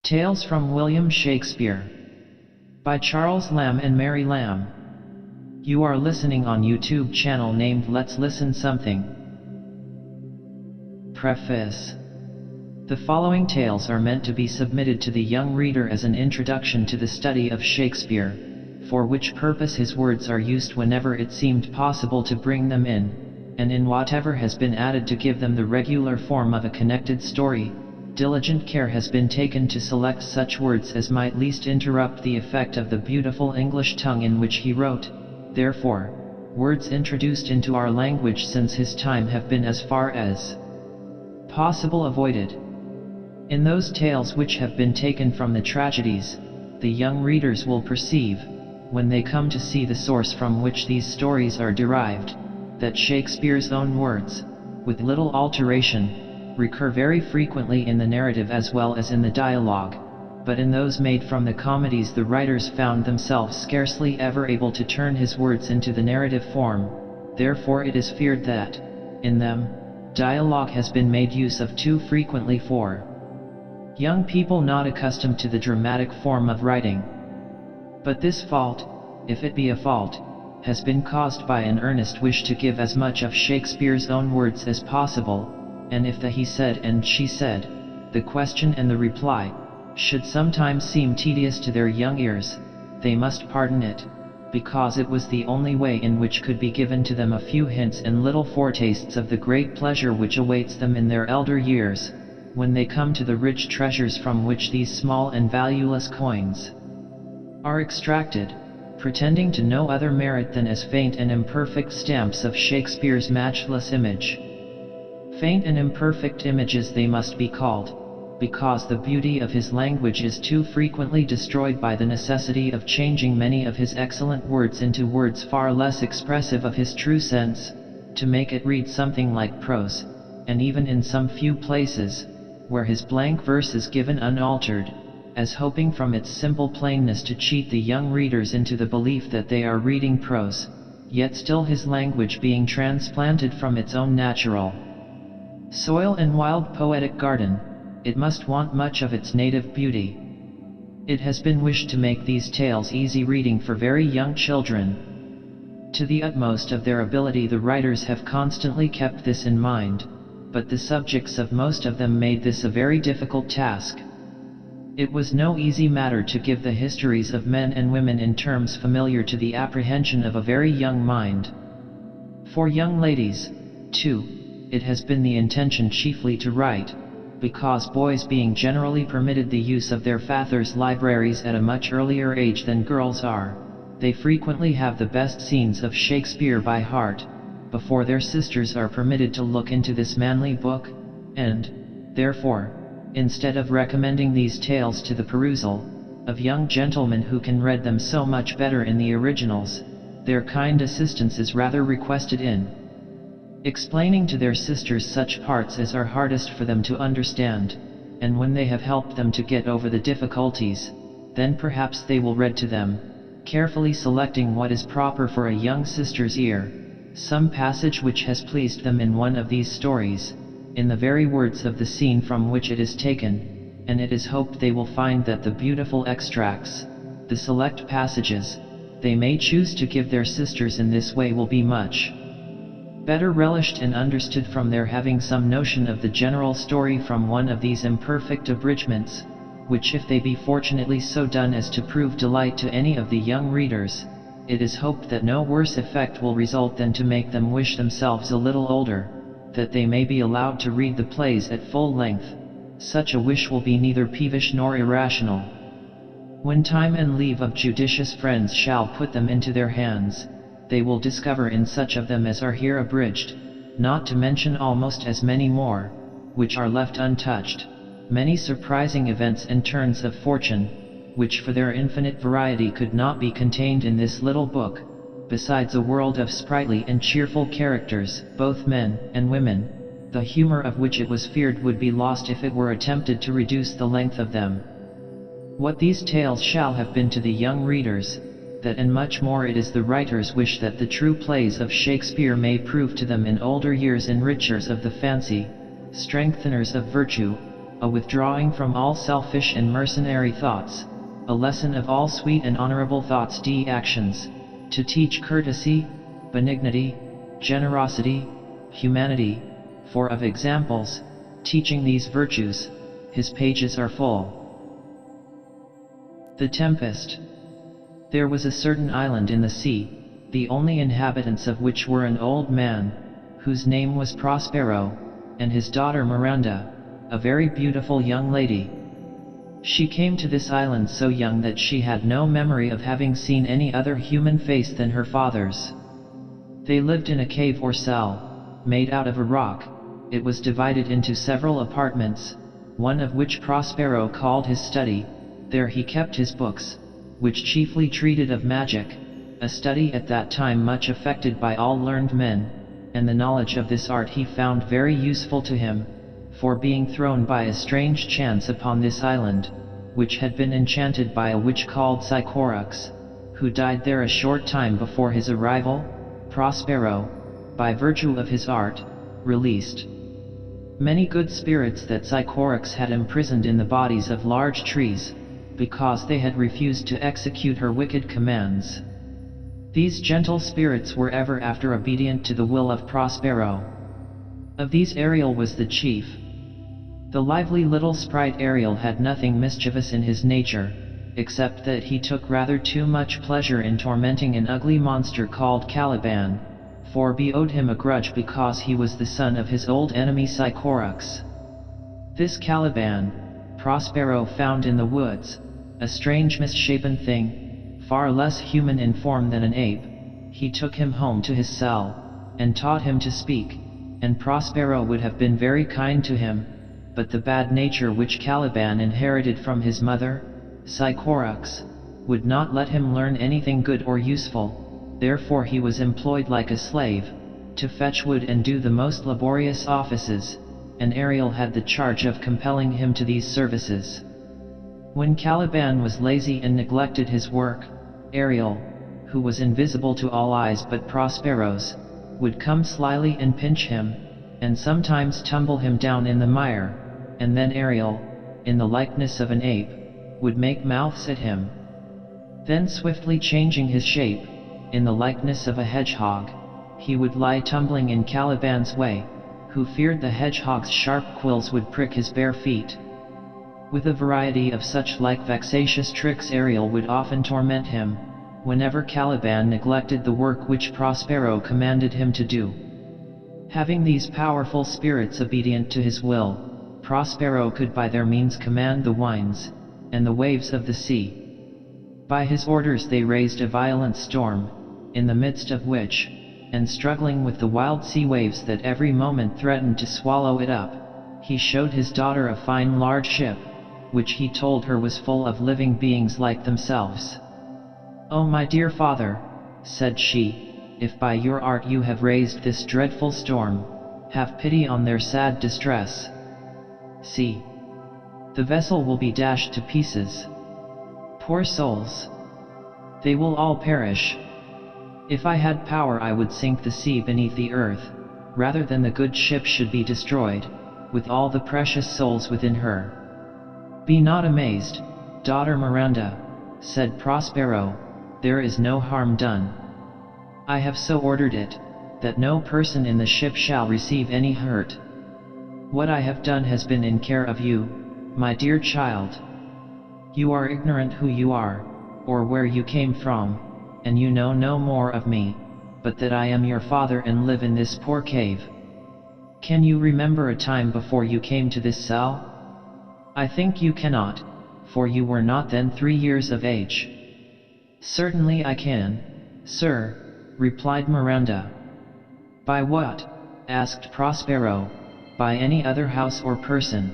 Tales from William Shakespeare by Charles Lamb and Mary Lamb. You are listening on YouTube channel named Let's Listen Something. Preface. The following tales are meant to be submitted to the young reader as an introduction to the study of Shakespeare, for which purpose his words are used whenever it seemed possible to bring them in, and in whatever has been added to give them the regular form of a connected story. Diligent care has been taken to select such words as might least interrupt the effect of the beautiful English tongue in which he wrote. Therefore, words introduced into our language since his time have been as far as possible avoided. In those tales which have been taken from the tragedies, the young readers will perceive, when they come to see the source from which these stories are derived, that Shakespeare's own words, with little alteration, recur very frequently in the narrative as well as in the dialogue, but in those made from the comedies the writers found themselves scarcely ever able to turn his words into the narrative form. Therefore it is feared that, in them, dialogue has been made use of too frequently for young people not accustomed to the dramatic form of writing. But this fault, if it be a fault, has been caused by an earnest wish to give as much of Shakespeare's own words as possible, and if the he said and she said, the question and the reply, should sometimes seem tedious to their young ears, they must pardon it, because it was the only way in which could be given to them a few hints and little foretastes of the great pleasure which awaits them in their elder years, when they come to the rich treasures from which these small and valueless coins are extracted, pretending to no other merit than as faint and imperfect stamps of Shakespeare's matchless image. Faint and imperfect images they must be called, because the beauty of his language is too frequently destroyed by the necessity of changing many of his excellent words into words far less expressive of his true sense, to make it read something like prose, and even in some few places, where his blank verse is given unaltered, as hoping from its simple plainness to cheat the young readers into the belief that they are reading prose, yet still his language being transplanted from its own natural soil and wild poetic garden, it must want much of its native beauty. It has been wished to make these tales easy reading for very young children. To the utmost of their ability the writers have constantly kept this in mind, but the subjects of most of them made this a very difficult task. It was no easy matter to give the histories of men and women in terms familiar to the apprehension of a very young mind. For young ladies, too, it has been the intention chiefly to write, because boys being generally permitted the use of their fathers' libraries at a much earlier age than girls are, they frequently have the best scenes of Shakespeare by heart, before their sisters are permitted to look into this manly book, and, therefore, instead of recommending these tales to the perusal of young gentlemen who can read them so much better in the originals, their kind assistance is rather requested in explaining to their sisters such parts as are hardest for them to understand, and when they have helped them to get over the difficulties, then perhaps they will read to them, carefully selecting what is proper for a young sister's ear, some passage which has pleased them in one of these stories, in the very words of the scene from which it is taken, and it is hoped they will find that the beautiful extracts, the select passages, they may choose to give their sisters in this way will be much better relished and understood from their having some notion of the general story from one of these imperfect abridgments, which if they be fortunately so done as to prove delight to any of the young readers, it is hoped that no worse effect will result than to make them wish themselves a little older, that they may be allowed to read the plays at full length. Such a wish will be neither peevish nor irrational. When time and leave of judicious friends shall put them into their hands, they will discover in such of them as are here abridged, not to mention almost as many more, which are left untouched, many surprising events and turns of fortune, which for their infinite variety could not be contained in this little book, besides a world of sprightly and cheerful characters, both men and women, the humor of which it was feared would be lost if it were attempted to reduce the length of them. What these tales shall have been to the young readers, that and much more it is the writer's wish that the true plays of Shakespeare may prove to them in older years enrichers of the fancy, strengtheners of virtue, a withdrawing from all selfish and mercenary thoughts, a lesson of all sweet and honorable thoughts actions, to teach courtesy, benignity, generosity, humanity, for of examples, teaching these virtues, his pages are full. The Tempest. There was a certain island in the sea, the only inhabitants of which were an old man, whose name was Prospero, and his daughter Miranda, a very beautiful young lady. She came to this island so young that she had no memory of having seen any other human face than her father's. They lived in a cave or cell, made out of a rock. It was divided into several apartments, one of which Prospero called his study. There he kept his books, which chiefly treated of magic, a study at that time much affected by all learned men, and the knowledge of this art he found very useful to him, for being thrown by a strange chance upon this island, which had been enchanted by a witch called Sycorax, who died there a short time before his arrival, Prospero, by virtue of his art, released many good spirits that Sycorax had imprisoned in the bodies of large trees, because they had refused to execute her wicked commands. These gentle spirits were ever after obedient to the will of Prospero. Of these Ariel was the chief. The lively little sprite Ariel had nothing mischievous in his nature, except that he took rather too much pleasure in tormenting an ugly monster called Caliban, for he owed him a grudge because he was the son of his old enemy Sycorax. This Caliban, Prospero found in the woods, a strange misshapen thing, far less human in form than an ape. He took him home to his cell, and taught him to speak, and Prospero would have been very kind to him, but the bad nature which Caliban inherited from his mother, Sycorax, would not let him learn anything good or useful. Therefore he was employed like a slave, to fetch wood and do the most laborious offices, and Ariel had the charge of compelling him to these services. When Caliban was lazy and neglected his work, Ariel, who was invisible to all eyes but Prospero's, would come slyly and pinch him, and sometimes tumble him down in the mire, and then Ariel, in the likeness of an ape, would make mouths at him. Then swiftly changing his shape, in the likeness of a hedgehog, he would lie tumbling in Caliban's way, who feared the hedgehog's sharp quills would prick his bare feet. With a variety of such like vexatious tricks Ariel would often torment him, whenever Caliban neglected the work which Prospero commanded him to do. Having these powerful spirits obedient to his will, Prospero could by their means command the winds, and the waves of the sea. By his orders they raised a violent storm, in the midst of which, and struggling with the wild sea waves that every moment threatened to swallow it up, he showed his daughter a fine large ship, which he told her was full of living beings like themselves. "Oh, my dear father," said she, "if by your art you have raised this dreadful storm, have pity on their sad distress. See, the vessel will be dashed to pieces. Poor souls! They will all perish. If I had power I would sink the sea beneath the earth, rather than the good ship should be destroyed, with all the precious souls within her." "Be not amazed, daughter Miranda," said Prospero, "there is no harm done. I have so ordered it, that no person in the ship shall receive any hurt. What I have done has been in care of you, my dear child. You are ignorant who you are, or where you came from, and you know no more of me, but that I am your father and live in this poor cave. Can you remember a time before you came to this cell? I think you cannot, for you were not then 3 years of age." "Certainly I can, sir," replied Miranda. "By what?" asked Prospero. "By any other house or person.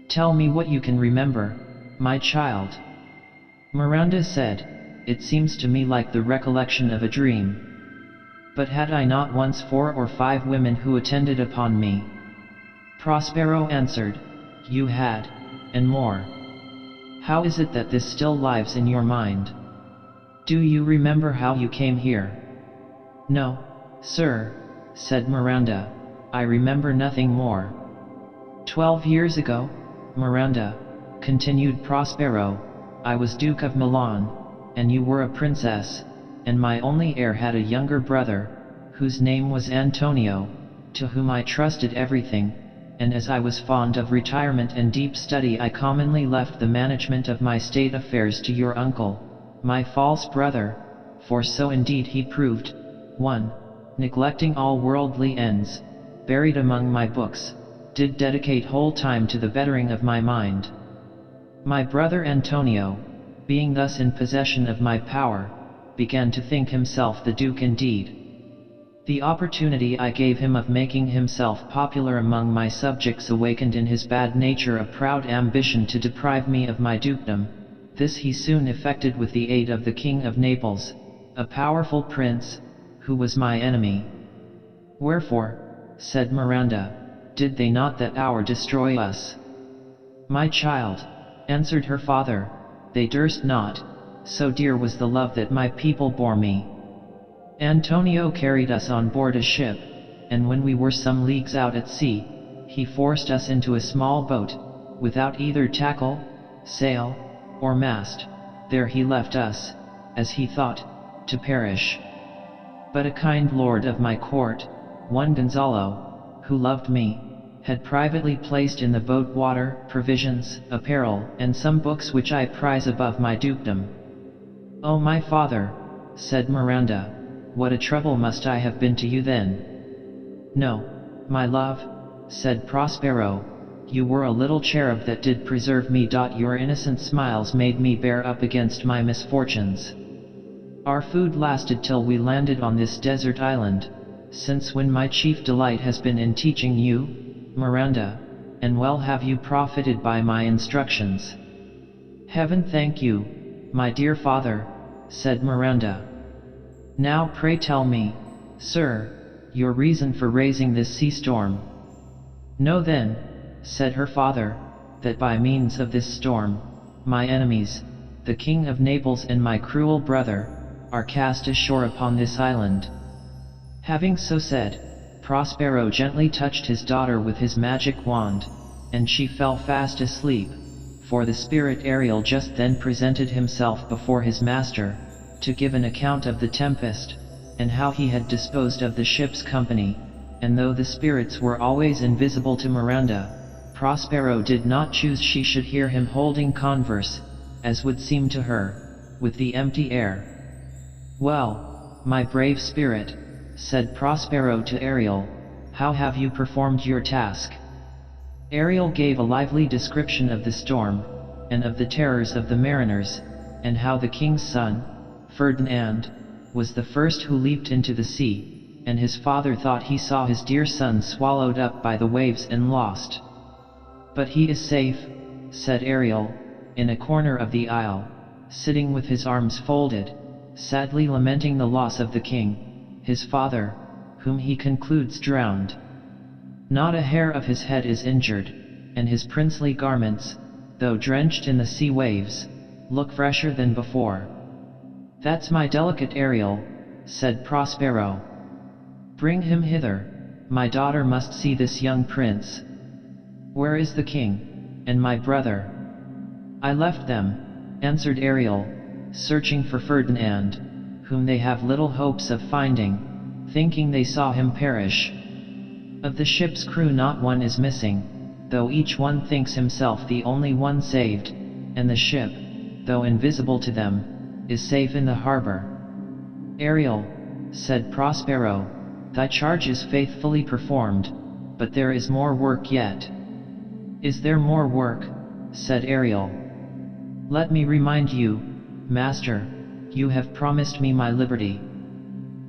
Tell me what you can remember, my child." Miranda said, "It seems to me like the recollection of a dream. But had I not once 4 or 5 women who attended upon me?" Prospero answered, "You had, and more. How is it that this still lives in your mind? Do you remember how you came here?" "No, sir," said Miranda, "I remember nothing more." 12 years ago?" Miranda, continued Prospero, I was Duke of Milan, and you were a princess, and my only heir had a younger brother, whose name was Antonio, to whom I trusted everything, and as I was fond of retirement and deep study I commonly left the management of my state affairs to your uncle, my false brother, for so indeed he proved, 1. Neglecting all worldly ends, buried among my books, did dedicate whole time to the bettering of my mind. My brother Antonio, being thus in possession of my power, began to think himself the Duke indeed. The opportunity I gave him of making himself popular among my subjects awakened in his bad nature a proud ambition to deprive me of my dukedom. This he soon effected with the aid of the King of Naples, a powerful prince, who was my enemy. Wherefore, said Miranda, did they not that hour destroy us? My child, answered her father, they durst not, so dear was the love that my people bore me. Antonio carried us on board a ship, and when we were some leagues out at sea, he forced us into a small boat, without either tackle, sail, or mast. There he left us, as he thought, to perish. But a kind lord of my court, one Gonzalo, who loved me, had privately placed in the boat water, provisions, apparel, and some books which I prize above my dukedom. "Oh my father," said Miranda, "what a trouble must I have been to you then?" "No, my love," said Prospero, "you were a little cherub that did preserve me. Your innocent smiles made me bear up against my misfortunes. Our food lasted till we landed on this desert island, since when my chief delight has been in teaching you, Miranda, and well have you profited by my instructions." "Heaven thank you, my dear father," said Miranda. "Now pray tell me, sir, your reason for raising this sea storm." "Know then," said her father, "that by means of this storm, my enemies, the King of Naples and my cruel brother, are cast ashore upon this island." Having so said, Prospero gently touched his daughter with his magic wand, and she fell fast asleep, for the spirit Ariel just then presented himself before his master, to give an account of the tempest, and how he had disposed of the ship's company, and though the spirits were always invisible to Miranda, Prospero did not choose she should hear him holding converse, as would seem to her, with the empty air. "Well, my brave spirit," said Prospero to Ariel, "how have you performed your task?" Ariel gave a lively description of the storm, and of the terrors of the mariners, and how the king's son, Ferdinand, was the first who leaped into the sea, and his father thought he saw his dear son swallowed up by the waves and lost. "But he is safe," said Ariel, in a corner of the isle, sitting with his arms folded, sadly lamenting the loss of the king, his father, whom he concludes drowned. Not a hair of his head is injured, and his princely garments, though drenched in the sea waves, look fresher than before." "That's my delicate Ariel," said Prospero. "Bring him hither, my daughter must see this young prince." "Where is the king, and my brother?" "I left them," answered Ariel, "searching for Ferdinand, whom they have little hopes of finding, thinking they saw him perish. Of the ship's crew not one is missing, though each one thinks himself the only one saved, and the ship, though invisible to them, is safe in the harbor." "Ariel," said Prospero, "thy charge is faithfully performed, but there is more work yet." "Is there more work?" said Ariel. "Let me remind you, master, you have promised me my liberty.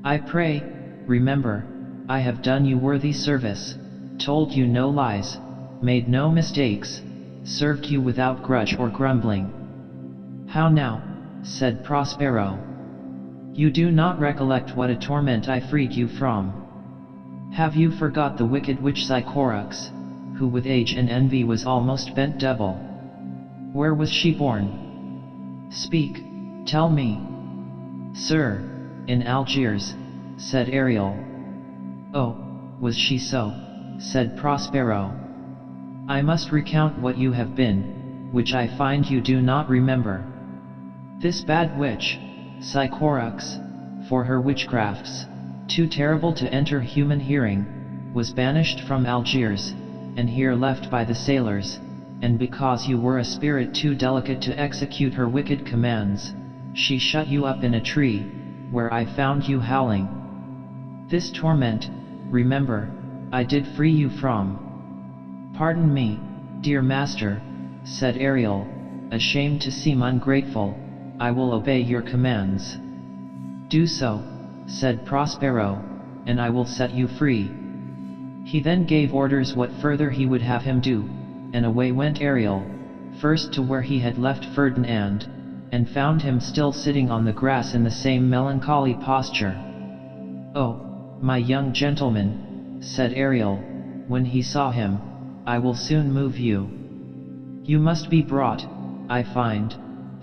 I pray, remember, I have done you worthy service, told you no lies, made no mistakes, served you without grudge or grumbling." "How now?" said Prospero. "You do not recollect what a torment I freed you from? Have you forgot the wicked witch Sycorax, who with age and envy was almost bent double? Where was she born? Speak, tell me." "Sir, in Algiers," said Ariel. "Oh, was she so?" said Prospero. I must recount what you have been, which I find you do not remember. This bad witch, Sycorax, for her witchcrafts, too terrible to enter human hearing, was banished from Algiers, and here left by the sailors, and because you were a spirit too delicate to execute her wicked commands, she shut you up in a tree, where I found you howling. This torment, remember, I did free you from. Pardon me, dear master, said Ariel, ashamed to seem ungrateful, I will obey your commands. Do so, said Prospero, and I will set you free. He then gave orders what further he would have him do, and away went Ariel, first to where he had left Ferdinand, and found him still sitting on the grass in the same melancholy posture. Oh, my young gentleman, said Ariel, when he saw him, I will soon move you. You must be brought, I find,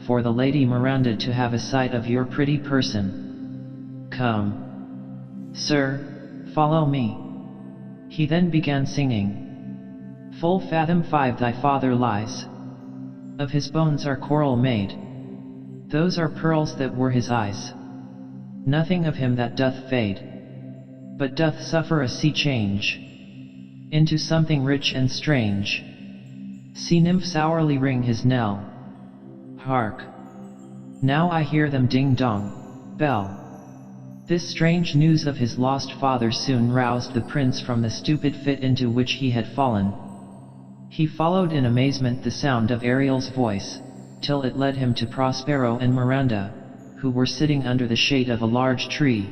for the Lady Miranda to have a sight of your pretty person. Come. Sir, follow me. He then began singing. Full fathom 5 thy father lies. Of his bones are coral made. Those are pearls that were his eyes. Nothing of him that doth fade, but doth suffer a sea change into something rich and strange. Sea nymphs hourly ring his knell. Hark! Now I hear them ding-dong, bell. This strange news of his lost father soon roused the prince from the stupid fit into which he had fallen. He followed in amazement the sound of Ariel's voice, till it led him to Prospero and Miranda, who were sitting under the shade of a large tree.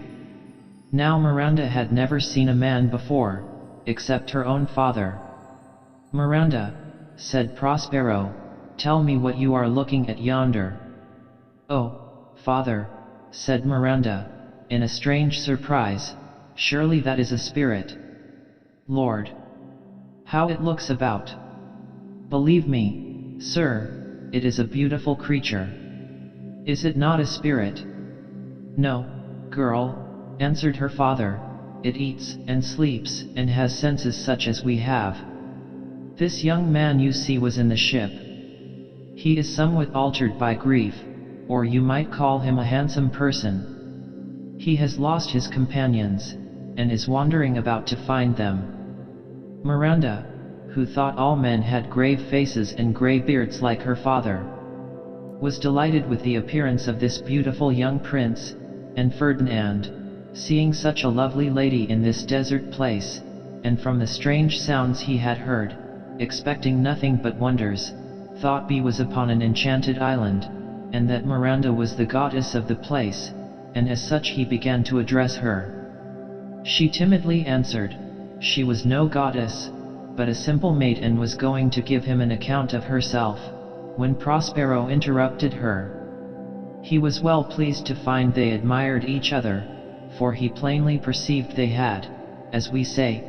Now Miranda had never seen a man before, except her own father. Miranda, said Prospero, tell me what you are looking at yonder. Oh, father, said Miranda, in a strange surprise, surely that is a spirit. Lord! How it looks about! Believe me, sir, it is a beautiful creature. Is it not a spirit? No, girl, answered her father, it eats and sleeps and has senses such as we have. This young man you see was in the ship. He is somewhat altered by grief, or you might call him a handsome person. He has lost his companions, and is wandering about to find them. Miranda, who thought all men had grave faces and grey beards like her father, was delighted with the appearance of this beautiful young prince, and Ferdinand, seeing such a lovely lady in this desert place, and from the strange sounds he had heard, expecting nothing but wonders, thought he was upon an enchanted island, and that Miranda was the goddess of the place, and as such he began to address her. She timidly answered, she was no goddess, but a simple maid, and was going to give him an account of herself, when Prospero interrupted her. He was well pleased to find they admired each other, for he plainly perceived they had, as we say,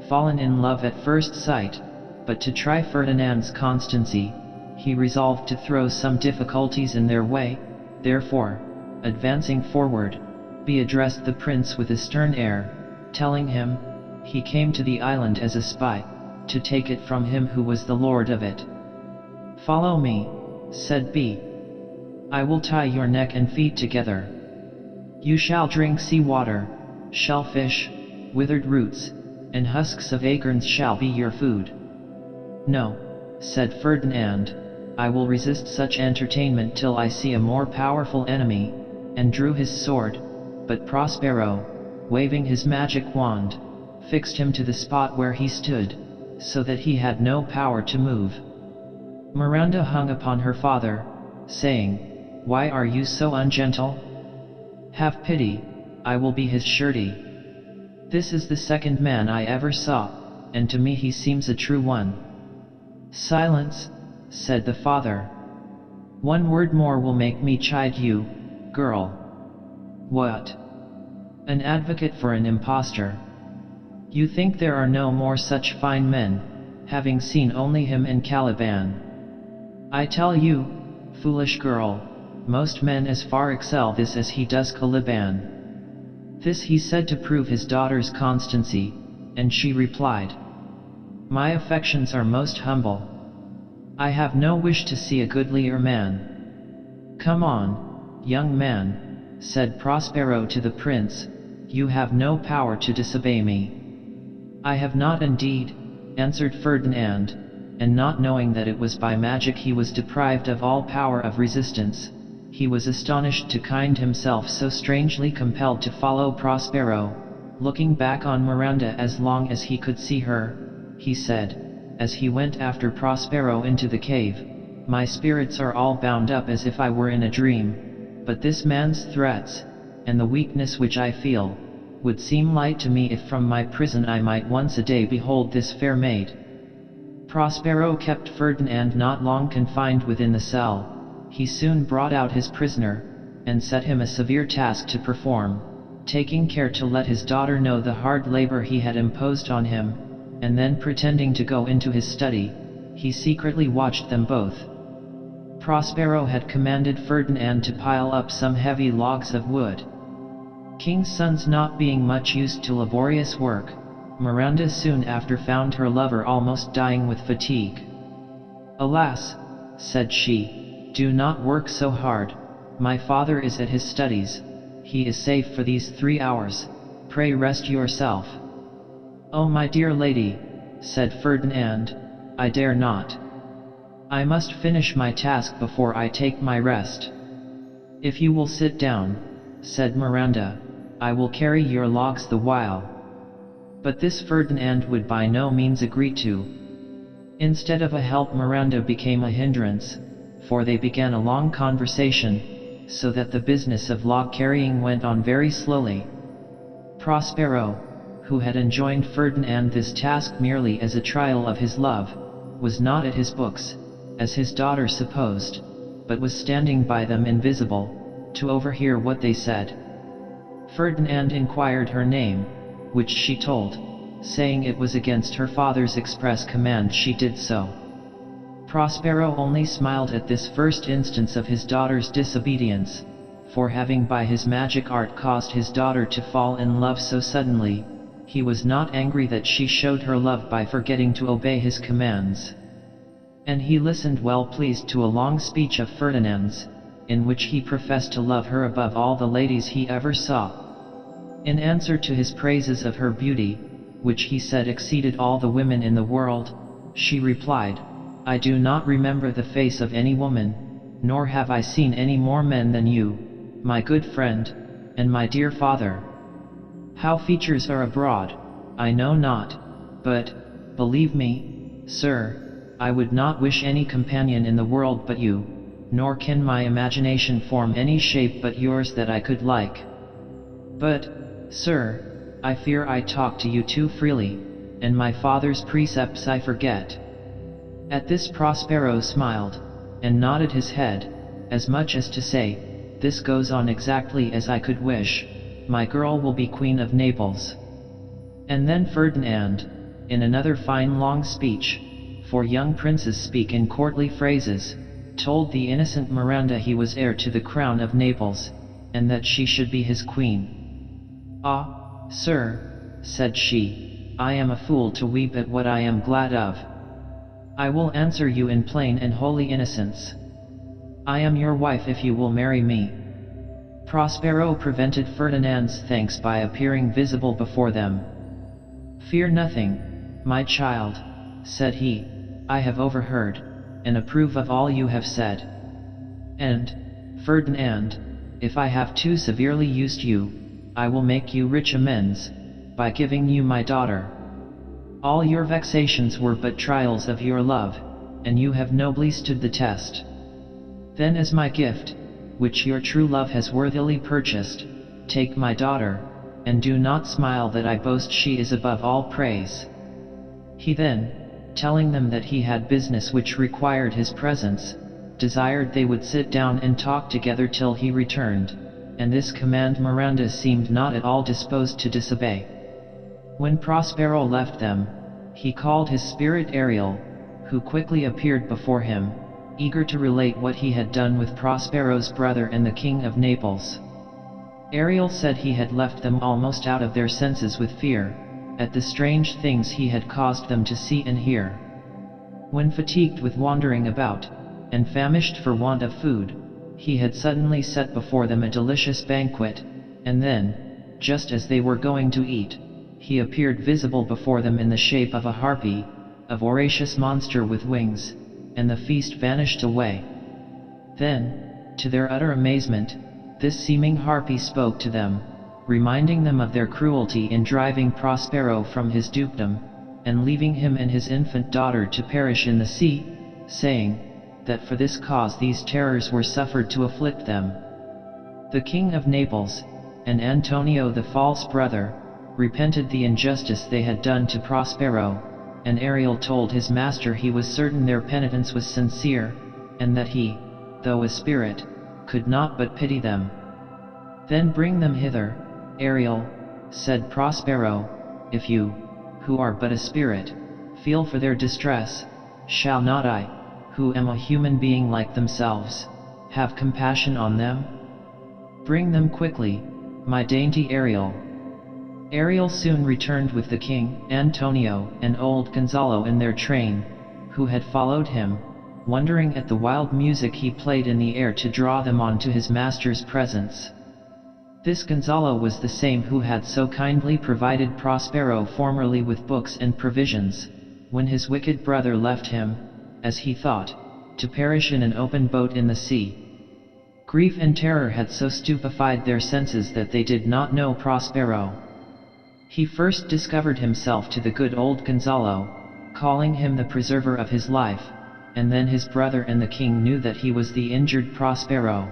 fallen in love at first sight, but to try Ferdinand's constancy, he resolved to throw some difficulties in their way. Therefore, advancing forward, he addressed the prince with a stern air, telling him, he came to the island as a spy, to take it from him who was the lord of it. Follow me, said B. I will tie your neck and feet together. You shall drink sea water, shellfish, withered roots, and husks of acorns shall be your food. No, said Ferdinand, I will resist such entertainment till I see a more powerful enemy, and drew his sword, but Prospero, waving his magic wand, fixed him to the spot where he stood, so that he had no power to move. Miranda hung upon her father, saying, why are you so ungentle? Have pity, I will be his surety. This is the second man I ever saw, and to me he seems a true one. Silence, said the father. One word more will make me chide you, girl. What? An advocate for an impostor. You think there are no more such fine men, having seen only him in Caliban. I tell you, foolish girl, most men as far excel this as he does Caliban. This he said to prove his daughter's constancy, and she replied, My affections are most humble. I have no wish to see a goodlier man. Come on, young man, said Prospero to the prince, you have no power to disobey me. I have not indeed, answered Ferdinand, and not knowing that it was by magic he was deprived of all power of resistance, he was astonished to find himself so strangely compelled to follow Prospero. Looking back on Miranda as long as he could see her, he said, as he went after Prospero into the cave, my spirits are all bound up as if I were in a dream, but this man's threats, and the weakness which I feel, would seem light to me if from my prison I might once a day behold this fair maid. Prospero kept Ferdinand not long confined within the cell. He soon brought out his prisoner, and set him a severe task to perform, taking care to let his daughter know the hard labor he had imposed on him, and then pretending to go into his study, he secretly watched them both. Prospero had commanded Ferdinand to pile up some heavy logs of wood. King's sons not being much used to laborious work, Miranda soon after found her lover almost dying with fatigue. Alas, said she, do not work so hard, my father is at his studies, he is safe for these 3 hours, pray rest yourself. Oh my dear lady, said Ferdinand, I dare not. I must finish my task before I take my rest. If you will sit down, said Miranda, I will carry your logs the while. But this Ferdinand would by no means agree to. Instead of a help, Miranda became a hindrance, for they began a long conversation, so that the business of log carrying went on very slowly. Prospero, who had enjoined Ferdinand this task merely as a trial of his love, was not at his books, as his daughter supposed, but was standing by them invisible, to overhear what they said. Ferdinand inquired her name, which she told, saying it was against her father's express command she did so. Prospero only smiled at this first instance of his daughter's disobedience, for having by his magic art caused his daughter to fall in love so suddenly, he was not angry that she showed her love by forgetting to obey his commands. And he listened well pleased to a long speech of Ferdinand's, in which he professed to love her above all the ladies he ever saw. In answer to his praises of her beauty, which he said exceeded all the women in the world, she replied, I do not remember the face of any woman, nor have I seen any more men than you, my good friend, and my dear father. How features are abroad, I know not, but, believe me, sir, I would not wish any companion in the world but you, nor can my imagination form any shape but yours that I could like. But, sir, I fear I talk to you too freely, and my father's precepts I forget. At this Prospero smiled, and nodded his head, as much as to say, this goes on exactly as I could wish, my girl will be Queen of Naples. And then Ferdinand, in another fine long speech, for young princes speak in courtly phrases, told the innocent Miranda he was heir to the crown of Naples, and that she should be his queen. Ah, sir, said she, I am a fool to weep at what I am glad of. I will answer you in plain and holy innocence. I am your wife if you will marry me. Prospero prevented Ferdinand's thanks by appearing visible before them. Fear nothing, my child, said he, I have overheard, and approve of all you have said. And, Ferdinand, if I have too severely used you, I will make you rich amends, by giving you my daughter. All your vexations were but trials of your love, and you have nobly stood the test. Then as my gift, which your true love has worthily purchased, take my daughter, and do not smile that I boast she is above all praise. He then, telling them that he had business which required his presence, desired they would sit down and talk together till he returned, and this command Miranda seemed not at all disposed to disobey. When Prospero left them, he called his spirit Ariel, who quickly appeared before him, eager to relate what he had done with Prospero's brother and the King of Naples. Ariel said he had left them almost out of their senses with fear, at the strange things he had caused them to see and hear. When fatigued with wandering about, and famished for want of food, he had suddenly set before them a delicious banquet, and then, just as they were going to eat, he appeared visible before them in the shape of a harpy, a voracious monster with wings, and the feast vanished away. Then, to their utter amazement, this seeming harpy spoke to them, reminding them of their cruelty in driving Prospero from his dukedom, and leaving him and his infant daughter to perish in the sea, saying, that for this cause these terrors were suffered to afflict them. The King of Naples, and Antonio the false brother, repented the injustice they had done to Prospero, and Ariel told his master he was certain their penitence was sincere, and that he, though a spirit, could not but pity them. Then bring them hither, Ariel, said Prospero, if you, who are but a spirit, feel for their distress, shall not I, who am a human being like themselves, have compassion on them? Bring them quickly, my dainty Ariel. Ariel soon returned with the king, Antonio, and old Gonzalo in their train, who had followed him, wondering at the wild music he played in the air to draw them on to his master's presence. This Gonzalo was the same who had so kindly provided Prospero formerly with books and provisions, when his wicked brother left him, as he thought, to perish in an open boat in the sea. Grief and terror had so stupefied their senses that they did not know Prospero. He first discovered himself to the good old Gonzalo, calling him the preserver of his life, and then his brother and the king knew that he was the injured Prospero.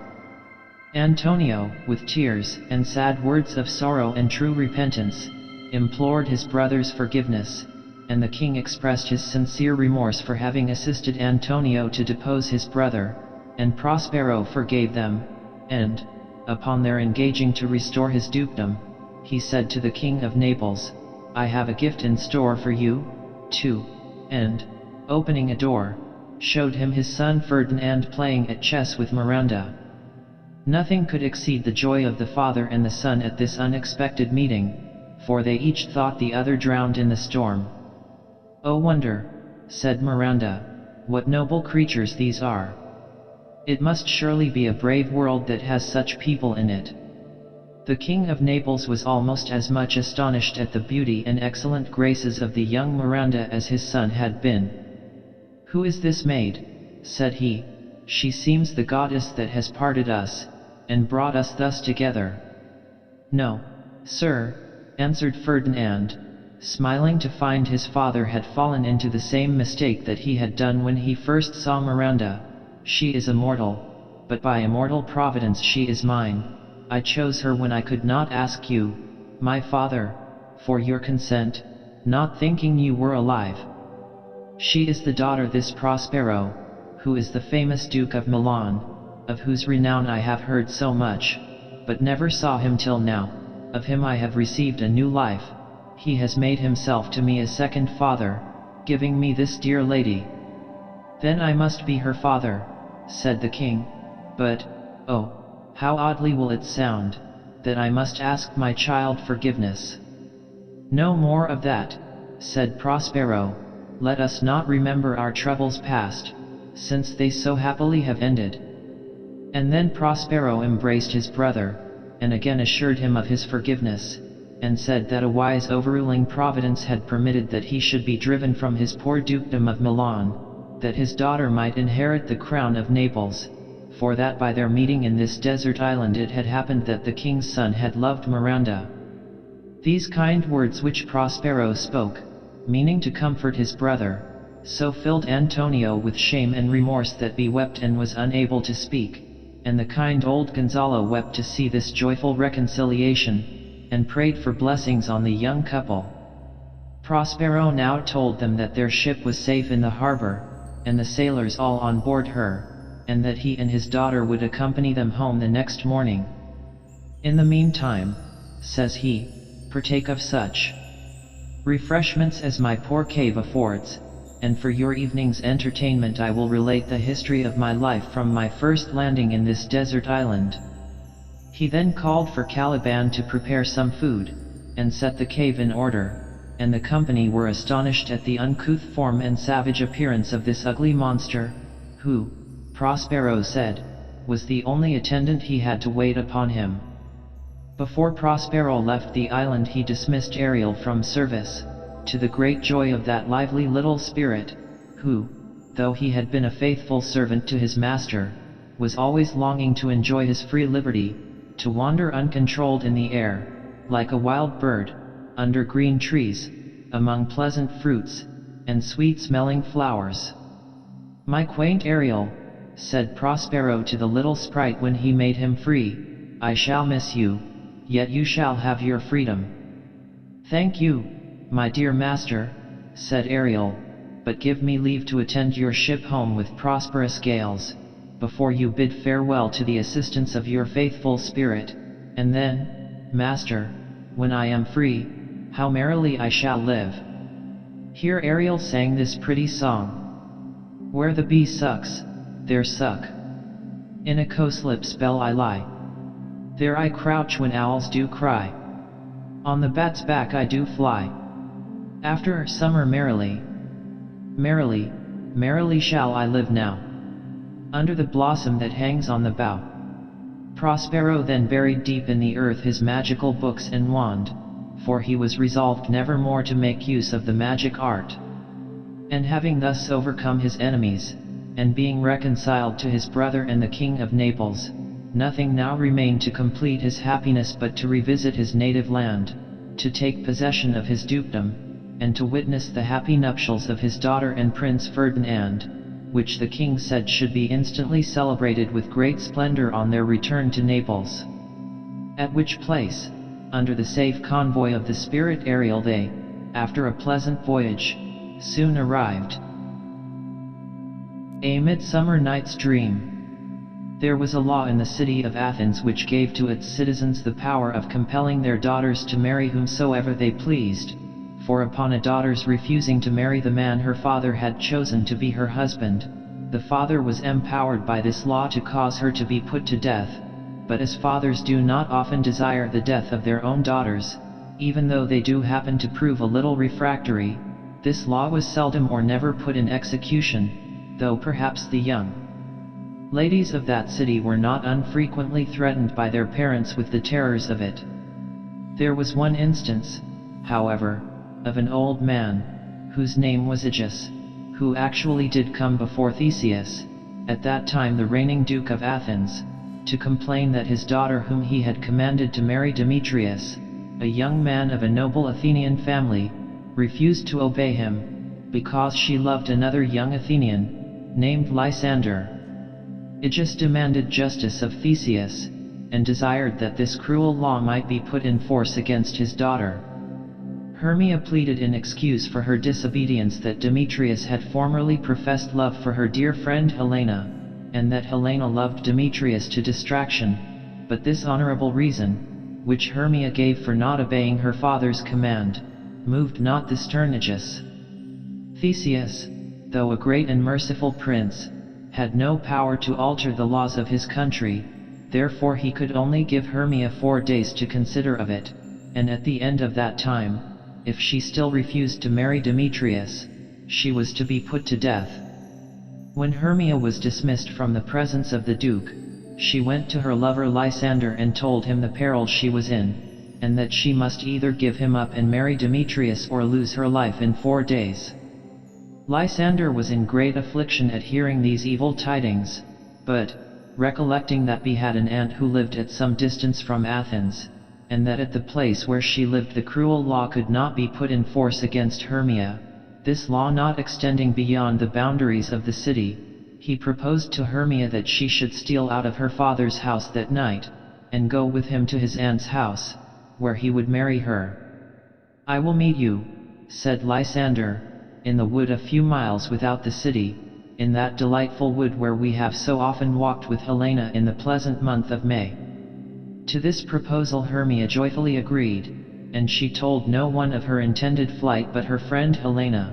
Antonio, with tears and sad words of sorrow and true repentance, implored his brother's forgiveness, and the king expressed his sincere remorse for having assisted Antonio to depose his brother, and Prospero forgave them, and, upon their engaging to restore his dukedom, he said to the King of Naples, I have a gift in store for you, too, and, opening a door, showed him his son Ferdinand playing at chess with Miranda. Nothing could exceed the joy of the father and the son at this unexpected meeting, for they each thought the other drowned in the storm. Oh wonder, said Miranda, what noble creatures these are. It must surely be a brave world that has such people in it. The King of Naples was almost as much astonished at the beauty and excellent graces of the young Miranda as his son had been. Who is this maid? Said he. She seems the goddess that has parted us, and brought us thus together. No, sir, answered Ferdinand, smiling to find his father had fallen into the same mistake that he had done when he first saw Miranda. She is a mortal, but by immortal providence she is mine. I chose her when I could not ask you, my father, for your consent, not thinking you were alive. She is the daughter of this Prospero, who is the famous Duke of Milan, of whose renown I have heard so much, but never saw him till now. Of him I have received a new life. He has made himself to me a second father, giving me this dear lady. Then I must be her father, said the king, but, oh, how oddly will it sound, that I must ask my child forgiveness. No more of that, said Prospero, let us not remember our troubles past, since they so happily have ended. And then Prospero embraced his brother, and again assured him of his forgiveness, and said that a wise overruling providence had permitted that he should be driven from his poor dukedom of Milan, that his daughter might inherit the crown of Naples, for that by their meeting in this desert island it had happened that the king's son had loved Miranda. These kind words which Prospero spoke, meaning to comfort his brother, so filled Antonio with shame and remorse that he wept and was unable to speak, and the kind old Gonzalo wept to see this joyful reconciliation, and prayed for blessings on the young couple. Prospero now told them that their ship was safe in the harbor, and the sailors all on board her, and that he and his daughter would accompany them home the next morning. In the meantime, says he, partake of such refreshments as my poor cave affords, and for your evening's entertainment I will relate the history of my life from my first landing in this desert island. He then called for Caliban to prepare some food, and set the cave in order, and the company were astonished at the uncouth form and savage appearance of this ugly monster, who, Prospero said, was the only attendant he had to wait upon him. Before Prospero left the island he dismissed Ariel from service, to the great joy of that lively little spirit, who, though he had been a faithful servant to his master, was always longing to enjoy his free liberty, to wander uncontrolled in the air, like a wild bird, under green trees, among pleasant fruits, and sweet-smelling flowers. "My quaint Ariel," said Prospero to the little sprite when he made him free, "I shall miss you, yet you shall have your freedom." "Thank you, my dear master," said Ariel, "but give me leave to attend your ship home with prosperous gales, before you bid farewell to the assistance of your faithful spirit, and then, master, when I am free, how merrily I shall live." Here Ariel sang this pretty song: "Where the bee sucks, there suck. In a cowslip spell I lie. There I crouch when owls do cry. On the bat's back I do fly. After summer merrily, merrily, merrily shall I live now, under the blossom that hangs on the bough." Prospero then buried deep in the earth his magical books and wand, for he was resolved never more to make use of the magic art. And having thus overcome his enemies, and being reconciled to his brother and the King of Naples, nothing now remained to complete his happiness but to revisit his native land, to take possession of his dukedom, and to witness the happy nuptials of his daughter and Prince Ferdinand, which the king said should be instantly celebrated with great splendor on their return to Naples. At which place, under the safe convoy of the spirit Ariel, they, after a pleasant voyage, soon arrived. A Midsummer Night's Dream. There was a law in the city of Athens which gave to its citizens the power of compelling their daughters to marry whomsoever they pleased, for upon a daughter's refusing to marry the man her father had chosen to be her husband, the father was empowered by this law to cause her to be put to death. But as fathers do not often desire the death of their own daughters, even though they do happen to prove a little refractory, this law was seldom or never put in execution, though perhaps the young ladies of that city were not unfrequently threatened by their parents with the terrors of it. There was one instance, however, of an old man, whose name was Aegeus, who actually did come before Theseus, at that time the reigning Duke of Athens, to complain that his daughter, whom he had commanded to marry Demetrius, a young man of a noble Athenian family, refused to obey him, because she loved another young Athenian, named Lysander. Aegeus demanded justice of Theseus, and desired that this cruel law might be put in force against his daughter. Hermia pleaded in excuse for her disobedience that Demetrius had formerly professed love for her dear friend Helena, and that Helena loved Demetrius to distraction, but this honorable reason, which Hermia gave for not obeying her father's command, moved not the stern Aegeus. Theseus, though a great and merciful prince, had no power to alter the laws of his country, therefore he could only give Hermia 4 days to consider of it, and at the end of that time, if she still refused to marry Demetrius, she was to be put to death. When Hermia was dismissed from the presence of the Duke, she went to her lover Lysander and told him the peril she was in, and that she must either give him up and marry Demetrius or lose her life in 4 days. Lysander was in great affliction at hearing these evil tidings, but, recollecting that he had an aunt who lived at some distance from Athens, and that at the place where she lived the cruel law could not be put in force against Hermia, this law not extending beyond the boundaries of the city, he proposed to Hermia that she should steal out of her father's house that night, and go with him to his aunt's house, where he would marry her. "I will meet you," said Lysander, "in the wood a few miles without the city, in that delightful wood where we have so often walked with Helena in the pleasant month of May." To this proposal Hermia joyfully agreed, and she told no one of her intended flight but her friend Helena.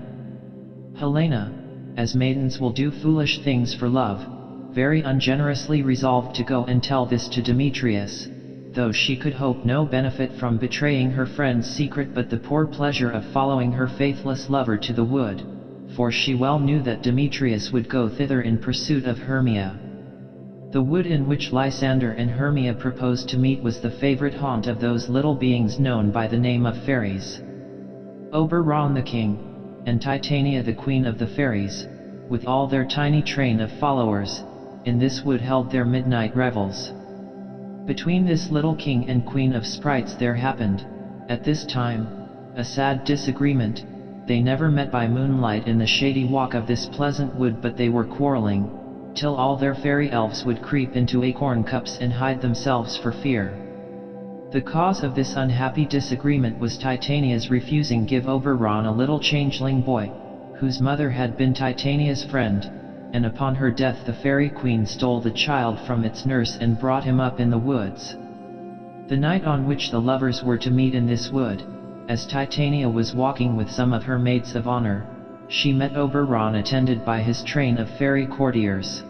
Helena, as maidens will do foolish things for love, very ungenerously resolved to go and tell this to Demetrius, though she could hope no benefit from betraying her friend's secret but the poor pleasure of following her faithless lover to the wood, for she well knew that Demetrius would go thither in pursuit of Hermia. The wood in which Lysander and Hermia proposed to meet was the favorite haunt of those little beings known by the name of fairies. Oberon the king, and Titania the queen of the fairies, with all their tiny train of followers, in this wood held their midnight revels. Between this little king and queen of sprites there happened, at this time, a sad disagreement. They never met by moonlight in the shady walk of this pleasant wood, but they were quarreling, till all their fairy elves would creep into acorn cups and hide themselves for fear. The cause of this unhappy disagreement was Titania's refusing give Oberon a little changeling boy, whose mother had been Titania's friend, and upon her death the fairy queen stole the child from its nurse and brought him up in the woods. The night on which the lovers were to meet in this wood, as Titania was walking with some of her maids of honor, she met Oberon attended by his train of fairy courtiers.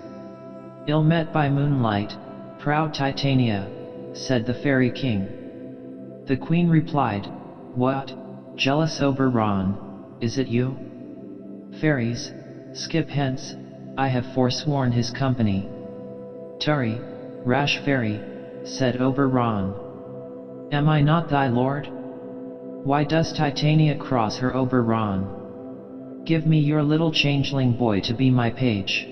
"Ill met by moonlight, proud Titania," said the fairy king. The queen replied, "What, jealous Oberon, is it you? Fairies, skip hence, I have forsworn his company." "Tyre, rash fairy," said Oberon. "Am I not thy lord? Why does Titania cross her Oberon? Give me your little changeling boy to be my page."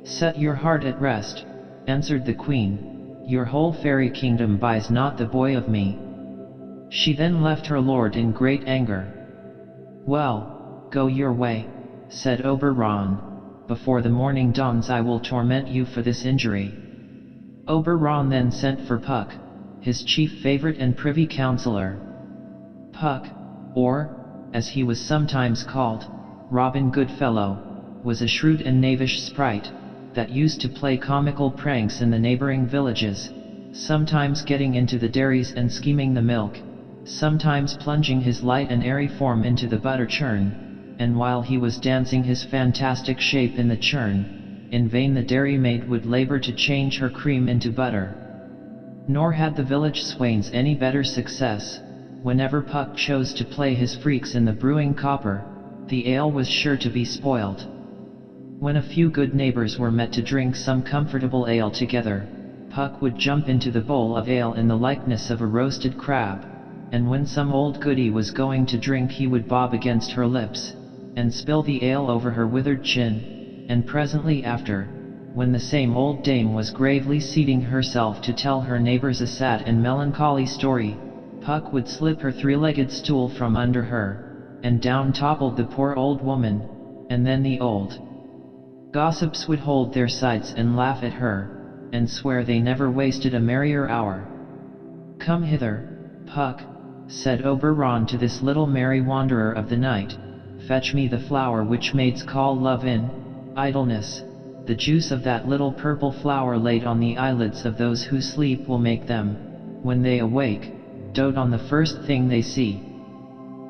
"Set your heart at rest," answered the queen, "your whole fairy kingdom buys not the boy of me." She then left her lord in great anger. "Well, go your way," said Oberon, "before the morning dawns I will torment you for this injury." Oberon then sent for Puck, his chief favorite and privy councillor. Puck, or, as he was sometimes called, Robin Goodfellow, was a shrewd and knavish sprite, that used to play comical pranks in the neighboring villages, sometimes getting into the dairies and skimming the milk, sometimes plunging his light and airy form into the butter churn, and while he was dancing his fantastic shape in the churn, in vain the dairymaid would labor to change her cream into butter. Nor had the village swains any better success. Whenever Puck chose to play his freaks in the brewing copper, the ale was sure to be spoiled. When a few good neighbors were met to drink some comfortable ale together, Puck would jump into the bowl of ale in the likeness of a roasted crab, and when some old goody was going to drink he would bob against her lips, and spill the ale over her withered chin, and presently after, when the same old dame was gravely seating herself to tell her neighbors a sad and melancholy story, Puck would slip her three-legged stool from under her, and down toppled the poor old woman, and then the old gossips would hold their sides and laugh at her, and swear they never wasted a merrier hour. "Come hither, Puck," said Oberon to this little merry wanderer of the night, "fetch me the flower which maids call love in idleness. The juice of that little purple flower laid on the eyelids of those who sleep will make them, when they awake, dote on the first thing they see.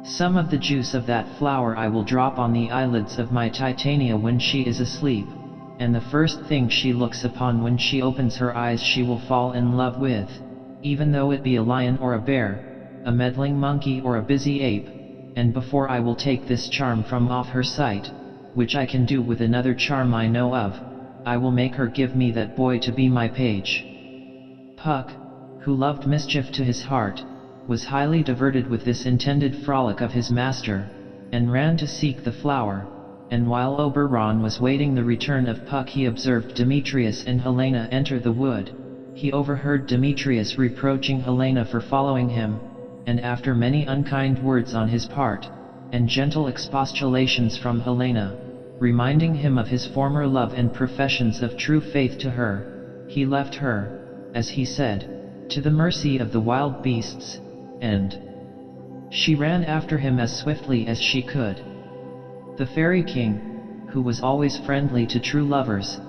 Some of the juice of that flower I will drop on the eyelids of my Titania when she is asleep, and the first thing she looks upon when she opens her eyes she will fall in love with, even though it be a lion or a bear, a meddling monkey or a busy ape, and before I will take this charm from off her sight, which I can do with another charm I know of, I will make her give me that boy to be my page." Puck, who loved mischief to his heart, was highly diverted with this intended frolic of his master, and ran to seek the flower, and while Oberon was waiting the return of Puck he observed Demetrius and Helena enter the wood. He overheard Demetrius reproaching Helena for following him, and after many unkind words on his part, and gentle expostulations from Helena, reminding him of his former love and professions of true faith to her, he left her, as he said, to the mercy of the wild beasts, and she ran after him as swiftly as she could. The Fairy King, who was always friendly to true lovers,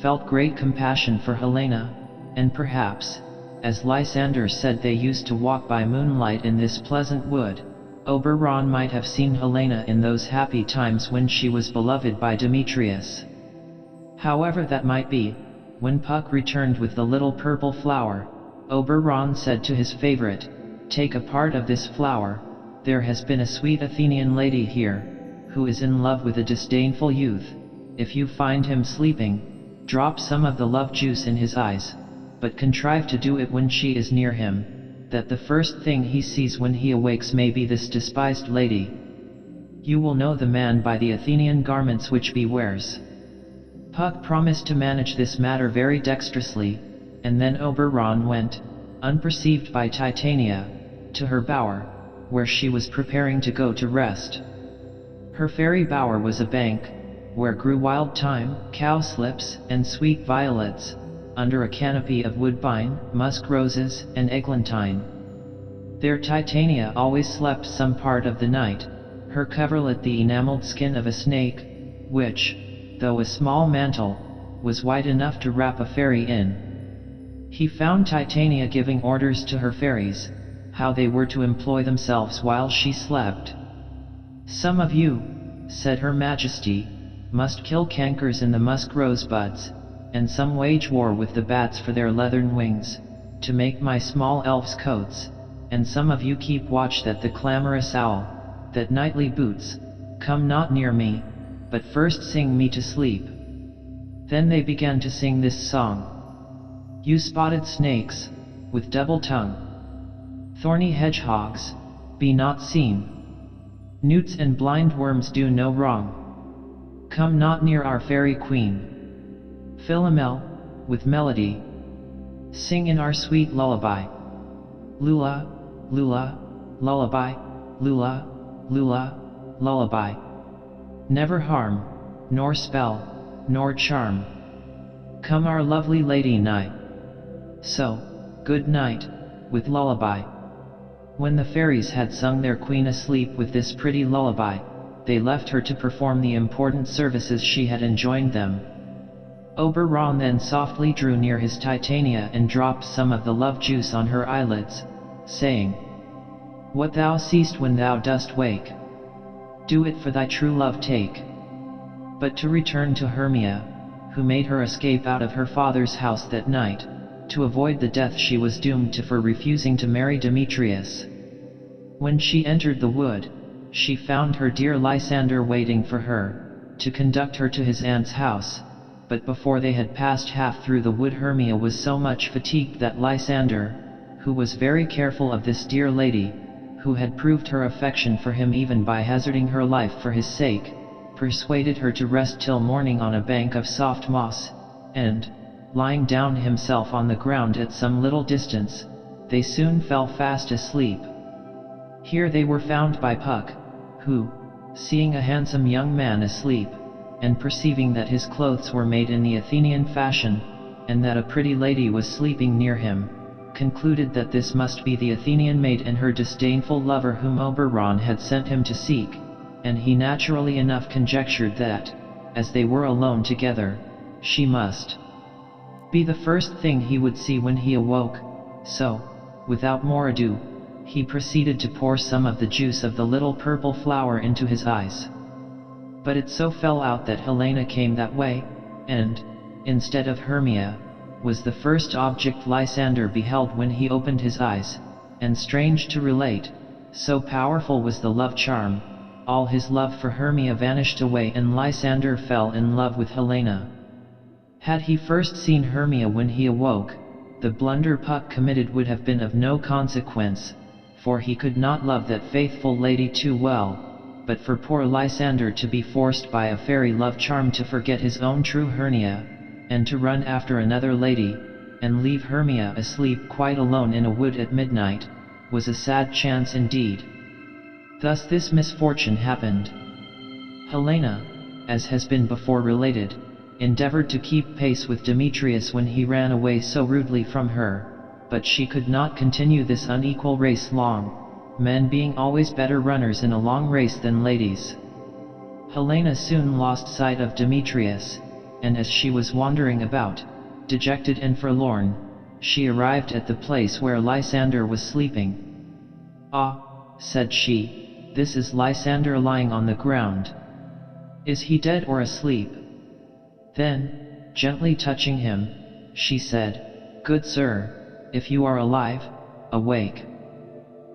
felt great compassion for Helena, and perhaps, as Lysander said they used to walk by moonlight in this pleasant wood, Oberon might have seen Helena in those happy times when she was beloved by Demetrius. However that might be, when Puck returned with the little purple flower, Oberon said to his favorite, "Take a part of this flower. There has been a sweet Athenian lady here, who is in love with a disdainful youth. If you find him sleeping, drop some of the love juice in his eyes, but contrive to do it when she is near him, that the first thing he sees when he awakes may be this despised lady. You will know the man by the Athenian garments which he wears." Puck promised to manage this matter very dexterously, and then Oberon went, unperceived by Titania, to her bower, where she was preparing to go to rest. Her fairy bower was a bank, where grew wild thyme, cowslips, and sweet violets, under a canopy of woodbine, musk roses, and eglantine. There Titania always slept some part of the night, her coverlet the enameled skin of a snake, which, though a small mantle, was wide enough to wrap a fairy in. He found Titania giving orders to her fairies, how they were to employ themselves while she slept. "Some of you," said her Majesty, "must kill cankers in the musk rosebuds, and some wage war with the bats for their leathern wings, to make my small elves coats, and some of you keep watch that the clamorous owl, that nightly boots, come not near me, but first sing me to sleep." Then they began to sing this song. "You spotted snakes, with double tongue, thorny hedgehogs, be not seen. Newts and blind worms do no wrong. Come not near our fairy queen. Philomel, with melody, sing in our sweet lullaby. Lula, lula, lullaby, lula, lula, lullaby. Never harm, nor spell, nor charm. Come our lovely lady nigh. So, good night, with lullaby." When the fairies had sung their queen asleep with this pretty lullaby, they left her to perform the important services she had enjoined them. Oberon then softly drew near his Titania and dropped some of the love juice on her eyelids, saying, "What thou seest when thou dost wake, do it for thy true love take." But to return to Hermia, who made her escape out of her father's house that night, to avoid the death she was doomed to for refusing to marry Demetrius. When she entered the wood, she found her dear Lysander waiting for her, to conduct her to his aunt's house, but before they had passed half through the wood Hermia was so much fatigued that Lysander, who was very careful of this dear lady, who had proved her affection for him even by hazarding her life for his sake, persuaded her to rest till morning on a bank of soft moss, and, lying down himself on the ground at some little distance, they soon fell fast asleep. Here they were found by Puck, who, seeing a handsome young man asleep, and perceiving that his clothes were made in the Athenian fashion, and that a pretty lady was sleeping near him, concluded that this must be the Athenian maid and her disdainful lover whom Oberon had sent him to seek, and he naturally enough conjectured that, as they were alone together, she must be the first thing he would see when he awoke, so, without more ado, he proceeded to pour some of the juice of the little purple flower into his eyes. But it so fell out that Helena came that way, and, instead of Hermia, was the first object Lysander beheld when he opened his eyes, and strange to relate, so powerful was the love charm, all his love for Hermia vanished away and Lysander fell in love with Helena. Had he first seen Hermia when he awoke, the blunder Puck committed would have been of no consequence, for he could not love that faithful lady too well, but for poor Lysander to be forced by a fairy love charm to forget his own true Hermia, and to run after another lady, and leave Hermia asleep quite alone in a wood at midnight, was a sad chance indeed. Thus this misfortune happened. Helena, as has been before related, endeavored to keep pace with Demetrius when he ran away so rudely from her, but she could not continue this unequal race long, men being always better runners in a long race than ladies. Helena soon lost sight of Demetrius, and as she was wandering about, dejected and forlorn, she arrived at the place where Lysander was sleeping. "Ah," said she, "this is Lysander lying on the ground. Is he dead or asleep?" Then, gently touching him, she said, "Good sir, if you are alive, awake."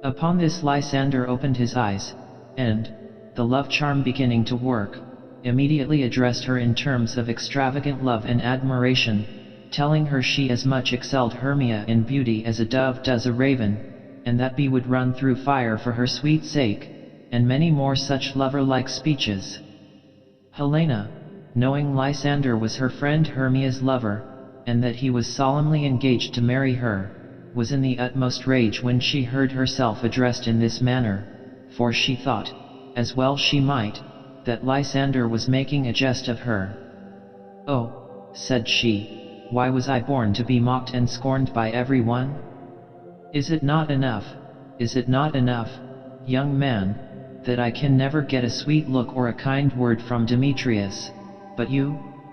Upon this Lysander opened his eyes, and, the love charm beginning to work, immediately addressed her in terms of extravagant love and admiration, telling her she as much excelled Hermia in beauty as a dove does a raven, and that he would run through fire for her sweet sake, and many more such lover-like speeches. Helena, knowing Lysander was her friend Hermia's lover, and that he was solemnly engaged to marry her, was in the utmost rage when she heard herself addressed in this manner, for she thought, as well she might, that Lysander was making a jest of her. "Oh," said she, "why was I born to be mocked and scorned by everyone? Is it not enough, young man, that I can never get a sweet look or a kind word from Demetrius, but you,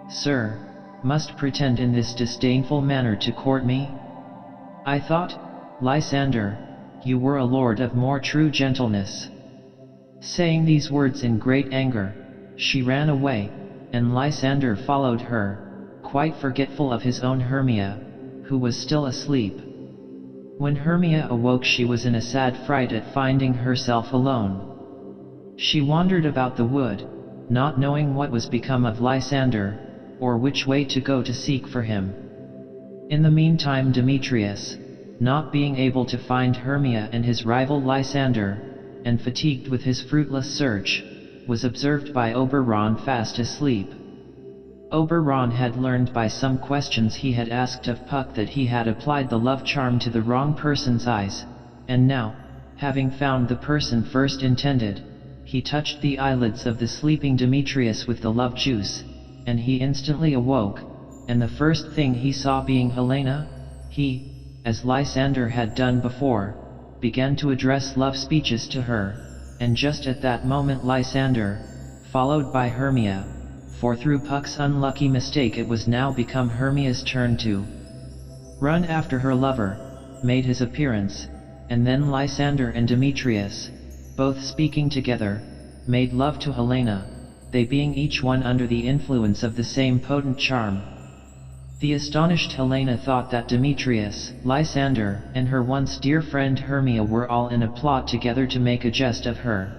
sir, must pretend in this disdainful manner to court me? I thought, Lysander, you were a lord of more true gentleness." Saying these words in great anger, she ran away, and Lysander followed her, quite forgetful of his own Hermia, who was still asleep. When Hermia awoke she was in a sad fright at finding herself alone. She wandered about the wood, not knowing what was become of Lysander, or which way to go to seek for him. In the meantime Demetrius, not being able to find Hermia and his rival Lysander, and fatigued with his fruitless search, was observed by Oberon fast asleep. Oberon had learned by some questions he had asked of Puck that he had applied the love charm to the wrong person's eyes, and now, having found the person first intended, he touched the eyelids of the sleeping Demetrius with the love juice, and he instantly awoke, and the first thing he saw being Helena, he, as Lysander had done before, began to address love speeches to her, and just at that moment Lysander, followed by Hermia, for through Puck's unlucky mistake it was now become Hermia's turn to run after her lover, made his appearance, and then Lysander and Demetrius, both speaking together, made love to Helena, they being each one under the influence of the same potent charm. The astonished Helena thought that Demetrius, Lysander, and her once dear friend Hermia were all in a plot together to make a jest of her.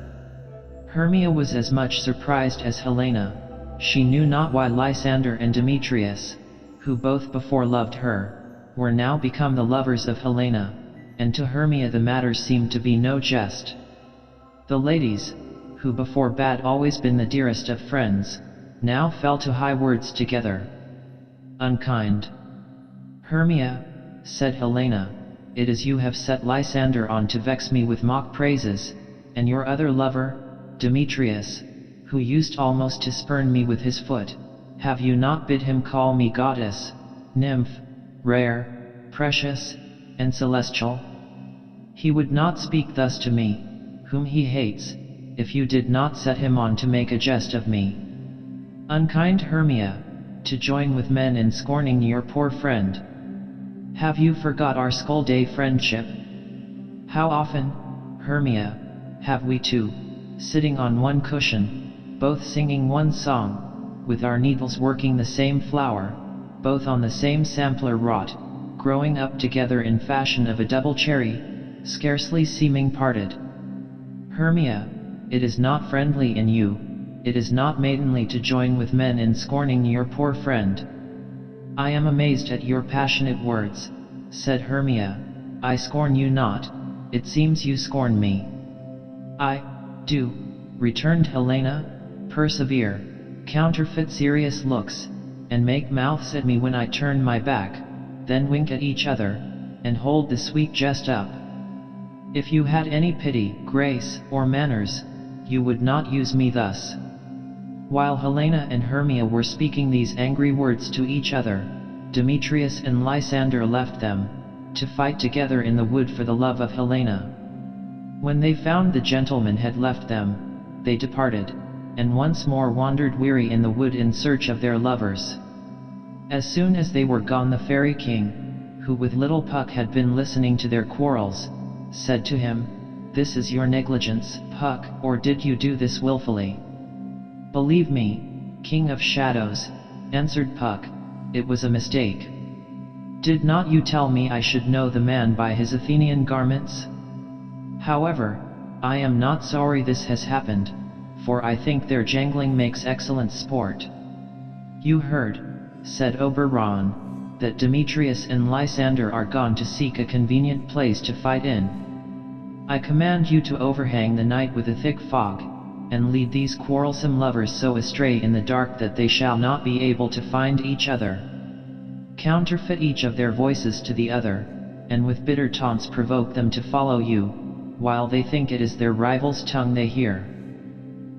Hermia was as much surprised as Helena. She knew not why Lysander and Demetrius, who both before loved her, were now become the lovers of Helena, and to Hermia the matter seemed to be no jest. The ladies, who before had always been the dearest of friends, now fell to high words together. "Unkind Hermia," said Helena, "it is you have set Lysander on to vex me with mock praises, and your other lover, Demetrius, who used almost to spurn me with his foot, have you not bid him call me goddess, nymph, rare, precious, and celestial? He would not speak thus to me, whom he hates, if you did not set him on to make a jest of me. Unkind Hermia, to join with men in scorning your poor friend. Have you forgot our school-day friendship? How often, Hermia, have we two, sitting on one cushion, both singing one song, with our needles working the same flower, both on the same sampler wrought, growing up together in fashion of a double cherry, scarcely seeming parted. Hermia, it is not friendly in you, it is not maidenly to join with men in scorning your poor friend. I am amazed at your passionate words, said Hermia. I scorn you not, it seems you scorn me. I do, returned Helena. Persevere, counterfeit serious looks, and make mouths at me when I turn my back, then wink at each other, and hold the sweet jest up. If you had any pity, grace, or manners, you would not use me thus. While Helena and Hermia were speaking these angry words to each other, Demetrius and Lysander left them, to fight together in the wood for the love of Helena. When they found the gentleman had left them, they departed, and once more wandered weary in the wood in search of their lovers. As soon as they were gone, the fairy king, who with little Puck had been listening to their quarrels, said to him, "This is your negligence, Puck, or did you do this willfully?" "Believe me, King of Shadows," answered Puck, "it was a mistake." Did not you tell me I should know the man by his Athenian garments? However, I am not sorry this has happened, for I think their jangling makes excellent sport. You heard, said Oberon, that Demetrius and Lysander are gone to seek a convenient place to fight in. I command you to overhang the night with a thick fog, and lead these quarrelsome lovers so astray in the dark that they shall not be able to find each other. Counterfeit each of their voices to the other, and with bitter taunts provoke them to follow you, while they think it is their rival's tongue they hear.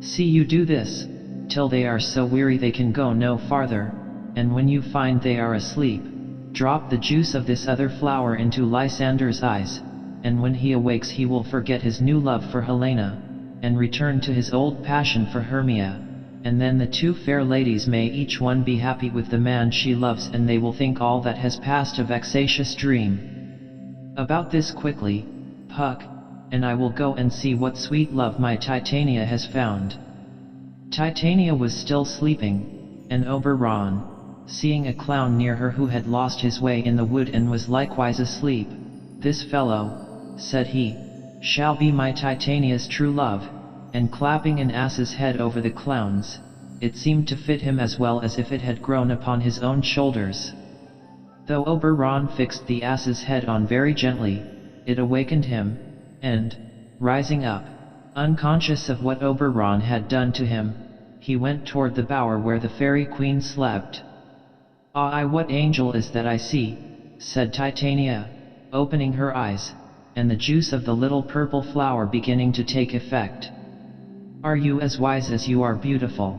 See you do this, till they are so weary they can go no farther, and when you find they are asleep, drop the juice of this other flower into Lysander's eyes, and when he awakes he will forget his new love for Helena, and return to his old passion for Hermia, and then the two fair ladies may each one be happy with the man she loves, and they will think all that has passed a vexatious dream. About this quickly, Puck, and I will go and see what sweet love my Titania has found. Titania was still sleeping, and Oberon, seeing a clown near her who had lost his way in the wood and was likewise asleep, "This fellow," said he, "shall be my Titania's true love," and clapping an ass's head over the clown's, it seemed to fit him as well as if it had grown upon his own shoulders. Though Oberon fixed the ass's head on very gently, it awakened him, and, rising up, unconscious of what Oberon had done to him, he went toward the bower where the fairy queen slept. "Ah, what angel is that I see?" said Titania, opening her eyes, and the juice of the little purple flower beginning to take effect. "Are you as wise as you are beautiful?"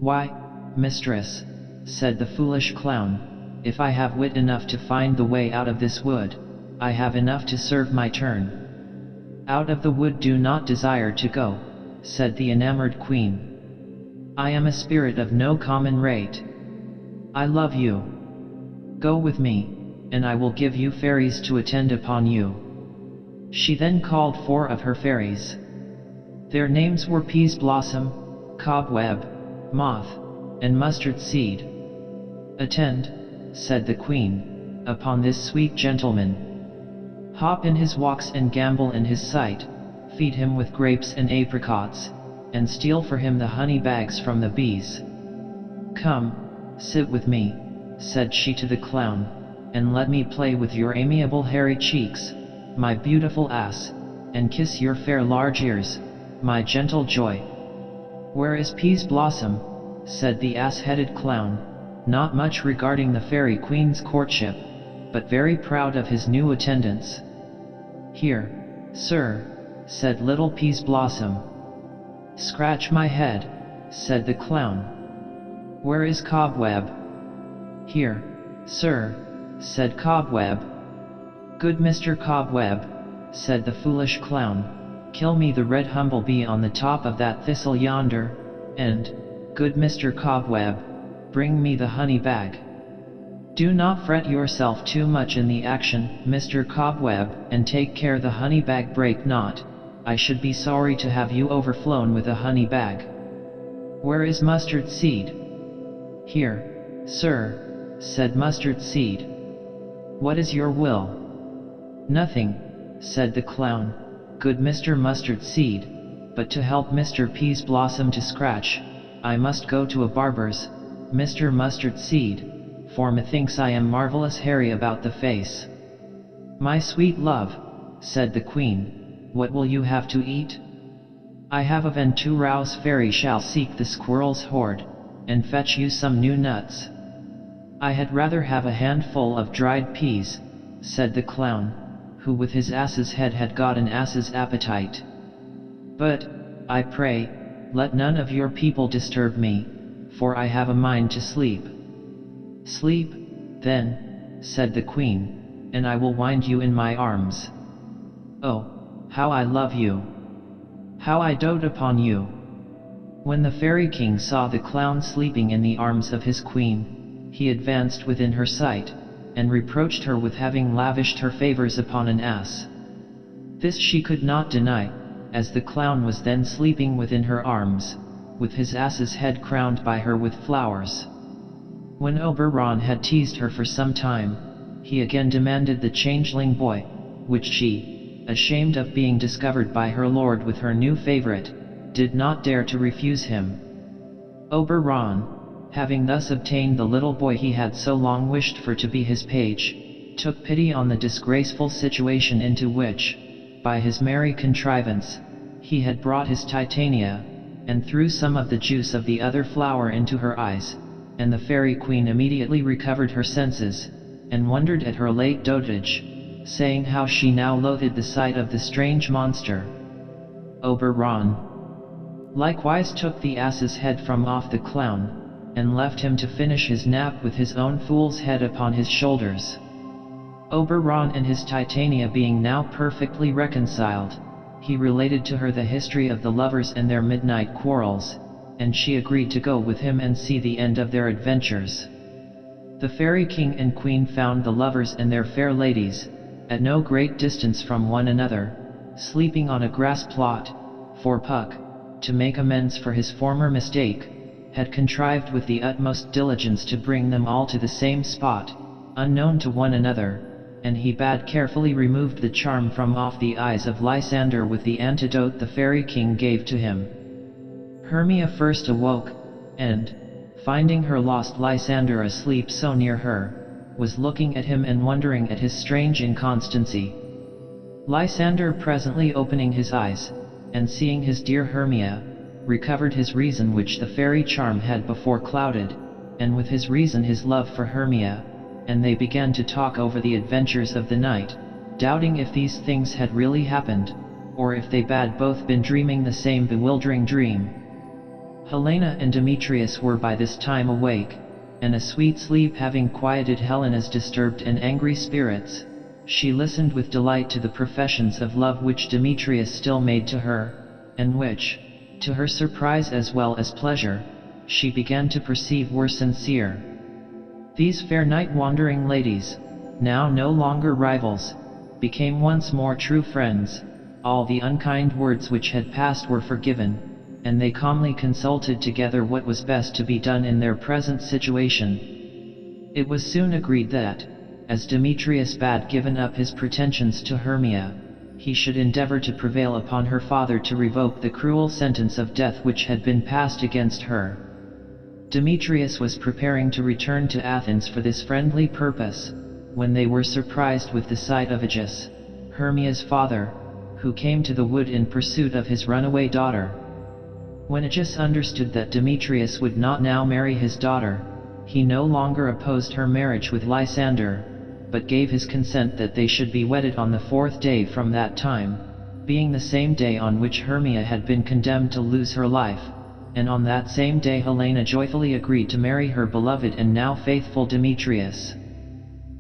"Why, mistress," said the foolish clown, "if I have wit enough to find the way out of this wood, I have enough to serve my turn." "Out of the wood do not desire to go," said the enamored queen. "I am a spirit of no common rate. I love you. Go with me, and I will give you fairies to attend upon you." She then called 4 of her fairies. Their names were Peas Blossom, Cobweb, Moth, and Mustard Seed. "Attend," said the queen, "upon this sweet gentleman. Hop in his walks and gambol in his sight, feed him with grapes and apricots, and steal for him the honey bags from the bees. Come, sit with me," said she to the clown, "and let me play with your amiable hairy cheeks, my beautiful ass, and kiss your fair large ears, my gentle joy." "Where is Peas Blossom?" said the ass-headed clown, not much regarding the fairy queen's courtship, but very proud of his new attendants. "Here, sir," said little Peas Blossom. "Scratch my head," said the clown. "Where is Cobweb?" "Here, sir," said Cobweb. "Good Mr. Cobweb," said the foolish clown, "kill me the red humblebee on the top of that thistle yonder, and, good Mr. Cobweb, bring me the honey bag. Do not fret yourself too much in the action, Mr. Cobweb, and take care the honey bag break not. I should be sorry to have you overflown with a honey bag. Where is Mustard Seed?" "Here, sir," said Mustard Seed. "What is your will?" "Nothing," said the clown, "good Mr. Mustard Seed, but to help Mr. Peas Blossom to scratch, I must go to a barber's, Mr. Mustard Seed, for methinks I am marvelous hairy about the face." "My sweet love," said the queen, "what will you have to eat?" "I have a Venturous fairy shall seek the squirrel's hoard, and fetch you some new nuts." "I had rather have a handful of dried peas," said the clown, who with his ass's head had got an ass's appetite. "But, I pray, let none of your people disturb me, for I have a mind to sleep." "Sleep, then," said the queen, "and I will wind you in my arms. Oh, how I love you! How I dote upon you!" When the fairy king saw the clown sleeping in the arms of his queen, he advanced within her sight, and reproached her with having lavished her favors upon an ass. This she could not deny, as the clown was then sleeping within her arms, with his ass's head crowned by her with flowers. When Oberon had teased her for some time, he again demanded the changeling boy, which she, ashamed of being discovered by her lord with her new favorite, did not dare to refuse him. Oberon, having thus obtained the little boy he had so long wished for to be his page, took pity on the disgraceful situation into which, by his merry contrivance, he had brought his Titania, and threw some of the juice of the other flower into her eyes, and the fairy queen immediately recovered her senses, and wondered at her late dotage, saying how she now loathed the sight of the strange monster. Oberon likewise took the ass's head from off the clown, and left him to finish his nap with his own fool's head upon his shoulders. Oberon and his Titania being now perfectly reconciled, he related to her the history of the lovers and their midnight quarrels, and she agreed to go with him and see the end of their adventures. The fairy king and queen found the lovers and their fair ladies, at no great distance from one another, sleeping on a grass plot, for Puck, to make amends for his former mistake, had contrived with the utmost diligence to bring them all to the same spot, unknown to one another, and he bad carefully removed the charm from off the eyes of Lysander with the antidote the fairy king gave to him. Hermia first awoke, and, finding her lost Lysander asleep so near her, was looking at him and wondering at his strange inconstancy. Lysander presently opening his eyes, and seeing his dear Hermia, recovered his reason which the fairy charm had before clouded, and with his reason his love for Hermia, and they began to talk over the adventures of the night, doubting if these things had really happened, or if they had both been dreaming the same bewildering dream. Helena and Demetrius were by this time awake, and a sweet sleep having quieted Helena's disturbed and angry spirits, she listened with delight to the professions of love which Demetrius still made to her, and which, to her surprise as well as pleasure, she began to perceive were sincere. These fair night-wandering ladies, now no longer rivals, became once more true friends. All the unkind words which had passed were forgiven, and they calmly consulted together what was best to be done in their present situation. It was soon agreed that, as Demetrius had given up his pretensions to Hermia, he should endeavor to prevail upon her father to revoke the cruel sentence of death which had been passed against her. Demetrius was preparing to return to Athens for this friendly purpose, when they were surprised with the sight of Aegeus, Hermia's father, who came to the wood in pursuit of his runaway daughter. When Aegeus understood that Demetrius would not now marry his daughter, he no longer opposed her marriage with Lysander, but gave his consent that they should be wedded on the 4th day from that time, being the same day on which Hermia had been condemned to lose her life, and on that same day Helena joyfully agreed to marry her beloved and now faithful Demetrius.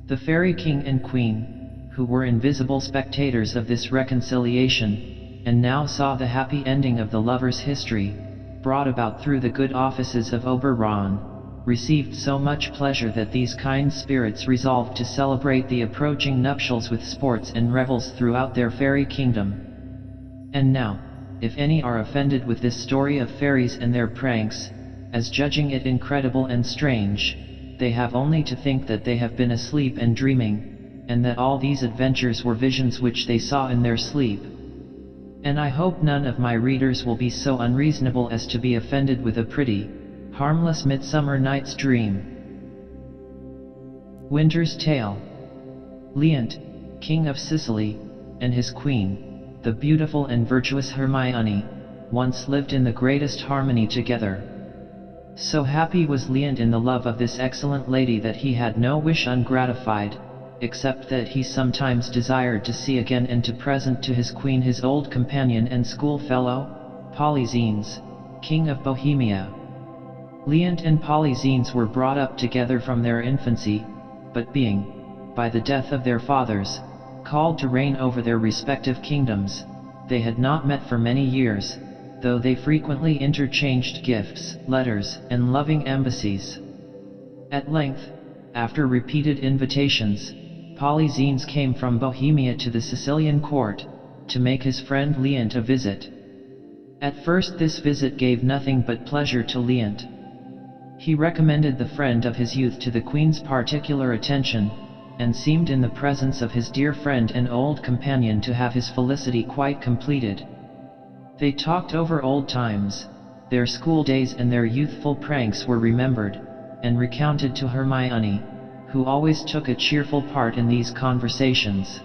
The fairy king and queen, who were invisible spectators of this reconciliation, and now saw the happy ending of the lovers' history, brought about through the good offices of Oberon, received so much pleasure that these kind spirits resolved to celebrate the approaching nuptials with sports and revels throughout their fairy kingdom. And now, if any are offended with this story of fairies and their pranks, as judging it incredible and strange, they have only to think that they have been asleep and dreaming, and that all these adventures were visions which they saw in their sleep. And I hope none of my readers will be so unreasonable as to be offended with a pretty, harmless midsummer night's dream. Winter's Tale. Leant, king of Sicily, and his queen, the beautiful and virtuous Hermione, once lived in the greatest harmony together. So happy was Leant in the love of this excellent lady that he had no wish ungratified, except that he sometimes desired to see again and to present to his queen his old companion and schoolfellow, Polyxenes, king of Bohemia. Leant and Polyxenes were brought up together from their infancy, but being, by the death of their fathers, called to reign over their respective kingdoms, they had not met for many years, though they frequently interchanged gifts, letters, and loving embassies. At length, after repeated invitations, Polyxenes came from Bohemia to the Sicilian court, to make his friend Leant a visit. At first this visit gave nothing but pleasure to Leant. He recommended the friend of his youth to the queen's particular attention, and seemed in the presence of his dear friend and old companion to have his felicity quite completed. They talked over old times, their school days and their youthful pranks were remembered, and recounted to Hermione, who always took a cheerful part in these conversations.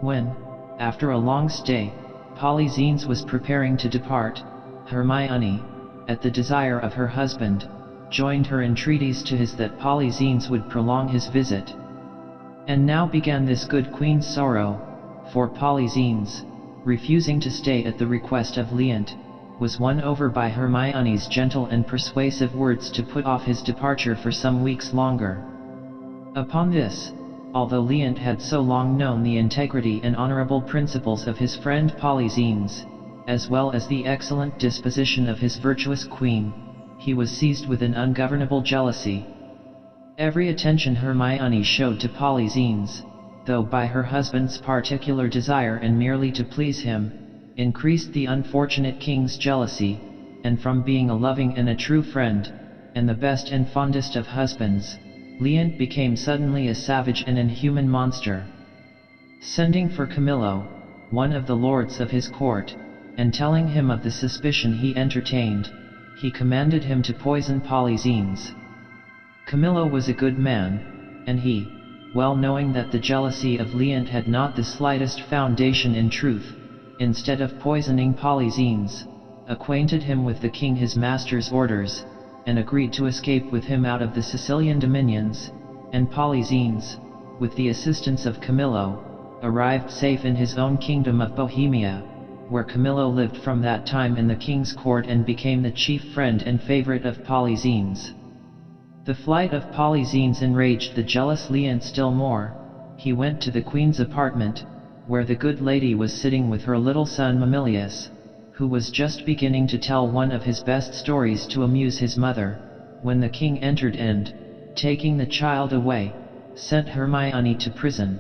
When, after a long stay, Polyxenes was preparing to depart, Hermione, at the desire of her husband, joined her entreaties to his that Polyxenes would prolong his visit. And now began this good queen's sorrow, for Polyxenes, refusing to stay at the request of Leant, was won over by Hermione's gentle and persuasive words to put off his departure for some weeks longer. Upon this, although Leant had so long known the integrity and honorable principles of his friend Polyxenes, as well as the excellent disposition of his virtuous queen, he was seized with an ungovernable jealousy. Every attention Hermione showed to Polyxenes, though by her husband's particular desire and merely to please him, increased the unfortunate king's jealousy, and from being a loving and a true friend, and the best and fondest of husbands, Leant became suddenly a savage and inhuman monster. Sending for Camillo, one of the lords of his court, and telling him of the suspicion he entertained, he commanded him to poison Polyxenes. Camillo was a good man, and he, well knowing that the jealousy of Leant had not the slightest foundation in truth, instead of poisoning Polyxenes, acquainted him with the king his master's orders, and agreed to escape with him out of the Sicilian dominions, and Polyxenes, with the assistance of Camillo, arrived safe in his own kingdom of Bohemia, where Camillo lived from that time in the king's court and became the chief friend and favorite of Polyxenes. The flight of Polyxenes enraged the jealous Leant still more. He went to the queen's apartment, where the good lady was sitting with her little son Mamillius, who was just beginning to tell one of his best stories to amuse his mother, when the king entered and, taking the child away, sent Hermione to prison.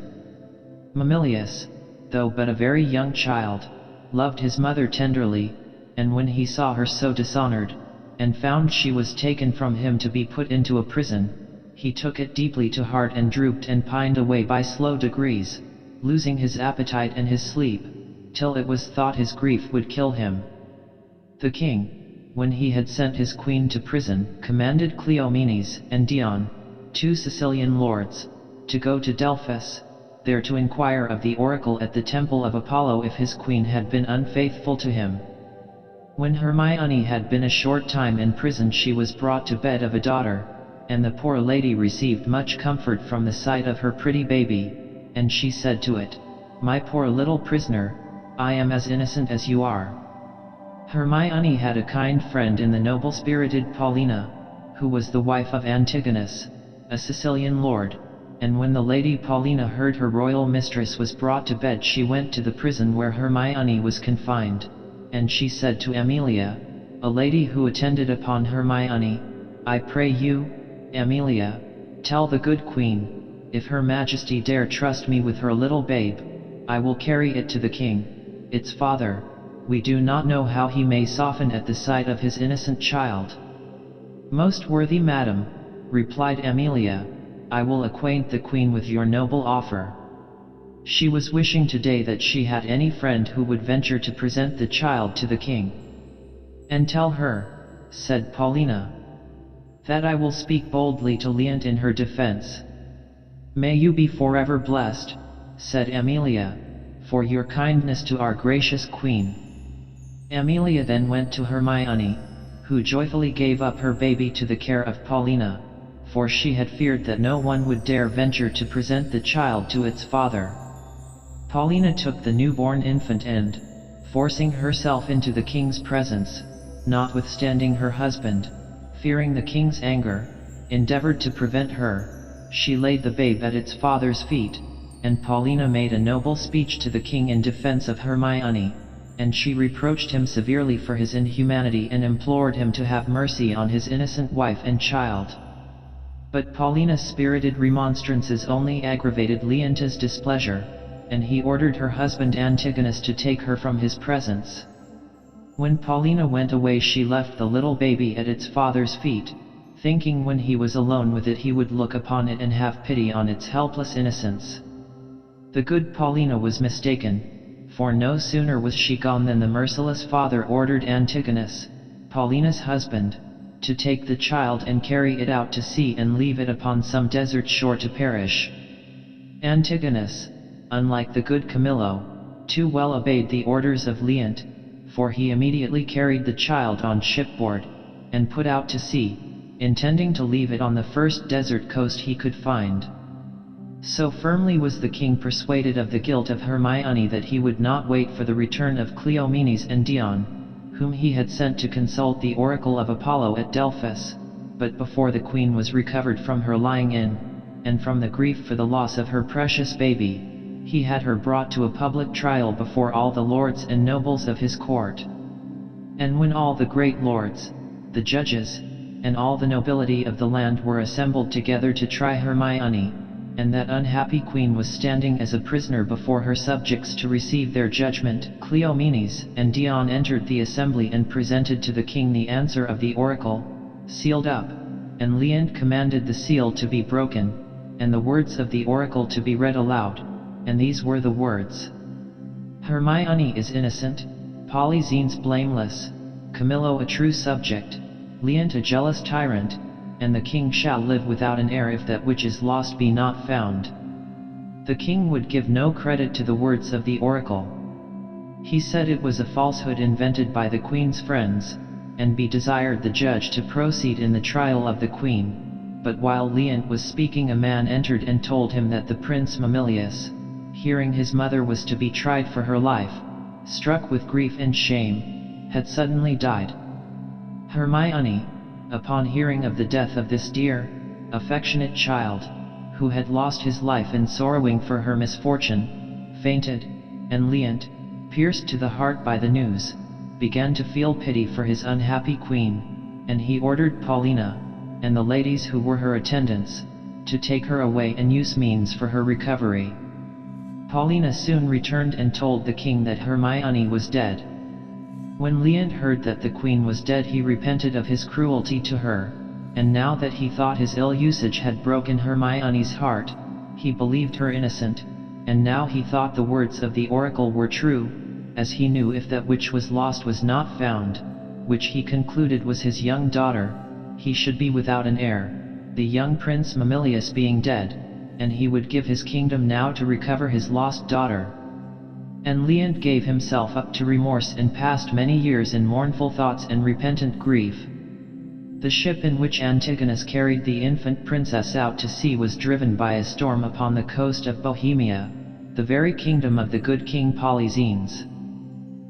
Mamillius, though but a very young child, loved his mother tenderly, and when he saw her so dishonored, and found she was taken from him to be put into a prison, he took it deeply to heart and drooped and pined away by slow degrees, losing his appetite and his sleep, till it was thought his grief would kill him. The king, when he had sent his queen to prison, commanded Cleomenes and Dion, 2 Sicilian lords, to go to Delphos, there to inquire of the oracle at the temple of Apollo if his queen had been unfaithful to him. When Hermione had been a short time in prison, she was brought to bed of a daughter, and the poor lady received much comfort from the sight of her pretty baby, and she said to it, "My poor little prisoner, I am as innocent as you are." Hermione had a kind friend in the noble-spirited Paulina, who was the wife of Antigonus, a Sicilian lord, and when the lady Paulina heard her royal mistress was brought to bed, she went to the prison where Hermione was confined, and she said to Amelia, a lady who attended upon Hermione, "I pray you, Amelia, tell the good queen, if her majesty dare trust me with her little babe, I will carry it to the king, its father. We do not know how he may soften at the sight of his innocent child." "Most worthy madam," replied Amelia, "I will acquaint the queen with your noble offer." She was wishing today that she had any friend who would venture to present the child to the king. "And tell her," said Paulina, "that I will speak boldly to Leant in her defense." "May you be forever blessed," said Amelia, "for your kindness to our gracious queen." Amelia then went to Hermione, who joyfully gave up her baby to the care of Paulina, for she had feared that no one would dare venture to present the child to its father. Paulina took the newborn infant and, forcing herself into the king's presence, notwithstanding her husband, fearing the king's anger, endeavored to prevent her, she laid the babe at its father's feet, and Paulina made a noble speech to the king in defense of Hermione, and she reproached him severely for his inhumanity and implored him to have mercy on his innocent wife and child. But Paulina's spirited remonstrances only aggravated Leonta's displeasure, and he ordered her husband Antigonus to take her from his presence. When Paulina went away, she left the little baby at its father's feet, thinking when he was alone with it he would look upon it and have pity on its helpless innocence. The good Paulina was mistaken, for no sooner was she gone than the merciless father ordered Antigonus, Paulina's husband, to take the child and carry it out to sea and leave it upon some desert shore to perish. Antigonus, unlike the good Camillo, too well obeyed the orders of Leant, for he immediately carried the child on shipboard, and put out to sea, intending to leave it on the first desert coast he could find. So firmly was the king persuaded of the guilt of Hermione that he would not wait for the return of Cleomenes and Dion, whom he had sent to consult the oracle of Apollo at Delphos, but before the queen was recovered from her lying in, and from the grief for the loss of her precious baby, he had her brought to a public trial before all the lords and nobles of his court. And when all the great lords, the judges, and all the nobility of the land were assembled together to try Hermione, and that unhappy queen was standing as a prisoner before her subjects to receive their judgment, Cleomenes and Dion entered the assembly and presented to the king the answer of the oracle, sealed up, and Leant commanded the seal to be broken, and the words of the oracle to be read aloud, and these were the words: Hermione is innocent, Polyxenes blameless, Camillo a true subject, Leant a jealous tyrant, and the king shall live without an heir if that which is lost be not found. The king would give no credit to the words of the oracle. He said it was a falsehood invented by the queen's friends, and be desired the judge to proceed in the trial of the queen. But while Leant was speaking, a man entered and told him that the Prince Mamilius, hearing his mother was to be tried for her life, struck with grief and shame, had suddenly died. Hermione, upon hearing of the death of this dear, affectionate child, who had lost his life in sorrowing for her misfortune, fainted, and Leant, pierced to the heart by the news, began to feel pity for his unhappy queen, and he ordered Paulina, and the ladies who were her attendants, to take her away and use means for her recovery. Paulina soon returned and told the king that Hermione was dead. When Leant heard that the queen was dead, he repented of his cruelty to her, and now that he thought his ill usage had broken Hermione's heart, he believed her innocent, and now he thought the words of the oracle were true, as he knew if that which was lost was not found, which he concluded was his young daughter, he should be without an heir, the young Prince Mamilius being dead, and he would give his kingdom now to recover his lost daughter. And Leant gave himself up to remorse and passed many years in mournful thoughts and repentant grief. The ship in which Antigonus carried the infant princess out to sea was driven by a storm upon the coast of Bohemia, the very kingdom of the good King Polyxenes.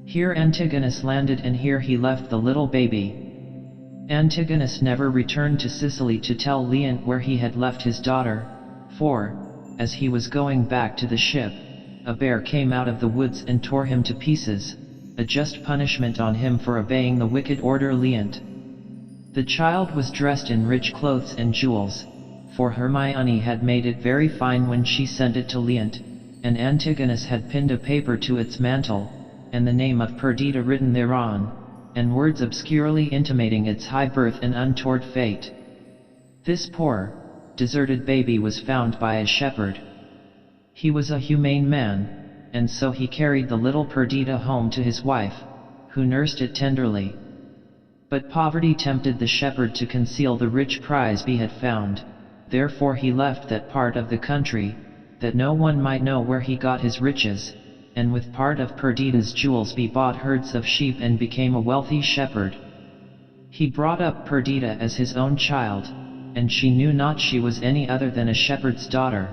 Here Antigonus landed, and here he left the little baby. Antigonus never returned to Sicily to tell Leant where he had left his daughter, for, as he was going back to the ship, a bear came out of the woods and tore him to pieces, a just punishment on him for obeying the wicked order Leant. The child was dressed in rich clothes and jewels, for Hermione had made it very fine when she sent it to Leant, and Antigonus had pinned a paper to its mantle, and the name of Perdita written thereon, and words obscurely intimating its high birth and untoward fate. This poor, deserted baby was found by a shepherd. He was a humane man, and so he carried the little Perdita home to his wife, who nursed it tenderly. But poverty tempted the shepherd to conceal the rich prize he had found, therefore he left that part of the country, that no one might know where he got his riches, and with part of Perdita's jewels he bought herds of sheep and became a wealthy shepherd. He brought up Perdita as his own child, and she knew not she was any other than a shepherd's daughter.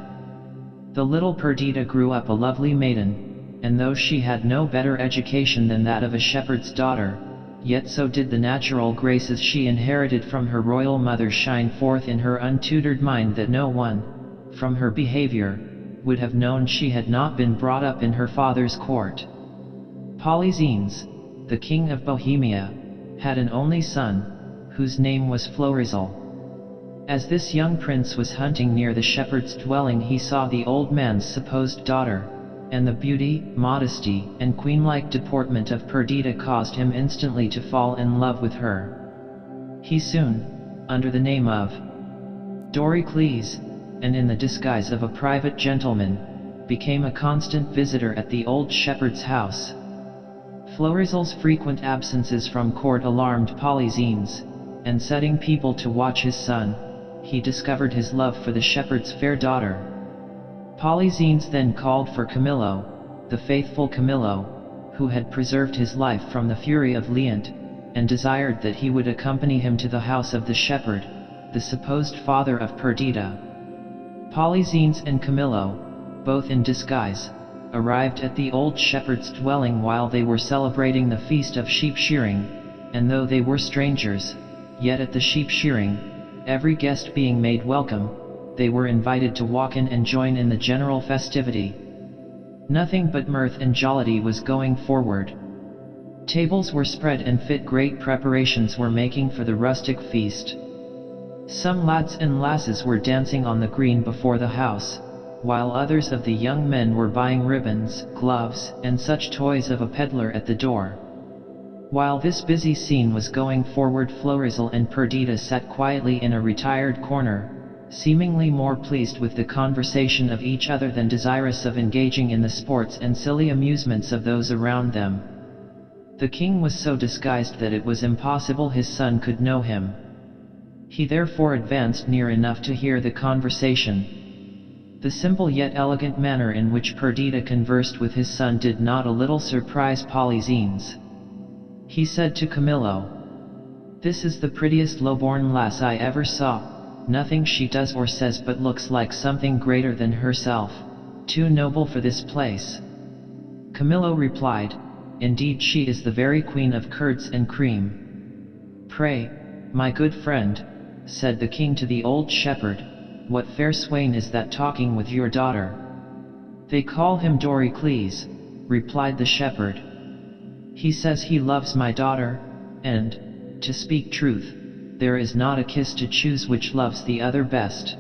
The little Perdita grew up a lovely maiden, and though she had no better education than that of a shepherd's daughter, yet so did the natural graces she inherited from her royal mother shine forth in her untutored mind that no one, from her behavior, would have known she had not been brought up in her father's court. Polyxenes, the king of Bohemia, had an only son, whose name was Florizel. As this young prince was hunting near the shepherd's dwelling, he saw the old man's supposed daughter, and the beauty, modesty, and queen-like deportment of Perdita caused him instantly to fall in love with her. He soon, under the name of Doricles, and in the disguise of a private gentleman, became a constant visitor at the old shepherd's house. Florizel's frequent absences from court alarmed Polysines, and setting people to watch his son, he discovered his love for the shepherd's fair daughter. Polysines then called for Camillo, the faithful Camillo, who had preserved his life from the fury of Leant, and desired that he would accompany him to the house of the shepherd, the supposed father of Perdita. Polysines and Camillo, both in disguise, arrived at the old shepherd's dwelling while they were celebrating the feast of sheep shearing, and though they were strangers, yet at the sheep shearing, every guest being made welcome, they were invited to walk in and join in the general festivity. Nothing but mirth and jollity was going forward. Tables were spread and great preparations were making for the rustic feast. Some lads and lasses were dancing on the green before the house, while others of the young men were buying ribbons, gloves, and such toys of a peddler at the door. While this busy scene was going forward, Florizel and Perdita sat quietly in a retired corner, seemingly more pleased with the conversation of each other than desirous of engaging in the sports and silly amusements of those around them. The king was so disguised that it was impossible his son could know him. He therefore advanced near enough to hear the conversation. The simple yet elegant manner in which Perdita conversed with his son did not a little surprise Polysines. He said to Camillo, "This is the prettiest low-born lass I ever saw. Nothing she does or says but looks like something greater than herself, too noble for this place." Camillo replied, "Indeed she is the very queen of curds and cream." "Pray, my good friend," said the king to the old shepherd, "what fair swain is that talking with your daughter?" "They call him Doricles," replied the shepherd. "He says he loves my daughter, and, to speak truth, there is not a kiss to choose which loves the other best.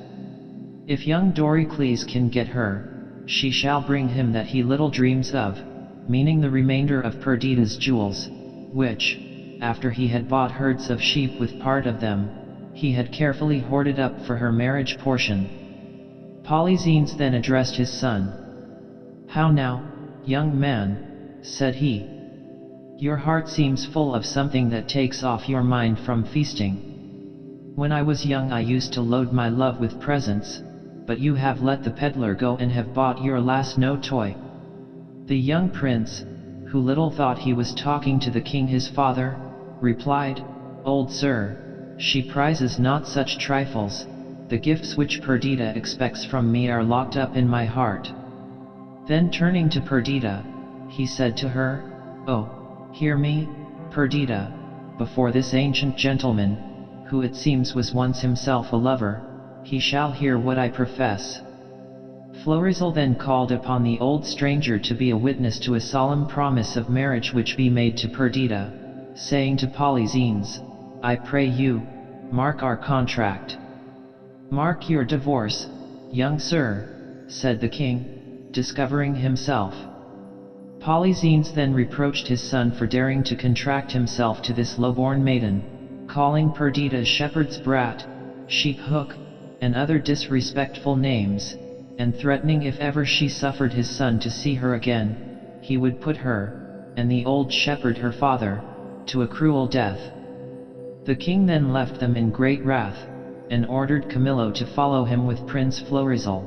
If young Doricles can get her, she shall bring him that he little dreams of," meaning the remainder of Perdita's jewels, which, after he had bought herds of sheep with part of them, he had carefully hoarded up for her marriage portion. Polysines then addressed his son. "How now, young man," said he. "Your heart seems full of something that takes off your mind from feasting. When I was young I used to load my love with presents, but you have let the peddler go and have bought your lass no toy." The young prince, who little thought he was talking to the king his father, replied, "Old sir, she prizes not such trifles. The gifts which Perdita expects from me are locked up in my heart." Then turning to Perdita, he said to her, "Oh, hear me, Perdita, before this ancient gentleman, who it seems was once himself a lover, he shall hear what I profess." Florizel then called upon the old stranger to be a witness to a solemn promise of marriage which be made to Perdita, saying to Polysines, "I pray you, mark our contract." "Mark your divorce, young sir," said the king, discovering himself. Polysines then reproached his son for daring to contract himself to this low-born maiden, calling Perdita shepherd's brat, sheep hook, and other disrespectful names, and threatening if ever she suffered his son to see her again, he would put her, and the old shepherd her father, to a cruel death. The king then left them in great wrath, and ordered Camillo to follow him with Prince Florizel.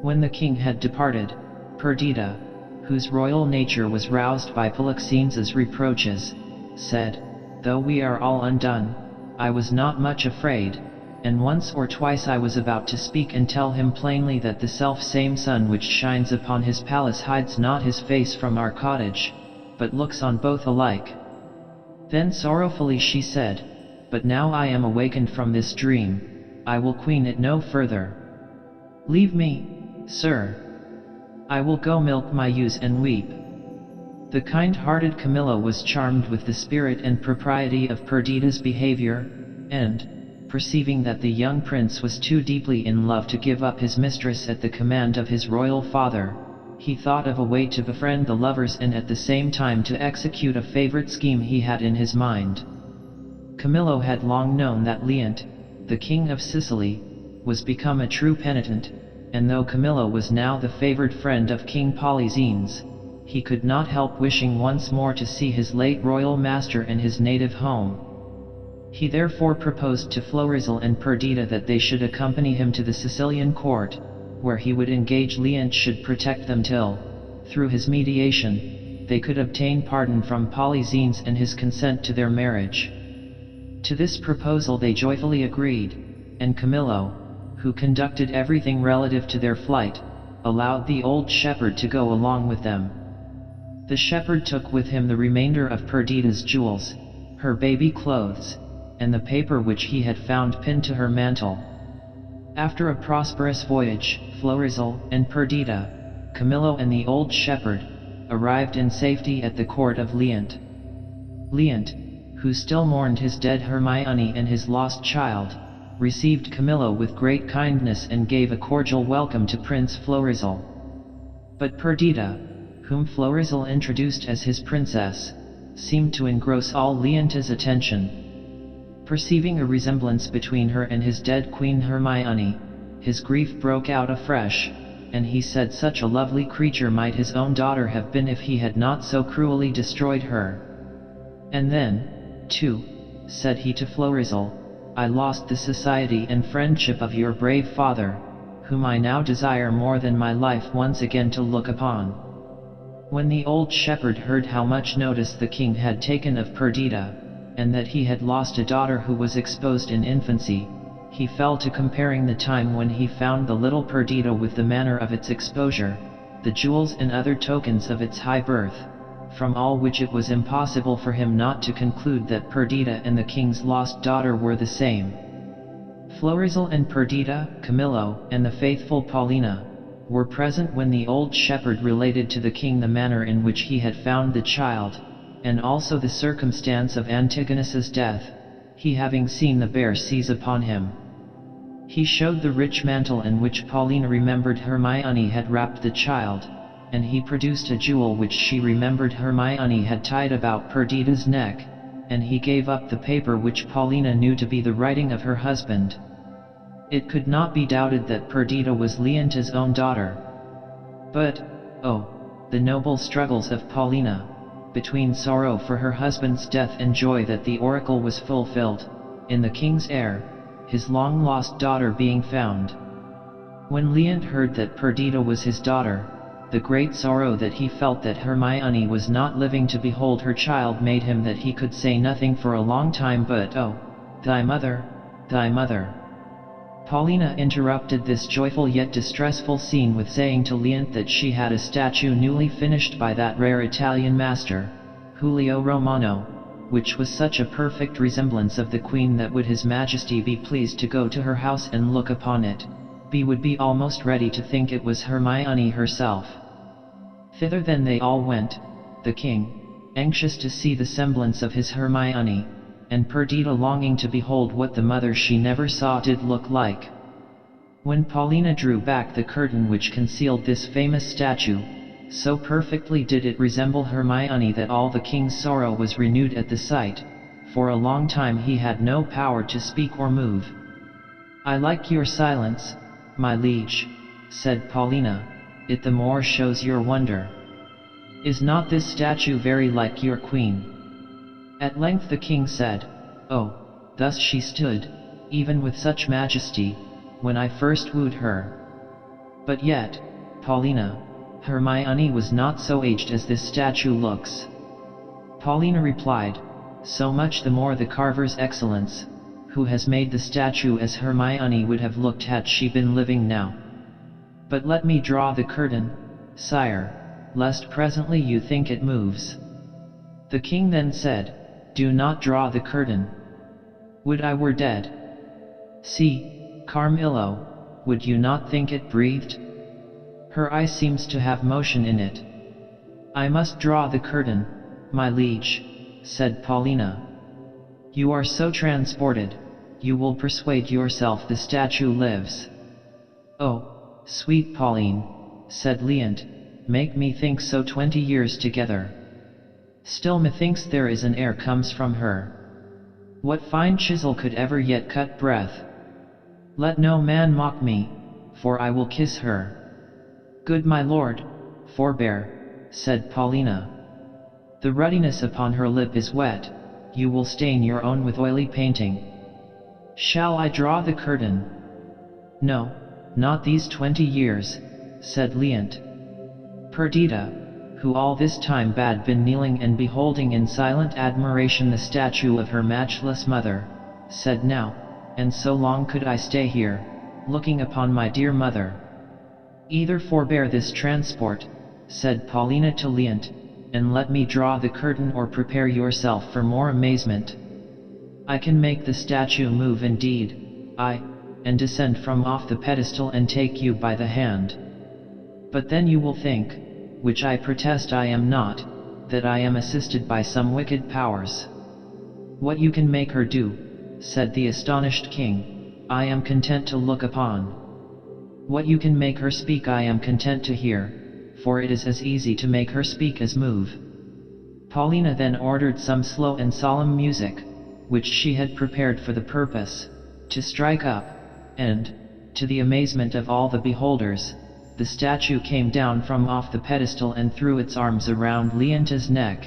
When the king had departed, Perdita, whose royal nature was roused by Polixenes's reproaches, said, "Though we are all undone, I was not much afraid, and once or twice I was about to speak and tell him plainly that the self-same sun which shines upon his palace hides not his face from our cottage, but looks on both alike." Then sorrowfully she said, "But now I am awakened from this dream, I will queen it no further. Leave me, sir. I will go milk my ewes and weep." The kind-hearted Camillo was charmed with the spirit and propriety of Perdita's behavior, and, perceiving that the young prince was too deeply in love to give up his mistress at the command of his royal father, he thought of a way to befriend the lovers and at the same time to execute a favorite scheme he had in his mind. Camillo had long known that Leant, the king of Sicily, was become a true penitent, and though Camillo was now the favored friend of King Polydeuces, he could not help wishing once more to see his late royal master in his native home. He therefore proposed to Florizel and Perdita that they should accompany him to the Sicilian court, where he would engage Leant should protect them till, through his mediation, they could obtain pardon from Polydeuces and his consent to their marriage. To this proposal they joyfully agreed, and Camillo, who conducted everything relative to their flight, allowed the old shepherd to go along with them. The shepherd took with him the remainder of Perdita's jewels, her baby clothes, and the paper which he had found pinned to her mantle. After a prosperous voyage, Florizel and Perdita, Camillo and the old shepherd, arrived in safety at the court of Leant. Leant, who still mourned his dead Hermione and his lost child, received Camillo with great kindness and gave a cordial welcome to Prince Florizel. But Perdita, whom Florizel introduced as his princess, seemed to engross all Leant's attention. Perceiving a resemblance between her and his dead queen Hermione, his grief broke out afresh, and he said such a lovely creature might his own daughter have been if he had not so cruelly destroyed her. And then, too, said he to Florizel, I lost the society and friendship of your brave father, whom I now desire more than my life once again to look upon. When the old shepherd heard how much notice the king had taken of Perdita, and that he had lost a daughter who was exposed in infancy, he fell to comparing the time when he found the little Perdita with the manner of its exposure, the jewels and other tokens of its high birth, from all which it was impossible for him not to conclude that Perdita and the king's lost daughter were the same. Florizel and Perdita, Camillo, and the faithful Paulina, were present when the old shepherd related to the king the manner in which he had found the child, and also the circumstance of Antigonus's death, he having seen the bear seize upon him. He showed the rich mantle in which Paulina remembered Hermione had wrapped the child, and he produced a jewel which she remembered Hermione had tied about Perdita's neck, and he gave up the paper which Paulina knew to be the writing of her husband. It could not be doubted that Perdita was Leant's own daughter. But, oh, the noble struggles of Paulina, between sorrow for her husband's death and joy that the oracle was fulfilled, in the king's heir, his long-lost daughter being found. When Leant heard that Perdita was his daughter, the great sorrow that he felt that Hermione was not living to behold her child made him that he could say nothing for a long time but, "Oh, thy mother, thy mother." Paulina interrupted this joyful yet distressful scene with saying to Leant that she had a statue newly finished by that rare Italian master, Julio Romano, which was such a perfect resemblance of the queen that would his majesty be pleased to go to her house and look upon it, would be almost ready to think it was Hermione herself. Thither then they all went, the king, anxious to see the semblance of his Hermione, and Perdita longing to behold what the mother she never saw did look like. When Paulina drew back the curtain which concealed this famous statue, so perfectly did it resemble Hermione that all the king's sorrow was renewed at the sight. For a long time he had no power to speak or move. "I like your silence, my liege," said Paulina, "it the more shows your wonder. Is not this statue very like your queen?" At length the king said, "Oh, thus she stood, even with such majesty, when I first wooed her. But yet, Paulina, Hermione was not so aged as this statue looks." Paulina replied, "So much the more the carver's excellence, who has made the statue as Hermione would have looked had she been living now. But let me draw the curtain, sire, lest presently you think it moves." The king then said, "Do not draw the curtain. Would I were dead. See, Carmillo, would you not think it breathed? Her eye seems to have motion in it." "I must draw the curtain, my liege," said Paulina. "You are so transported, you will persuade yourself the statue lives." "Oh, sweet Pauline," said Leant, "make me think so 20 years together. Still methinks there is an air comes from her." What fine chisel could ever yet cut breath? Let no man mock me, for I will kiss her. Good my lord, forbear, said Paulina. The ruddiness upon her lip is wet, you will stain your own with oily painting. Shall I draw the curtain? No, not these 20 years, said Leant. Perdita, who all this time had been kneeling and beholding in silent admiration the statue of her matchless mother, said now, and so long could I stay here, looking upon my dear mother. Either forbear this transport, said Paulina to Leant, and let me draw the curtain, or prepare yourself for more amazement. I can make the statue move indeed, and descend from off the pedestal and take you by the hand. But then you will think, which I protest I am not, that I am assisted by some wicked powers. What you can make her do, said the astonished king, I am content to look upon. What you can make her speak I am content to hear, for it is as easy to make her speak as move. Paulina then ordered some slow and solemn music, which she had prepared for the purpose, to strike up, and, to the amazement of all the beholders, the statue came down from off the pedestal and threw its arms around Leonta's neck.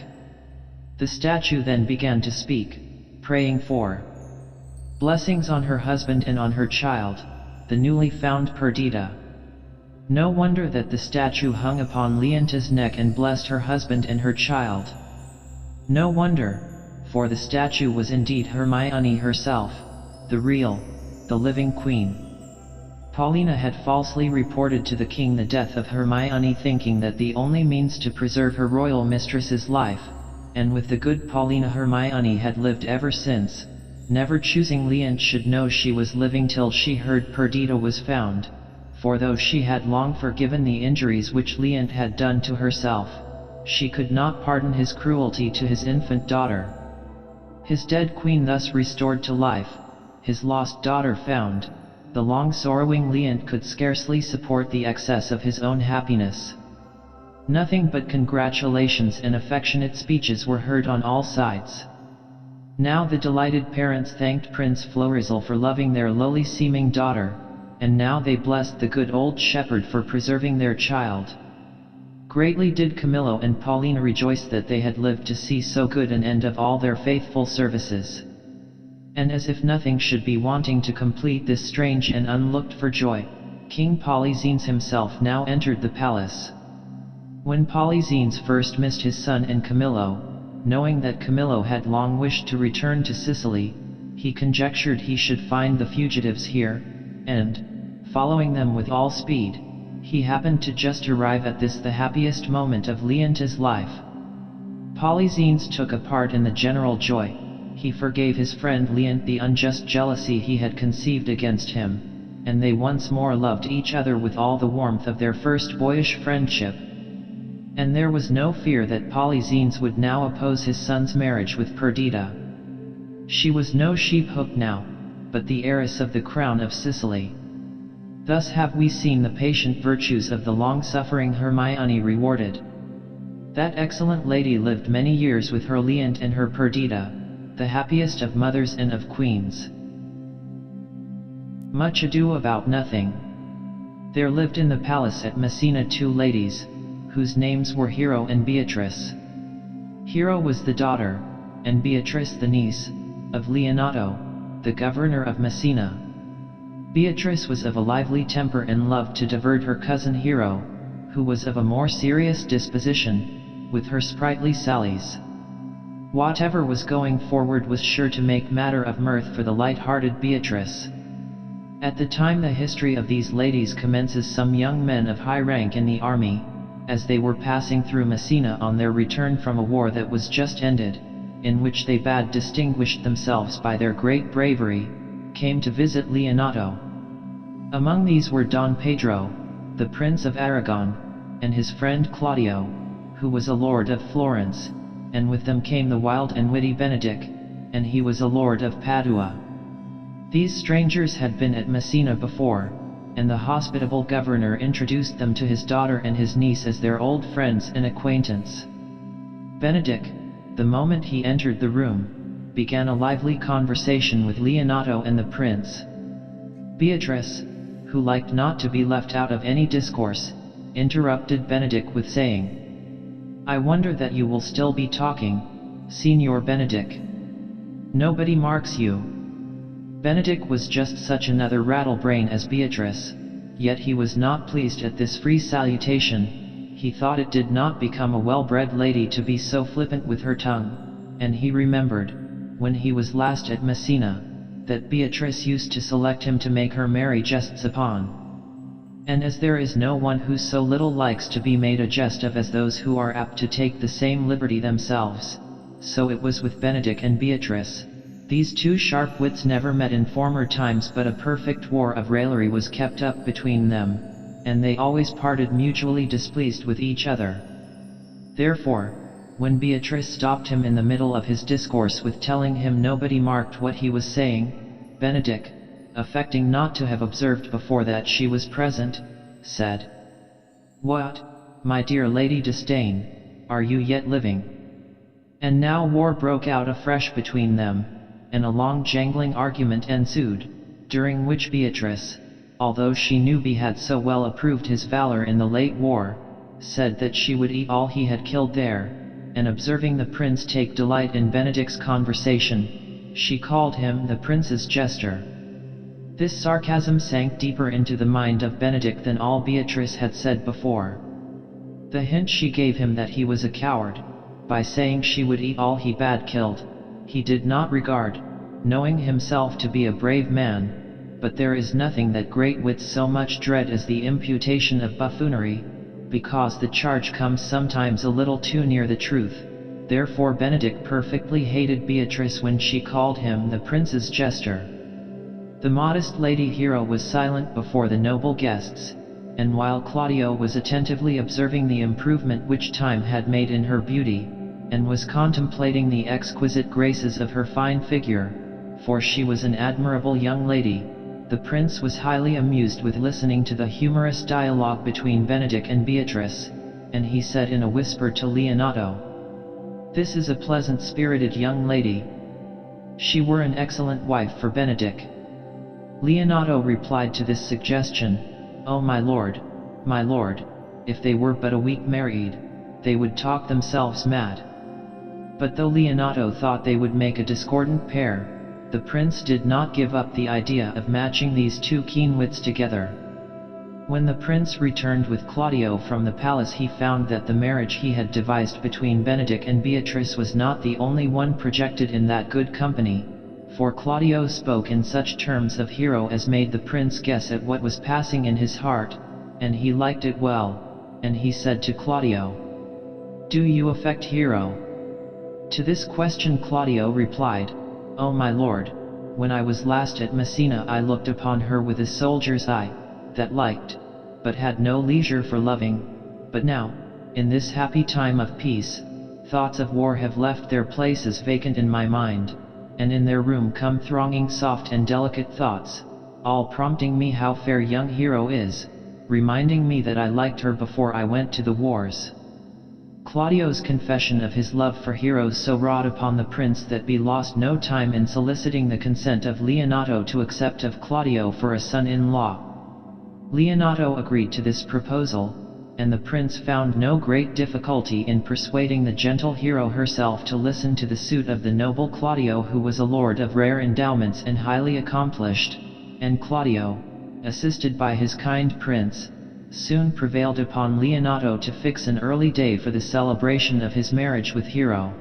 The statue then began to speak, praying for blessings on her husband and on her child, the newly found Perdita. No wonder that the statue hung upon Leonta's neck and blessed her husband and her child. No wonder, for the statue was indeed Hermione herself, the real, the living queen. Paulina had falsely reported to the king the death of Hermione, thinking that the only means to preserve her royal mistress's life, and with the good Paulina Hermione had lived ever since, never choosing Leant should know she was living till she heard Perdita was found, for though she had long forgiven the injuries which Leant had done to herself, she could not pardon his cruelty to his infant daughter. His dead queen thus restored to life, his lost daughter found, the long sorrowing Leant could scarcely support the excess of his own happiness. Nothing but congratulations and affectionate speeches were heard on all sides. Now the delighted parents thanked Prince Florizel for loving their lowly-seeming daughter, and now they blessed the good old shepherd for preserving their child. Greatly did Camillo and Paulina rejoice that they had lived to see so good an end of all their faithful services. And as if nothing should be wanting to complete this strange and unlooked-for joy, King Polyxenes himself now entered the palace. When Polyxenes first missed his son and Camillo, knowing that Camillo had long wished to return to Sicily, he conjectured he should find the fugitives here, and, following them with all speed, he happened to just arrive at this the happiest moment of Leonta's life. Polyxenes took a part in the general joy. He forgave his friend Leant the unjust jealousy he had conceived against him, and they once more loved each other with all the warmth of their first boyish friendship. And there was no fear that Polyxenes would now oppose his son's marriage with Perdita. She was no sheep-hook now, but the heiress of the crown of Sicily. Thus have we seen the patient virtues of the long-suffering Hermione rewarded. That excellent lady lived many years with her Leant and her Perdita, the happiest of mothers and of queens. Much ado about nothing. There lived in the palace at Messina 2 ladies, whose names were Hero and Beatrice. Hero was the daughter, and Beatrice the niece, of Leonato, the governor of Messina. Beatrice was of a lively temper and loved to divert her cousin Hero, who was of a more serious disposition, with her sprightly sallies. Whatever was going forward was sure to make matter of mirth for the light-hearted Beatrice. At the time the history of these ladies commences, some young men of high rank in the army, as they were passing through Messina on their return from a war that was just ended, in which they had distinguished themselves by their great bravery, came to visit Leonato. Among these were Don Pedro, the Prince of Aragon, and his friend Claudio, who was a lord of Florence, and with them came the wild and witty Benedick, and he was a lord of Padua. These strangers had been at Messina before, and the hospitable governor introduced them to his daughter and his niece as their old friends and acquaintance. Benedick, the moment he entered the room, began a lively conversation with Leonato and the prince. Beatrice, who liked not to be left out of any discourse, interrupted Benedick with saying, "I wonder that you will still be talking, Signor Benedick. Nobody marks you." Benedick was just such another rattle-brain as Beatrice, yet he was not pleased at this free salutation. He thought it did not become a well-bred lady to be so flippant with her tongue, and he remembered, when he was last at Messina, that Beatrice used to select him to make her merry jests upon. And as there is no one who so little likes to be made a jest of as those who are apt to take the same liberty themselves, so it was with Benedick and Beatrice. These two sharp wits never met in former times, but a perfect war of raillery was kept up between them, and they always parted mutually displeased with each other. Therefore, when Beatrice stopped him in the middle of his discourse with telling him nobody marked what he was saying, Benedick, affecting not to have observed before that she was present, said, "What, my dear Lady Disdain, are you yet living?" And now war broke out afresh between them, and a long jangling argument ensued, during which Beatrice, although she knew he had so well approved his valor in the late war, said that she would eat all he had killed there, and observing the prince take delight in Benedick's conversation, she called him the prince's jester. This sarcasm sank deeper into the mind of Benedick than all Beatrice had said before. The hint she gave him that he was a coward, by saying she would eat all he bad killed, he did not regard, knowing himself to be a brave man, but there is nothing that great wits so much dread as the imputation of buffoonery, because the charge comes sometimes a little too near the truth. Therefore Benedick perfectly hated Beatrice when she called him the prince's jester. The modest Lady Hero was silent before the noble guests, and while Claudio was attentively observing the improvement which time had made in her beauty, and was contemplating the exquisite graces of her fine figure, for she was an admirable young lady, the prince was highly amused with listening to the humorous dialogue between Benedick and Beatrice, and he said in a whisper to Leonato, "This is a pleasant-spirited young lady. She were an excellent wife for Benedick." Leonato replied to this suggestion, "Oh my lord, if they were but a week married, they would talk themselves mad." But though Leonato thought they would make a discordant pair, the prince did not give up the idea of matching these two keen wits together. When the prince returned with Claudio from the palace, he found that the marriage he had devised between Benedick and Beatrice was not the only one projected in that good company, for Claudio spoke in such terms of Hero as made the prince guess at what was passing in his heart, and he liked it well, and he said to Claudio, "Do you affect Hero?" To this question Claudio replied, "Oh my lord, when I was last at Messina I looked upon her with a soldier's eye, that liked, but had no leisure for loving, but now, in this happy time of peace, thoughts of war have left their places vacant in my mind, and in their room come thronging soft and delicate thoughts, all prompting me how fair young Hero is, reminding me that I liked her before I went to the wars." Claudio's confession of his love for Hero so wrought upon the prince that he lost no time in soliciting the consent of Leonato to accept of Claudio for a son-in-law. Leonato agreed to this proposal, and the prince found no great difficulty in persuading the gentle Hero herself to listen to the suit of the noble Claudio, who was a lord of rare endowments and highly accomplished, and Claudio, assisted by his kind prince, soon prevailed upon Leonato to fix an early day for the celebration of his marriage with Hero.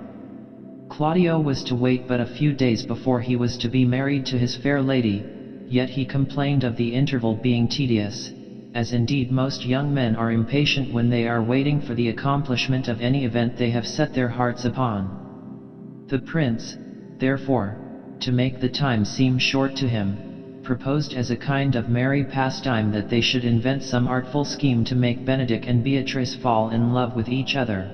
Claudio was to wait but a few days before he was to be married to his fair lady, yet he complained of the interval being tedious, as indeed most young men are impatient when they are waiting for the accomplishment of any event they have set their hearts upon. The prince, therefore, to make the time seem short to him, proposed as a kind of merry pastime that they should invent some artful scheme to make Benedick and Beatrice fall in love with each other.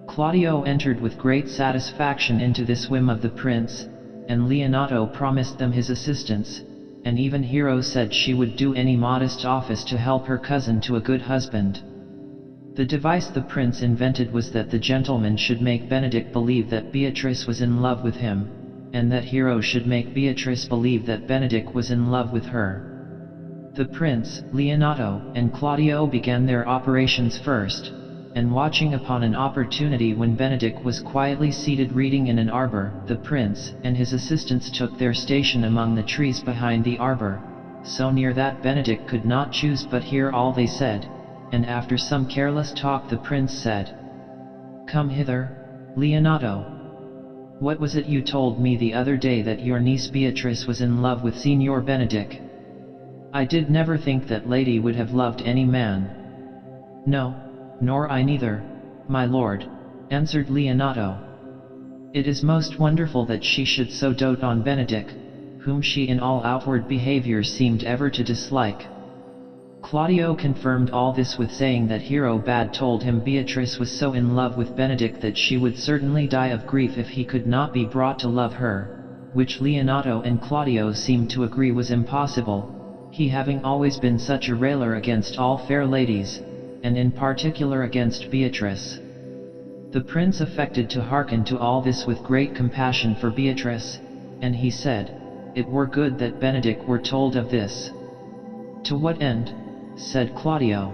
Claudio entered with great satisfaction into this whim of the prince, and Leonato promised them his assistance, and even Hero said she would do any modest office to help her cousin to a good husband. The device the prince invented was that the gentleman should make Benedick believe that Beatrice was in love with him, and that Hero should make Beatrice believe that Benedick was in love with her. The prince, Leonato, and Claudio began their operations first, and watching upon an opportunity when Benedick was quietly seated reading in an arbor, the prince and his assistants took their station among the trees behind the arbor, so near that Benedick could not choose but hear all they said, and after some careless talk the prince said, "Come hither, Leonato. What was it you told me the other day that your niece Beatrice was in love with Signor Benedick? I did never think that lady would have loved any man." "No, nor I neither, my lord," answered Leonato. "It is most wonderful that she should so dote on Benedick, whom she in all outward behavior seemed ever to dislike." Claudio confirmed all this with saying that Hero bad told him Beatrice was so in love with Benedick that she would certainly die of grief if he could not be brought to love her, which Leonato and Claudio seemed to agree was impossible, he having always been such a railer against all fair ladies, and in particular against Beatrice. The prince affected to hearken to all this with great compassion for Beatrice, and he said, "It were good that Benedick were told of this." "To what end?" said Claudio.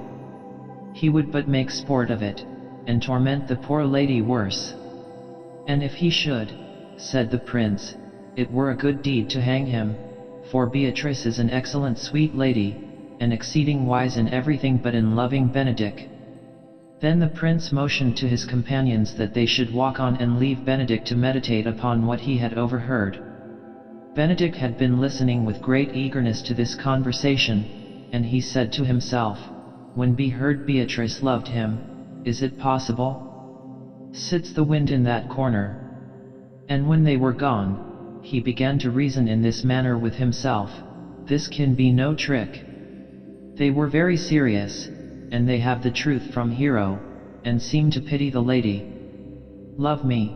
"He would but make sport of it, and torment the poor lady worse." "And if he should," said the prince, "it were a good deed to hang him, for Beatrice is an excellent sweet lady, and exceeding wise in everything but in loving Benedick." Then the prince motioned to his companions that they should walk on and leave Benedick to meditate upon what he had overheard. Benedick had been listening with great eagerness to this conversation, and he said to himself, when he heard Beatrice loved him, "Is it possible? Sits the wind in that corner?" And when they were gone, he began to reason in this manner with himself, "This can be no trick. They were very serious, and they have the truth from Hero, and seem to pity the lady. Love me?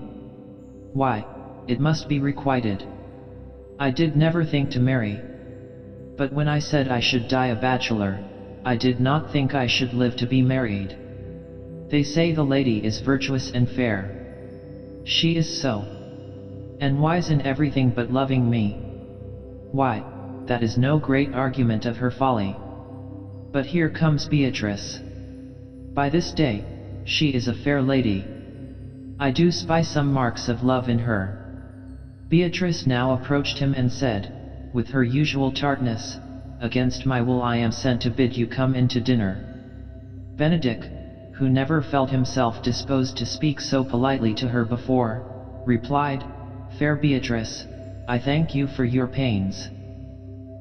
Why, it must be requited. I did never think to marry. But when I said I should die a bachelor, I did not think I should live to be married. They say the lady is virtuous and fair. She is so. And wise in everything but loving me. Why, that is no great argument of her folly. But here comes Beatrice. By this day, she is a fair lady. I do spy some marks of love in her." Beatrice now approached him and said, with her usual tartness, "Against my will I am sent to bid you come in to dinner." Benedick, who never felt himself disposed to speak so politely to her before, replied, "Fair Beatrice, I thank you for your pains."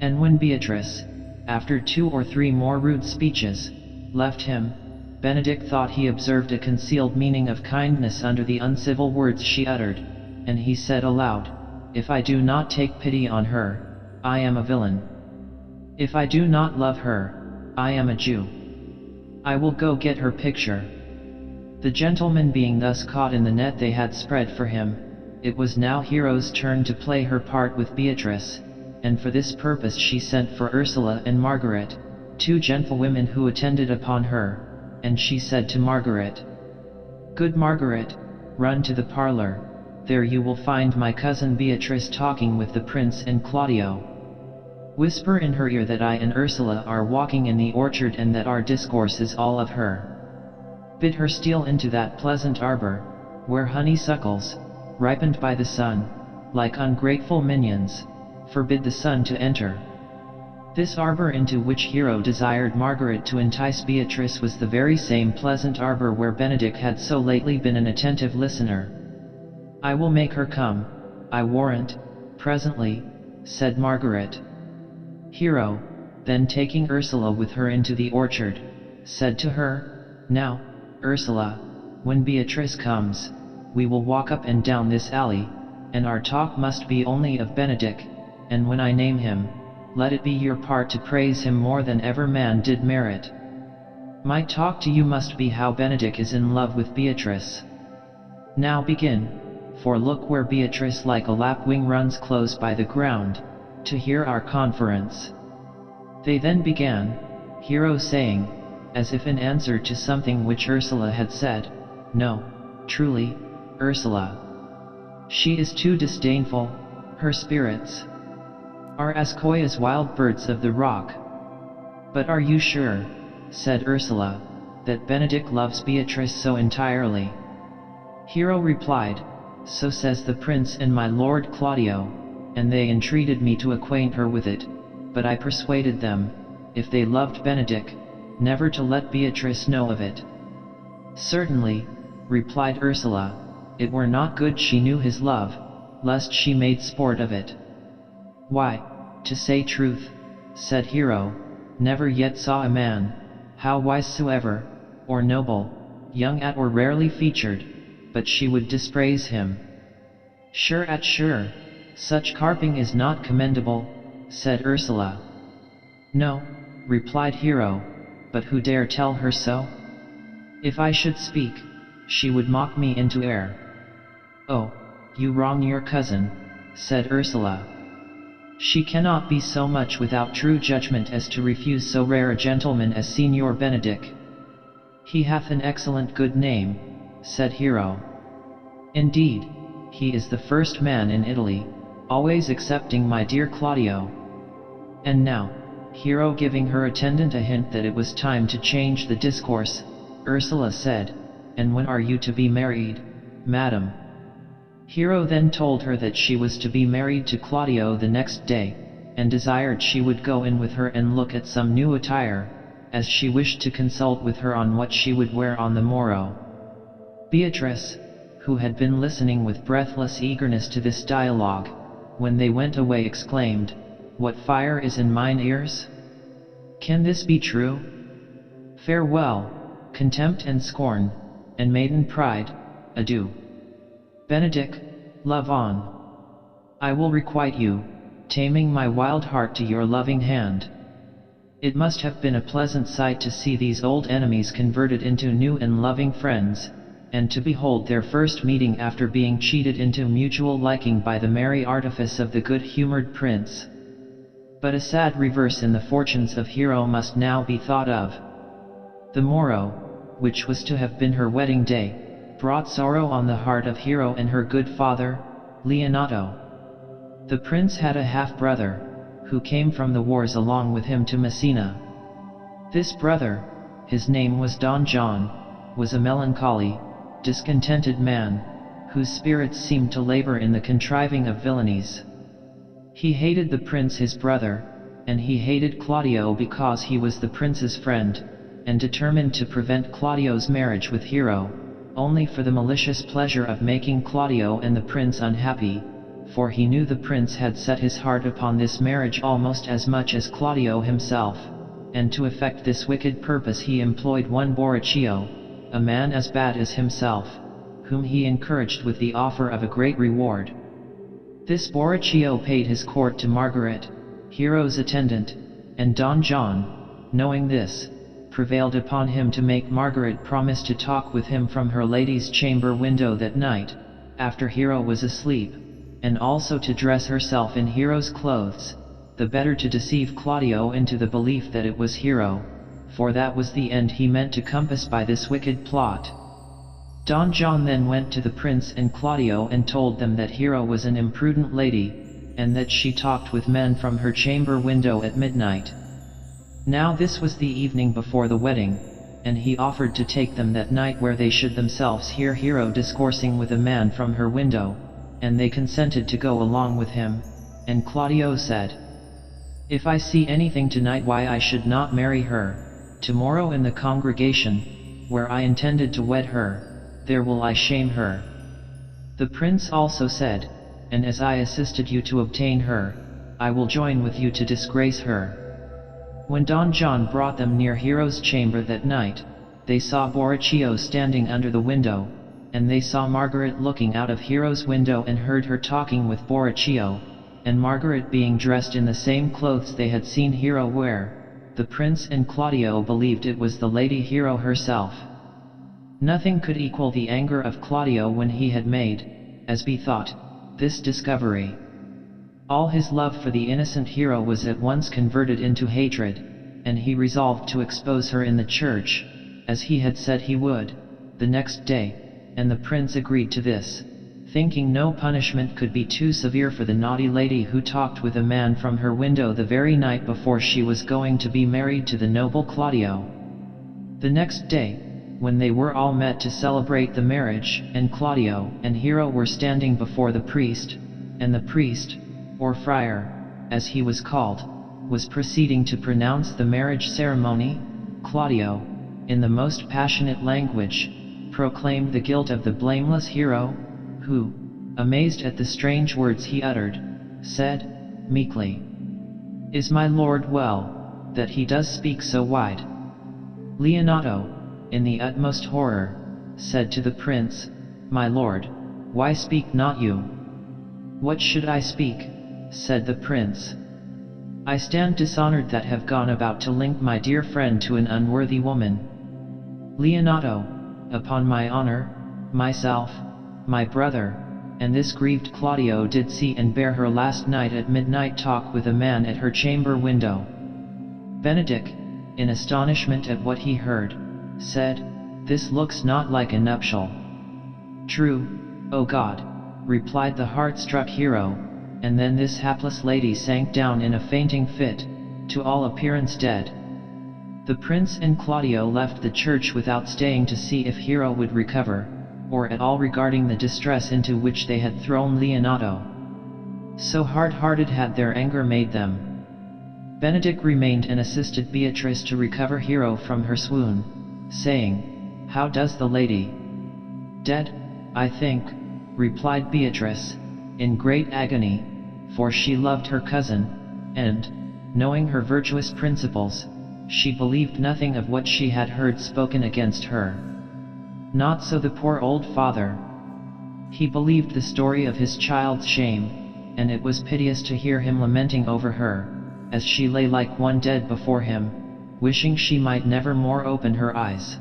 And when Beatrice, after 2 or 3 more rude speeches, left him, Benedick thought he observed a concealed meaning of kindness under the uncivil words she uttered, and he said aloud, "If I do not take pity on her, I am a villain. If I do not love her, I am a Jew. I will go get her picture." The gentleman being thus caught in the net they had spread for him, it was now Hero's turn to play her part with Beatrice, and for this purpose she sent for Ursula and Margaret, 2 gentlewomen who attended upon her, and she said to Margaret, "Good Margaret, run to the parlor, there you will find my cousin Beatrice talking with the prince and Claudio. Whisper in her ear that I and Ursula are walking in the orchard and that our discourse is all of her. Bid her steal into that pleasant arbor, where honeysuckles, ripened by the sun, like ungrateful minions, forbid the sun to enter." This arbor into which Hero desired Margaret to entice Beatrice was the very same pleasant arbor where Benedick had so lately been an attentive listener. "I will make her come, I warrant, presently," said Margaret. Hero, then taking Ursula with her into the orchard, said to her, "Now, Ursula, when Beatrice comes, we will walk up and down this alley, and our talk must be only of Benedick, and when I name him, let it be your part to praise him more than ever man did merit. My talk to you must be how Benedick is in love with Beatrice. Now begin, for look where Beatrice like a lapwing runs close by the ground, to hear our conference." They then began, Hero saying, as if in answer to something which Ursula had said, "No, truly, Ursula. She is too disdainful, Her spirits are as coy as wild birds of the rock. But are you sure, said Ursula, that Benedick loves Beatrice so entirely? Hero replied, so says the prince and my lord Claudio, and they entreated me to acquaint her with it, but I persuaded them, if they loved Benedick, never to let Beatrice know of it. Certainly, replied Ursula, it were not good she knew his love, lest she made sport of it. Why, to say truth, said Hero, never yet saw a man, how wise soever, or noble, young at or rarely featured, but she would dispraise him. Sure, such carping is not commendable, said Ursula. No, replied Hero, but who dare tell her so? If I should speak, she would mock me into air. Oh, you wrong your cousin, said Ursula. She cannot be so much without true judgment as to refuse so rare a gentleman as Signor Benedick. He hath an excellent good name, said Hero. Indeed, he is the first man in Italy, always excepting my dear Claudio. And now, Hero giving her attendant a hint that it was time to change the discourse, Ursula said, and when are you to be married, madam? Hero then told her that she was to be married to Claudio the next day, and desired she would go in with her and look at some new attire, as she wished to consult with her on what she would wear on the morrow. Beatrice, who had been listening with breathless eagerness to this dialogue, when they went away exclaimed, what fire is in mine ears? Can this be true? Farewell, contempt and scorn, and maiden pride, adieu. Benedick, love on. I will requite you, taming my wild heart to your loving hand. It must have been a pleasant sight to see these old enemies converted into new and loving friends, and to behold their first meeting after being cheated into mutual liking by the merry artifice of the good-humored prince. But a sad reverse in the fortunes of Hero must now be thought of. The morrow, which was to have been her wedding day, brought sorrow on the heart of Hero and her good father, Leonato. The prince had a half-brother, who came from the wars along with him to Messina. This brother, his name was Don John, was a melancholy, discontented man, whose spirits seemed to labor in the contriving of villainies. He hated the prince his brother, and he hated Claudio because he was the prince's friend, and determined to prevent Claudio's marriage with Hero, only for the malicious pleasure of making Claudio and the prince unhappy, for he knew the prince had set his heart upon this marriage almost as much as Claudio himself, and to effect this wicked purpose he employed one Borachio, a man as bad as himself, whom he encouraged with the offer of a great reward. This Borachio paid his court to Margaret, Hero's attendant, and Don John, knowing this, prevailed upon him to make Margaret promise to talk with him from her lady's chamber window that night, after Hero was asleep, and also to dress herself in Hero's clothes, the better to deceive Claudio into the belief that it was Hero, for that was the end he meant to compass by this wicked plot. Don John then went to the prince and Claudio and told them that Hero was an imprudent lady, and that she talked with men from her chamber window at midnight. Now this was the evening before the wedding, and he offered to take them that night where they should themselves hear Hero discoursing with a man from her window, and they consented to go along with him, and Claudio said, if I see anything tonight why I should not marry her, tomorrow in the congregation, where I intended to wed her, there will I shame her. The prince also said, and as I assisted you to obtain her, I will join with you to disgrace her. When Don John brought them near Hero's chamber that night, they saw Borachio standing under the window, and they saw Margaret looking out of Hero's window and heard her talking with Borachio, and Margaret being dressed in the same clothes they had seen Hero wear. The prince and Claudio believed it was the lady Hero herself. Nothing could equal the anger of Claudio when he had made, as bethought, this discovery. All his love for the innocent Hero was at once converted into hatred, and he resolved to expose her in the church, as he had said he would, the next day, and the prince agreed to this. thinking no punishment could be too severe for the naughty lady who talked with a man from her window the very night before she was going to be married to the noble Claudio. The next day, when they were all met to celebrate the marriage, and Claudio and Hero were standing before the priest, and the priest, or friar, as he was called, was proceeding to pronounce the marriage ceremony, Claudio, in the most passionate language, proclaimed the guilt of the blameless Hero, who, amazed at the strange words he uttered, said, meekly, "Is my lord well, that he does speak so wide?" Leonato, in the utmost horror, said to the prince, "My lord, why speak not you?" "What should I speak?" said the prince. "I stand dishonored that have gone about to link my dear friend to an unworthy woman." Leonato, "Upon my honor, myself, my brother, and this grieved Claudio did see and bear her last night at midnight talk with a man at her chamber window." Benedick, in astonishment at what he heard, said, "This looks not like a nuptial." "True, O God," replied the heart-struck Hero, and then this hapless lady sank down in a fainting fit, to all appearance dead. The prince and Claudio left the church without staying to see if Hero would recover, or at all regarding the distress into which they had thrown Leonato. So hard-hearted had their anger made them. Benedick remained and assisted Beatrice to recover Hero from her swoon, saying, "How does the lady?" "Dead, I think," replied Beatrice, in great agony, for she loved her cousin, and, knowing her virtuous principles, she believed nothing of what she had heard spoken against her. Not so the poor old father. He believed the story of his child's shame, and it was piteous to hear him lamenting over her, as she lay like one dead before him, wishing she might never more open her eyes.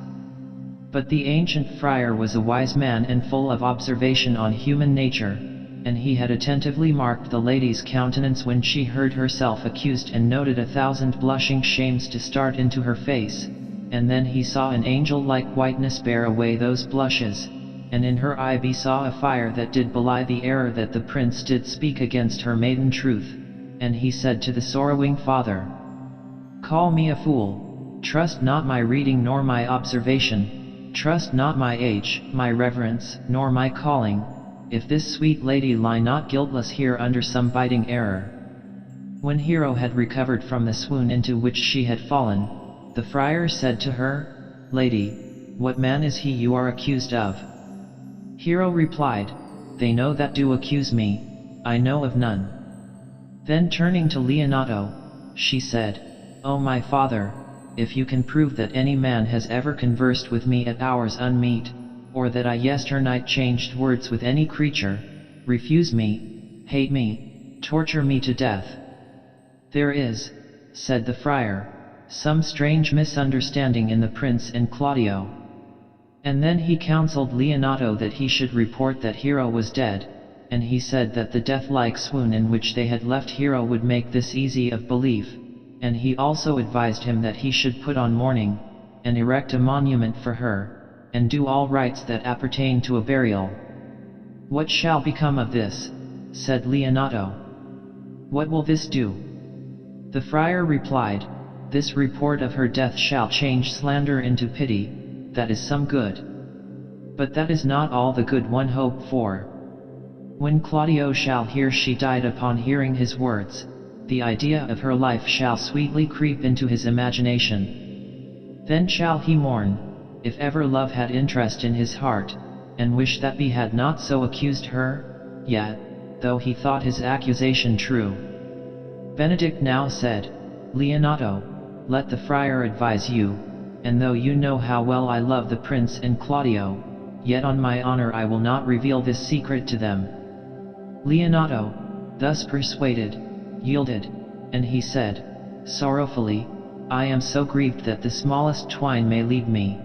But the ancient friar was a wise man and full of observation on human nature, and he had attentively marked the lady's countenance when she heard herself accused and noted 1,000 blushing shames to start into her face, and then he saw an angel-like whiteness bear away those blushes, and in her eye besaw a fire that did belie the error that the prince did speak against her maiden truth, and he said to the sorrowing father, "Call me a fool, trust not my reading nor my observation, trust not my age, my reverence, nor my calling, if this sweet lady lie not guiltless here under some biting error." When Hero had recovered from the swoon into which she had fallen, the friar said to her, "Lady, what man is he you are accused of?" Hero replied, "They know that do accuse me, I know of none." Then turning to Leonato, she said, "O my father, if you can prove that any man has ever conversed with me at hours unmeet, or that I yesternight changed words with any creature, refuse me, hate me, torture me to death." "There is," said the friar, "some strange misunderstanding in the prince and Claudio." And then he counseled Leonato that he should report that Hero was dead, and he said that the death-like swoon in which they had left Hero would make this easy of belief, and he also advised him that he should put on mourning, and erect a monument for her, and do all rites that appertain to a burial. "What shall become of this?" said Leonato. "What will this do?" The friar replied, "This report of her death shall change slander into pity, that is some good. But that is not all the good one hoped for. When Claudio shall hear she died upon hearing his words, the idea of her life shall sweetly creep into his imagination. Then shall he mourn, if ever love had interest in his heart, and wish that he had not so accused her, yet, though he thought his accusation true." Benedick now said, "Leonato, let the friar advise you, and though you know how well I love the prince and Claudio, yet on my honor I will not reveal this secret to them." Leonato, thus persuaded, yielded, and he said, sorrowfully, "I am so grieved that the smallest twine may lead me."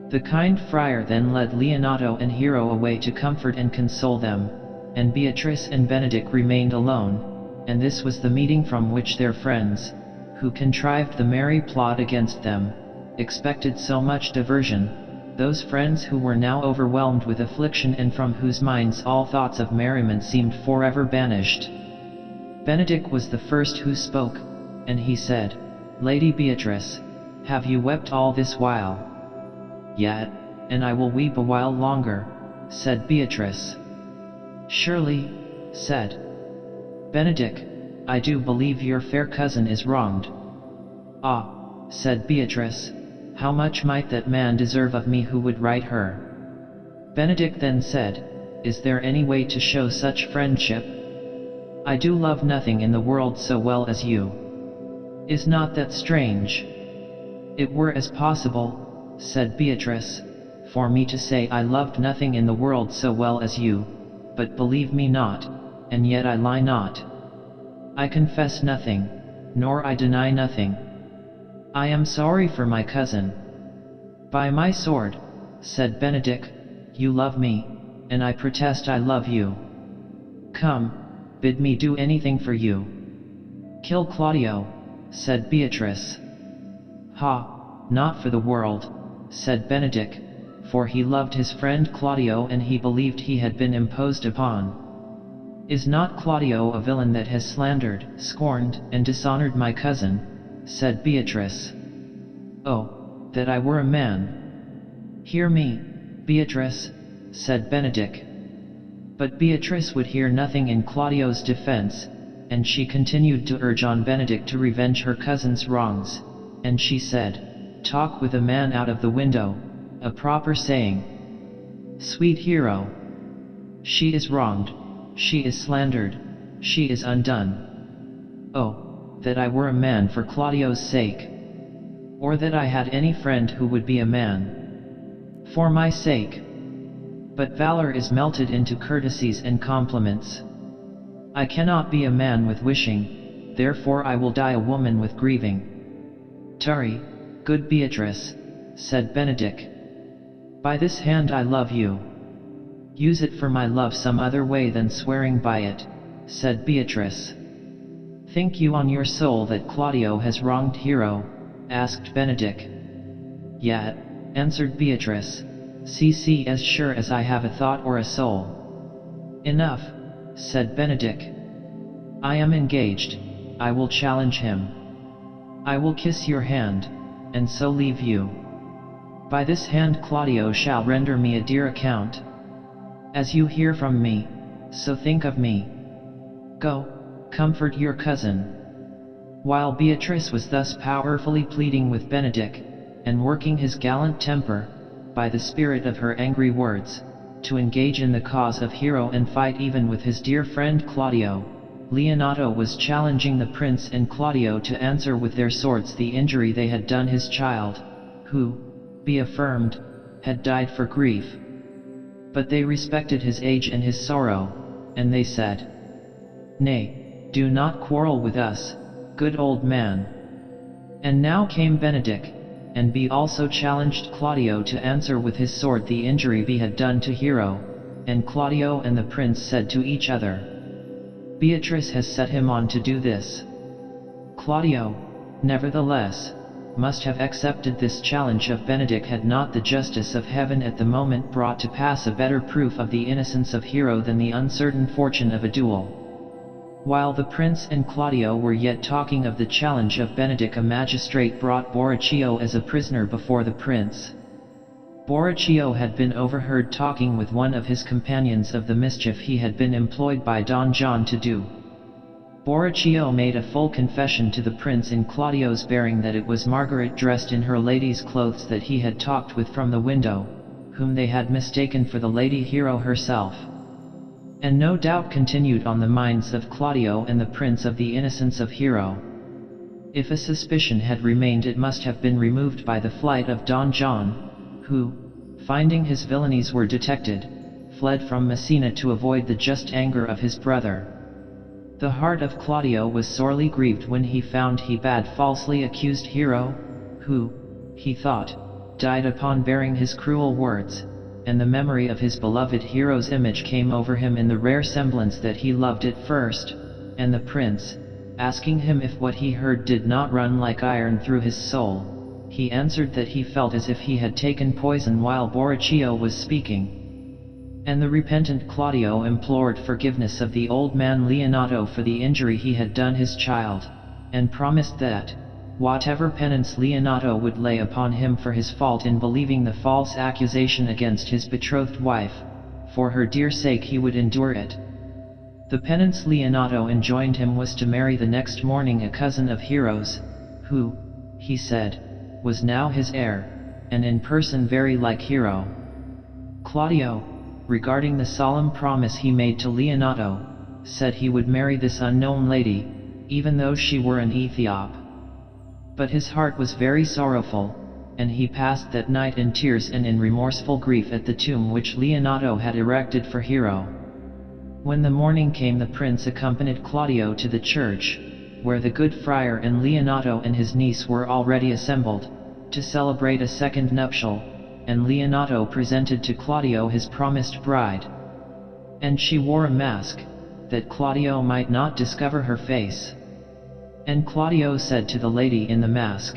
The kind friar then led Leonato and Hero away to comfort and console them, and Beatrice and Benedick remained alone, and this was the meeting from which their friends, who contrived the merry plot against them, expected so much diversion, those friends who were now overwhelmed with affliction and from whose minds all thoughts of merriment seemed forever banished. Benedick was the first who spoke, and he said, "Lady Beatrice, have you wept all this while?" "Yet, and I will weep a while longer," said Beatrice. "Surely," said Benedick, "I do believe your fair cousin is wronged." "Ah," said Beatrice, "how much might that man deserve of me who would right her?" Benedick then said, "Is there any way to show such friendship? I do love nothing in the world so well as you. Is not that strange?" "It were as possible," said Beatrice, "for me to say I loved nothing in the world so well as you, but believe me not, and yet I lie not. I confess nothing, nor I deny nothing. I am sorry for my cousin." "By my sword," said Benedick, "you love me, and I protest I love you. Come, bid me do anything for you." "Kill Claudio," said Beatrice. "Ha, not for the world," said Benedick, for he loved his friend Claudio and he believed he had been imposed upon. "Is not Claudio a villain that has slandered, scorned, and dishonored my cousin?" said Beatrice. "Oh, that I were a man!" "Hear me, Beatrice," said Benedick. But Beatrice would hear nothing in Claudio's defense, and she continued to urge on Benedick to revenge her cousin's wrongs, and she said, "Talk with a man out of the window, a proper saying. Sweet hero, she is wronged, she is slandered, she is undone. Oh, that I were a man for Claudio's sake! Or that I had any friend who would be a man for my sake! But valor is melted into courtesies and compliments. I cannot be a man with wishing, therefore I will die a woman with grieving." "TYRE, good Beatrice," said Benedick. "By this hand I love you. Use it for my love some other way than swearing by it," said Beatrice. "Think you on your soul that Claudio has wronged Hero?" asked Benedick. "Yet," answered Beatrice, "see as sure as I have a thought or a soul." "Enough," said Benedick. "I am engaged, I will challenge him. I will kiss your hand, and so leave you. By this hand Claudio shall render me a dear account. As you hear from me, so think of me. Go, comfort your cousin." While Beatrice was thus powerfully pleading with Benedick, and working his gallant temper, by the spirit of her angry words, to engage in the cause of Hero and fight even with his dear friend Claudio, Leonato was challenging the prince and Claudio to answer with their swords the injury they had done his child, who, be affirmed, had died for grief. But they respected his age and his sorrow, and they said, "Nay, do not quarrel with us, good old man." And now came Benedick, and be also challenged Claudio to answer with his sword the injury be had done to Hero, and Claudio and the prince said to each other, "Beatrice has set him on to do this." Claudio, nevertheless, must have accepted this challenge of Benedick had not the justice of heaven at the moment brought to pass a better proof of the innocence of Hero than the uncertain fortune of a duel. While the prince and Claudio were yet talking of the challenge of Benedick, a magistrate brought Borachio as a prisoner before the prince. Borachio had been overheard talking with one of his companions of the mischief he had been employed by Don John to do. Borachio made a full confession to the prince in Claudio's bearing that it was Margaret dressed in her lady's clothes that he had talked with from the window, whom they had mistaken for the Lady Hero herself. And no doubt continued on the minds of Claudio and the prince of the innocence of Hero. If a suspicion had remained, it must have been removed by the flight of Don John, who, finding his villainies were detected, fled from Messina to avoid the just anger of his brother. The heart of Claudio was sorely grieved when he found he bad falsely accused Hero, who, he thought, died upon bearing his cruel words, and the memory of his beloved Hero's image came over him in the rare semblance that he loved at first, and the prince, asking him if what he heard did not run like iron through his soul, he answered that he felt as if he had taken poison while Borachio was speaking. And the repentant Claudio implored forgiveness of the old man Leonato for the injury he had done his child, and promised that, whatever penance Leonato would lay upon him for his fault in believing the false accusation against his betrothed wife, for her dear sake he would endure it. The penance Leonato enjoined him was to marry the next morning a cousin of Hero's, who, he said, was now his heir, and in person very like Hero. Claudio, regarding the solemn promise he made to Leonato, said he would marry this unknown lady, even though she were an Ethiop. But his heart was very sorrowful, and he passed that night in tears and in remorseful grief at the tomb which Leonato had erected for Hero. When the morning came, the prince accompanied Claudio to the church, where the good friar and Leonato and his niece were already assembled, to celebrate a second nuptial, and Leonato presented to Claudio his promised bride. And she wore a mask, that Claudio might not discover her face. And Claudio said to the lady in the mask,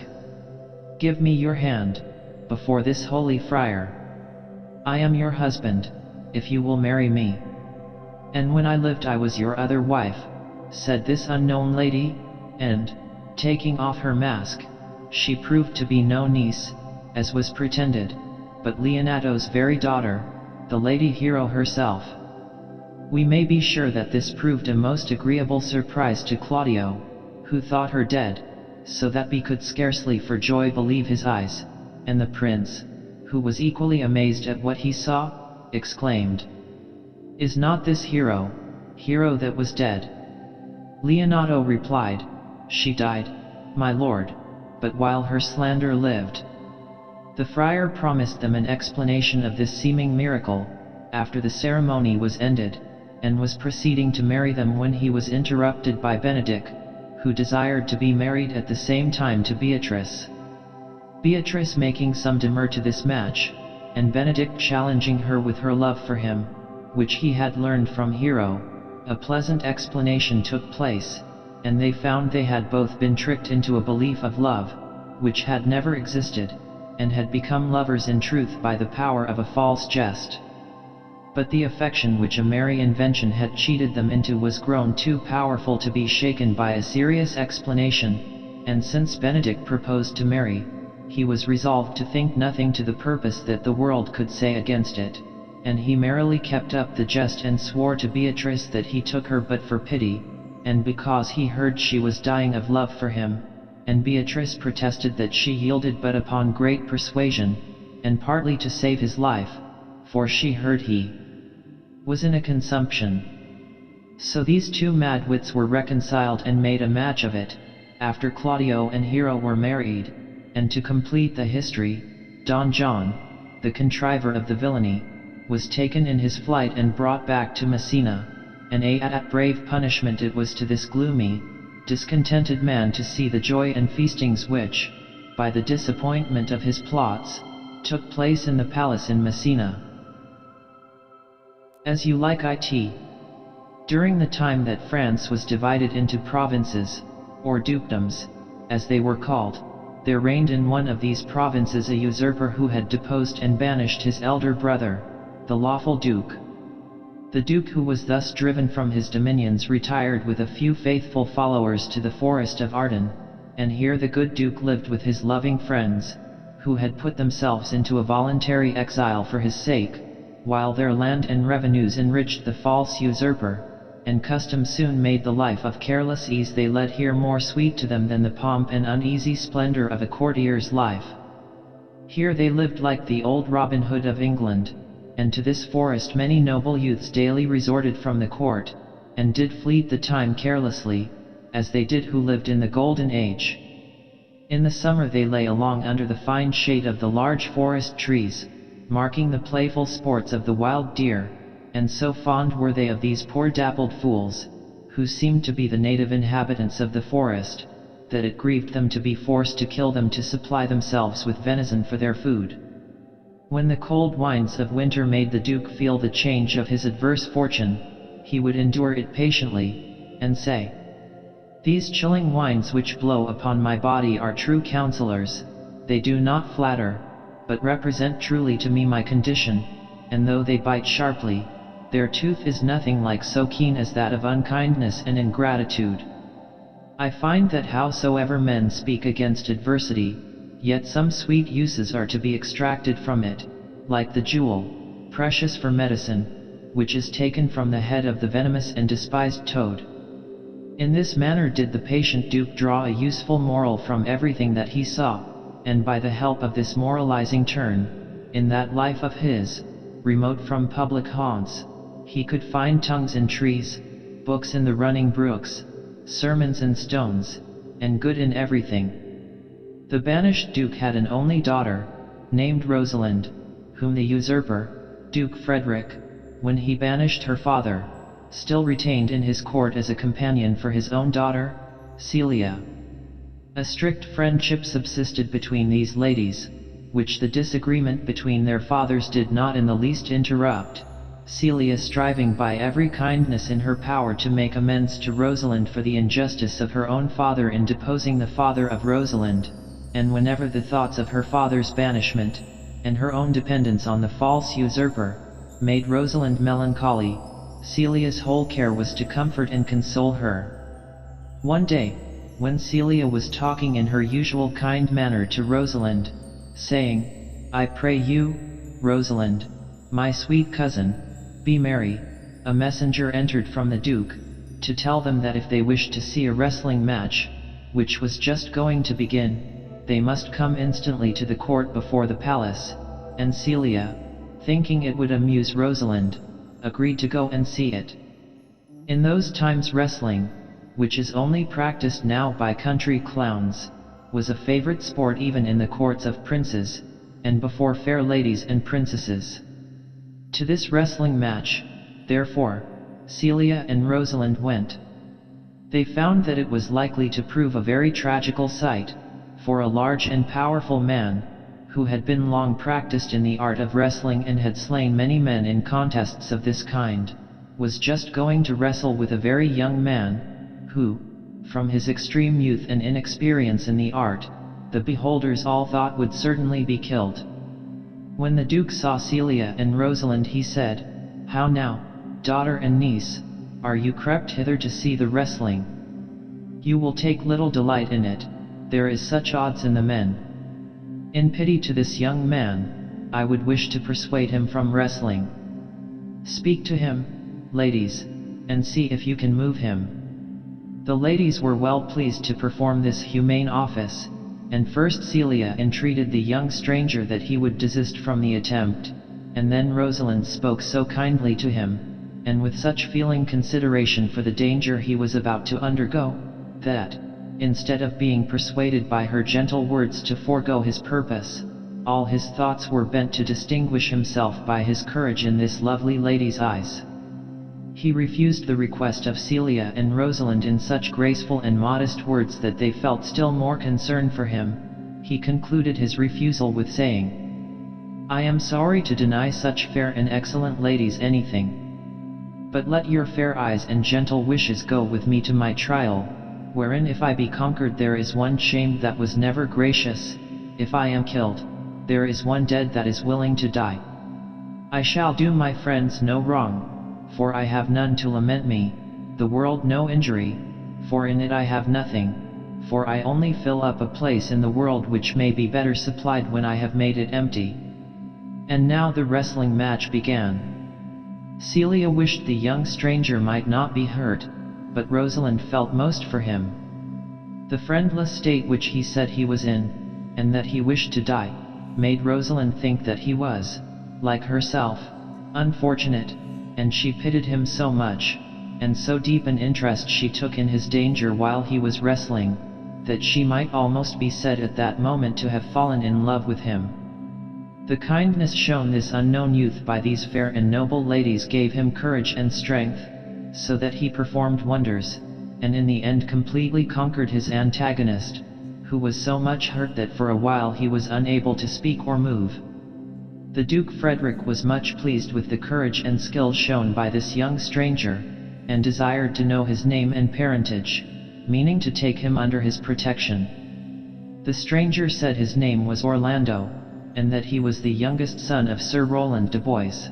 "Give me your hand, before this holy friar. I am your husband, if you will marry me. And when I lived I was your other wife," said this unknown lady, and, taking off her mask, she proved to be no niece, as was pretended, but Leonato's very daughter, the Lady Hero herself. We may be sure that this proved a most agreeable surprise to Claudio, who thought her dead, so that he could scarcely for joy believe his eyes, and the prince, who was equally amazed at what he saw, exclaimed, "Is not this Hero that was dead?" Leonato replied, "She died, my lord, but while her slander lived." The friar promised them an explanation of this seeming miracle, after the ceremony was ended, and was proceeding to marry them when he was interrupted by Benedict, who desired to be married at the same time to Beatrice. Beatrice making some demur to this match, and Benedict challenging her with her love for him, which he had learned from Hero, a pleasant explanation took place, and they found they had both been tricked into a belief of love, which had never existed, and had become lovers in truth by the power of a false jest. But the affection which a merry invention had cheated them into was grown too powerful to be shaken by a serious explanation, and since Benedict proposed to marry, he was resolved to think nothing to the purpose that the world could say against it, and he merrily kept up the jest and swore to Beatrice that he took her but for pity, and because he heard she was dying of love for him, and Beatrice protested that she yielded but upon great persuasion, and partly to save his life, for she heard he was in a consumption. So these two mad wits were reconciled and made a match of it, after Claudio and Hero were married, and to complete the history, Don John, the contriver of the villainy, was taken in his flight and brought back to Messina, and at brave punishment it was to this gloomy, discontented man to see the joy and feastings which, by the disappointment of his plots, took place in the palace in Messina. As you like it. During the time that France was divided into provinces, or dukedoms, as they were called, there reigned in one of these provinces a usurper who had deposed and banished his elder brother, the lawful duke. The duke, who was thus driven from his dominions, retired with a few faithful followers to the forest of Arden, and here the good duke lived with his loving friends, who had put themselves into a voluntary exile for his sake, while their land and revenues enriched the false usurper, and custom soon made the life of careless ease they led here more sweet to them than the pomp and uneasy splendor of a courtier's life. Here they lived like the old Robin Hood of England, and to this forest many noble youths daily resorted from the court, and did fleet the time carelessly, as they did who lived in the golden age. In the summer they lay along under the fine shade of the large forest trees, marking the playful sports of the wild deer, and so fond were they of these poor dappled fools, who seemed to be the native inhabitants of the forest, that it grieved them to be forced to kill them to supply themselves with venison for their food. When the cold winds of winter made the duke feel the change of his adverse fortune, he would endure it patiently, and say, "These chilling winds which blow upon my body are true counselors, they do not flatter, but represent truly to me my condition, and though they bite sharply, their tooth is nothing like so keen as that of unkindness and ingratitude. I find that howsoever men speak against adversity, yet some sweet uses are to be extracted from it, like the jewel, precious for medicine, which is taken from the head of the venomous and despised toad. In this manner did the patient Duke draw a useful moral from everything that he saw, and by the help of this moralizing turn, in that life of his, remote from public haunts, he could find tongues in trees, books in the running brooks, sermons in stones, and good in everything. The banished Duke had an only daughter, named Rosalind, whom the usurper, Duke Frederick, when he banished her father, still retained in his court as a companion for his own daughter, Celia. A strict friendship subsisted between these ladies, which the disagreement between their fathers did not in the least interrupt, Celia striving by every kindness in her power to make amends to Rosalind for the injustice of her own father in deposing the father of Rosalind, and whenever the thoughts of her father's banishment, and her own dependence on the false usurper, made Rosalind melancholy, Celia's whole care was to comfort and console her. One day, when Celia was talking in her usual kind manner to Rosalind, saying, "I pray you, Rosalind, my sweet cousin, be merry," a messenger entered from the Duke, to tell them that if they wished to see a wrestling match, which was just going to begin, they must come instantly to the court before the palace, and Celia, thinking it would amuse Rosalind, agreed to go and see it. In those times wrestling, which is only practiced now by country clowns, was a favorite sport even in the courts of princes, and before fair ladies and princesses. To this wrestling match, therefore, Celia and Rosalind went. They found that it was likely to prove a very tragical sight, for a large and powerful man, who had been long practiced in the art of wrestling and had slain many men in contests of this kind, was just going to wrestle with a very young man, who, from his extreme youth and inexperience in the art, the beholders all thought would certainly be killed. When the Duke saw Celia and Rosalind, he said, "How now, daughter and niece, are you crept hither to see the wrestling? You will take little delight in it, there is such odds in the men. In pity to this young man, I would wish to persuade him from wrestling. Speak to him, ladies, and see if you can move him." The ladies were well pleased to perform this humane office, and first Celia entreated the young stranger that he would desist from the attempt, and then Rosalind spoke so kindly to him, and with such feeling consideration for the danger he was about to undergo, that, instead of being persuaded by her gentle words to forego his purpose, all his thoughts were bent to distinguish himself by his courage in this lovely lady's eyes. He refused the request of Celia and Rosalind in such graceful and modest words that they felt still more concern for him. He concluded his refusal with saying, "I am sorry to deny such fair and excellent ladies anything. But let your fair eyes and gentle wishes go with me to my trial, wherein if I be conquered there is one shamed that was never gracious, if I am killed, there is one dead that is willing to die. I shall do my friends no wrong, for I have none to lament me, the world no injury, for in it I have nothing, for I only fill up a place in the world which may be better supplied when I have made it empty." And now the wrestling match began. Celia wished the young stranger might not be hurt, but Rosalind felt most for him. The friendless state which he said he was in, and that he wished to die, made Rosalind think that he was, like herself, unfortunate, and she pitied him so much, and so deep an interest she took in his danger while he was wrestling, that she might almost be said at that moment to have fallen in love with him. The kindness shown this unknown youth by these fair and noble ladies gave him courage and strength, so that he performed wonders, and in the end completely conquered his antagonist, who was so much hurt that for a while he was unable to speak or move. The Duke Frederick was much pleased with the courage and skill shown by this young stranger, and desired to know his name and parentage, meaning to take him under his protection. The stranger said his name was Orlando, and that he was the youngest son of Sir Roland de Boys.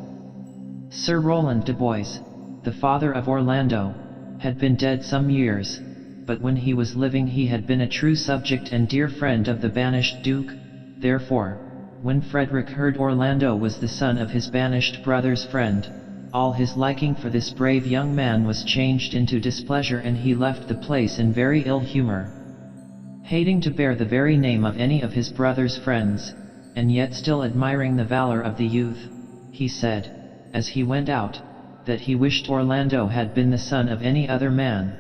Sir Roland de Boys, the father of Orlando, had been dead some years, but when he was living he had been a true subject and dear friend of the banished Duke. Therefore, when Frederick heard Orlando was the son of his banished brother's friend, all his liking for this brave young man was changed into displeasure, and he left the place in very ill humor. Hating to bear the very name of any of his brother's friends, and yet still admiring the valor of the youth, he said, as he went out, that he wished Orlando had been the son of any other man.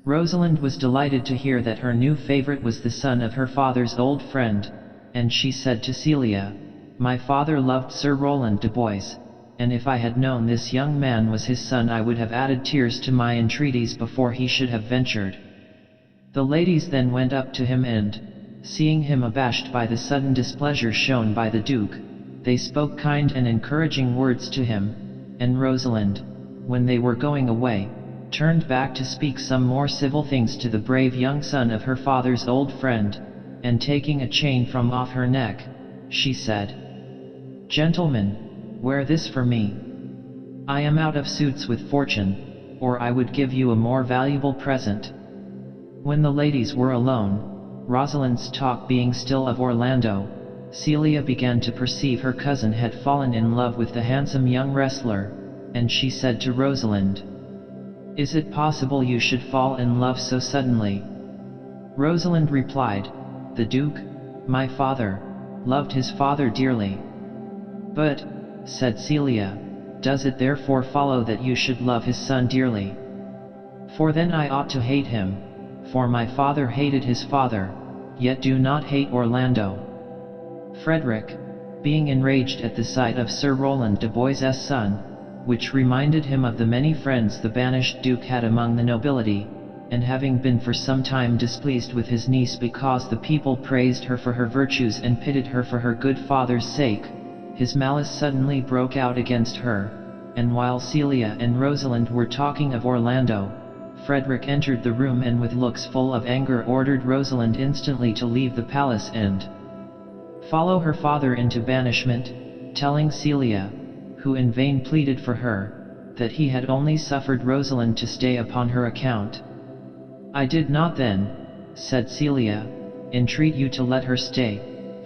Rosalind was delighted to hear that her new favorite was the son of her father's old friend, and she said to Celia, "My father loved Sir Roland de Boys, and if I had known this young man was his son I would have added tears to my entreaties before he should have ventured." The ladies then went up to him and, seeing him abashed by the sudden displeasure shown by the Duke, they spoke kind and encouraging words to him, and Rosalind, when they were going away, turned back to speak some more civil things to the brave young son of her father's old friend, and taking a chain from off her neck, she said, "Gentlemen, wear this for me. I am out of suits with fortune, or I would give you a more valuable present." When the ladies were alone, Rosalind's talk being still of Orlando, Celia began to perceive her cousin had fallen in love with the handsome young wrestler, and she said to Rosalind, "Is it possible you should fall in love so suddenly?" Rosalind replied, "The Duke, my father, loved his father dearly." "But," said Celia, "does it therefore follow that you should love his son dearly? For then I ought to hate him, for my father hated his father, yet do not hate Orlando." Frederick, being enraged at the sight of Sir Roland de Boys' son, which reminded him of the many friends the banished Duke had among the nobility, and having been for some time displeased with his niece because the people praised her for her virtues and pitied her for her good father's sake, his malice suddenly broke out against her, and while Celia and Rosalind were talking of Orlando, Frederick entered the room and with looks full of anger ordered Rosalind instantly to leave the palace and follow her father into banishment, telling Celia, who in vain pleaded for her, that he had only suffered Rosalind to stay upon her account. "I did not then," said Celia, "entreat you to let her stay,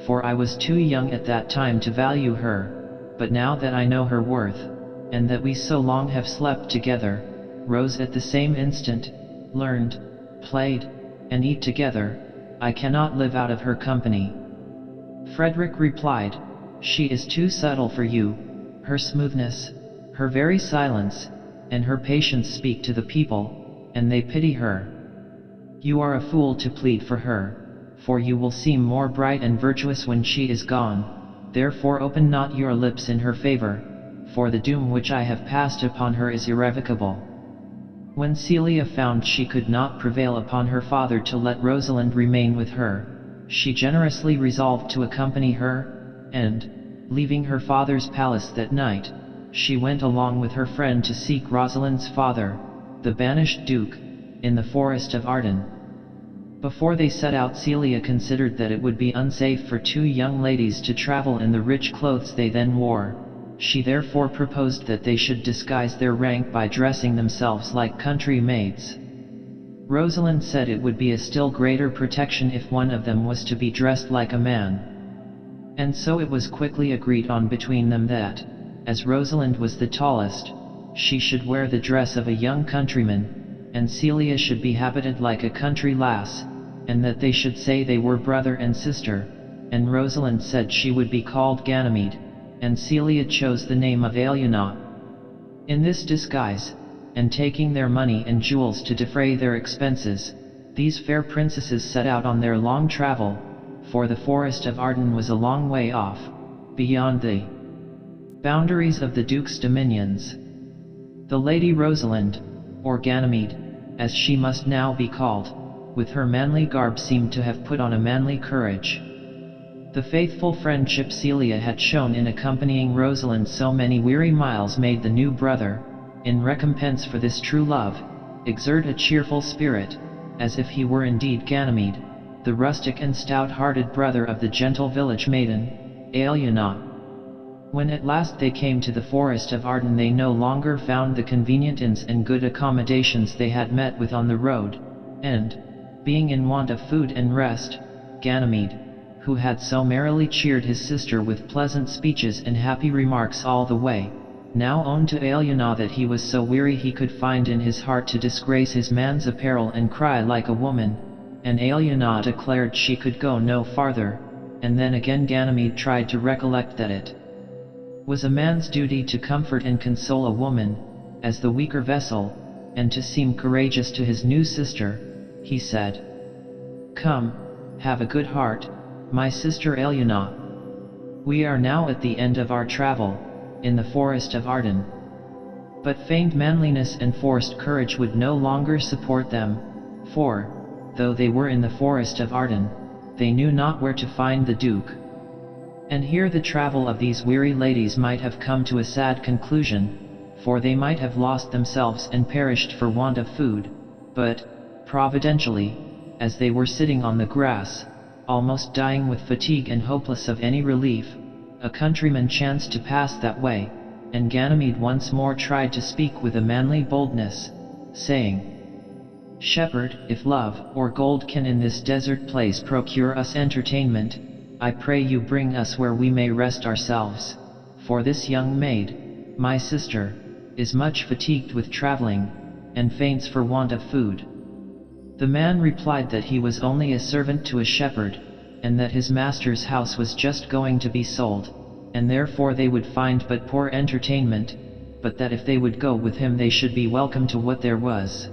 for I was too young at that time to value her, but now that I know her worth, and that we so long have slept together, rose at the same instant, learned, played, and eat together, I cannot live out of her company." Frederick replied, "She is too subtle for you. Her smoothness, her very silence, and her patience speak to the people, and they pity her. You are a fool to plead for her, for you will seem more bright and virtuous when she is gone, therefore open not your lips in her favor, for the doom which I have passed upon her is irrevocable." When Celia found she could not prevail upon her father to let Rosalind remain with her, she generously resolved to accompany her, and, leaving her father's palace that night, she went along with her friend to seek Rosalind's father, the banished Duke, in the forest of Arden. Before they set out, Celia considered that it would be unsafe for two young ladies to travel in the rich clothes they then wore. She therefore proposed that they should disguise their rank by dressing themselves like country maids. Rosalind said it would be a still greater protection if one of them was to be dressed like a man. And so it was quickly agreed on between them that, as Rosalind was the tallest, she should wear the dress of a young countryman, and Celia should be habited like a country lass, and that they should say they were brother and sister, and Rosalind said she would be called Ganymede, and Celia chose the name of Aliena. In this disguise, and taking their money and jewels to defray their expenses, these fair princesses set out on their long travel, for the forest of Arden was a long way off, beyond the boundaries of the Duke's dominions. The Lady Rosalind, or Ganymede, as she must now be called, with her manly garb seemed to have put on a manly courage. The faithful friendship Celia had shown in accompanying Rosalind so many weary miles made the new brother, in recompense for this true love, exert a cheerful spirit, as if he were indeed Ganymede, the rustic and stout-hearted brother of the gentle village maiden, Aliena. When at last they came to the forest of Arden, they no longer found the convenient inns and good accommodations they had met with on the road, and, being in want of food and rest, Ganymede, who had so merrily cheered his sister with pleasant speeches and happy remarks all the way, now owned to Aliena that he was so weary he could find in his heart to disgrace his man's apparel and cry like a woman, and Aliena declared she could go no farther, and then again Ganymede tried to recollect that it was a man's duty to comfort and console a woman, as the weaker vessel, and to seem courageous to his new sister. He said, "Come, have a good heart, my sister Aliena. We are now at the end of our travel, in the forest of Arden." But feigned manliness and forced courage would no longer support them, for, though they were in the forest of Arden, they knew not where to find the Duke. And here the travel of these weary ladies might have come to a sad conclusion, for they might have lost themselves and perished for want of food, but, providentially, as they were sitting on the grass, almost dying with fatigue and hopeless of any relief, a countryman chanced to pass that way, and Ganymede once more tried to speak with a manly boldness, saying, "Shepherd, if love or gold can in this desert place procure us entertainment, I pray you bring us where we may rest ourselves, for this young maid, my sister, is much fatigued with traveling, and faints for want of food." The man replied that he was only a servant to a shepherd, and that his master's house was just going to be sold, and therefore they would find but poor entertainment, but that if they would go with him they should be welcome to what there was.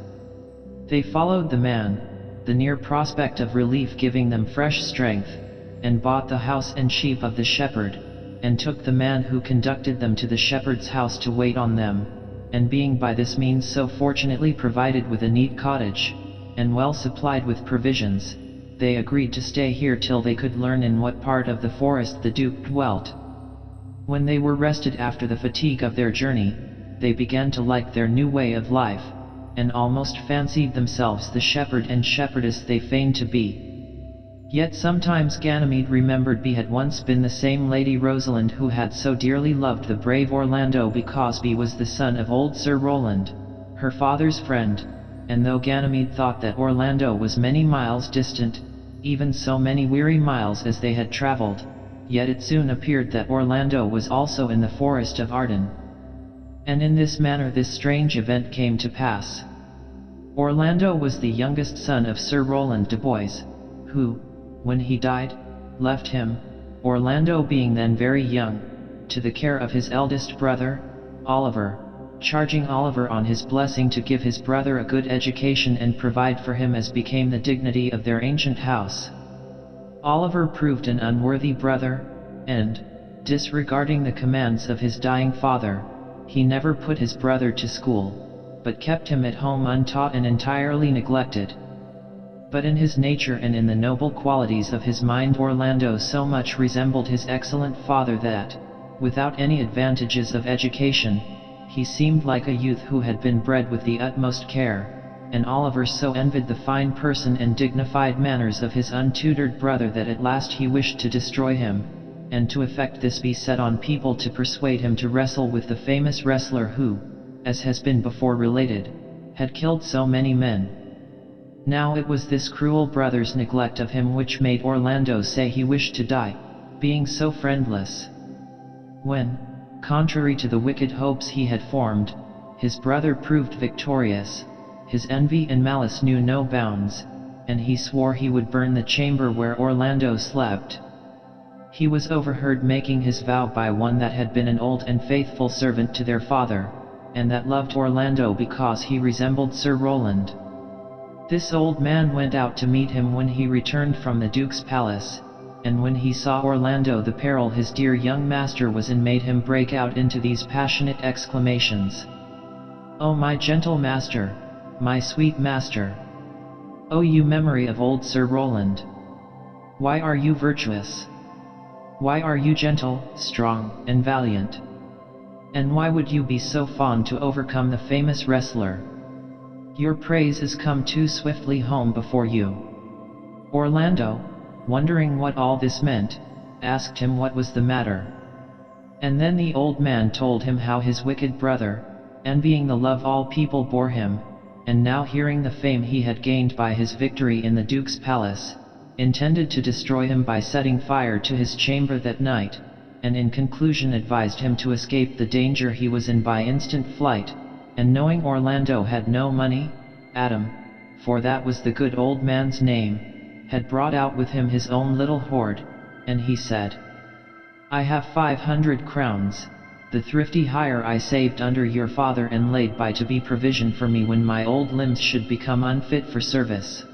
They followed the man, the near prospect of relief giving them fresh strength, and bought the house and sheep of the shepherd, and took the man who conducted them to the shepherd's house to wait on them, and being by this means so fortunately provided with a neat cottage, and well supplied with provisions, they agreed to stay here till they could learn in what part of the forest the Duke dwelt. When they were rested after the fatigue of their journey, they began to like their new way of life, and almost fancied themselves the shepherd and shepherdess they feigned to be. Yet sometimes Ganymede remembered he had once been the same Lady Rosalind who had so dearly loved the brave Orlando because he was the son of old Sir Rowland, her father's friend, and though Ganymede thought that Orlando was many miles distant, even so many weary miles as they had travelled, yet it soon appeared that Orlando was also in the forest of Arden. And in this manner this strange event came to pass. Orlando was the youngest son of Sir Rowland de Boys, who, when he died, left him, Orlando being then very young, to the care of his eldest brother, Oliver, charging Oliver on his blessing to give his brother a good education and provide for him as became the dignity of their ancient house. Oliver proved an unworthy brother, and, disregarding the commands of his dying father, he never put his brother to school, but kept him at home untaught and entirely neglected. But in his nature and in the noble qualities of his mind Orlando so much resembled his excellent father that, without any advantages of education, he seemed like a youth who had been bred with the utmost care, and Oliver so envied the fine person and dignified manners of his untutored brother that at last he wished to destroy him, and to effect this he set on people to persuade him to wrestle with the famous wrestler who, as has been before related, had killed so many men. Now it was this cruel brother's neglect of him which made Orlando say he wished to die, being so friendless. When, contrary to the wicked hopes he had formed, his brother proved victorious, his envy and malice knew no bounds, and he swore he would burn the chamber where Orlando slept. He was overheard making his vow by one that had been an old and faithful servant to their father, and that loved Orlando because he resembled Sir Rowland. This old man went out to meet him when he returned from the Duke's palace, and when he saw Orlando the peril his dear young master was in made him break out into these passionate exclamations. "O my gentle master, my sweet master! O you memory of old Sir Rowland! Why are you virtuous? Why are you gentle, strong, and valiant? And why would you be so fond to overcome the famous wrestler? Your praise is come too swiftly home before you. Orlando, wondering what all this meant, asked him what was the matter. And then the old man told him how his wicked brother, envying the love all people bore him, and now hearing the fame he had gained by his victory in the Duke's palace, intended to destroy him by setting fire to his chamber that night, and in conclusion advised him to escape the danger he was in by instant flight, and knowing Orlando had no money, Adam, for that was the good old man's name, had brought out with him his own little hoard, and he said, "I have 500 crowns, the thrifty hire I saved under your father and laid by to be provision for me when my old limbs should become unfit for service.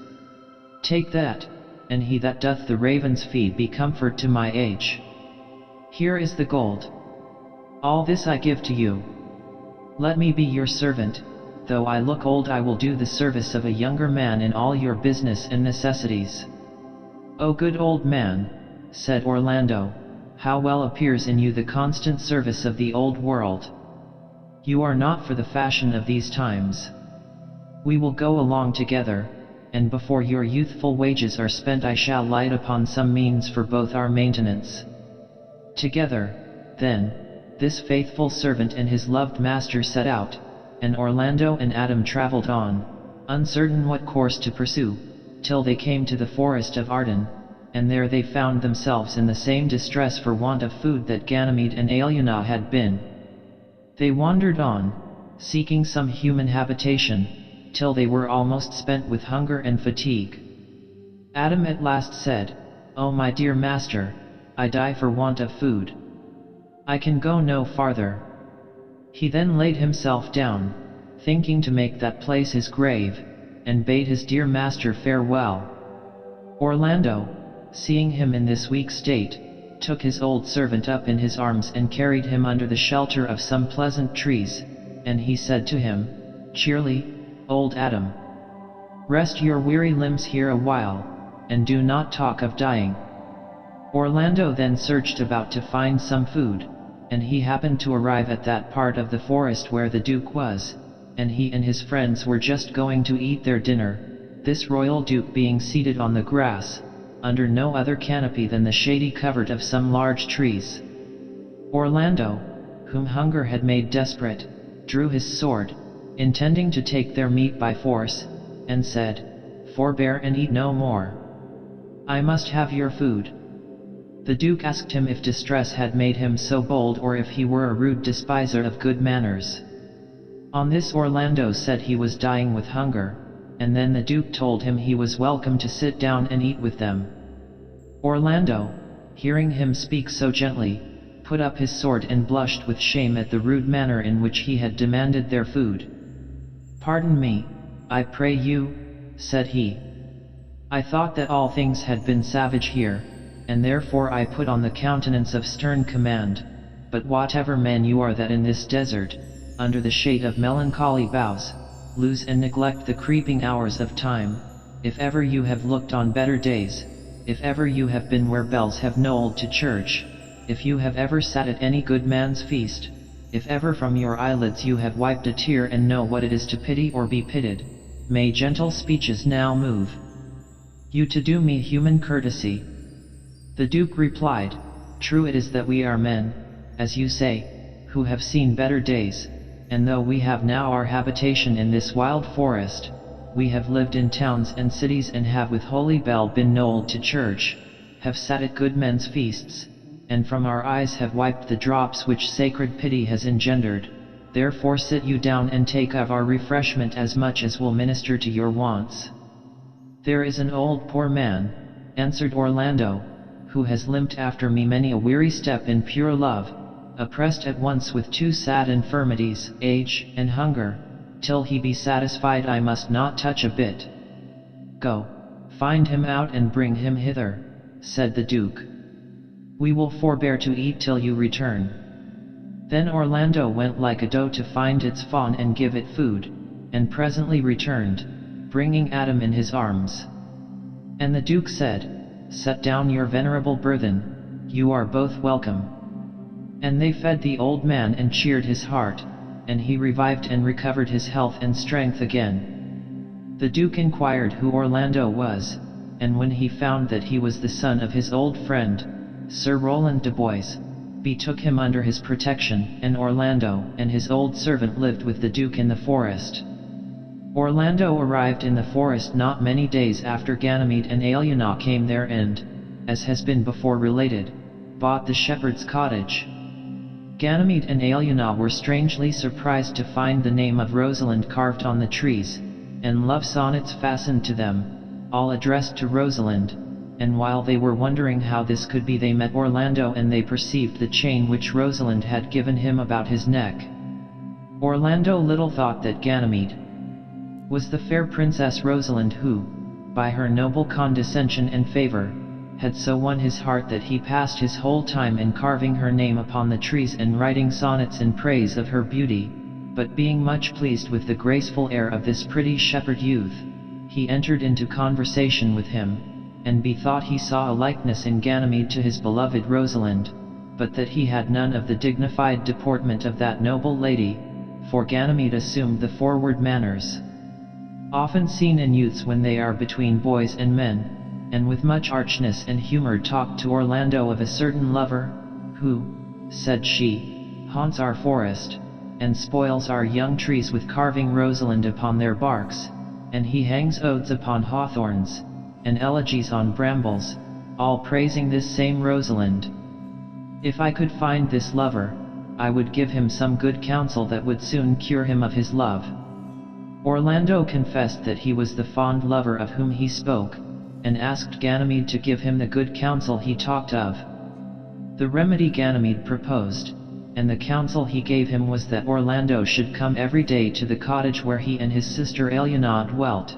Take that, and he that doth the ravens feed be comfort to my age. Here is the gold. All this I give to you. Let me be your servant, though I look old I will do the service of a younger man in all your business and necessities." "O good old man," said Orlando, "how well appears in you the constant service of the old world. You are not for the fashion of these times. We will go along together, and before your youthful wages are spent I shall light upon some means for both our maintenance." Together, then, this faithful servant and his loved master set out, and Orlando and Adam traveled on, uncertain what course to pursue, till they came to the forest of Arden, and there they found themselves in the same distress for want of food that Ganymede and Aliena had been. They wandered on, seeking some human habitation, till they were almost spent with hunger and fatigue. Adam at last said, "O my dear master, I die for want of food. I can go no farther." He then laid himself down, thinking to make that place his grave, and bade his dear master farewell. Orlando, seeing him in this weak state, took his old servant up in his arms and carried him under the shelter of some pleasant trees, and he said to him, "Cheerly, old Adam. Rest your weary limbs here a while, and do not talk of dying." Orlando then searched about to find some food, and he happened to arrive at that part of the forest where the Duke was, and he and his friends were just going to eat their dinner, this royal Duke being seated on the grass, under no other canopy than the shady covert of some large trees. Orlando, whom hunger had made desperate, drew his sword, intending to take their meat by force, and said, "Forbear and eat no more. I must have your food." The Duke asked him if distress had made him so bold or if he were a rude despiser of good manners. On this Orlando said he was dying with hunger, and then the Duke told him he was welcome to sit down and eat with them. Orlando, hearing him speak so gently, put up his sword and blushed with shame at the rude manner in which he had demanded their food. "Pardon me, I pray you," said he. "I thought that all things had been savage here, and therefore I put on the countenance of stern command, but whatever man you are that in this desert, under the shade of melancholy boughs, lose and neglect the creeping hours of time, if ever you have looked on better days, if ever you have been where bells have knolled to church, if you have ever sat at any good man's feast, if ever from your eyelids you have wiped a tear and know what it is to pity or be pitied, may gentle speeches now move you to do me human courtesy." The Duke replied, "True it is that we are men, as you say, who have seen better days, and though we have now our habitation in this wild forest, we have lived in towns and cities and have with holy bell been knolled to church, have sat at good men's feasts, and from our eyes have wiped the drops which sacred pity has engendered. Therefore sit you down and take of our refreshment as much as will minister to your wants." "There is an old poor man," answered Orlando, "who has limped after me many a weary step in pure love, oppressed at once with two sad infirmities, age and hunger, till he be satisfied I must not touch a bit." "Go, find him out and bring him hither," said the Duke. "We will forbear to eat till you return." Then Orlando went like a doe to find its fawn and give it food, and presently returned, bringing Adam in his arms. And the Duke said, "Set down your venerable burthen, you are both welcome." And they fed the old man and cheered his heart, and he revived and recovered his health and strength again. The Duke inquired who Orlando was, and when he found that he was the son of his old friend, Sir Roland de Boys, betook him under his protection, and Orlando and his old servant lived with the Duke in the forest. Orlando arrived in the forest not many days after Ganymede and Aliena came there and, as has been before related, bought the shepherd's cottage. Ganymede and Aliena were strangely surprised to find the name of Rosalind carved on the trees, and love sonnets fastened to them, all addressed to Rosalind, and while they were wondering how this could be they met Orlando and they perceived the chain which Rosalind had given him about his neck. Orlando little thought that Ganymede was the fair Princess Rosalind who, by her noble condescension and favor, had so won his heart that he passed his whole time in carving her name upon the trees and writing sonnets in praise of her beauty, but being much pleased with the graceful air of this pretty shepherd youth, he entered into conversation with him, and bethought he saw a likeness in Ganymede to his beloved Rosalind, but that he had none of the dignified deportment of that noble lady, for Ganymede assumed the forward manners often seen in youths when they are between boys and men, and with much archness and humor talked to Orlando of a certain lover, who, said she, haunts our forest, and spoils our young trees with carving Rosalind upon their barks, and he hangs odes upon hawthorns, and elegies on brambles, all praising this same Rosalind. If I could find this lover, I would give him some good counsel that would soon cure him of his love. Orlando confessed that he was the fond lover of whom he spoke, and asked Ganymede to give him the good counsel he talked of. The remedy Ganymede proposed, and the counsel he gave him was that Orlando should come every day to the cottage where he and his sister Aliena dwelt.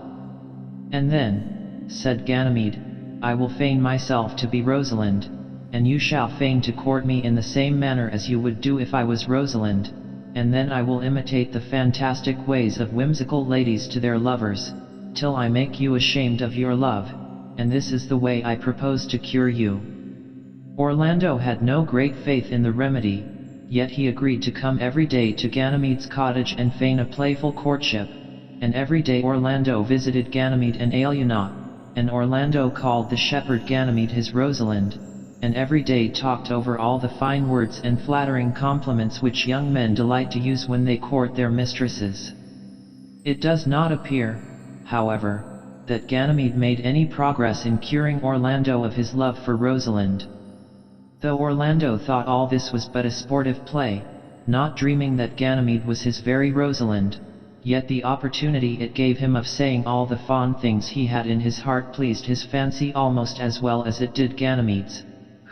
And then, said Ganymede, I will feign myself to be Rosalind, and you shall feign to court me in the same manner as you would do if I was Rosalind, and then I will imitate the fantastic ways of whimsical ladies to their lovers, till I make you ashamed of your love, and this is the way I propose to cure you. Orlando had no great faith in the remedy, yet he agreed to come every day to Ganymede's cottage and feign a playful courtship, and every day Orlando visited Ganymede and Aliena, and Orlando called the shepherd Ganymede his Rosalind, and every day talked over all the fine words and flattering compliments which young men delight to use when they court their mistresses. It does not appear, however, that Ganymede made any progress in curing Orlando of his love for Rosalind. Though Orlando thought all this was but a sportive play, not dreaming that Ganymede was his very Rosalind, yet the opportunity it gave him of saying all the fond things he had in his heart pleased his fancy almost as well as it did Ganymede's,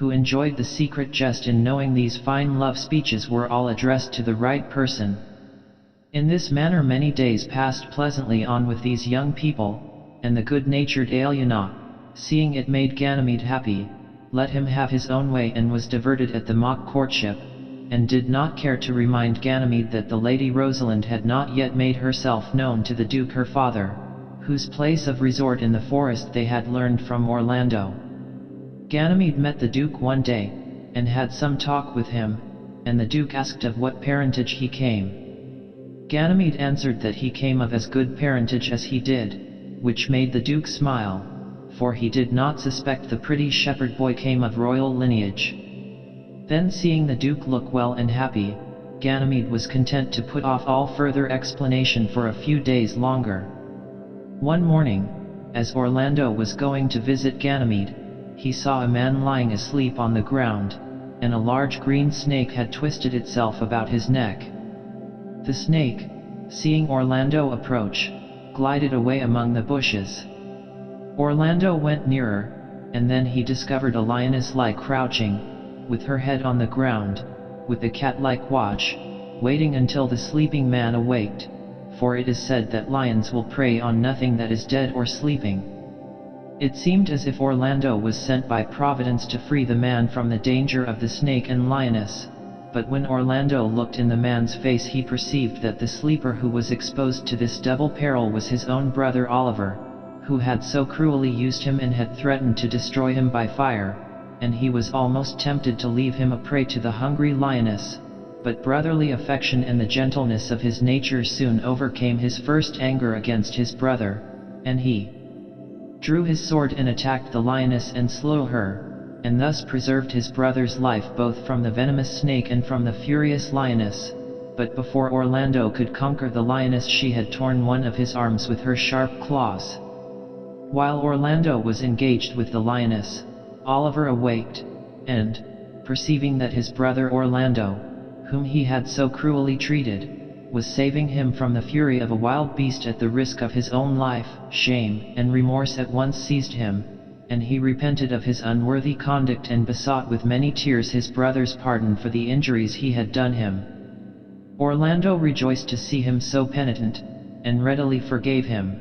who enjoyed the secret jest in knowing these fine love speeches were all addressed to the right person. In this manner many days passed pleasantly on with these young people, and the good-natured Aliena, seeing it made Ganymede happy, let him have his own way and was diverted at the mock courtship, and did not care to remind Ganymede that the Lady Rosalind had not yet made herself known to the Duke her father, whose place of resort in the forest they had learned from Orlando. Ganymede met the Duke one day, and had some talk with him, and the Duke asked of what parentage he came. Ganymede answered that he came of as good parentage as he did, which made the Duke smile, for he did not suspect the pretty shepherd boy came of royal lineage. Then seeing the Duke look well and happy, Ganymede was content to put off all further explanation for a few days longer. One morning, as Orlando was going to visit Ganymede, he saw a man lying asleep on the ground, and a large green snake had twisted itself about his neck. The snake, seeing Orlando approach, glided away among the bushes. Orlando went nearer, and then he discovered a lioness lie crouching, with her head on the ground, with a cat-like watch, waiting until the sleeping man awaked, for it is said that lions will prey on nothing that is dead or sleeping. It seemed as if Orlando was sent by Providence to free the man from the danger of the snake and lioness, but when Orlando looked in the man's face he perceived that the sleeper who was exposed to this double peril was his own brother Oliver, who had so cruelly used him and had threatened to destroy him by fire, and he was almost tempted to leave him a prey to the hungry lioness, but brotherly affection and the gentleness of his nature soon overcame his first anger against his brother, and he drew his sword and attacked the lioness and slew her, and thus preserved his brother's life both from the venomous snake and from the furious lioness. But before Orlando could conquer the lioness, she had torn one of his arms with her sharp claws. While Orlando was engaged with the lioness, Oliver awaked, and, perceiving that his brother Orlando, whom he had so cruelly treated, was saving him from the fury of a wild beast at the risk of his own life, shame and remorse at once seized him, and he repented of his unworthy conduct and besought with many tears his brother's pardon for the injuries he had done him. Orlando rejoiced to see him so penitent, and readily forgave him.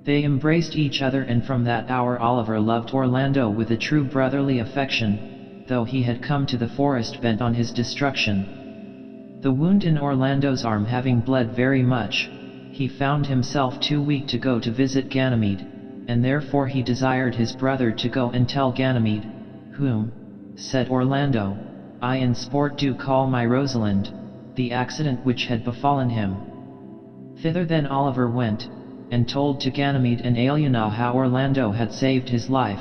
They embraced each other, and from that hour Oliver loved Orlando with a true brotherly affection, though he had come to the forest bent on his destruction. The wound in Orlando's arm having bled very much, he found himself too weak to go to visit Ganymede, and therefore he desired his brother to go and tell Ganymede, whom, said Orlando, I in sport do call my Rosalind, the accident which had befallen him. Thither then Oliver went, and told to Ganymede and Aliena how Orlando had saved his life,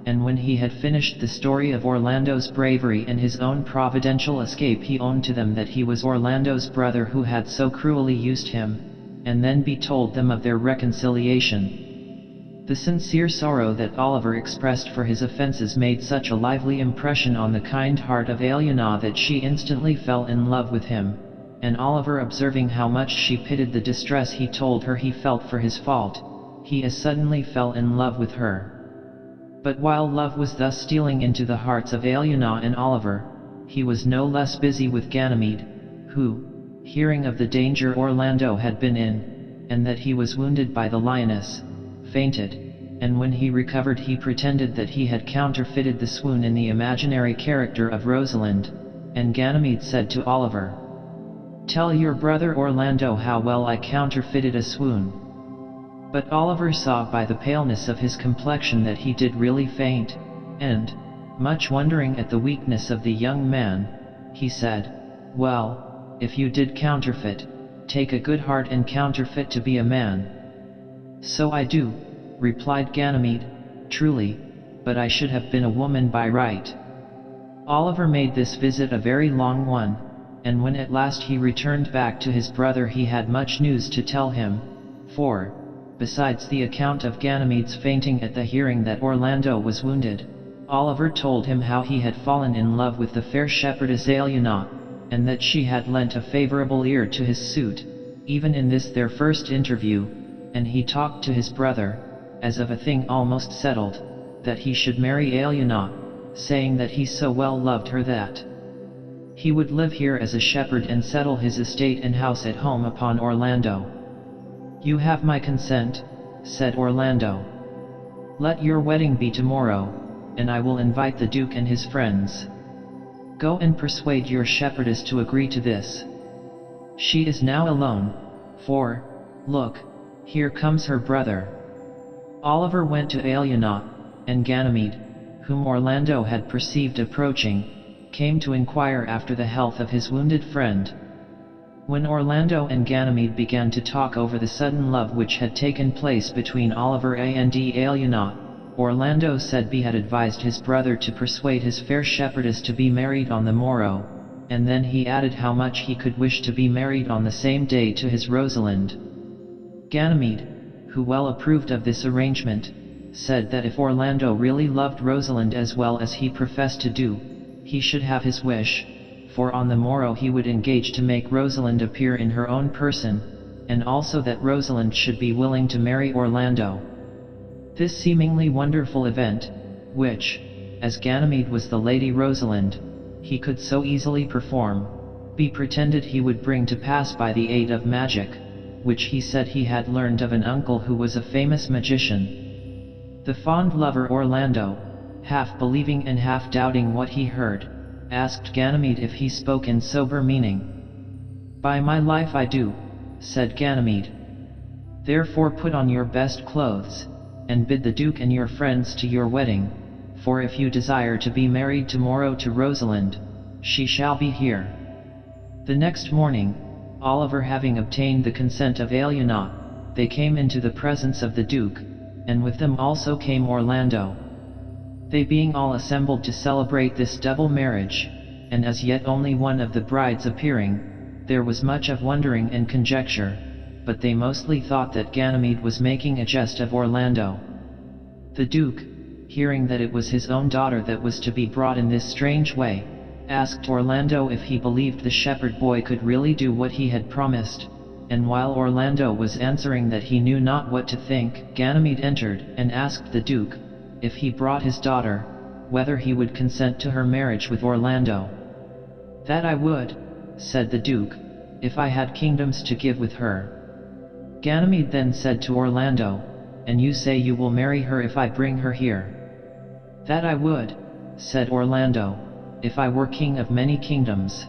and when he had finished the story of Orlando's bravery and his own providential escape, he owned to them that he was Orlando's brother who had so cruelly used him, and then betold them of their reconciliation. The sincere sorrow that Oliver expressed for his offences made such a lively impression on the kind heart of Aliena that she instantly fell in love with him, and Oliver, observing how much she pitied the distress he told her he felt for his fault, he as suddenly fell in love with her. But while love was thus stealing into the hearts of Aliena and Oliver, he was no less busy with Ganymede, who, hearing of the danger Orlando had been in, and that he was wounded by the lioness, fainted, and when he recovered he pretended that he had counterfeited the swoon in the imaginary character of Rosalind, and Ganymede said to Oliver, Tell your brother Orlando how well I counterfeited a swoon. But Oliver saw by the paleness of his complexion that he did really faint, and, much wondering at the weakness of the young man, he said, Well, if you did counterfeit, take a good heart and counterfeit to be a man. So I do, replied Ganymede, truly, but I should have been a woman by right. Oliver made this visit a very long one, and when at last he returned back to his brother he had much news to tell him, for, besides the account of Ganymede's fainting at the hearing that Orlando was wounded, Oliver told him how he had fallen in love with the fair shepherdess Aliena, and that she had lent a favorable ear to his suit, even in this their first interview, and he talked to his brother, as of a thing almost settled, that he should marry Aliena, saying that he so well loved her that he would live here as a shepherd and settle his estate and house at home upon Orlando. You have my consent, said Orlando. Let your wedding be tomorrow, and I will invite the Duke and his friends. Go and persuade your shepherdess to agree to this. She is now alone, for, look, here comes her brother. Oliver went to Aliena, and Ganymede, whom Orlando had perceived approaching, came to inquire after the health of his wounded friend. When Orlando and Ganymede began to talk over the sudden love which had taken place between Oliver and Aliena, Orlando said he had advised his brother to persuade his fair shepherdess to be married on the morrow, and then he added how much he could wish to be married on the same day to his Rosalind. Ganymede, who well approved of this arrangement, said that if Orlando really loved Rosalind as well as he professed to do, he should have his wish, for on the morrow he would engage to make Rosalind appear in her own person, and also that Rosalind should be willing to marry Orlando. This seemingly wonderful event, which, as Ganymede was the Lady Rosalind, he could so easily perform, he pretended he would bring to pass by the aid of magic, which he said he had learned of an uncle who was a famous magician. The fond lover Orlando, half believing and half doubting what he heard, asked Ganymede if he spoke in sober meaning. By my life I do, said Ganymede. Therefore put on your best clothes, and bid the Duke and your friends to your wedding, for if you desire to be married tomorrow to Rosalind, she shall be here. The next morning, Oliver having obtained the consent of Aliena, they came into the presence of the Duke, and with them also came Orlando. They being all assembled to celebrate this double marriage, and as yet only one of the brides appearing, there was much of wondering and conjecture, but they mostly thought that Ganymede was making a jest of Orlando. The Duke, hearing that it was his own daughter that was to be brought in this strange way, asked Orlando if he believed the shepherd boy could really do what he had promised, and while Orlando was answering that he knew not what to think, Ganymede entered and asked the Duke, if he brought his daughter, whether he would consent to her marriage with Orlando. "That I would," said the Duke, "if I had kingdoms to give with her." Ganymede then said to Orlando, "And you say you will marry her if I bring her here?" "That I would," said Orlando, "if I were king of many kingdoms."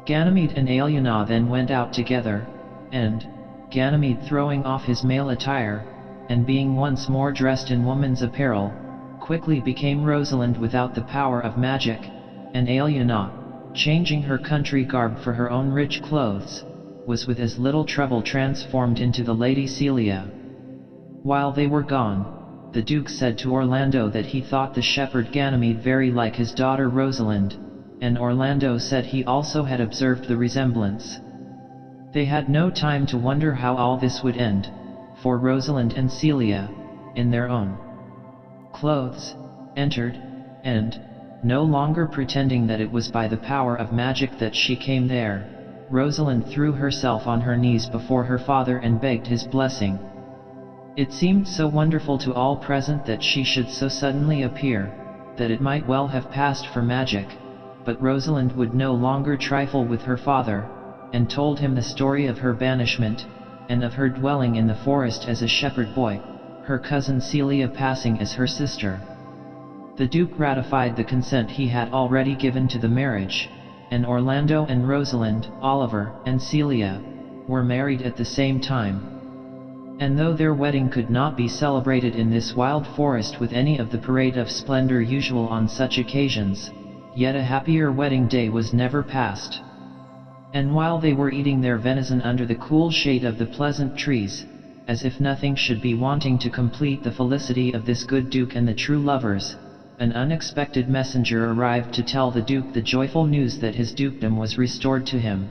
Ganymede and Aliena then went out together, and, Ganymede throwing off his male attire, and being once more dressed in woman's apparel, quickly became Rosalind without the power of magic, and Aliena, changing her country garb for her own rich clothes, was with as little trouble transformed into the Lady Celia. While they were gone, the Duke said to Orlando that he thought the shepherd Ganymede very like his daughter Rosalind, and Orlando said he also had observed the resemblance. They had no time to wonder how all this would end, for Rosalind and Celia, in their own clothes, entered, and, no longer pretending that it was by the power of magic that she came there, Rosalind threw herself on her knees before her father and begged his blessing. It seemed so wonderful to all present that she should so suddenly appear, that it might well have passed for magic, but Rosalind would no longer trifle with her father, and told him the story of her banishment, and of her dwelling in the forest as a shepherd boy, her cousin Celia passing as her sister. The Duke ratified the consent he had already given to the marriage, and Orlando and Rosalind, Oliver and Celia, were married at the same time. And though their wedding could not be celebrated in this wild forest with any of the parade of splendor usual on such occasions, yet a happier wedding day was never passed. And while they were eating their venison under the cool shade of the pleasant trees, as if nothing should be wanting to complete the felicity of this good Duke and the true lovers, an unexpected messenger arrived to tell the Duke the joyful news that his dukedom was restored to him.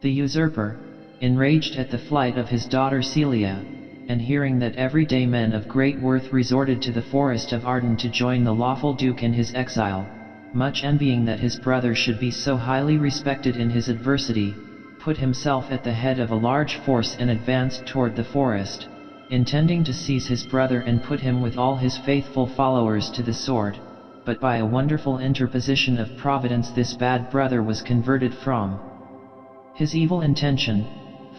The usurper, enraged at the flight of his daughter Celia, and hearing that everyday men of great worth resorted to the forest of Arden to join the lawful Duke in his exile, much envying that his brother should be so highly respected in his adversity, put himself at the head of a large force and advanced toward the forest, intending to seize his brother and put him with all his faithful followers to the sword, but by a wonderful interposition of Providence this bad brother was converted from his evil intention,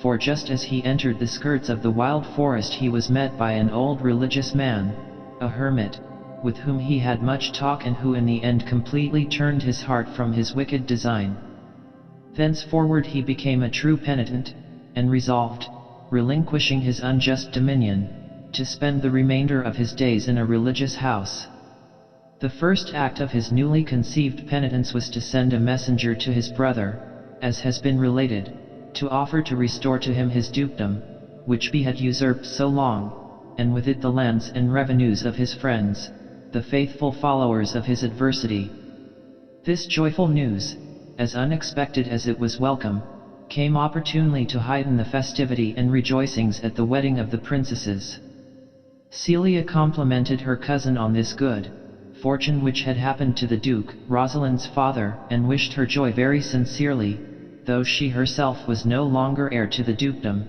for just as he entered the skirts of the wild forest he was met by an old religious man, a hermit, with whom he had much talk and who in the end completely turned his heart from his wicked design. Thenceforward he became a true penitent, and resolved, relinquishing his unjust dominion, to spend the remainder of his days in a religious house. The first act of his newly conceived penitence was to send a messenger to his brother, as has been related, to offer to restore to him his dukedom, which he had usurped so long, and with it the lands and revenues of his friends, the faithful followers of his adversity. This joyful news, as unexpected as it was welcome, came opportunely to heighten the festivity and rejoicings at the wedding of the princesses. Celia complimented her cousin on this good fortune which had happened to the Duke, Rosalind's father, and wished her joy very sincerely, though she herself was no longer heir to the dukedom,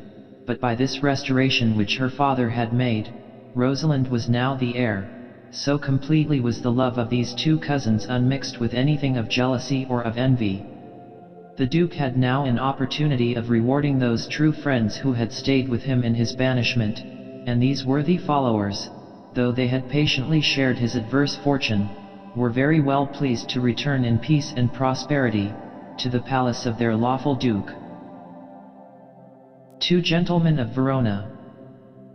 but by this restoration which her father had made, Rosalind was now the heir. So completely was the love of these two cousins unmixed with anything of jealousy or of envy. The Duke had now an opportunity of rewarding those true friends who had stayed with him in his banishment, and these worthy followers, though they had patiently shared his adverse fortune, were very well pleased to return in peace and prosperity to the palace of their lawful Duke. Two gentlemen of Verona.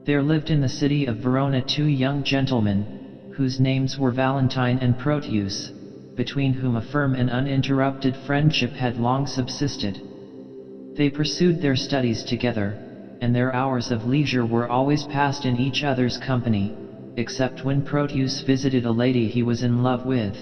There lived in the city of Verona two young gentlemen, whose names were Valentine and Proteus, between whom a firm and uninterrupted friendship had long subsisted. They pursued their studies together, and their hours of leisure were always passed in each other's company, except when Proteus visited a lady he was in love with.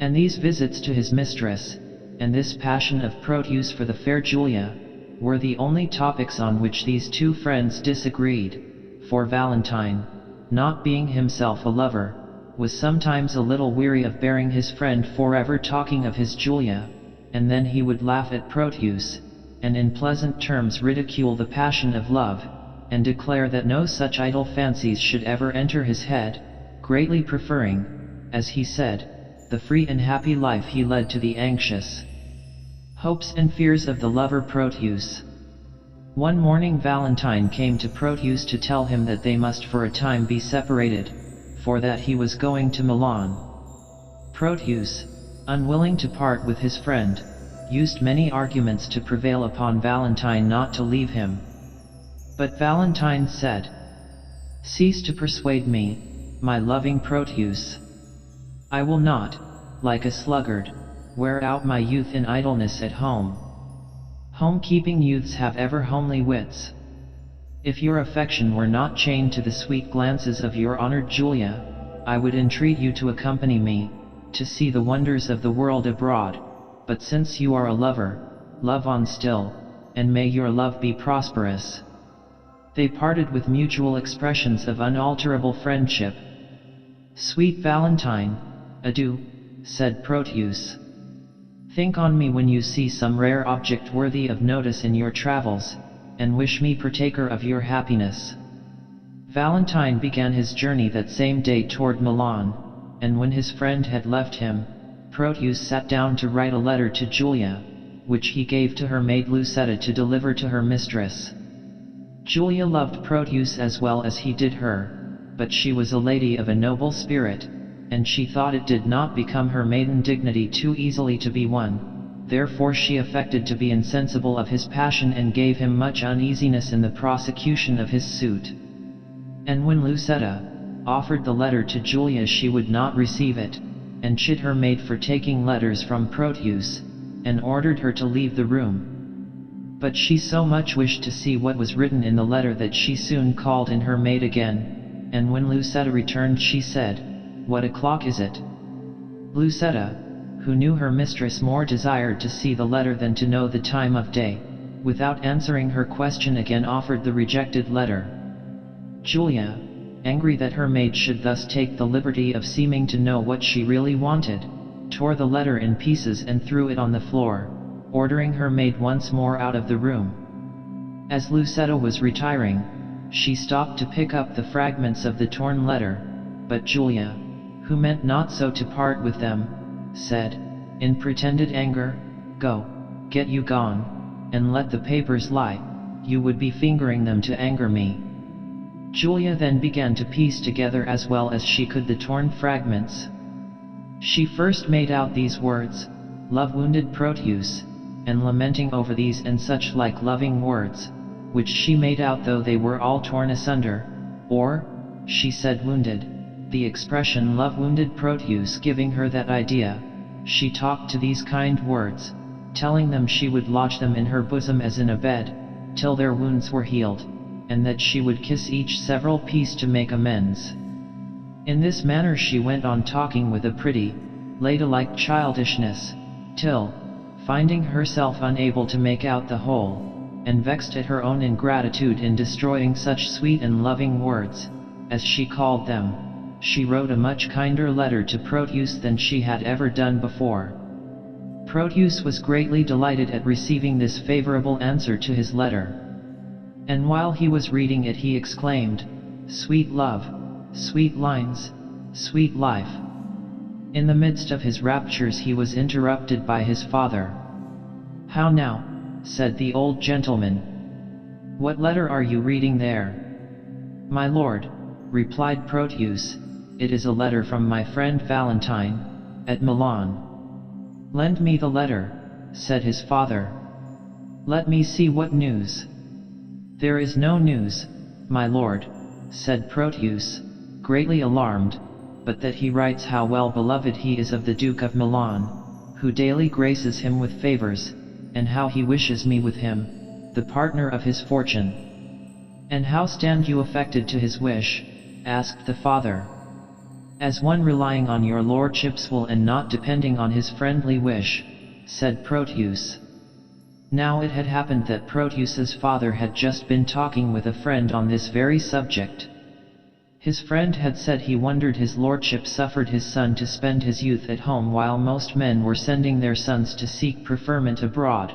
And these visits to his mistress, and this passion of Proteus for the fair Julia, were the only topics on which these two friends disagreed, for Valentine, not being himself a lover, was sometimes a little weary of bearing his friend forever talking of his Julia, and then he would laugh at Proteus, and in pleasant terms ridicule the passion of love, and declare that no such idle fancies should ever enter his head, greatly preferring, as he said, the free and happy life he led to the anxious hopes and fears of the lover Proteus. One morning Valentine came to Proteus to tell him that they must for a time be separated, for that he was going to Milan. Proteus, unwilling to part with his friend, used many arguments to prevail upon Valentine not to leave him. But Valentine said, "Cease to persuade me, my loving Proteus. I will not, like a sluggard, wear out my youth in idleness at home. Home-keeping youths have ever homely wits. If your affection were not chained to the sweet glances of your honored Julia, I would entreat you to accompany me, to see the wonders of the world abroad, but since you are a lover, love on still, and may your love be prosperous." They parted with mutual expressions of unalterable friendship. "Sweet Valentine, adieu," said Proteus. "Think on me when you see some rare object worthy of notice in your travels, and wish me partaker of your happiness." Valentine began his journey that same day toward Milan, and when his friend had left him, Proteus sat down to write a letter to Julia, which he gave to her maid Lucetta to deliver to her mistress. Julia loved Proteus as well as he did her, but she was a lady of a noble spirit, and she thought it did not become her maiden dignity too easily to be won, therefore she affected to be insensible of his passion and gave him much uneasiness in the prosecution of his suit. And when Lucetta offered the letter to Julia she would not receive it, and chid her maid for taking letters from Proteus, and ordered her to leave the room. But she so much wished to see what was written in the letter that she soon called in her maid again, and when Lucetta returned she said, "What o'clock is it?" Lucetta, who knew her mistress more desired to see the letter than to know the time of day, without answering her question again offered the rejected letter. Julia, angry that her maid should thus take the liberty of seeming to know what she really wanted, tore the letter in pieces and threw it on the floor, ordering her maid once more out of the room. As Lucetta was retiring, she stopped to pick up the fragments of the torn letter, but Julia, who meant not so to part with them, said, in pretended anger, "Go, get you gone, and let the papers lie, you would be fingering them to anger me." Julia then began to piece together as well as she could the torn fragments. She first made out these words, "Love wounded Proteus," and lamenting over these and such like loving words, which she made out though they were all torn asunder, or, she said wounded, the expression "love wounded Proteus" giving her that idea, she talked to these kind words, telling them she would lodge them in her bosom as in a bed, till their wounds were healed, and that she would kiss each several piece to make amends. In this manner she went on talking with a pretty, ladylike childishness, till, finding herself unable to make out the whole, and vexed at her own ingratitude in destroying such sweet and loving words, as she called them, she wrote a much kinder letter to Proteus than she had ever done before. Proteus was greatly delighted at receiving this favorable answer to his letter. And while he was reading it he exclaimed, "Sweet love, sweet lines, sweet life." In the midst of his raptures he was interrupted by his father. "How now," said the old gentleman. "What letter are you reading there?" "My lord," replied Proteus, "it is a letter from my friend Valentine, at Milan." "Lend me the letter," said his father. "Let me see what news." "There is no news, my lord," said Proteus, greatly alarmed, "but that he writes how well beloved he is of the Duke of Milan, who daily graces him with favors, and how he wishes me with him, the partner of his fortune, "And how stand you affected to his wish?" asked the father. "As one relying on your lordship's will and not depending on his friendly wish," said Proteus. Now it had happened that Proteus's father had just been talking with a friend on this very subject. His friend had said he wondered his lordship suffered his son to spend his youth at home while most men were sending their sons to seek preferment abroad.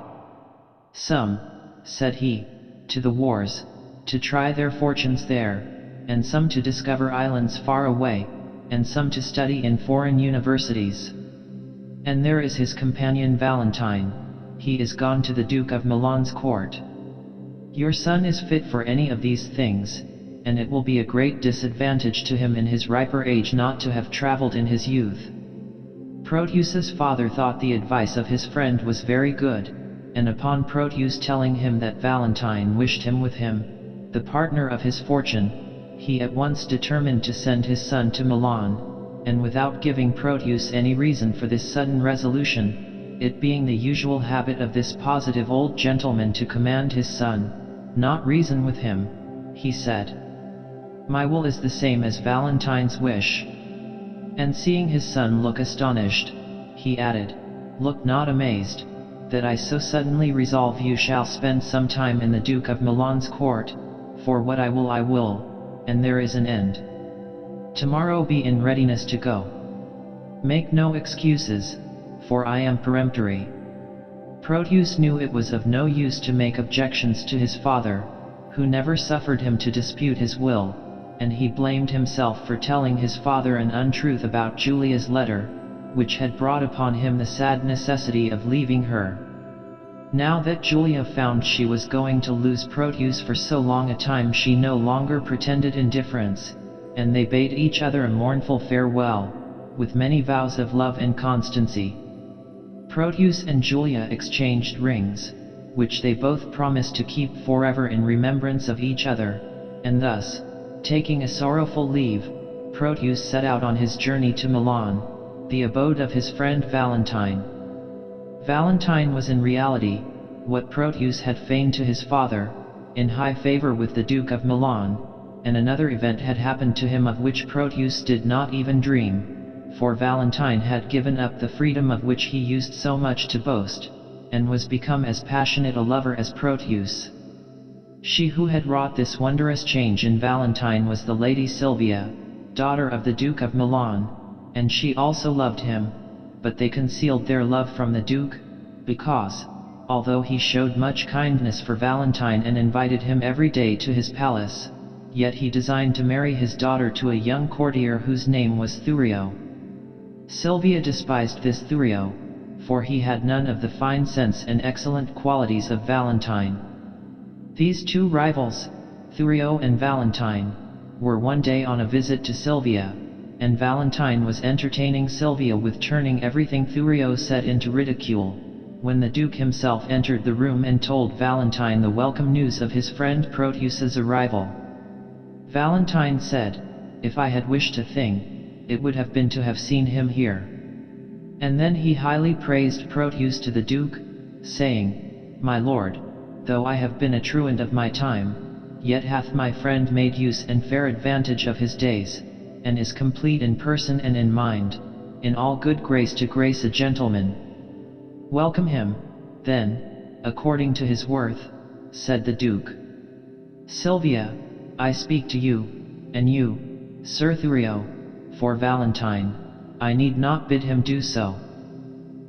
"Some," said he, "to the wars, to try their fortunes there, and some to discover islands far away, and some to study in foreign universities. And there is his companion Valentine, he is gone to the Duke of Milan's court. Your son is fit for any of these things, and it will be a great disadvantage to him in his riper age not to have traveled in his youth." Proteus's father thought the advice of his friend was very good, and upon Proteus telling him that Valentine wished him with him, the partner of his fortune, he at once determined to send his son to Milan, and without giving Proteus any reason for this sudden resolution, it being the usual habit of this positive old gentleman to command his son, not reason with him, he said, "My will is the same as Valentine's wish." And seeing his son look astonished, he added, "Look not amazed, that I so suddenly resolve you shall spend some time in the Duke of Milan's court, for what I will, and there is an end. Tomorrow be in readiness to go. Make no excuses, for I am peremptory." Proteus knew it was of no use to make objections to his father, who never suffered him to dispute his will, and he blamed himself for telling his father an untruth about Julia's letter, which had brought upon him the sad necessity of leaving her. Now that Julia found she was going to lose Proteus for so long a time, she no longer pretended indifference, and they bade each other a mournful farewell, with many vows of love and constancy. Proteus and Julia exchanged rings, which they both promised to keep forever in remembrance of each other, and thus, taking a sorrowful leave, Proteus set out on his journey to Milan, the abode of his friend Valentine. Valentine was in reality, what Proteus had feigned to his father, in high favor with the Duke of Milan, and another event had happened to him of which Proteus did not even dream, for Valentine had given up the freedom of which he used so much to boast, and was become as passionate a lover as Proteus. She who had wrought this wondrous change in Valentine was the Lady Silvia, daughter of the Duke of Milan, and she also loved him, but they concealed their love from the Duke, because, although he showed much kindness for Valentine and invited him every day to his palace, yet he designed to marry his daughter to a young courtier whose name was Thurio. Silvia despised this Thurio, for he had none of the fine sense and excellent qualities of Valentine. These two rivals, Thurio and Valentine, were one day on a visit to Silvia, and Valentine was entertaining Silvia with turning everything Thurio said into ridicule, when the Duke himself entered the room and told Valentine the welcome news of his friend Proteus's arrival. Valentine said, "If I had wished a thing, it would have been to have seen him here." And then he highly praised Proteus to the Duke, saying, "My lord, though I have been a truant of my time, yet hath my friend made use and fair advantage of his days, and is complete in person and in mind, in all good grace to grace a gentleman. Welcome him, then, according to his worth," said the Duke. "Silvia, I speak to you, and you, Sir Thurio, for Valentine, I need not bid him do so."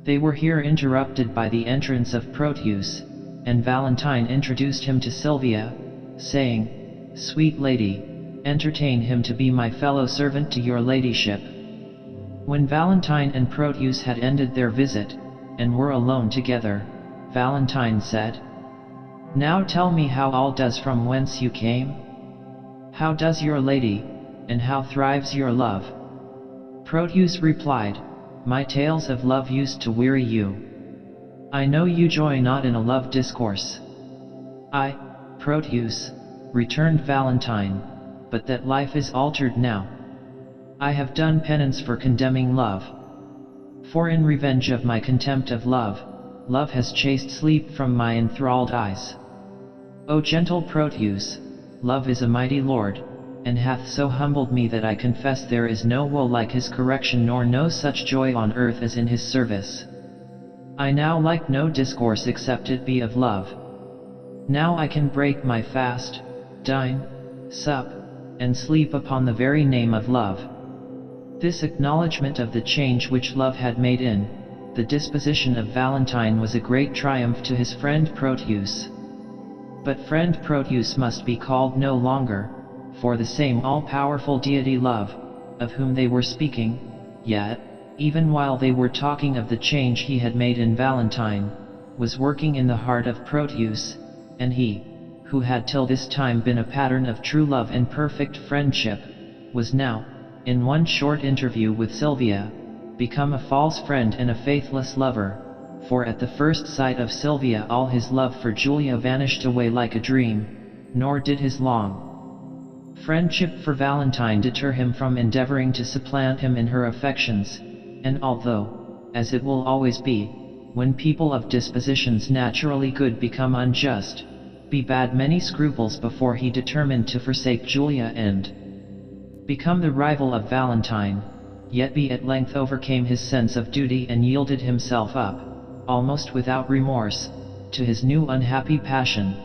They were here interrupted by the entrance of Proteus, and Valentine introduced him to Silvia, saying, "Sweet lady, entertain him to be my fellow servant to your ladyship." When Valentine and Proteus had ended their visit, and were alone together, Valentine said, "Now tell me how all does from whence you came? How does your lady, and how thrives your love?" Proteus replied, "My tales of love used to weary you. I know you joy not in a love discourse." "I, Proteus," returned Valentine, "but that life is altered now. I have done penance for condemning love. For in revenge of my contempt of love, love has chased sleep from my enthralled eyes. O gentle Proteus, love is a mighty lord, and hath so humbled me that I confess there is no woe like his correction nor no such joy on earth as in his service. I now like no discourse except it be of love. Now I can break my fast, dine, sup, and sleep upon the very name of love. This acknowledgment of the change which love had made in the disposition of Valentine was a great triumph to his friend Proteus. But friend Proteus must be called no longer, for the same all-powerful deity Love, of whom they were speaking, yet, even while they were talking of the change he had made in Valentine, was working in the heart of Proteus, and he, who had till this time been a pattern of true love and perfect friendship, was now, in one short interview with Sylvia, become a false friend and a faithless lover, for at the first sight of Sylvia all his love for Julia vanished away like a dream, nor did his long friendship for Valentine deter him from endeavoring to supplant him in her affections, and although, as it will always be, when people of dispositions naturally good become unjust, be bad many scruples before he determined to forsake Julia and become the rival of Valentine, yet be at length overcame his sense of duty and yielded himself up, almost without remorse, to his new unhappy passion.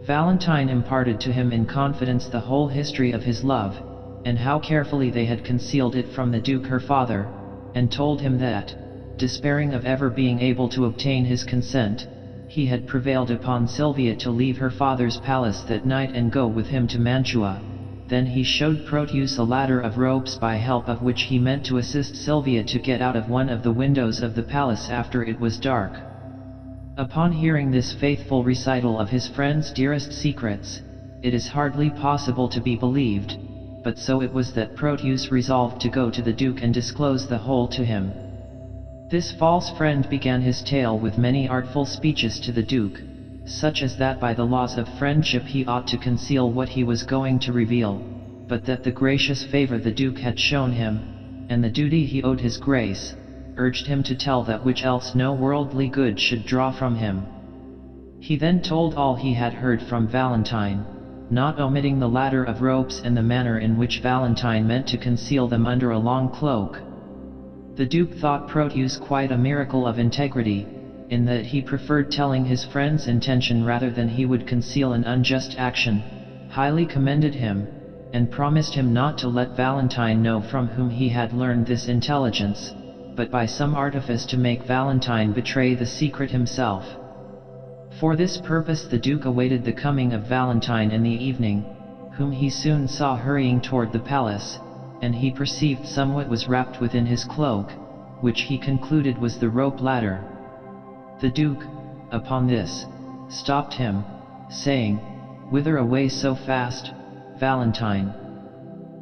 Valentine imparted to him in confidence the whole history of his love, and how carefully they had concealed it from the Duke her father, and told him that, despairing of ever being able to obtain his consent, he had prevailed upon Sylvia to leave her father's palace that night and go with him to Mantua. Then he showed Proteus a ladder of ropes by help of which he meant to assist Sylvia to get out of one of the windows of the palace after it was dark. Upon hearing this faithful recital of his friend's dearest secrets, it is hardly possible to be believed, but so it was that Proteus resolved to go to the Duke and disclose the whole to him. This false friend began his tale with many artful speeches to the Duke, such as that by the laws of friendship he ought to conceal what he was going to reveal, but that the gracious favor the Duke had shown him, and the duty he owed his grace, urged him to tell that which else no worldly good should draw from him. He then told all he had heard from Valentine, not omitting the ladder of ropes and the manner in which Valentine meant to conceal them under a long cloak. The Duke thought Proteus quite a miracle of integrity, in that he preferred telling his friend's intention rather than he would conceal an unjust action, highly commended him, and promised him not to let Valentine know from whom he had learned this intelligence, but by some artifice to make Valentine betray the secret himself. For this purpose the Duke awaited the coming of Valentine in the evening, whom he soon saw hurrying toward the palace, and he perceived somewhat was wrapped within his cloak, which he concluded was the rope ladder. The Duke, upon this, stopped him, saying, "Whither away so fast, Valentine?"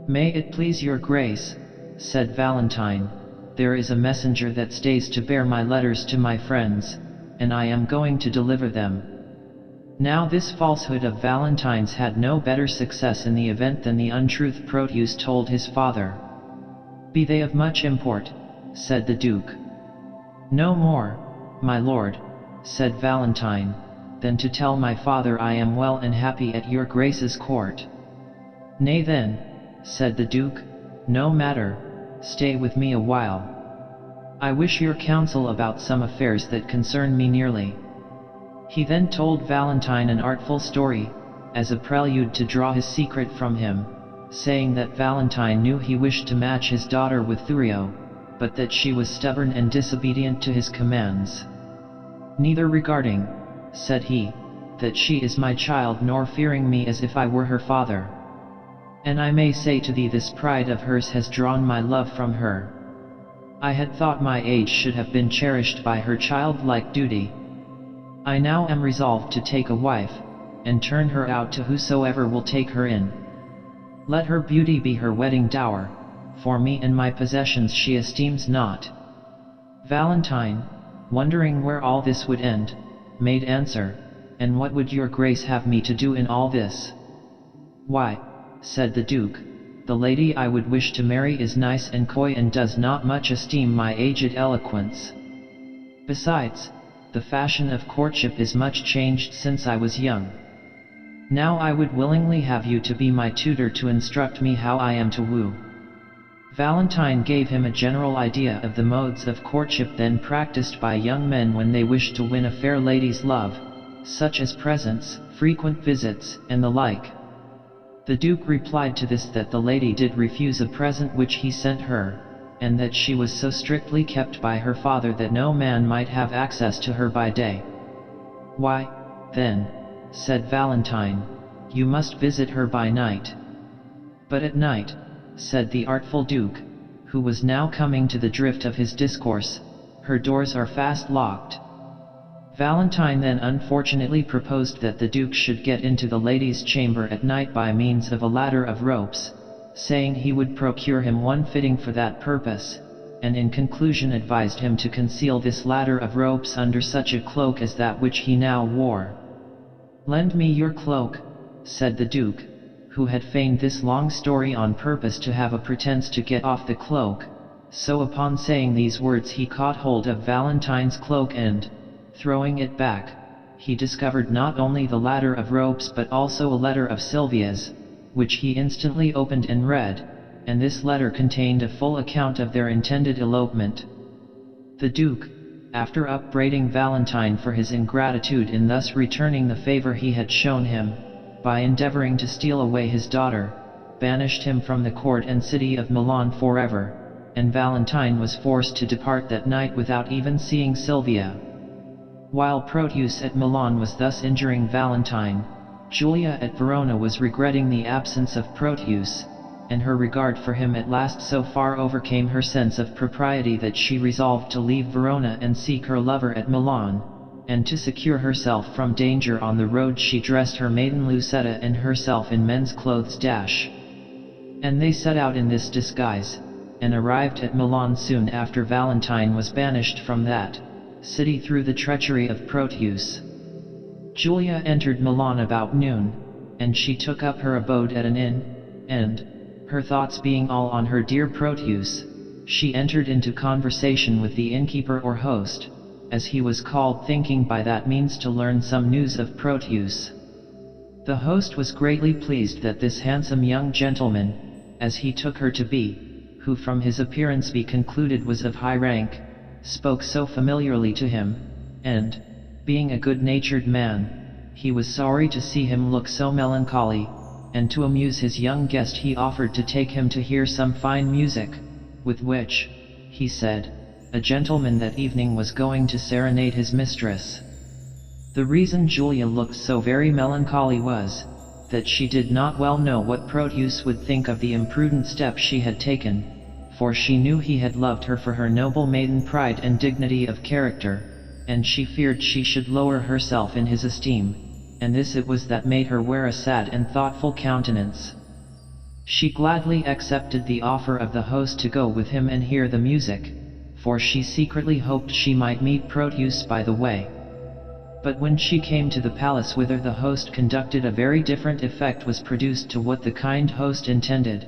"May it please your grace," said Valentine, "there is a messenger that stays to bear my letters to my friends, and I am going to deliver them." Now this falsehood of Valentine's had no better success in the event than the untruth Proteus told his father. "Be they of much import?" said the Duke. "No more, my lord," said Valentine, "than to tell my father I am well and happy at your grace's court." "Nay then," said the Duke, "no matter, stay with me a while. I wish your counsel about some affairs that concern me nearly." He then told Valentine an artful story, as a prelude to draw his secret from him, saying that Valentine knew he wished to match his daughter with Thurio, but that she was stubborn and disobedient to his commands. "Neither regarding," said he, "that she is my child nor fearing me as if I were her father. And I may say to thee this pride of hers has drawn my love from her. I had thought my age should have been cherished by her childlike duty. I now am resolved to take a wife, and turn her out to whosoever will take her in. Let her beauty be her wedding dower, for me and my possessions she esteems not." Valentine, wondering where all this would end, made answer, "And what would your grace have me to do in all this?" "Why," said the Duke, "the lady I would wish to marry is nice and coy and does not much esteem my aged eloquence. Besides, the fashion of courtship is much changed since I was young. Now I would willingly have you to be my tutor to instruct me how I am to woo." Valentine gave him a general idea of the modes of courtship then practiced by young men when they wish to win a fair lady's love, such as presents, frequent visits, and the like. The Duke replied to this that the lady did refuse a present which he sent her, and that she was so strictly kept by her father that no man might have access to her by day. "Why, then," said Valentine, "you must visit her by night." "But at night," said the artful Duke, who was now coming to the drift of his discourse, "her doors are fast locked." Valentine then unfortunately proposed that the Duke should get into the lady's chamber at night by means of a ladder of ropes, saying he would procure him one fitting for that purpose, and in conclusion advised him to conceal this ladder of ropes under such a cloak as that which he now wore. "Lend me your cloak," said the Duke, who had feigned this long story on purpose to have a pretense to get off the cloak. So upon saying these words he caught hold of Valentine's cloak and, throwing it back, he discovered not only the ladder of ropes but also a letter of Sylvia's, which he instantly opened and read, and this letter contained a full account of their intended elopement. The Duke, after upbraiding Valentine for his ingratitude in thus returning the favor he had shown him, by endeavoring to steal away his daughter, banished him from the court and city of Milan forever, and Valentine was forced to depart that night without even seeing Sylvia. While Proteus at Milan was thus injuring Valentine, Julia at Verona was regretting the absence of Proteus, and her regard for him at last so far overcame her sense of propriety that she resolved to leave Verona and seek her lover at Milan, and to secure herself from danger on the road she dressed her maiden Lucetta and herself in men's clothes. And they set out in this disguise, and arrived at Milan soon after Valentine was banished from that city through the treachery of Proteus. Julia entered Milan about noon, and she took up her abode at an inn, and, her thoughts being all on her dear Proteus, she entered into conversation with the innkeeper or host, as he was called, thinking by that means to learn some news of Proteus. The host was greatly pleased that this handsome young gentleman, as he took her to be, who from his appearance be concluded was of high rank, spoke so familiarly to him, and, being a good-natured man, he was sorry to see him look so melancholy, and to amuse his young guest he offered to take him to hear some fine music, with which, he said, a gentleman that evening was going to serenade his mistress. The reason Julia looked so very melancholy was, that she did not well know what Proteus would think of the imprudent step she had taken, for she knew he had loved her for her noble maiden pride and dignity of character, and she feared she should lower herself in his esteem, and this it was that made her wear a sad and thoughtful countenance. She gladly accepted the offer of the host to go with him and hear the music, for she secretly hoped she might meet Proteus by the way. But when she came to the palace whither the host conducted, a very different effect was produced to what the kind host intended,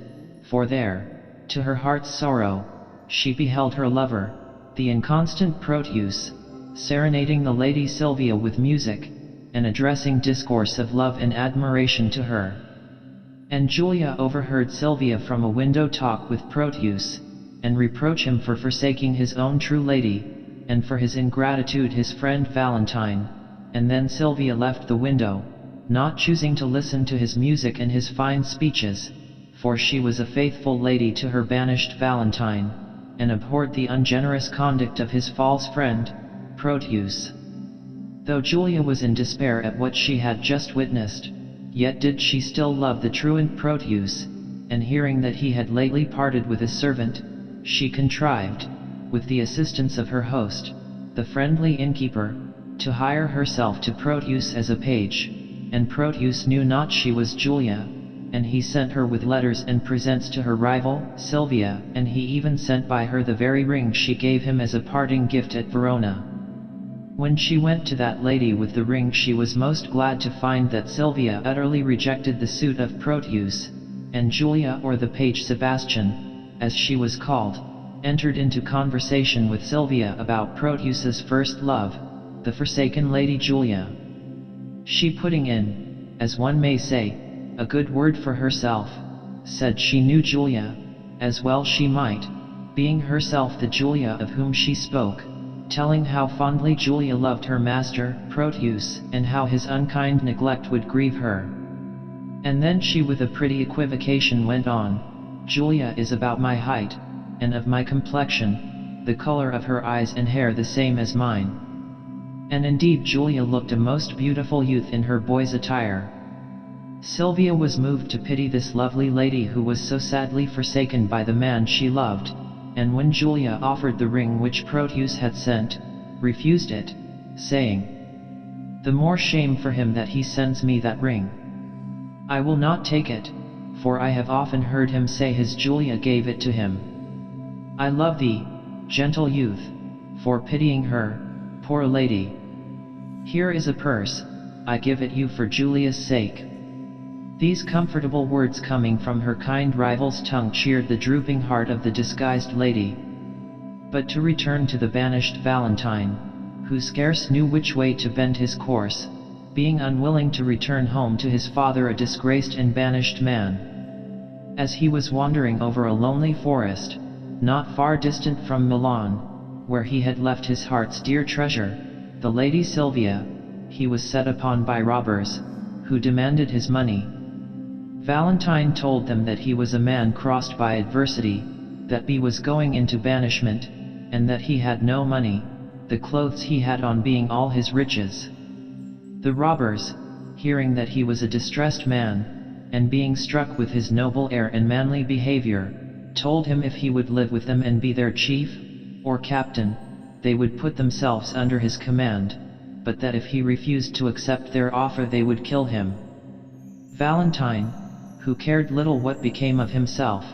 for there, to her heart's sorrow, she beheld her lover, the inconstant Proteus, serenading the lady Sylvia with music, and addressing discourse of love and admiration to her. And Julia overheard Sylvia from a window talk with Proteus, and reproach him for forsaking his own true lady, and for his ingratitude his friend Valentine, and then Sylvia left the window, not choosing to listen to his music and his fine speeches, for she was a faithful lady to her banished Valentine, and abhorred the ungenerous conduct of his false friend, Proteus. Though Julia was in despair at what she had just witnessed, yet did she still love the truant Proteus, and hearing that he had lately parted with his servant, she contrived, with the assistance of her host, the friendly innkeeper, to hire herself to Proteus as a page, and Proteus knew not she was Julia, and he sent her with letters and presents to her rival, Sylvia, and he even sent by her the very ring she gave him as a parting gift at Verona. When she went to that lady with the ring, she was most glad to find that Sylvia utterly rejected the suit of Proteus, and Julia, or the page Sebastian, as she was called, entered into conversation with Sylvia about Proteus's first love, the forsaken lady Julia. She putting in, as one may say, a good word for herself, said she knew Julia, as well she might, being herself the Julia of whom she spoke, telling how fondly Julia loved her master, Proteus, and how his unkind neglect would grieve her. And then she with a pretty equivocation went on, Julia is about my height, and of my complexion, the color of her eyes and hair the same as mine. And indeed Julia looked a most beautiful youth in her boy's attire. Sylvia was moved to pity this lovely lady who was so sadly forsaken by the man she loved, and when Julia offered the ring which Proteus had sent, refused it, saying, "The more shame for him that he sends me that ring. I will not take it, for I have often heard him say his Julia gave it to him. I love thee, gentle youth, for pitying her, poor lady. Here is a purse, I give it you for Julia's sake." These comfortable words coming from her kind rival's tongue cheered the drooping heart of the disguised lady. But to return to the banished Valentine, who scarce knew which way to bend his course, being unwilling to return home to his father a disgraced and banished man. As he was wandering over a lonely forest, not far distant from Milan, where he had left his heart's dear treasure, the Lady Sylvia, he was set upon by robbers, who demanded his money. Valentine told them that he was a man crossed by adversity, that he was going into banishment, and that he had no money, the clothes he had on being all his riches. The robbers, hearing that he was a distressed man, and being struck with his noble air and manly behavior, told him if he would live with them and be their chief, or captain, they would put themselves under his command, but that if he refused to accept their offer they would kill him. Valentine, who cared little what became of himself,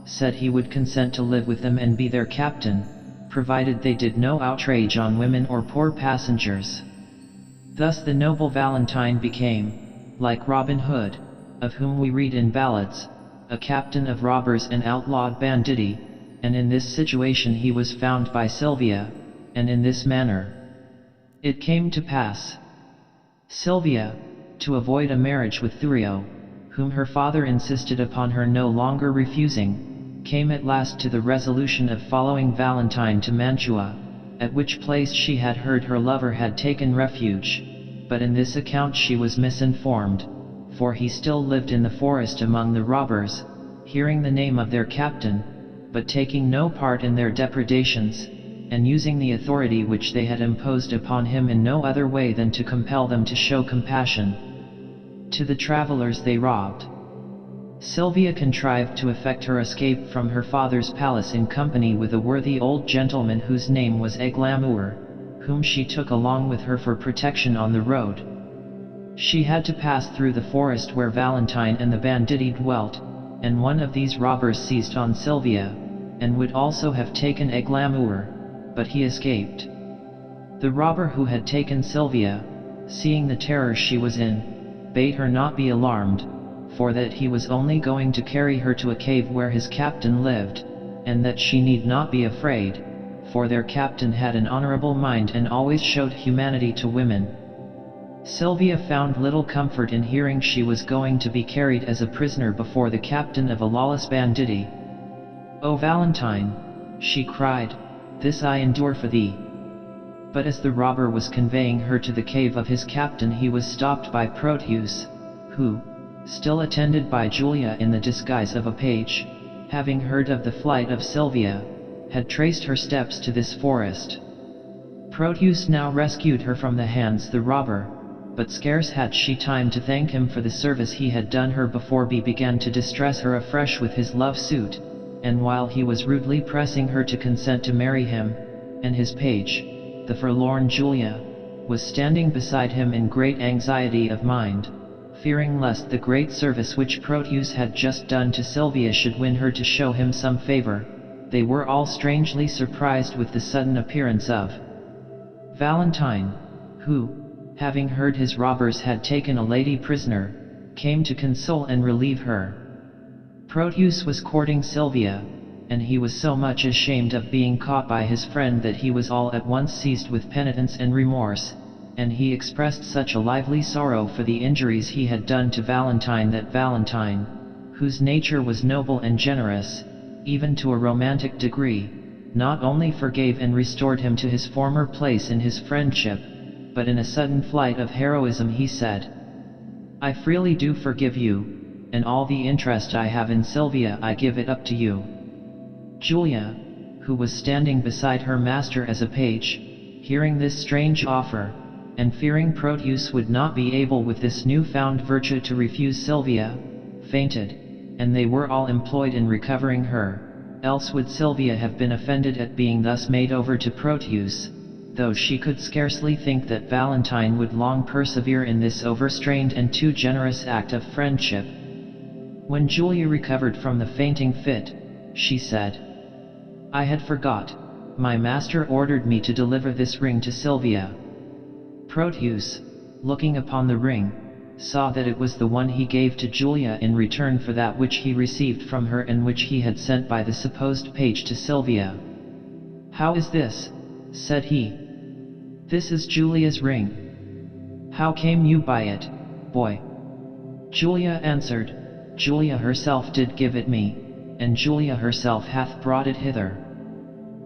said he would consent to live with them and be their captain, provided they did no outrage on women or poor passengers. Thus the noble Valentine became, like Robin Hood, of whom we read in ballads, a captain of robbers and outlawed banditti, and in this situation he was found by Sylvia, and in this manner it came to pass. Sylvia, to avoid a marriage with Thurio, whom her father insisted upon her no longer refusing, came at last to the resolution of following Valentine to Mantua, at which place she had heard her lover had taken refuge, but in this account she was misinformed, for he still lived in the forest among the robbers, hearing the name of their captain, but taking no part in their depredations, and using the authority which they had imposed upon him in no other way than to compel them to show compassion to the travelers they robbed. Sylvia contrived to effect her escape from her father's palace in company with a worthy old gentleman whose name was Eglamour, whom she took along with her for protection on the road. She had to pass through the forest where Valentine and the banditti dwelt, and one of these robbers seized on Sylvia, and would also have taken Eglamour, but he escaped. The robber who had taken Sylvia, seeing the terror she was in, bade her not be alarmed, for that he was only going to carry her to a cave where his captain lived, and that she need not be afraid, for their captain had an honorable mind and always showed humanity to women. Sylvia found little comfort in hearing she was going to be carried as a prisoner before the captain of a lawless banditti. "O Valentine," she cried, "this I endure for thee." But as the robber was conveying her to the cave of his captain he was stopped by Proteus, who, still attended by Julia in the disguise of a page, having heard of the flight of Sylvia, had traced her steps to this forest. Proteus now rescued her from the hands of the robber, but scarce had she time to thank him for the service he had done her before he began to distress her afresh with his love suit, and while he was rudely pressing her to consent to marry him, and his page, the forlorn Julia, was standing beside him in great anxiety of mind, fearing lest the great service which Proteus had just done to Sylvia should win her to show him some favor. They were all strangely surprised with the sudden appearance of Valentine, who, having heard his robbers had taken a lady prisoner, came to console and relieve her. Proteus was courting Sylvia, and he was so much ashamed of being caught by his friend that he was all at once seized with penitence and remorse, and he expressed such a lively sorrow for the injuries he had done to Valentine that Valentine, whose nature was noble and generous, even to a romantic degree, not only forgave and restored him to his former place in his friendship, but in a sudden flight of heroism he said, "I freely do forgive you, and all the interest I have in Sylvia I give it up to you." Julia, who was standing beside her master as a page, hearing this strange offer, and fearing Proteus would not be able with this new-found virtue to refuse Sylvia, fainted, and they were all employed in recovering her, else would Sylvia have been offended at being thus made over to Proteus, though she could scarcely think that Valentine would long persevere in this overstrained and too generous act of friendship. When Julia recovered from the fainting fit, she said, "I had forgot, my master ordered me to deliver this ring to Sylvia." Proteus, looking upon the ring, saw that it was the one he gave to Julia in return for that which he received from her and which he had sent by the supposed page to Sylvia. "How is this?" said he. "This is Julia's ring. How came you by it, boy?" Julia answered, "Julia herself did give it me, and Julia herself hath brought it hither."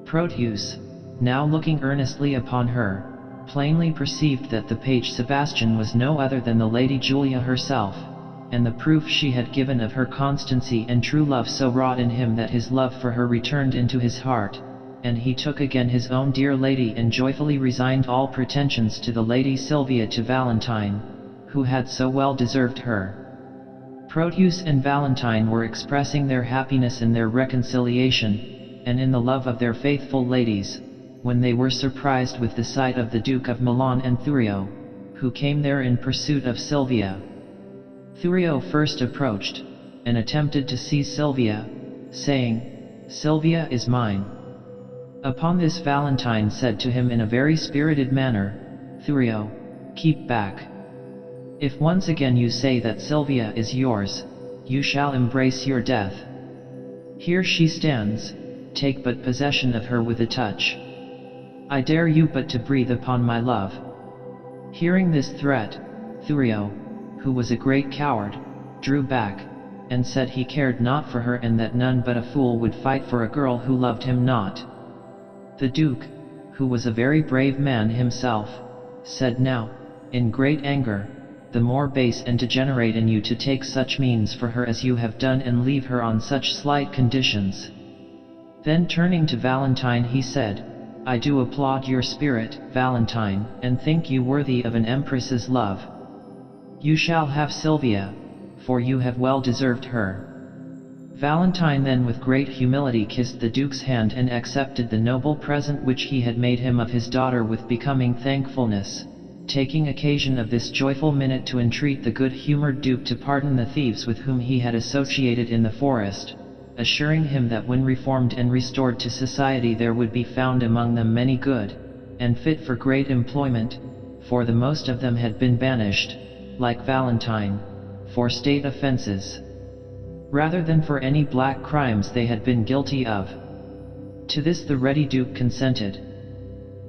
Proteus, now looking earnestly upon her, plainly perceived that the page Sebastian was no other than the Lady Julia herself, and the proof she had given of her constancy and true love so wrought in him that his love for her returned into his heart, and he took again his own dear lady and joyfully resigned all pretensions to the Lady Sylvia to Valentine, who had so well deserved her. Proteus and Valentine were expressing their happiness in their reconciliation, and in the love of their faithful ladies, when they were surprised with the sight of the Duke of Milan and Thurio, who came there in pursuit of Sylvia. Thurio first approached, and attempted to seize Sylvia, saying, "Sylvia is mine." Upon this Valentine said to him in a very spirited manner, "Thurio, keep back. If once again you say that Sylvia is yours, you shall embrace your death. Here she stands, take but possession of her with a touch. I dare you but to breathe upon my love." Hearing this threat, Thurio, who was a great coward, drew back, and said he cared not for her and that none but a fool would fight for a girl who loved him not. The Duke, who was a very brave man himself, said now, in great anger, "The more base and degenerate in you to take such means for her as you have done and leave her on such slight conditions." Then turning to Valentine he said, "I do applaud your spirit, Valentine, and think you worthy of an empress's love. You shall have Sylvia, for you have well deserved her." Valentine then with great humility kissed the Duke's hand and accepted the noble present which he had made him of his daughter with becoming thankfulness, taking occasion of this joyful minute to entreat the good-humored Duke to pardon the thieves with whom he had associated in the forest, assuring him that when reformed and restored to society there would be found among them many good, and fit for great employment, for the most of them had been banished, like Valentine, for state offences, rather than for any black crimes they had been guilty of. To this the ready Duke consented.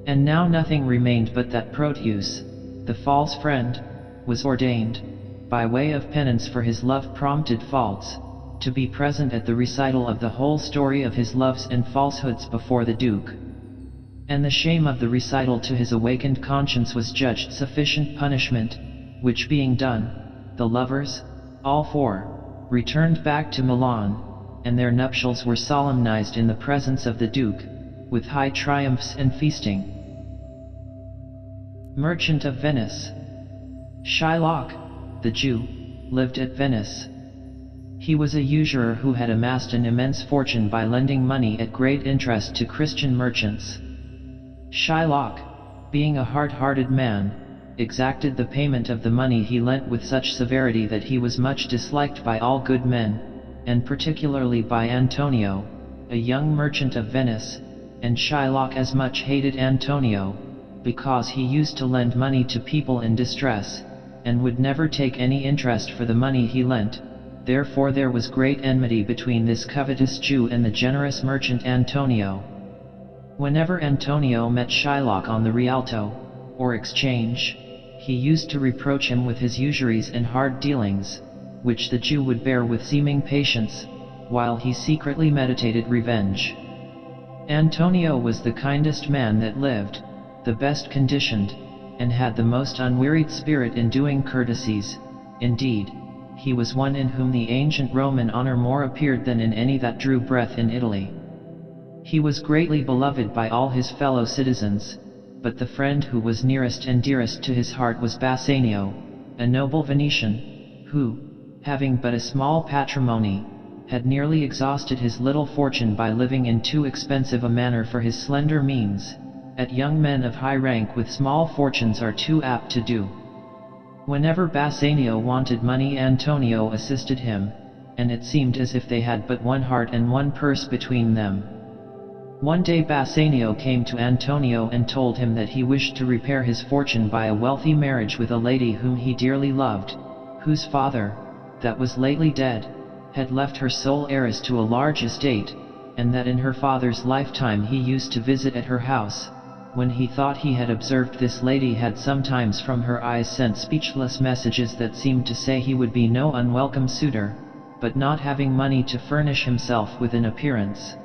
And now nothing remained but that Proteus, the false friend, was ordained, by way of penance for his love-prompted faults, to be present at the recital of the whole story of his loves and falsehoods before the Duke. And the shame of the recital to his awakened conscience was judged sufficient punishment, which being done, the lovers, all four, returned back to Milan, and their nuptials were solemnized in the presence of the Duke, with high triumphs and feasting. Merchant of Venice. Shylock, the Jew, lived at Venice. He was a usurer who had amassed an immense fortune by lending money at great interest to Christian merchants. Shylock, being a hard-hearted man, exacted the payment of the money he lent with such severity that he was much disliked by all good men, and particularly by Antonio, a young merchant of Venice, and Shylock as much hated Antonio, because he used to lend money to people in distress, and would never take any interest for the money he lent. Therefore there was great enmity between this covetous Jew and the generous merchant Antonio. Whenever Antonio met Shylock on the Rialto, or exchange, he used to reproach him with his usuries and hard dealings, which the Jew would bear with seeming patience, while he secretly meditated revenge. Antonio was the kindest man that lived, the best conditioned, and had the most unwearied spirit in doing courtesies. Indeed, he was one in whom the ancient Roman honor more appeared than in any that drew breath in Italy. He was greatly beloved by all his fellow citizens, but the friend who was nearest and dearest to his heart was Bassanio, a noble Venetian, who, having but a small patrimony, had nearly exhausted his little fortune by living in too expensive a manner for his slender means, as young men of high rank with small fortunes are too apt to do. Whenever Bassanio wanted money, Antonio assisted him, and it seemed as if they had but one heart and one purse between them. One day Bassanio came to Antonio and told him that he wished to repair his fortune by a wealthy marriage with a lady whom he dearly loved, whose father, that was lately dead, had left her sole heiress to a large estate, and that in her father's lifetime he used to visit at her house, when he thought he had observed this lady had sometimes from her eyes sent speechless messages that seemed to say he would be no unwelcome suitor, but not having money to furnish himself with an appearance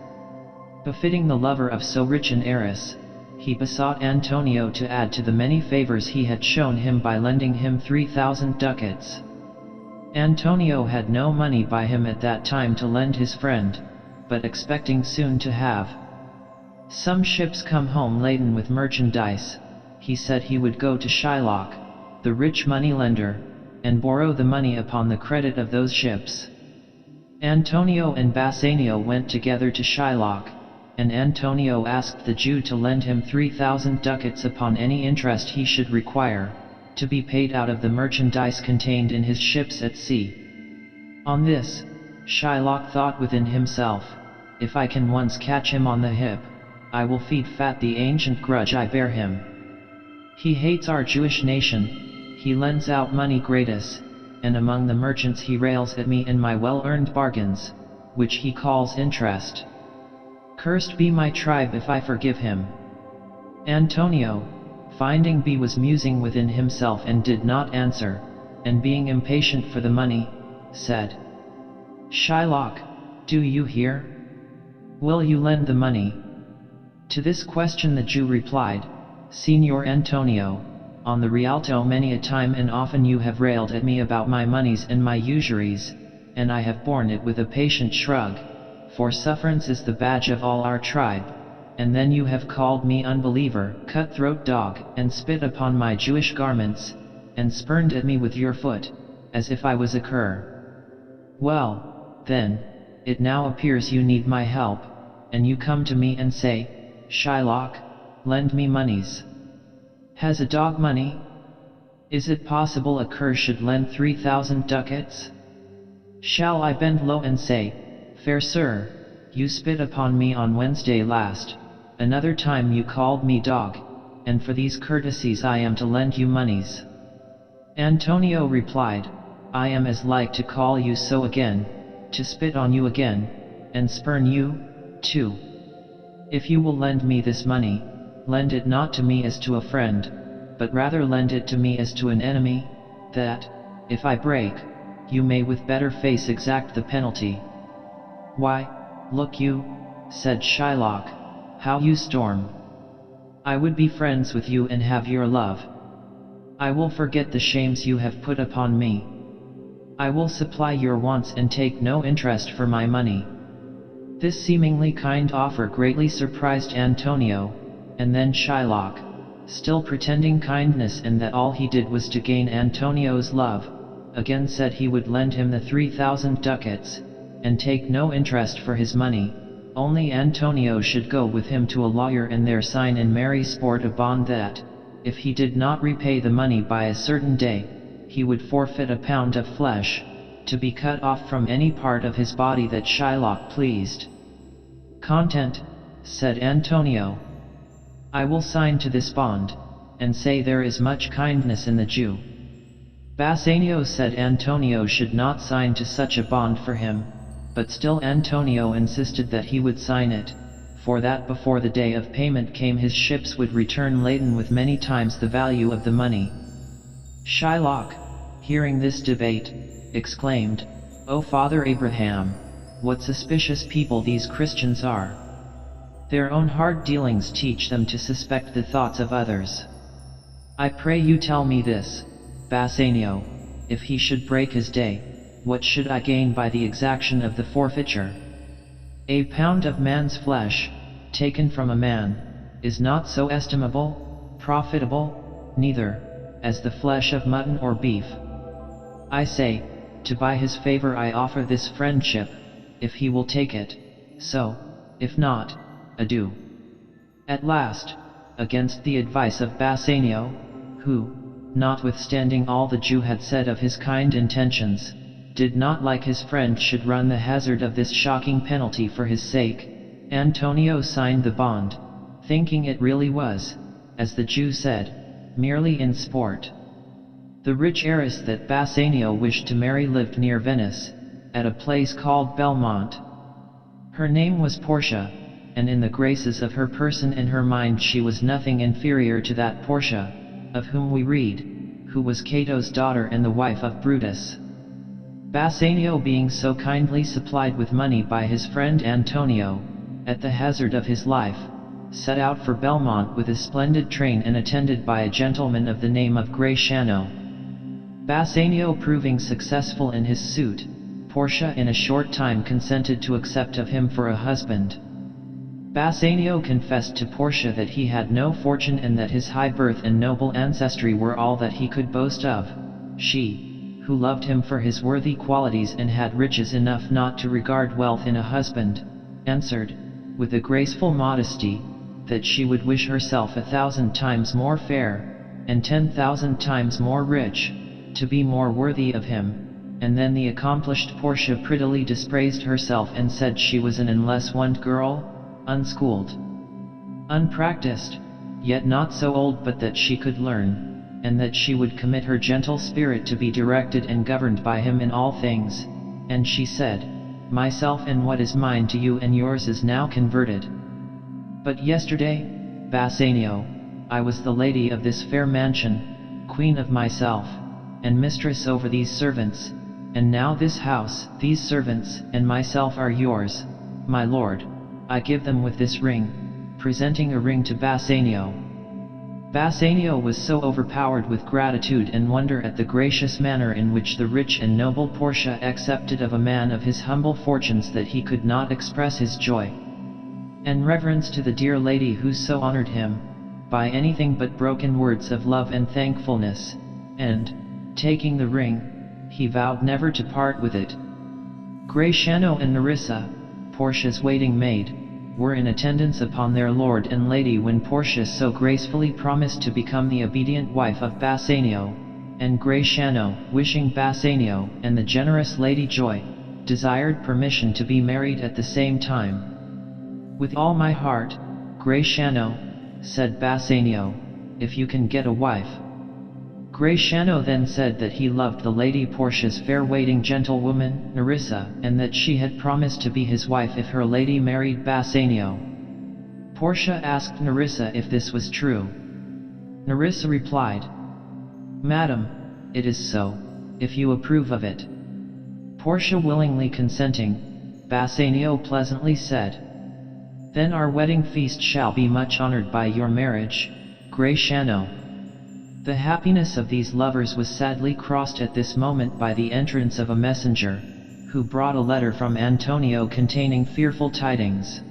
befitting the lover of so rich an heiress, he besought Antonio to add to the many favors he had shown him by lending him 3,000 ducats. Antonio had no money by him at that time to lend his friend, but expecting soon to have some ships come home laden with merchandise, he said he would go to Shylock, the rich moneylender, and borrow the money upon the credit of those ships. Antonio and Bassanio went together to Shylock, and Antonio asked the Jew to lend him 3,000 ducats upon any interest he should require, to be paid out of the merchandise contained in his ships at sea. On this, Shylock thought within himself, if I can once catch him on the hip, I will feed fat the ancient grudge I bear him. He hates our Jewish nation, he lends out money gratis, and among the merchants he rails at me and my well-earned bargains, which he calls interest. Cursed be my tribe if I forgive him. Antonio, finding B was musing within himself and did not answer, and being impatient for the money, said, Shylock, do you hear? Will you lend the money? To this question the Jew replied, Signor Antonio, on the Rialto many a time and often you have railed at me about my monies and my usuries, and I have borne it with a patient shrug, for sufferance is the badge of all our tribe, and then you have called me unbeliever, cutthroat dog, and spit upon my Jewish garments, and spurned at me with your foot, as if I was a cur. Well, then, it now appears you need my help, and you come to me and say, Shylock, lend me monies. Has a dog money? Is it possible a cur should lend 3,000 ducats? Shall I bend low and say, Fair sir, you spit upon me on Wednesday last, another time you called me dog, and for these courtesies I am to lend you monies? Antonio replied, I am as like to call you so again, to spit on you again, and spurn you, too. If you will lend me this money, lend it not to me as to a friend, but rather lend it to me as to an enemy, that, if I break, you may with better face exact the penalty. Why, look you, said Shylock, how you storm. I would be friends with you and have your love. I will forget the shames you have put upon me. I will supply your wants and take no interest for my money. This seemingly kind offer greatly surprised Antonio, and then Shylock, still pretending kindness and that all he did was to gain Antonio's love, again said he would lend him the 3,000 ducats, and take no interest for his money, only Antonio should go with him to a lawyer and there sign in merry sport a bond that, if he did not repay the money by a certain day, he would forfeit a pound of flesh, to be cut off from any part of his body that Shylock pleased. Content, said Antonio. I will sign to this bond, and say there is much kindness in the Jew. Bassanio said Antonio should not sign to such a bond for him, but still Antonio insisted that he would sign it, for that before the day of payment came his ships would return laden with many times the value of the money. Shylock, hearing this debate, exclaimed, "O Father Abraham, what suspicious people these Christians are! Their own hard dealings teach them to suspect the thoughts of others. I pray you tell me this, Bassanio, if he should break his day, what should I gain by the exaction of the forfeiture? A pound of man's flesh, taken from a man, is not so estimable, profitable, neither, as the flesh of mutton or beef. I say, to buy his favor I offer this friendship, if he will take it, so, if not, adieu." At last, against the advice of Bassanio, who, notwithstanding all the Jew had said of his kind intentions, did not like his friend should run the hazard of this shocking penalty for his sake, Antonio signed the bond, thinking it really was, as the Jew said, merely in sport. The rich heiress that Bassanio wished to marry lived near Venice, at a place called Belmont. Her name was Portia, and in the graces of her person and her mind she was nothing inferior to that Portia, of whom we read, who was Cato's daughter and the wife of Brutus. Bassanio, being so kindly supplied with money by his friend Antonio, at the hazard of his life, set out for Belmont with a splendid train and attended by a gentleman of the name of Gratiano. Bassanio proving successful in his suit, Portia in a short time consented to accept of him for a husband. Bassanio confessed to Portia that he had no fortune and that his high birth and noble ancestry were all that he could boast of. She, who loved him for his worthy qualities and had riches enough not to regard wealth in a husband, answered, with a graceful modesty, that she would wish herself 1,000 times more fair, and 10,000 times more rich, to be more worthy of him, and then the accomplished Portia prettily dispraised herself and said she was an unless wont girl, unschooled, unpracticed, yet not so old but that she could learn, and that she would commit her gentle spirit to be directed and governed by him in all things, and she said, "Myself and what is mine to you and yours is now converted. But yesterday, Bassanio, I was the lady of this fair mansion, queen of myself, and mistress over these servants, and now this house, these servants, and myself are yours, my lord. I give them with this ring," presenting a ring to Bassanio. Bassanio was so overpowered with gratitude and wonder at the gracious manner in which the rich and noble Portia accepted of a man of his humble fortunes that he could not express his joy and reverence to the dear lady who so honored him, by anything but broken words of love and thankfulness, and, taking the ring, he vowed never to part with it. Gratiano and Nerissa, Portia's waiting maid, were in attendance upon their lord and lady when Portia so gracefully promised to become the obedient wife of Bassanio, and Gratiano, wishing Bassanio and the generous lady joy, desired permission to be married at the same time. "With all my heart, Gratiano," said Bassanio, "if you can get a wife." Gratiano then said that he loved the lady Portia's fair waiting gentlewoman, Nerissa, and that she had promised to be his wife if her lady married Bassanio. Portia asked Nerissa if this was true. Nerissa replied, "Madam, it is so, if you approve of it." Portia willingly consenting, Bassanio pleasantly said, "Then our wedding feast shall be much honored by your marriage, Gratiano." The happiness of these lovers was sadly crossed at this moment by the entrance of a messenger, who brought a letter from Antonio containing fearful tidings.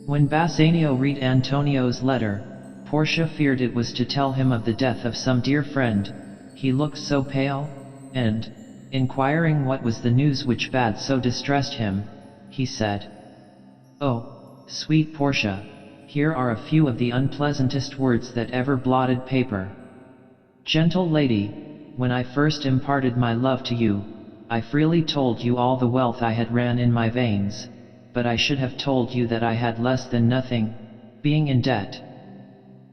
When Bassanio read Antonio's letter, Portia feared it was to tell him of the death of some dear friend. He looked so pale, and, inquiring what was the news which bad so distressed him, he said, "Oh, sweet Portia, here are a few of the unpleasantest words that ever blotted paper. Gentle lady, when I first imparted my love to you, I freely told you all the wealth I had ran in my veins, but I should have told you that I had less than nothing, being in debt."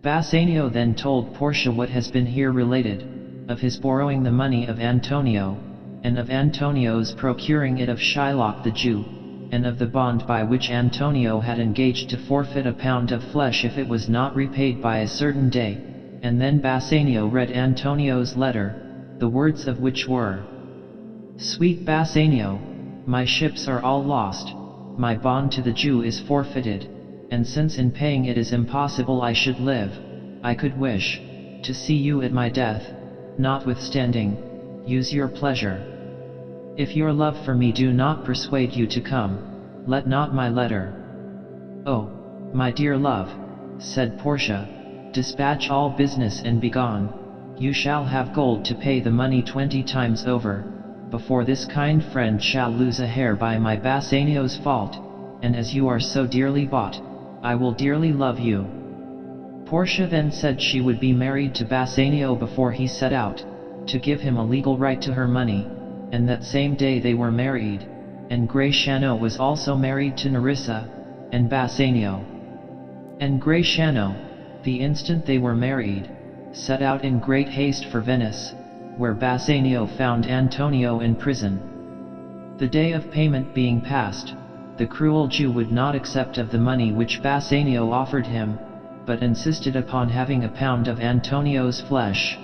Bassanio then told Portia what has been here related, of his borrowing the money of Antonio, and of Antonio's procuring it of Shylock the Jew, and of the bond by which Antonio had engaged to forfeit a pound of flesh if it was not repaid by a certain day. And then Bassanio read Antonio's letter, the words of which were: "Sweet Bassanio, my ships are all lost, my bond to the Jew is forfeited, and since in paying it is impossible I should live, I could wish to see you at my death. Notwithstanding, use your pleasure. If your love for me do not persuade you to come, let not my letter." "Oh, my dear love," said Portia, "dispatch all business and begone. You shall have gold to pay the money 20 times over, before this kind friend shall lose a hair by my Bassanio's fault, and as you are so dearly bought, I will dearly love you." Portia then said she would be married to Bassanio before he set out, to give him a legal right to her money, and that same day they were married, and Gratiano was also married to Nerissa, and Bassanio. And Gratiano, the instant they were married, set out in great haste for Venice, where Bassanio found Antonio in prison. The day of payment being past, the cruel Jew would not accept of the money which Bassanio offered him, but insisted upon having a pound of Antonio's flesh.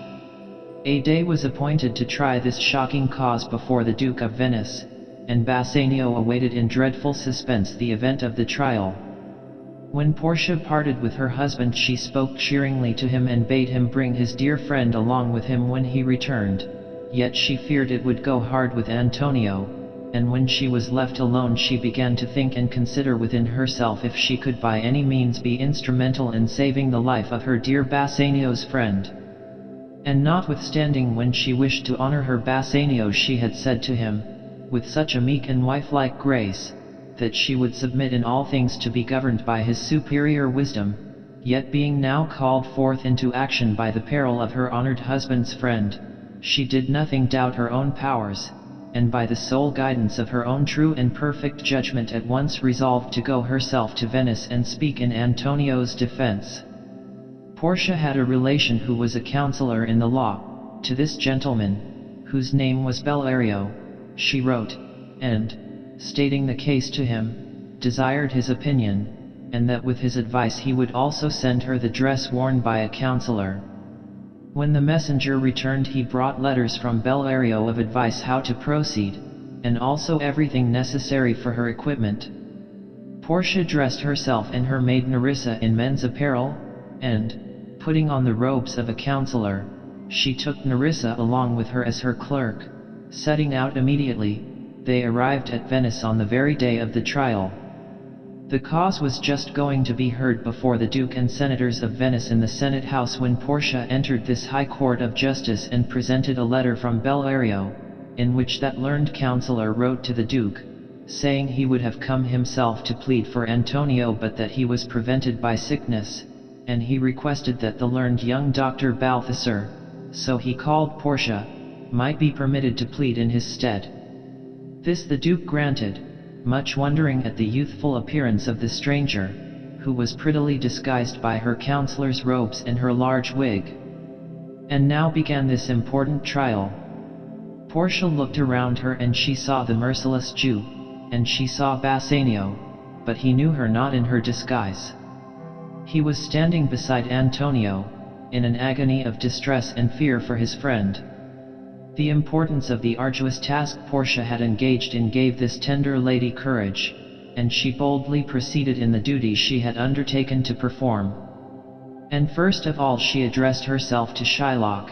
A day was appointed to try this shocking cause before the Duke of Venice, and Bassanio awaited in dreadful suspense the event of the trial. When Portia parted with her husband, she spoke cheeringly to him and bade him bring his dear friend along with him when he returned, yet she feared it would go hard with Antonio, and when she was left alone she began to think and consider within herself if she could by any means be instrumental in saving the life of her dear Bassanio's friend. And notwithstanding, when she wished to honor her Bassanio, she had said to him, with such a meek and wife-like grace, that she would submit in all things to be governed by his superior wisdom, yet being now called forth into action by the peril of her honored husband's friend, she did nothing doubt her own powers, and by the sole guidance of her own true and perfect judgment at once resolved to go herself to Venice and speak in Antonio's defense. Portia had a relation who was a counselor in the law. To this gentleman, whose name was Bellario, she wrote, and, stating the case to him, desired his opinion, and that with his advice he would also send her the dress worn by a counselor. When the messenger returned, he brought letters from Bellario of advice how to proceed, and also everything necessary for her equipment. Portia dressed herself and her maid Nerissa in men's apparel, and, putting on the robes of a counselor, she took Nerissa along with her as her clerk. Setting out immediately, they arrived at Venice on the very day of the trial. The cause was just going to be heard before the Duke and Senators of Venice in the Senate House when Portia entered this high court of justice and presented a letter from Bellario, in which that learned counselor wrote to the Duke, saying he would have come himself to plead for Antonio but that he was prevented by sickness, and he requested that the learned young Dr. Balthasar, so he called Portia, might be permitted to plead in his stead. This the Duke granted, much wondering at the youthful appearance of the stranger, who was prettily disguised by her counselor's robes and her large wig. And now began this important trial. Portia looked around her and she saw the merciless Jew, and she saw Bassanio, but he knew her not in her disguise. He was standing beside Antonio, in an agony of distress and fear for his friend. The importance of the arduous task Portia had engaged in gave this tender lady courage, and she boldly proceeded in the duty she had undertaken to perform. And first of all she addressed herself to Shylock,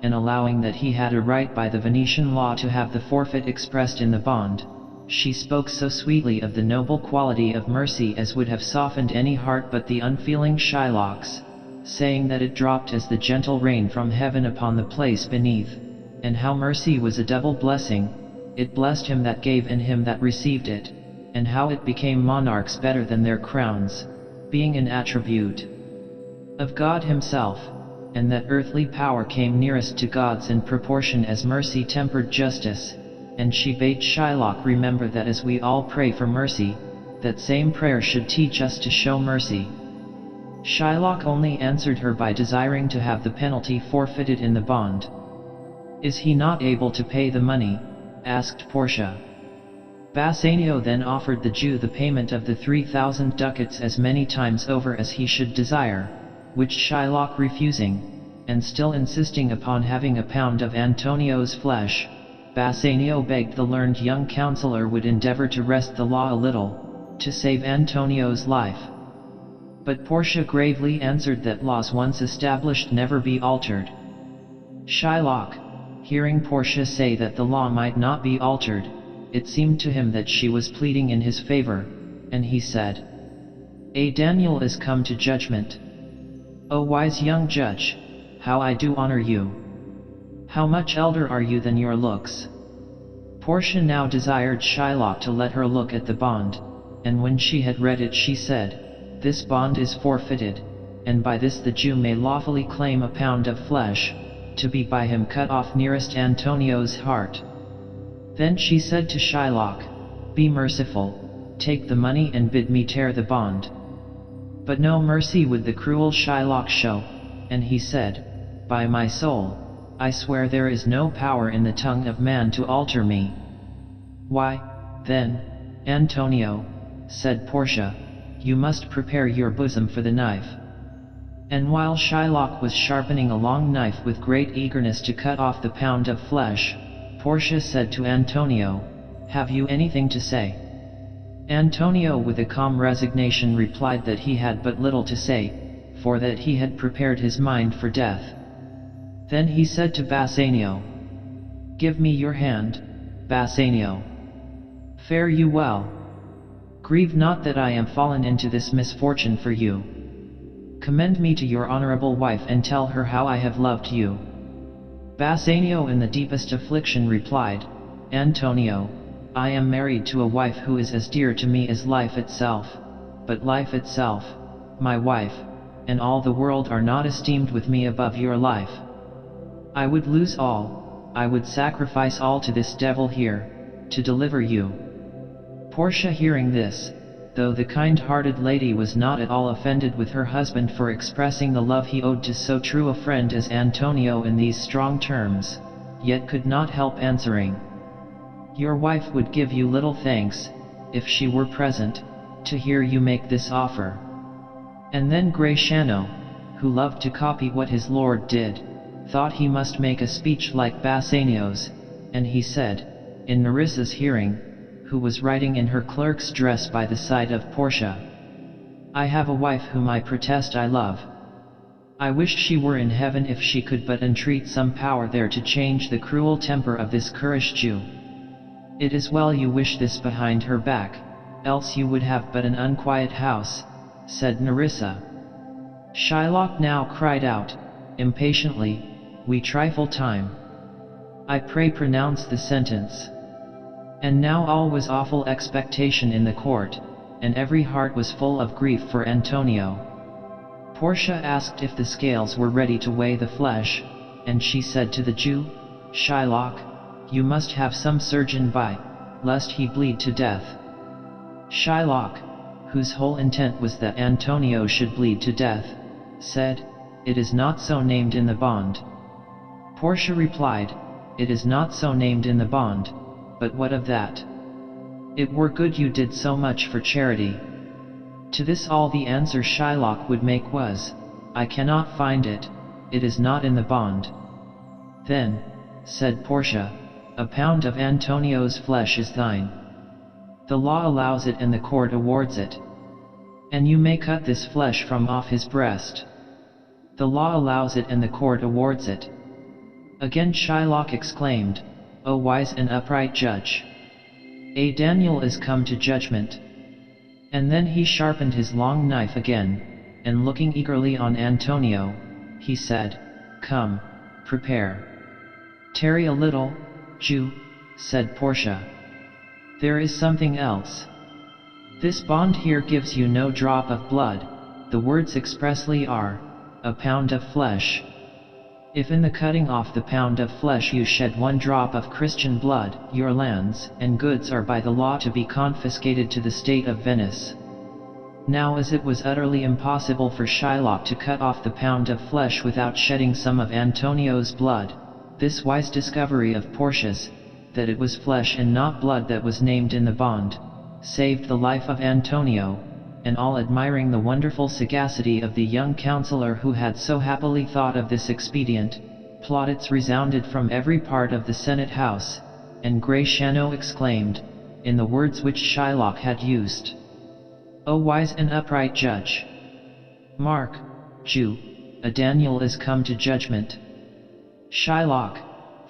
and allowing that he had a right by the Venetian law to have the forfeit expressed in the bond, she spoke so sweetly of the noble quality of mercy as would have softened any heart but the unfeeling Shylock's, saying that it dropped as the gentle rain from heaven upon the place beneath, and how mercy was a double blessing, it blessed him that gave and him that received it, and how it became monarchs better than their crowns, being an attribute of God himself, and that earthly power came nearest to God's in proportion as mercy tempered justice. And she bade Shylock remember that as we all pray for mercy, that same prayer should teach us to show mercy. Shylock only answered her by desiring to have the penalty forfeited in the bond. "Is he not able to pay the money?" asked Portia. Bassanio then offered the Jew the payment of the 3,000 ducats as many times over as he should desire, which Shylock refusing, and still insisting upon having a pound of Antonio's flesh, Bassanio begged the learned young counselor would endeavor to wrest the law a little, to save Antonio's life. But Portia gravely answered that laws once established never be altered. Shylock, hearing Portia say that the law might not be altered, it seemed to him that she was pleading in his favor, and he said, "A Daniel is come to judgment. O wise young judge, how I do honor you! How much elder are you than your looks?" Portia now desired Shylock to let her look at the bond, and when she had read it she said, "This bond is forfeited, and by this the Jew may lawfully claim a pound of flesh, to be by him cut off nearest Antonio's heart." Then she said to Shylock, "Be merciful, take the money and bid me tear the bond." But no mercy would the cruel Shylock show, and he said, "By my soul, I swear there is no power in the tongue of man to alter me." "Why, then, Antonio," said Portia, "you must prepare your bosom for the knife." And while Shylock was sharpening a long knife with great eagerness to cut off the pound of flesh, Portia said to Antonio, "Have you anything to say?" Antonio with a calm resignation replied that he had but little to say, for that he had prepared his mind for death. Then he said to Bassanio, "Give me your hand, Bassanio. Fare you well. Grieve not that I am fallen into this misfortune for you. Commend me to your honorable wife and tell her how I have loved you." Bassanio in the deepest affliction replied, "Antonio, I am married to a wife who is as dear to me as life itself, but life itself, my wife, and all the world are not esteemed with me above your life. I would lose all, I would sacrifice all to this devil here, to deliver you." Portia hearing this, though the kind-hearted lady was not at all offended with her husband for expressing the love he owed to so true a friend as Antonio in these strong terms, yet could not help answering, "Your wife would give you little thanks, if she were present, to hear you make this offer." And then Gratiano, who loved to copy what his lord did, thought he must make a speech like Bassanio's, and he said, in Nerissa's hearing, who was writing in her clerk's dress by the side of Portia, "I have a wife whom I protest I love. I wish she were in heaven if she could but entreat some power there to change the cruel temper of this currish Jew. It is well you wish this behind her back, else you would have but an unquiet house," said Nerissa. Shylock now cried out, impatiently, "We trifle time. I pray pronounce the sentence." And now all was awful expectation in the court, and every heart was full of grief for Antonio. Portia asked if the scales were ready to weigh the flesh, and she said to the Jew, "Shylock, you must have some surgeon by, lest he bleed to death." Shylock, whose whole intent was that Antonio should bleed to death, said, "It is not so named in the bond." Portia replied, "It is not so named in the bond, but what of that? It were good you did so much for charity." To this all the answer Shylock would make was, "I cannot find it, it is not in the bond." "Then," said Portia, "a pound of Antonio's flesh is thine. The law allows it and the court awards it. And you may cut this flesh from off his breast. The law allows it and the court awards it." Again Shylock exclaimed, "O wise and upright judge! A Daniel is come to judgment." And then he sharpened his long knife again, and looking eagerly on Antonio, he said, "Come, prepare." "Tarry a little, Jew," said Portia. "There is something else. This bond here gives you no drop of blood, the words expressly are, a pound of flesh. If in the cutting off the pound of flesh you shed one drop of Christian blood, your lands and goods are by the law to be confiscated to the state of Venice." Now as it was utterly impossible for Shylock to cut off the pound of flesh without shedding some of Antonio's blood, this wise discovery of Portia's, that it was flesh and not blood that was named in the bond, saved the life of Antonio, and all admiring the wonderful sagacity of the young counselor who had so happily thought of this expedient, plaudits resounded from every part of the Senate House, and Gratiano exclaimed, in the words which Shylock had used, "O wise and upright judge! Mark, Jew, a Daniel is come to judgment." Shylock,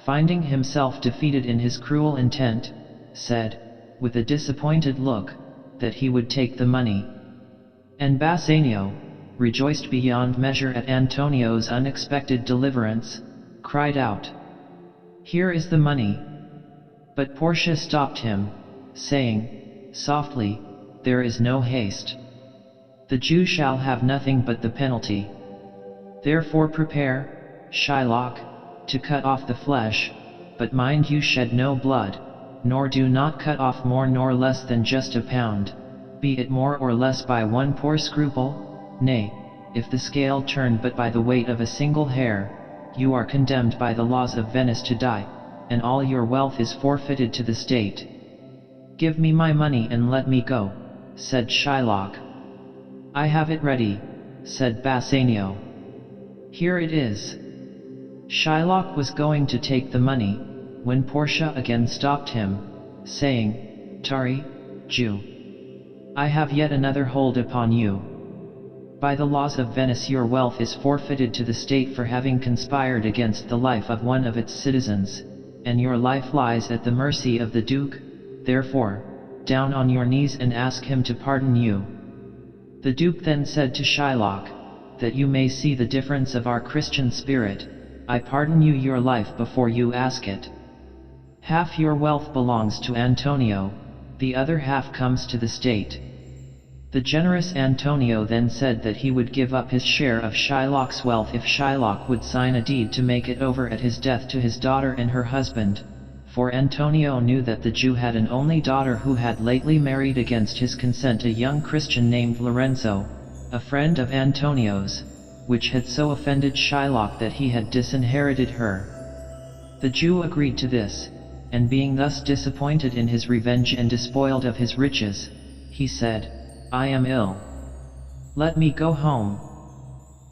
finding himself defeated in his cruel intent, said, with a disappointed look, that he would take the money. And Bassanio, rejoiced beyond measure at Antonio's unexpected deliverance, cried out, "Here is the money." But Portia stopped him, saying, softly, "There is no haste. The Jew shall have nothing but the penalty. Therefore prepare, Shylock, to cut off the flesh, but mind you shed no blood, nor do not cut off more nor less than just a pound, be it more or less by one poor scruple. Nay, if the scale turn but by the weight of a single hair, you are condemned by the laws of Venice to die, and all your wealth is forfeited to the state." "Give me my money and let me go," said Shylock. "I have it ready," said Bassanio. "Here it is." Shylock was going to take the money, when Portia again stopped him, saying, "Tarry, Jew. I have yet another hold upon you. By the laws of Venice your wealth is forfeited to the state for having conspired against the life of one of its citizens, and your life lies at the mercy of the Duke. Therefore, down on your knees and ask him to pardon you." The Duke then said to Shylock, "That you may see the difference of our Christian spirit, I pardon you your life before you ask it. Half your wealth belongs to Antonio, the other half comes to the state." The generous Antonio then said that he would give up his share of Shylock's wealth if Shylock would sign a deed to make it over at his death to his daughter and her husband, for Antonio knew that the Jew had an only daughter who had lately married against his consent a young Christian named Lorenzo, a friend of Antonio's, which had so offended Shylock that he had disinherited her. The Jew agreed to this, and being thus disappointed in his revenge and despoiled of his riches, he said, "I am ill. Let me go home.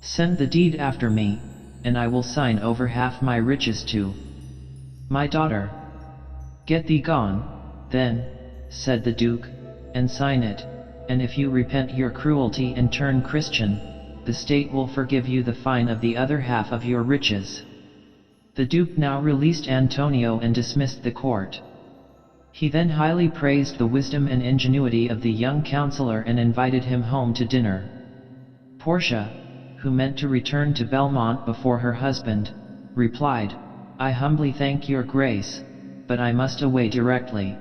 Send the deed after me, and I will sign over half my riches to my daughter." "Get thee gone, then," said the Duke, "and sign it, and if you repent your cruelty and turn Christian, the state will forgive you the fine of the other half of your riches." The Duke now released Antonio and dismissed the court. He then highly praised the wisdom and ingenuity of the young counselor and invited him home to dinner. Portia, who meant to return to Belmont before her husband, replied, "I humbly thank your grace, but I must away directly."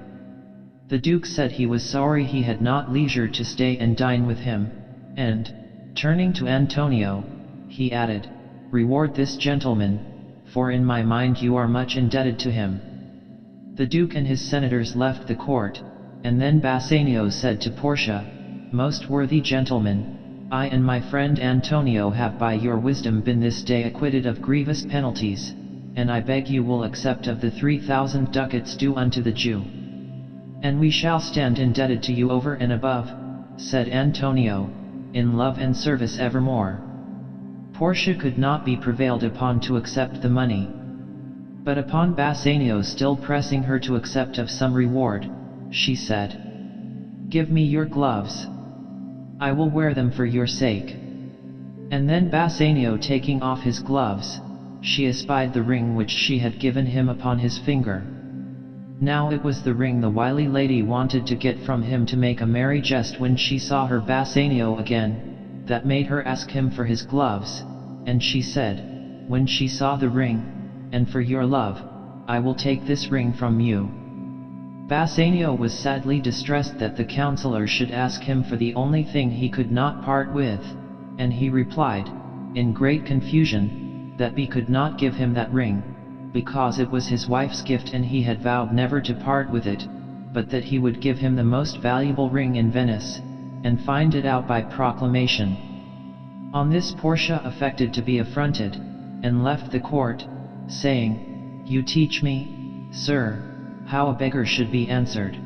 The Duke said he was sorry he had not leisure to stay and dine with him, and, turning to Antonio, he added, "Reward this gentleman, for in my mind you are much indebted to him." The Duke and his senators left the court, and then Bassanio said to Portia, "Most worthy gentleman, I and my friend Antonio have by your wisdom been this day acquitted of grievous penalties, and I beg you will accept of the 3,000 ducats due unto the Jew." "And we shall stand indebted to you over and above," said Antonio, "in love and service evermore." Portia could not be prevailed upon to accept the money. But upon Bassanio still pressing her to accept of some reward, she said, "Give me your gloves. I will wear them for your sake." And then Bassanio taking off his gloves, she espied the ring which she had given him upon his finger. Now it was the ring the wily lady wanted to get from him to make a merry jest when she saw her Bassanio again, that made her ask him for his gloves, and she said, when she saw the ring, "And for your love, I will take this ring from you." Bassanio was sadly distressed that the counselor should ask him for the only thing he could not part with, and he replied, in great confusion, that he could not give him that ring, because it was his wife's gift and he had vowed never to part with it, but that he would give him the most valuable ring in Venice, and find it out by proclamation. On this Portia affected to be affronted, and left the court, saying, "You teach me, sir, how a beggar should be answered.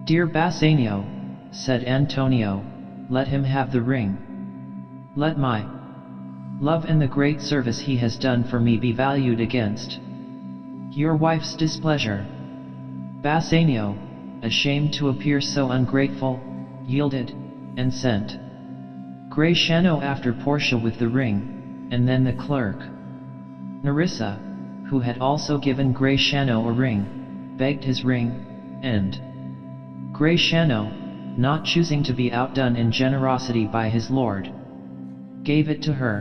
"Dear Bassanio," said Antonio, "let him have the ring. Let my love and the great service he has done for me be valued against your wife's displeasure." Bassanio, ashamed to appear so ungrateful, yielded, and sent Gratiano after Portia with the ring, and then the clerk. Nerissa, who had also given Gratiano a ring, begged his ring, and Gratiano, not choosing to be outdone in generosity by his lord, gave it to her.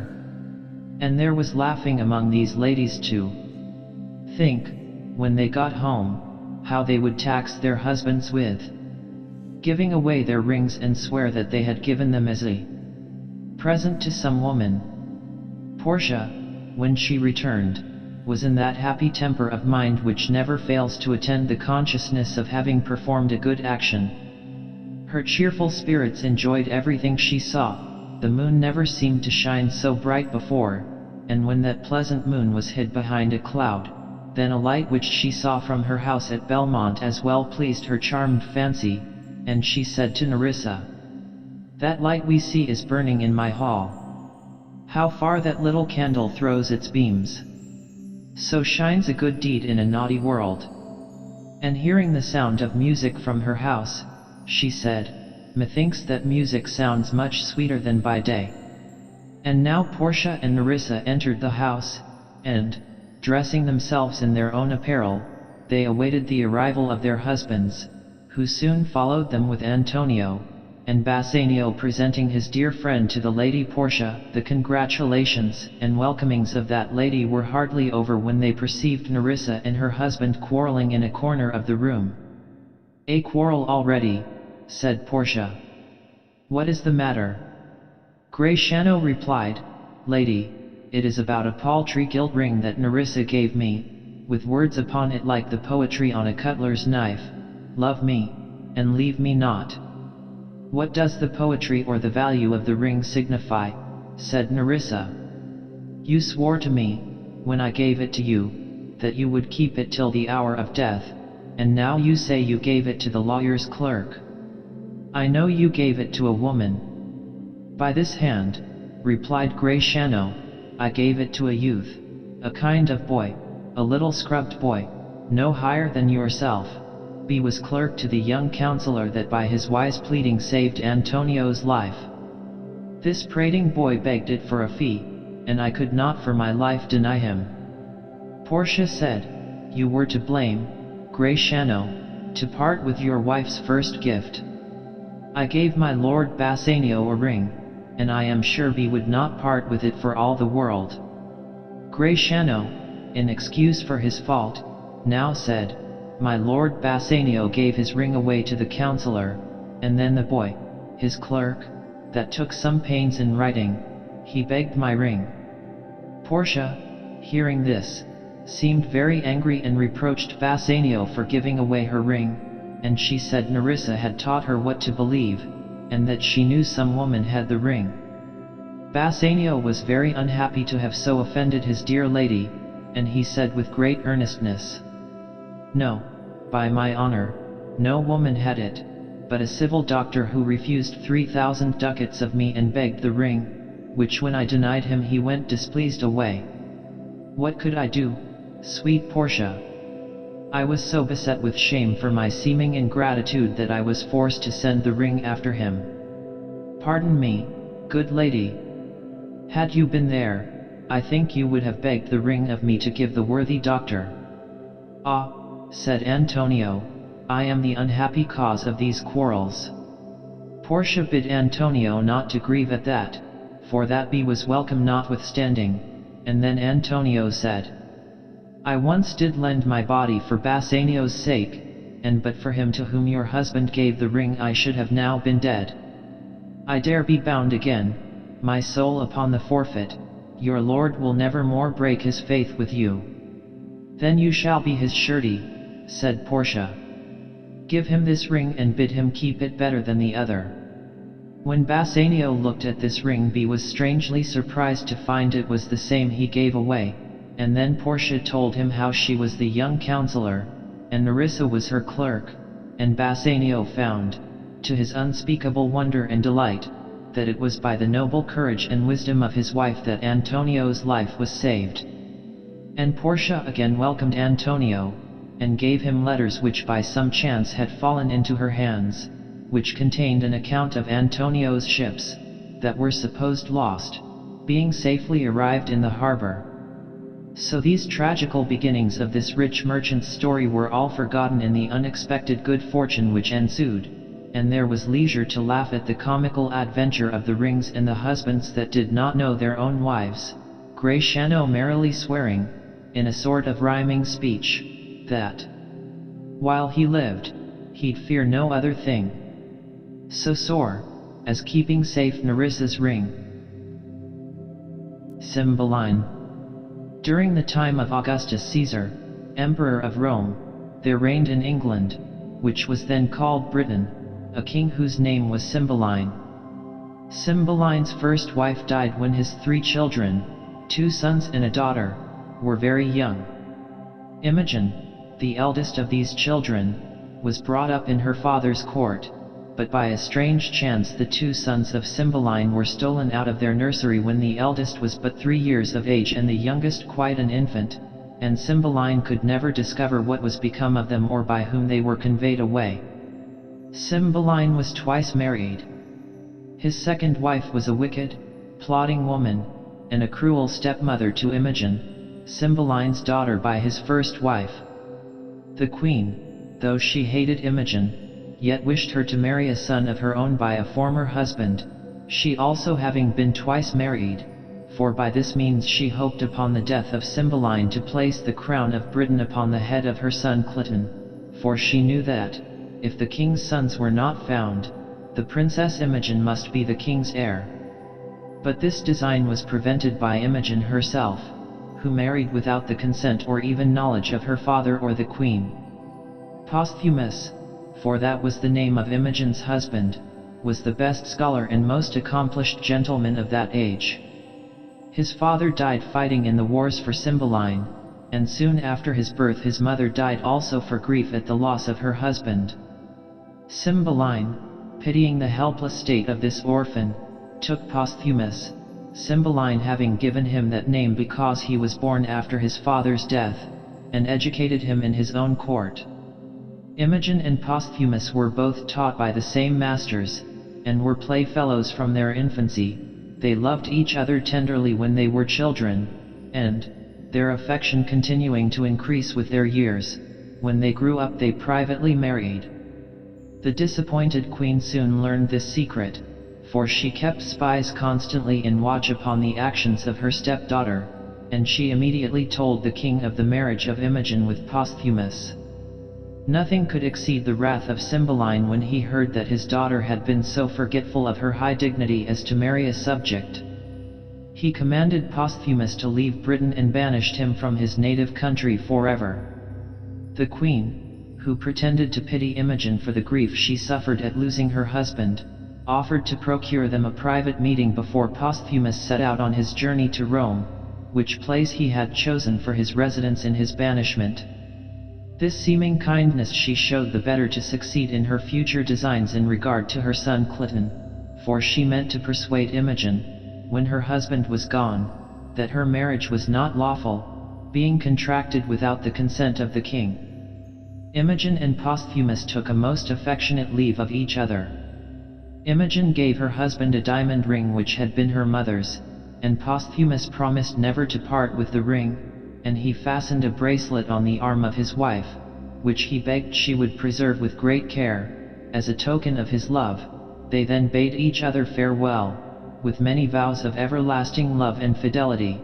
And there was laughing among these ladies too. Think, when they got home, how they would tax their husbands with giving away their rings and swear that they had given them as a present to some woman. Portia, when she returned, was in that happy temper of mind which never fails to attend the consciousness of having performed a good action. Her cheerful spirits enjoyed everything she saw. The moon never seemed to shine so bright before, and when that pleasant moon was hid behind a cloud, then a light which she saw from her house at Belmont as well pleased her charmed fancy, and she said to Nerissa, "That light we see is burning in my hall. How far that little candle throws its beams! So shines a good deed in a naughty world." And hearing the sound of music from her house, she said, "Methinks that music sounds much sweeter than by day." And now Portia and Nerissa entered the house, and, dressing themselves in their own apparel, they awaited the arrival of their husbands, who soon followed them with Antonio, and Bassanio presenting his dear friend to the Lady Portia. The congratulations and welcomings of that lady were hardly over when they perceived Nerissa and her husband quarreling in a corner of the room. "A quarrel already," said Portia. "What is the matter?" Gratiano replied, "Lady, it is about a paltry gilt ring that Nerissa gave me, with words upon it like the poetry on a cutler's knife, 'Love me, and leave me not.'" "What does the poetry or the value of the ring signify?" said Nerissa. "You swore to me, when I gave it to you, that you would keep it till the hour of death, and now you say you gave it to the lawyer's clerk." "I know you gave it to a woman." "By this hand," replied Gratiano, "I gave it to a youth, a kind of boy, a little scrubbed boy, no higher than yourself. B was clerk to the young counselor that by his wise pleading saved Antonio's life. This prating boy begged it for a fee, and I could not for my life deny him." Portia said, "You were to blame, Gratiano, to part with your wife's first gift. I gave my lord Bassanio a ring, and I am sure B would not part with it for all the world." Gratiano, in excuse for his fault, now said, "My lord Bassanio gave his ring away to the counselor, and then the boy, his clerk, that took some pains in writing, he begged my ring." Portia, hearing this, seemed very angry and reproached Bassanio for giving away her ring, and she said Nerissa had taught her what to believe, and that she knew some woman had the ring. Bassanio was very unhappy to have so offended his dear lady, and he said with great earnestness, "No, by my honor, no woman had it, but a civil doctor who refused 3,000 ducats of me and begged the ring, which when I denied him he went displeased away. What could I do, sweet Portia? I was so beset with shame for my seeming ingratitude that I was forced to send the ring after him. Pardon me, good lady. Had you been there, I think you would have begged the ring of me to give the worthy doctor." "Ah," said Antonio, "I am the unhappy cause of these quarrels." Portia bid Antonio not to grieve at that, for that B was welcome notwithstanding, and then Antonio said, "I once did lend my body for Bassanio's sake, and but for him to whom your husband gave the ring I should have now been dead. I dare be bound again, my soul upon the forfeit, your lord will never more break his faith with you." "Then you shall be his surety," said Portia. "Give him this ring and bid him keep it better than the other." When Bassanio looked at this ring, B was strangely surprised to find it was the same he gave away, and then Portia told him how she was the young counselor, and Nerissa was her clerk, and Bassanio found, to his unspeakable wonder and delight, that it was by the noble courage and wisdom of his wife that Antonio's life was saved. And Portia again welcomed Antonio, and gave him letters which by some chance had fallen into her hands, which contained an account of Antonio's ships, that were supposed lost, being safely arrived in the harbor. So these tragical beginnings of this rich merchant's story were all forgotten in the unexpected good fortune which ensued, and there was leisure to laugh at the comical adventure of the rings and the husbands that did not know their own wives, Gratiano merrily swearing, in a sort of rhyming speech, that, while he lived, he'd fear no other thing so sore, as keeping safe Nerissa's ring. Cymbeline. During the time of Augustus Caesar, Emperor of Rome, there reigned in England, which was then called Britain, a king whose name was Cymbeline. Cymbeline's first wife died when his 3 children, 2 sons and a daughter, were very young. Imogen, the eldest of these children, was brought up in her father's court, but by a strange chance the 2 sons of Cymbeline were stolen out of their nursery when the eldest was but 3 years of age and the youngest quite an infant, and Cymbeline could never discover what was become of them or by whom they were conveyed away. Cymbeline was twice married. His second wife was a wicked, plotting woman, and a cruel stepmother to Imogen, Cymbeline's daughter by his first wife. The queen, though she hated Imogen, yet wished her to marry a son of her own by a former husband, she also having been twice married, for by this means she hoped upon the death of Cymbeline to place the crown of Britain upon the head of her son Clyton, for she knew that, if the king's sons were not found, the Princess Imogen must be the king's heir. But this design was prevented by Imogen herself, who married without the consent or even knowledge of her father or the queen. Posthumus, for that was the name of Imogen's husband, was the best scholar and most accomplished gentleman of that age. His father died fighting in the wars for Cymbeline, and soon after his birth his mother died also for grief at the loss of her husband. Cymbeline, pitying the helpless state of this orphan, took Posthumus, Cymbeline having given him that name because he was born after his father's death, and educated him in his own court. Imogen and Posthumus were both taught by the same masters, and were playfellows from their infancy. They loved each other tenderly when they were children, and, their affection continuing to increase with their years, when they grew up they privately married. The disappointed queen soon learned this secret, for she kept spies constantly in watch upon the actions of her stepdaughter, and she immediately told the king of the marriage of Imogen with Posthumus. Nothing could exceed the wrath of Cymbeline when he heard that his daughter had been so forgetful of her high dignity as to marry a subject. He commanded Posthumus to leave Britain and banished him from his native country forever. The queen, who pretended to pity Imogen for the grief she suffered at losing her husband, offered to procure them a private meeting before Posthumus set out on his journey to Rome, which place he had chosen for his residence in his banishment. This seeming kindness she showed the better to succeed in her future designs in regard to her son Clyton, for she meant to persuade Imogen, when her husband was gone, that her marriage was not lawful, being contracted without the consent of the king. Imogen and Posthumus took a most affectionate leave of each other. Imogen gave her husband a diamond ring which had been her mother's, and Posthumus promised never to part with the ring, and he fastened a bracelet on the arm of his wife, which he begged she would preserve with great care, as a token of his love. They then bade each other farewell, with many vows of everlasting love and fidelity.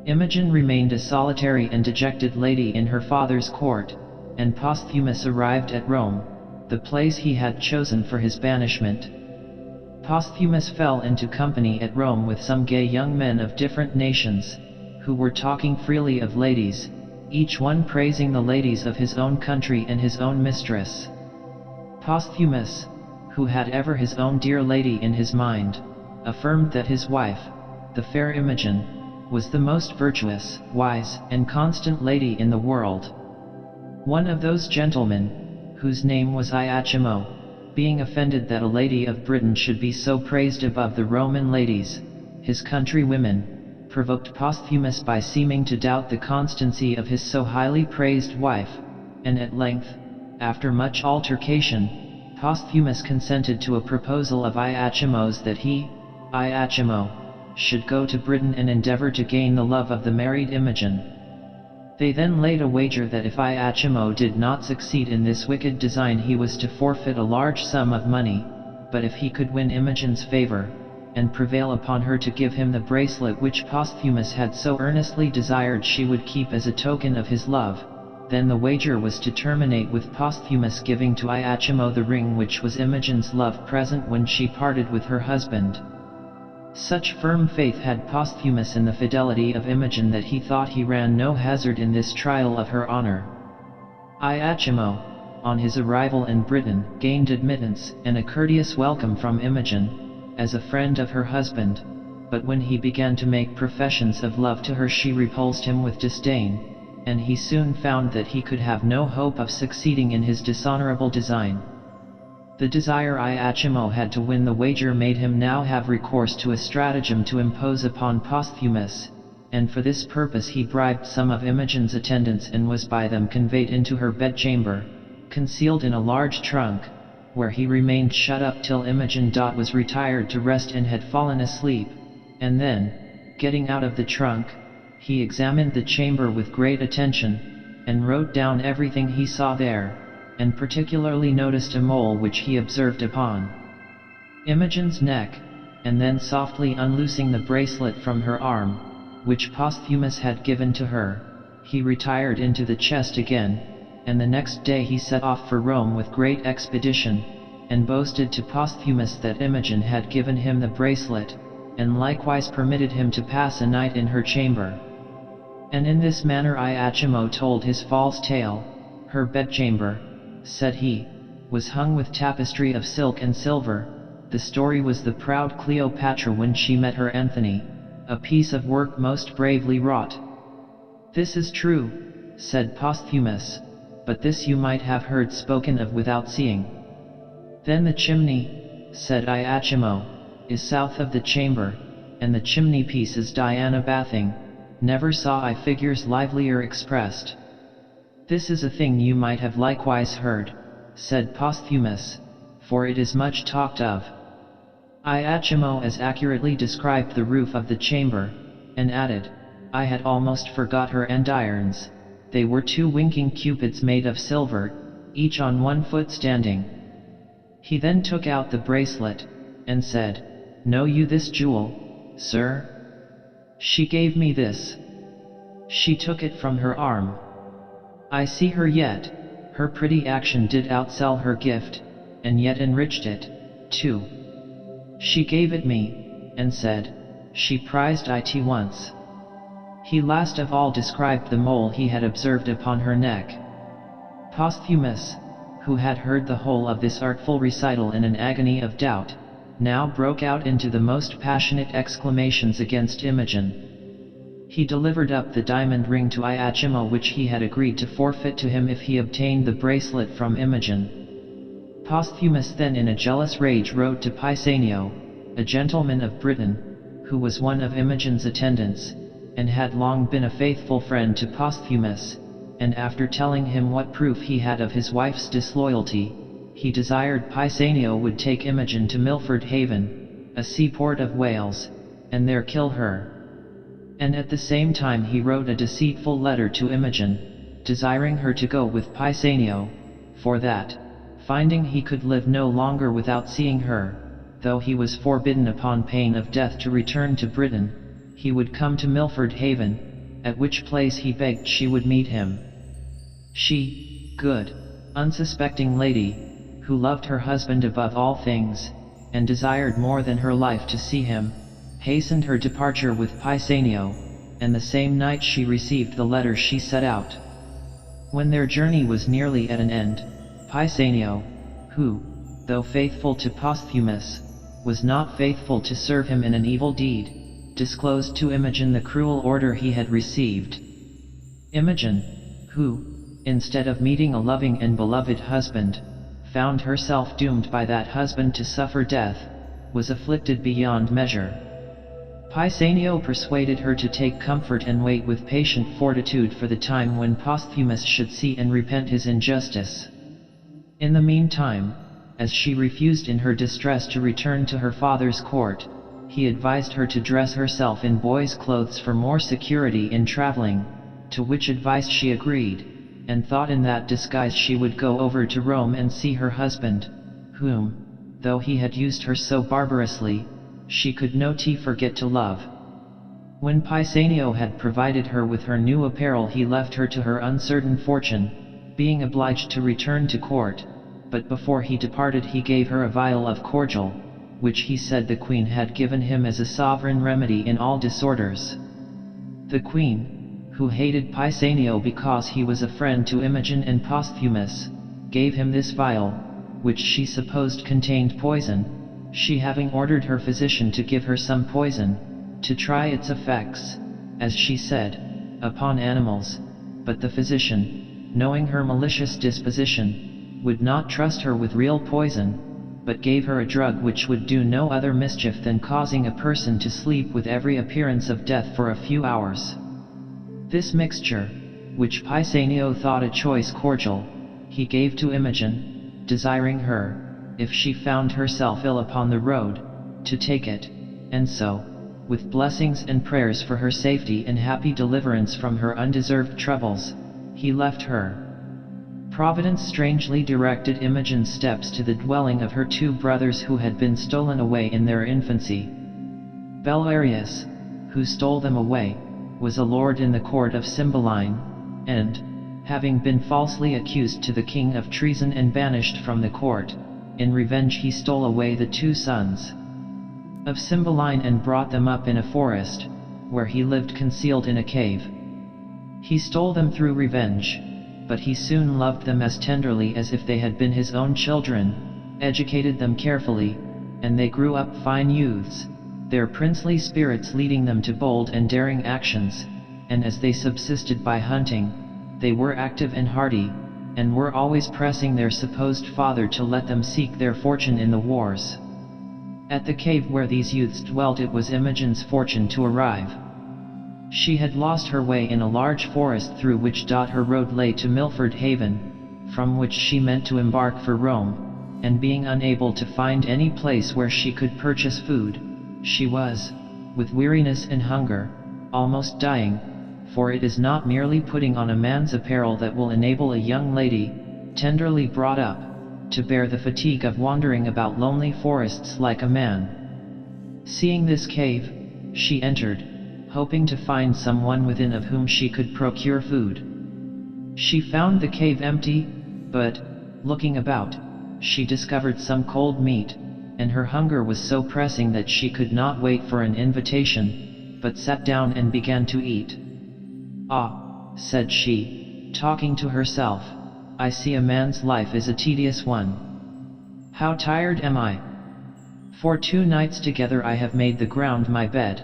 Imogen remained a solitary and dejected lady in her father's court, and Posthumus arrived at Rome, the place he had chosen for his banishment. Posthumus fell into company at Rome with some gay young men of different nations, who were talking freely of ladies, each one praising the ladies of his own country and his own mistress. Posthumus, who had ever his own dear lady in his mind, affirmed that his wife, the fair Imogen, was the most virtuous, wise, and constant lady in the world. One of those gentlemen, whose name was Iachimo, being offended that a lady of Britain should be so praised above the Roman ladies, his countrywomen, provoked Posthumus by seeming to doubt the constancy of his so highly praised wife, and at length, after much altercation, Posthumus consented to a proposal of Iachimo's that he, Iachimo, should go to Britain and endeavor to gain the love of the married Imogen. They then laid a wager that if Iachimo did not succeed in this wicked design he was to forfeit a large sum of money, but if he could win Imogen's favor, and prevail upon her to give him the bracelet which Posthumus had so earnestly desired she would keep as a token of his love, then the wager was to terminate with Posthumus giving to Iachimo the ring which was Imogen's love present when she parted with her husband. Such firm faith had Posthumus in the fidelity of Imogen that he thought he ran no hazard in this trial of her honor. Iachimo, on his arrival in Britain, gained admittance and a courteous welcome from Imogen, as a friend of her husband, but when he began to make professions of love to her she repulsed him with disdain, and he soon found that he could have no hope of succeeding in his dishonorable design. The desire Iachimo had to win the wager made him now have recourse to a stratagem to impose upon Posthumus, and for this purpose he bribed some of Imogen's attendants and was by them conveyed into her bedchamber, concealed in a large trunk, where he remained shut up till Imogen was retired to rest and had fallen asleep, and then, getting out of the trunk, he examined the chamber with great attention, and wrote down everything he saw there, and particularly noticed a mole which he observed upon Imogen's neck, and then softly unloosing the bracelet from her arm, which Posthumus had given to her, he retired into the chest again, and the next day he set off for Rome with great expedition, and boasted to Posthumus that Imogen had given him the bracelet, and likewise permitted him to pass a night in her chamber. And in this manner Iachimo told his false tale. Her bedchamber, said he, was hung with tapestry of silk and silver. The story was the proud Cleopatra when she met her Anthony, a piece of work most bravely wrought. This is true, said Posthumus, but this you might have heard spoken of without seeing. Then the chimney, said Iachimo, is south of the chamber, and the chimney piece is Diana bathing. Never saw I figures livelier expressed. This is a thing you might have likewise heard, said Posthumus, for it is much talked of. Iachimo as accurately described the roof of the chamber, and added, I had almost forgot her andirons. They were 2 winking cupids made of silver, each on 1 foot standing. He then took out the bracelet, and said, Know you this jewel, sir? She gave me this. She took it from her arm. I see her yet. Her pretty action did outsell her gift, and yet enriched it, too. She gave it me, and said, she prized it once. He last of all described the mole he had observed upon her neck. Posthumus, who had heard the whole of this artful recital in an agony of doubt, now broke out into the most passionate exclamations against Imogen. He delivered up the diamond ring to Iachimo which he had agreed to forfeit to him if he obtained the bracelet from Imogen. Posthumus then in a jealous rage wrote to Pisanio, a gentleman of Britain, who was one of Imogen's attendants, and had long been a faithful friend to Posthumus, and after telling him what proof he had of his wife's disloyalty, he desired Pisanio would take Imogen to Milford Haven, a seaport of Wales, and there kill her. And at the same time he wrote a deceitful letter to Imogen, desiring her to go with Pisanio, for that, finding he could live no longer without seeing her, though he was forbidden upon pain of death to return to Britain, he would come to Milford Haven, at which place he begged she would meet him. She, good, unsuspecting lady, who loved her husband above all things, and desired more than her life to see him, hastened her departure with Pisanio, and the same night she received the letter she set out. When their journey was nearly at an end, Pisanio, who, though faithful to Posthumus, was not faithful to serve him in an evil deed, disclosed to Imogen the cruel order he had received. Imogen, who, instead of meeting a loving and beloved husband, found herself doomed by that husband to suffer death, was afflicted beyond measure. Pisanio persuaded her to take comfort and wait with patient fortitude for the time when Posthumus should see and repent his injustice. In the meantime, as she refused in her distress to return to her father's court, he advised her to dress herself in boy's clothes for more security in traveling, to which advice she agreed, and thought in that disguise she would go over to Rome and see her husband, whom, though he had used her so barbarously, she could not forget to love. When Pisanio had provided her with her new apparel, he left her to her uncertain fortune, being obliged to return to court, but before he departed he gave her a vial of cordial, which he said the queen had given him as a sovereign remedy in all disorders. The queen, who hated Pisanio because he was a friend to Imogen and Posthumus, gave him this vial, which she supposed contained poison, she having ordered her physician to give her some poison, to try its effects, as she said, upon animals, but the physician, knowing her malicious disposition, would not trust her with real poison, but gave her a drug which would do no other mischief than causing a person to sleep with every appearance of death for a few hours. This mixture, which Pisanio thought a choice cordial, he gave to Imogen, desiring her, if she found herself ill upon the road, to take it, and so, with blessings and prayers for her safety and happy deliverance from her undeserved troubles, he left her. Providence strangely directed Imogen's steps to the dwelling of her two brothers who had been stolen away in their infancy. Belarius, who stole them away, was a lord in the court of Cymbeline, and, having been falsely accused to the king of treason and banished from the court, in revenge he stole away the two sons of Cymbeline and brought them up in a forest, where he lived concealed in a cave. He stole them through revenge, but he soon loved them as tenderly as if they had been his own children, educated them carefully, and they grew up fine youths, their princely spirits leading them to bold and daring actions, and as they subsisted by hunting, they were active and hardy, and were always pressing their supposed father to let them seek their fortune in the wars. At the cave where these youths dwelt it was Imogen's fortune to arrive. She had lost her way in a large forest through which her road lay to Milford Haven, from which she meant to embark for Rome, and being unable to find any place where she could purchase food, she was, with weariness and hunger, almost dying, for it is not merely putting on a man's apparel that will enable a young lady, tenderly brought up, to bear the fatigue of wandering about lonely forests like a man. Seeing this cave, she entered, hoping to find someone within of whom she could procure food. She found the cave empty, but, looking about, she discovered some cold meat, and her hunger was so pressing that she could not wait for an invitation, but sat down and began to eat. "Ah," said she, talking to herself, "I see a man's life is a tedious one. How tired am I! For 2 nights together I have made the ground my bed.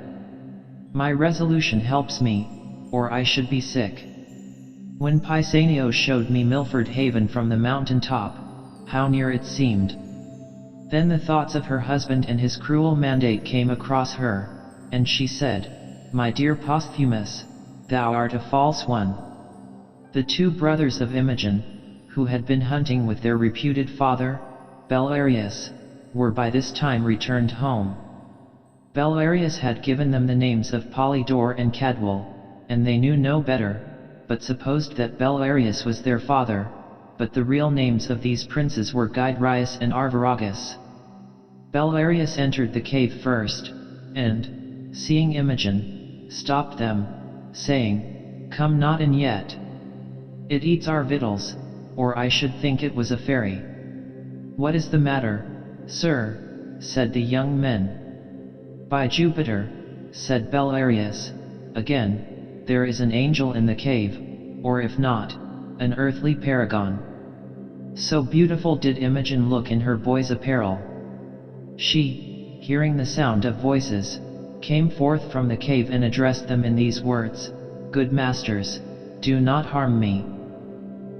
My resolution helps me, or I should be sick." When Pisanio showed me Milford Haven from the mountain top, how near it seemed. Then the thoughts of her husband and his cruel mandate came across her, and she said, "My dear Posthumus, thou art a false one." The two brothers of Imogen, who had been hunting with their reputed father, Belarius, were by this time returned home. Belarius had given them the names of Polydore and Cadwal, and they knew no better, but supposed that Belarius was their father, but the real names of these princes were Gydrius and Arviragus. Belarius entered the cave first, and, seeing Imogen, stopped them, saying, "Come not in yet. It eats our victuals, or I should think it was a fairy." "What is the matter, sir?" said the young men. "By Jupiter," said Belarius, "again, there is an angel in the cave, or if not, an earthly paragon." So beautiful did Imogen look in her boy's apparel. She, hearing the sound of voices, came forth from the cave and addressed them in these words, "Good masters, do not harm me."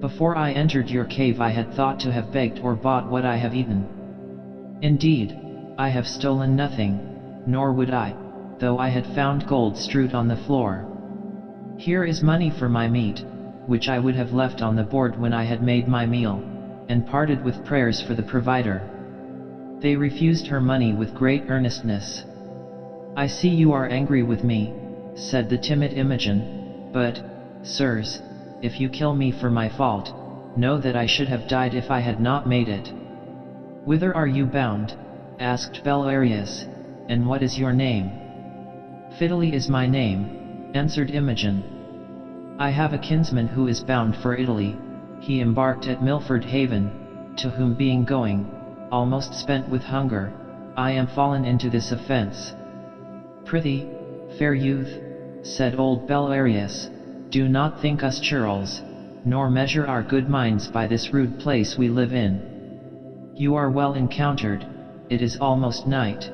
Before I entered your cave I had thought to have begged or bought what I have eaten. Indeed, I have stolen nothing, nor would I, though I had found gold strewed on the floor. Here is money for my meat, which I would have left on the board when I had made my meal, and parted with prayers for the provider. They refused her money with great earnestness. I see you are angry with me, said the timid Imogen, but, sirs, if you kill me for my fault, know that I should have died if I had not made it. Whither are you bound? Asked Belarius, and what is your name? Fiddly is my name, answered Imogen. I have a kinsman who is bound for Italy. He embarked at Milford Haven, to whom being going, almost spent with hunger, I am fallen into this offence. Prithee, fair youth, said old Belarius, do not think us churls, nor measure our good minds by this rude place we live in. You are well encountered, it is almost night.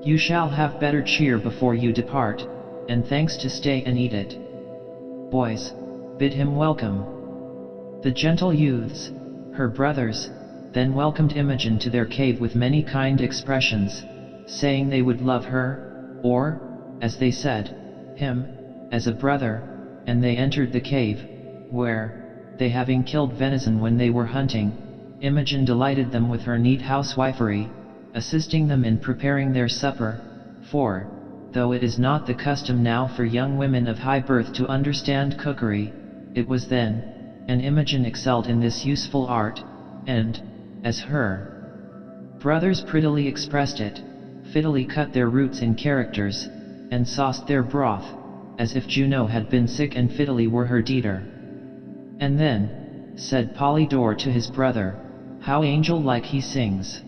You shall have better cheer before you depart, and thanks to stay and eat it. Boys, bid him welcome. The gentle youths, her brothers, then welcomed Imogen to their cave with many kind expressions, saying they would love her, or, as they said, him, as a brother, and they entered the cave, where, they having killed venison when they were hunting, Imogen delighted them with her neat housewifery, assisting them in preparing their supper, for, though it is not the custom now for young women of high birth to understand cookery, it was then, and Imogen excelled in this useful art, and, as her brothers prettily expressed it, fiddily cut their roots in characters, and sauced their broth, as if Juno had been sick and fiddly were her deeder. And then, said Polydore to his brother, how angel-like he sings.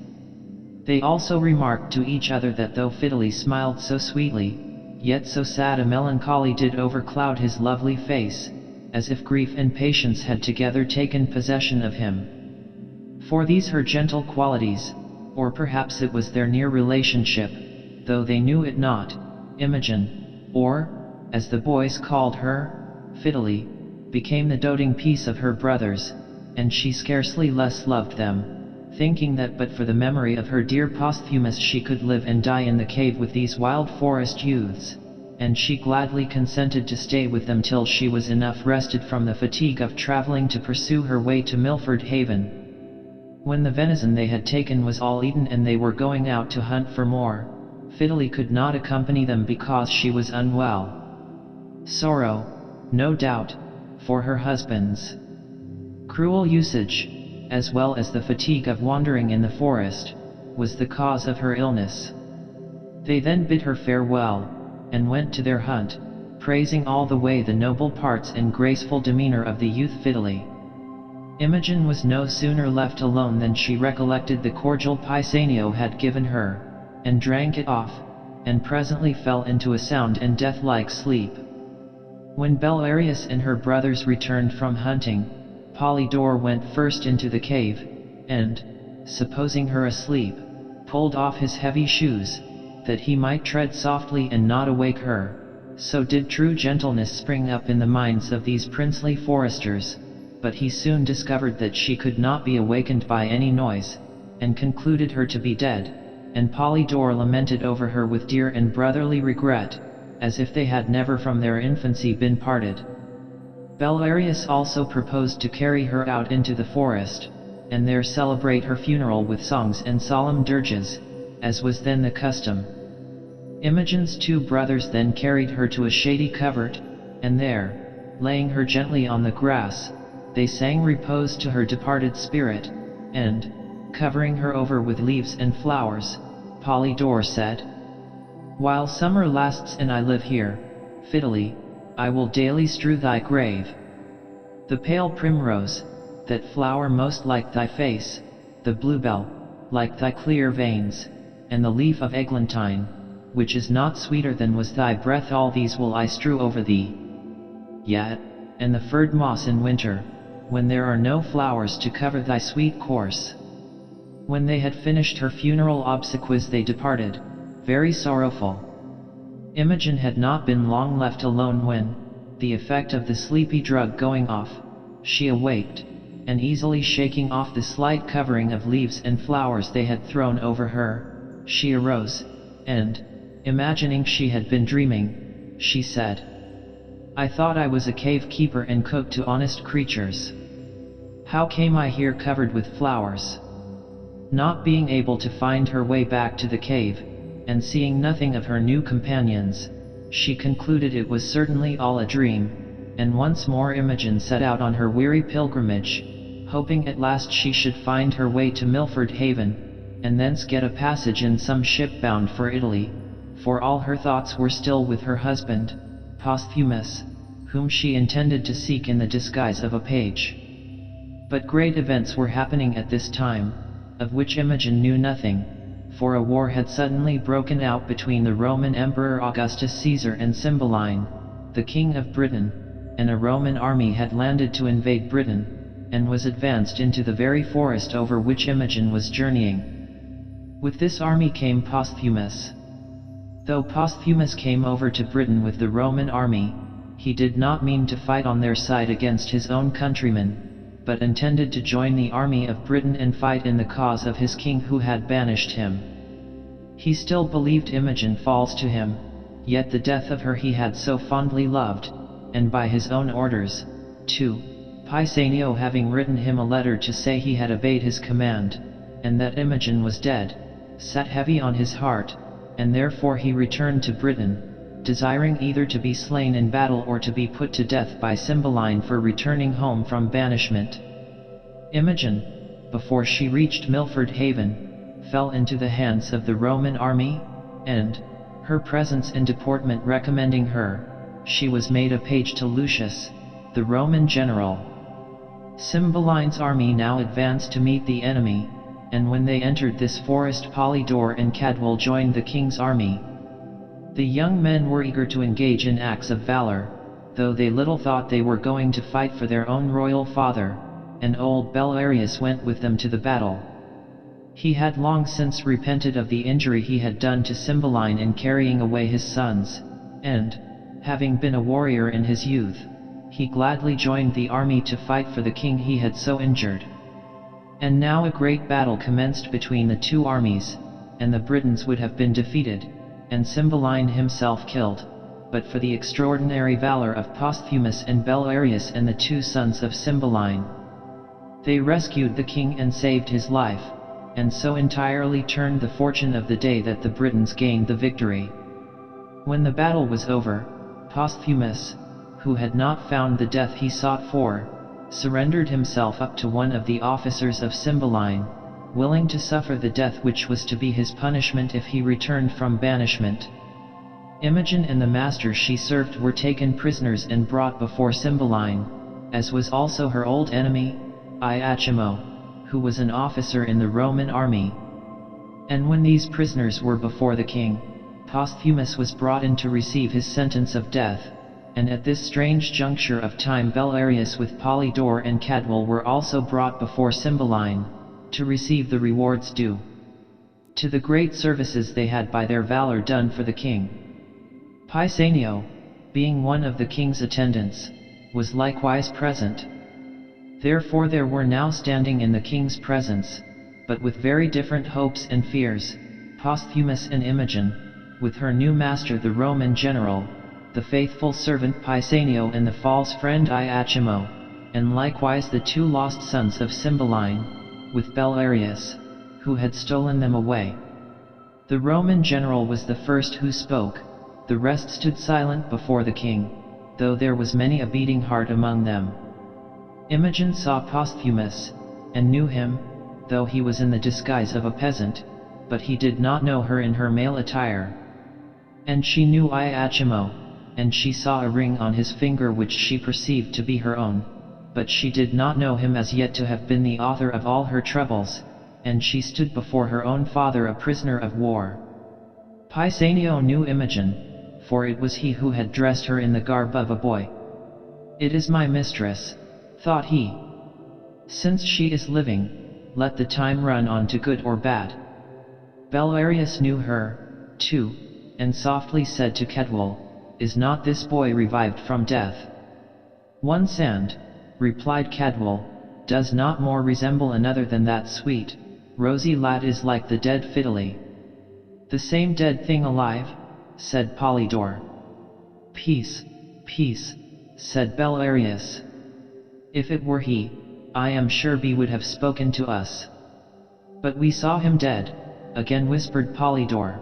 They also remarked to each other that though fiddly smiled so sweetly, yet so sad a melancholy did overcloud his lovely face, as if grief and patience had together taken possession of him. For these her gentle qualities, or perhaps it was their near relationship, though they knew it not, Imogen, or, as the boys called her, Fiddly, became the doting piece of her brothers, and she scarcely less loved them, thinking that but for the memory of her dear Posthumus she could live and die in the cave with these wild forest youths, and she gladly consented to stay with them till she was enough rested from the fatigue of travelling to pursue her way to Milford Haven. When the venison they had taken was all eaten and they were going out to hunt for more, Fiddly could not accompany them because she was unwell. Sorrow, no doubt, for her husband's cruel usage, as well as the fatigue of wandering in the forest, was the cause of her illness. They then bid her farewell, and went to their hunt, praising all the way the noble parts and graceful demeanor of the youth Fiddly. Imogen was no sooner left alone than she recollected the cordial Pisanio had given her, and drank it off, and presently fell into a sound and death-like sleep. When Belarius and her brothers returned from hunting, Polydore went first into the cave, and, supposing her asleep, pulled off his heavy shoes, that he might tread softly and not awake her. So did true gentleness spring up in the minds of these princely foresters, but he soon discovered that she could not be awakened by any noise, and concluded her to be dead, and Polydore lamented over her with dear and brotherly regret, as if they had never from their infancy been parted. Belarius also proposed to carry her out into the forest, and there celebrate her funeral with songs and solemn dirges, as was then the custom. Imogen's two brothers then carried her to a shady covert, and there, laying her gently on the grass, they sang repose to her departed spirit, and, covering her over with leaves and flowers, Polydore said, "While summer lasts and I live here, Fiddly, I will daily strew thy grave. The pale primrose, that flower most like thy face, the bluebell, like thy clear veins, and the leaf of eglantine, which is not sweeter than was thy breath, all these will I strew over thee. Yet, and the furred moss in winter, when there are no flowers to cover thy sweet corse." When they had finished her funeral obsequies they departed, very sorrowful. Imogen had not been long left alone when, the effect of the sleepy drug going off, she awaked, and easily shaking off the slight covering of leaves and flowers they had thrown over her, she arose, and, imagining she had been dreaming, she said, "I thought I was a cave keeper and cook to honest creatures. How came I here covered with flowers?" Not being able to find her way back to the cave, and seeing nothing of her new companions, she concluded it was certainly all a dream, and once more Imogen set out on her weary pilgrimage, hoping at last she should find her way to Milford Haven, and thence get a passage in some ship bound for Italy, for all her thoughts were still with her husband, Posthumus, whom she intended to seek in the disguise of a page. But great events were happening at this time, of which Imogen knew nothing, for a war had suddenly broken out between the Roman Emperor Augustus Caesar and Cymbeline, the King of Britain, and a Roman army had landed to invade Britain, and was advanced into the very forest over which Imogen was journeying. With this army came Posthumus. Though Posthumus came over to Britain with the Roman army, he did not mean to fight on their side against his own countrymen, but intended to join the army of Britain and fight in the cause of his king who had banished him. He still believed Imogen false to him, yet the death of her he had so fondly loved, and by his own orders, too, Pisanio having written him a letter to say he had obeyed his command, and that Imogen was dead, sat heavy on his heart, and therefore he returned to Britain, desiring either to be slain in battle or to be put to death by Cymbeline for returning home from banishment. Imogen, before she reached Milford Haven, fell into the hands of the Roman army, and, her presence and deportment recommending her, she was made a page to Lucius, the Roman general. Cymbeline's army now advanced to meet the enemy, and when they entered this forest Polydore and Cadwal joined the king's army. The young men were eager to engage in acts of valor, though they little thought they were going to fight for their own royal father, and old Belarius went with them to the battle. He had long since repented of the injury he had done to Cymbeline in carrying away his sons, and, having been a warrior in his youth, he gladly joined the army to fight for the king he had so injured. And now a great battle commenced between the two armies, and the Britons would have been defeated, and Cymbeline himself killed, but for the extraordinary valor of Posthumus and Belarius and the two sons of Cymbeline. They rescued the king and saved his life, and so entirely turned the fortune of the day that the Britons gained the victory. When the battle was over, Posthumus, who had not found the death he sought for, surrendered himself up to one of the officers of Cymbeline, willing to suffer the death which was to be his punishment if he returned from banishment. Imogen and the master she served were taken prisoners and brought before Cymbeline, as was also her old enemy, Iachimo, who was an officer in the Roman army. And when these prisoners were before the king, Posthumus was brought in to receive his sentence of death, and at this strange juncture of time Belarius with Polydore and Cadwal were also brought before Cymbeline, to receive the rewards due to the great services they had by their valor done for the king. Pisanio, being one of the king's attendants, was likewise present. Therefore there were now standing in the king's presence, but with very different hopes and fears, Posthumus and Imogen, with her new master the Roman general, the faithful servant Pisanio and the false friend Iachimo, and likewise the two lost sons of Cymbeline, with Belarius, who had stolen them away. The Roman general was the first who spoke, the rest stood silent before the king, though there was many a beating heart among them. Imogen saw Posthumus, and knew him, though he was in the disguise of a peasant, but he did not know her in her male attire. And she knew Iachimo, and she saw a ring on his finger which she perceived to be her own, but she did not know him as yet to have been the author of all her troubles, and she stood before her own father a prisoner of war. Pisanio knew Imogen, for it was he who had dressed her in the garb of a boy. "It is my mistress," thought he. "Since she is living, let the time run on to good or bad." Belarius knew her, too, and softly said to Cadwal, "Is not this boy revived from death?" "One sand," replied Cadwal, does not more resemble another than that sweet, rosy lad is like the dead Fiddly. The same dead thing alive, said Polydore. Peace, peace, said Belarius. If it were he, I am sure he would have spoken to us. But we saw him dead, again whispered Polydore.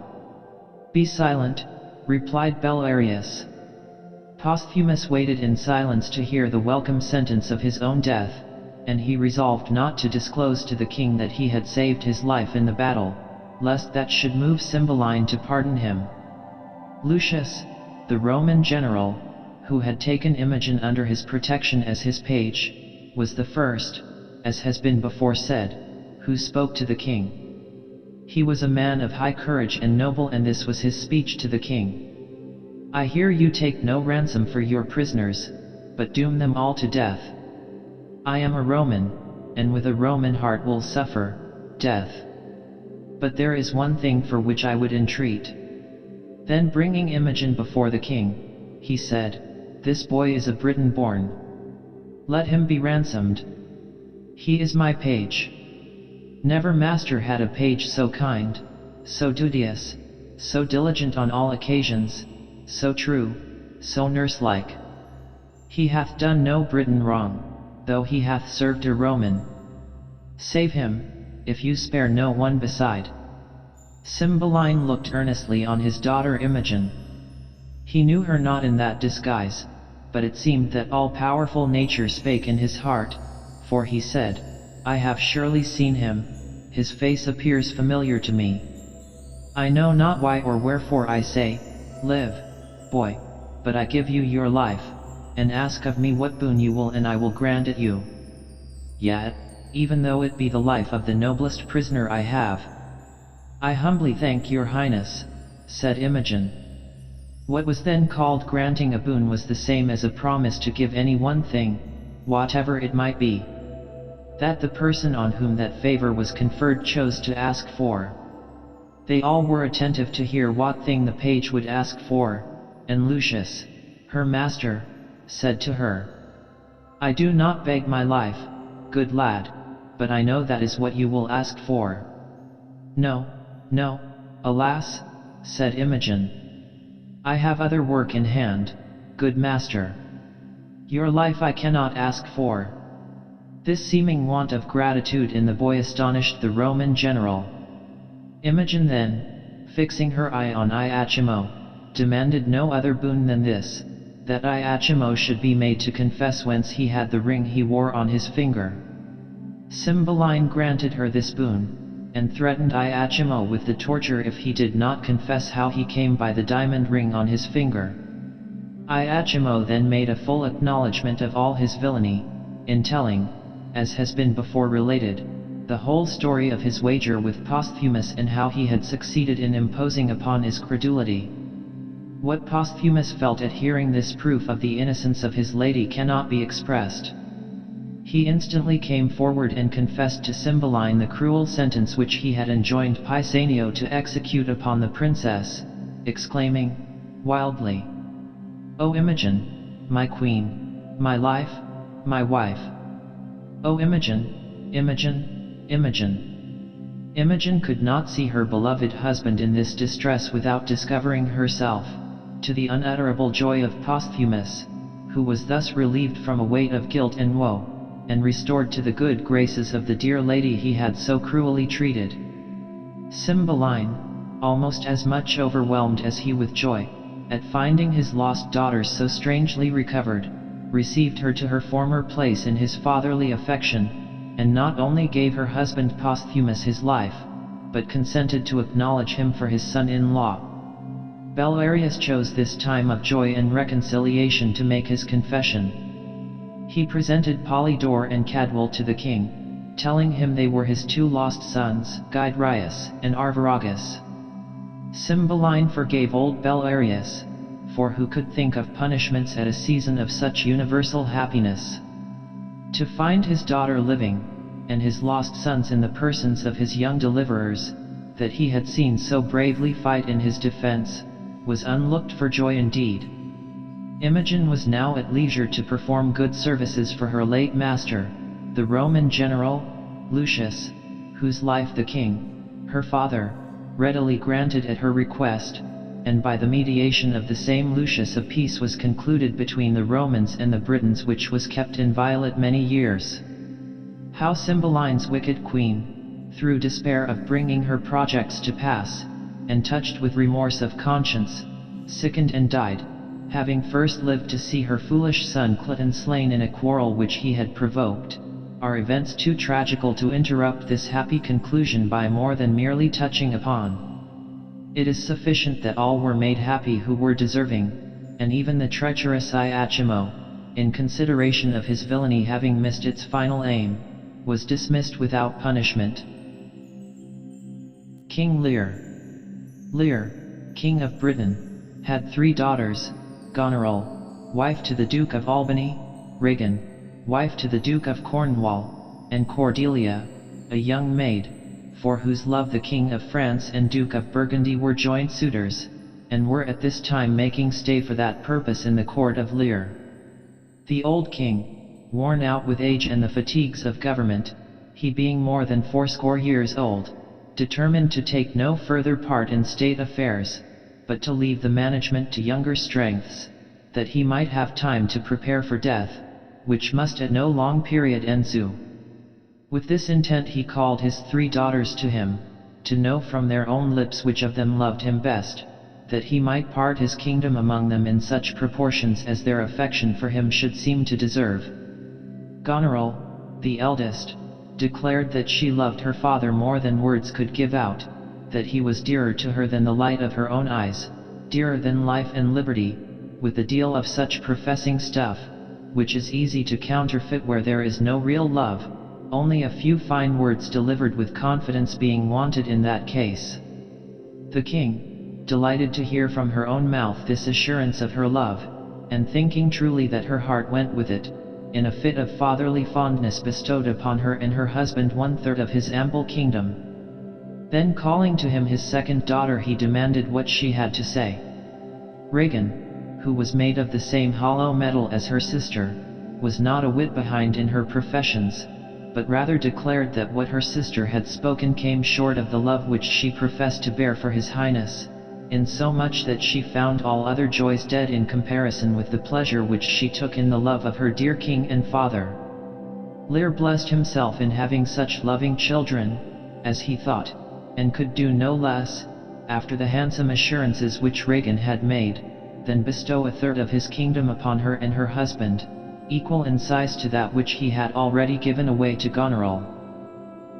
Be silent, replied Belarius. Posthumus waited in silence to hear the welcome sentence of his own death, and he resolved not to disclose to the king that he had saved his life in the battle, lest that should move Cymbeline to pardon him. Lucius, the Roman general, who had taken Imogen under his protection as his page, was the first, as has been before said, who spoke to the king. He was a man of high courage and noble, and this was his speech to the king. I hear you take no ransom for your prisoners, but doom them all to death. I am a Roman, and with a Roman heart will suffer death. But there is one thing for which I would entreat. Then bringing Imogen before the king, he said, This boy is a Briton born. Let him be ransomed. He is my page. Never master had a page so kind, so duteous, so diligent on all occasions, so true, so nurse-like. He hath done no Briton wrong, though he hath served a Roman. Save him, if you spare no one beside. Cymbeline looked earnestly on his daughter Imogen. He knew her not in that disguise, but it seemed that all-powerful nature spake in his heart, for he said, I have surely seen him, his face appears familiar to me. I know not why or wherefore I say, Live, boy, but I give you your life, and ask of me what boon you will and I will grant it you. Yet, even though it be the life of the noblest prisoner I have. I humbly thank your highness, said Imogen. What was then called granting a boon was the same as a promise to give any one thing, whatever it might be, that the person on whom that favor was conferred chose to ask for. They all were attentive to hear what thing the page would ask for, and Lucius, her master, said to her, I do not beg my life, good lad, but I know that is what you will ask for. No, no, alas, said Imogen. I have other work in hand, good master. Your life I cannot ask for. This seeming want of gratitude in the boy astonished the Roman general. Imogen then, fixing her eye on Iachimo, demanded no other boon than this, that Iachimo should be made to confess whence he had the ring he wore on his finger. Cymbeline granted her this boon, and threatened Iachimo with the torture if he did not confess how he came by the diamond ring on his finger. Iachimo then made a full acknowledgment of all his villainy, in telling, as has been before related, the whole story of his wager with Posthumus and how he had succeeded in imposing upon his credulity. What Posthumus felt at hearing this proof of the innocence of his lady cannot be expressed. He instantly came forward and confessed to Cymbeline the cruel sentence which he had enjoined Pisanio to execute upon the princess, exclaiming, wildly, O Imogen, my queen, my life, my wife. O Imogen, Imogen, Imogen. Imogen could not see her beloved husband in this distress without discovering herself, to the unutterable joy of Posthumus, who was thus relieved from a weight of guilt and woe, and restored to the good graces of the dear lady he had so cruelly treated. Cymbeline, almost as much overwhelmed as he with joy, at finding his lost daughters so strangely recovered, received her to her former place in his fatherly affection, and not only gave her husband Posthumus his life, but consented to acknowledge him for his son-in-law. Belarius chose this time of joy and reconciliation to make his confession. He presented Polydore and Cadwal to the king, telling him they were his two lost sons, Gydrius and Arviragus. Cymbeline forgave old Belarius, for who could think of punishments at a season of such universal happiness? To find his daughter living, and his lost sons in the persons of his young deliverers, that he had seen so bravely fight in his defense, was unlooked for joy indeed. Imogen was now at leisure to perform good services for her late master, the Roman general, Lucius, whose life the king, her father, readily granted at her request, and by the mediation of the same Lucius a peace was concluded between the Romans and the Britons which was kept inviolate many years. How Cymbeline's wicked queen, through despair of bringing her projects to pass, and touched with remorse of conscience, sickened and died, having first lived to see her foolish son Cloten slain in a quarrel which he had provoked, are events too tragical to interrupt this happy conclusion by more than merely touching upon. It is sufficient that all were made happy who were deserving, and even the treacherous Iachimo, in consideration of his villainy having missed its final aim, was dismissed without punishment. King Lear. Lear, King of Britain, had 3 daughters: Goneril, wife to the Duke of Albany; Regan, wife to the Duke of Cornwall; and Cordelia, a young maid, for whose love the King of France and Duke of Burgundy were joint suitors, and were at this time making stay for that purpose in the court of Lear. The old king, worn out with age and the fatigues of government, he being more than 80 years old, determined to take no further part in state affairs, but to leave the management to younger strengths, that he might have time to prepare for death, which must at no long period ensue. With this intent he called his 3 daughters to him, to know from their own lips which of them loved him best, that he might part his kingdom among them in such proportions as their affection for him should seem to deserve. Goneril, the eldest, declared that she loved her father more than words could give out, that he was dearer to her than the light of her own eyes, dearer than life and liberty, with a deal of such professing stuff, which is easy to counterfeit where there is no real love, only a few fine words delivered with confidence being wanted in that case. The king, delighted to hear from her own mouth this assurance of her love, and thinking truly that her heart went with it, in a fit of fatherly fondness bestowed upon her and her husband 1/3 of his ample kingdom. Then calling to him his 2nd daughter he demanded what she had to say. Regan, who was made of the same hollow metal as her sister, was not a whit behind in her professions, but rather declared that what her sister had spoken came short of the love which she professed to bear for his highness, insomuch that she found all other joys dead in comparison with the pleasure which she took in the love of her dear king and father. Lear blessed himself in having such loving children, as he thought, and could do no less, after the handsome assurances which Regan had made, than bestow 1/3 of his kingdom upon her and her husband, equal in size to that which he had already given away to Goneril.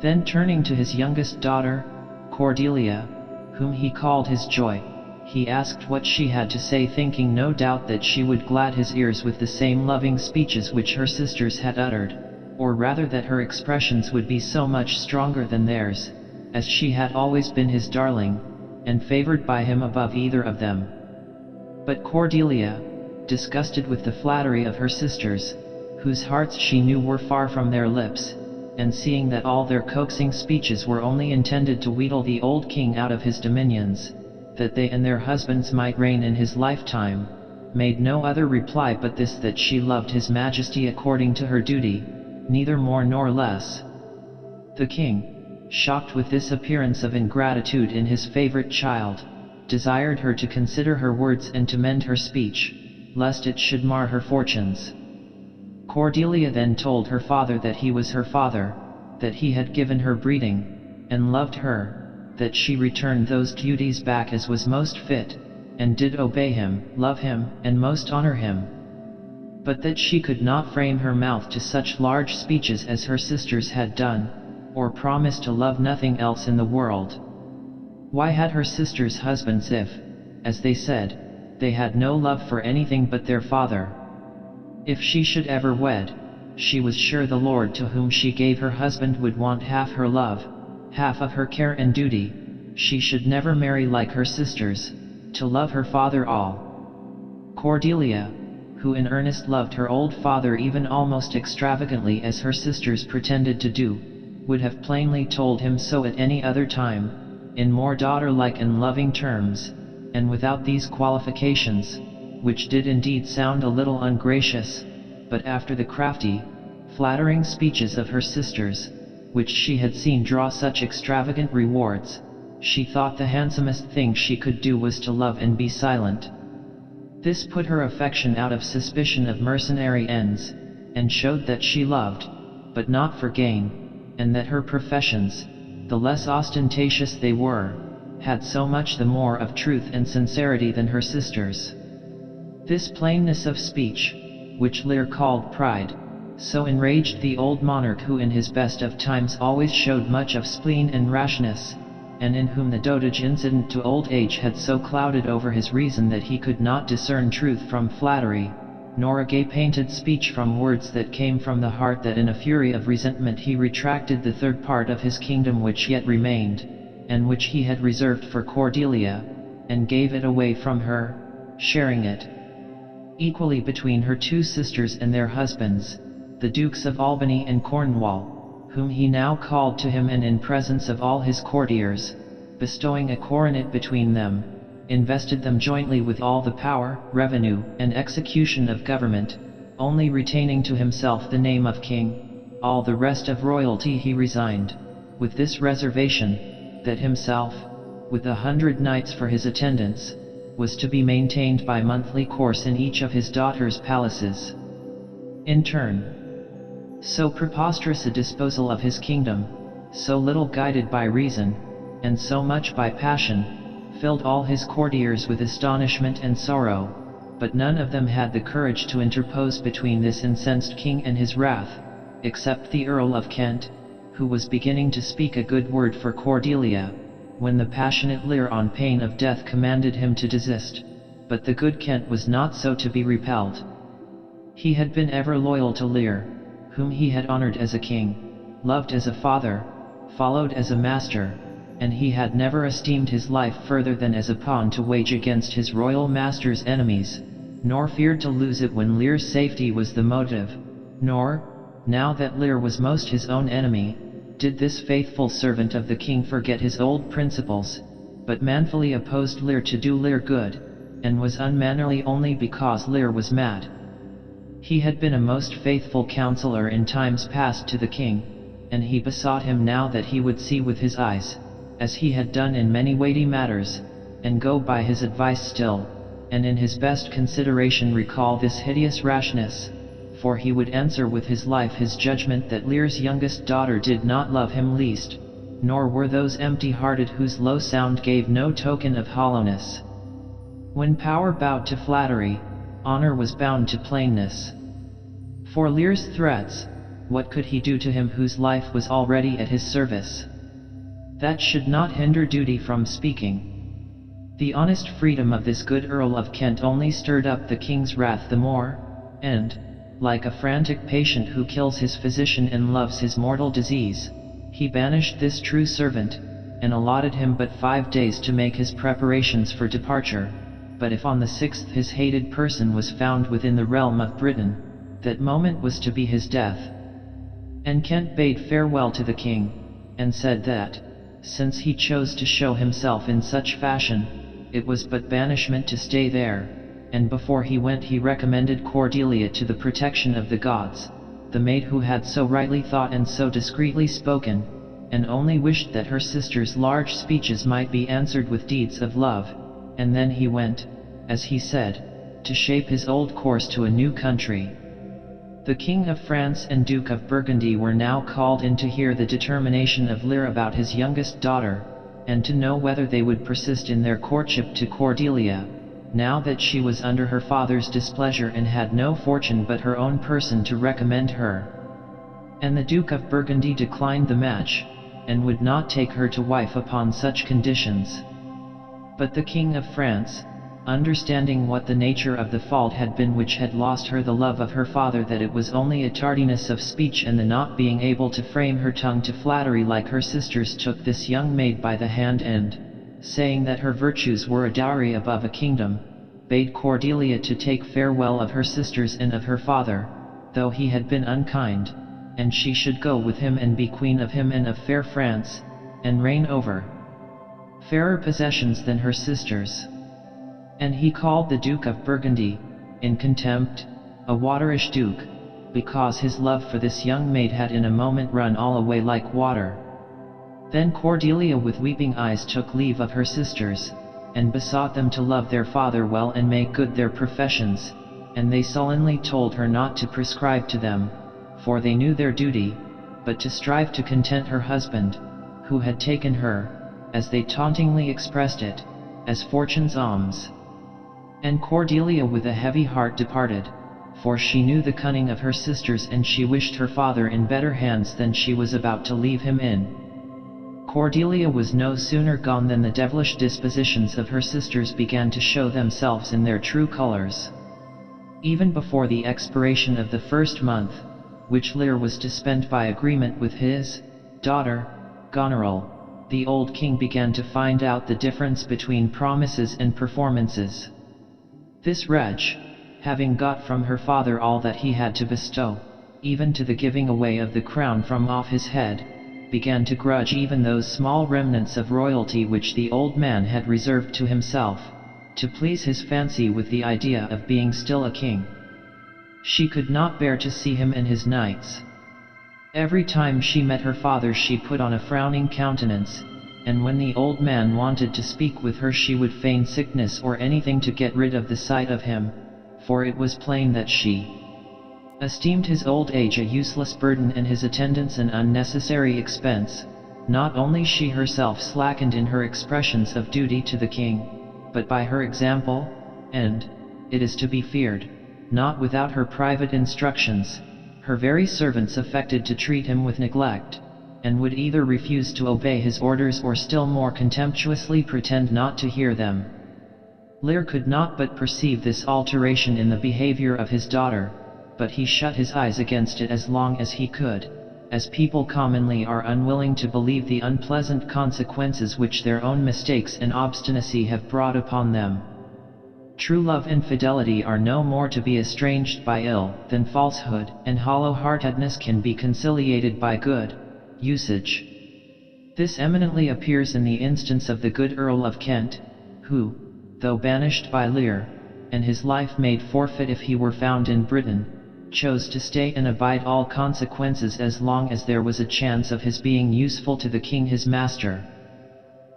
Then turning to his youngest daughter, Cordelia, whom he called his joy, he asked what she had to say, thinking no doubt that she would glad his ears with the same loving speeches which her sisters had uttered, or rather that her expressions would be so much stronger than theirs, as she had always been his darling, and favored by him above either of them. But Cordelia, disgusted with the flattery of her sisters, whose hearts she knew were far from their lips, and seeing that all their coaxing speeches were only intended to wheedle the old king out of his dominions, that they and their husbands might reign in his lifetime, made no other reply but this, that she loved his majesty according to her duty, neither more nor less. The king, shocked with this appearance of ingratitude in his favorite child, desired her to consider her words and to mend her speech, lest it should mar her fortunes. Cordelia then told her father that he was her father, that he had given her breeding, and loved her, that she returned those duties back as was most fit, and did obey him, love him, and most honor him. But that she could not frame her mouth to such large speeches as her sisters had done, or promise to love nothing else in the world. Why had her sisters husbands if, as they said, they had no love for anything but their father? If she should ever wed, she was sure the Lord to whom she gave her husband would want half her love, half of her care and duty. She should never marry like her sisters, to love her father all. Cordelia, who in earnest loved her old father even almost extravagantly as her sisters pretended to do, would have plainly told him so at any other time, in more daughter-like and loving terms, and without these qualifications, which did indeed sound a little ungracious, but after the crafty, flattering speeches of her sisters, which she had seen draw such extravagant rewards, she thought the handsomest thing she could do was to love and be silent. This put her affection out of suspicion of mercenary ends, and showed that she loved, but not for gain, and that her professions, the less ostentatious they were, had so much the more of truth and sincerity than her sisters. This plainness of speech, which Lear called pride, so enraged the old monarch, who in his best of times always showed much of spleen and rashness, and in whom the dotage incident to old age had so clouded over his reason that he could not discern truth from flattery, nor a gay painted speech from words that came from the heart, that in a fury of resentment he retracted the third part of his kingdom which yet remained, and which he had reserved for Cordelia, and gave it away from her, sharing it equally between her two sisters and their husbands, the Dukes of Albany and Cornwall, whom he now called to him, and in presence of all his courtiers, bestowing a coronet between them, invested them jointly with all the power, revenue, and execution of government, only retaining to himself the name of king. All the rest of royalty he resigned, with this reservation, that himself, with 100 knights for his attendants, was to be maintained by monthly course in each of his daughters' palaces. In turn, so preposterous a disposal of his kingdom, so little guided by reason, and so much by passion, filled all his courtiers with astonishment and sorrow, but none of them had the courage to interpose between this incensed king and his wrath, except the Earl of Kent, who was beginning to speak a good word for Cordelia, when the passionate Lear on pain of death commanded him to desist, but the good Kent was not so to be repelled. He had been ever loyal to Lear, whom he had honored as a king, loved as a father, followed as a master, and he had never esteemed his life further than as a pawn to wage against his royal master's enemies, nor feared to lose it when Lear's safety was the motive, nor, now that Lear was most his own enemy, did this faithful servant of the king forget his old principles, but manfully opposed Lear to do Lear good, and was unmannerly only because Lear was mad. He had been a most faithful counselor in times past to the king, and he besought him now that he would see with his eyes, as he had done in many weighty matters, and go by his advice still, and in his best consideration recall this hideous rashness, for he would answer with his life his judgment that Lear's youngest daughter did not love him least, nor were those empty-hearted whose low sound gave no token of hollowness. When power bowed to flattery, honor was bound to plainness. For Lear's threats, what could he do to him whose life was already at his service? That should not hinder duty from speaking. The honest freedom of this good Earl of Kent only stirred up the king's wrath the more, and, like a frantic patient who kills his physician and loves his mortal disease, he banished this true servant, and allotted him but 5 days to make his preparations for departure. But if on the 6th his hated person was found within the realm of Britain, that moment was to be his death. And Kent bade farewell to the king, and said that, since he chose to show himself in such fashion, it was but banishment to stay there, and before he went he recommended Cordelia to the protection of the gods, the maid who had so rightly thought and so discreetly spoken, and only wished that her sister's large speeches might be answered with deeds of love, and then he went, as he said, to shape his old course to a new country. The King of France and Duke of Burgundy were now called in to hear the determination of Lear about his youngest daughter, and to know whether they would persist in their courtship to Cordelia, now that she was under her father's displeasure and had no fortune but her own person to recommend her. And the Duke of Burgundy declined the match, and would not take her to wife upon such conditions. But the King of France, understanding what the nature of the fault had been which had lost her the love of her father, that it was only a tardiness of speech and the not being able to frame her tongue to flattery like her sisters, took this young maid by the hand and, saying that her virtues were a dowry above a kingdom, bade Cordelia to take farewell of her sisters and of her father, though he had been unkind, and she should go with him and be queen of him and of fair France, and reign over fairer possessions than her sisters. And he called the Duke of Burgundy, in contempt, a waterish duke, because his love for this young maid had in a moment run all away like water. Then Cordelia with weeping eyes took leave of her sisters, and besought them to love their father well and make good their professions, and they sullenly told her not to prescribe to them, for they knew their duty, but to strive to content her husband, who had taken her, as they tauntingly expressed it, as fortune's alms. And Cordelia with a heavy heart departed, for she knew the cunning of her sisters and she wished her father in better hands than she was about to leave him in. Cordelia was no sooner gone than the devilish dispositions of her sisters began to show themselves in their true colors. Even before the expiration of the first month, which Lear was to spend by agreement with his daughter, Goneril, the old king began to find out the difference between promises and performances. This wretch, having got from her father all that he had to bestow, even to the giving away of the crown from off his head, began to grudge even those small remnants of royalty which the old man had reserved to himself, to please his fancy with the idea of being still a king. She could not bear to see him and his knights. Every time she met her father she put on a frowning countenance, and when the old man wanted to speak with her she would feign sickness or anything to get rid of the sight of him, for it was plain that she esteemed his old age a useless burden and his attendance an unnecessary expense. Not only she herself slackened in her expressions of duty to the king, but by her example, and, it is to be feared, not without her private instructions, her very servants affected to treat him with neglect, and would either refuse to obey his orders or still more contemptuously pretend not to hear them. Lear could not but perceive this alteration in the behavior of his daughter, but he shut his eyes against it as long as he could, as people commonly are unwilling to believe the unpleasant consequences which their own mistakes and obstinacy have brought upon them. True love and fidelity are no more to be estranged by ill than falsehood and hollow-heartedness can be conciliated by good usage. This eminently appears in the instance of the good Earl of Kent, who, though banished by Lear, and his life made forfeit if he were found in Britain, chose to stay and abide all consequences as long as there was a chance of his being useful to the king his master.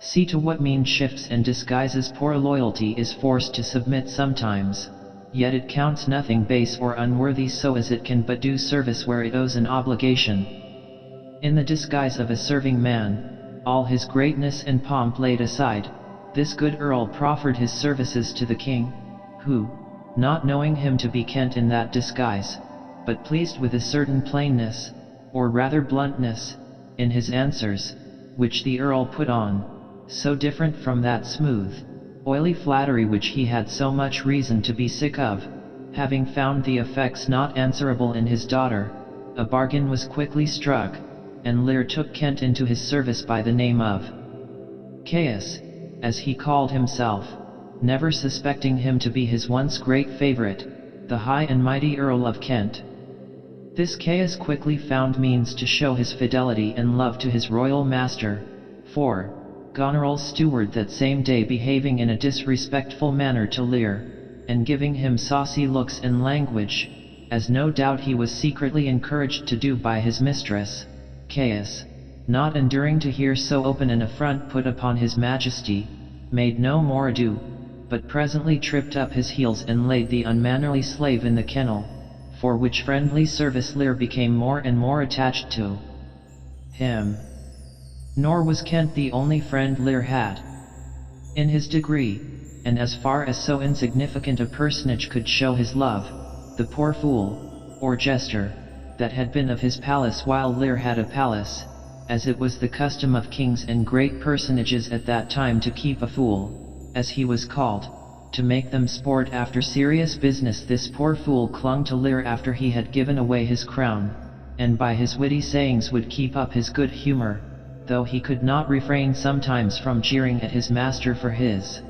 See to what mean shifts and disguises poor loyalty is forced to submit sometimes, yet it counts nothing base or unworthy so as it can but do service where it owes an obligation. In the disguise of a serving man, all his greatness and pomp laid aside, this good earl proffered his services to the king, who, not knowing him to be Kent in that disguise, but pleased with a certain plainness, or rather bluntness, in his answers, which the earl put on, so different from that smooth, oily flattery which he had so much reason to be sick of, having found the effects not answerable in his daughter, a bargain was quickly struck, and Lear took Kent into his service by the name of Caius, as he called himself, never suspecting him to be his once great favorite, the high and mighty Earl of Kent. This Caius quickly found means to show his fidelity and love to his royal master, for Goneril's steward that same day behaving in a disrespectful manner to Lear, and giving him saucy looks and language, as no doubt he was secretly encouraged to do by his mistress, Caius, not enduring to hear so open an affront put upon his majesty, made no more ado, but presently tripped up his heels and laid the unmannerly slave in the kennel, for which friendly service Lear became more and more attached to him. Nor was Kent the only friend Lear had. In his degree, and as far as so insignificant a personage could show his love, the poor fool, or jester, that had been of his palace while Lear had a palace, as it was the custom of kings and great personages at that time to keep a fool, as he was called, to make them sport after serious business. This poor fool clung to Lear after he had given away his crown, and by his witty sayings would keep up his good humor, though he could not refrain sometimes from jeering at his master for his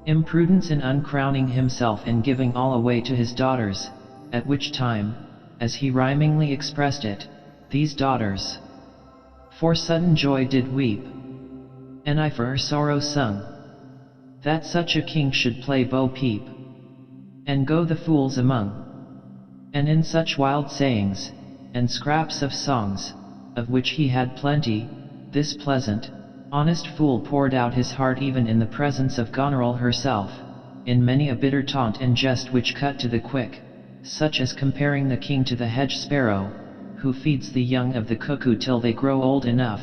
imprudence in uncrowning himself and giving all away to his daughters, at which time, as he rhymingly expressed it, these daughters for sudden joy did weep, and I for her sorrow sung. that such a king should play bo peep, and go the fools among. And in such wild sayings, and scraps of songs, of which he had plenty, this pleasant, honest fool poured out his heart even in the presence of Goneril herself, in many a bitter taunt and jest which cut to the quick, such as comparing the king to the hedge sparrow, who feeds the young of the cuckoo till they grow old enough,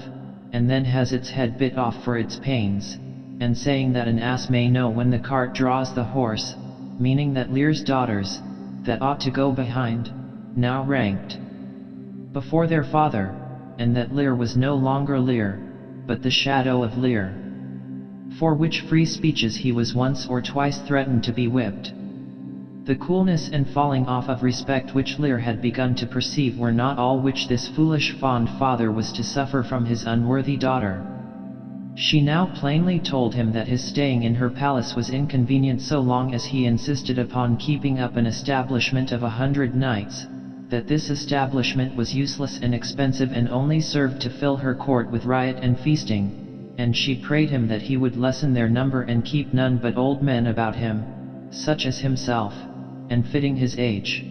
and then has its head bit off for its pains, and saying that an ass may know when the cart draws the horse, meaning that Lear's daughters, that ought to go behind, now ranked before their father, and that Lear was no longer Lear, but the shadow of Lear, for which free speeches he was once or twice threatened to be whipped. The coolness and falling off of respect which Lear had begun to perceive were not all which this foolish fond father was to suffer from his unworthy daughter. She now plainly told him that his staying in her palace was inconvenient so long as he insisted upon keeping up an establishment of 100 knights, that this establishment was useless and expensive and only served to fill her court with riot and feasting, and she prayed him that he would lessen their number and keep none but old men about him, such as himself, and fitting his age.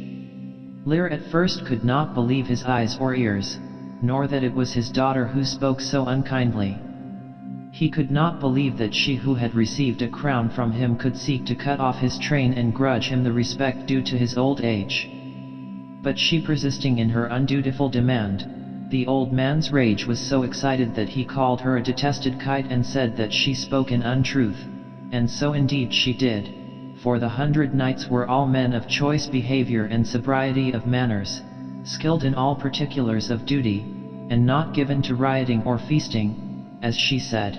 Lear at first could not believe his eyes or ears, nor that it was his daughter who spoke so unkindly. He could not believe that she who had received a crown from him could seek to cut off his train and grudge him the respect due to his old age. But she persisting in her undutiful demand, the old man's rage was so excited that he called her a detested kite and said that she spoke in untruth, and so indeed she did, for the 100 knights were all men of choice behavior and sobriety of manners, skilled in all particulars of duty, and not given to rioting or feasting, as she said.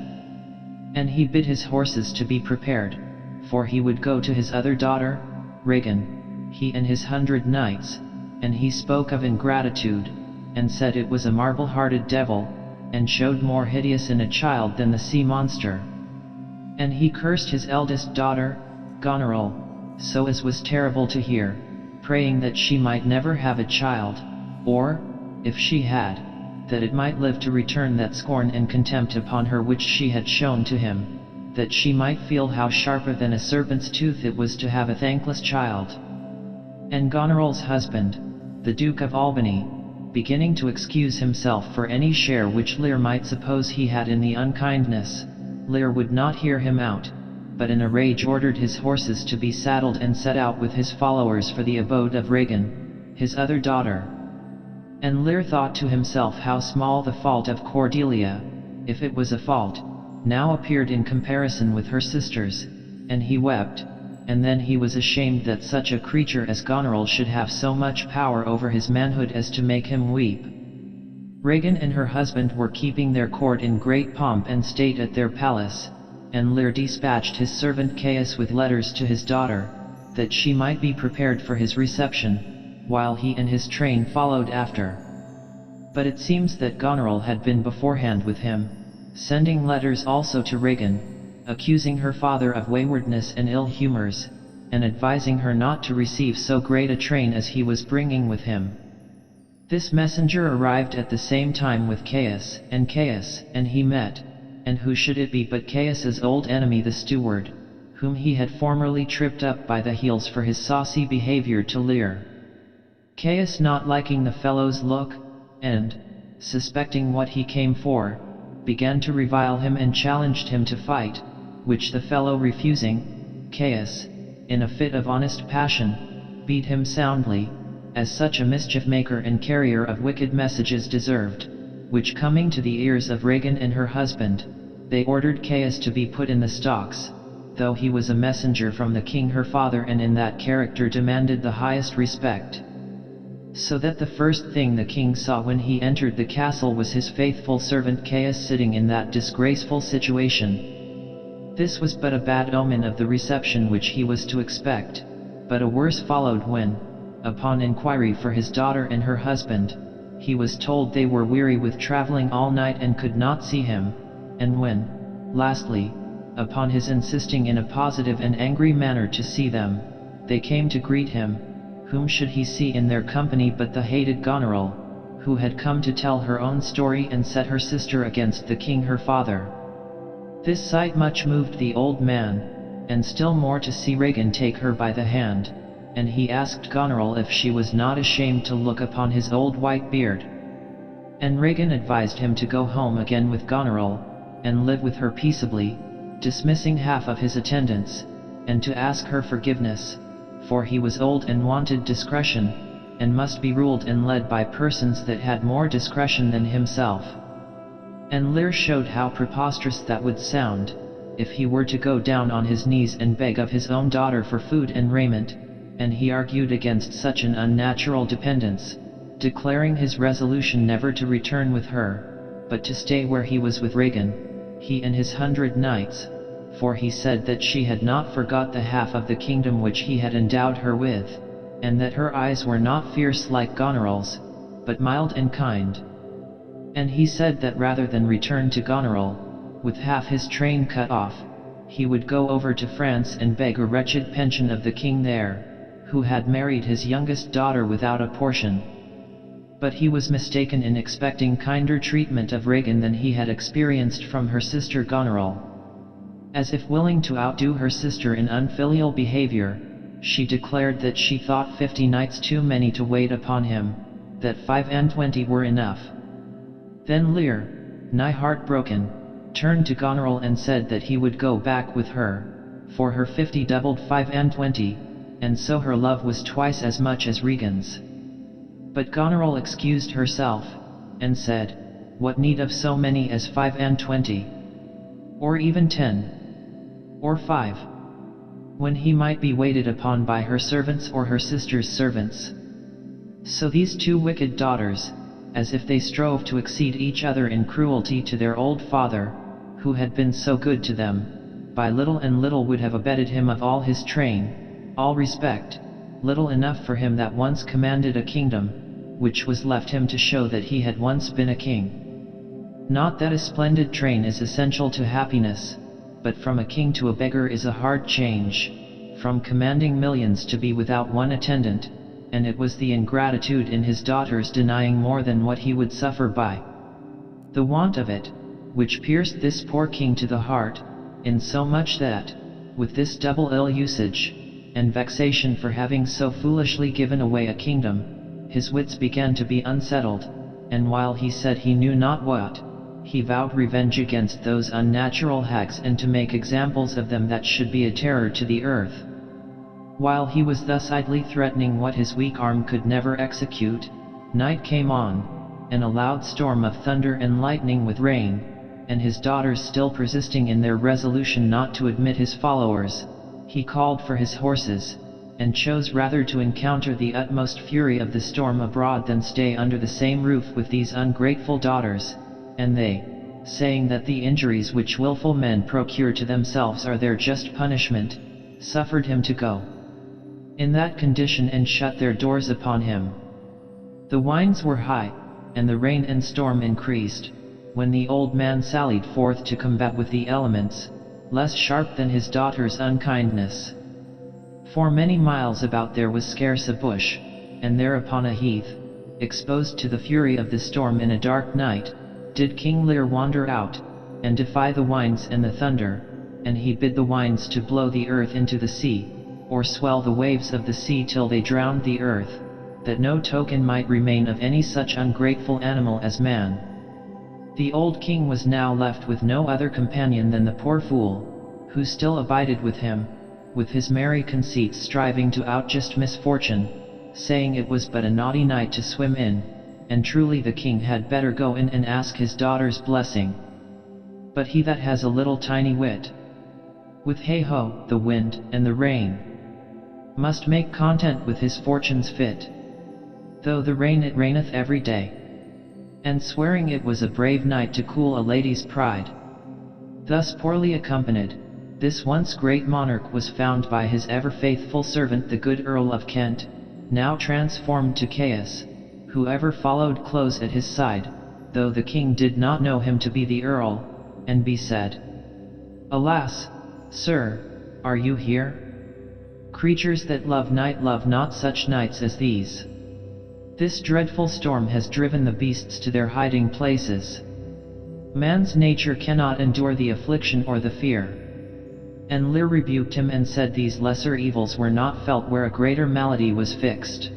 And he bid his horses to be prepared, for he would go to his other daughter, Regan, he and his 100 knights, and he spoke of ingratitude, and said it was a marble-hearted devil, and showed more hideous in a child than the sea monster. And he cursed his eldest daughter, Goneril, so as was terrible to hear, praying that she might never have a child, or, if she had, that it might live to return that scorn and contempt upon her which she had shown to him, that she might feel how sharper than a serpent's tooth it was to have a thankless child. And Goneril's husband, the Duke of Albany, beginning to excuse himself for any share which Lear might suppose he had in the unkindness, Lear would not hear him out, but in a rage ordered his horses to be saddled and set out with his followers for the abode of Regan, his other daughter. And Lear thought to himself how small the fault of Cordelia, if it was a fault, now appeared in comparison with her sisters, and he wept, and then he was ashamed that such a creature as Goneril should have so much power over his manhood as to make him weep. Regan and her husband were keeping their court in great pomp and state at their palace, and Lear dispatched his servant Caius with letters to his daughter, that she might be prepared for his reception, while he and his train followed after. But it seems that Goneril had been beforehand with him, sending letters also to Regan, accusing her father of waywardness and ill humors, and advising her not to receive so great a train as he was bringing with him. This messenger arrived at the same time with Caius, and he met, and who should it be but Caius's old enemy the steward, whom he had formerly tripped up by the heels for his saucy behavior to Lear. Caius not liking the fellow's look, and, suspecting what he came for, began to revile him and challenged him to fight, which the fellow refusing, Caius, in a fit of honest passion, beat him soundly, as such a mischief-maker and carrier of wicked messages deserved, which coming to the ears of Regan and her husband, they ordered Caius to be put in the stocks, though he was a messenger from the king her father and in that character demanded the highest respect. So that the first thing the king saw when he entered the castle was his faithful servant Caius sitting in that disgraceful situation. This was but a bad omen of the reception which he was to expect, but a worse followed when, upon inquiry for his daughter and her husband, he was told they were weary with traveling all night and could not see him, and when, lastly, upon his insisting in a positive and angry manner to see them, they came to greet him, whom should he see in their company but the hated Goneril, who had come to tell her own story and set her sister against the king her father. This sight much moved the old man, and still more to see Regan take her by the hand, and he asked Goneril if she was not ashamed to look upon his old white beard. And Regan advised him to go home again with Goneril, and live with her peaceably, dismissing half of his attendants, and to ask her forgiveness, for he was old and wanted discretion, and must be ruled and led by persons that had more discretion than himself. And Lear showed how preposterous that would sound, if he were to go down on his knees and beg of his own daughter for food and raiment, and he argued against such an unnatural dependence, declaring his resolution never to return with her, but to stay where he was with Regan, he and his 100 knights, for he said that she had not forgot the half of the kingdom which he had endowed her with, and that her eyes were not fierce like Goneril's, but mild and kind. And he said that rather than return to Goneril, with half his train cut off, he would go over to France and beg a wretched pension of the king there, who had married his youngest daughter without a portion. But he was mistaken in expecting kinder treatment of Regan than he had experienced from her sister Goneril. As if willing to outdo her sister in unfilial behavior, she declared that she thought 50 knights too many to wait upon him, that 25 were enough. Then Lear, nigh heartbroken, turned to Goneril and said that he would go back with her, for her 50 doubled 25, and so her love was twice as much as Regan's. But Goneril excused herself, and said, what need of so many as 25? Or even 10? Or 5? When he might be waited upon by her servants or her sister's servants. So these two wicked daughters, as if they strove to exceed each other in cruelty to their old father, who had been so good to them, by little and little would have abetted him of all his train, all respect, little enough for him that once commanded a kingdom, which was left him to show that he had once been a king. Not that a splendid train is essential to happiness, but from a king to a beggar is a hard change, from commanding millions to be without one attendant, and it was the ingratitude in his daughters denying more than what he would suffer by the want of it, which pierced this poor king to the heart, in so much that, with this double ill usage, and vexation for having so foolishly given away a kingdom, his wits began to be unsettled, and while he said he knew not what, he vowed revenge against those unnatural hags and to make examples of them that should be a terror to the earth. While he was thus idly threatening what his weak arm could never execute, night came on, and a loud storm of thunder and lightning with rain, and his daughters still persisting in their resolution not to admit his followers, he called for his horses, and chose rather to encounter the utmost fury of the storm abroad than stay under the same roof with these ungrateful daughters, and they, saying that the injuries which wilful men procure to themselves are their just punishment, suffered him to go in that condition and shut their doors upon him. The winds were high, and the rain and storm increased, when the old man sallied forth to combat with the elements, less sharp than his daughter's unkindness. For many miles about there was scarce a bush, and there upon a heath, exposed to the fury of the storm in a dark night, did King Lear wander out, and defy the winds and the thunder, and he bid the winds to blow the earth into the sea, or swell the waves of the sea till they drowned the earth, that no token might remain of any such ungrateful animal as man. The old king was now left with no other companion than the poor fool, who still abided with him, with his merry conceits striving to outjust misfortune, saying it was but a naughty night to swim in, and truly the king had better go in and ask his daughter's blessing. But he that has a little tiny wit, with hey-ho, the wind, and the rain, must make content with his fortunes fit. Though the rain it raineth every day, and swearing it was a brave night to cool a lady's pride. Thus poorly accompanied, this once great monarch was found by his ever-faithful servant the good Earl of Kent, now transformed to chaos, who ever followed close at his side, though the king did not know him to be the Earl, and be said, "Alas, sir, are you here? Creatures that love night love not such nights as these. This dreadful storm has driven the beasts to their hiding places. Man's nature cannot endure the affliction or the fear. And Lear rebuked him and said these lesser evils were not felt where a greater malady was fixed.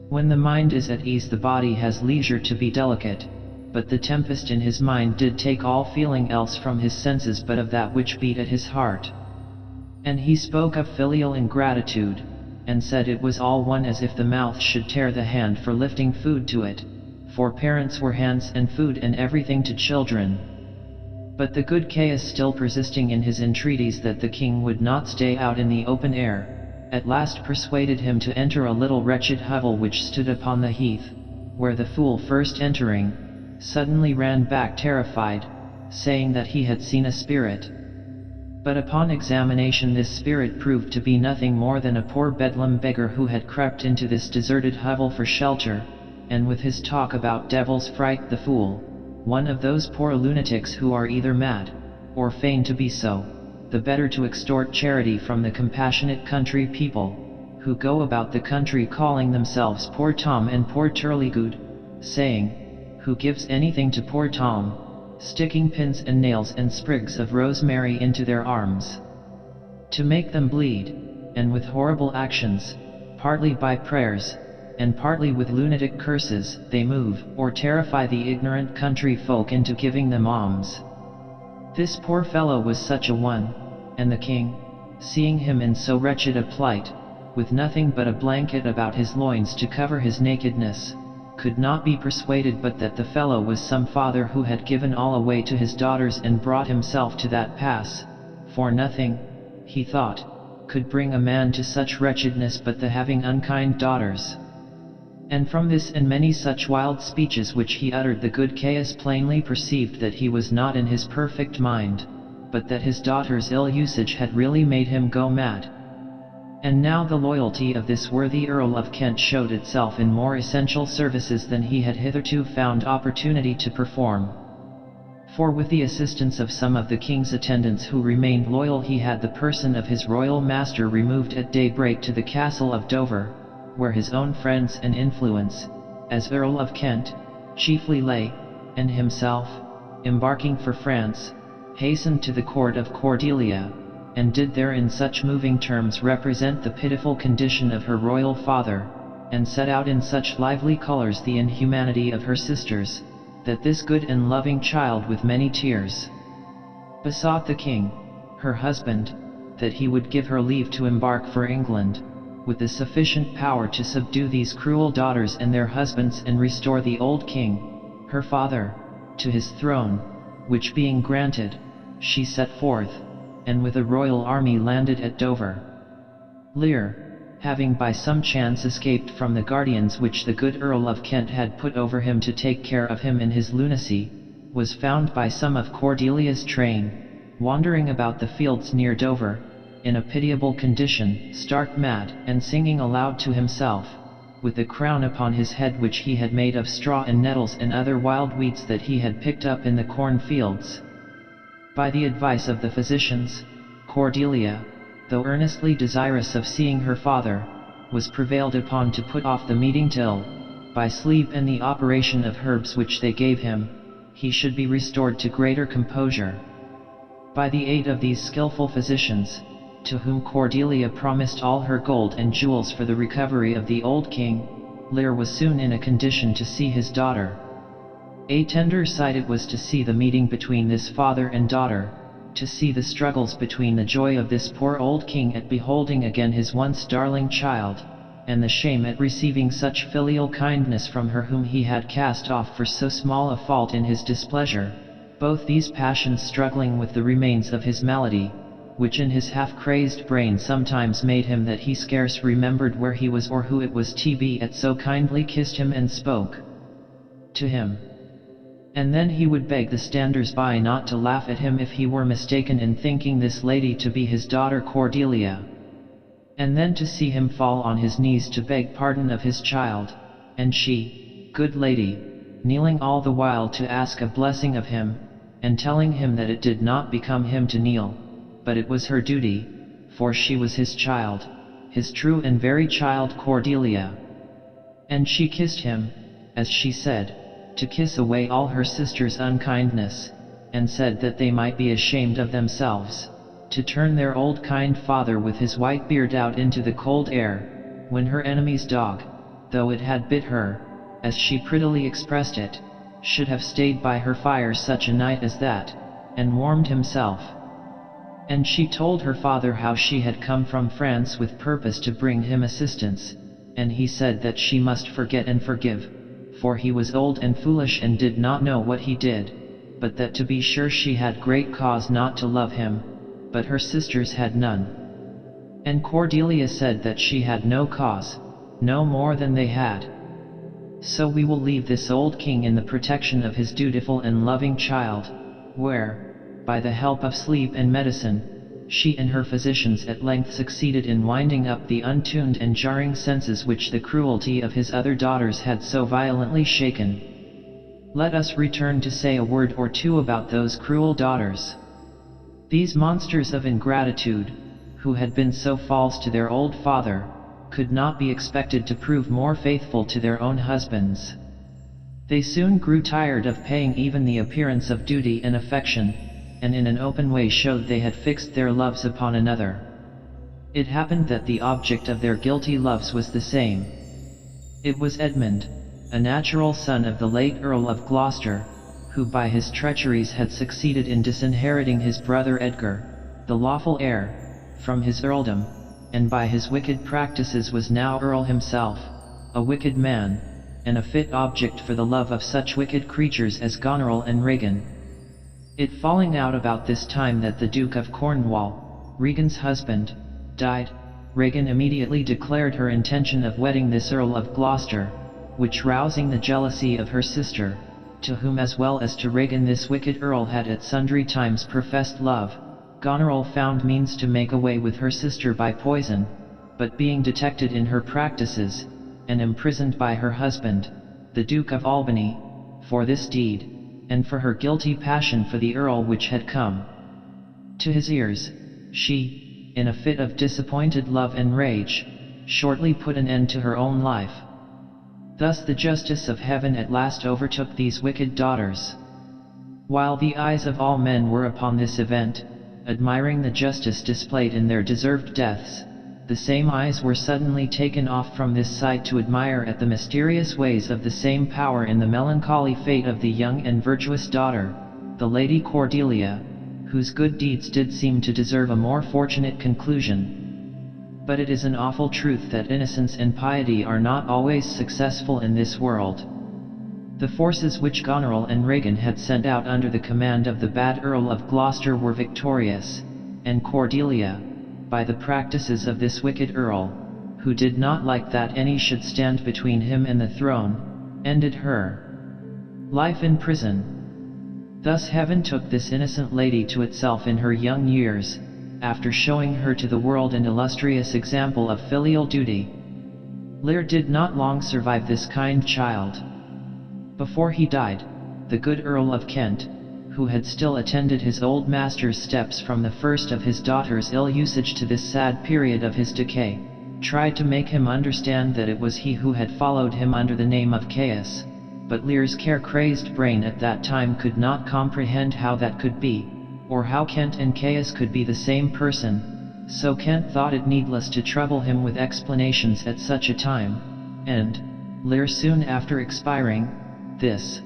When the mind is at ease the body has leisure to be delicate, but the tempest in his mind did take all feeling else from his senses but of that which beat at his heart. And he spoke of filial ingratitude, and said it was all one as if the mouth should tear the hand for lifting food to it, for parents were hands and food and everything to children. But the good Caius, still persisting in his entreaties that the king would not stay out in the open air, at last persuaded him to enter a little wretched hovel which stood upon the heath, where the fool, first entering, suddenly ran back terrified, saying that he had seen a spirit. But upon examination this spirit proved to be nothing more than a poor bedlam beggar who had crept into this deserted hovel for shelter, and with his talk about devils fright the fool, one of those poor lunatics who are either mad, or feign to be so, the better to extort charity from the compassionate country people, who go about the country calling themselves Poor Tom and Poor Turlygood, saying, who gives anything to Poor Tom, sticking pins and nails and sprigs of rosemary into their arms, to make them bleed, and with horrible actions, partly by prayers, and partly with lunatic curses, they move or terrify the ignorant country folk into giving them alms. This poor fellow was such a one, and the king, seeing him in so wretched a plight, with nothing but a blanket about his loins to cover his nakedness, could not be persuaded but that the fellow was some father who had given all away to his daughters and brought himself to that pass, for nothing, he thought, could bring a man to such wretchedness but the having unkind daughters. And from this and many such wild speeches which he uttered the good Caius plainly perceived that he was not in his perfect mind, but that his daughter's ill usage had really made him go mad. And now the loyalty of this worthy Earl of Kent showed itself in more essential services than he had hitherto found opportunity to perform. For with the assistance of some of the king's attendants who remained loyal he had the person of his royal master removed at daybreak to the castle of Dover, where his own friends and influence, as Earl of Kent, chiefly lay, and himself, embarking for France, hastened to the court of Cordelia, and did there in such moving terms represent the pitiful condition of her royal father, and set out in such lively colors the inhumanity of her sisters, that this good and loving child with many tears besought the king, her husband, that he would give her leave to embark for England, with the sufficient power to subdue these cruel daughters and their husbands and restore the old king, her father, to his throne, which being granted, she set forth, and with a royal army landed at Dover. Lear, having by some chance escaped from the guardians which the good Earl of Kent had put over him to take care of him in his lunacy, was found by some of Cordelia's train, wandering about the fields near Dover, in a pitiable condition, stark mad, and singing aloud to himself, with the crown upon his head which he had made of straw and nettles and other wild weeds that he had picked up in the corn fields. By the advice of the physicians, Cordelia, though earnestly desirous of seeing her father, was prevailed upon to put off the meeting till, by sleep and the operation of herbs which they gave him, he should be restored to greater composure. By the aid of these skillful physicians, to whom Cordelia promised all her gold and jewels for the recovery of the old king, Lear was soon in a condition to see his daughter. A tender sight it was to see the meeting between this father and daughter, to see the struggles between the joy of this poor old king at beholding again his once darling child, and the shame at receiving such filial kindness from her whom he had cast off for so small a fault in his displeasure, both these passions struggling with the remains of his malady, which in his half-crazed brain sometimes made him that he scarce remembered where he was or who it was TB at so kindly kissed him and spoke to him. And then he would beg the standers-by not to laugh at him if he were mistaken in thinking this lady to be his daughter Cordelia. And then to see him fall on his knees to beg pardon of his child, and she, good lady, kneeling all the while to ask a blessing of him, and telling him that it did not become him to kneel, but it was her duty, for she was his child, his true and very child Cordelia. And she kissed him, as she said, to kiss away all her sisters' unkindness, and said that they might be ashamed of themselves, to turn their old kind father with his white beard out into the cold air, when her enemy's dog, though it had bit her, as she prettily expressed it, should have stayed by her fire such a night as that, and warmed himself. And she told her father how she had come from France with purpose to bring him assistance, and he said that she must forget and forgive, for he was old and foolish and did not know what he did, but that to be sure she had great cause not to love him, but her sisters had none. And Cordelia said that she had no cause, no more than they had. So we will leave this old king in the protection of his dutiful and loving child, where, by the help of sleep and medicine, she and her physicians at length succeeded in winding up the untuned and jarring senses which the cruelty of his other daughters had so violently shaken. Let us return to say a word or two about those cruel daughters. These monsters of ingratitude, who had been so false to their old father, could not be expected to prove more faithful to their own husbands. They soon grew tired of paying even the appearance of duty and affection, and in an open way showed they had fixed their loves upon another. It happened that the object of their guilty loves was the same. It was Edmund, a natural son of the late Earl of Gloucester, who by his treacheries had succeeded in disinheriting his brother Edgar, the lawful heir, from his earldom, and by his wicked practices was now Earl himself, a wicked man, and a fit object for the love of such wicked creatures as Goneril and Regan. It falling out about this time that the Duke of Cornwall, Regan's husband, died, Regan immediately declared her intention of wedding this Earl of Gloucester, which rousing the jealousy of her sister, to whom as well as to Regan this wicked Earl had at sundry times professed love, Goneril found means to make away with her sister by poison, but being detected in her practices, and imprisoned by her husband, the Duke of Albany, for this deed, and for her guilty passion for the Earl which had come to his ears, she, in a fit of disappointed love and rage, shortly put an end to her own life. Thus the justice of heaven at last overtook these wicked daughters. While the eyes of all men were upon this event, admiring the justice displayed in their deserved deaths, the same eyes were suddenly taken off from this sight to admire at the mysterious ways of the same power in the melancholy fate of the young and virtuous daughter, the Lady Cordelia, whose good deeds did seem to deserve a more fortunate conclusion. But it is an awful truth that innocence and piety are not always successful in this world. The forces which Goneril and Regan had sent out under the command of the bad Earl of Gloucester were victorious, and Cordelia, by the practices of this wicked Earl, who did not like that any should stand between him and the throne, ended her life in prison. Thus heaven took this innocent lady to itself in her young years, after showing her to the world an illustrious example of filial duty. Lear did not long survive this kind child. Before he died, the good Earl of Kent, who had still attended his old master's steps from the first of his daughter's ill usage to this sad period of his decay, tried to make him understand that it was he who had followed him under the name of Caius, but Lear's care-crazed brain at that time could not comprehend how that could be, or how Kent and Caius could be the same person, so Kent thought it needless to trouble him with explanations at such a time, and, Lear soon after expiring, this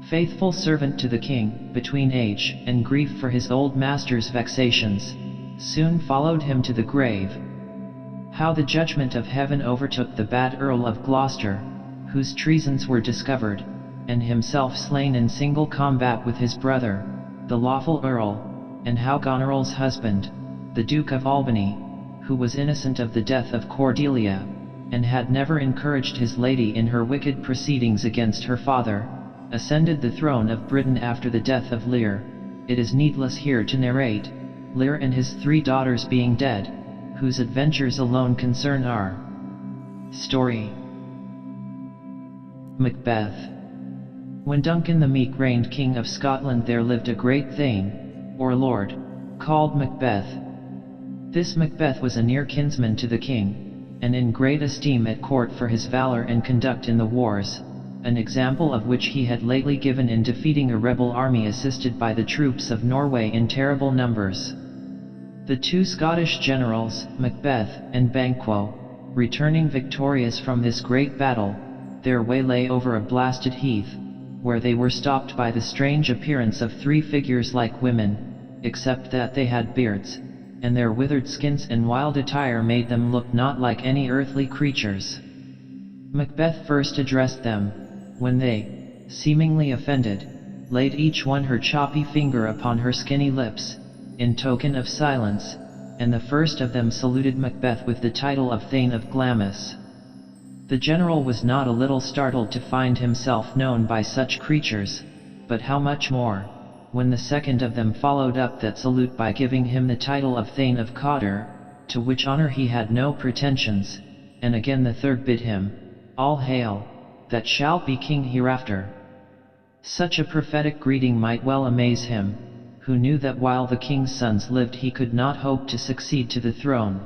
faithful servant to the king, between age and grief for his old master's vexations, soon followed him to the grave. How the judgment of heaven overtook the bad Earl of Gloucester, whose treasons were discovered, and himself slain in single combat with his brother, the lawful Earl, and how Goneril's husband, the Duke of Albany, who was innocent of the death of Cordelia, and had never encouraged his lady in her wicked proceedings against her father, ascended the throne of Britain after the death of Lear. It is needless here to narrate, Lear and his 3 daughters being dead, whose adventures alone concern our story. Macbeth. When Duncan the Meek reigned King of Scotland, there lived a great thane, or lord, called Macbeth. This Macbeth was a near kinsman to the king, and in great esteem at court for his valor and conduct in the wars, an example of which he had lately given in defeating a rebel army assisted by the troops of Norway in terrible numbers. The two Scottish generals, Macbeth and Banquo, returning victorious from this great battle, their way lay over a blasted heath, where they were stopped by the strange appearance of three figures like women, except that they had beards, and their withered skins and wild attire made them look not like any earthly creatures. Macbeth first addressed them, when they, seemingly offended, laid each one her choppy finger upon her skinny lips, in token of silence, and the first of them saluted Macbeth with the title of Thane of Glamis. The general was not a little startled to find himself known by such creatures, but how much more, when the second of them followed up that salute by giving him the title of Thane of Cawdor, to which honor he had no pretensions, and again the third bid him, "All hail, that shall be king hereafter." Such a prophetic greeting might well amaze him, who knew that while the king's sons lived he could not hope to succeed to the throne.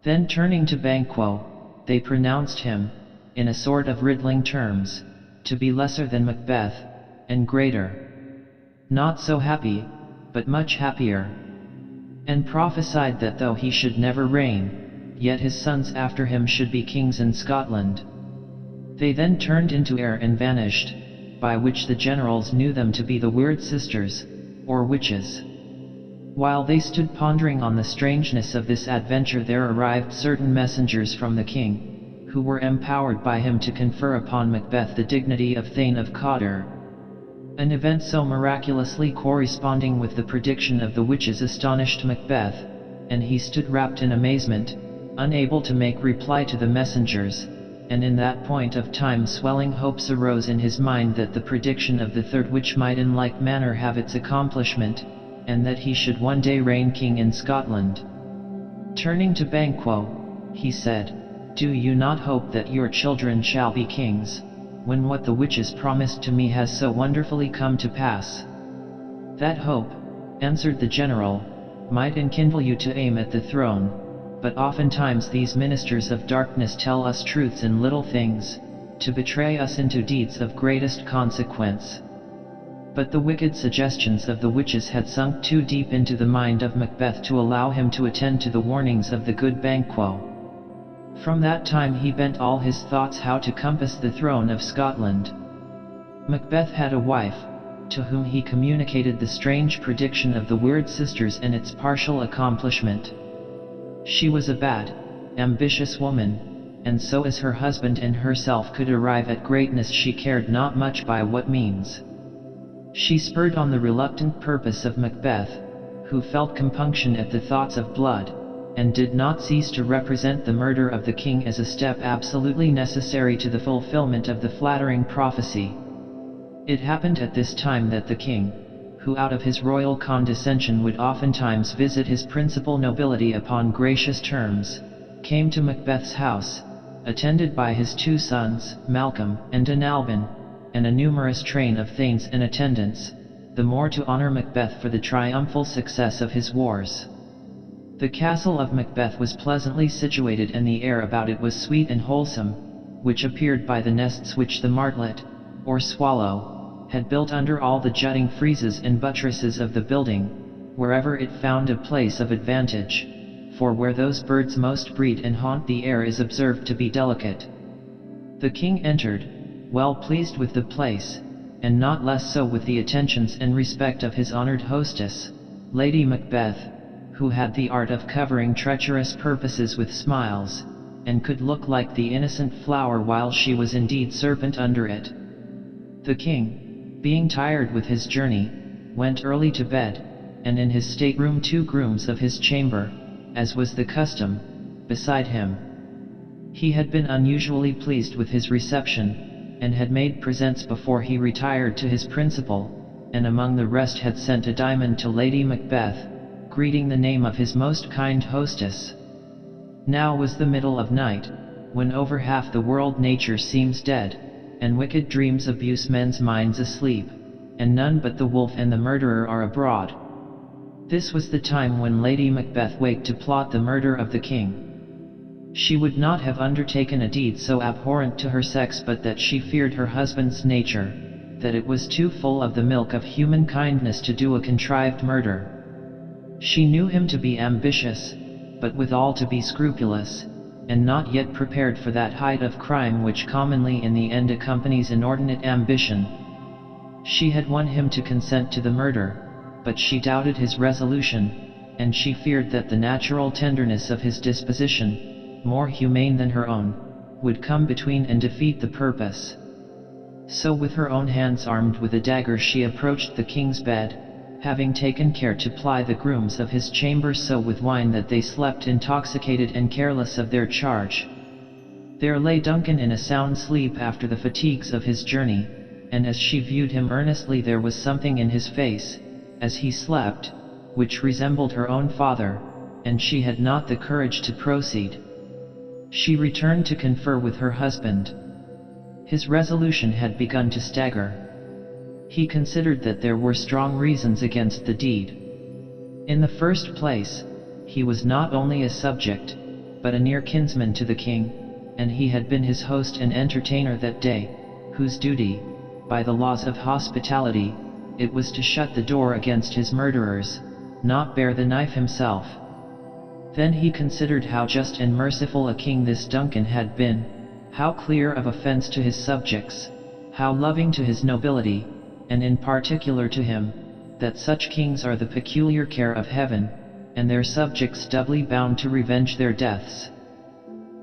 Then turning to Banquo, they pronounced him, in a sort of riddling terms, to be lesser than Macbeth, and greater. Not so happy, but much happier. And prophesied that though he should never reign, yet his sons after him should be kings in Scotland. They then turned into air and vanished, by which the generals knew them to be the weird sisters, or witches. While they stood pondering on the strangeness of this adventure, there arrived certain messengers from the king, who were empowered by him to confer upon Macbeth the dignity of Thane of Cawdor. An event so miraculously corresponding with the prediction of the witches astonished Macbeth, and he stood wrapped in amazement, unable to make reply to the messengers, and in that point of time swelling hopes arose in his mind that the prediction of the third witch might in like manner have its accomplishment, and that he should one day reign king in Scotland. Turning to Banquo, he said, "Do you not hope that your children shall be kings, when what the witches promised to me has so wonderfully come to pass?" "That hope," answered the general, "might enkindle you to aim at the throne, but oftentimes these ministers of darkness tell us truths in little things, to betray us into deeds of greatest consequence." But the wicked suggestions of the witches had sunk too deep into the mind of Macbeth to allow him to attend to the warnings of the good Banquo. From that time he bent all his thoughts how to compass the throne of Scotland. Macbeth had a wife, to whom he communicated the strange prediction of the weird sisters and its partial accomplishment. She was a bad, ambitious woman, and so as her husband and herself could arrive at greatness she cared not much by what means. She spurred on the reluctant purpose of Macbeth, who felt compunction at the thoughts of blood, and did not cease to represent the murder of the king as a step absolutely necessary to the fulfillment of the flattering prophecy. It happened at this time that the king, who out of his royal condescension would oftentimes visit his principal nobility upon gracious terms, came to Macbeth's house, attended by his two sons, Malcolm and Denalban, and a numerous train of thanes and attendants, the more to honor Macbeth for the triumphal success of his wars. The castle of Macbeth was pleasantly situated and the air about it was sweet and wholesome, which appeared by the nests which the martlet, or swallow, had built under all the jutting friezes and buttresses of the building, wherever it found a place of advantage, for where those birds most breed and haunt the air is observed to be delicate. The king entered, well pleased with the place, and not less so with the attentions and respect of his honored hostess, Lady Macbeth, who had the art of covering treacherous purposes with smiles, and could look like the innocent flower while she was indeed serpent under it. The king, being tired with his journey, went early to bed, and in his stateroom 2 grooms of his chamber, as was the custom, beside him. He had been unusually pleased with his reception, and had made presents before he retired to his principal, and among the rest had sent a diamond to Lady Macbeth, greeting the name of his most kind hostess. Now was the middle of night, when over half the world nature seems dead, and wicked dreams abuse men's minds asleep, and none but the wolf and the murderer are abroad. This was the time when Lady Macbeth waked to plot the murder of the king. She would not have undertaken a deed so abhorrent to her sex but that she feared her husband's nature, that it was too full of the milk of human kindness to do a contrived murder. She knew him to be ambitious, but withal to be scrupulous, and not yet prepared for that height of crime which commonly in the end accompanies inordinate ambition. She had won him to consent to the murder, but she doubted his resolution, and she feared that the natural tenderness of his disposition, more humane than her own, would come between and defeat the purpose. So with her own hands armed with a dagger she approached the king's bed, having taken care to ply the grooms of his chamber so with wine that they slept intoxicated and careless of their charge. There lay Duncan in a sound sleep after the fatigues of his journey, and as she viewed him earnestly there was something in his face, as he slept, which resembled her own father, and she had not the courage to proceed. She returned to confer with her husband. His resolution had begun to stagger. He considered that there were strong reasons against the deed. In the first place, he was not only a subject, but a near kinsman to the king, and he had been his host and entertainer that day, whose duty, by the laws of hospitality, it was to shut the door against his murderers, not bear the knife himself. Then he considered how just and merciful a king this Duncan had been, how clear of offense to his subjects, how loving to his nobility, and in particular to him, that such kings are the peculiar care of heaven, and their subjects doubly bound to revenge their deaths.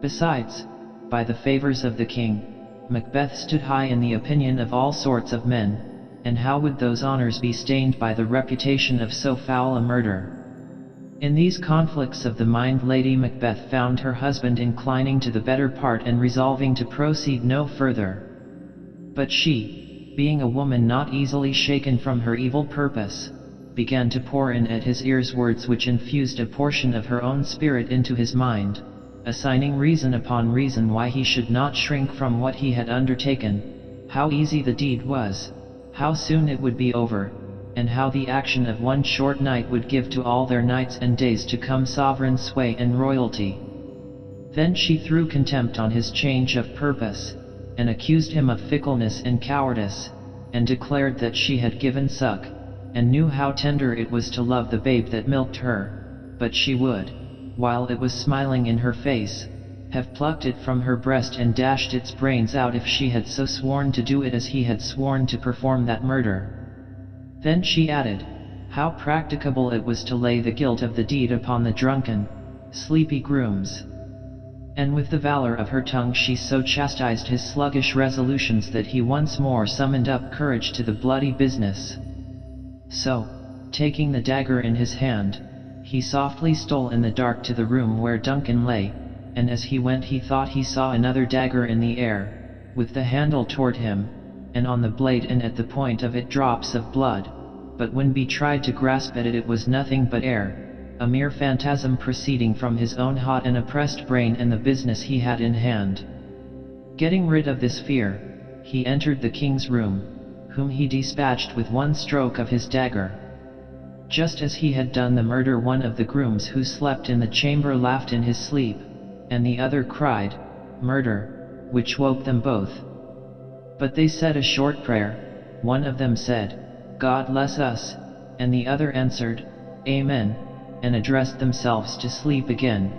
Besides, by the favors of the king, Macbeth stood high in the opinion of all sorts of men, and how would those honors be stained by the reputation of so foul a murder? In these conflicts of the mind Lady Macbeth found her husband inclining to the better part and resolving to proceed no further. But she, being a woman not easily shaken from her evil purpose, began to pour in at his ears words which infused a portion of her own spirit into his mind, assigning reason upon reason why he should not shrink from what he had undertaken, how easy the deed was, how soon it would be over, and how the action of one short night would give to all their nights and days to come sovereign sway and royalty. Then she threw contempt on his change of purpose, and accused him of fickleness and cowardice, and declared that she had given suck, and knew how tender it was to love the babe that milked her, but she would, while it was smiling in her face, have plucked it from her breast and dashed its brains out if she had so sworn to do it as he had sworn to perform that murder. Then she added, how practicable it was to lay the guilt of the deed upon the drunken, sleepy grooms. And with the valor of her tongue she so chastised his sluggish resolutions that he once more summoned up courage to the bloody business. So, taking the dagger in his hand, he softly stole in the dark to the room where Duncan lay, and as he went he thought he saw another dagger in the air, with the handle toward him, and on the blade and at the point of it drops of blood, but when he tried to grasp at it it was nothing but air, a mere phantasm proceeding from his own hot and oppressed brain and the business he had in hand. Getting rid of this fear, he entered the king's room, whom he dispatched with one stroke of his dagger. Just as he had done the murder, one of the grooms who slept in the chamber laughed in his sleep, and the other cried, "Murder," which woke them both. But they said a short prayer. One of them said, "God bless us," and the other answered, "Amen," and addressed themselves to sleep again.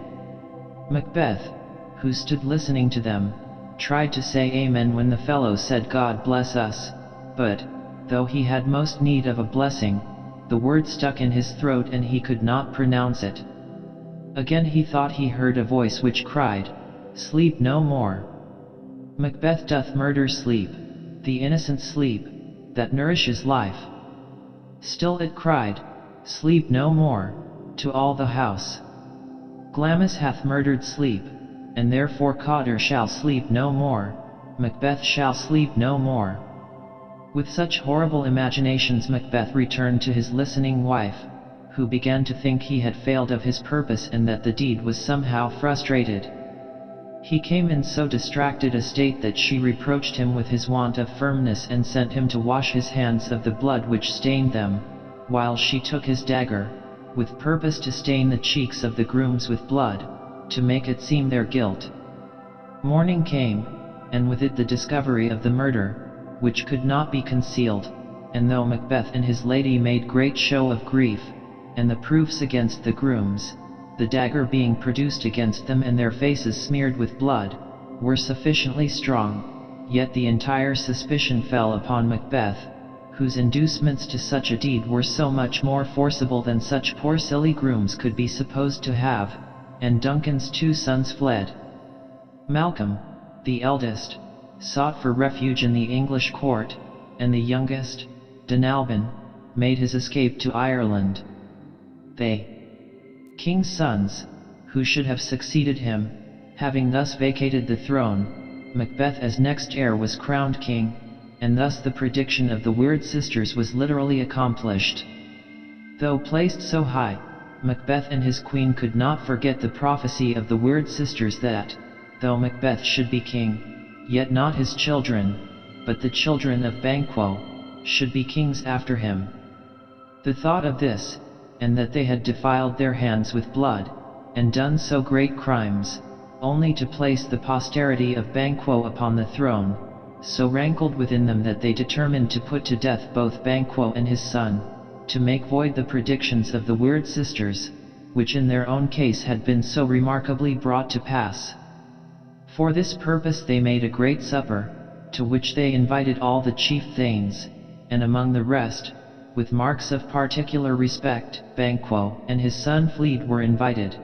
Macbeth, who stood listening to them, tried to say amen when the fellow said God bless us, but, though he had most need of a blessing, the word stuck in his throat and he could not pronounce it. Again he thought he heard a voice which cried, "Sleep no more. Macbeth doth murder sleep, the innocent sleep, that nourishes life." Still it cried, "Sleep no more," to all the house. Glamis hath murdered sleep, and therefore Cawdor shall sleep no more, Macbeth shall sleep no more. With such horrible imaginations Macbeth returned to his listening wife, who began to think he had failed of his purpose and that the deed was somehow frustrated. He came in so distracted a state that she reproached him with his want of firmness and sent him to wash his hands of the blood which stained them, while she took his dagger, with purpose to stain the cheeks of the grooms with blood, to make it seem their guilt. Morning came, and with it the discovery of the murder, which could not be concealed, and though Macbeth and his lady made great show of grief, and the proofs against the grooms, the dagger being produced against them and their faces smeared with blood, were sufficiently strong, yet the entire suspicion fell upon Macbeth, whose inducements to such a deed were so much more forcible than such poor silly grooms could be supposed to have, and Duncan's 2 sons fled. Malcolm, the eldest, sought for refuge in the English court, and the youngest, Dunalban, made his escape to Ireland. They, King's sons, who should have succeeded him, having thus vacated the throne, Macbeth as next heir was crowned king, and thus the prediction of the Weird Sisters was literally accomplished. Though placed so high, Macbeth and his queen could not forget the prophecy of the Weird Sisters that, though Macbeth should be king, yet not his children, but the children of Banquo, should be kings after him. The thought of this, and that they had defiled their hands with blood, and done so great crimes, only to place the posterity of Banquo upon the throne, so rankled within them that they determined to put to death both Banquo and his son, to make void the predictions of the Weird Sisters, which in their own case had been so remarkably brought to pass. For this purpose they made a great supper, to which they invited all the chief thanes, and among the rest, with marks of particular respect, Banquo and his son Fleed were invited.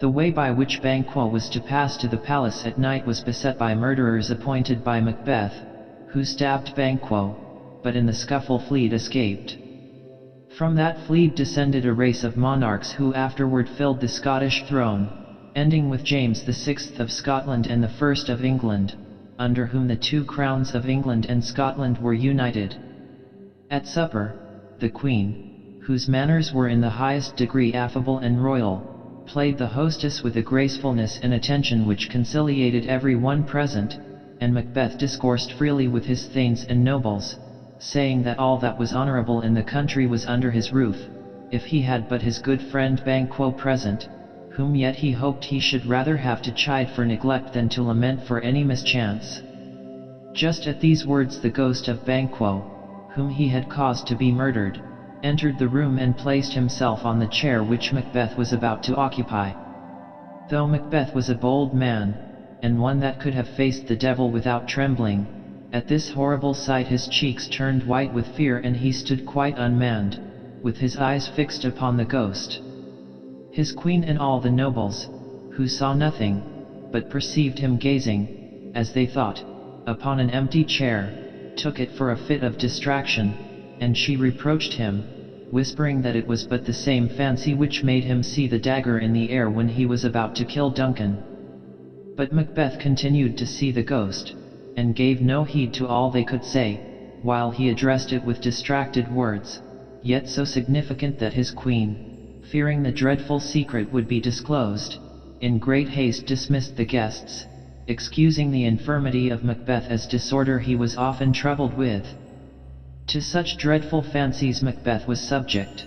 The way by which Banquo was to pass to the palace at night was beset by murderers appointed by Macbeth, who stabbed Banquo, but in the scuffle Fleed escaped. From that Fleed descended a race of monarchs who afterward filled the Scottish throne, ending with James VI of Scotland and the 1st of England, under whom the 2 crowns of England and Scotland were united. At supper, the Queen, whose manners were in the highest degree affable and royal, played the hostess with a gracefulness and attention which conciliated every one present, and Macbeth discoursed freely with his thanes and nobles, saying that all that was honorable in the country was under his roof, if he had but his good friend Banquo present, whom yet he hoped he should rather have to chide for neglect than to lament for any mischance. Just at these words the ghost of Banquo, whom he had caused to be murdered, entered the room and placed himself on the chair which Macbeth was about to occupy. Though Macbeth was a bold man, and one that could have faced the devil without trembling, at this horrible sight his cheeks turned white with fear and he stood quite unmanned, with his eyes fixed upon the ghost. His queen and all the nobles, who saw nothing, but perceived him gazing, as they thought, upon an empty chair, took it for a fit of distraction, and she reproached him, whispering that it was but the same fancy which made him see the dagger in the air when he was about to kill Duncan. But Macbeth continued to see the ghost, and gave no heed to all they could say, while he addressed it with distracted words, yet so significant that his queen, fearing the dreadful secret would be disclosed, in great haste dismissed the guests, excusing the infirmity of Macbeth as disorder he was often troubled with. To such dreadful fancies Macbeth was subject.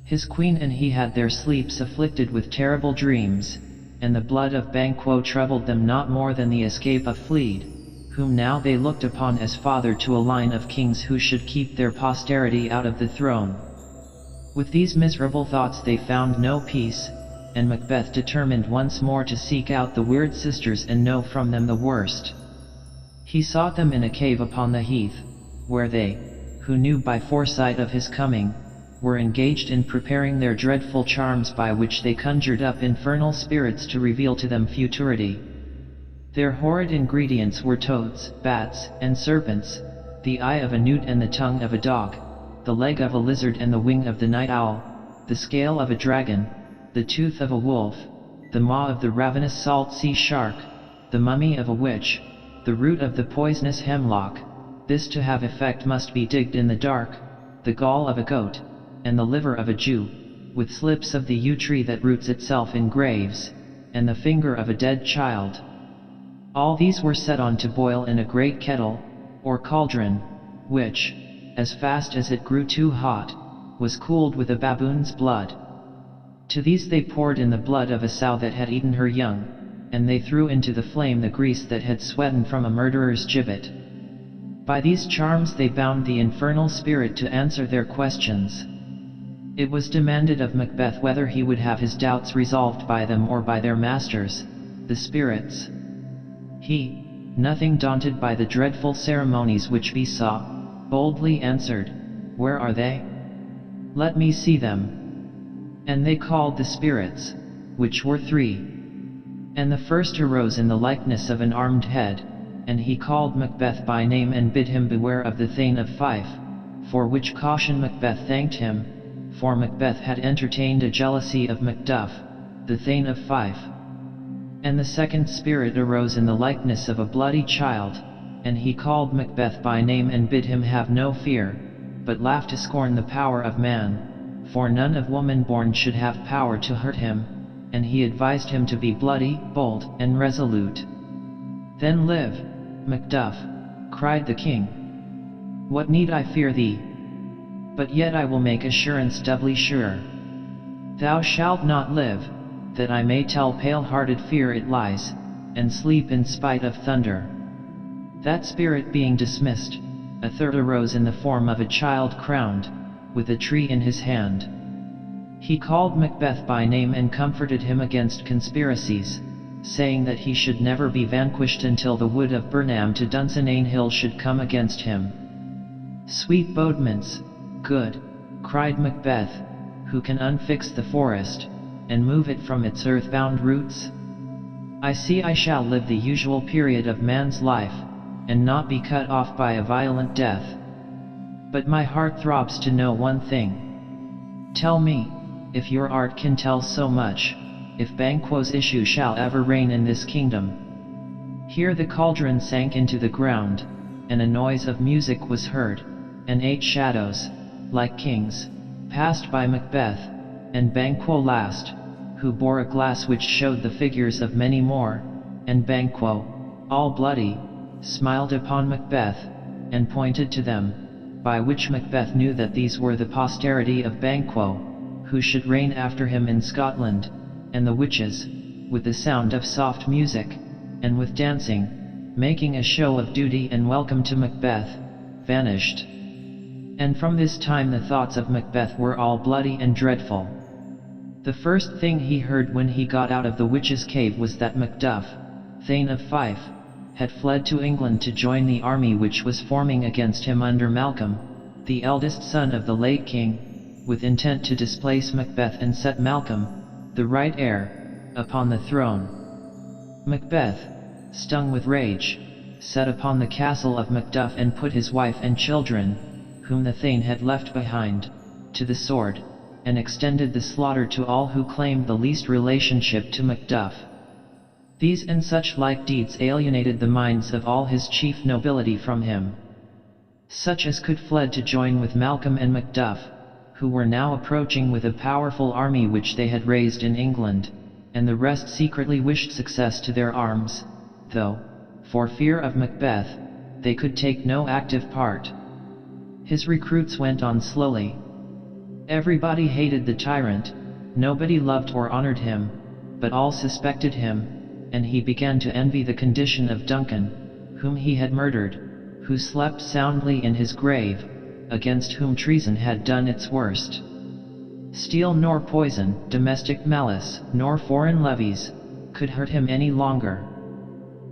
His queen and he had their sleeps afflicted with terrible dreams, and the blood of Banquo troubled them not more than the escape of Fleed, whom now they looked upon as father to a line of kings who should keep their posterity out of the throne. With these miserable thoughts they found no peace, and Macbeth determined once more to seek out the Weird Sisters and know from them the worst. He sought them in a cave upon the heath, where they, who knew by foresight of his coming, were engaged in preparing their dreadful charms by which they conjured up infernal spirits to reveal to them futurity. Their horrid ingredients were toads, bats, and serpents, the eye of a newt and the tongue of a dog, the leg of a lizard and the wing of the night owl, the scale of a dragon, the tooth of a wolf, the maw of the ravenous salt sea shark, the mummy of a witch, the root of the poisonous hemlock. This to have effect must be digged in the dark, the gall of a goat, and the liver of a Jew, with slips of the yew tree that roots itself in graves, and the finger of a dead child. All these were set on to boil in a great kettle, or cauldron, which, as fast as it grew too hot, was cooled with a baboon's blood. To these they poured in the blood of a sow that had eaten her young, and they threw into the flame the grease that had sweaten from a murderer's gibbet. By these charms they bound the infernal spirit to answer their questions. It was demanded of Macbeth whether he would have his doubts resolved by them or by their masters, the spirits. He, nothing daunted by the dreadful ceremonies which besaw, boldly answered, "Where are they? Let me see them." And they called the spirits, which were 3. And the first arose in the likeness of an armed head, and he called Macbeth by name and bid him beware of the Thane of Fife, for which caution Macbeth thanked him, for Macbeth had entertained a jealousy of Macduff, the Thane of Fife. And the second spirit arose in the likeness of a bloody child, and he called Macbeth by name and bid him have no fear, but laugh to scorn the power of man, for none of woman born should have power to hurt him, and he advised him to be bloody, bold, and resolute. "Then live, Macduff," cried the king. "What need I fear thee? But yet I will make assurance doubly sure. Thou shalt not live, that I may tell pale-hearted fear it lies, and sleep in spite of thunder." That spirit being dismissed, a third arose in the form of a child crowned, with a tree in his hand. He called Macbeth by name and comforted him against conspiracies, saying that he should never be vanquished until the wood of Burnham to Dunsinane Hill should come against him. "Sweet bodements, good," cried Macbeth, "who can unfix the forest, and move it from its earth-bound roots? I see I shall live the usual period of man's life, and not be cut off by a violent death. But my heart throbs to know one thing. Tell me, if your art can tell so much, if Banquo's issue shall ever reign in this kingdom." Here the cauldron sank into the ground, and a noise of music was heard, and 8 shadows, like kings, passed by Macbeth, and Banquo last, who bore a glass which showed the figures of many more, and Banquo, all bloody, smiled upon Macbeth, and pointed to them, by which Macbeth knew that these were the posterity of Banquo, who should reign after him in Scotland, and the witches, with the sound of soft music, and with dancing, making a show of duty and welcome to Macbeth, vanished. And from this time the thoughts of Macbeth were all bloody and dreadful. The first thing he heard when he got out of the witch's cave was that Macduff, Thane of Fife, had fled to England to join the army which was forming against him under Malcolm, the eldest son of the late king, with intent to displace Macbeth and set Malcolm, the right heir, upon the throne. Macbeth, stung with rage, set upon the castle of Macduff and put his wife and children, whom the Thane had left behind, to the sword, and extended the slaughter to all who claimed the least relationship to Macduff. These and such like deeds alienated the minds of all his chief nobility from him. Such as could fled to join with Malcolm and Macduff, who were now approaching with a powerful army which they had raised in England, and the rest secretly wished success to their arms, though, for fear of Macbeth, they could take no active part. His recruits went on slowly. Everybody hated the tyrant, nobody loved or honored him, but all suspected him, and he began to envy the condition of Duncan, whom he had murdered, who slept soundly in his grave, against whom treason had done its worst. Steel nor poison, domestic malice, nor foreign levies, could hurt him any longer.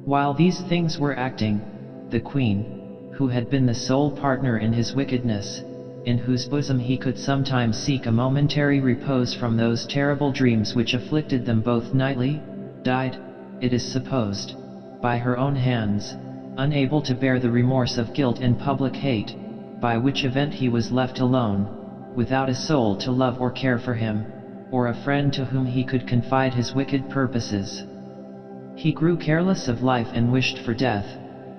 While these things were acting, the Queen, who had been the sole partner in his wickedness, in whose bosom he could sometimes seek a momentary repose from those terrible dreams which afflicted them both nightly, died, it is supposed, by her own hands, unable to bear the remorse of guilt and public hate, by which event he was left alone, without a soul to love or care for him, or a friend to whom he could confide his wicked purposes. He grew careless of life and wished for death,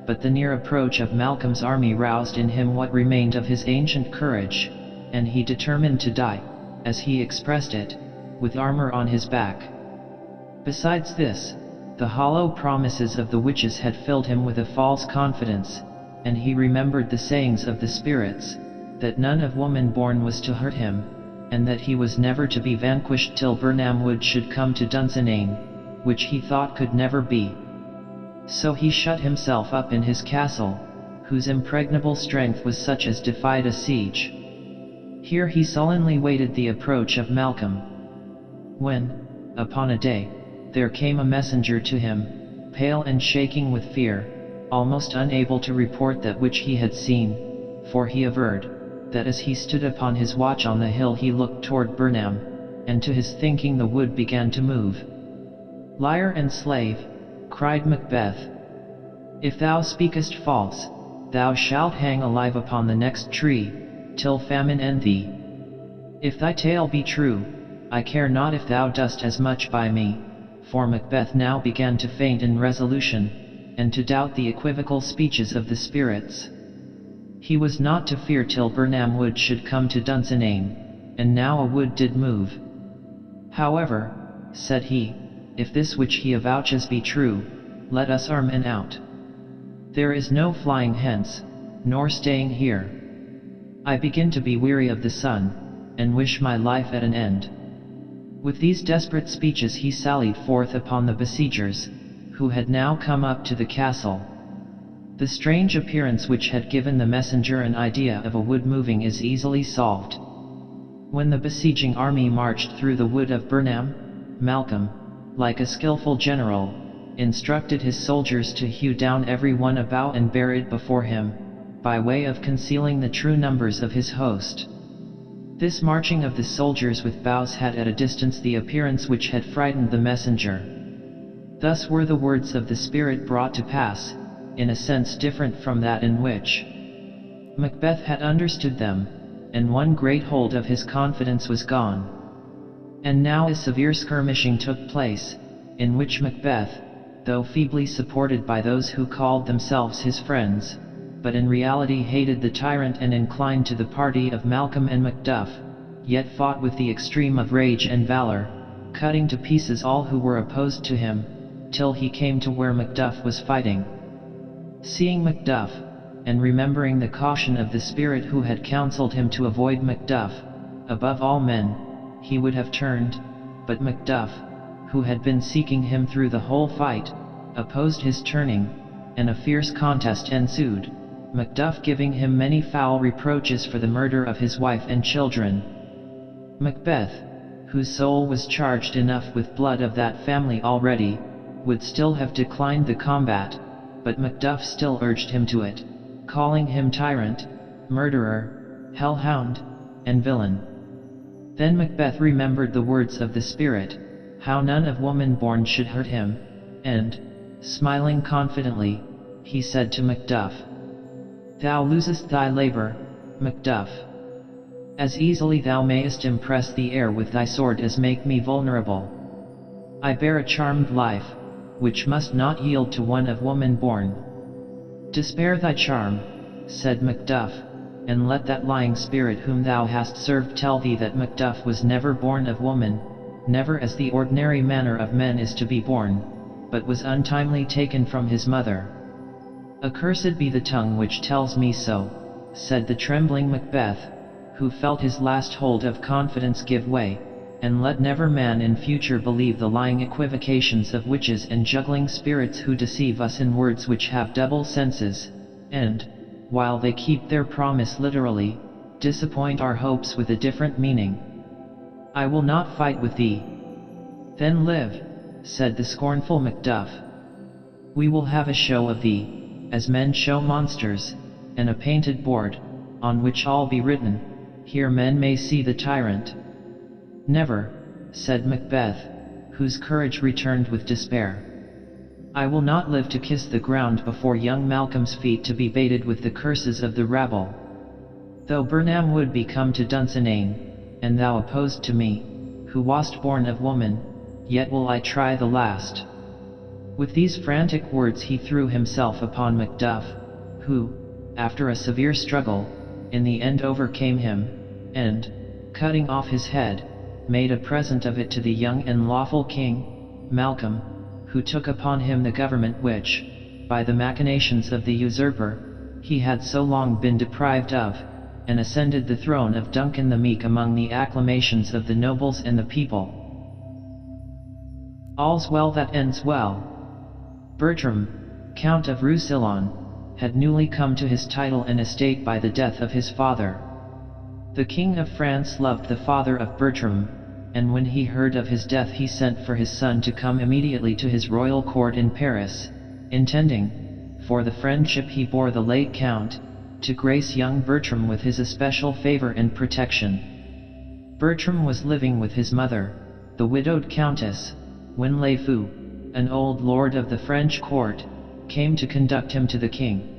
but the near approach of Malcolm's army roused in him what remained of his ancient courage, and he determined to die, as he expressed it, with armor on his back. Besides this, the hollow promises of the witches had filled him with a false confidence, and he remembered the sayings of the spirits, that none of woman born was to hurt him, and that he was never to be vanquished till Burnham Wood should come to Dunsinane, which he thought could never be. So he shut himself up in his castle, whose impregnable strength was such as defied a siege. Here he sullenly waited the approach of Malcolm. When, upon a day, there came a messenger to him, pale and shaking with fear, almost unable to report that which he had seen, for he averred, that as he stood upon his watch on the hill he looked toward Burnham, and to his thinking the wood began to move. "Liar and slave," cried Macbeth, "if thou speakest false, thou shalt hang alive upon the next tree, till famine end thee. If thy tale be true, I care not if thou dost as much by me," for Macbeth now began to faint in resolution, and to doubt the equivocal speeches of the spirits. He was not to fear till Burnham Wood should come to Dunsinane, and now a wood did move. "However," said he, "if this which he avouches be true, let us arm and out. There is no flying hence, nor staying here. I begin to be weary of the sun, and wish my life at an end." With these desperate speeches he sallied forth upon the besiegers, who had now come up to the castle. The strange appearance which had given the messenger an idea of a wood moving is easily solved. When the besieging army marched through the wood of Burnham, Malcolm, like a skillful general, instructed his soldiers to hew down every one a bough and bear it before him, by way of concealing the true numbers of his host. This marching of the soldiers with boughs had at a distance the appearance which had frightened the messenger. Thus were the words of the spirit brought to pass, in a sense different from that in which Macbeth had understood them, and one great hold of his confidence was gone. And now a severe skirmishing took place, in which Macbeth, though feebly supported by those who called themselves his friends, but in reality hated the tyrant and inclined to the party of Malcolm and Macduff, yet fought with the extreme of rage and valor, cutting to pieces all who were opposed to him, till he came to where Macduff was fighting. Seeing Macduff, and remembering the caution of the spirit who had counseled him to avoid Macduff, above all men, he would have turned, but Macduff, who had been seeking him through the whole fight, opposed his turning, and a fierce contest ensued, Macduff giving him many foul reproaches for the murder of his wife and children. Macbeth, whose soul was charged enough with blood of that family already, would still have declined the combat, but Macduff still urged him to it, calling him tyrant, murderer, hellhound, and villain. Then Macbeth remembered the words of the spirit, how none of woman born should hurt him, and, smiling confidently, he said to Macduff, "Thou losest thy labor, Macduff. As easily thou mayest impress the air with thy sword as make me vulnerable. I bear a charmed life, which must not yield to one of woman born." "Despair thy charm," said Macduff, "and let that lying spirit whom thou hast served tell thee that Macduff was never born of woman, never as the ordinary manner of men is to be born, but was untimely taken from his mother." "Accursed be the tongue which tells me so," said the trembling Macbeth, who felt his last hold of confidence give way, "and let never man in future believe the lying equivocations of witches and juggling spirits who deceive us in words which have double senses, and, while they keep their promise literally, disappoint our hopes with a different meaning. I will not fight with thee." "Then live," said the scornful Macduff. "We will have a show of thee, as men show monsters, and a painted board, on which all be written, 'Here men may see the tyrant.'" "Never," said Macbeth, whose courage returned with despair. "I will not live to kiss the ground before young Malcolm's feet to be baited with the curses of the rabble. Though Burnham would be come to Dunsinane, and thou opposed to me, who wast born of woman, yet will I try the last." With these frantic words he threw himself upon Macduff, who, after a severe struggle, in the end overcame him, and, cutting off his head, made a present of it to the young and lawful king, Malcolm, who took upon him the government which, by the machinations of the usurper, he had so long been deprived of, and ascended the throne of Duncan the Meek among the acclamations of the nobles and the people. All's well that ends well. Bertram, Count of Roussillon, had newly come to his title and estate by the death of his father. The King of France loved the father of Bertram, and when he heard of his death he sent for his son to come immediately to his royal court in Paris, intending, for the friendship he bore the late Count, to grace young Bertram with his especial favor and protection. Bertram was living with his mother, the widowed Countess, when Le Fou, an old lord of the French court, came to conduct him to the king.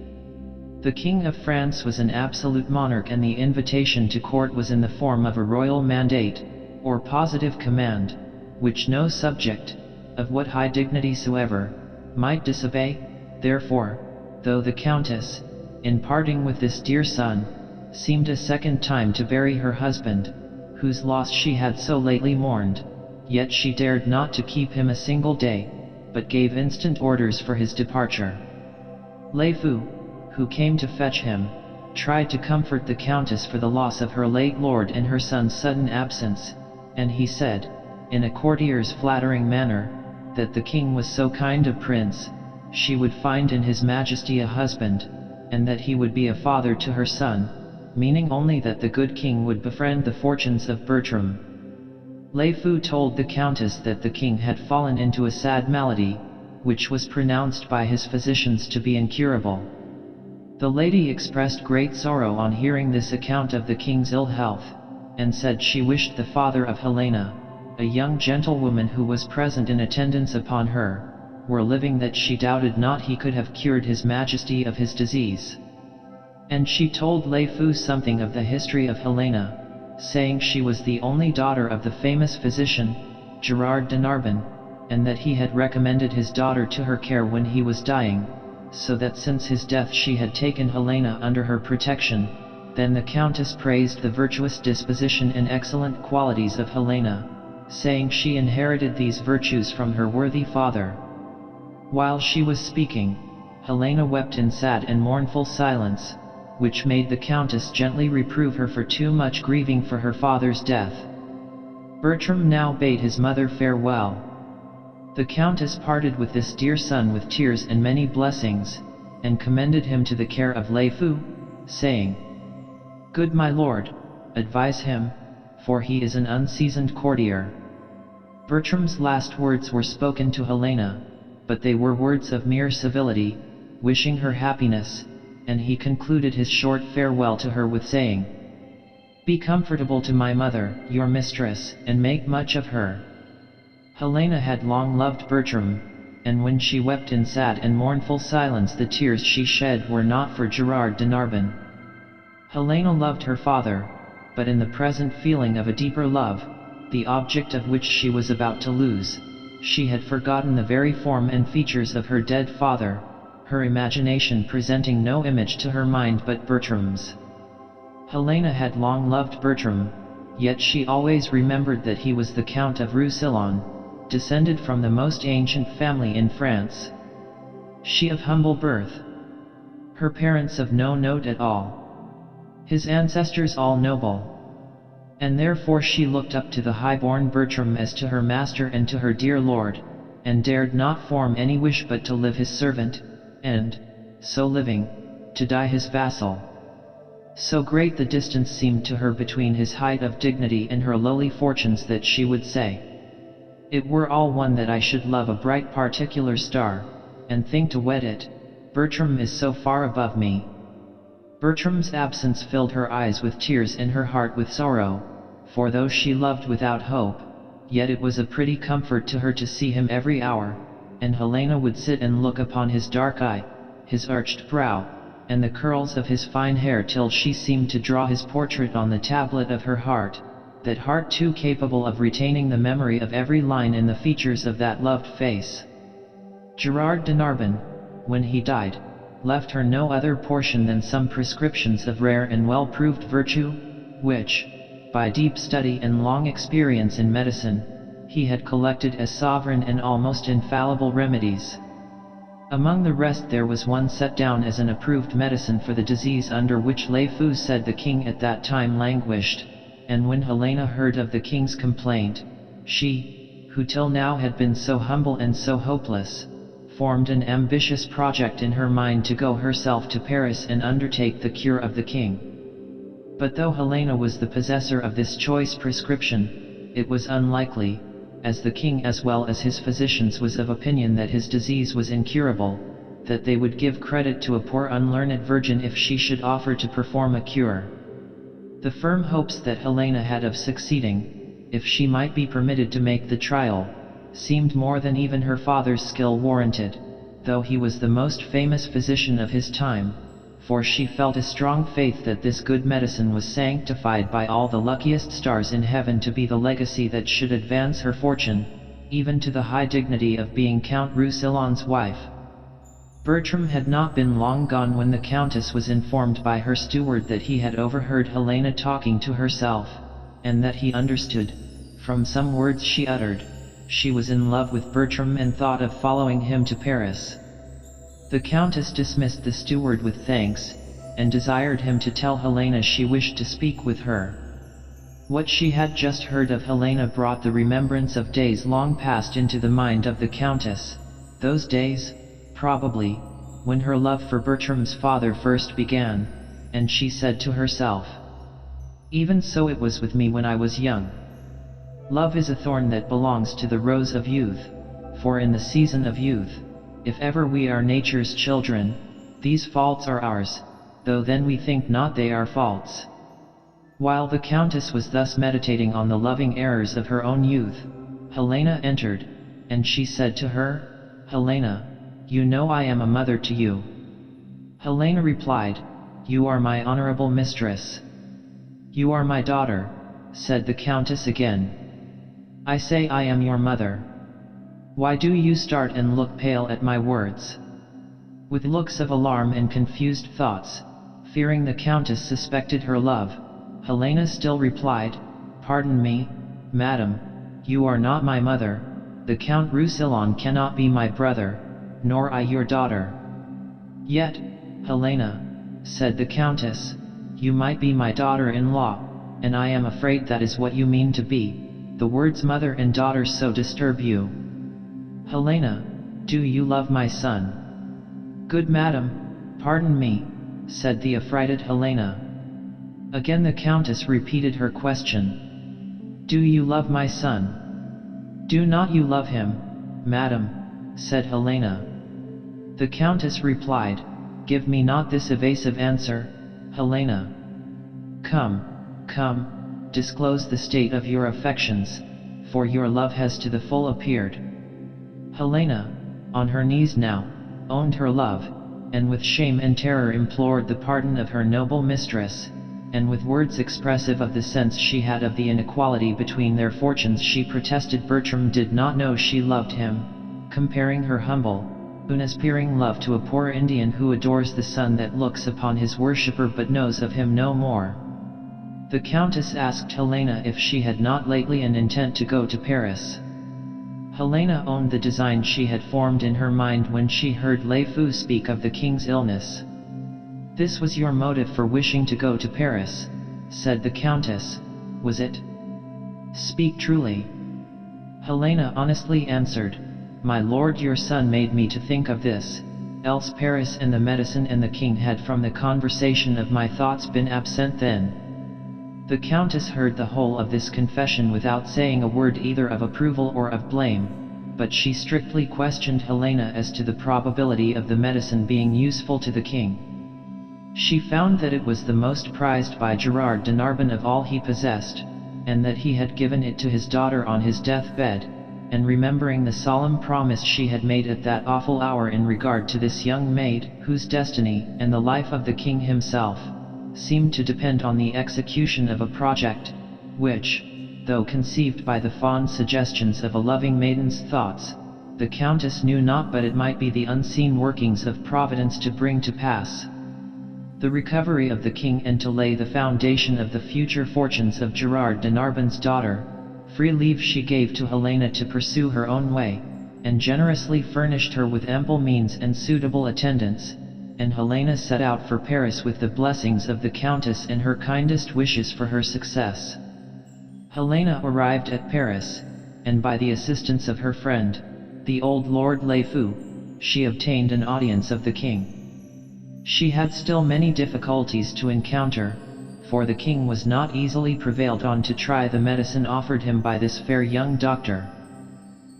The King of France was an absolute monarch, and the invitation to court was in the form of a royal mandate, or positive command, which no subject, of what high dignity soever, might disobey. Therefore, though the Countess, in parting with this dear son, seemed a second time to bury her husband, whose loss she had so lately mourned, yet she dared not to keep him a single day, but gave instant orders for his departure. Le Fou, who came to fetch him, tried to comfort the Countess for the loss of her late lord and her son's sudden absence, and he said, in a courtier's flattering manner, that the king was so kind a prince, she would find in his majesty a husband, and that he would be a father to her son, meaning only that the good king would befriend the fortunes of Bertram. Le Fou told the Countess that the king had fallen into a sad malady, which was pronounced by his physicians to be incurable. The lady expressed great sorrow on hearing this account of the king's ill health, and said she wished the father of Helena, a young gentlewoman who was present in attendance upon her, were living, that she doubted not he could have cured his majesty of his disease. And she told Le Fou something of the history of Helena, saying she was the only daughter of the famous physician, Gerard de Narbonne, and that he had recommended his daughter to her care when he was dying, so that since his death she had taken Helena under her protection. Then the Countess praised the virtuous disposition and excellent qualities of Helena, saying she inherited these virtues from her worthy father. While she was speaking, Helena wept in sad and mournful silence, which made the Countess gently reprove her for too much grieving for her father's death. Bertram now bade his mother farewell. The Countess parted with this dear son with tears and many blessings, and commended him to the care of Le Fou, saying, "Good my lord, advise him, for he is an unseasoned courtier." Bertram's last words were spoken to Helena, but they were words of mere civility, wishing her happiness, and he concluded his short farewell to her with saying, "Be comfortable to my mother, your mistress, and make much of her." Helena had long loved Bertram, and when she wept in sad and mournful silence, the tears she shed were not for Gerard de Narbonne. Helena loved her father, but in the present feeling of a deeper love, the object of which she was about to lose, she had forgotten the very form and features of her dead father, her imagination presenting no image to her mind but Bertram's. Helena had long loved Bertram, yet she always remembered that he was the Count of Roussillon, descended from the most ancient family in France. She of humble birth, her parents of no note at all, his ancestors all noble, and therefore she looked up to the high-born Bertram as to her master and to her dear lord, and dared not form any wish but to live his servant, and, so living, to die his vassal. So great the distance seemed to her between his height of dignity and her lowly fortunes that she would say, "It were all one that I should love a bright particular star, and think to wed it, Bertram is so far above me." Bertram's absence filled her eyes with tears and her heart with sorrow, for though she loved without hope, yet it was a pretty comfort to her to see him every hour, and Helena would sit and look upon his dark eye, his arched brow, and the curls of his fine hair till she seemed to draw his portrait on the tablet of her heart, that heart too capable of retaining the memory of every line in the features of that loved face. Gerard de Narbonne, when he died, left her no other portion than some prescriptions of rare and well-proved virtue, which, by deep study and long experience in medicine, he had collected as sovereign and almost infallible remedies. Among the rest there was one set down as an approved medicine for the disease under which Le Fou said the king at that time languished, and when Helena heard of the king's complaint, she, who till now had been so humble and so hopeless, formed an ambitious project in her mind to go herself to Paris and undertake the cure of the king. But though Helena was the possessor of this choice prescription, it was unlikely, as the king as well as his physicians was of opinion that his disease was incurable, that they would give credit to a poor unlearned virgin if she should offer to perform a cure. The firm hopes that Helena had of succeeding, if she might be permitted to make the trial, seemed more than even her father's skill warranted, though he was the most famous physician of his time, for she felt a strong faith that this good medicine was sanctified by all the luckiest stars in heaven to be the legacy that should advance her fortune, even to the high dignity of being Count Roussillon's wife. Bertram had not been long gone when the Countess was informed by her steward that he had overheard Helena talking to herself, and that he understood, from some words she uttered, she was in love with Bertram and thought of following him to Paris. The Countess dismissed the steward with thanks, and desired him to tell Helena she wished to speak with her. What she had just heard of Helena brought the remembrance of days long past into the mind of the Countess, those days, probably, when her love for Bertram's father first began, and she said to herself, "Even so it was with me when I was young. Love is a thorn that belongs to the rose of youth, for in the season of youth, if ever we are nature's children, these faults are ours, though then we think not they are faults." While the Countess was thus meditating on the loving errors of her own youth, Helena entered, and she said to her, "Helena, you know I am a mother to you." Helena replied, "You are my honorable mistress." "You are my daughter," said the Countess again. "I say I am your mother. Why do you start and look pale at my words?" With looks of alarm and confused thoughts, fearing the Countess suspected her love, Helena still replied, "Pardon me, madam, you are not my mother, the Count Roussillon cannot be my brother, nor I your daughter." "Yet, Helena," said the Countess, "you might be my daughter-in-law, and I am afraid that is what you mean to be, the words mother and daughter so disturb you. Helena, do you love my son?" "Good madam, pardon me," said the affrighted Helena. Again the Countess repeated her question. "Do you love my son?" "Do not you love him, madam?" said Helena. The Countess replied, "Give me not this evasive answer, Helena. Come, come, disclose the state of your affections, for your love has to the full appeared." Helena, on her knees now, owned her love, and with shame and terror implored the pardon of her noble mistress, and with words expressive of the sense she had of the inequality between their fortunes she protested Bertram did not know she loved him, comparing her humble, unaspiring love to a poor Indian who adores the sun that looks upon his worshipper but knows of him no more. The Countess asked Helena if she had not lately an intent to go to Paris. Helena owned the design she had formed in her mind when she heard Le Fou speak of the king's illness. "This was your motive for wishing to go to Paris," said the Countess, "was it? Speak truly." Helena honestly answered, "My lord your son made me to think of this, else Paris and the medicine and the king had from the conversation of my thoughts been absent then." The Countess heard the whole of this confession without saying a word either of approval or of blame, but she strictly questioned Helena as to the probability of the medicine being useful to the king. She found that it was the most prized by Gerard de Narbon of all he possessed, and that he had given it to his daughter on his deathbed, and remembering the solemn promise she had made at that awful hour in regard to this young maid, whose destiny, and the life of the king himself, seemed to depend on the execution of a project, which, though conceived by the fond suggestions of a loving maiden's thoughts, the Countess knew not but it might be the unseen workings of Providence to bring to pass. The recovery of the king and to lay the foundation of the future fortunes of Gerard de Narbon's daughter, free leave she gave to Helena to pursue her own way, and generously furnished her with ample means and suitable attendants, and Helena set out for Paris with the blessings of the Countess and her kindest wishes for her success. Helena arrived at Paris, and by the assistance of her friend, the old Lord Le Fou, she obtained an audience of the king. She had still many difficulties to encounter, for the king was not easily prevailed on to try the medicine offered him by this fair young doctor.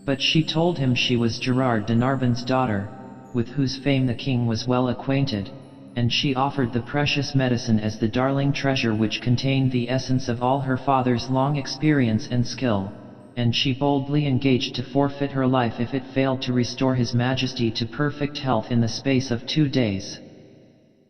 But she told him she was Gerard de Narbonne's daughter, with whose fame the king was well acquainted, and she offered the precious medicine as the darling treasure which contained the essence of all her father's long experience and skill, and she boldly engaged to forfeit her life if it failed to restore his majesty to perfect health in the space of 2 days.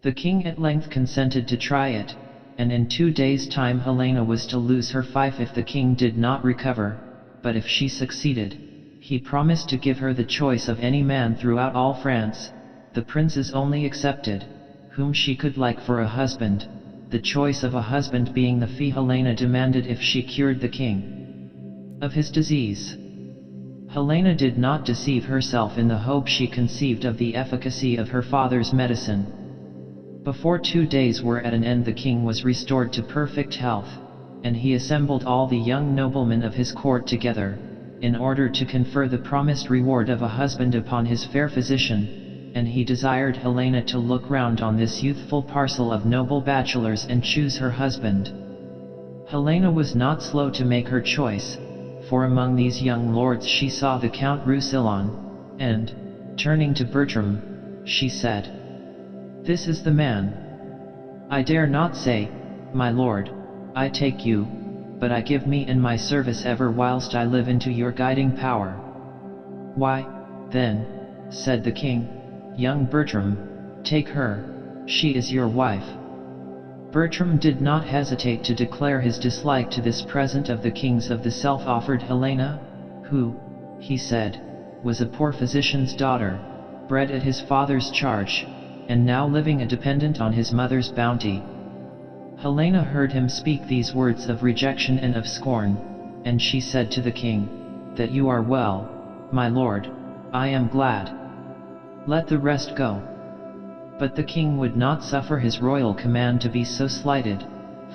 The king at length consented to try it, and in 2 days' time Helena was to lose her fief if the king did not recover, but if she succeeded, he promised to give her the choice of any man throughout all France, the princes only excepted, whom she could like for a husband, the choice of a husband being the fee Helena demanded if she cured the king of his disease. Helena did not deceive herself in the hope she conceived of the efficacy of her father's medicine. Before 2 days were at an end the king was restored to perfect health, and he assembled all the young noblemen of his court together, in order to confer the promised reward of a husband upon his fair physician, and he desired Helena to look round on this youthful parcel of noble bachelors and choose her husband. Helena was not slow to make her choice, for among these young lords she saw the Count Roussillon, and, turning to Bertram, she said, "This is the man. I dare not say, my lord, I take you, but I give me and my service ever whilst I live into your guiding power." "Why, then," said the king, "young Bertram, take her, she is your wife." Bertram did not hesitate to declare his dislike to this present of the king's of the self-offered Helena, who, he said, was a poor physician's daughter, bred at his father's charge, and now living a dependent on his mother's bounty. Helena heard him speak these words of rejection and of scorn, and she said to the king, "That you are well, my lord, I am glad. Let the rest go." But the king would not suffer his royal command to be so slighted,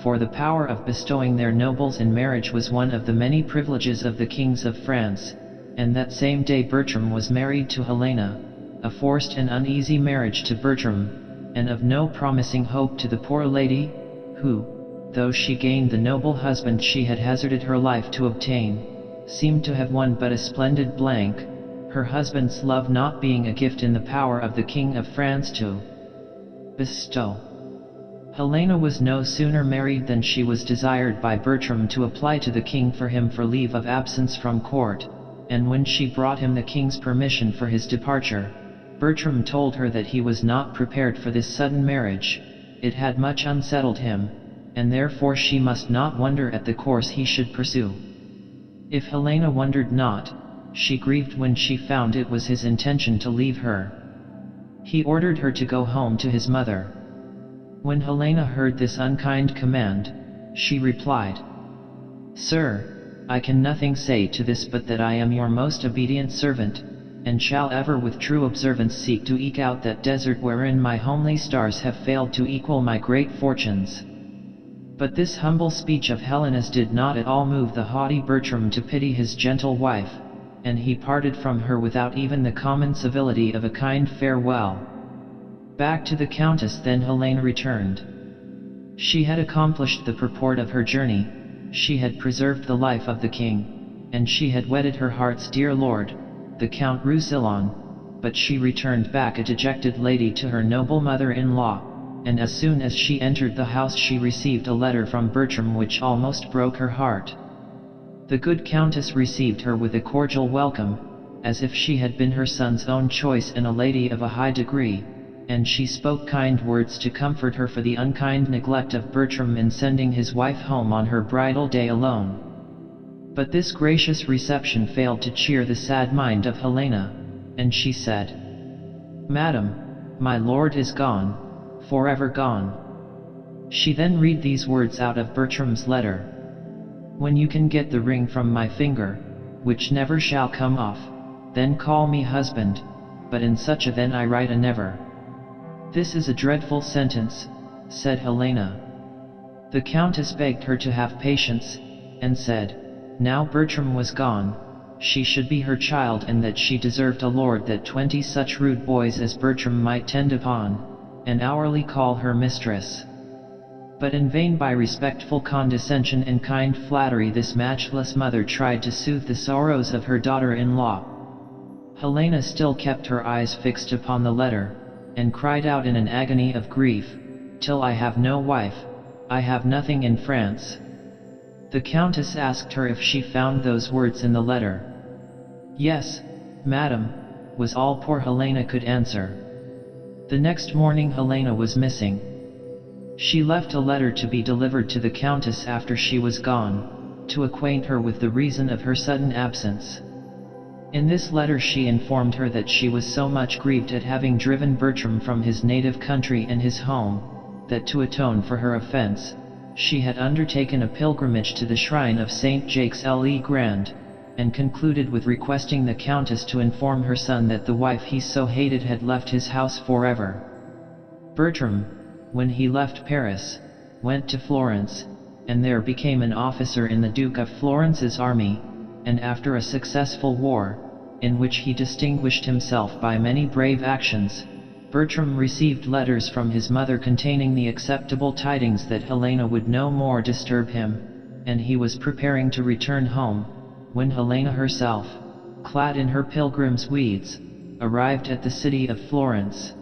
for the power of bestowing their nobles in marriage was one of the many privileges of the kings of France, and that same day Bertram was married to Helena, a forced and uneasy marriage to Bertram, and of no promising hope to the poor lady, who, though she gained the noble husband she had hazarded her life to obtain, seemed to have won but a splendid blank, her husband's love not being a gift in the power of the King of France to bestow. Helena was no sooner married than she was desired by Bertram to apply to the king for him for leave of absence from court, and when she brought him the king's permission for his departure, Bertram told her that he was not prepared for this sudden marriage, it had much unsettled him, and therefore she must not wonder at the course he should pursue. If Helena wondered not, she grieved when she found it was his intention to leave her. He ordered her to go home to his mother. When Helena heard this unkind command, she replied, "Sir, I can nothing say to this but that I am your most obedient servant, and shall ever with true observance seek to eke out that desert wherein my homely stars have failed to equal my great fortunes." But this humble speech of Helena's did not at all move the haughty Bertram to pity his gentle wife, and he parted from her without even the common civility of a kind farewell. Back to the Countess then Helena returned. She had accomplished the purport of her journey, she had preserved the life of the king, and she had wedded her heart's dear lord, the Count Roussillon, but she returned back a dejected lady to her noble mother-in-law, and as soon as she entered the house she received a letter from Bertram which almost broke her heart. The good Countess received her with a cordial welcome, as if she had been her son's own choice and a lady of a high degree, and she spoke kind words to comfort her for the unkind neglect of Bertram in sending his wife home on her bridal day alone. But this gracious reception failed to cheer the sad mind of Helena, and she said, "Madam, my lord is gone, forever gone." She then read these words out of Bertram's letter: "When you can get the ring from my finger, which never shall come off, then call me husband, but in such a then I write a never." "This is a dreadful sentence," said Helena. The Countess begged her to have patience, and said, now Bertram was gone, she should be her child and that she deserved a lord that 20 such rude boys as Bertram might tend upon, and hourly call her mistress. But in vain by respectful condescension and kind flattery this matchless mother tried to soothe the sorrows of her daughter-in-law. Helena still kept her eyes fixed upon the letter, and cried out in an agony of grief, "Till I have no wife, I have nothing in France." The Countess asked her if she found those words in the letter. "Yes, madam," was all poor Helena could answer. The next morning Helena was missing. She left a letter to be delivered to the Countess after she was gone, to acquaint her with the reason of her sudden absence. In this letter she informed her that she was so much grieved at having driven Bertram from his native country and his home, that to atone for her offense, she had undertaken a pilgrimage to the shrine of Saint Jacques le Grand, and concluded with requesting the Countess to inform her son that the wife he so hated had left his house forever. Bertram, when he left Paris, went to Florence, and there became an officer in the Duke of Florence's army, and after a successful war, in which he distinguished himself by many brave actions, Bertram received letters from his mother containing the acceptable tidings that Helena would no more disturb him, and he was preparing to return home, when Helena herself, clad in her pilgrim's weeds, arrived at the city of Florence.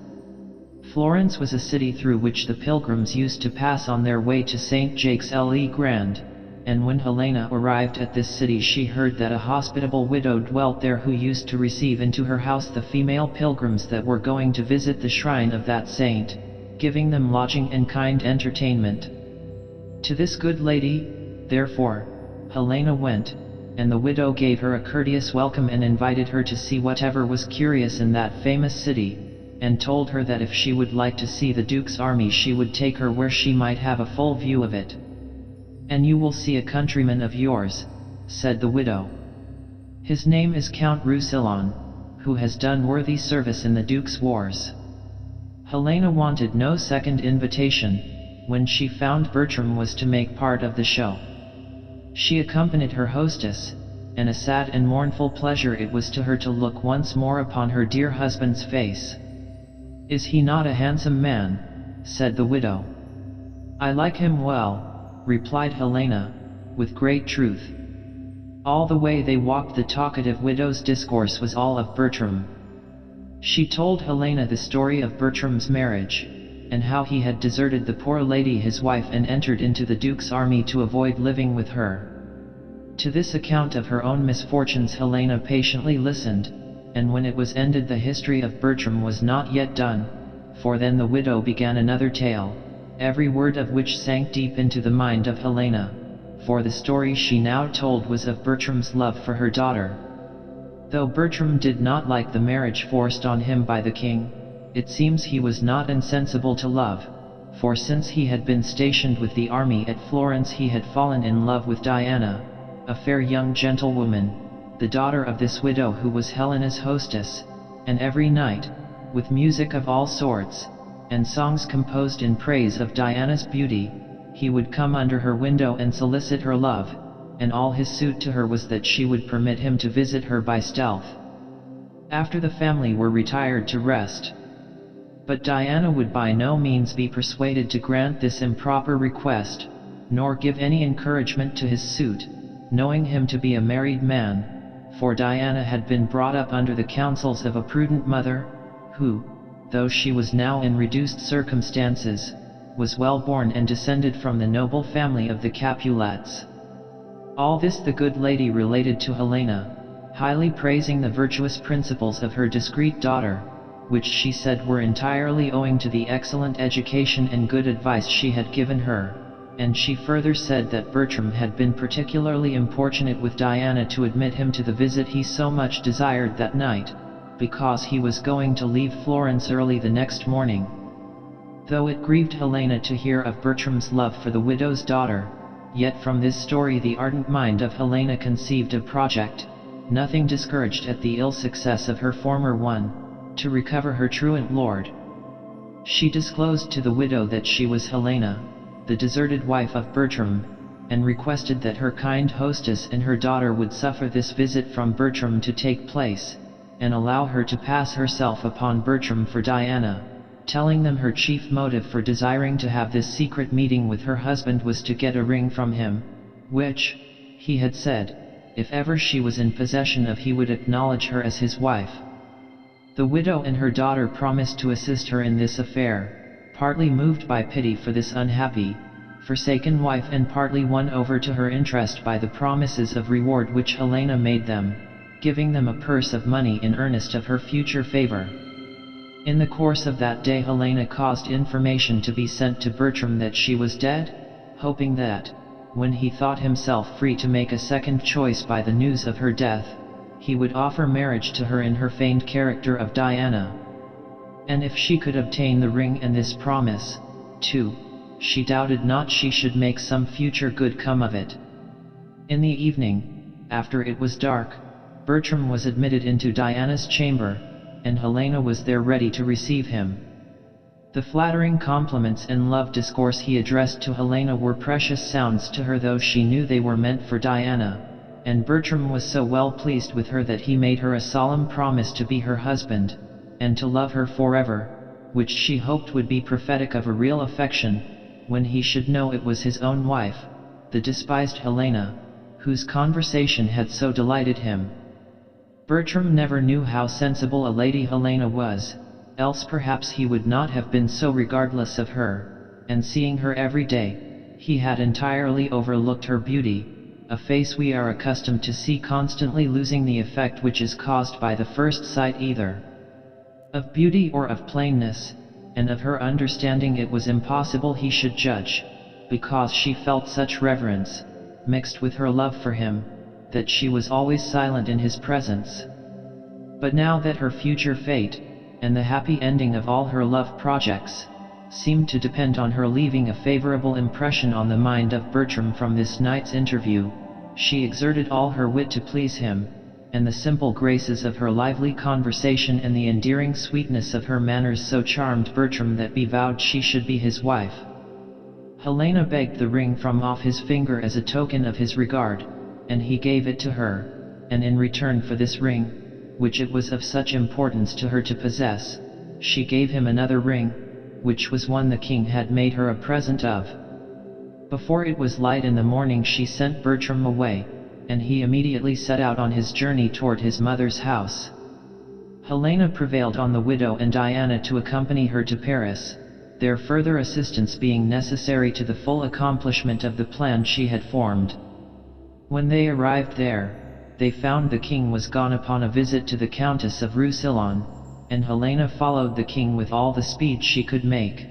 Florence was a city through which the pilgrims used to pass on their way to Saint Jacques le Grand, and when Helena arrived at this city she heard that a hospitable widow dwelt there who used to receive into her house the female pilgrims that were going to visit the shrine of that saint, giving them lodging and kind entertainment. To this good lady, therefore, Helena went, and the widow gave her a courteous welcome and invited her to see whatever was curious in that famous city, and told her that if she would like to see the Duke's army she would take her where she might have a full view of it. "And you will see a countryman of yours," said the widow. "His name is Count Roussillon, who has done worthy service in the Duke's wars." Helena wanted no second invitation, when she found Bertram was to make part of the show. She accompanied her hostess, and a sad and mournful pleasure it was to her to look once more upon her dear husband's face. "Is he not a handsome man?" said the widow. "I like him well," replied Helena, with great truth. All the way they walked the talkative widow's discourse was all of Bertram. She told Helena the story of Bertram's marriage, and how he had deserted the poor lady his wife and entered into the Duke's army to avoid living with her. To this account of her own misfortunes Helena patiently listened, and when it was ended the history of Bertram was not yet done, for then the widow began another tale, every word of which sank deep into the mind of Helena, for the story she now told was of Bertram's love for her daughter. Though Bertram did not like the marriage forced on him by the king, it seems he was not insensible to love, for since he had been stationed with the army at Florence he had fallen in love with Diana, a fair young gentlewoman, the daughter of this widow who was Helena's hostess, and every night, with music of all sorts, and songs composed in praise of Diana's beauty, he would come under her window and solicit her love, and all his suit to her was that she would permit him to visit her by stealth, after the family were retired to rest. But Diana would by no means be persuaded to grant this improper request, nor give any encouragement to his suit, knowing him to be a married man, for Diana had been brought up under the counsels of a prudent mother, who, though she was now in reduced circumstances, was well born and descended from the noble family of the Capulets. All this the good lady related to Helena, highly praising the virtuous principles of her discreet daughter, which she said were entirely owing to the excellent education and good advice she had given her, and she further said that Bertram had been particularly importunate with Diana to admit him to the visit he so much desired that night, because he was going to leave Florence early the next morning. Though it grieved Helena to hear of Bertram's love for the widow's daughter, yet from this story the ardent mind of Helena conceived a project, nothing discouraged at the ill success of her former one, to recover her truant lord. She disclosed to the widow that she was Helena, the deserted wife of Bertram, and requested that her kind hostess and her daughter would suffer this visit from Bertram to take place, and allow her to pass herself upon Bertram for Diana, telling them her chief motive for desiring to have this secret meeting with her husband was to get a ring from him, which, he had said, if ever she was in possession of, he would acknowledge her as his wife. The widow and her daughter promised to assist her in this affair, partly moved by pity for this unhappy, forsaken wife and partly won over to her interest by the promises of reward which Helena made them, giving them a purse of money in earnest of her future favor. In the course of that day Helena caused information to be sent to Bertram that she was dead, hoping that, when he thought himself free to make a second choice by the news of her death, he would offer marriage to her in her feigned character of Diana. And if she could obtain the ring and this promise, too, she doubted not she should make some future good come of it. In the evening, after it was dark, Bertram was admitted into Diana's chamber, and Helena was there ready to receive him. The flattering compliments and love discourse he addressed to Helena were precious sounds to her, though she knew they were meant for Diana, and Bertram was so well pleased with her that he made her a solemn promise to be her husband, and to love her forever, which she hoped would be prophetic of a real affection, when he should know it was his own wife, the despised Helena, whose conversation had so delighted him. Bertram never knew how sensible a lady Helena was, else perhaps he would not have been so regardless of her, and seeing her every day, he had entirely overlooked her beauty, a face we are accustomed to see constantly losing the effect which is caused by the first sight either of beauty or of plainness, and of her understanding it was impossible he should judge, because she felt such reverence, mixed with her love for him, that she was always silent in his presence. But now that her future fate, and the happy ending of all her love projects, seemed to depend on her leaving a favorable impression on the mind of Bertram from this night's interview, she exerted all her wit to please him, and the simple graces of her lively conversation and the endearing sweetness of her manners so charmed Bertram that he vowed she should be his wife. Helena begged the ring from off his finger as a token of his regard, and he gave it to her, and in return for this ring, which it was of such importance to her to possess, she gave him another ring, which was one the king had made her a present of. Before it was light in the morning she sent Bertram away, and he immediately set out on his journey toward his mother's house. Helena prevailed on the widow and Diana to accompany her to Paris, their further assistance being necessary to the full accomplishment of the plan she had formed. When they arrived there, they found the king was gone upon a visit to the Countess of Roussillon, and Helena followed the king with all the speed she could make.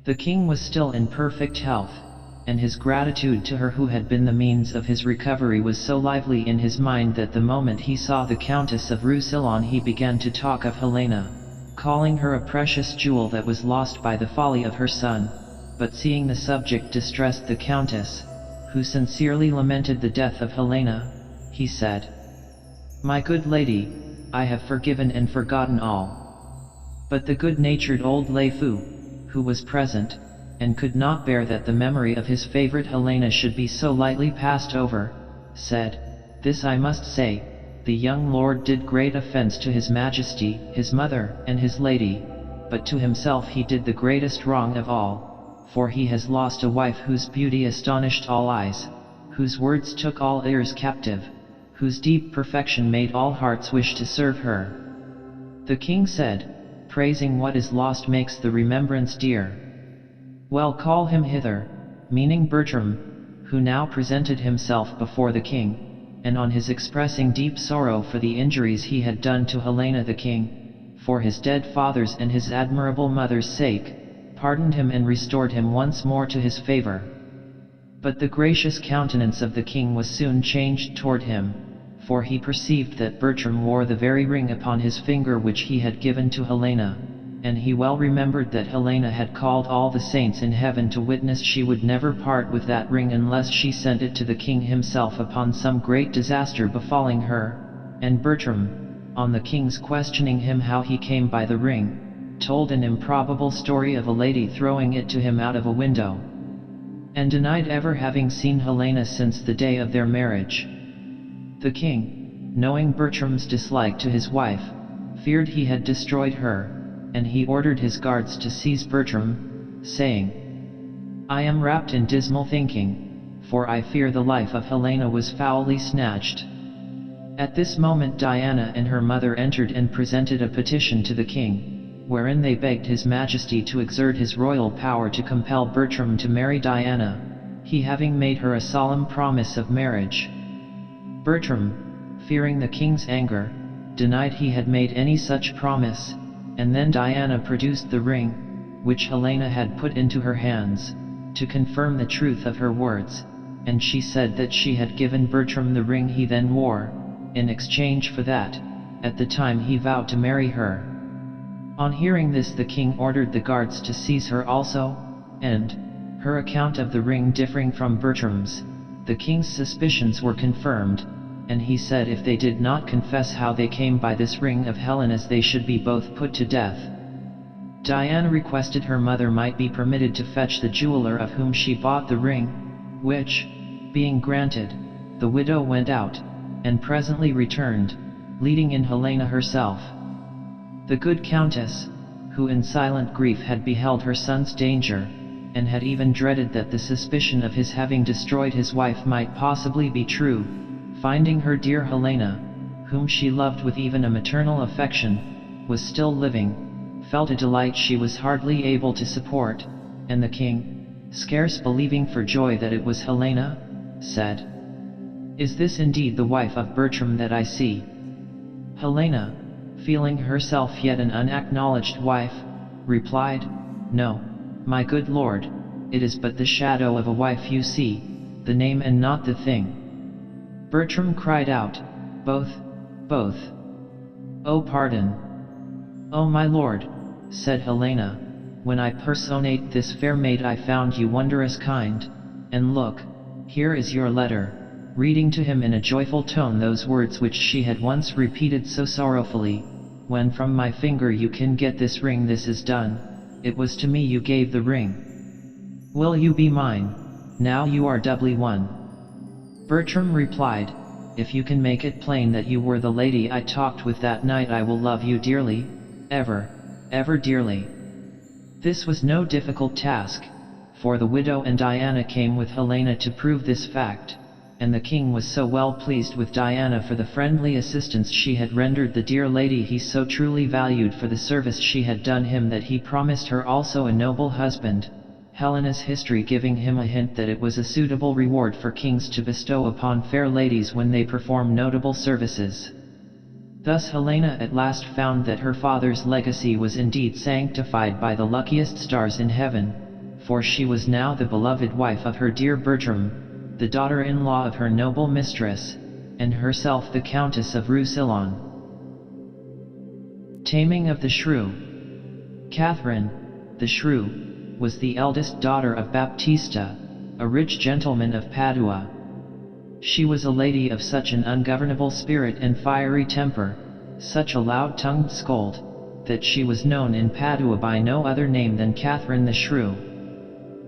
The king was still in perfect health, and his gratitude to her who had been the means of his recovery was so lively in his mind that the moment he saw the Countess of Roussillon he began to talk of Helena, calling her a precious jewel that was lost by the folly of her son, but seeing the subject distressed the Countess, who sincerely lamented the death of Helena, he said, "My good lady, I have forgiven and forgotten all." But the good-natured old Lefou, who was present, and could not bear that the memory of his favorite Helena should be so lightly passed over, said, "This I must say, the young lord did great offense to his majesty, his mother, and his lady, but to himself he did the greatest wrong of all, for he has lost a wife whose beauty astonished all eyes, whose words took all ears captive, whose deep perfection made all hearts wish to serve her." The king said, "Praising what is lost makes the remembrance dear. Well, call him hither," meaning Bertram, who now presented himself before the king, and on his expressing deep sorrow for the injuries he had done to Helena, the king, for his dead father's and his admirable mother's sake, pardoned him and restored him once more to his favor. But the gracious countenance of the king was soon changed toward him, for he perceived that Bertram wore the very ring upon his finger which he had given to Helena, and he well remembered that Helena had called all the saints in heaven to witness she would never part with that ring unless she sent it to the king himself upon some great disaster befalling her, and Bertram, on the king's questioning him how he came by the ring, told an improbable story of a lady throwing it to him out of a window, and denied ever having seen Helena since the day of their marriage. The king, knowing Bertram's dislike to his wife, feared he had destroyed her, and he ordered his guards to seize Bertram, saying, "I am wrapped in dismal thinking, for I fear the life of Helena was foully snatched." At this moment Diana and her mother entered and presented a petition to the king, wherein they begged his majesty to exert his royal power to compel Bertram to marry Diana, he having made her a solemn promise of marriage. Bertram, fearing the king's anger, denied he had made any such promise, and then Diana produced the ring, which Helena had put into her hands, to confirm the truth of her words, and she said that she had given Bertram the ring he then wore, in exchange for that, at the time he vowed to marry her. On hearing this the king ordered the guards to seize her also, and, her account of the ring differing from Bertram's, the king's suspicions were confirmed, and he said if they did not confess how they came by this ring of Helena's they should be both put to death. Diana requested her mother might be permitted to fetch the jeweler of whom she bought the ring, which, being granted, the widow went out, and presently returned, leading in Helena herself. The good countess, who in silent grief had beheld her son's danger, and had even dreaded that the suspicion of his having destroyed his wife might possibly be true, finding her dear Helena, whom she loved with even a maternal affection, was still living, felt a delight she was hardly able to support, and the king, scarce believing for joy that it was Helena, said, "Is this indeed the wife of Bertram that I see?" Helena, feeling herself yet an unacknowledged wife, replied, "No, my good lord, it is but the shadow of a wife you see, the name and not the thing." Bertram cried out, "Both, both. Oh pardon." "Oh my lord," said Helena, "when I personate this fair maid I found you wondrous kind, and look, here is your letter," reading to him in a joyful tone those words which she had once repeated so sorrowfully, "When from my finger you can get this ring this is done, it was to me you gave the ring. Will you be mine, now you are doubly won?" Bertram replied, "If you can make it plain that you were the lady I talked with that night I will love you dearly, ever, ever dearly." This was no difficult task, for the widow and Diana came with Helena to prove this fact, and the king was so well pleased with Diana for the friendly assistance she had rendered the dear lady he so truly valued for the service she had done him that he promised her also a noble husband, Helena's history giving him a hint that it was a suitable reward for kings to bestow upon fair ladies when they perform notable services. Thus Helena at last found that her father's legacy was indeed sanctified by the luckiest stars in heaven, for she was now the beloved wife of her dear Bertram, the daughter-in-law of her noble mistress, and herself the Countess of Roussillon. Taming of the Shrew. Catherine, the Shrew, was the eldest daughter of Baptista, a rich gentleman of Padua. She was a lady of such an ungovernable spirit and fiery temper, such a loud-tongued scold, that she was known in Padua by no other name than Catherine the Shrew.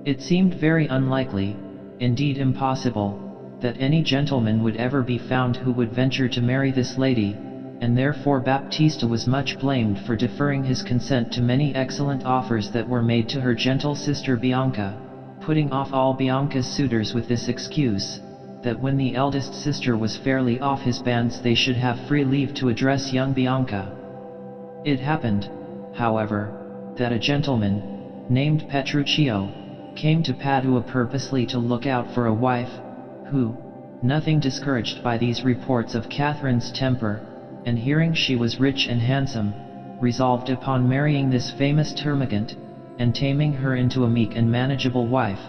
It seemed very unlikely, indeed impossible, that any gentleman would ever be found who would venture to marry this lady, and therefore Baptista was much blamed for deferring his consent to many excellent offers that were made to her gentle sister Bianca, putting off all Bianca's suitors with this excuse, that when the eldest sister was fairly off his bands they should have free leave to address young Bianca. It happened, however, that a gentleman, named Petruchio, came to Padua purposely to look out for a wife, who, nothing discouraged by these reports of Catherine's temper, and hearing she was rich and handsome, resolved upon marrying this famous termagant, and taming her into a meek and manageable wife.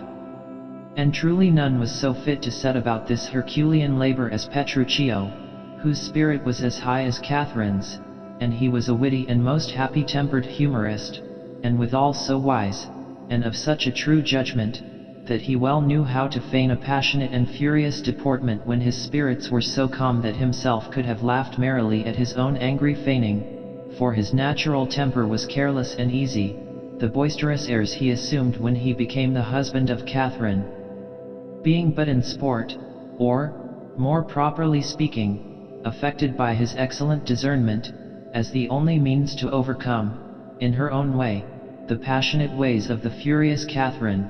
And truly none was so fit to set about this Herculean labor as Petruchio, whose spirit was as high as Catherine's, and he was a witty and most happy-tempered humorist, and withal so wise, and of such a true judgment, that he well knew how to feign a passionate and furious deportment when his spirits were so calm that himself could have laughed merrily at his own angry feigning, for his natural temper was careless and easy, the boisterous airs he assumed when he became the husband of Catherine being but in sport, or, more properly speaking, affected by his excellent discernment, as the only means to overcome, in her own way, the passionate ways of the furious Catherine.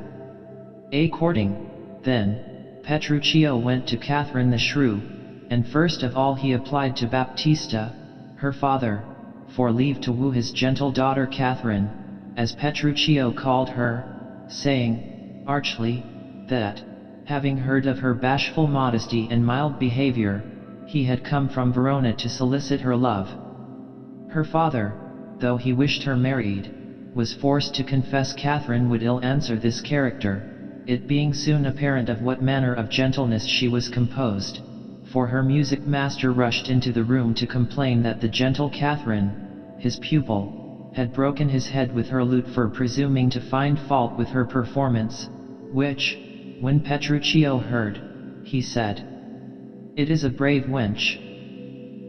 According, then, Petruchio went to Catherine the Shrew, and first of all he applied to Baptista, her father, for leave to woo his gentle daughter Catherine, as Petruchio called her, saying, archly, that, having heard of her bashful modesty and mild behavior, he had come from Verona to solicit her love. Her father, though he wished her married, was forced to confess Catherine would ill answer this character, it being soon apparent of what manner of gentleness she was composed, for her music master rushed into the room to complain that the gentle Catherine, his pupil, had broken his head with her lute for presuming to find fault with her performance, which, when Petruchio heard, he said, "It is a brave wench.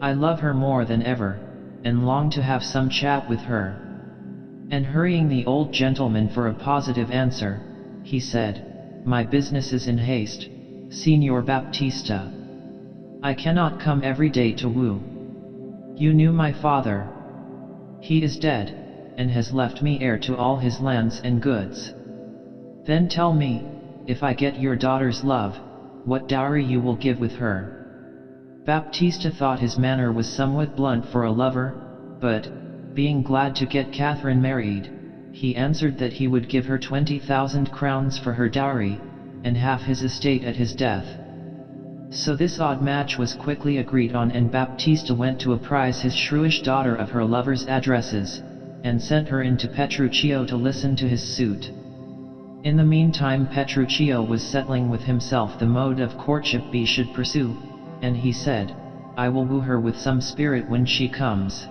I love her more than ever, and long to have some chat with her." And hurrying the old gentleman for a positive answer, he said, "My business is in haste, Signor Baptista. I cannot come every day to woo. You knew my father. He is dead, and has left me heir to all his lands and goods. Then tell me, if I get your daughter's love, what dowry you will give with her." Baptista thought his manner was somewhat blunt for a lover, but, being glad to get Catherine married, he answered that he would give her 20,000 crowns for her dowry, and half his estate at his death. So this odd match was quickly agreed on, and Baptista went to apprise his shrewish daughter of her lover's addresses, and sent her into Petruchio to listen to his suit. In the meantime Petruchio was settling with himself the mode of courtship he should pursue, and he said, "I will woo her with some spirit when she comes.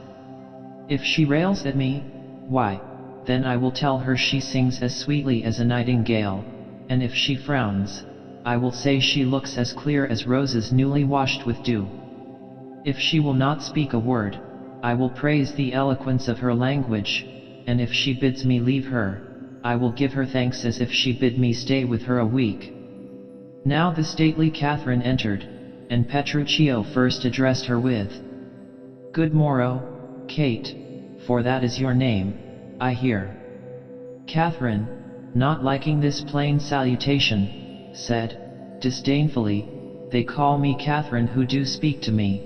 If she rails at me, why, then I will tell her she sings as sweetly as a nightingale, and if she frowns, I will say she looks as clear as roses newly washed with dew. If she will not speak a word, I will praise the eloquence of her language, and if she bids me leave her, I will give her thanks as if she bid me stay with her a week." Now the stately Catherine entered, and Petruchio first addressed her with, "Good morrow, Kate, for that is your name, I hear." Catherine, not liking this plain salutation, said, disdainfully, "They call me Catherine who do speak to me."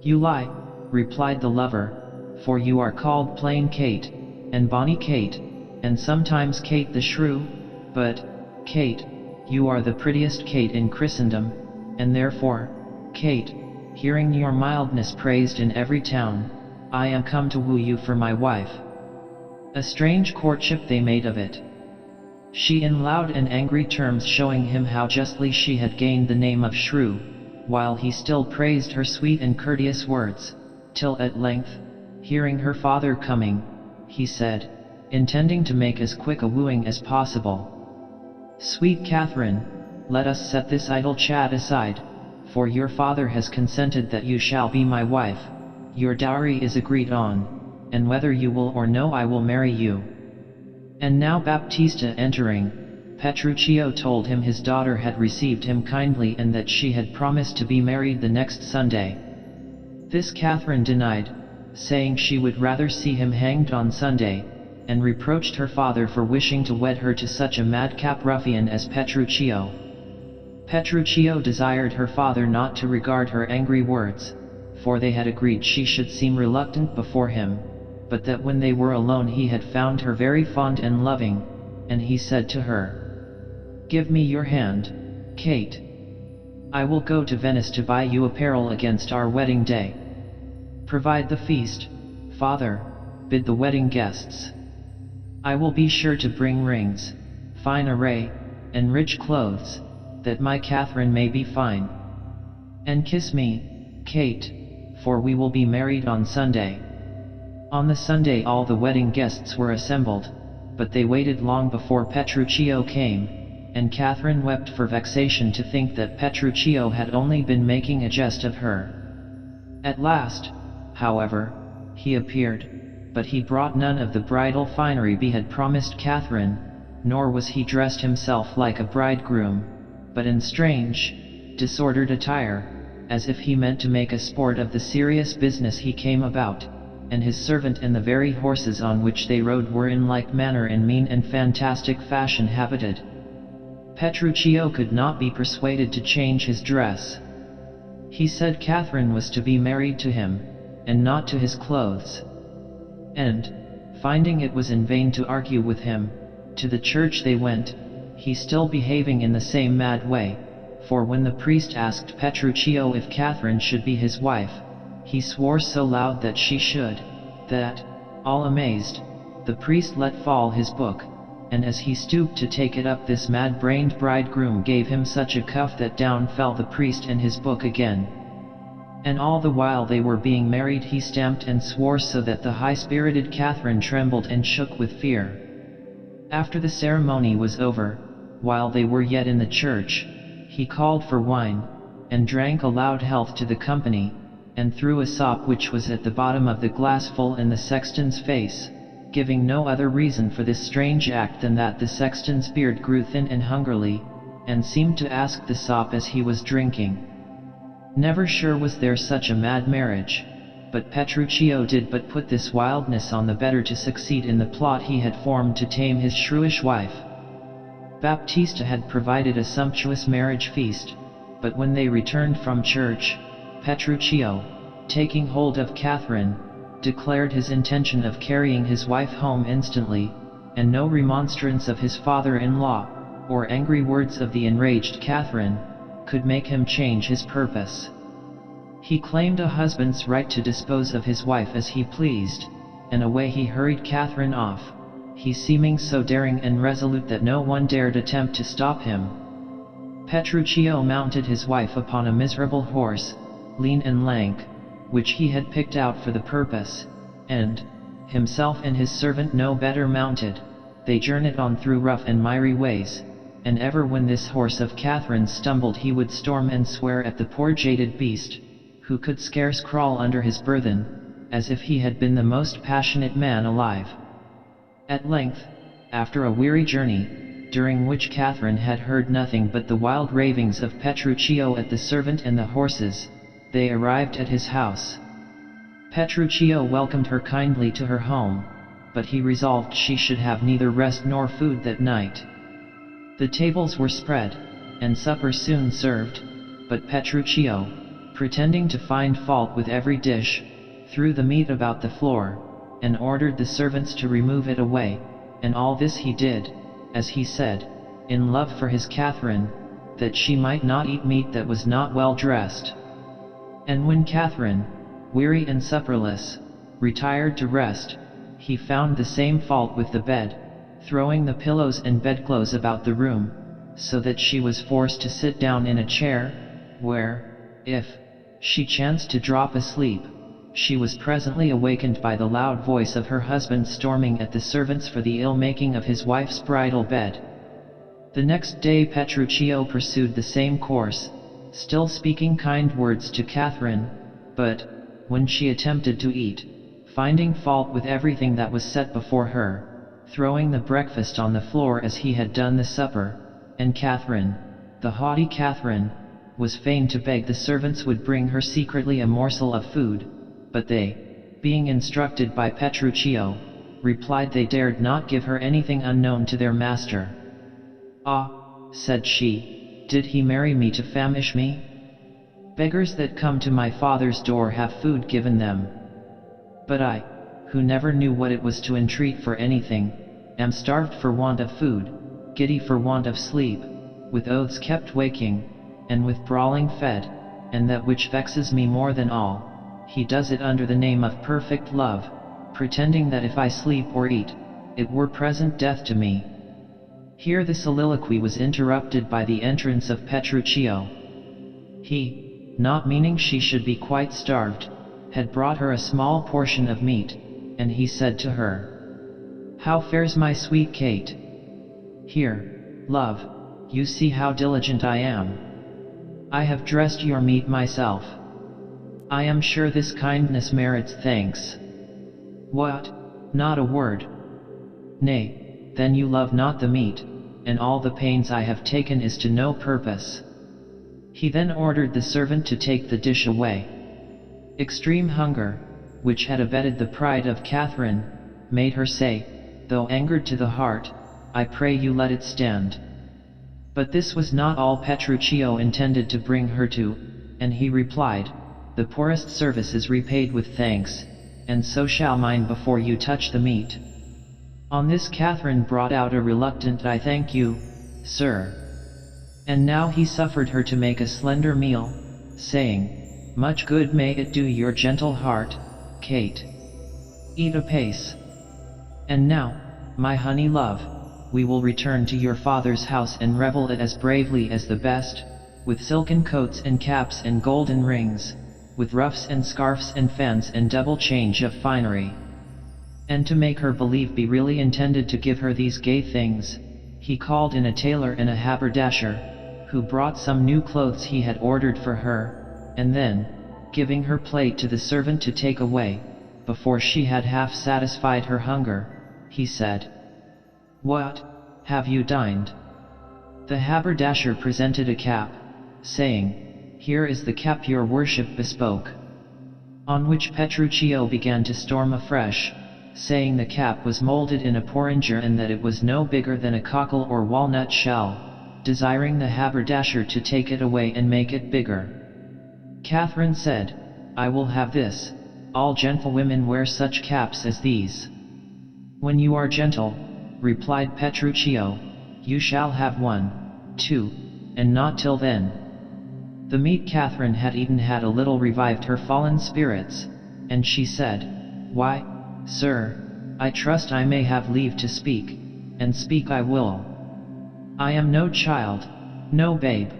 "You lie," replied the lover, "for you are called plain Kate, and bonny Kate, and sometimes Kate the Shrew, but, Kate, you are the prettiest Kate in Christendom, and therefore, Kate, hearing your mildness praised in every town, I am come to woo you for my wife." A strange courtship they made of it. She in loud and angry terms showing him how justly she had gained the name of Shrew, while he still praised her sweet and courteous words, till at length, hearing her father coming, he said, intending to make as quick a wooing as possible, "Sweet Catherine, let us set this idle chat aside, for your father has consented that you shall be my wife, your dowry is agreed on, and whether you will or no I will marry you." And now Baptista entering, Petruchio told him his daughter had received him kindly and that she had promised to be married the next Sunday. This Catherine denied, saying she would rather see him hanged on Sunday, and reproached her father for wishing to wed her to such a madcap ruffian as Petruchio. Petruchio desired her father not to regard her angry words, for they had agreed she should seem reluctant before him, but that when they were alone he had found her very fond and loving, and he said to her, "Give me your hand, Kate. I will go to Venice to buy you apparel against our wedding day. Provide the feast, father, bid the wedding guests. I will be sure to bring rings, fine array, and rich clothes, that my Catherine may be fine. And kiss me, Kate, for we will be married on Sunday." On the Sunday all the wedding guests were assembled, but they waited long before Petruchio came, and Catherine wept for vexation to think that Petruchio had only been making a jest of her. At last, however, he appeared, but he brought none of the bridal finery he had promised Catherine, nor was he dressed himself like a bridegroom, but in strange, disordered attire, as if he meant to make a sport of the serious business he came about. and his servant and the very horses on which they rode were in like manner in mean and fantastic fashion habited. Petruchio could not be persuaded to change his dress. He said Catherine was to be married to him, and not to his clothes. And, finding it was in vain to argue with him, to the church they went, he still behaving in the same mad way, for when the priest asked Petruchio if Catherine should be his wife, he swore so loud that she should, that, all amazed, the priest let fall his book, and as he stooped to take it up this mad-brained bridegroom gave him such a cuff that down fell the priest and his book again. And all the while they were being married he stamped and swore so that the high-spirited Catherine trembled and shook with fear. After the ceremony was over, while they were yet in the church, he called for wine, and drank a loud health to the company, and threw a sop which was at the bottom of the glass full in the sexton's face, giving no other reason for this strange act than that the sexton's beard grew thin and hungerly, and seemed to ask the sop as he was drinking. Never sure was there such a mad marriage, but Petruchio did but put this wildness on the better to succeed in the plot he had formed to tame his shrewish wife. Baptista had provided a sumptuous marriage feast, but when they returned from church, Petruchio, taking hold of Catherine, declared his intention of carrying his wife home instantly, and no remonstrance of his father-in-law, or angry words of the enraged Catherine, could make him change his purpose. He claimed a husband's right to dispose of his wife as he pleased, and away he hurried Catherine off, he seeming so daring and resolute that no one dared attempt to stop him. Petruchio mounted his wife upon a miserable horse, lean and lank, which he had picked out for the purpose, and, himself and his servant no better mounted, they journeyed on through rough and miry ways, and ever when this horse of Catherine's stumbled he would storm and swear at the poor jaded beast, who could scarce crawl under his burthen, as if he had been the most passionate man alive. At length, after a weary journey, during which Catherine had heard nothing but the wild ravings of Petruchio at the servant and the horses, they arrived at his house. Petruchio welcomed her kindly to her home, but he resolved she should have neither rest nor food that night. The tables were spread, and supper soon served, but Petruchio, pretending to find fault with every dish, threw the meat about the floor, and ordered the servants to remove it away, and all this he did, as he said, in love for his Catherine, that she might not eat meat that was not well dressed. And when Catherine, weary and supperless, retired to rest, he found the same fault with the bed, throwing the pillows and bedclothes about the room, so that she was forced to sit down in a chair, where, if she chanced to drop asleep, she was presently awakened by the loud voice of her husband storming at the servants for the ill-making of his wife's bridal bed. The next day Petruchio pursued the same course, still speaking kind words to Catherine, but, when she attempted to eat, finding fault with everything that was set before her, throwing the breakfast on the floor as he had done the supper, and Catherine, the haughty Catherine, was fain to beg the servants would bring her secretly a morsel of food, but they, being instructed by Petruchio, replied they dared not give her anything unknown to their master. "Ah," said she, "did he marry me to famish me? Beggars that come to my father's door have food given them. But I, who never knew what it was to entreat for anything, am starved for want of food, giddy for want of sleep, with oaths kept waking, and with brawling fed, and that which vexes me more than all, he does it under the name of perfect love, pretending that if I sleep or eat, it were present death to me." Here the soliloquy was interrupted by the entrance of Petruchio. He, not meaning she should be quite starved, had brought her a small portion of meat, and he said to her, "How fares my sweet Kate? Here, love, you see how diligent I am. I have dressed your meat myself. I am sure this kindness merits thanks. What? Not a word? Nay, then you love not the meat, and all the pains I have taken is to no purpose." He then ordered the servant to take the dish away. Extreme hunger, which had abetted the pride of Catherine, made her say, though angered to the heart, I pray you let it stand. But this was not all Petruchio intended to bring her to, and he replied, the poorest service is repaid with thanks, and so shall mine before you touch the meat. On this Catherine brought out a reluctant I thank you, sir. And now he suffered her to make a slender meal, saying, much good may it do your gentle heart, Kate. Eat apace. And now, my honey love, we will return to your father's house and revel it as bravely as the best, with silken coats and caps and golden rings, with ruffs and scarfs and fans and double change of finery. And to make her believe be really intended to give her these gay things, he called in a tailor and a haberdasher, who brought some new clothes he had ordered for her, and then, giving her plate to the servant to take away, before she had half satisfied her hunger, he said, what, have you dined? The haberdasher presented a cap, saying, here is the cap your worship bespoke. On which Petruchio began to storm afresh, saying the cap was molded in a porringer and that it was no bigger than a cockle or walnut shell, desiring the haberdasher to take it away and make it bigger. Catherine said, I will have this, all gentlewomen wear such caps as these. When you are gentle, replied Petruchio, you shall have one, too, and not till then. The meat Catherine had eaten had a little revived her fallen spirits, and she said, why, sir, I trust I may have leave to speak, and speak I will. I am no child, no babe.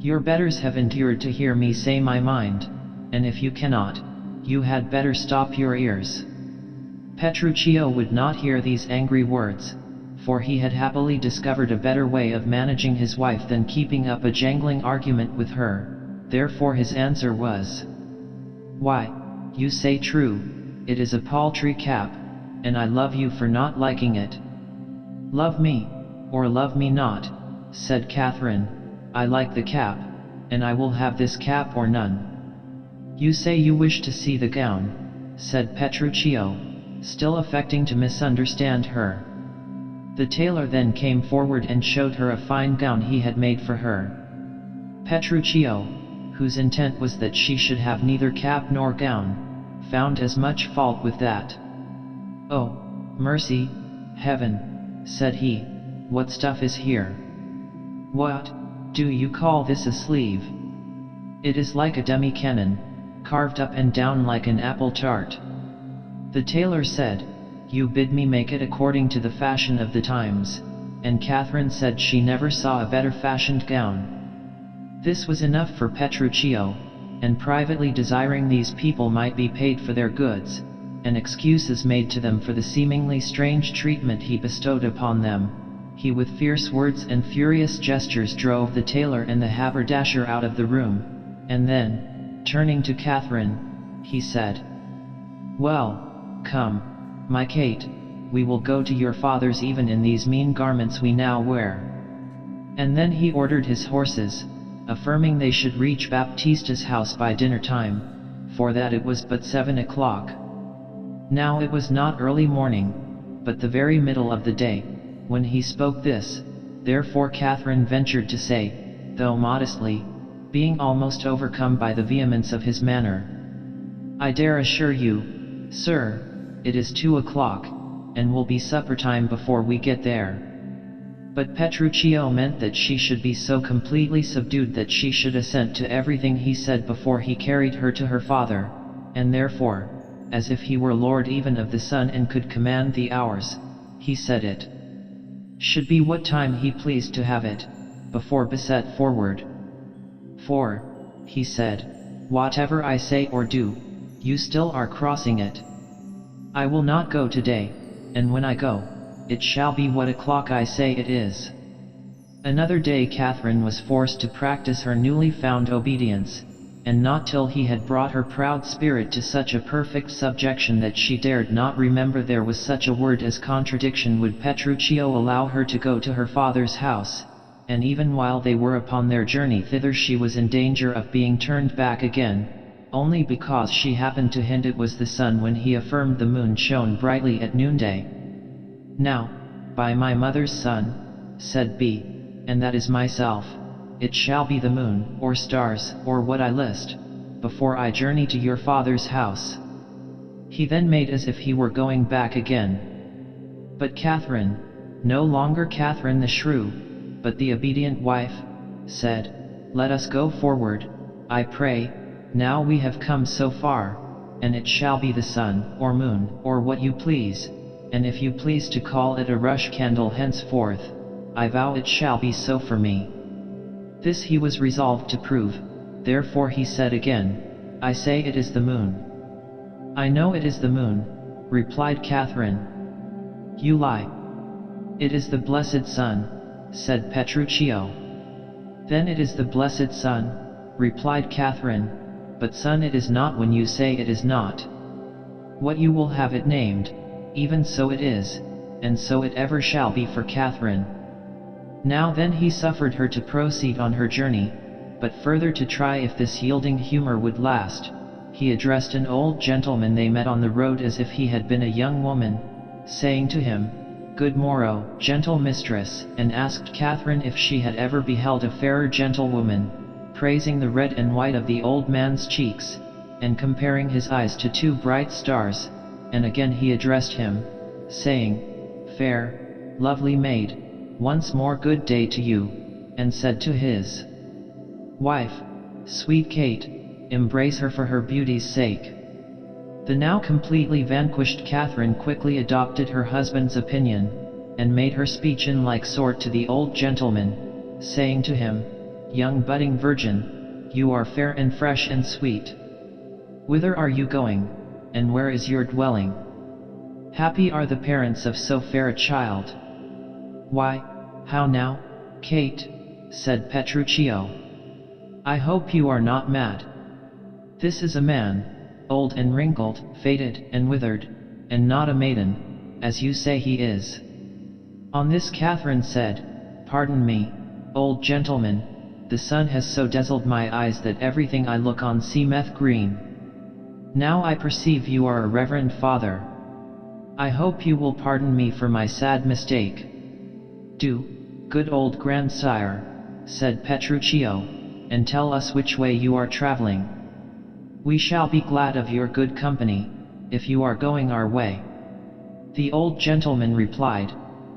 Your betters have endured to hear me say my mind, and if you cannot, you had better stop your ears. Petruchio would not hear these angry words, for he had happily discovered a better way of managing his wife than keeping up a jangling argument with her, therefore his answer was, why, you say true, it is a paltry cap, and I love you for not liking it. Love me, or love me not, said Catherine, I like the cap, and I will have this cap or none. You say you wish to see the gown, said Petruchio, still affecting to misunderstand her. The tailor then came forward and showed her a fine gown he had made for her. Petruchio, whose intent was that she should have neither cap nor gown, found as much fault with that. Oh, mercy, heaven, said he, what stuff is here? What, do you call this a sleeve? It is like a demi-cannon, carved up and down like an apple tart. The tailor said, you bid me make it according to the fashion of the times, and Catherine said she never saw a better fashioned gown. This was enough for Petruchio, and privately desiring these people might be paid for their goods, and excuses made to them for the seemingly strange treatment he bestowed upon them, he with fierce words and furious gestures drove the tailor and the haberdasher out of the room, and then, turning to Catherine, he said, well, come, my Kate, we will go to your father's even in these mean garments we now wear. And then he ordered his horses, affirming they should reach Baptista's house by dinner time, for that it was but 7 o'clock. Now it was not early morning, but the very middle of the day, when he spoke this, therefore Catherine ventured to say, though modestly, being almost overcome by the vehemence of his manner, I dare assure you, sir, it is 2 o'clock, and will be supper time before we get there. But Petruchio meant that she should be so completely subdued that she should assent to everything he said before he carried her to her father, and therefore, as if he were lord even of the sun and could command the hours, he said it should be what time he pleased to have it, before beset forward. For, he said, whatever I say or do, you still are crossing it. I will not go today, and when I go, it shall be what o'clock I say it is. Another day Catherine was forced to practice her newly found obedience, and not till he had brought her proud spirit to such a perfect subjection that she dared not remember there was such a word as contradiction would Petruchio allow her to go to her father's house, and even while they were upon their journey thither she was in danger of being turned back again, only because she happened to hint it was the sun when he affirmed the moon shone brightly at noonday. Now, by my mother's son, said B, and that is myself, it shall be the moon, or stars, or what I list, before I journey to your father's house. He then made as if he were going back again. But Catherine, no longer Catherine the shrew, but the obedient wife, said, let us go forward, I pray, now we have come so far, and it shall be the sun, or moon, or what you please, and if you please to call it a rush candle henceforth, I vow it shall be so for me. This he was resolved to prove, therefore he said again, I say it is the moon. I know it is the moon, replied Catherine. You lie. It is the blessed sun, said Petruchio. Then it is the blessed sun, replied Catherine, but sun it is not when you say it is not. What you will have it named, even so it is, and so it ever shall be for Catherine. Now then he suffered her to proceed on her journey, but further to try if this yielding humor would last, he addressed an old gentleman they met on the road as if he had been a young woman, saying to him, Good morrow, gentle mistress, and asked Catherine if she had ever beheld a fairer gentlewoman, praising the red and white of the old man's cheeks, and comparing his eyes to two bright stars, and again he addressed him, saying, Fair, lovely maid, once more good day to you, and said to his wife, Sweet Kate, embrace her for her beauty's sake. The now completely vanquished Catherine quickly adopted her husband's opinion, and made her speech in like sort to the old gentleman, saying to him, Young budding virgin, you are fair and fresh and sweet. Whither are you going, and where is your dwelling? Happy are the parents of so fair a child. Why, how now, Kate, said Petruchio. I hope you are not mad. This is a man, old and wrinkled, faded and withered, and not a maiden, as you say he is. On this Catherine said, Pardon me, old gentleman, the sun has so dazzled my eyes that everything I look on seemeth green. Now I perceive you are a reverend father. I hope you will pardon me for my sad mistake. Do, good old grandsire, said Petruchio, and tell us which way you are traveling. We shall be glad of your good company, if you are going our way. The old gentleman replied,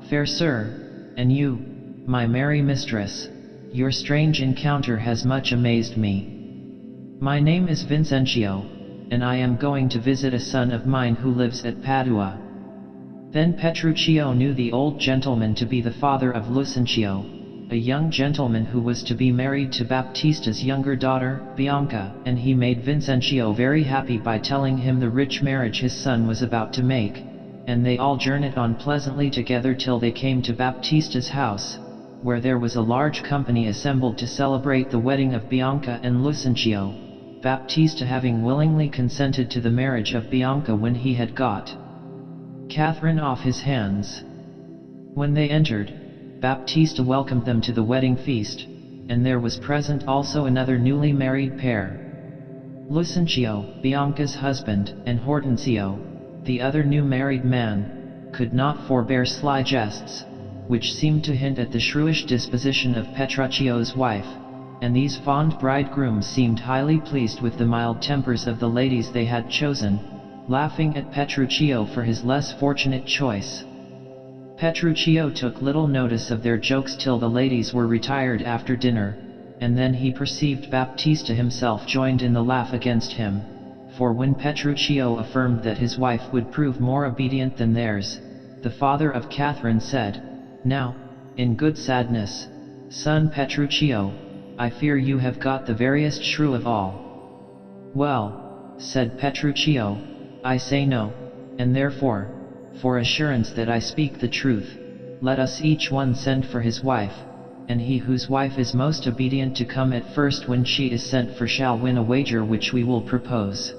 Fair sir, and you, my merry mistress, your strange encounter has much amazed me. My name is Vincentio, and I am going to visit a son of mine who lives at Padua. Then Petruchio knew the old gentleman to be the father of Lucentio, a young gentleman who was to be married to Baptista's younger daughter, Bianca, and he made Vincentio very happy by telling him the rich marriage his son was about to make, and they all journeyed on pleasantly together till they came to Baptista's house, where there was a large company assembled to celebrate the wedding of Bianca and Lucentio, Baptista having willingly consented to the marriage of Bianca when he had got Catherine off his hands. When they entered, Baptista welcomed them to the wedding feast, and there was present also another newly married pair. Lucentio, Bianca's husband, and Hortensio, the other new married man, could not forbear sly jests, which seemed to hint at the shrewish disposition of Petruchio's wife, and these fond bridegrooms seemed highly pleased with the mild tempers of the ladies they had chosen, laughing at Petruchio for his less fortunate choice. Petruchio took little notice of their jokes till the ladies were retired after dinner, and then he perceived Baptista himself joined in the laugh against him, for when Petruchio affirmed that his wife would prove more obedient than theirs, the father of Catherine said, Now, in good sadness, son Petruchio, I fear you have got the veriest shrew of all. Well, said Petruchio, I say no, and therefore, for assurance that I speak the truth, let us each one send for his wife, and he whose wife is most obedient to come at first when she is sent for shall win a wager which we will propose.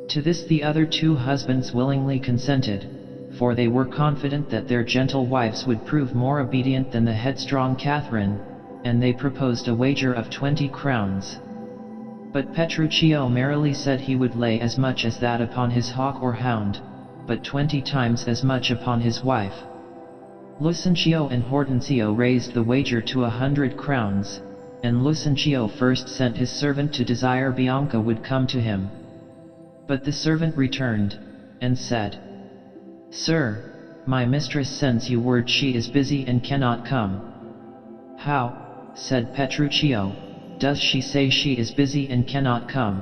To this the other two husbands willingly consented, for they were confident that their gentle wives would prove more obedient than the headstrong Catherine, and they proposed a wager of 20 crowns. But Petruchio merrily said he would lay as much as that upon his hawk or hound, but 20 times as much upon his wife. Lucentio and Hortensio raised the wager to 100 crowns, and Lucentio first sent his servant to desire Bianca would come to him. But the servant returned, and said, "Sir, my mistress sends you word she is busy and cannot come." "How," said Petruchio, "does she say she is busy and cannot come?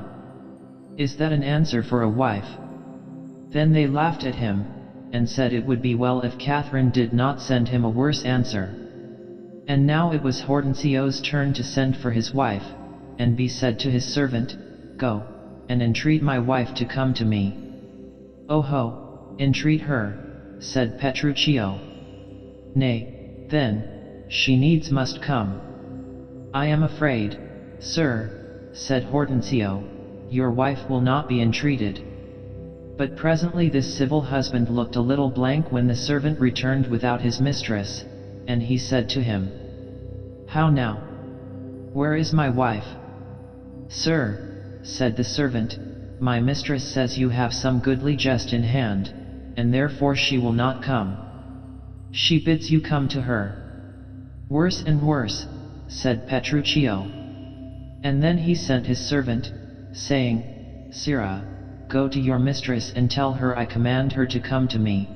Is that an answer for a wife?" Then they laughed at him, and said it would be well if Catherine did not send him a worse answer. And now it was Hortensio's turn to send for his wife, and he said to his servant, "Go, and entreat my wife to come to me." "Oh ho, entreat her," said Petruchio. "Nay, then, she needs must come." "I am afraid, sir," said Hortensio, "your wife will not be entreated." But presently this civil husband looked a little blank when the servant returned without his mistress, and he said to him, "How now? Where is my wife?" "Sir," said the servant, "my mistress says you have some goodly jest in hand, and therefore she will not come. She bids you come to her." "Worse and worse," said Petruchio. And then he sent his servant, saying, "Sirrah, go to your mistress and tell her I command her to come to me."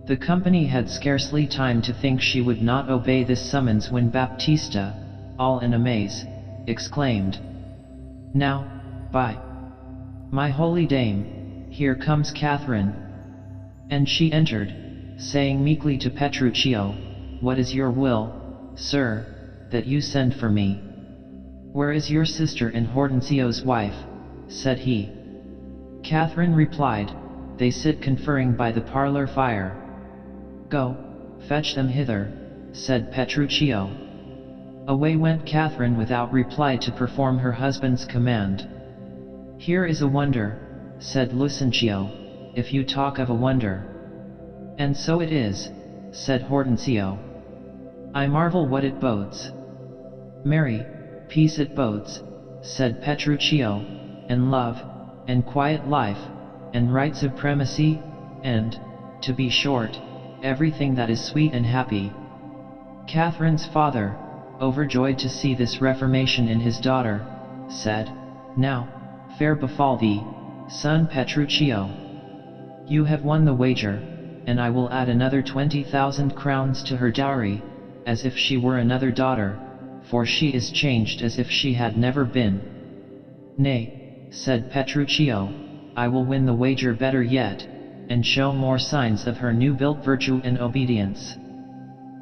The company had scarcely time to think she would not obey this summons when Baptista, all in amaze, exclaimed, "Now, by my holy dame, here comes Catherine." And she entered, saying meekly to Petruchio, "What is your will, sir, that you send for me?" "Where is your sister and Hortensio's wife?" said he. Catherine replied, "They sit conferring by the parlor fire." "Go, fetch them hither," said Petruchio. Away went Catherine without reply to perform her husband's command. "Here is a wonder," said Lucentio, "if you talk of a wonder." "And so it is," said Hortensio. "I marvel what it bodes." "Marry, peace it bodes," said Petruchio, "and love, and quiet life, and right supremacy, and, to be short, everything that is sweet and happy." Catherine's father, overjoyed to see this reformation in his daughter, said, "Now, fair befall thee, son Petruchio. You have won the wager, and I will add another 20,000 crowns to her dowry, as if she were another daughter, for she is changed as if she had never been." "Nay," said Petruchio, "I will win the wager better yet, and show more signs of her new-built virtue and obedience."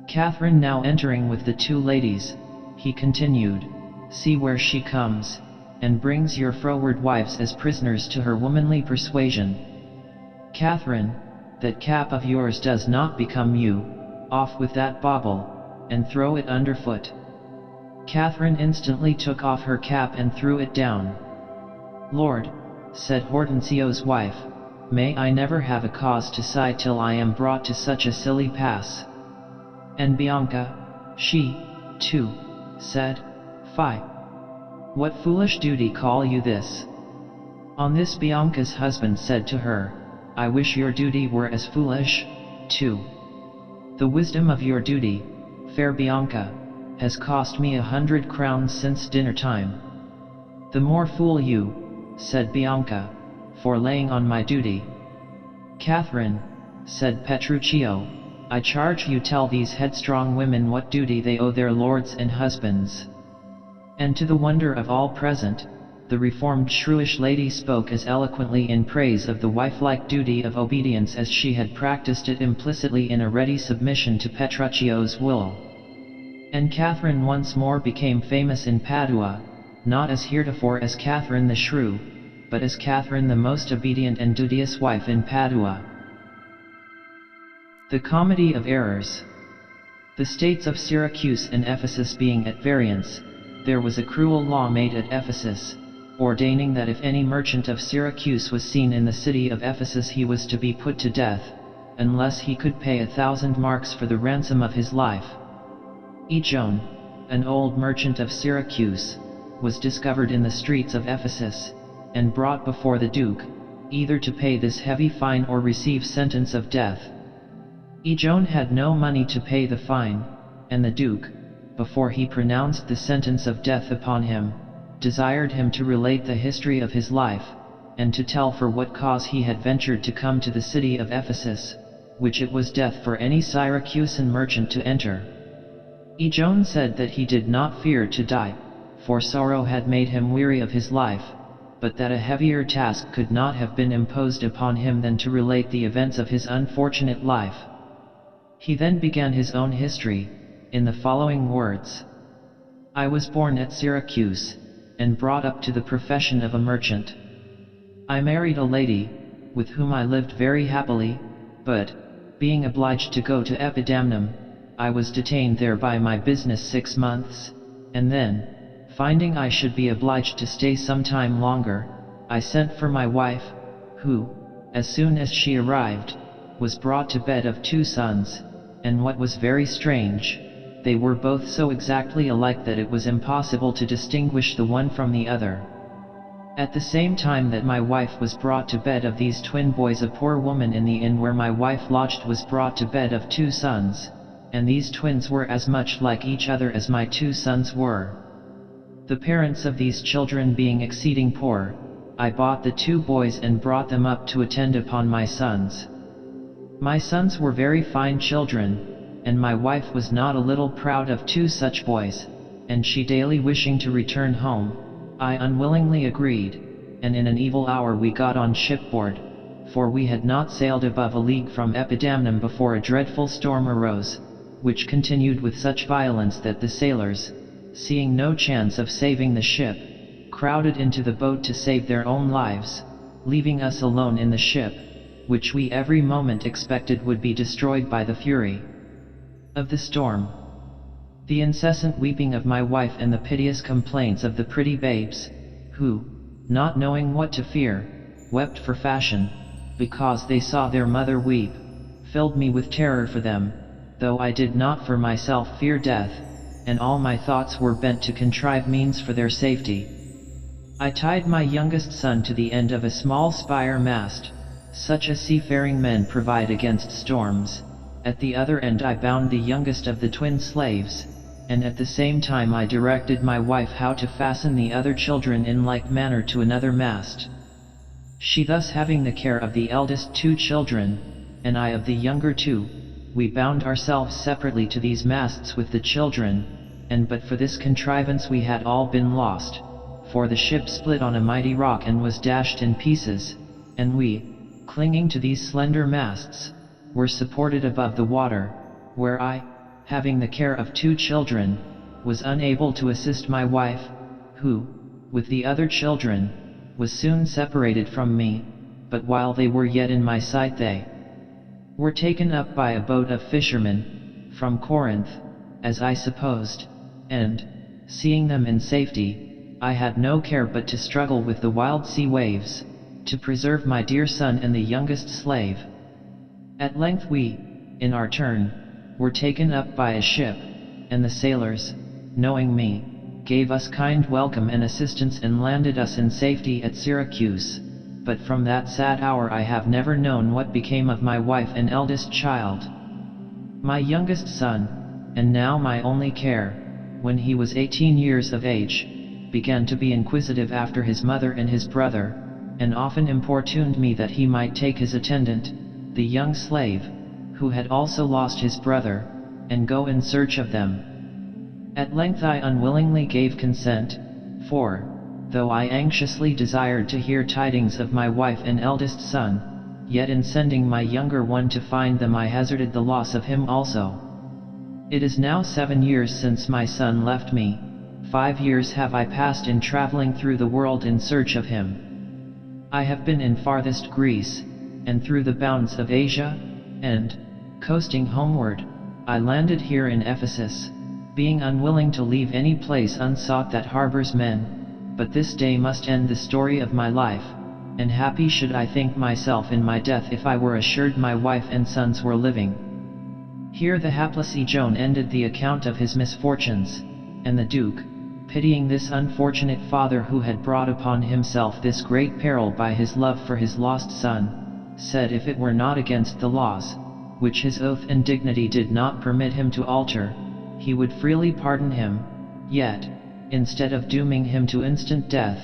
Catherine now entering with the two ladies, he continued, "See where she comes, and brings your froward wives as prisoners to her womanly persuasion. Catherine, that cap of yours does not become you, off with that bauble, and throw it underfoot." Catherine instantly took off her cap and threw it down. "Lord," said Hortensio's wife, "may I never have a cause to sigh till I am brought to such a silly pass." And Bianca, she, too, said, "Fie! What foolish duty call you this?" On this Bianca's husband said to her, "I wish your duty were as foolish, too. The wisdom of your duty, fair Bianca, has cost me 100 crowns since dinner time." "The more fool you," said Bianca, "for laying on my duty." "Catherine," said Petruchio, "I charge you tell these headstrong women what duty they owe their lords and husbands." And to the wonder of all present, the reformed shrewish lady spoke as eloquently in praise of the wife-like duty of obedience as she had practiced it implicitly in a ready submission to Petruchio's will. And Catherine once more became famous in Padua, not as heretofore as Catherine the Shrew, but as Catherine the most obedient and duteous wife in Padua. The Comedy of Errors. The states of Syracuse and Ephesus being at variance, there was a cruel law made at Ephesus, ordaining that if any merchant of Syracuse was seen in the city of Ephesus he was to be put to death, unless he could pay 1,000 marks for the ransom of his life. Ejon, an old merchant of Syracuse, was discovered in the streets of Ephesus, and brought before the Duke, either to pay this heavy fine or receive sentence of death. Ejon had no money to pay the fine, and the Duke, before he pronounced the sentence of death upon him, desired him to relate the history of his life, and to tell for what cause he had ventured to come to the city of Ephesus, which it was death for any Syracusan merchant to enter. Ejon said that he did not fear to die, for sorrow had made him weary of his life, but that a heavier task could not have been imposed upon him than to relate the events of his unfortunate life. He then began his own history, in the following words. I was born at Syracuse, and brought up to the profession of a merchant. I married a lady, with whom I lived very happily, but, being obliged to go to Epidamnum, I was detained there by my business 6 months, and then, finding I should be obliged to stay some time longer, I sent for my wife, who, as soon as she arrived, was brought to bed of 2 sons, and what was very strange, they were both so exactly alike that it was impossible to distinguish the one from the other. At the same time that my wife was brought to bed of these twin boys, a poor woman in the inn where my wife lodged was brought to bed of 2 sons, and these twins were as much like each other as my 2 sons were. The parents of these children being exceeding poor, I bought the 2 boys and brought them up to attend upon my sons. My sons were very fine children, and my wife was not a little proud of 2 such boys, and she daily wishing to return home, I unwillingly agreed, and in an evil hour we got on shipboard, for we had not sailed above a league from Epidamnum before a dreadful storm arose, which continued with such violence that the sailors, seeing no chance of saving the ship, crowded into the boat to save their own lives, leaving us alone in the ship, which we every moment expected would be destroyed by the fury of the storm. The incessant weeping of my wife and the piteous complaints of the pretty babes, who, not knowing what to fear, wept for fashion, because they saw their mother weep, filled me with terror for them, though I did not for myself fear death, and all my thoughts were bent to contrive means for their safety. I tied my youngest son to the end of a small spire mast, such as seafaring men provide against storms. At the other end I bound the youngest of the twin slaves, and at the same time I directed my wife how to fasten the other children in like manner to another mast. She thus having the care of the eldest 2 children, and I of the younger 2, we bound ourselves separately to these masts with the children, and but for this contrivance we had all been lost, for the ship split on a mighty rock and was dashed in pieces, and we, clinging to these slender masts, were supported above the water, where I, having the care of 2 children, was unable to assist my wife, who, with the other children, was soon separated from me, but while they were yet in my sight they were taken up by a boat of fishermen, from Corinth, as I supposed, and, seeing them in safety, I had no care but to struggle with the wild sea waves, to preserve my dear son and the youngest slave. At length we, in our turn, were taken up by a ship, and the sailors, knowing me, gave us kind welcome and assistance and landed us in safety at Syracuse, but from that sad hour I have never known what became of my wife and eldest child. My youngest son, and now my only care, when he was 18 years of age, began to be inquisitive after his mother and his brother, and often importuned me that he might take his attendant, the young slave, who had also lost his brother, and go in search of them. At length I unwillingly gave consent, for, though I anxiously desired to hear tidings of my wife and eldest son, yet in sending my younger one to find them I hazarded the loss of him also. It is now 7 years since my son left me, 5 years have I passed in traveling through the world in search of him. I have been in farthest Greece, and through the bounds of Asia, and, coasting homeward, I landed here in Ephesus, being unwilling to leave any place unsought that harbors men, but this day must end the story of my life, and happy should I think myself in my death if I were assured my wife and sons were living. Here the hapless Ejon ended the account of his misfortunes, and the Duke, pitying this unfortunate father who had brought upon himself this great peril by his love for his lost son, said if it were not against the laws, which his oath and dignity did not permit him to alter, he would freely pardon him, yet, instead of dooming him to instant death,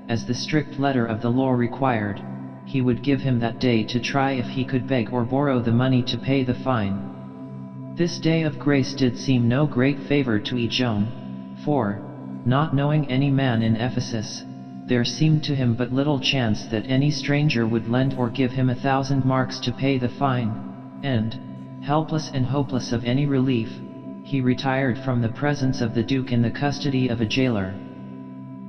as the strict letter of the law required, he would give him that day to try if he could beg or borrow the money to pay the fine. This day of grace did seem no great favor to Ejon, for, not knowing any man in Ephesus, there seemed to him but little chance that any stranger would lend or give him 1,000 marks to pay the fine, and, helpless and hopeless of any relief, he retired from the presence of the Duke in the custody of a jailer.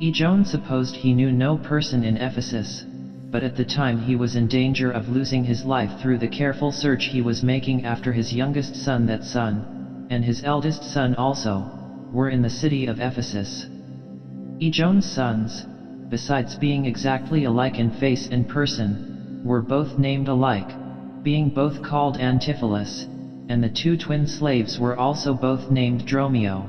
Ejon supposed he knew no person in Ephesus, but at the time he was in danger of losing his life through the careful search he was making after his youngest son. That son, and his eldest son also, were in the city of Ephesus. Ejon's sons, besides being exactly alike in face and person, were both named alike, being both called Antipholus, and the 2 twin slaves were also both named Dromio.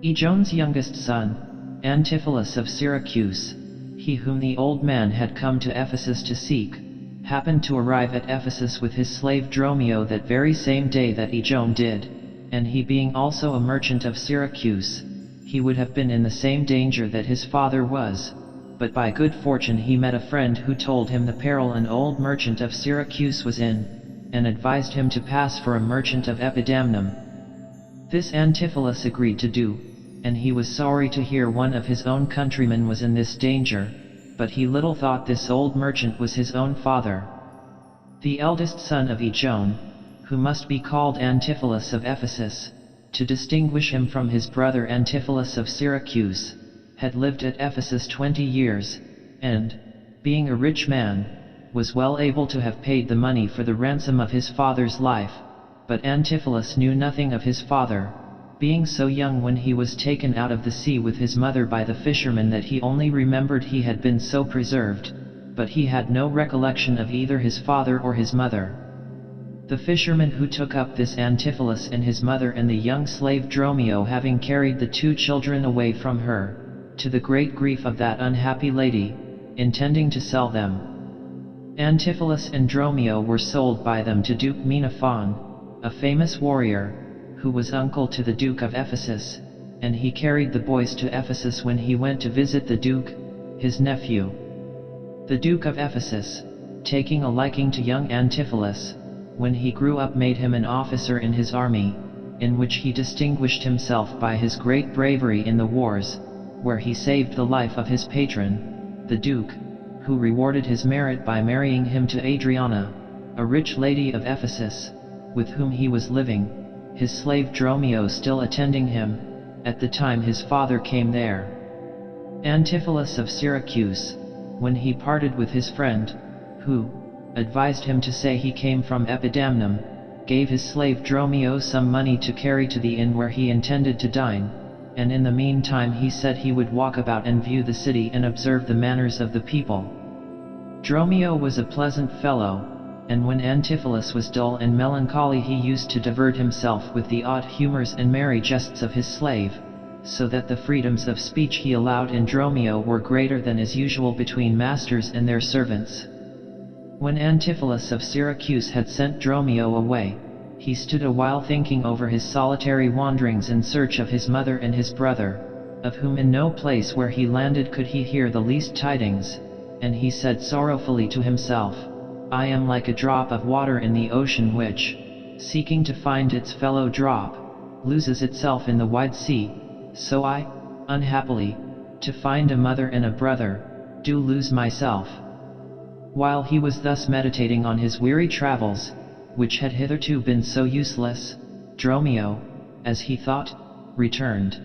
Ejon's youngest son, Antipholus of Syracuse, he whom the old man had come to Ephesus to seek, happened to arrive at Ephesus with his slave Dromio that very same day that Ejon did, and he being also a merchant of Syracuse, he would have been in the same danger that his father was, but by good fortune he met a friend who told him the peril an old merchant of Syracuse was in, and advised him to pass for a merchant of Epidamnum. This Antipholus agreed to do, and he was sorry to hear one of his own countrymen was in this danger, but he little thought this old merchant was his own father. The eldest son of Ejon, who must be called Antipholus of Ephesus, to distinguish him from his brother Antipholus of Syracuse, had lived at Ephesus 20 years, and, being a rich man, was well able to have paid the money for the ransom of his father's life, but Antipholus knew nothing of his father, being so young when he was taken out of the sea with his mother by the fishermen that he only remembered he had been so preserved, but he had no recollection of either his father or his mother. The fisherman who took up this Antipholus and his mother and the young slave Dromio having carried the 2 children away from her, to the great grief of that unhappy lady, intending to sell them. Antipholus and Dromio were sold by them to Duke Menophon, a famous warrior, who was uncle to the Duke of Ephesus, and he carried the boys to Ephesus when he went to visit the Duke, his nephew. The Duke of Ephesus, taking a liking to young Antipholus, when he grew up made him an officer in his army, in which he distinguished himself by his great bravery in the wars, where he saved the life of his patron, the Duke, who rewarded his merit by marrying him to Adriana, a rich lady of Ephesus, with whom he was living, his slave Dromio still attending him, at the time his father came there. Antipholus of Syracuse, when he parted with his friend, who advised him to say he came from Epidamnum, gave his slave Dromio some money to carry to the inn where he intended to dine, and in the meantime he said he would walk about and view the city and observe the manners of the people. Dromio was a pleasant fellow, and when Antipholus was dull and melancholy he used to divert himself with the odd humors and merry jests of his slave, so that the freedoms of speech he allowed in Dromio were greater than is usual between masters and their servants. When Antipholus of Syracuse had sent Dromio away, he stood a while thinking over his solitary wanderings in search of his mother and his brother, of whom in no place where he landed could he hear the least tidings, and he said sorrowfully to himself, I am like a drop of water in the ocean which, seeking to find its fellow drop, loses itself in the wide sea, so I, unhappily, to find a mother and a brother, do lose myself. While he was thus meditating on his weary travels, which had hitherto been so useless, Dromio, as he thought, returned.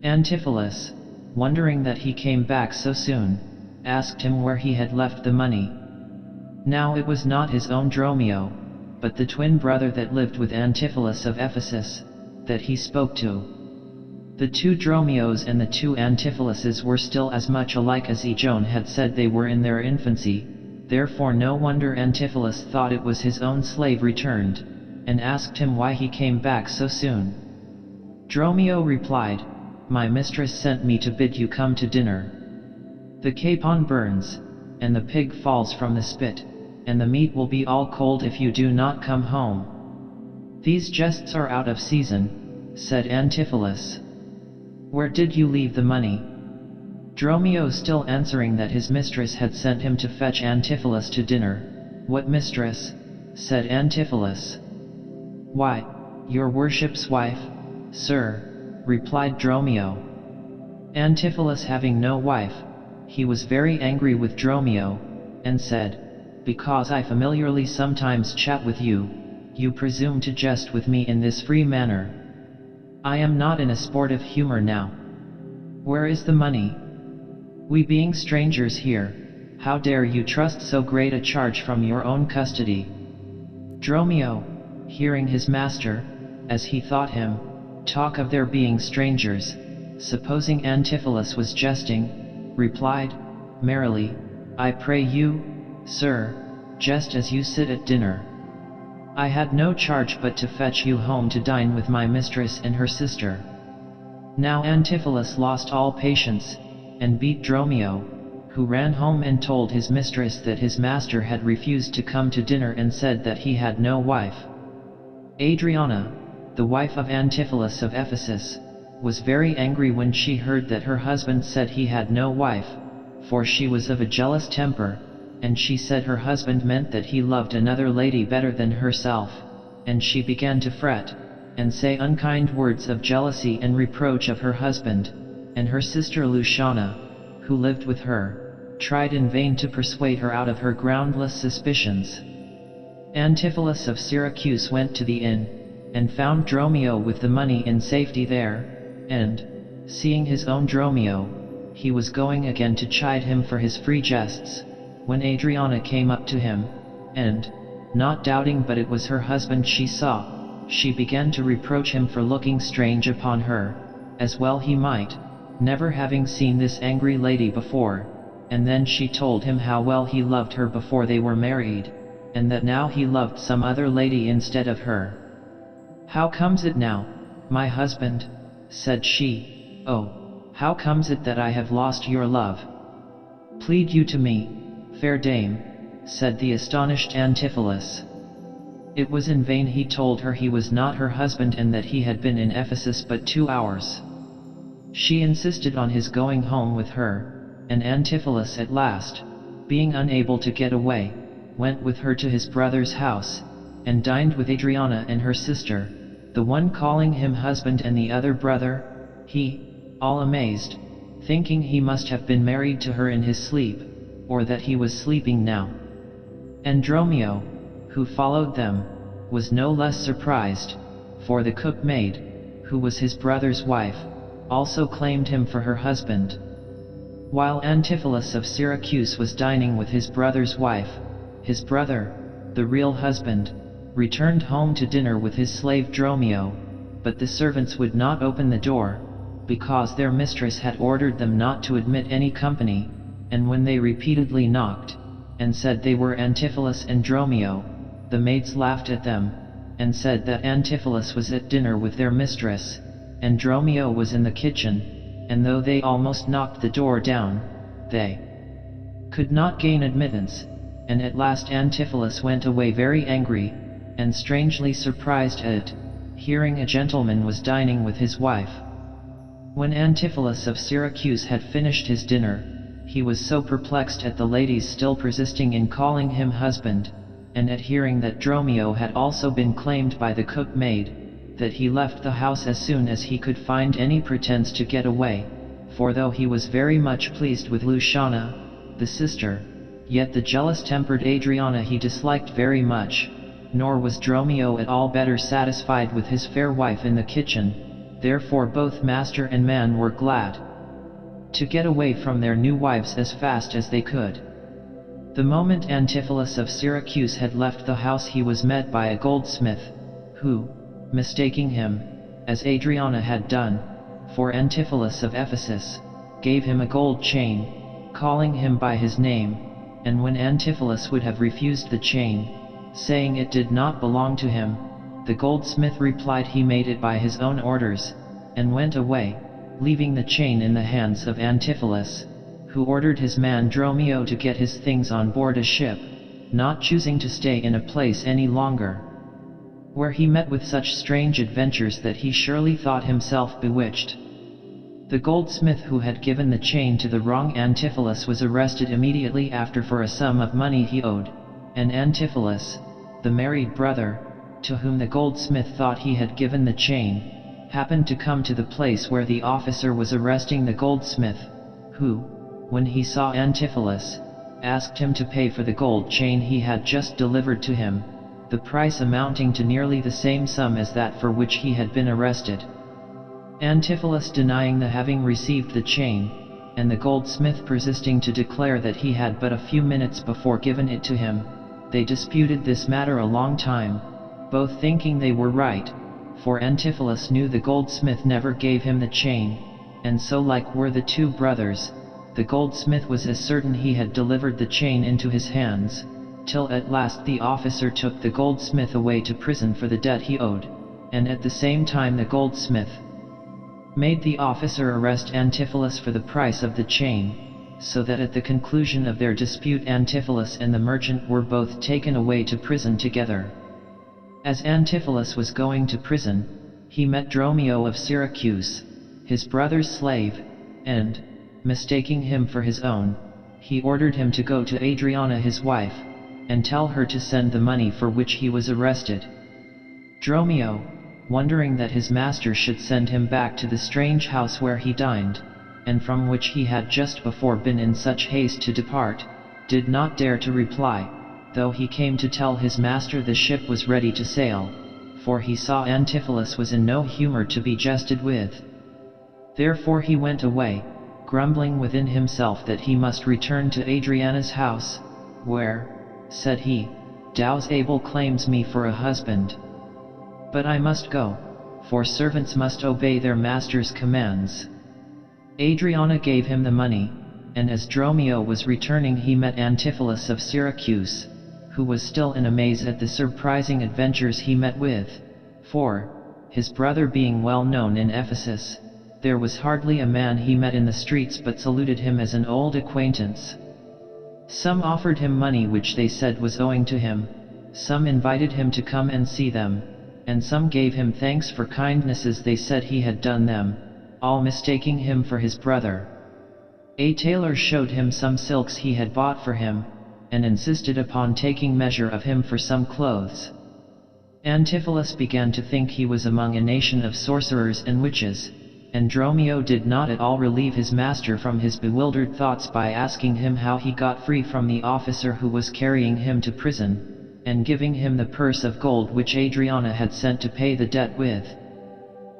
Antipholus, wondering that he came back so soon, asked him where he had left the money. Now it was not his own Dromio, but the twin brother that lived with Antipholus of Ephesus, that he spoke to. The 2 Dromios and the 2 Antipholuses were still as much alike as Ejon had said they were in their infancy, therefore no wonder Antipholus thought it was his own slave returned, and asked him why he came back so soon. Dromio replied, my mistress sent me to bid you come to dinner. The capon burns, and the pig falls from the spit, and the meat will be all cold if you do not come home." "These jests are out of season," said Antipholus. "Where did you leave the money?" Dromio still answering that his mistress had sent him to fetch Antipholus to dinner. "What mistress?" said Antipholus. "Why, your worship's wife, sir," replied Dromio. Antipholus having no wife, he was very angry with Dromio, and said, "Because I familiarly sometimes chat with you, you presume to jest with me in this free manner. I am not in a sportive humor now. Where is the money? We being strangers here, how dare you trust so great a charge from your own custody?" Dromio, hearing his master, as he thought him, talk of their being strangers, supposing Antipholus was jesting, replied, merrily, "I pray you, sir, just as you sit at dinner. I had no charge but to fetch you home to dine with my mistress and her sister." Now Antipholus lost all patience, and beat Dromio, who ran home and told his mistress that his master had refused to come to dinner and said that he had no wife. Adriana, the wife of Antipholus of Ephesus, was very angry when she heard that her husband said he had no wife, for she was of a jealous temper, and she said her husband meant that he loved another lady better than herself, and she began to fret, and say unkind words of jealousy and reproach of her husband, and her sister Luciana, who lived with her, tried in vain to persuade her out of her groundless suspicions. Antipholus of Syracuse went to the inn, and found Dromio with the money in safety there, and, seeing his own Dromio, he was going again to chide him for his free jests, when Adriana came up to him, and, not doubting but it was her husband she saw, she began to reproach him for looking strange upon her, as well he might, never having seen this angry lady before, and then she told him how well he loved her before they were married, and that now he loved some other lady instead of her. "How comes it now, my husband?" said she. "Oh, how comes it that I have lost your love? Plead you to me, fair dame," said the astonished Antipholus. It was in vain he told her he was not her husband and that he had been in Ephesus but 2 hours. She insisted on his going home with her, and Antipholus at last, being unable to get away, went with her to his brother's house, and dined with Adriana and her sister, the one calling him husband and the other brother, he, all amazed, thinking he must have been married to her in his sleep, or that he was sleeping now. And Dromio, who followed them, was no less surprised, for the cook maid, who was his brother's wife, also claimed him for her husband. While Antipholus of Syracuse was dining with his brother's wife, his brother, the real husband, returned home to dinner with his slave Dromio, but the servants would not open the door, because their mistress had ordered them not to admit any company, and when they repeatedly knocked, and said they were Antipholus and Dromio, the maids laughed at them, and said that Antipholus was at dinner with their mistress, and Dromio was in the kitchen, and though they almost knocked the door down, they could not gain admittance, and at last Antipholus went away very angry, and strangely surprised at hearing a gentleman was dining with his wife. When Antipholus of Syracuse had finished his dinner, he was so perplexed at the ladies still persisting in calling him husband, and at hearing that Dromio had also been claimed by the cook maid, that he left the house as soon as he could find any pretense to get away, for though he was very much pleased with Luciana, the sister, yet the jealous-tempered Adriana he disliked very much, nor was Dromio at all better satisfied with his fair wife in the kitchen, therefore both master and man were glad to get away from their new wives as fast as they could. The moment Antipholus of Syracuse had left the house he was met by a goldsmith, who, mistaking him, as Adriana had done, for Antipholus of Ephesus, gave him a gold chain, calling him by his name, and when Antipholus would have refused the chain, saying it did not belong to him, the goldsmith replied he made it by his own orders, and went away, leaving the chain in the hands of Antipholus, who ordered his man Dromio to get his things on board a ship, not choosing to stay in a place any longer, where he met with such strange adventures that he surely thought himself bewitched. The goldsmith who had given the chain to the wrong Antipholus was arrested immediately after for a sum of money he owed, and Antipholus, the married brother, to whom the goldsmith thought he had given the chain, happened to come to the place where the officer was arresting the goldsmith, who, when he saw Antipholus, asked him to pay for the gold chain he had just delivered to him, the price amounting to nearly the same sum as that for which he had been arrested. Antipholus denying the having received the chain, and the goldsmith persisting to declare that he had but a few minutes before given it to him, they disputed this matter a long time, both thinking they were right, for Antipholus knew the goldsmith never gave him the chain, and so like were the two brothers. The goldsmith was as certain he had delivered the chain into his hands, till at last the officer took the goldsmith away to prison for the debt he owed, and at the same time the goldsmith made the officer arrest Antipholus for the price of the chain, so that at the conclusion of their dispute Antipholus and the merchant were both taken away to prison together. As Antipholus was going to prison, he met Dromio of Syracuse, his brother's slave, and, mistaking him for his own, he ordered him to go to Adriana his wife, and tell her to send the money for which he was arrested. Dromio, wondering that his master should send him back to the strange house where he dined, and from which he had just before been in such haste to depart, did not dare to reply, though he came to tell his master the ship was ready to sail, for he saw Antipholus was in no humor to be jested with. Therefore he went away, grumbling within himself that he must return to Adriana's house, where, said he, Dow's Abel claims me for a husband. But I must go, for servants must obey their master's commands. Adriana gave him the money, and as Dromio was returning he met Antipholus of Syracuse, who was still in amaze at the surprising adventures he met with, for, his brother being well known in Ephesus, there was hardly a man he met in the streets but saluted him as an old acquaintance. Some offered him money which they said was owing to him, some invited him to come and see them, and some gave him thanks for kindnesses they said he had done them, all mistaking him for his brother. A tailor showed him some silks he had bought for him, and insisted upon taking measure of him for some clothes. Antipholus began to think he was among a nation of sorcerers and witches, and Dromio did not at all relieve his master from his bewildered thoughts by asking him how he got free from the officer who was carrying him to prison, and giving him the purse of gold which Adriana had sent to pay the debt with.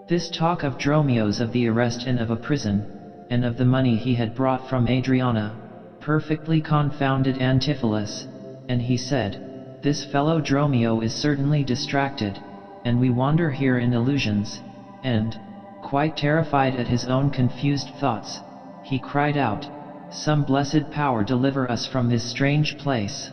This talk of Dromio's of the arrest and of a prison, and of the money he had brought from Adriana, perfectly confounded Antipholus, and he said, This fellow Dromio is certainly distracted, and we wander here in illusions, and, quite terrified at his own confused thoughts, he cried out, Some blessed power deliver us from this strange place.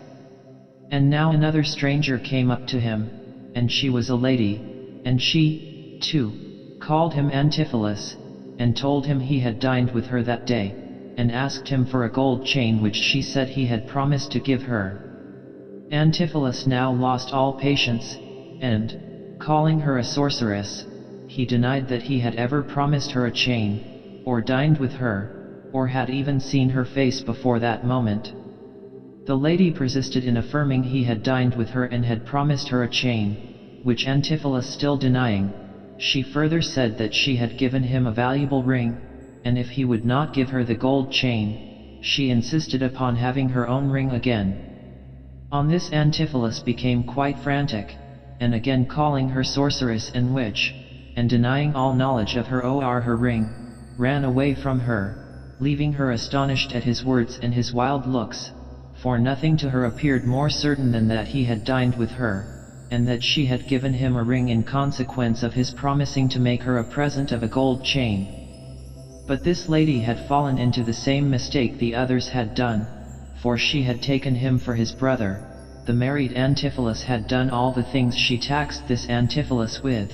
And now another stranger came up to him, and she was a lady, and she, too, called him Antipholus, and told him he had dined with her that day, and asked him for a gold chain which she said he had promised to give her. Antipholus now lost all patience, and, calling her a sorceress, he denied that he had ever promised her a chain, or dined with her, or had even seen her face before that moment. The lady persisted in affirming he had dined with her and had promised her a chain, which Antipholus still denying, she further said that she had given him a valuable ring, and if he would not give her the gold chain, she insisted upon having her own ring again. On this Antipholus became quite frantic, and again calling her sorceress and witch, and denying all knowledge of her or her ring, ran away from her, leaving her astonished at his words and his wild looks, for nothing to her appeared more certain than that he had dined with her, and that she had given him a ring in consequence of his promising to make her a present of a gold chain. But this lady had fallen into the same mistake the others had done, for she had taken him for his brother. The married Antipholus had done all the things she taxed this Antipholus with.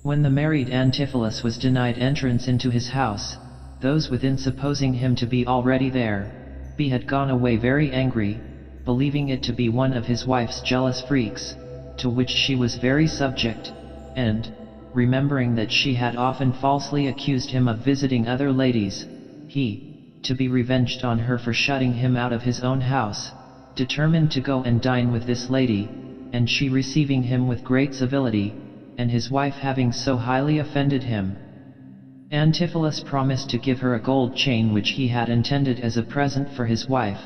When the married Antipholus was denied entrance into his house, those within, supposing him to be already there, had gone away very angry, believing it to be one of his wife's jealous freaks, to which she was very subject, and, remembering that she had often falsely accused him of visiting other ladies, he, to be revenged on her for shutting him out of his own house, determined to go and dine with this lady, and she receiving him with great civility, and his wife having so highly offended him, Antipholus promised to give her a gold chain which he had intended as a present for his wife.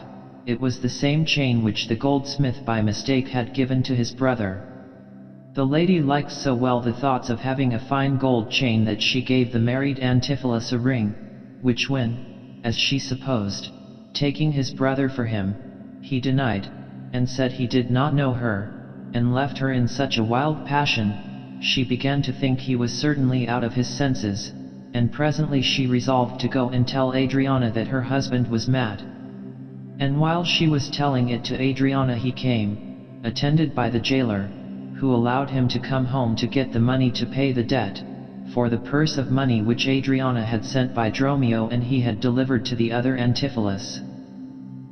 It was the same chain which the goldsmith by mistake had given to his brother. The lady liked so well the thoughts of having a fine gold chain that she gave the married Antipholus a ring, which when, as she supposed, taking his brother for him, he denied, and said he did not know her, and left her in such a wild passion, she began to think he was certainly out of his senses, and presently she resolved to go and tell Adriana that her husband was mad. And while she was telling it to Adriana, he came, attended by the jailer, who allowed him to come home to get the money to pay the debt, for the purse of money which Adriana had sent by Romeo and he had delivered to the other Antipholus.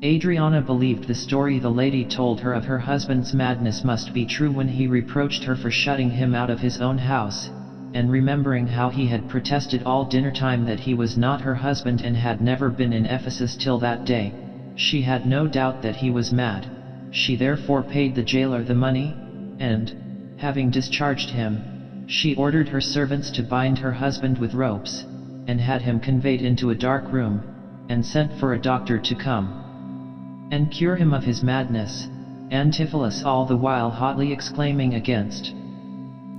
Adriana believed the story the lady told her of her husband's madness must be true when he reproached her for shutting him out of his own house, and remembering how he had protested all dinner time that he was not her husband and had never been in Ephesus till that day, she had no doubt that he was mad. She therefore paid the jailer the money, and, having discharged him, she ordered her servants to bind her husband with ropes, and had him conveyed into a dark room, and sent for a doctor to come and cure him of his madness, Antipholus all the while hotly exclaiming against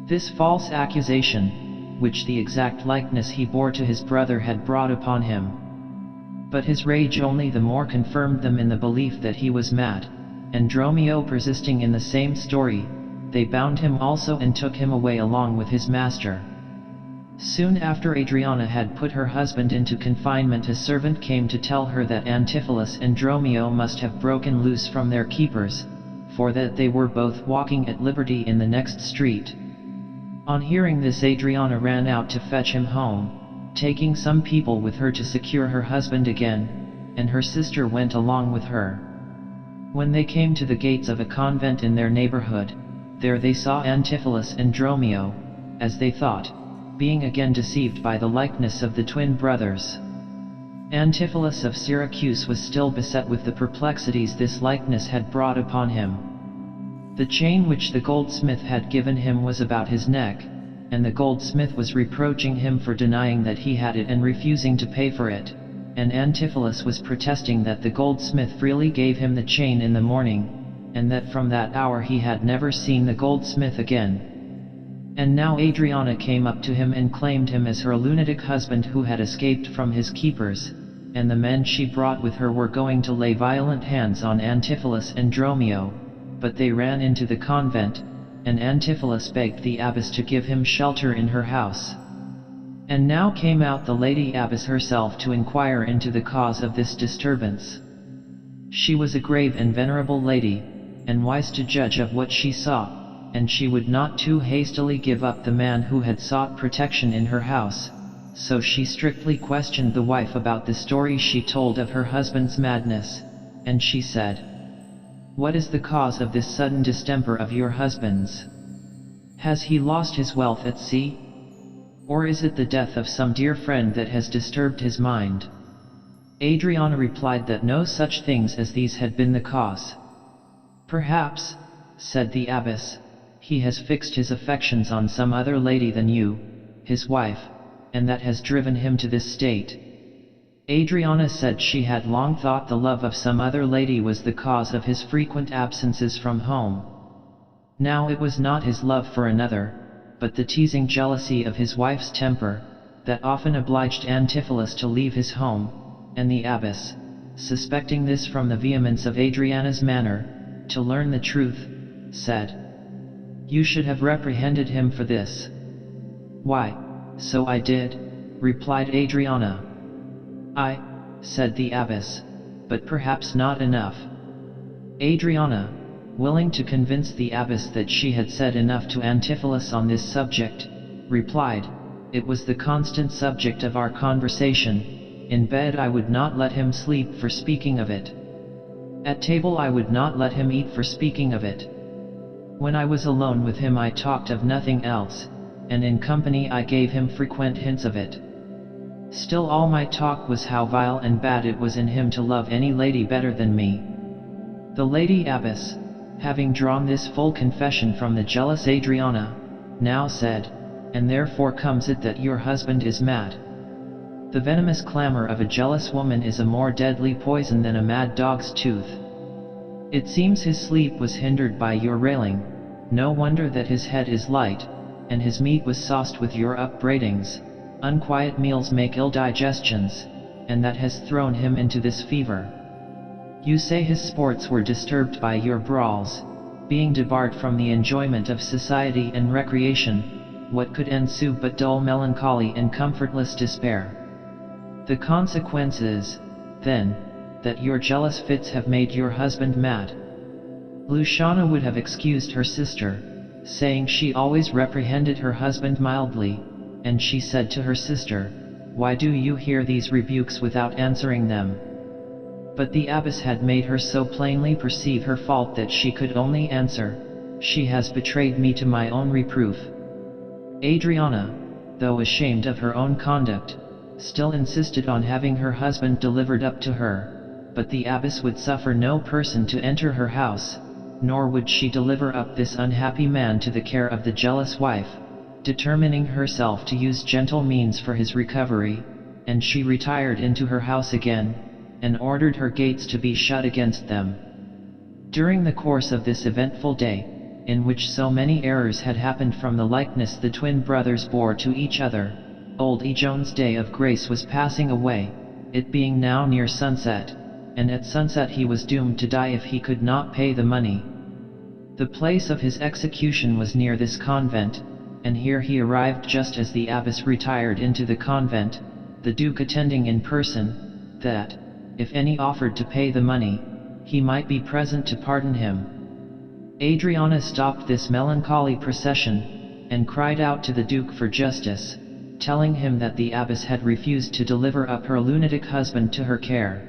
this false accusation, which the exact likeness he bore to his brother had brought upon him. But his rage only the more confirmed them in the belief that he was mad, and Romeo persisting in the same story, they bound him also and took him away along with his master. Soon after Adriana had put her husband into confinement, a servant came to tell her that Antipholus and Romeo must have broken loose from their keepers, for that they were both walking at liberty in the next street. On hearing this, Adriana ran out to fetch him home, taking some people with her to secure her husband again, and her sister went along with her. When they came to the gates of a convent in their neighborhood, there they saw Antipholus and Romeo, as they thought, being again deceived by the likeness of the twin brothers. Antipholus of Syracuse was still beset with the perplexities this likeness had brought upon him. The chain which the goldsmith had given him was about his neck, and the goldsmith was reproaching him for denying that he had it and refusing to pay for it, and Antipholus was protesting that the goldsmith freely gave him the chain in the morning, and that from that hour he had never seen the goldsmith again. And now Adriana came up to him and claimed him as her lunatic husband who had escaped from his keepers, and the men she brought with her were going to lay violent hands on Antipholus and Romeo, but they ran into the convent, and Antipholus begged the abbess to give him shelter in her house. And now came out the lady abbess herself to inquire into the cause of this disturbance. She was a grave and venerable lady, and wise to judge of what she saw, and she would not too hastily give up the man who had sought protection in her house, so she strictly questioned the wife about the story she told of her husband's madness, and she said, "What is the cause of this sudden distemper of your husband's? Has he lost his wealth at sea? Or is it the death of some dear friend that has disturbed his mind?" Adriana replied that no such things as these had been the cause. "Perhaps," said the abbess, "he has fixed his affections on some other lady than you, his wife, and that has driven him to this state." Adriana said she had long thought the love of some other lady was the cause of his frequent absences from home. Now it was not his love for another, but the teasing jealousy of his wife's temper, that often obliged Antipholus to leave his home, and the abbess, suspecting this from the vehemence of Adriana's manner, to learn the truth, said, "You should have reprehended him for this." "Why, so I did," replied Adriana. "I," said the abbess, "but perhaps not enough." Adriana, willing to convince the abbess that she had said enough to Antipholus on this subject, replied, "It was the constant subject of our conversation. In bed I would not let him sleep for speaking of it. At table I would not let him eat for speaking of it. When I was alone with him I talked of nothing else, and in company I gave him frequent hints of it. Still all my talk was how vile and bad it was in him to love any lady better than me." The lady abbess, having drawn this full confession from the jealous Adriana, now said, "And therefore comes it that your husband is mad? The venomous clamor of a jealous woman is a more deadly poison than a mad dog's tooth. It seems his sleep was hindered by your railing. No wonder that his head is light, and his meat was sauced with your upbraidings. Unquiet meals make ill digestions, and that has thrown him into this fever. You say his sports were disturbed by your brawls, being debarred from the enjoyment of society and recreation. What could ensue but dull melancholy and comfortless despair? The consequence is, then, that your jealous fits have made your husband mad." Luciana would have excused her sister, saying she always reprehended her husband mildly, and she said to her sister, "Why do you hear these rebukes without answering them?" But the abbess had made her so plainly perceive her fault that she could only answer, "She has betrayed me to my own reproof." Adriana, though ashamed of her own conduct, still insisted on having her husband delivered up to her, but the abbess would suffer no person to enter her house, nor would she deliver up this unhappy man to the care of the jealous wife, determining herself to use gentle means for his recovery, and she retired into her house again, and ordered her gates to be shut against them. During the course of this eventful day, in which so many errors had happened from the likeness the twin brothers bore to each other, old Ijone's day of grace was passing away, it being now near sunset, and at sunset he was doomed to die if he could not pay the money. The place of his execution was near this convent, and here he arrived just as the abbess retired into the convent, the Duke attending in person, that, if any offered to pay the money, he might be present to pardon him. Adriana stopped this melancholy procession, and cried out to the Duke for justice, telling him that the abbess had refused to deliver up her lunatic husband to her care.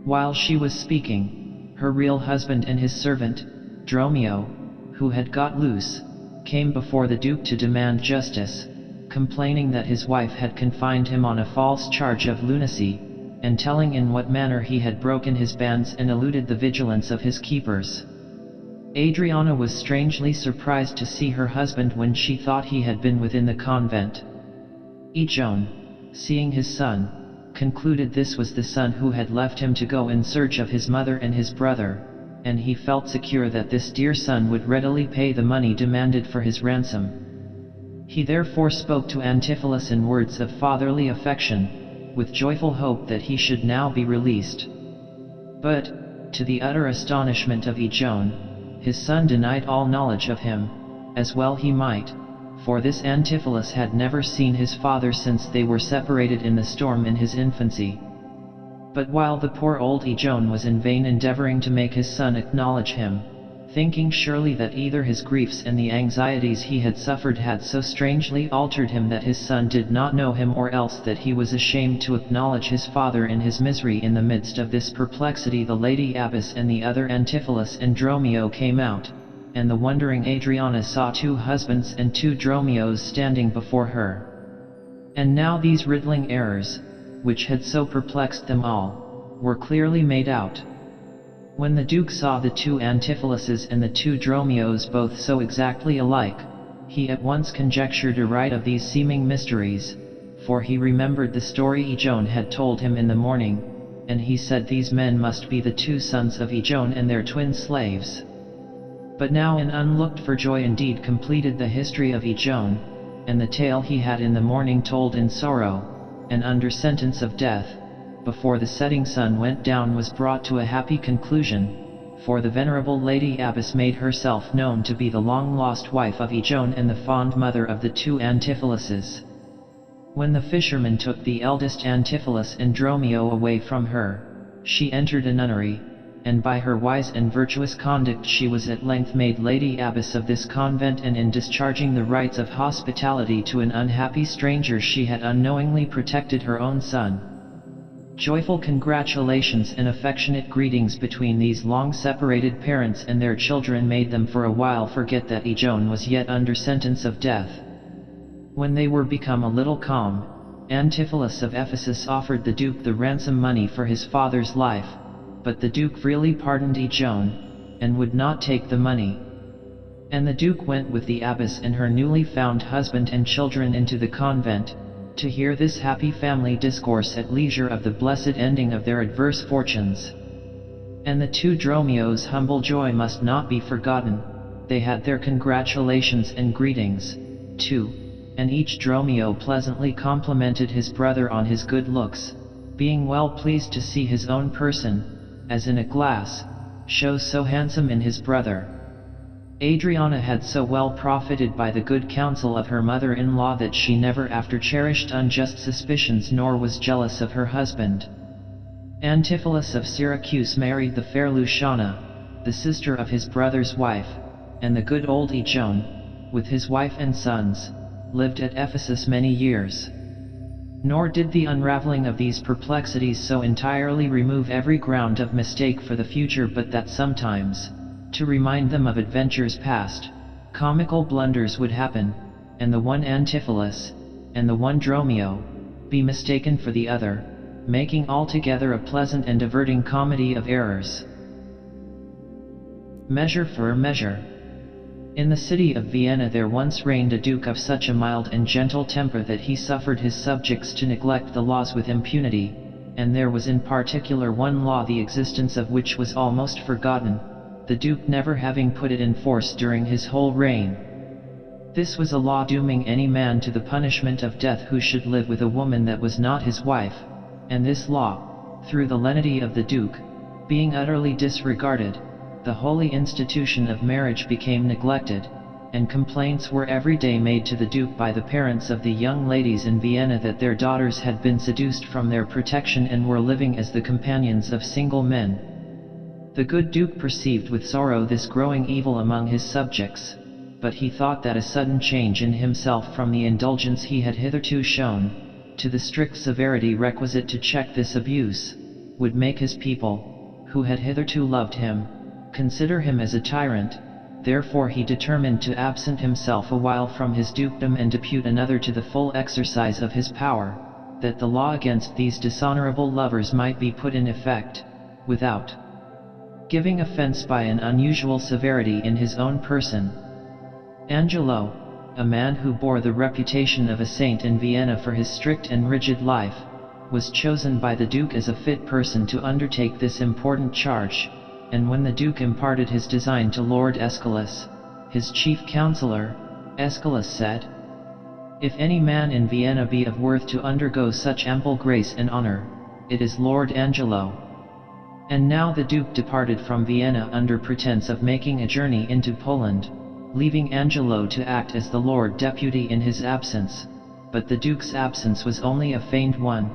While she was speaking, her real husband and his servant, Romeo, who had got loose, came before the Duke to demand justice, complaining that his wife had confined him on a false charge of lunacy, and telling in what manner he had broken his bands and eluded the vigilance of his keepers. Adriana was strangely surprised to see her husband when she thought he had been within the convent. Ijone, seeing his son, concluded this was the son who had left him to go in search of his mother and his brother, and he felt secure that this dear son would readily pay the money demanded for his ransom. He therefore spoke to Antipholus in words of fatherly affection, with joyful hope that he should now be released. But, to the utter astonishment of Ijone, his son denied all knowledge of him, as well he might, for this Antipholus had never seen his father since they were separated in the storm in his infancy. But while the poor old Ijone was in vain endeavoring to make his son acknowledge him, thinking surely that either his griefs and the anxieties he had suffered had so strangely altered him that his son did not know him, or else that he was ashamed to acknowledge his father in his misery, in the midst of this perplexity the lady abbess and the other Antipholus and Romeo came out, and the wondering Adriana saw two husbands and two Romeos standing before her. And now these riddling errors, which had so perplexed them all, were clearly made out. When the Duke saw the two Antipholuses and the two Romeos both so exactly alike, he at once conjectured aright of these seeming mysteries, for he remembered the story Ijone had told him in the morning, and he said these men must be the two sons of Ijone and their twin slaves. But now an unlooked-for joy indeed completed the history of Ijone, and the tale he had in the morning told in sorrow, and under sentence of death, before the setting sun went down, was brought to a happy conclusion, for the venerable Lady Abbess made herself known to be the long-lost wife of Ijone and the fond mother of the two Antipholuses. When the fisherman took the eldest Antipholus and Romeo away from her, she entered a nunnery, and by her wise and virtuous conduct she was at length made Lady Abbess of this convent, and in discharging the rites of hospitality to an unhappy stranger she had unknowingly protected her own son. Joyful congratulations and affectionate greetings between these long-separated parents and their children made them for a while forget that Joan was yet under sentence of death. When they were become a little calm, Antipholus of Ephesus offered the Duke the ransom money for his father's life, but the Duke freely pardoned Joan, and would not take the money. And the Duke went with the abbess and her newly found husband and children into the convent, to hear this happy family discourse at leisure of the blessed ending of their adverse fortunes. And the two Dromios' humble joy must not be forgotten. They had their congratulations and greetings, too, and each Dromio pleasantly complimented his brother on his good looks, being well pleased to see his own person, as in a glass, show so handsome in his brother. Adriana had so well profited by the good counsel of her mother-in-law that she never after cherished unjust suspicions nor was jealous of her husband. Antipholus of Syracuse married the fair Luciana, the sister of his brother's wife, and the good old Joan, with his wife and sons, lived at Ephesus many years. Nor did the unraveling of these perplexities so entirely remove every ground of mistake for the future, but that sometimes, to remind them of adventures past, comical blunders would happen, and the one Antipholus, and the one Dromio, be mistaken for the other, making altogether a pleasant and diverting comedy of errors. Measure for measure. In the city of Vienna there once reigned a duke of such a mild and gentle temper that he suffered his subjects to neglect the laws with impunity, and there was in particular one law the existence of which was almost forgotten, the Duke never having put it in force during his whole reign. This was a law dooming any man to the punishment of death who should live with a woman that was not his wife, and this law, through the lenity of the Duke, being utterly disregarded, the holy institution of marriage became neglected, and complaints were every day made to the Duke by the parents of the young ladies in Vienna that their daughters had been seduced from their protection and were living as the companions of single men. The good Duke perceived with sorrow this growing evil among his subjects, but he thought that a sudden change in himself from the indulgence he had hitherto shown, to the strict severity requisite to check this abuse, would make his people, who had hitherto loved him, consider him as a tyrant. Therefore he determined to absent himself a while from his dukedom and depute another to the full exercise of his power, that the law against these dishonorable lovers might be put in effect, without giving offense by an unusual severity in his own person. Angelo, a man who bore the reputation of a saint in Vienna for his strict and rigid life, was chosen by the Duke as a fit person to undertake this important charge, and when the Duke imparted his design to Lord Aeschylus, his chief counselor, Aeschylus said, "If any man in Vienna be of worth to undergo such ample grace and honor, it is Lord Angelo." And now the Duke departed from Vienna under pretense of making a journey into Poland, leaving Angelo to act as the Lord Deputy in his absence, but the Duke's absence was only a feigned one,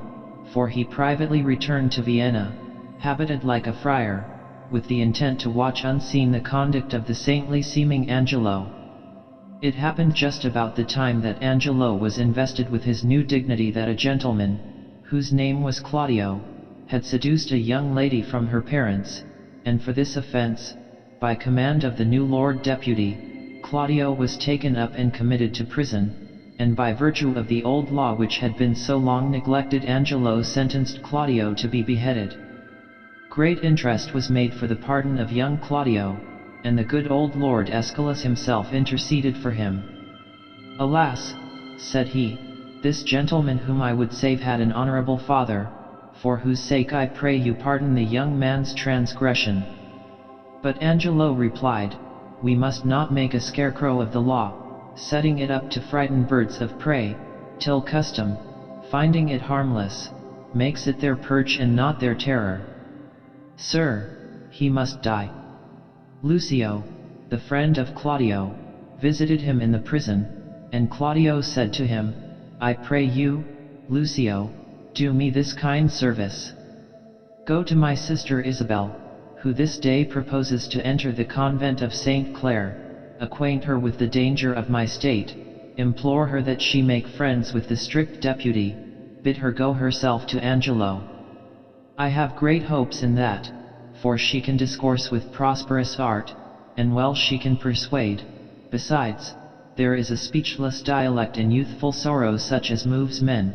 for he privately returned to Vienna, habited like a friar, with the intent to watch unseen the conduct of the saintly-seeming Angelo. It happened just about the time that Angelo was invested with his new dignity that a gentleman, whose name was Claudio, had seduced a young lady from her parents, and for this offense, by command of the new Lord Deputy, Claudio was taken up and committed to prison, and by virtue of the old law which had been so long neglected Angelo sentenced Claudio to be beheaded. Great interest was made for the pardon of young Claudio, and the good old Lord Aeschylus himself interceded for him. "Alas," said he, "this gentleman whom I would save had an honorable father, for whose sake I pray you pardon the young man's transgression." But Angelo replied, "We must not make a scarecrow of the law, setting it up to frighten birds of prey, till custom, finding it harmless, makes it their perch and not their terror. Sir, he must die." Lucio, the friend of Claudio, visited him in the prison, and Claudio said to him, "I pray you, Lucio, do me this kind service. Go to my sister Isabel, who this day proposes to enter the convent of St. Clare, acquaint her with the danger of my state, implore her that she make friends with the strict deputy, bid her go herself to Angelo. I have great hopes in that, for she can discourse with prosperous art, and well she can persuade. Besides, there is a speechless dialect in youthful sorrow such as moves men.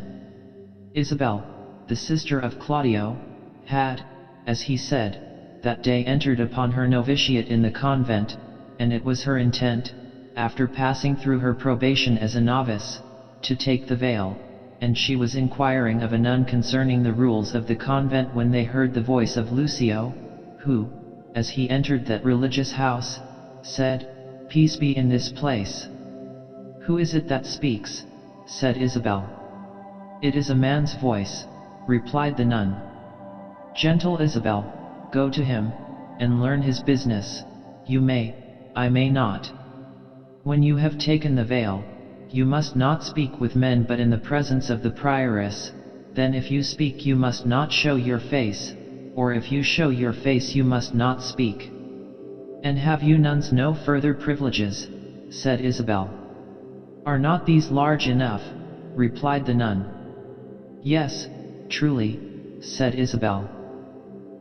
Isabel, the sister of Claudio, had, as he said, that day entered upon her novitiate in the convent, and it was her intent, after passing through her probation as a novice, to take the veil, and she was inquiring of a nun concerning the rules of the convent when they heard the voice of Lucio, who, as he entered that religious house, said, "Peace be in this place." "Who is it that speaks?" said Isabel. "It is a man's voice," replied the nun. "Gentle Isabel, go to him, and learn his business. You may, I may not. When you have taken the veil, you must not speak with men but in the presence of the prioress, then if you speak you must not show your face, or if you show your face you must not speak." "And have you nuns no further privileges?" said Isabel. "Are not these large enough?" replied the nun. "Yes, truly," said Isabel.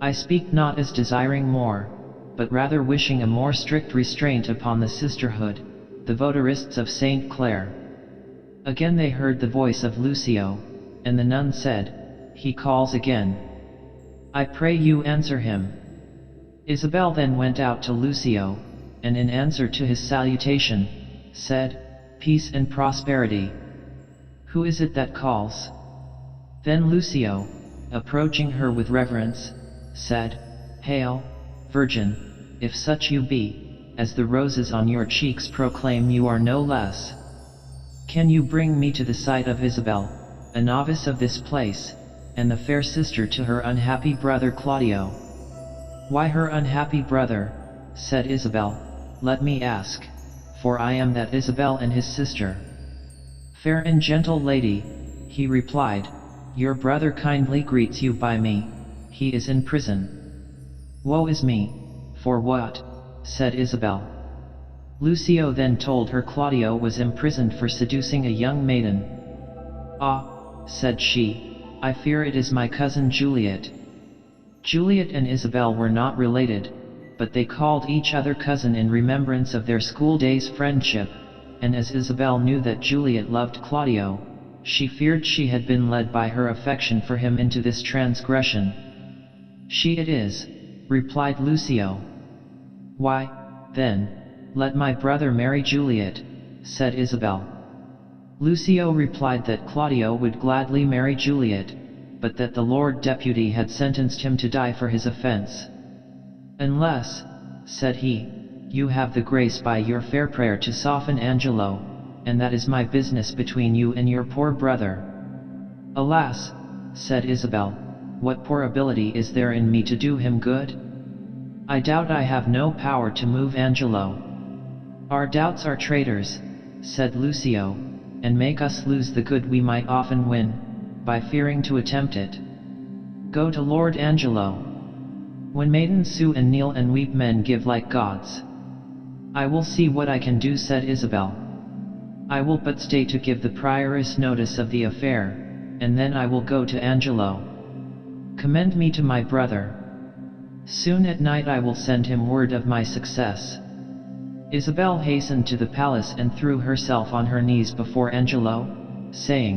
"I speak not as desiring more, but rather wishing a more strict restraint upon the sisterhood, the votarists of St. Clare." Again they heard the voice of Lucio, and the nun said, "He calls again. I pray you answer him." Isabel then went out to Lucio, and in answer to his salutation, said, "Peace and prosperity." "Who is it that calls?" Then Lucio, approaching her with reverence, said, "Hail, Virgin, if such you be, as the roses on your cheeks proclaim you are no less. Can you bring me to the sight of Isabel, a novice of this place, and the fair sister to her unhappy brother Claudio?" "Why her unhappy brother?" said Isabel, "let me ask, for I am that Isabel and his sister." "Fair and gentle lady," he replied, "your brother kindly greets you by me, he is in prison." "Woe is me, for what?" said Isabel. Lucio then told her Claudio was imprisoned for seducing a young maiden. "Ah," said she, "I fear it is my cousin Juliet." Juliet and Isabel were not related, but they called each other cousin in remembrance of their school days' friendship, and as Isabel knew that Juliet loved Claudio, she feared she had been led by her affection for him into this transgression. "She it is," replied Lucio. "Why, then, let my brother marry Juliet," said Isabel. Lucio replied that Claudio would gladly marry Juliet, but that the Lord Deputy had sentenced him to die for his offense. "Unless," said he, "you have the grace by your fair prayer to soften Angelo, and that is my business between you and your poor brother." "Alas," said Isabel, "what poor ability is there in me to do him good? I doubt I have no power to move Angelo." "Our doubts are traitors," said Lucio, "and make us lose the good we might often win, by fearing to attempt it. Go to Lord Angelo. When maidens sue and kneel and weep men give like gods." "I will see what I can do," said Isabel. "I will but stay to give the prioress notice of the affair, and then I will go to Angelo. Commend me to my brother. Soon at night I will send him word of my success." Isabel hastened to the palace and threw herself on her knees before Angelo, saying,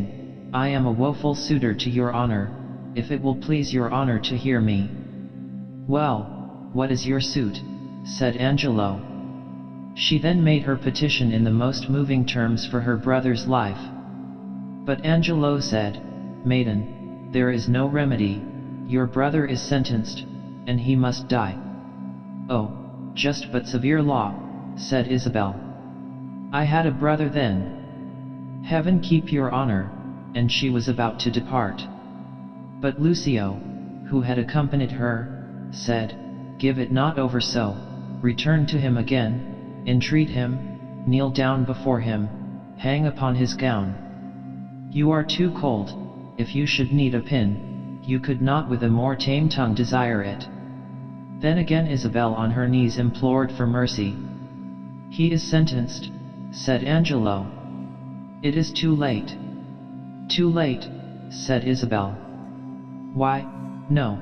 "I am a woeful suitor to your honor, if it will please your honor to hear me." "Well, what is your suit?" said Angelo. She then made her petition in the most moving terms for her brother's life. But Angelo said, "Maiden, there is no remedy, your brother is sentenced, and he must die." "Oh, just but severe law," said Isabel. "I had a brother then." "Heaven keep your honor," and she was about to depart. But Lucio, who had accompanied her, said, "Give it not over so, return to him again, entreat him, kneel down before him, hang upon his gown. You are too cold, if you should need a pin, you could not with a more tame tongue desire it." Then again Isabel on her knees implored for mercy. "He is sentenced," said Angelo. "It is too late." "Too late," said Isabel. "Why, no.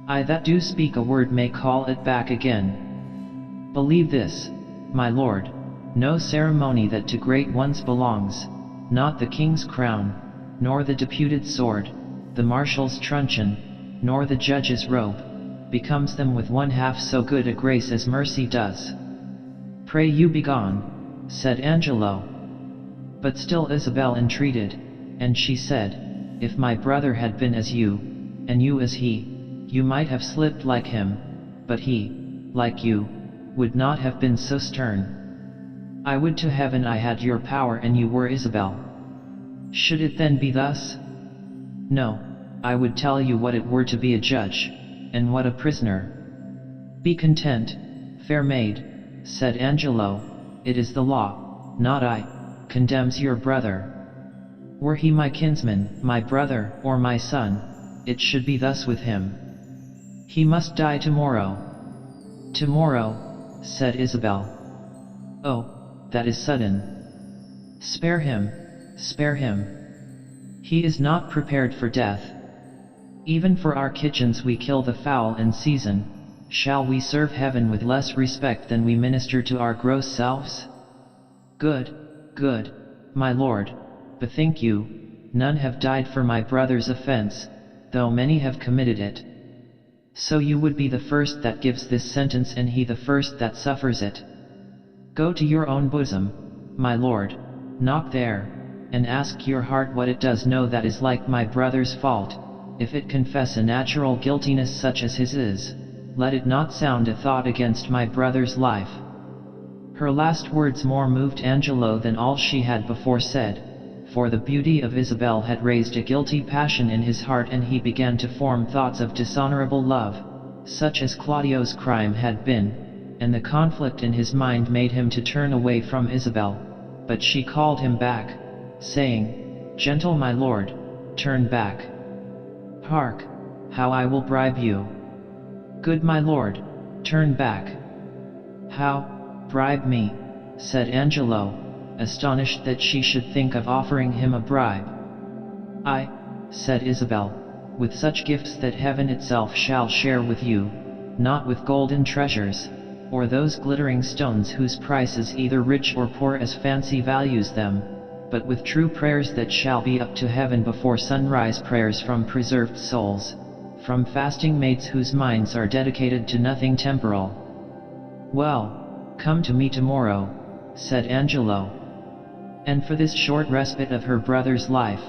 I that do speak a word may call it back again. Believe this, my lord, no ceremony that to great ones belongs, not the king's crown, nor the deputed sword, the marshal's truncheon, nor the judge's robe, becomes them with one half so good a grace as mercy does." "Pray you be gone," said Angelo. But still Isabel entreated, and she said, "If my brother had been as you, and you as he, you might have slipped like him, but he, like you, would not have been so stern. I would to heaven I had your power and you were Isabel. Should it then be thus? No, I would tell you what it were to be a judge, and what a prisoner." "Be content, fair maid," said Angelo, "it is the law, not I, condemns your brother. Were he my kinsman, my brother, or my son, it should be thus with him. He must die tomorrow." "Tomorrow," said Isabel. "Oh, that is sudden. Spare him, spare him. He is not prepared for death. Even for our kitchens we kill the fowl in season, shall we serve heaven with less respect than we minister to our gross selves? Good, good, my lord, bethink you, none have died for my brother's offense, though many have committed it. So you would be the first that gives this sentence and he the first that suffers it. Go to your own bosom, my lord, knock there, and ask your heart what it does know that is like my brother's fault. If it confess a natural guiltiness such as his is, let it not sound a thought against my brother's life." Her last words more moved Angelo than all she had before said, for the beauty of Isabel had raised a guilty passion in his heart and he began to form thoughts of dishonorable love, such as Claudio's crime had been, and the conflict in his mind made him to turn away from Isabel, but she called him back, saying, "Gentle my lord, turn back. Hark, how I will bribe you. Good my lord, turn back." "How, bribe me?" said Angelo, astonished that she should think of offering him a bribe. "I," said Isabel, "with such gifts that heaven itself shall share with you, not with golden treasures, or those glittering stones whose price is either rich or poor as fancy values them, but with true prayers that shall be up to heaven before sunrise, prayers from preserved souls, from fasting maids whose minds are dedicated to nothing temporal." "Well, come to me tomorrow," said Angelo. And for this short respite of her brother's life,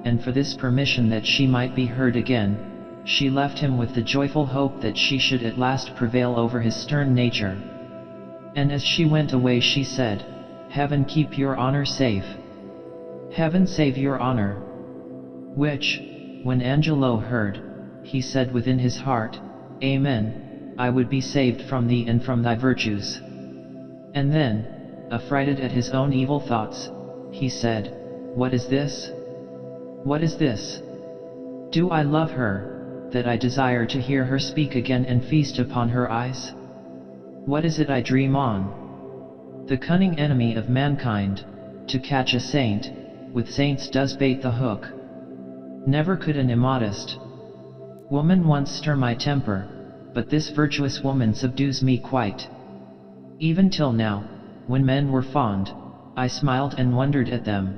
and for this permission that she might be heard again, she left him with the joyful hope that she should at last prevail over his stern nature. And as she went away she said, "Heaven keep your honor safe. Heaven save your honor." Which, when Angelo heard, he said within his heart, "Amen, I would be saved from thee and from thy virtues." And then, affrighted at his own evil thoughts, he said, "What is this? What is this? Do I love her, that I desire to hear her speak again and feast upon her eyes? What is it I dream on? The cunning enemy of mankind, to catch a saint, with saints does bait the hook. Never could an immodest woman once stir my temper, but this virtuous woman subdues me quite. Even till now, when men were fond, I smiled and wondered at them."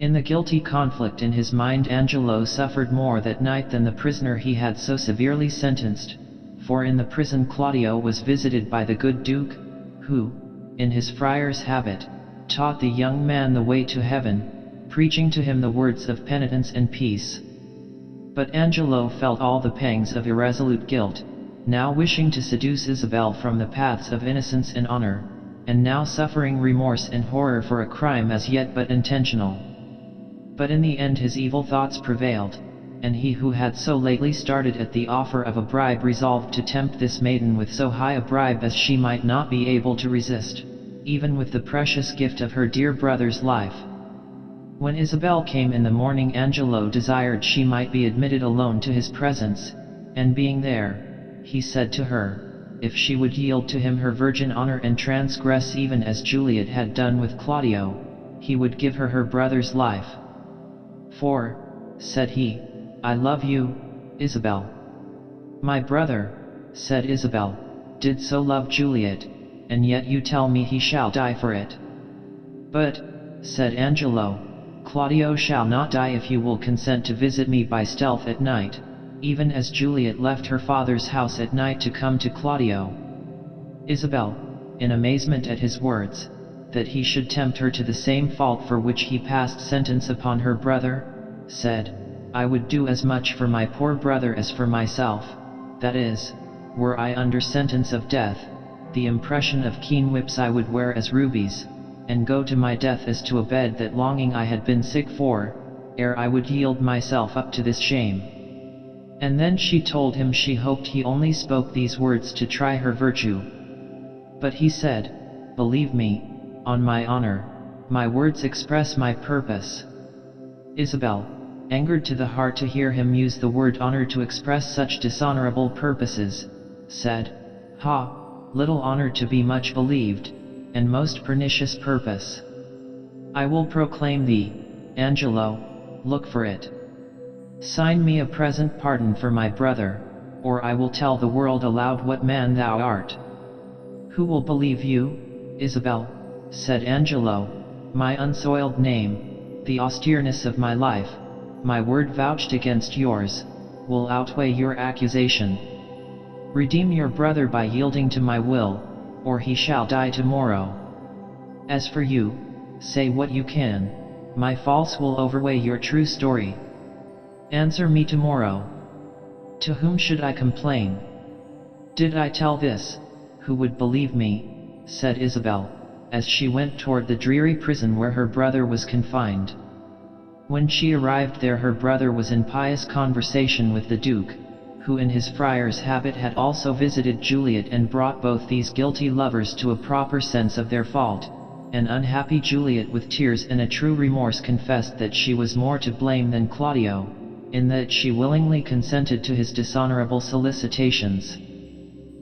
In the guilty conflict in his mind Angelo suffered more that night than the prisoner he had so severely sentenced, for in the prison Claudio was visited by the good Duke, who, in his friar's habit, taught the young man the way to heaven, preaching to him the words of penitence and peace. But Angelo felt all the pangs of irresolute guilt, now wishing to seduce Isabel from the paths of innocence and honor, and now suffering remorse and horror for a crime as yet but intentional. But in the end his evil thoughts prevailed, and he who had so lately started at the offer of a bribe resolved to tempt this maiden with so high a bribe as she might not be able to resist, even with the precious gift of her dear brother's life. When Isabel came in the morning Angelo desired she might be admitted alone to his presence, and being there, he said to her, if she would yield to him her virgin honor and transgress even as Juliet had done with Claudio, he would give her her brother's life. For, said he, I love you, Isabel. My brother, said Isabel, did so love Juliet, and yet you tell me he shall die for it. But, said Angelo, Claudio shall not die if you will consent to visit me by stealth at night, even as Juliet left her father's house at night to come to Claudio. Isabel, in amazement at his words, that he should tempt her to the same fault for which he passed sentence upon her brother, said, I would do as much for my poor brother as for myself, that is, were I under sentence of death, the impression of keen whips I would wear as rubies, and go to my death as to a bed that longing I had been sick for, ere I would yield myself up to this shame. And then she told him she hoped he only spoke these words to try her virtue. But he said, believe me, on my honor, my words express my purpose. Isabel, angered to the heart to hear him use the word honor to express such dishonorable purposes, said, Ha, little honor to be much believed, and most pernicious purpose. I will proclaim thee, Angelo, look for it. Sign me a present pardon for my brother, or I will tell the world aloud what man thou art. Who will believe you, Isabel, said Angelo, my unsoiled name, the austereness of my life, my word vouched against yours, will outweigh your accusation. Redeem your brother by yielding to my will, or he shall die tomorrow. As for you, say what you can, my false will overweigh your true story. Answer me tomorrow. To whom should I complain? Did I tell this, who would believe me, said Isabel, as she went toward the dreary prison where her brother was confined. When she arrived there her brother was in pious conversation with the Duke, who in his friar's habit had also visited Juliet and brought both these guilty lovers to a proper sense of their fault, and unhappy Juliet with tears and a true remorse confessed that she was more to blame than Claudio, in that she willingly consented to his dishonorable solicitations.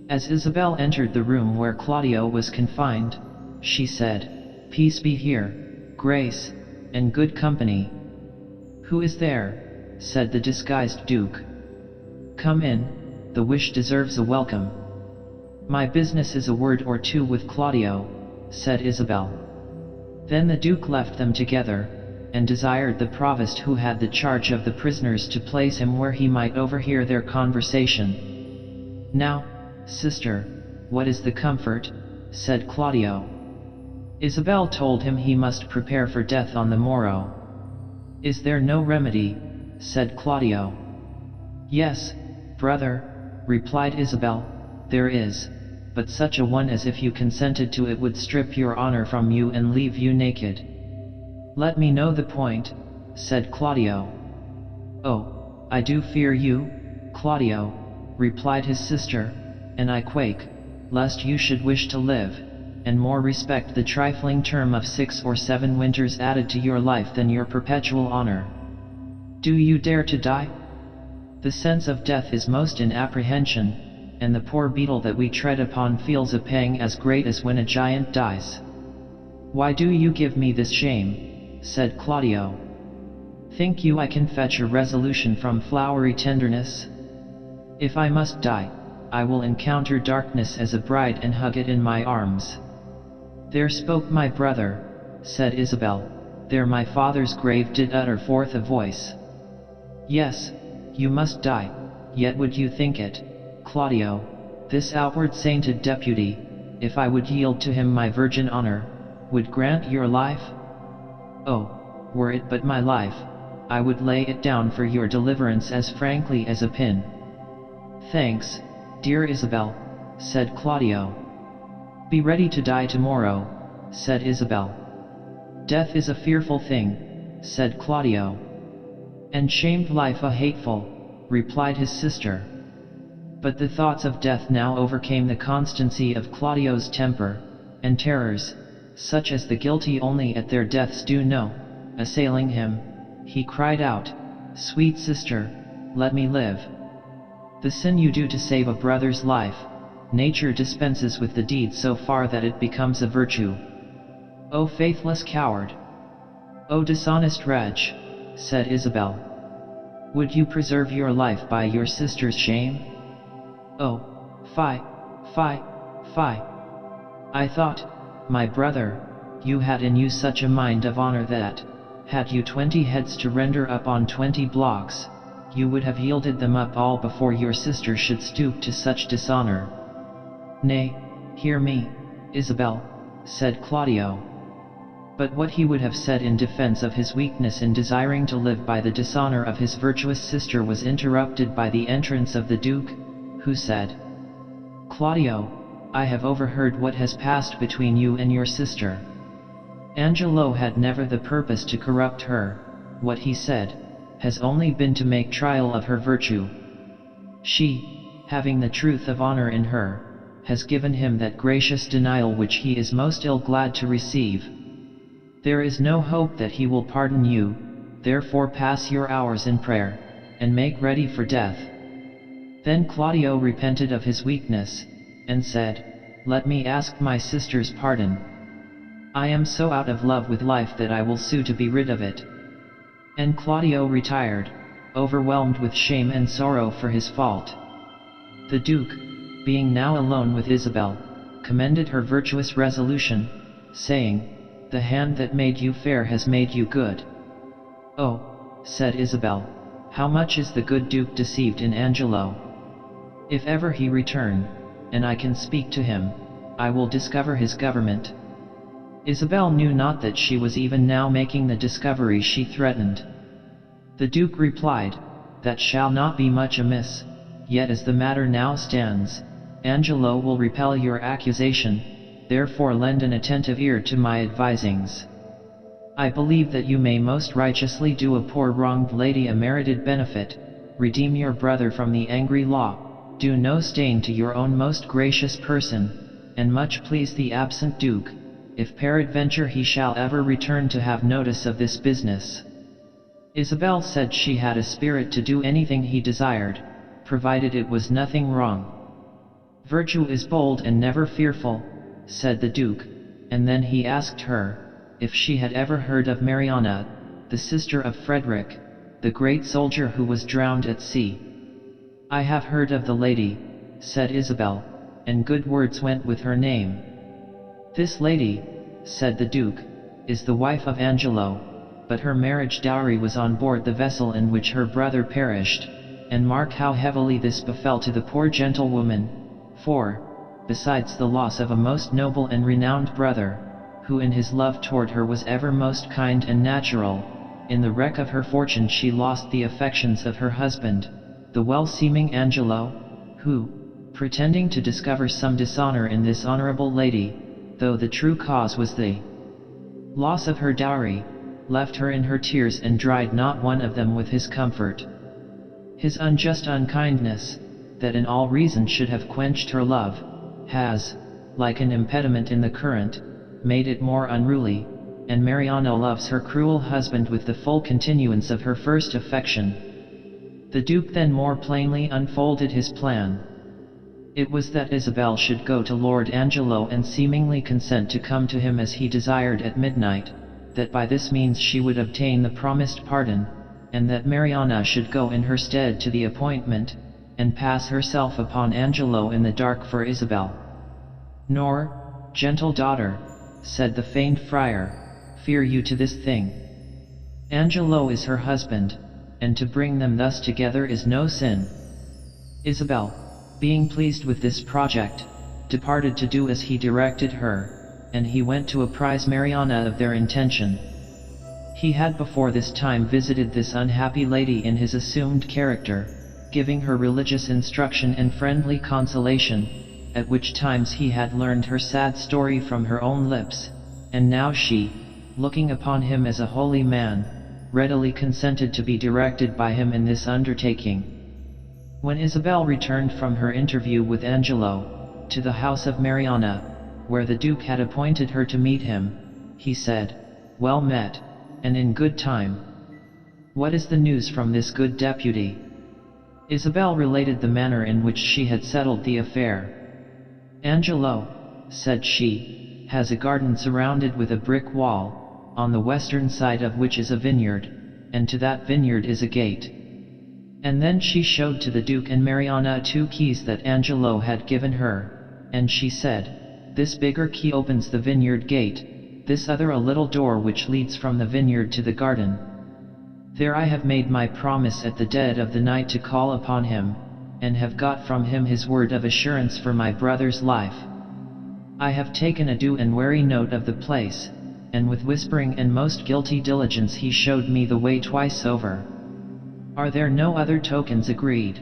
As Isabel entered the room where Claudio was confined, she said, Peace be here, grace, and good company. Who is there? Said the disguised Duke. Come in, the wish deserves a welcome. My business is a word or two with Claudio, said Isabel. Then the Duke left them together, and desired the provost who had the charge of the prisoners to place him where he might overhear their conversation. Now, sister, what is the comfort? Said Claudio. Isabel told him he must prepare for death on the morrow. Is there no remedy? Said Claudio. Yes, brother, replied Isabel, there is, but such a one as if you consented to it would strip your honor from you and leave you naked. Let me know the point, said Claudio. Oh, I do fear you, Claudio, replied his sister, and I quake, lest you should wish to live, and more respect the trifling term of 6 or 7 winters added to your life than your perpetual honor. Do you dare to die? The sense of death is most in apprehension, and the poor beetle that we tread upon feels a pang as great as when a giant dies. Why do you give me this shame? Said Claudio. Think you I can fetch a resolution from flowery tenderness? If I must die, I will encounter darkness as a bride and hug it in my arms. There spoke my brother, said Isabel, there my father's grave did utter forth a voice. Yes, you must die, yet would you think it, Claudio, this outward sainted deputy, if I would yield to him my virgin honor, would grant your life? Oh, were it but my life, I would lay it down for your deliverance as frankly as a pin. Thanks, dear Isabel, said Claudio. Be ready to die tomorrow, said Isabel. Death is a fearful thing, said Claudio. And shamed life a hateful, replied his sister. But the thoughts of death now overcame the constancy of Claudio's temper, and terrors, such as the guilty only at their deaths do know, assailing him, he cried out, Sweet sister, let me live. the sin you do to save a brother's life, nature dispenses with the deed so far that it becomes a virtue. O faithless coward! O dishonest wretch, said Isabel. Would you preserve your life by your sister's shame? Oh, fie, fie, fie! I thought, my brother, you had in you such a mind of honor that, had you 20 heads to render up on 20 blocks, you would have yielded them up all before your sister should stoop to such dishonor. Nay, hear me, Isabel, said Claudio. But what he would have said in defense of his weakness in desiring to live by the dishonor of his virtuous sister was interrupted by the entrance of the Duke, who said, Claudio, I have overheard what has passed between you and your sister. Angelo had never the purpose to corrupt her. What he said has only been to make trial of her virtue. She, having the truth of honor in her, has given him that gracious denial which he is most ill glad to receive. There is no hope that he will pardon you, therefore pass your hours in prayer, and make ready for death. Then Claudio repented of his weakness, and said, Let me ask my sister's pardon. I am so out of love with life that I will sue to be rid of it. And Claudio retired, overwhelmed with shame and sorrow for his fault. The Duke, being now alone with Isabel, commended her virtuous resolution, saying, The hand that made you fair has made you good. Oh, said Isabel, how much is the good Duke deceived in Angelo! If ever he return, and I can speak to him, I will discover his government. Isabel knew not that she was even now making the discovery she threatened. The Duke replied, That shall not be much amiss, yet as the matter now stands, Angelo will repel your accusation, therefore lend an attentive ear to my advisings. I believe that you may most righteously do a poor wronged lady a merited benefit, redeem your brother from the angry law, do no stain to your own most gracious person, and much please the absent Duke, if peradventure he shall ever return to have notice of this business. Isabel said she had a spirit to do anything he desired, provided it was nothing wrong. Virtue is bold and never fearful, said the Duke, and then he asked her, if she had ever heard of Mariana, the sister of Frederick, the great soldier who was drowned at sea. I have heard of the lady, said Isabel, and good words went with her name. This lady, said the Duke, is the wife of Angelo, but her marriage dowry was on board the vessel in which her brother perished, and mark how heavily this befell to the poor gentlewoman, for, besides the loss of a most noble and renowned brother, who in his love toward her was ever most kind and natural, in the wreck of her fortune she lost the affections of her husband, the well-seeming Angelo, who, pretending to discover some dishonor in this honorable lady, though the true cause was the loss of her dowry, left her in her tears and dried not one of them with his comfort. His unjust unkindness, that in all reason should have quenched her love, has, like an impediment in the current, made it more unruly, and Mariana loves her cruel husband with the full continuance of her first affection. The Duke then more plainly unfolded his plan. It was that Isabel should go to Lord Angelo and seemingly consent to come to him as he desired at midnight, that by this means she would obtain the promised pardon, and that Mariana should go in her stead to the appointment, and pass herself upon Angelo in the dark for Isabel. Nor, gentle daughter, said the feigned friar, fear you to this thing. Angelo is her husband, and to bring them thus together is no sin. Isabel, being pleased with this project, departed to do as he directed her, and he went to apprise Mariana of their intention. He had before this time visited this unhappy lady in his assumed character, giving her religious instruction and friendly consolation, at which times he had learned her sad story from her own lips, and now she, looking upon him as a holy man, readily consented to be directed by him in this undertaking. When Isabel returned from her interview with Angelo, to the house of Mariana, where the Duke had appointed her to meet him, he said, "Well met, and in good time. What is the news from this good deputy?" Isabel related the manner in which she had settled the affair. "Angelo," said she, "has a garden surrounded with a brick wall, on the western side of which is a vineyard, and to that vineyard is a gate." And then she showed to the Duke and Mariana 2 keys that Angelo had given her, and she said, "This bigger key opens the vineyard gate, this other a little door which leads from the vineyard to the garden. There I have made my promise at the dead of the night to call upon him, and have got from him his word of assurance for my brother's life. I have taken a due and wary note of the place, and with whispering and most guilty diligence he showed me the way twice over. Are there no other tokens agreed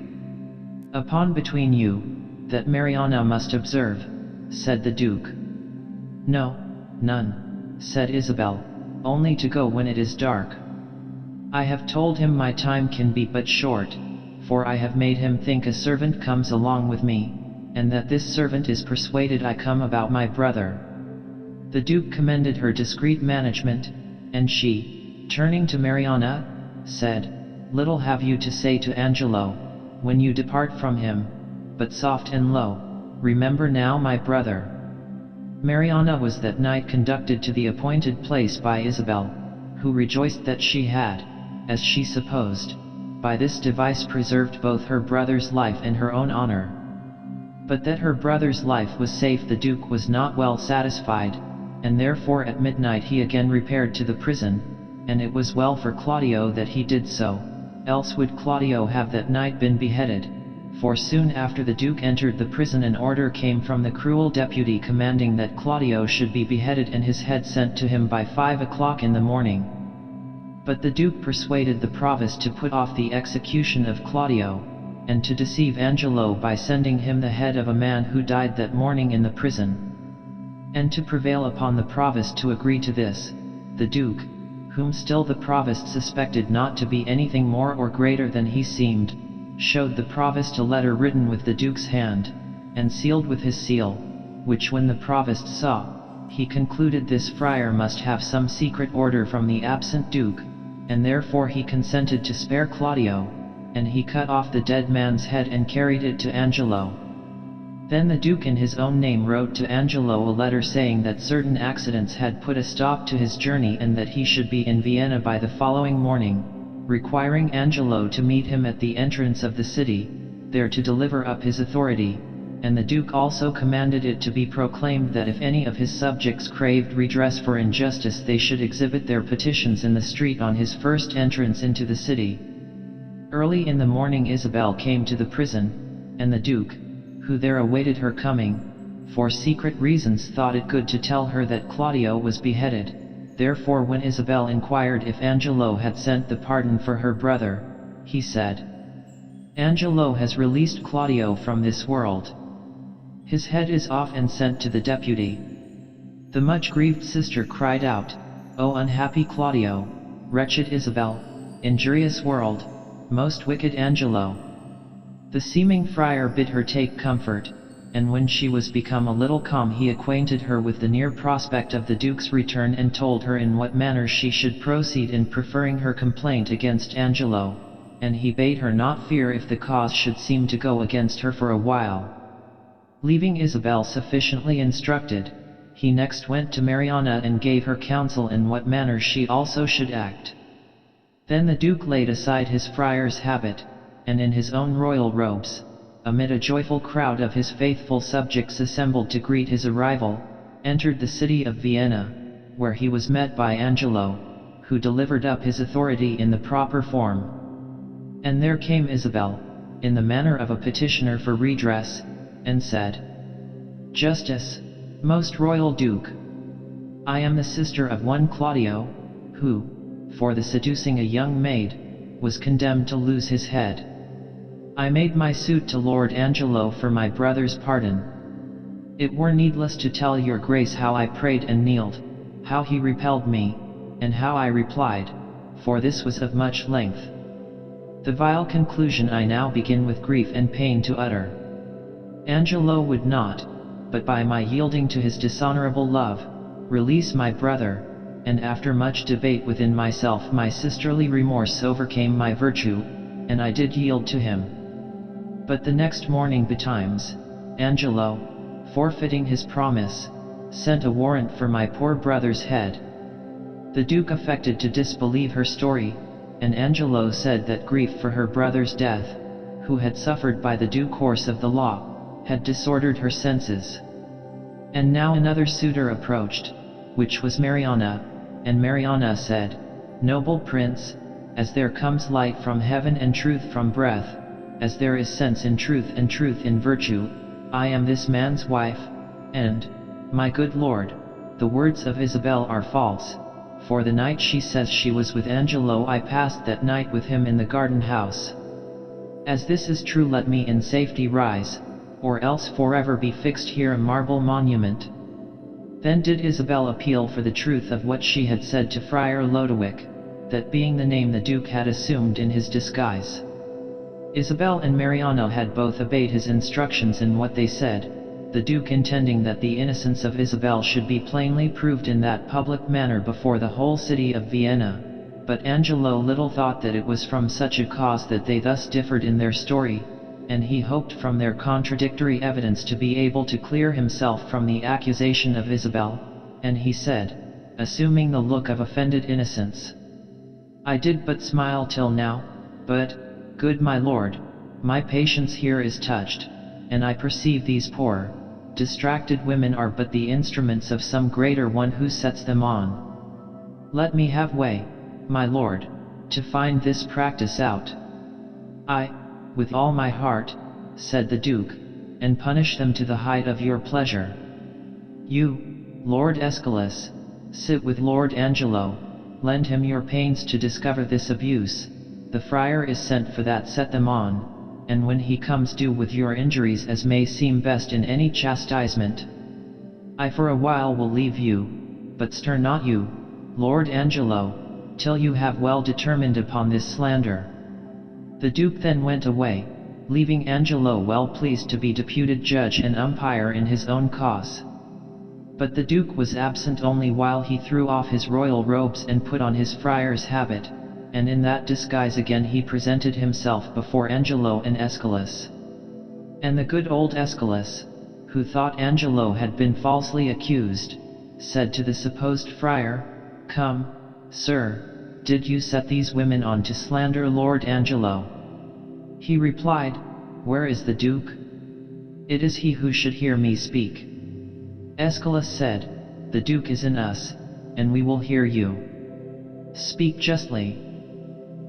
upon between you, that Mariana must observe?" said the Duke. "No, none," said Isabel, "only to go when it is dark. I have told him my time can be but short, for I have made him think a servant comes along with me, and that this servant is persuaded I come about my brother." The Duke commended her discreet management, and she, turning to Mariana, said, "Little have you to say to Angelo, when you depart from him, but soft and low, 'Remember now my brother.'" Mariana was that night conducted to the appointed place by Isabel, who rejoiced that she had, as she supposed, by this device preserved both her brother's life and her own honor. But that her brother's life was safe the Duke was not well satisfied, and therefore at midnight he again repaired to the prison, and it was well for Claudio that he did so, else would Claudio have that night been beheaded, for soon after the Duke entered the prison an order came from the cruel deputy commanding that Claudio should be beheaded and his head sent to him by 5 o'clock in the morning. But the Duke persuaded the provost to put off the execution of Claudio, and to deceive Angelo by sending him the head of a man who died that morning in the prison. And to prevail upon the provost to agree to this, the Duke, whom still the provost suspected not to be anything more or greater than he seemed, showed the provost a letter written with the Duke's hand, and sealed with his seal, which when the provost saw, he concluded this friar must have some secret order from the absent Duke, and therefore he consented to spare Claudio, and he cut off the dead man's head and carried it to Angelo. Then the Duke in his own name wrote to Angelo a letter saying that certain accidents had put a stop to his journey and that he should be in Vienna by the following morning, requiring Angelo to meet him at the entrance of the city, there to deliver up his authority, and the Duke also commanded it to be proclaimed that if any of his subjects craved redress for injustice they should exhibit their petitions in the street on his first entrance into the city. Early in the morning Isabel came to the prison, and the Duke, who there awaited her coming, for secret reasons thought it good to tell her that Claudio was beheaded. Therefore when Isabel inquired if Angelo had sent the pardon for her brother, he said, "Angelo has released Claudio from this world. His head is off and sent to the deputy." The much grieved sister cried out, "O unhappy Claudio, wretched Isabel, injurious world, most wicked Angelo." The seeming friar bid her take comfort, and when she was become a little calm he acquainted her with the near prospect of the Duke's return and told her in what manner she should proceed in preferring her complaint against Angelo, and he bade her not fear if the cause should seem to go against her for a while. Leaving Isabel sufficiently instructed, he next went to Mariana and gave her counsel in what manner she also should act. Then the Duke laid aside his friar's habit, and in his own royal robes, amid a joyful crowd of his faithful subjects assembled to greet his arrival, entered the city of Vienna, where he was met by Angelo, who delivered up his authority in the proper form. And there came Isabel, in the manner of a petitioner for redress, and said, "Justice, most royal Duke, I am the sister of one Claudio, who, for the seducing a young maid, was condemned to lose his head. I made my suit to Lord Angelo for my brother's pardon. It were needless to tell your grace how I prayed and kneeled, how he repelled me, and how I replied, for this was of much length. The vile conclusion I now begin with grief and pain to utter. Angelo would not, but by my yielding to his dishonorable love, release my brother, and after much debate within myself my sisterly remorse overcame my virtue, and I did yield to him. But the next morning betimes, Angelo, forfeiting his promise, sent a warrant for my poor brother's head. The Duke affected to disbelieve her story, and Angelo said that grief for her brother's death, who had suffered by the due course of the law, had disordered her senses. And now another suitor approached, which was Mariana, and Mariana said, "Noble prince, as there comes light from heaven and truth from breath, as there is sense in truth and truth in virtue, I am this man's wife, and, my good lord, the words of Isabel are false, for the night she says she was with Angelo I passed that night with him in the garden house. As this is true, let me in safety rise, or else forever be fixed here a marble monument." Then did Isabel appeal for the truth of what she had said to Friar Lodowick, that being the name the Duke had assumed in his disguise. Isabel and Mariana had both obeyed his instructions in what they said, the Duke intending that the innocence of Isabel should be plainly proved in that public manner before the whole city of Vienna, but Angelo little thought that it was from such a cause that they thus differed in their story, and he hoped from their contradictory evidence to be able to clear himself from the accusation of Isabel, and he said, assuming the look of offended innocence, "I did but smile till now, but, good my lord, my patience here is touched, and I perceive these poor, distracted women are but the instruments of some greater one who sets them on. Let me have way, my lord, to find this practice out." "I, with all my heart," said the Duke, "and punish them to the height of your pleasure. You, Lord Aeschylus, sit with Lord Angelo, lend him your pains to discover this abuse, the friar is sent for that set them on, and when he comes do with your injuries as may seem best in any chastisement. I for a while will leave you, but stir not you, Lord Angelo, till you have well determined upon this slander." The Duke then went away, leaving Angelo well pleased to be deputed judge and umpire in his own cause. But the Duke was absent only while he threw off his royal robes and put on his friar's habit, and in that disguise again he presented himself before Angelo and Aeschylus. And the good old Aeschylus, who thought Angelo had been falsely accused, said to the supposed friar, "Come, sir, did you set these women on to slander Lord Angelo?" He replied, "Where is the Duke? It is he who should hear me speak." Aeschylus said, "The Duke is in us, and we will hear you. Speak justly."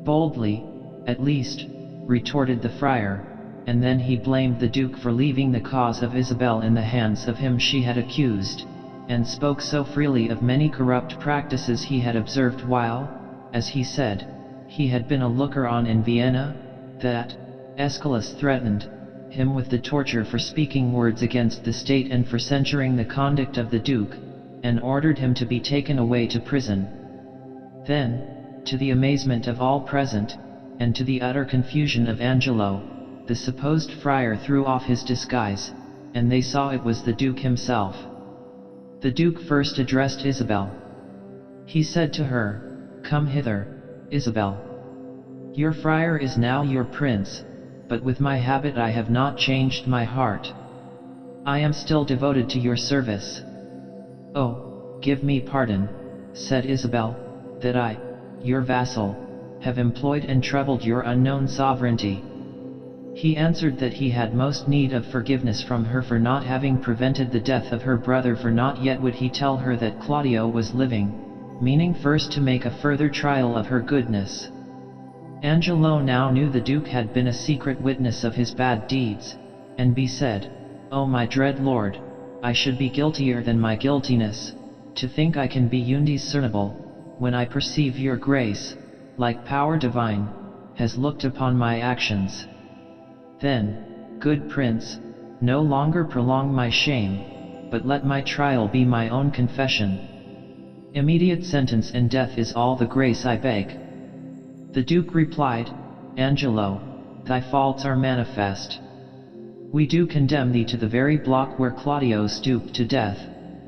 "Boldly, at least," retorted the friar, and then he blamed the Duke for leaving the cause of Isabel in the hands of him she had accused, and spoke so freely of many corrupt practices he had observed while, as he said, he had been a looker-on in Vienna, that Aeschylus threatened him with the torture for speaking words against the state and for censuring the conduct of the Duke, and ordered him to be taken away to prison. Then, to the amazement of all present, and to the utter confusion of Angelo, the supposed friar threw off his disguise, and they saw it was the Duke himself. The Duke first addressed Isabel. He said to her, "Come hither, Isabel. Your friar is now your prince, but with my habit I have not changed my heart. I am still devoted to your service." "Oh, give me pardon," said Isabel, "that I, your vassal, have employed and troubled your unknown sovereignty." He answered that he had most need of forgiveness from her for not having prevented the death of her brother, for not yet would he tell her that Claudio was living, meaning first to make a further trial of her goodness. Angelo now knew the Duke had been a secret witness of his bad deeds, and he said, "O my dread lord, I should be guiltier than my guiltiness, to think I can be undiscernible, when I perceive your grace, like power divine, has looked upon my actions. Then, good prince, no longer prolong my shame, but let my trial be my own confession. Immediate sentence and death is all the grace I beg." The Duke replied, "Angelo, thy faults are manifest. We do condemn thee to the very block where Claudio stooped to death,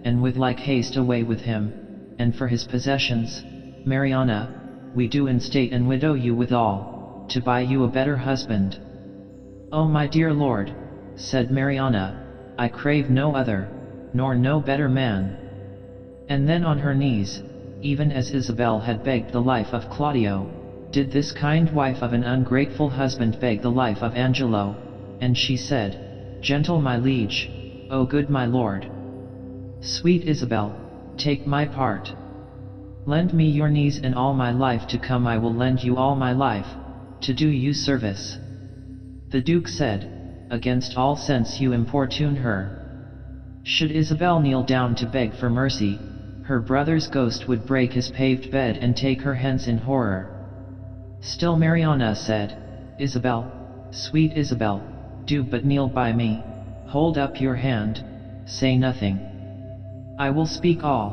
and with like haste away with him, and for his possessions, Mariana, we do instate and widow you withal, to buy you a better husband. "Oh my dear lord," said Mariana, "I crave no other, nor no better man." And then on her knees, even as Isabel had begged the life of Claudio, did this kind wife of an ungrateful husband beg the life of Angelo, and she said, "Gentle my liege, O good my lord. Sweet Isabel, take my part. Lend me your knees, and all my life to come I will lend you all my life, to do you service." The Duke said, "Against all sense you importune her. Should Isabel kneel down to beg for mercy, her brother's ghost would break his paved bed and take her hence in horror." Still Mariana said, "Isabel, sweet Isabel, do but kneel by me, hold up your hand, say nothing. I will speak all.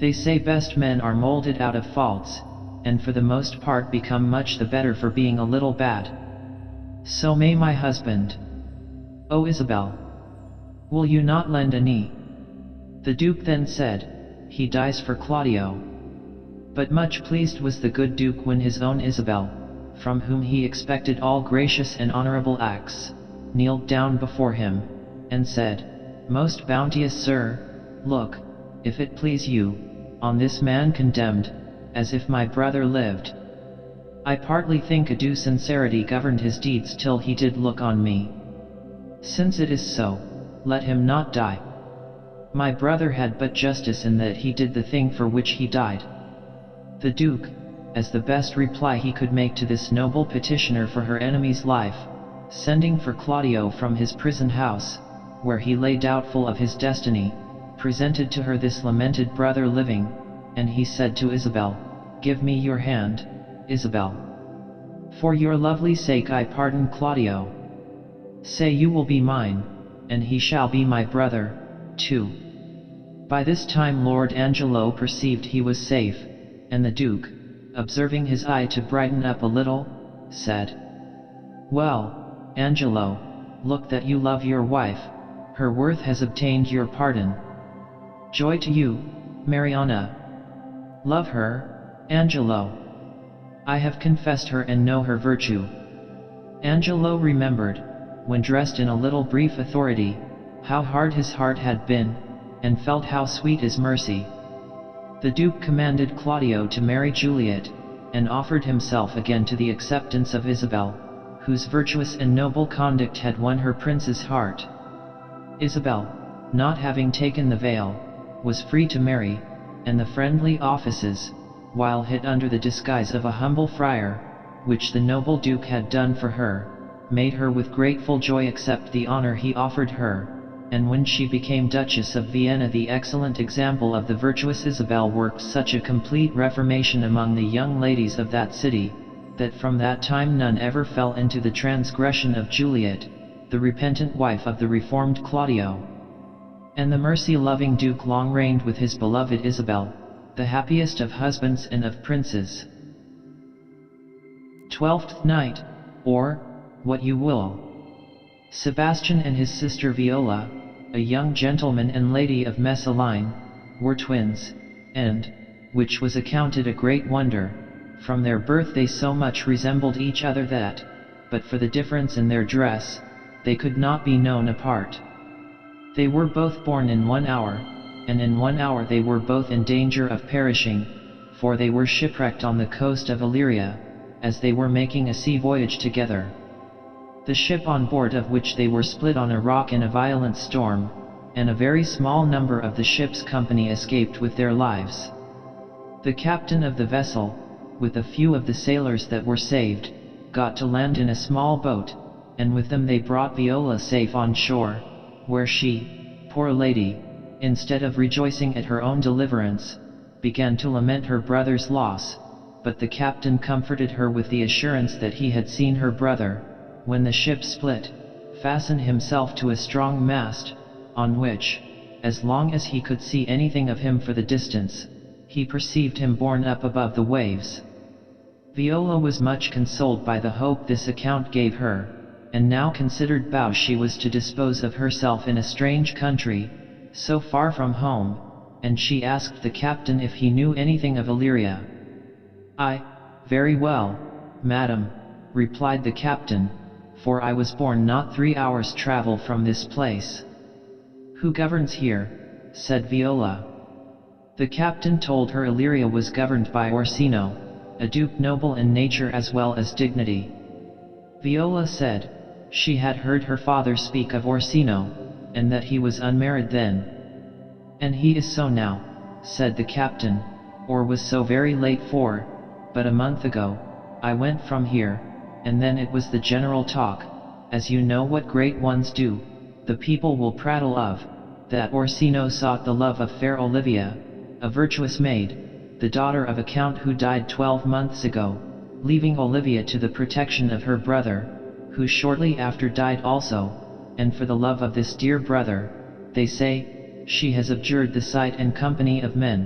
They say best men are molded out of faults, and for the most part become much the better for being a little bad. So may my husband. Oh Isabel, will you not lend a knee?" The Duke then said, "He dies for Claudio." But much pleased was the good Duke when his own Isabel, from whom he expected all gracious and honorable acts, kneeled down before him, and said, "Most bounteous sir, look, if it please you, on this man condemned, as if my brother lived. I partly think a due sincerity governed his deeds till he did look on me. Since it is so, let him not die. My brother had but justice in that he did the thing for which he died." The Duke, as the best reply he could make to this noble petitioner for her enemy's life, sending for Claudio from his prison house, where he lay doubtful of his destiny, presented to her this lamented brother living, and he said to Isabel, "Give me your hand, Isabel. For your lovely sake I pardon Claudio. Say you will be mine, and he shall be my brother, too." By this time Lord Angelo perceived he was safe, and the Duke, observing his eye to brighten up a little, said, "Well, Angelo, look that you love your wife, her worth has obtained your pardon. Joy to you, Mariana. Love her, Angelo. I have confessed her and know her virtue." Angelo remembered, when dressed in a little brief authority, how hard his heart had been, and felt how sweet is mercy. The Duke commanded Claudio to marry Juliet, and offered himself again to the acceptance of Isabel, whose virtuous and noble conduct had won her prince's heart. Isabel, not having taken the veil, was free to marry, and the friendly offices, while hid under the disguise of a humble friar, which the noble Duke had done for her, made her with grateful joy accept the honor he offered her, and when she became Duchess of Vienna the excellent example of the virtuous Isabel worked such a complete reformation among the young ladies of that city, that from that time none ever fell into the transgression of Juliet, the repentant wife of the reformed Claudio. And the mercy-loving Duke long reigned with his beloved Isabel, the happiest of husbands and of princes. 12th Night, or, What You Will. Sebastian and his sister Viola, a young gentleman and lady of Messaline, were twins, and, which was accounted a great wonder, from their birth they so much resembled each other that, but for the difference in their dress, they could not be known apart. They were both born in 1 hour, and in 1 hour they were both in danger of perishing, for they were shipwrecked on the coast of Illyria, as they were making a sea voyage together. The ship on board of which they were split on a rock in a violent storm, and a very small number of the ship's company escaped with their lives. The captain of the vessel, with a few of the sailors that were saved, got to land in a small boat, and with them they brought Viola safe on shore, where she, poor lady, instead of rejoicing at her own deliverance, began to lament her brother's loss, but the captain comforted her with the assurance that he had seen her brother, when the ship split, fasten himself to a strong mast, on which, as long as he could see anything of him for the distance, he perceived him borne up above the waves. Viola was much consoled by the hope this account gave her, and now considered how she was to dispose of herself in a strange country, so far from home, and she asked the captain if he knew anything of Illyria. "Very well, madam," replied the captain, for I was born not 3 hours' travel from this place." "Who governs here?" said Viola. The captain told her Illyria was governed by Orsino, a duke noble in nature as well as dignity. Viola said she had heard her father speak of Orsino, and that he was unmarried then. "And he is so now," said the captain, "or was so very late for, but a month ago, I went from here, and then it was the general talk, as you know what great ones do, the people will prattle of, that Orsino sought the love of fair Olivia, a virtuous maid, the daughter of a count who died 12 months ago, leaving Olivia to the protection of her brother, who shortly after died also, and for the love of this dear brother, they say, she has abjured the sight and company of men."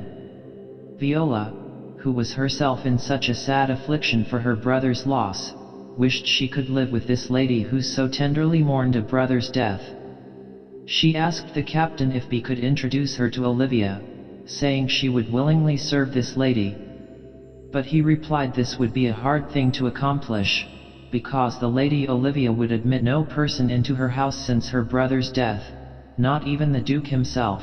Viola, who was herself in such a sad affliction for her brother's loss, wished she could live with this lady who so tenderly mourned a brother's death. She asked the captain if he could introduce her to Olivia, saying she would willingly serve this lady. But he replied this would be a hard thing to accomplish, because the lady Olivia would admit no person into her house since her brother's death, not even the Duke himself.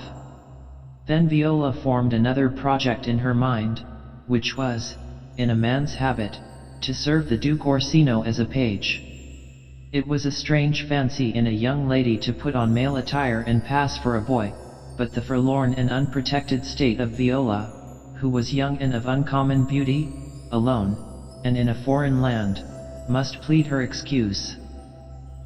Then Viola formed another project in her mind, which was, in a man's habit, to serve the Duke Orsino as a page. It was a strange fancy in a young lady to put on male attire and pass for a boy, but the forlorn and unprotected state of Viola, who was young and of uncommon beauty, alone, and in a foreign land, must plead her excuse.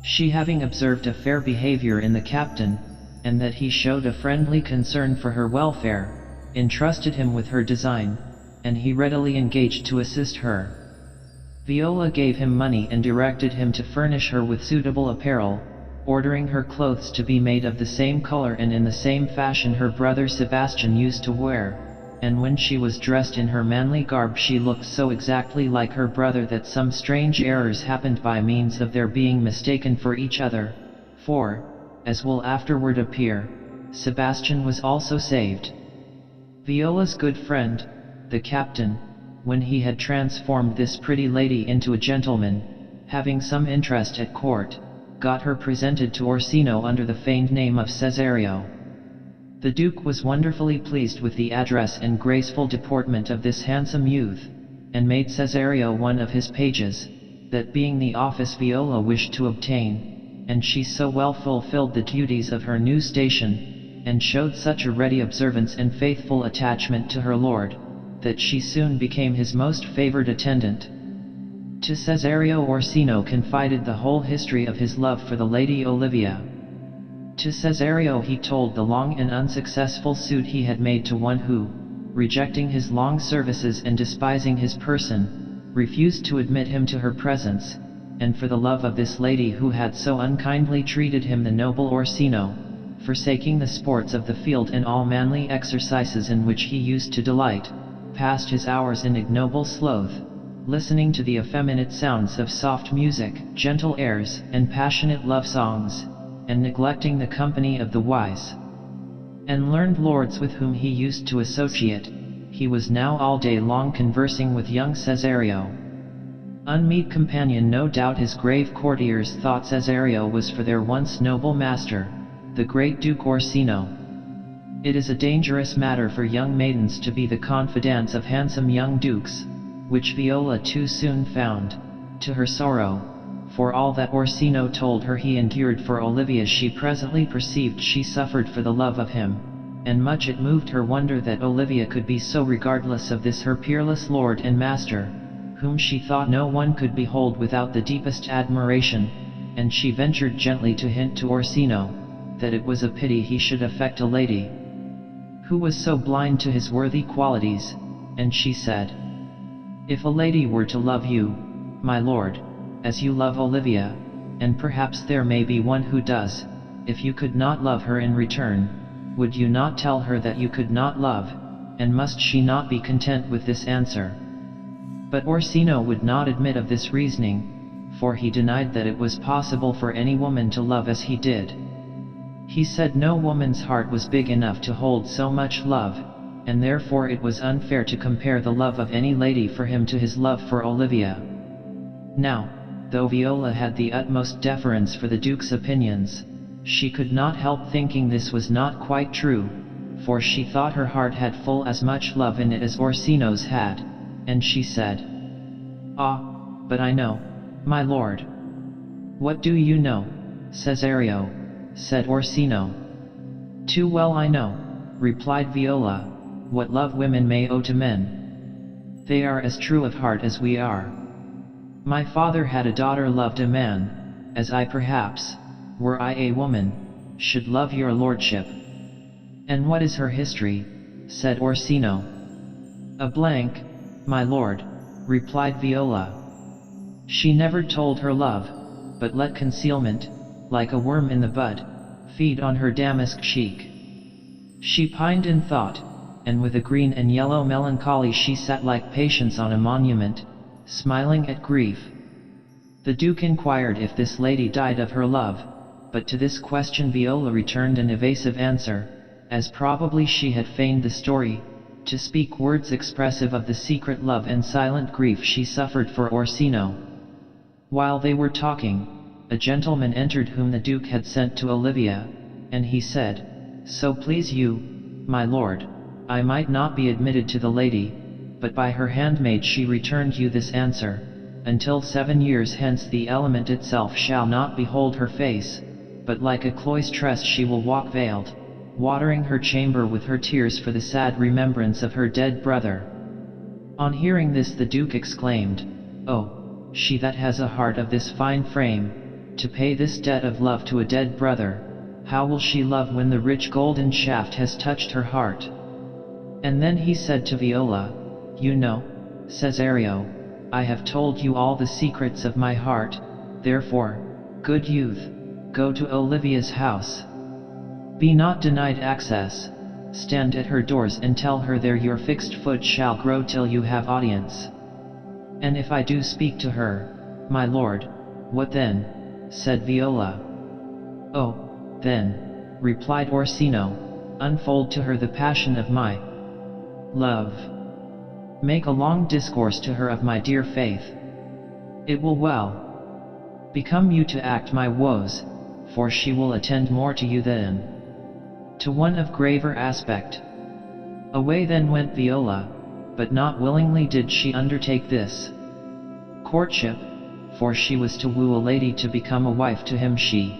She having observed a fair behavior in the captain, and that he showed a friendly concern for her welfare, entrusted him with her design, and he readily engaged to assist her. Viola gave him money and directed him to furnish her with suitable apparel, ordering her clothes to be made of the same color and in the same fashion her brother Sebastian used to wear, and when she was dressed in her manly garb she looked so exactly like her brother that some strange errors happened by means of their being mistaken for each other, for, as will afterward appear, Sebastian was also saved. Viola's good friend, the captain, when he had transformed this pretty lady into a gentleman, having some interest at court, got her presented to Orsino under the feigned name of Cesario. The Duke was wonderfully pleased with the address and graceful deportment of this handsome youth, and made Cesario one of his pages, that being the office Viola wished to obtain, and she so well fulfilled the duties of her new station, and showed such a ready observance and faithful attachment to her lord, that she soon became his most favored attendant. To Cesario Orsino confided the whole history of his love for the lady Olivia. To Cesario he told the long and unsuccessful suit he had made to one who, rejecting his long services and despising his person, refused to admit him to her presence, and for the love of this lady who had so unkindly treated him the noble Orsino, forsaking the sports of the field and all manly exercises in which he used to delight, passed his hours in ignoble sloth, listening to the effeminate sounds of soft music, gentle airs, and passionate love songs, and neglecting the company of the wise and learned lords with whom he used to associate, he was now all day long conversing with young Cesario. Unmeet companion. No doubt his grave courtiers thought Cesario was for their once noble master, the great Duke Orsino. It is a dangerous matter for young maidens to be the confidants of handsome young dukes, which Viola too soon found, to her sorrow, for all that Orsino told her he endured for Olivia she presently perceived she suffered for the love of him, and much it moved her wonder that Olivia could be so regardless of this her peerless lord and master, whom she thought no one could behold without the deepest admiration, and she ventured gently to hint to Orsino, that it was a pity he should affect a lady who was so blind to his worthy qualities, and she said, "If a lady were to love you, my lord, as you love Olivia, and perhaps there may be one who does, if you could not love her in return, would you not tell her that you could not love, and must she not be content with this answer?" But Orsino would not admit of this reasoning, for he denied that it was possible for any woman to love as he did. He said no woman's heart was big enough to hold so much love, and therefore it was unfair to compare the love of any lady for him to his love for Olivia. Now, though Viola had the utmost deference for the Duke's opinions, she could not help thinking this was not quite true, for she thought her heart had full as much love in it as Orsino's had, and she said, "Ah, but I know, my lord." "What do you know, Cesario?" said Orsino. "Too well I know," replied Viola, "what love women may owe to men. They are as true of heart as we are. My father had a daughter loved a man, as I perhaps, were I a woman, should love your lordship." "And what is her history?" said Orsino. "A blank, my lord," replied Viola. "She never told her love, but let concealment, like a worm in the bud, feed on her damask cheek. She pined in thought, and with a green and yellow melancholy she sat like Patience on a monument, smiling at grief." The Duke inquired if this lady died of her love, but to this question Viola returned an evasive answer, as probably she had feigned the story, to speak words expressive of the secret love and silent grief she suffered for Orsino. While they were talking, a gentleman entered whom the Duke had sent to Olivia, and he said, "So please you, my lord, I might not be admitted to the lady, but by her handmaid she returned you this answer, until 7 years hence the element itself shall not behold her face, but like a cloistress she will walk veiled, watering her chamber with her tears for the sad remembrance of her dead brother." On hearing this the Duke exclaimed, "Oh, she that has a heart of this fine frame, to pay this debt of love to a dead brother, how will she love when the rich golden shaft has touched her heart?" And then he said to Viola, "You know, Cesario, I have told you all the secrets of my heart, therefore, good youth, go to Olivia's house. Be not denied access, stand at her doors and tell her there your fixed foot shall grow till you have audience. And if I do speak to her, my lord, what then?" said Viola. "Oh, then," replied Orsino, "unfold to her the passion of my love. Make a long discourse to her of my dear faith. It will well become you to act my woes, for she will attend more to you than to one of graver aspect." Away then went Viola, but not willingly did she undertake this courtship, for she was to woo a lady to become a wife to him she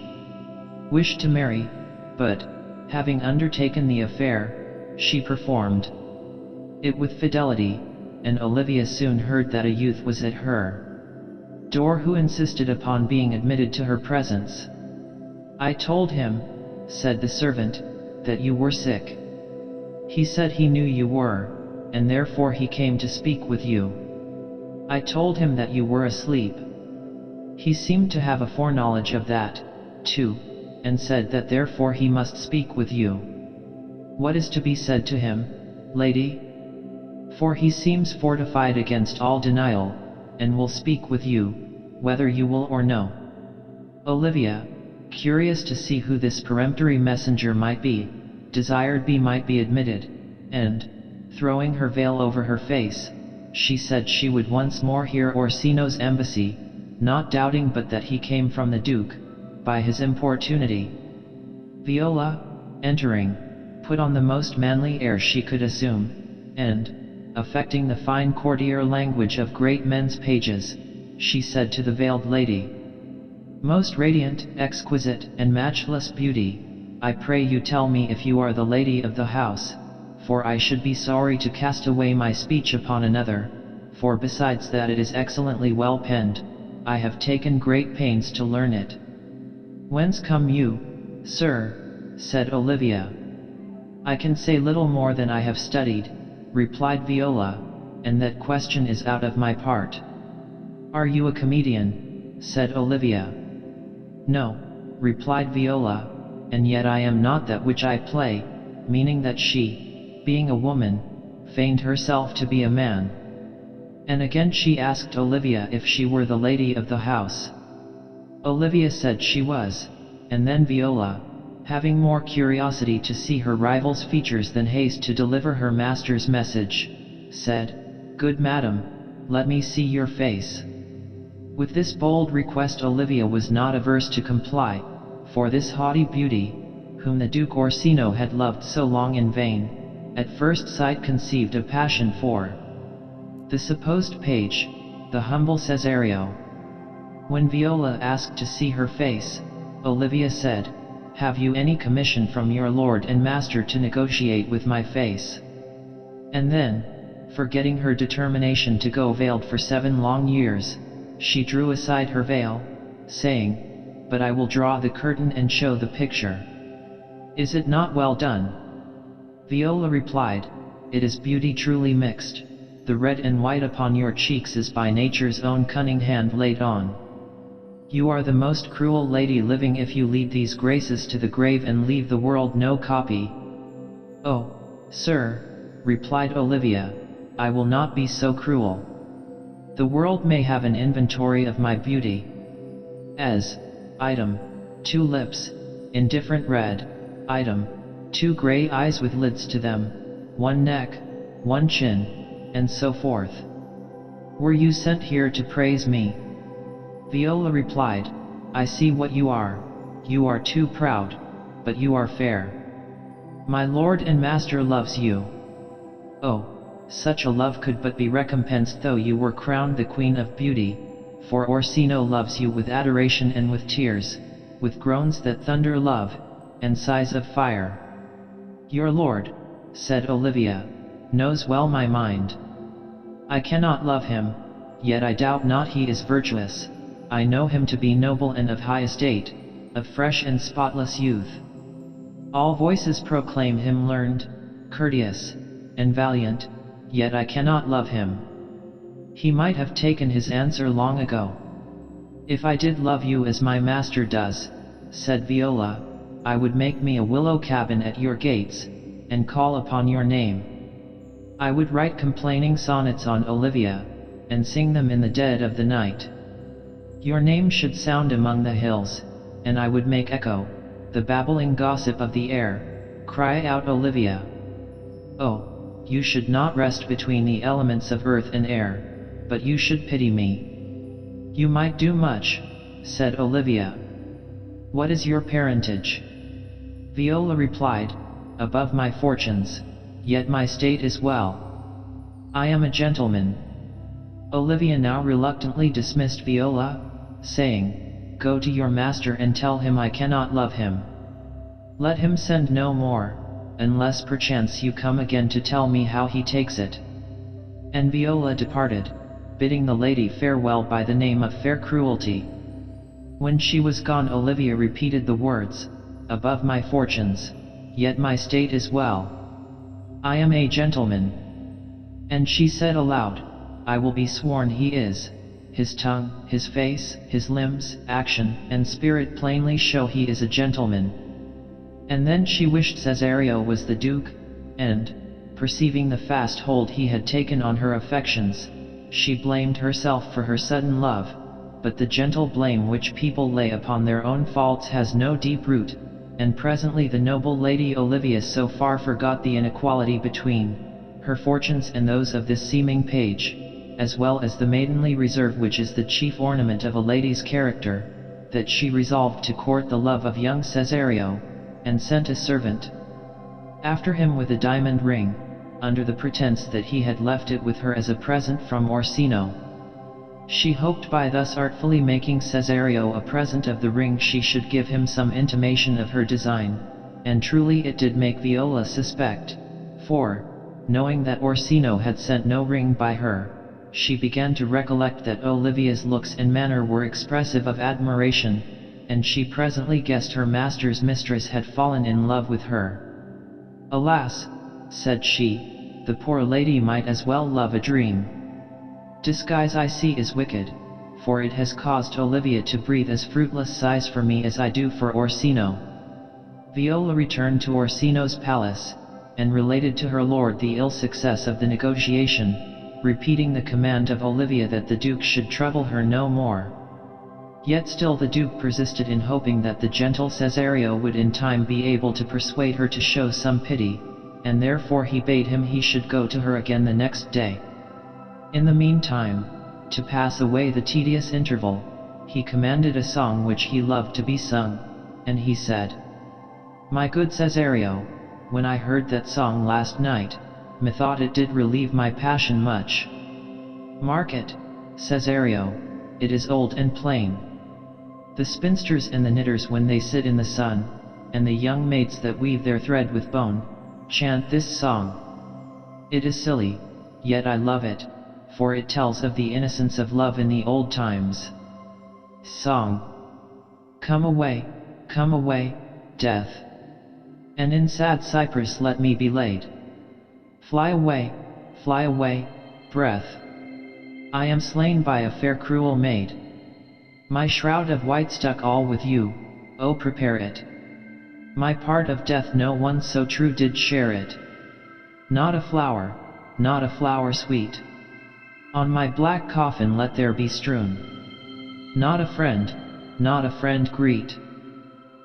wished to marry, but, having undertaken the affair, she performed it with fidelity, and Olivia soon heard that a youth was at her door who insisted upon being admitted to her presence. "I told him," said the servant, "that you were sick. He said he knew you were, and therefore he came to speak with you. I told him that you were asleep. He seemed to have a foreknowledge of that, too, and said that therefore he must speak with you. What is to be said to him, lady? For he seems fortified against all denial, and will speak with you, whether you will or no." Olivia, curious to see who this peremptory messenger might be, desired B might be admitted, and, throwing her veil over her face, she said she would once more hear Orsino's embassy, not doubting but that he came from the Duke, by his importunity. Viola, entering, put on the most manly air she could assume, and, affecting the fine courtier language of great men's pages, she said to the veiled lady, "Most radiant, exquisite, and matchless beauty, I pray you tell me if you are the lady of the house, for I should be sorry to cast away my speech upon another, for besides that it is excellently well penned, I have taken great pains to learn it." "Whence come you, sir?" said Olivia. "I can say little more than I have studied," replied Viola, "and that question is out of my part." "Are you a comedian?" said Olivia. "No," replied Viola, "and yet I am not that which I play," meaning that she, being a woman, feigned herself to be a man. And again she asked Olivia if she were the lady of the house. Olivia said she was, and then Viola, having more curiosity to see her rival's features than haste to deliver her master's message, said, "Good madam, let me see your face." With this bold request Olivia was not averse to comply, for this haughty beauty, whom the Duke Orsino had loved so long in vain, at first sight conceived a passion for the supposed page, the humble Cesario. When Viola asked to see her face, Olivia said, "Have you any commission from your lord and master to negotiate with my face?" And then, forgetting her determination to go veiled for 7 long years, she drew aside her veil, saying, "But I will draw the curtain and show the picture. Is it not well done?" Viola replied, "It is beauty truly mixed. The red and white upon your cheeks is by nature's own cunning hand laid on. You are the most cruel lady living if you lead these graces to the grave and leave the world no copy." "Oh, sir," replied Olivia, "I will not be so cruel. The world may have an inventory of my beauty. As, item, 2 lips, indifferent red, item, 2 gray eyes with lids to them, 1 neck, 1 chin, and so forth. Were you sent here to praise me?" Viola replied, "I see what you are too proud, but you are fair. My lord and master loves you. Oh, such a love could but be recompensed though you were crowned the queen of beauty, for Orsino loves you with adoration and with tears, with groans that thunder love, and sighs of fire." "Your lord," said Olivia, "knows well my mind. I cannot love him, yet I doubt not he is virtuous. I know him to be noble and of high estate, of fresh and spotless youth. All voices proclaim him learned, courteous, and valiant, yet I cannot love him. He might have taken his answer long ago." "If I did love you as my master does," said Viola, "I would make me a willow cabin at your gates, and call upon your name. I would write complaining sonnets on Olivia, and sing them in the dead of the night. Your name should sound among the hills, and I would make echo, the babbling gossip of the air, cry out Olivia. Oh, you should not rest between the elements of earth and air, but you should pity me." "You might do much," said Olivia. "What is your parentage?" Viola replied, "Above my fortunes, yet my state is well. I am a gentleman." Olivia now reluctantly dismissed Viola, saying, "Go to your master and tell him I cannot love him. Let him send no more, unless perchance you come again to tell me how he takes it." And Viola departed, bidding the lady farewell by the name of fair cruelty. When she was gone Olivia repeated the words, "Above my fortunes, yet my state is well. I am a gentleman." And she said aloud, "I will be sworn he is. His tongue, his face, his limbs, action, and spirit plainly show he is a gentleman." And then she wished Cesario was the Duke, and, perceiving the fast hold he had taken on her affections, she blamed herself for her sudden love, but the gentle blame which people lay upon their own faults has no deep root, and presently the noble Lady Olivia so far forgot the inequality between her fortunes and those of this seeming page, as well as the maidenly reserve which is the chief ornament of a lady's character, that she resolved to court the love of young Cesario, and sent a servant after him with a diamond ring, under the pretense that he had left it with her as a present from Orsino. She hoped by thus artfully making Cesario a present of the ring she should give him some intimation of her design, and truly it did make Viola suspect, for, knowing that Orsino had sent no ring by her, she began to recollect that Olivia's looks and manner were expressive of admiration, and she presently guessed her master's mistress had fallen in love with her. "Alas," said she, "the poor lady might as well love a dream. Disguise I see is wicked, for it has caused Olivia to breathe as fruitless sighs for me as I do for Orsino." Viola returned to Orsino's palace, and related to her lord the ill success of the negotiation, repeating the command of Olivia that the Duke should trouble her no more. Yet still the Duke persisted in hoping that the gentle Cesario would in time be able to persuade her to show some pity, and therefore he bade him he should go to her again the next day. In the meantime, to pass away the tedious interval, he commanded a song which he loved to be sung, and he said, "My good Cesario, when I heard that song last night, methought it did relieve my passion much. Mark it, Cesario, it is old and plain. The spinsters and the knitters when they sit in the sun, and the young maids that weave their thread with bone, chant this song. It is silly, yet I love it, for it tells of the innocence of love in the old times. Song. Come away, death. And in sad cypress let me be laid. Fly away, breath. I am slain by a fair cruel maid. My shroud of white stuck all with you, oh prepare it. My part of death no one so true did share it. Not a flower sweet. On my black coffin let there be strewn. Not a friend greet.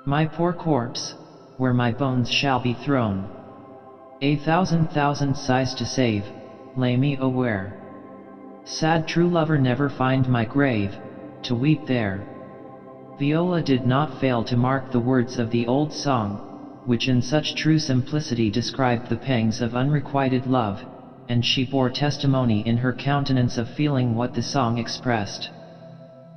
My poor corpse, where my bones shall be thrown. A thousand sighs to save, lay me where. Sad true lover never find my grave, to weep there. Viola did not fail to mark the words of the old song, which in such true simplicity described the pangs of unrequited love, and she bore testimony in her countenance of feeling what the song expressed.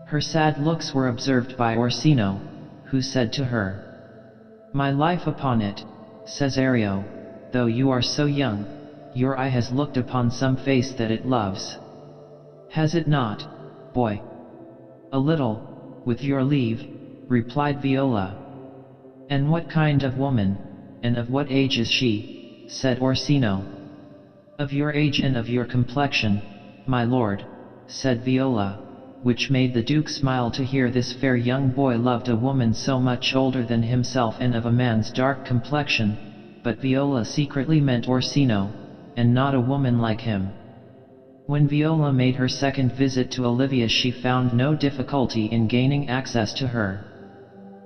Her sad looks were observed by Orsino, who said to her, "My life upon it, Cesario, though you are so young, your eye has looked upon some face that it loves. Has it not, boy?" "A little, with your leave," replied Viola. "And what kind of woman, and of what age is she?" said Orsino. "Of your age and of your complexion, my lord," said Viola, which made the Duke smile to hear this fair young boy loved a woman so much older than himself and of a man's dark complexion, but Viola secretly meant Orsino, and not a woman like him. When Viola made her second visit to Olivia she found no difficulty in gaining access to her.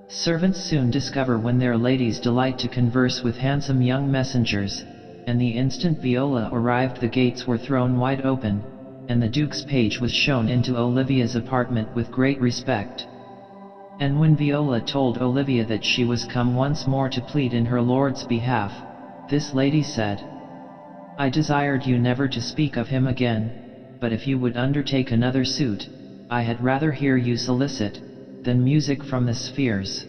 Servants soon discover when their ladies delight to converse with handsome young messengers, and the instant Viola arrived the gates were thrown wide open, and the Duke's page was shown into Olivia's apartment with great respect. And when Viola told Olivia that she was come once more to plead in her lord's behalf, this lady said, "I desired you never to speak of him again, but if you would undertake another suit, I had rather hear you solicit, than music from the spheres."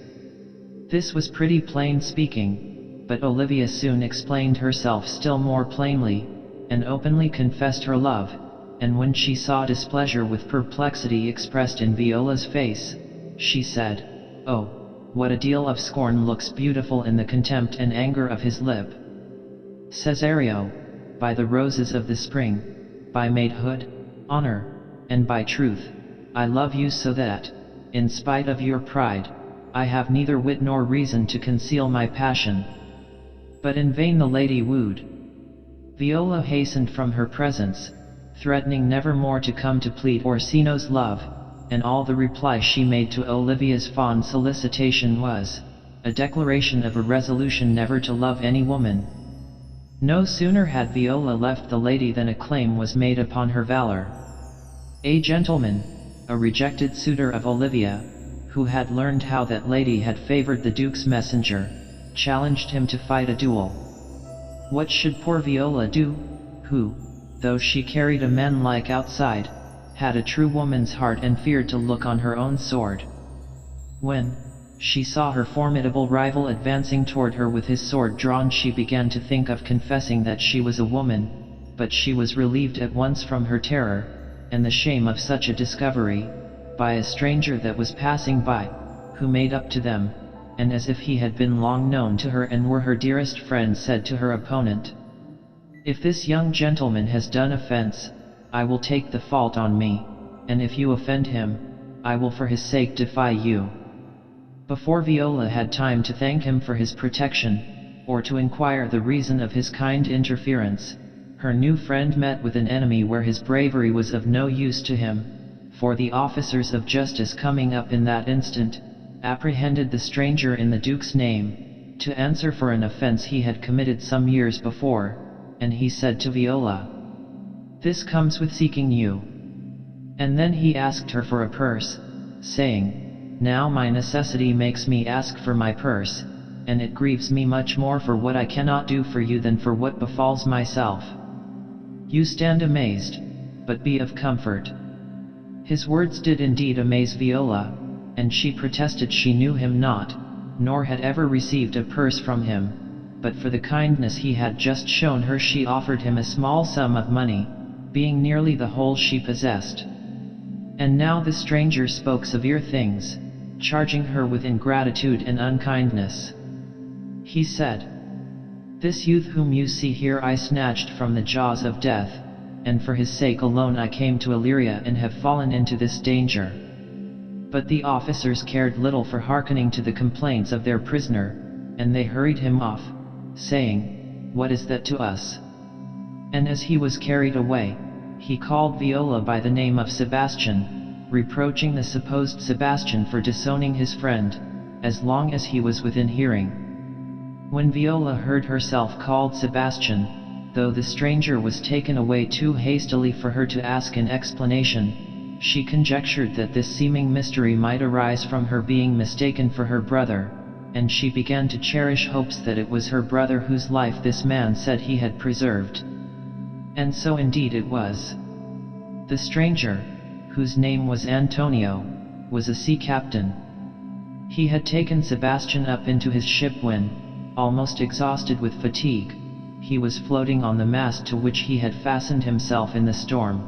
This was pretty plain speaking, but Olivia soon explained herself still more plainly, and openly confessed her love, and when she saw displeasure with perplexity expressed in Viola's face, she said, "Oh, what a deal of scorn looks beautiful in the contempt and anger of his lip. Cesario, by the roses of the spring, by maidhood, honor, and by truth, I love you so that, in spite of your pride, I have neither wit nor reason to conceal my passion." But in vain the lady wooed. Viola hastened from her presence, threatening never more to come to plead Orsino's love, and all the reply she made to Olivia's fond solicitation was a declaration of a resolution never to love any woman. No sooner had Viola left the lady than a claim was made upon her valor. A gentleman, a rejected suitor of Olivia, who had learned how that lady had favored the Duke's messenger, challenged him to fight a duel. What should poor Viola do, who, though she carried a manlike outside, had a true woman's heart and feared to look on her own sword? When she saw her formidable rival advancing toward her with his sword drawn, she began to think of confessing that she was a woman, but she was relieved at once from her terror, and the shame of such a discovery, by a stranger that was passing by, who made up to them, and as if he had been long known to her and were her dearest friend, said to her opponent, "If this young gentleman has done offense, I will take the fault on me, and if you offend him, I will for his sake defy you." Before Viola had time to thank him for his protection, or to inquire the reason of his kind interference, her new friend met with an enemy where his bravery was of no use to him, for the officers of justice coming up in that instant, apprehended the stranger in the Duke's name, to answer for an offense he had committed some years before, and he said to Viola, "This comes with seeking you. And then he asked her for a purse, saying, "Now my necessity makes me ask for my purse, and it grieves me much more for what I cannot do for you than for what befalls myself. You stand amazed, but be of comfort." His words did indeed amaze Viola, and she protested she knew him not, nor had ever received a purse from him, but for the kindness he had just shown her she offered him a small sum of money, being nearly the whole she possessed. And now the stranger spoke severe things, charging her with ingratitude and unkindness. He said, "This youth whom you see here I snatched from the jaws of death, and for his sake alone I came to Illyria and have fallen into this danger." But the officers cared little for hearkening to the complaints of their prisoner, and they hurried him off, saying, "What is that to us?" And as he was carried away, he called Viola by the name of Sebastian, reproaching the supposed Sebastian for disowning his friend, as long as he was within hearing. When Viola heard herself called Sebastian, though the stranger was taken away too hastily for her to ask an explanation, she conjectured that this seeming mystery might arise from her being mistaken for her brother, and she began to cherish hopes that it was her brother whose life this man said he had preserved. And so indeed it was. The stranger, whose name was Antonio, was a sea captain. He had taken Sebastian up into his ship when, almost exhausted with fatigue, he was floating on the mast to which he had fastened himself in the storm.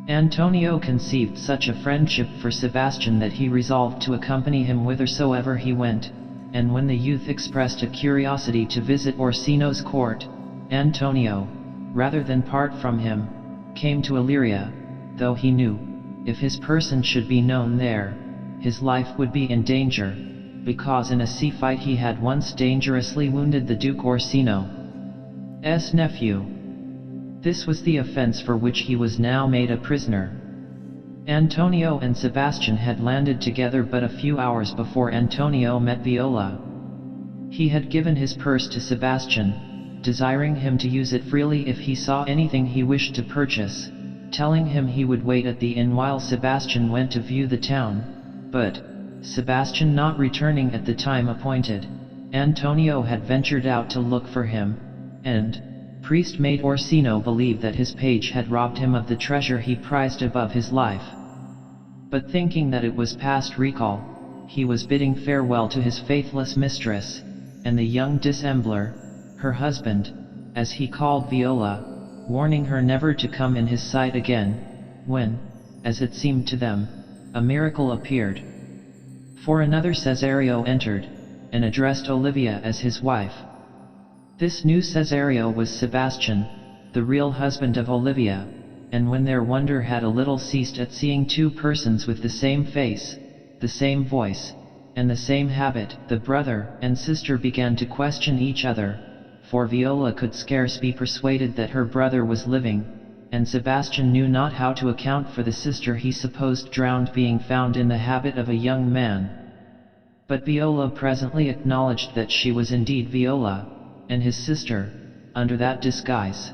Antonio conceived such a friendship for Sebastian that he resolved to accompany him whithersoever he went, and when the youth expressed a curiosity to visit Orsino's court, Antonio, rather than part from him, came to Illyria, though he knew, if his person should be known there, his life would be in danger, because in a sea fight he had once dangerously wounded the Duke Orsino's nephew. This was the offense for which he was now made a prisoner. Antonio and Sebastian had landed together but a few hours before Antonio met Viola. He had given his purse to Sebastian, desiring him to use it freely if he saw anything he wished to purchase, telling him he would wait at the inn while Sebastian went to view the town, but, Sebastian not returning at the time appointed, Antonio had ventured out to look for him, and priest made Orsino believe that his page had robbed him of the treasure he prized above his life. But thinking that it was past recall, he was bidding farewell to his faithless mistress, and the young dissembler, her husband, as he called Viola, warning her never to come in his sight again, when, as it seemed to them, a miracle appeared. For another Cesario entered, and addressed Olivia as his wife. This new Cesario was Sebastian, the real husband of Olivia, and when their wonder had a little ceased at seeing two persons with the same face, the same voice, and the same habit, the brother and sister began to question each other, for Viola could scarce be persuaded that her brother was living, and Sebastian knew not how to account for the sister he supposed drowned being found in the habit of a young man. But Viola presently acknowledged that she was indeed Viola, and his sister, under that disguise.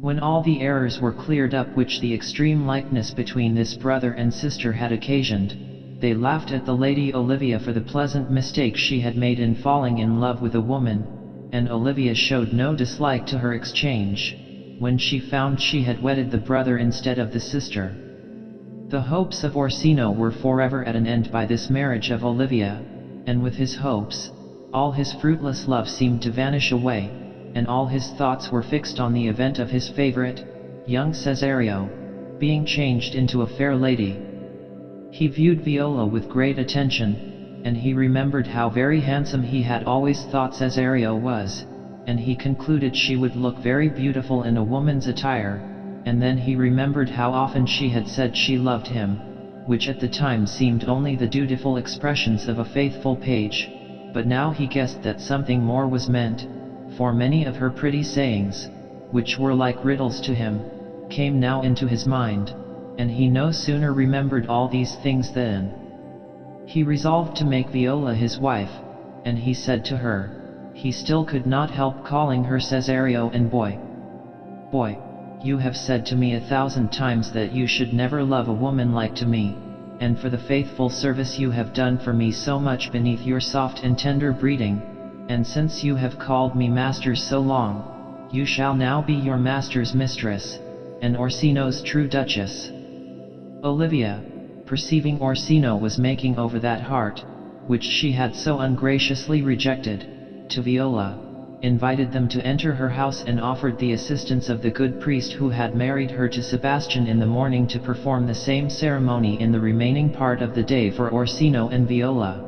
When all the errors were cleared up which the extreme likeness between this brother and sister had occasioned, they laughed at the Lady Olivia for the pleasant mistake she had made in falling in love with a woman, and Olivia showed no dislike to her exchange, when she found she had wedded the brother instead of the sister. The hopes of Orsino were forever at an end by this marriage of Olivia, and with his hopes, all his fruitless love seemed to vanish away, and all his thoughts were fixed on the event of his favorite, young Cesario, being changed into a fair lady. He viewed Viola with great attention, and he remembered how very handsome he had always thought Cesario was, and he concluded she would look very beautiful in a woman's attire, and then he remembered how often she had said she loved him, which at the time seemed only the dutiful expressions of a faithful page, but now he guessed that something more was meant, for many of her pretty sayings, which were like riddles to him, came now into his mind, and he no sooner remembered all these things than he resolved to make Viola his wife, and he said to her, he still could not help calling her Cesario and boy. You have said to me 1,000 times that you should never love a woman like to me, and for the faithful service you have done for me so much beneath your soft and tender breeding, and since you have called me master so long, you shall now be your master's mistress, and Orsino's true duchess. Olivia, perceiving Orsino was making over that heart, which she had so ungraciously rejected, to Viola, invited them to enter her house and offered the assistance of the good priest who had married her to Sebastian in the morning to perform the same ceremony in the remaining part of the day for Orsino and Viola.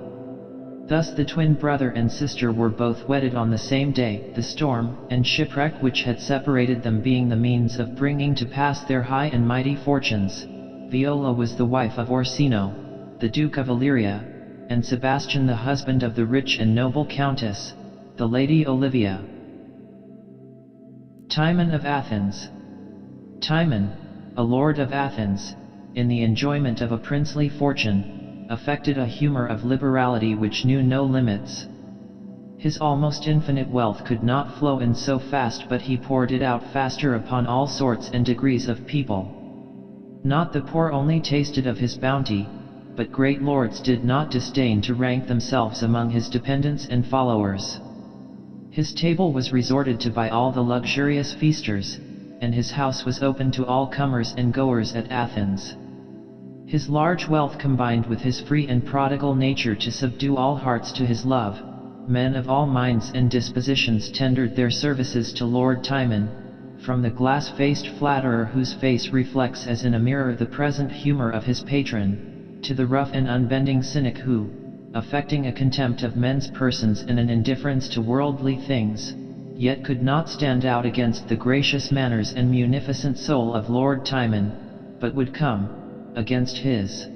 Thus the twin brother and sister were both wedded on the same day, the storm and shipwreck which had separated them being the means of bringing to pass their high and mighty fortunes. Viola was the wife of Orsino, the Duke of Illyria, and Sebastian the husband of the rich and noble Countess, the Lady Olivia. Timon of Athens. Timon, a lord of Athens, in the enjoyment of a princely fortune, affected a humor of liberality which knew no limits. His almost infinite wealth could not flow in so fast, but he poured it out faster upon all sorts and degrees of people. Not the poor only tasted of his bounty, but great lords did not disdain to rank themselves among his dependents and followers. His table was resorted to by all the luxurious feasters, and his house was open to all comers and goers at Athens. His large wealth combined with his free and prodigal nature to subdue all hearts to his love. Men of all minds and dispositions tendered their services to Lord Timon, from the glass-faced flatterer whose face reflects as in a mirror the present humor of his patron, to the rough and unbending cynic who, affecting a contempt of men's persons and an indifference to worldly things, yet could not stand out against the gracious manners and munificent soul of Lord Timon, but would come, against his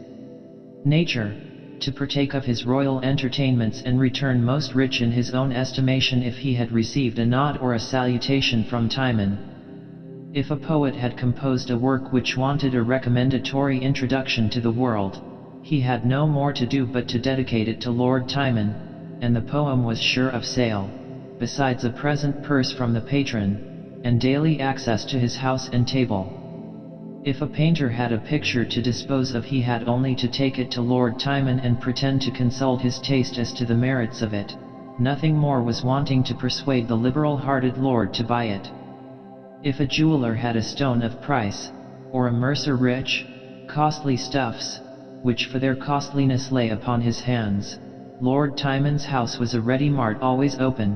nature, to partake of his royal entertainments and return most rich in his own estimation if he had received a nod or a salutation from Timon. If a poet had composed a work which wanted a recommendatory introduction to the world, he had no more to do but to dedicate it to Lord Timon, and the poem was sure of sale, besides a present purse from the patron, and daily access to his house and table. If a painter had a picture to dispose of, he had only to take it to Lord Timon and pretend to consult his taste as to the merits of it. Nothing more was wanting to persuade the liberal-hearted lord to buy it. If a jeweler had a stone of price, or a mercer rich, costly stuffs, which for their costliness lay upon his hands, Lord Timon's house was a ready mart always open,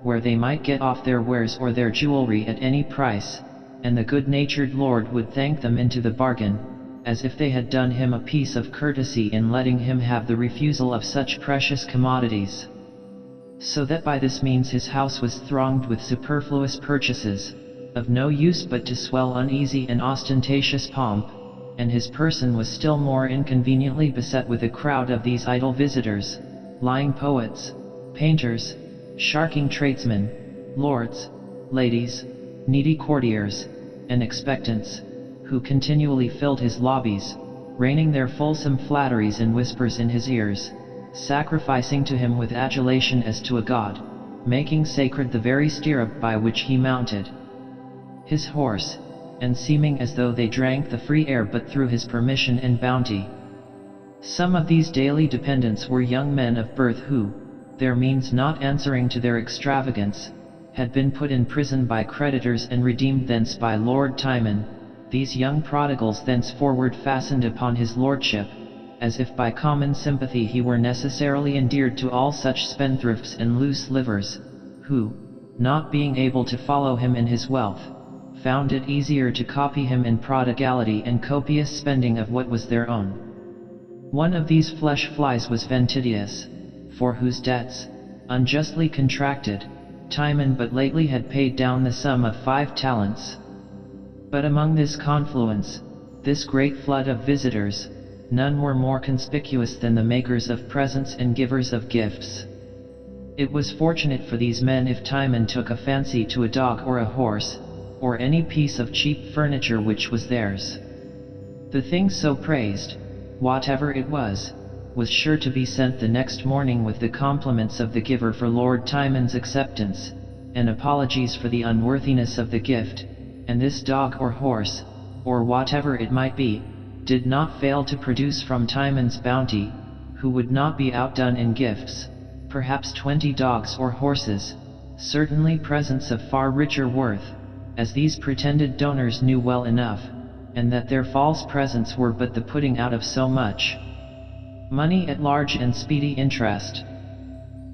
where they might get off their wares or their jewelry at any price, and the good-natured lord would thank them into the bargain, as if they had done him a piece of courtesy in letting him have the refusal of such precious commodities. So that by this means his house was thronged with superfluous purchases, of no use but to swell uneasy and ostentatious pomp, and his person was still more inconveniently beset with a crowd of these idle visitors, lying poets, painters, sharking tradesmen, lords, ladies, needy courtiers, and expectants, who continually filled his lobbies, raining their fulsome flatteries and whispers in his ears, sacrificing to him with adulation as to a god, making sacred the very stirrup by which he mounted his horse, and seeming as though they drank the free air but through his permission and bounty. Some of these daily dependents were young men of birth who, their means not answering to their extravagance, had been put in prison by creditors and redeemed thence by Lord Timon. These young prodigals thenceforward fastened upon his lordship, as if by common sympathy he were necessarily endeared to all such spendthrifts and loose livers, who, not being able to follow him in his wealth, found it easier to copy him in prodigality and copious spending of what was their own. One of these flesh flies was Ventidius, for whose debts, unjustly contracted, Timon but lately had paid down the sum of 5 talents. But among this confluence, this great flood of visitors, none were more conspicuous than the makers of presents and givers of gifts. It was fortunate for these men if Timon took a fancy to a dog or a horse, or any piece of cheap furniture which was theirs. The thing so praised, whatever it was sure to be sent the next morning with the compliments of the giver for Lord Timon's acceptance, and apologies for the unworthiness of the gift, and this dog or horse, or whatever it might be, did not fail to produce from Timon's bounty, who would not be outdone in gifts, perhaps 20 dogs or horses, certainly presents of far richer worth, as these pretended donors knew well enough, and that their false presents were but the putting out of so much money at large and speedy interest.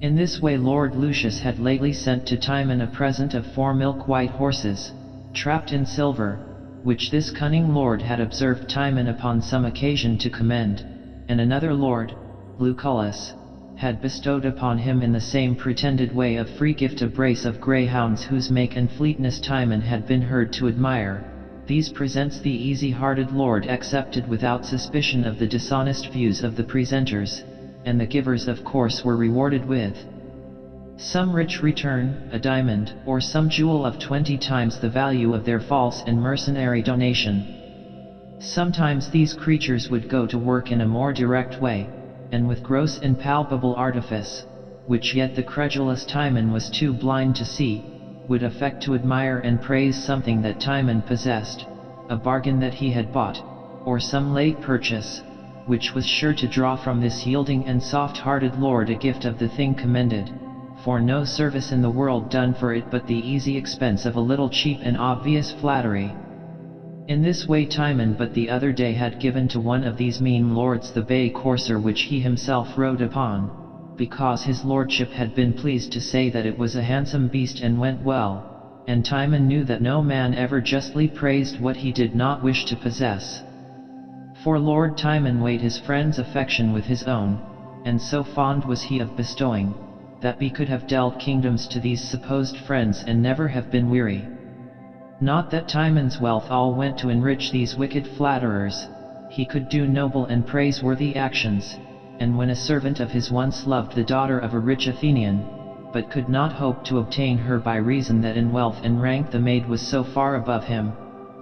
In this way Lord Lucius had lately sent to Timon a present of 4 milk-white horses, trapped in silver, which this cunning lord had observed Timon upon some occasion to commend, and another lord, Lucullus, had bestowed upon him in the same pretended way of free gift a brace of greyhounds whose make and fleetness Timon had been heard to admire. These presents the easy-hearted lord accepted without suspicion of the dishonest views of the presenters, and the givers of course were rewarded with some rich return, a diamond, or some jewel of 20 times the value of their false and mercenary donation. Sometimes these creatures would go to work in a more direct way, and with gross and palpable artifice, which yet the credulous Timon was too blind to see, would affect to admire and praise something that Timon possessed, a bargain that he had bought, or some late purchase, which was sure to draw from this yielding and soft-hearted lord a gift of the thing commended, for no service in the world done for it but the easy expense of a little cheap and obvious flattery. In this way Timon but the other day had given to one of these mean lords the bay courser which he himself rode upon, because his lordship had been pleased to say that it was a handsome beast and went well, and Timon knew that no man ever justly praised what he did not wish to possess. For Lord Timon weighed his friend's affection with his own, and so fond was he of bestowing, that he could have dealt kingdoms to these supposed friends and never have been weary. Not that Timon's wealth all went to enrich these wicked flatterers, he could do noble and praiseworthy actions, and when a servant of his once loved the daughter of a rich Athenian, but could not hope to obtain her by reason that in wealth and rank the maid was so far above him,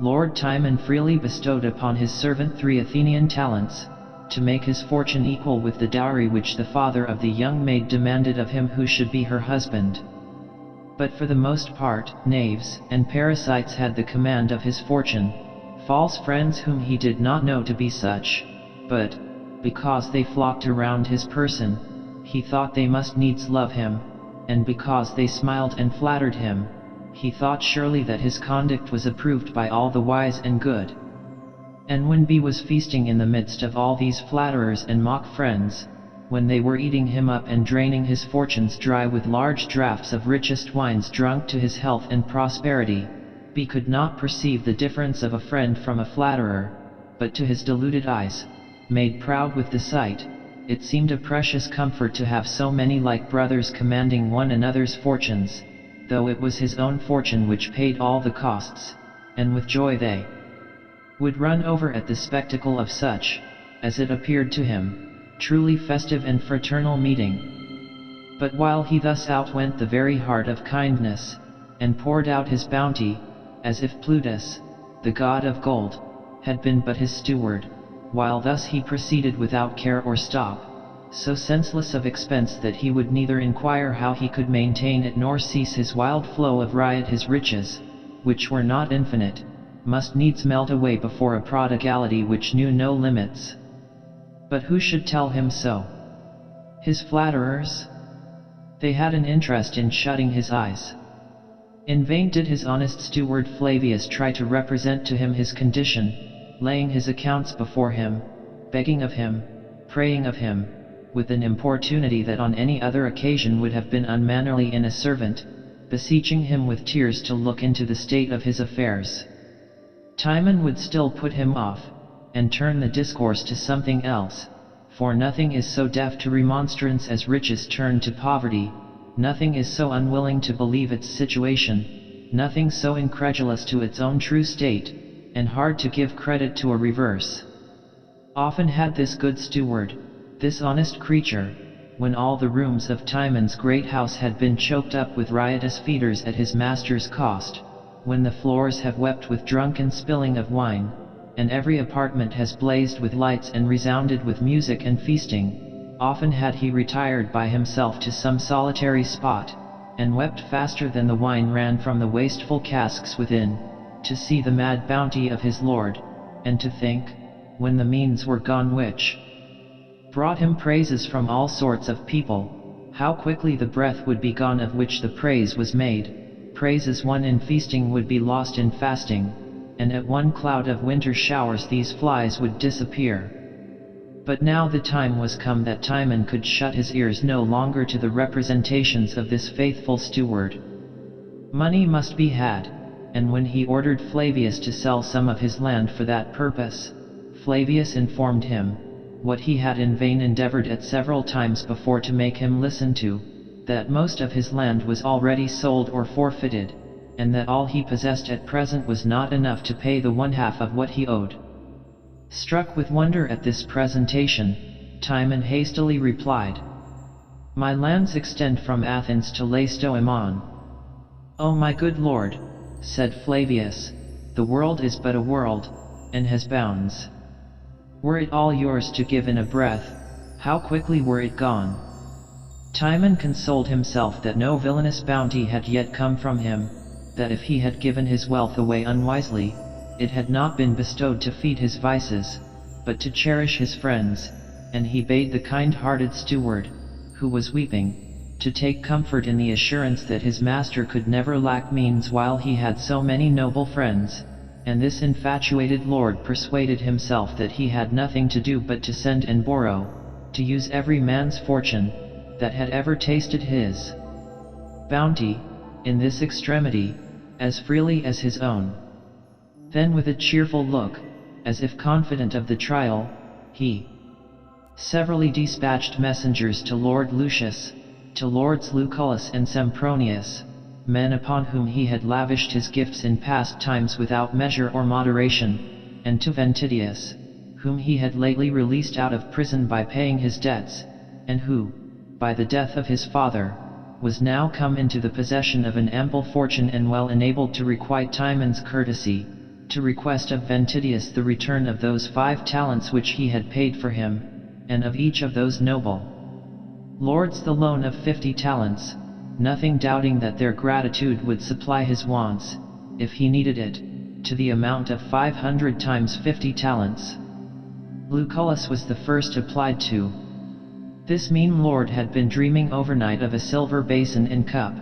Lord Timon freely bestowed upon his servant 3 Athenian talents, to make his fortune equal with the dowry which the father of the young maid demanded of him who should be her husband. But for the most part, knaves and parasites had the command of his fortune, false friends whom he did not know to be such, but, because they flocked around his person, he thought they must needs love him, and because they smiled and flattered him, he thought surely that his conduct was approved by all the wise and good. And when he was feasting in the midst of all these flatterers and mock friends, when they were eating him up and draining his fortunes dry with large draughts of richest wines drunk to his health and prosperity, he could not perceive the difference of a friend from a flatterer, but to his deluded eyes, made proud with the sight, it seemed a precious comfort to have so many like brothers commanding one another's fortunes, though it was his own fortune which paid all the costs, and with joy they would run over at the spectacle of such, as it appeared to him, truly festive and fraternal meeting. But while he thus outwent the very heart of kindness, and poured out his bounty, as if Plutus, the god of gold, had been but his steward, while thus he proceeded without care or stop, so senseless of expense that he would neither inquire how he could maintain it nor cease his wild flow of riot, his riches, which were not infinite, must needs melt away before a prodigality which knew no limits. But who should tell him so? His flatterers? They had an interest in shutting his eyes. In vain did his honest steward Flavius try to represent to him his condition, laying his accounts before him, begging of him, praying of him, with an importunity that on any other occasion would have been unmannerly in a servant, beseeching him with tears to look into the state of his affairs. Timon would still put him off, and turn the discourse to something else, for nothing is so deaf to remonstrance as riches turned to poverty, nothing is so unwilling to believe its situation, nothing so incredulous to its own true state, and hard to give credit to a reverse. Often had this good steward, this honest creature, when all the rooms of Timon's great house had been choked up with riotous feeders at his master's cost, when the floors have wept with drunken spilling of wine, and every apartment has blazed with lights and resounded with music and feasting, often had he retired by himself to some solitary spot, and wept faster than the wine ran from the wasteful casks within, to see the mad bounty of his lord, and to think, when the means were gone which brought him praises from all sorts of people, how quickly the breath would be gone of which the praise was made, praises won in feasting would be lost in fasting, and at one cloud of winter showers these flies would disappear. But now the time was come that Timon could shut his ears no longer to the representations of this faithful steward. Money must be had, and when he ordered Flavius to sell some of his land for that purpose, Flavius informed him, what he had in vain endeavored at several times before to make him listen to, that most of his land was already sold or forfeited, and that all he possessed at present was not enough to pay the 1/2 of what he owed. Struck with wonder at this presentation, Timon hastily replied, "My lands extend from Athens to Lacedaemon." "Oh my good lord," said Flavius, "the world is but a world, and has bounds. Were it all yours to give in a breath, how quickly were it gone." Timon consoled himself that no villainous bounty had yet come from him, that if he had given his wealth away unwisely, it had not been bestowed to feed his vices, but to cherish his friends, and he bade the kind-hearted steward, who was weeping, to take comfort in the assurance that his master could never lack means while he had so many noble friends, and this infatuated lord persuaded himself that he had nothing to do but to send and borrow, to use every man's fortune, that had ever tasted his bounty, in this extremity, as freely as his own. Then with a cheerful look, as if confident of the trial, he severally dispatched messengers to Lord Lucius, to Lords Lucullus and Sempronius, men upon whom he had lavished his gifts in past times without measure or moderation, and to Ventidius, whom he had lately released out of prison by paying his debts, and who, by the death of his father, was now come into the possession of an ample fortune and well enabled to requite Timon's courtesy, to request of Ventidius the return of those 5 talents which he had paid for him, and of each of those noble lords the loan of 50 talents, nothing doubting that their gratitude would supply his wants, if he needed it, to the amount of 500 times 50 talents. Lucullus was the first applied to. This mean lord had been dreaming overnight of a silver basin and cup,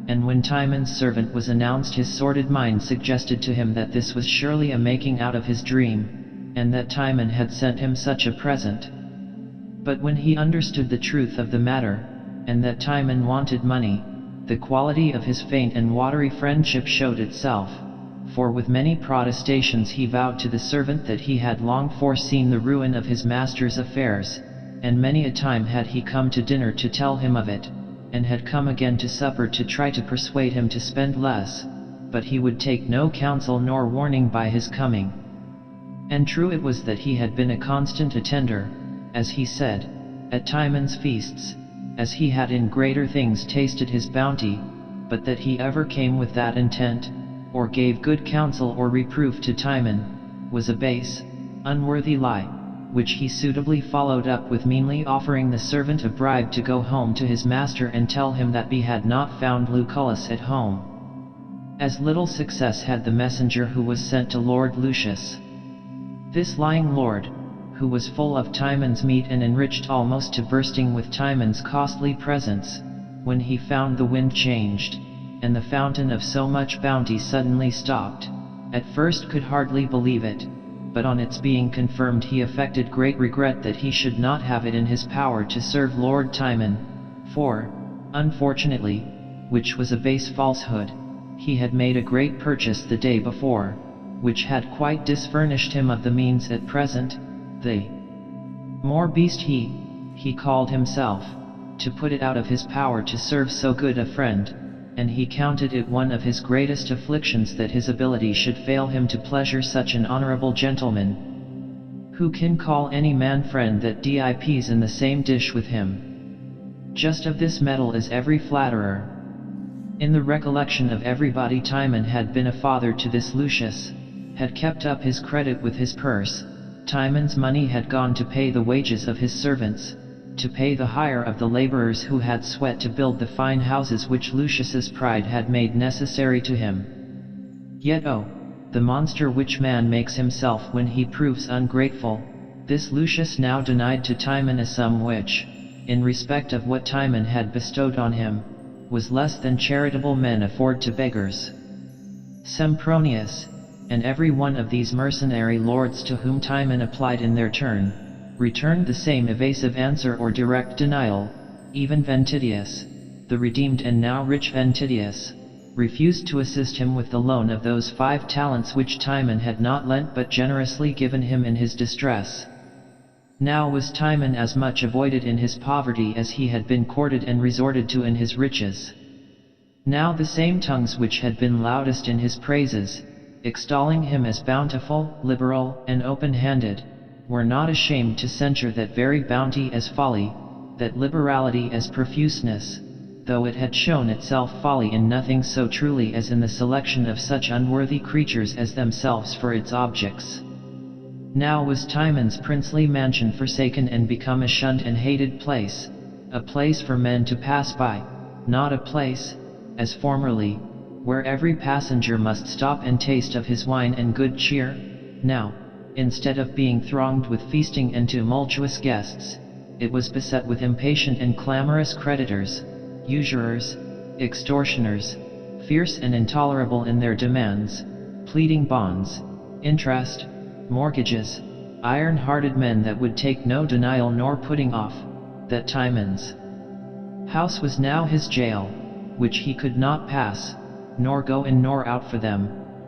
and when Timon's servant was announced his sordid mind suggested to him that this was surely a making out of his dream, and that Timon had sent him such a present. But when he understood the truth of the matter, and that Timon wanted money, the quality of his faint and watery friendship showed itself, for with many protestations he vowed to the servant that he had long foreseen the ruin of his master's affairs, and many a time had he come to dinner to tell him of it, and had come again to supper to try to persuade him to spend less, but he would take no counsel nor warning by his coming. And true it was that he had been a constant attender, as he said, at Timon's feasts, as he had in greater things tasted his bounty, but that he ever came with that intent, or gave good counsel or reproof to Timon, was a base, unworthy lie, which he suitably followed up with meanly offering the servant a bribe to go home to his master and tell him that he had not found Lucullus at home. As little success had the messenger who was sent to Lord Lucius. This lying lord, who was full of Timon's meat and enriched almost to bursting with Timon's costly presents, when he found the wind changed, and the fountain of so much bounty suddenly stopped, at first could hardly believe it, but on its being confirmed he affected great regret that he should not have it in his power to serve Lord Timon, for, unfortunately, which was a base falsehood, he had made a great purchase the day before, which had quite disfurnished him of the means at present, the more beast he called himself, to put it out of his power to serve so good a friend, and he counted it one of his greatest afflictions that his ability should fail him to pleasure such an honorable gentleman. Who can call any man friend that dips in the same dish with him? Just of this metal is every flatterer. In the recollection of everybody Timon had been a father to this Lucius, had kept up his credit with his purse. Timon's money had gone to pay the wages of his servants, to pay the hire of the laborers who had sweat to build the fine houses which Lucius's pride had made necessary to him. Yet oh, the monster which man makes himself when he proves ungrateful, this Lucius now denied to Timon a sum which, in respect of what Timon had bestowed on him, was less than charitable men afford to beggars. Sempronius, and every one of these mercenary lords to whom Timon applied in their turn, returned the same evasive answer or direct denial. Even Ventidius, the redeemed and now rich Ventidius, refused to assist him with the loan of those 5 talents which Timon had not lent but generously given him in his distress. Now was Timon as much avoided in his poverty as he had been courted and resorted to in his riches. Now the same tongues which had been loudest in his praises, extolling him as bountiful, liberal, and open-handed, were not ashamed to censure that very bounty as folly, that liberality as profuseness, though it had shown itself folly in nothing so truly as in the selection of such unworthy creatures as themselves for its objects. Now was Timon's princely mansion forsaken and become a shunned and hated place, a place for men to pass by, not a place, as formerly, where every passenger must stop and taste of his wine and good cheer. Now, instead of being thronged with feasting and tumultuous guests, it was beset with impatient and clamorous creditors, usurers, extortioners, fierce and intolerable in their demands, pleading bonds, interest, mortgages, iron-hearted men that would take no denial nor putting off, that Timon's house was now his jail, which he could not pass, nor go in nor out for them,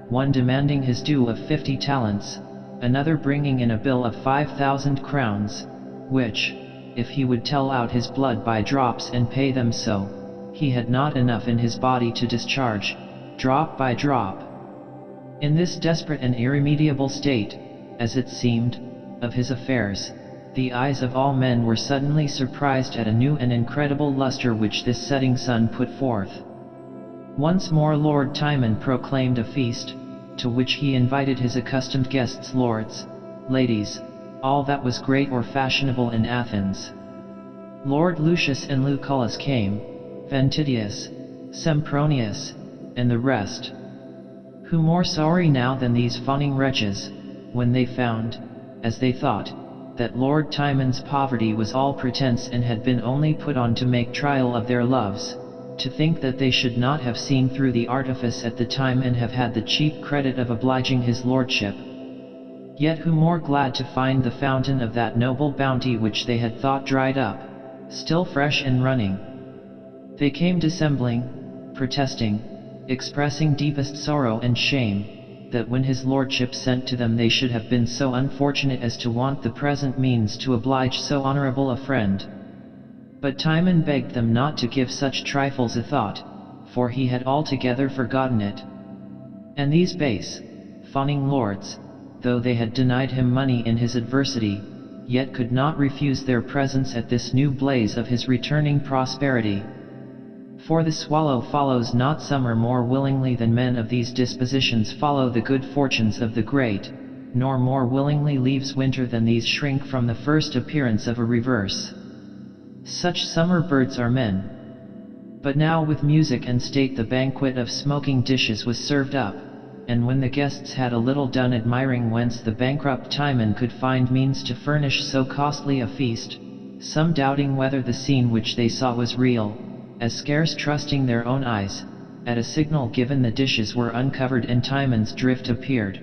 one demanding his due of 50 talents, another bringing in a bill of 5,000 crowns, which, if he would tell out his blood by drops and pay them so, he had not enough in his body to discharge, drop by drop. In this desperate and irremediable state, as it seemed, of his affairs, the eyes of all men were suddenly surprised at a new and incredible luster which this setting sun put forth. Once more Lord Timon proclaimed a feast, to which he invited his accustomed guests, lords, ladies, all that was great or fashionable in Athens. Lord Lucius and Lucullus came, Ventidius, Sempronius, and the rest. Who more sorry now than these fawning wretches, when they found, as they thought, that Lord Timon's poverty was all pretense and had been only put on to make trial of their loves, to think that they should not have seen through the artifice at the time and have had the cheap credit of obliging his lordship. Yet who more glad to find the fountain of that noble bounty which they had thought dried up, still fresh and running. They came dissembling, protesting, expressing deepest sorrow and shame, that when his lordship sent to them they should have been so unfortunate as to want the present means to oblige so honorable a friend. But Timon begged them not to give such trifles a thought, for he had altogether forgotten it. And these base, fawning lords, though they had denied him money in his adversity, yet could not refuse their presence at this new blaze of his returning prosperity. For the swallow follows not summer more willingly than men of these dispositions follow the good fortunes of the great, nor more willingly leaves winter than these shrink from the first appearance of a reverse. Such summer birds are men. But now with music and state the banquet of smoking dishes was served up, and when the guests had a little done admiring whence the bankrupt Timon could find means to furnish so costly a feast, some doubting whether the scene which they saw was real, as scarce trusting their own eyes, at a signal given the dishes were uncovered and Timon's drift appeared.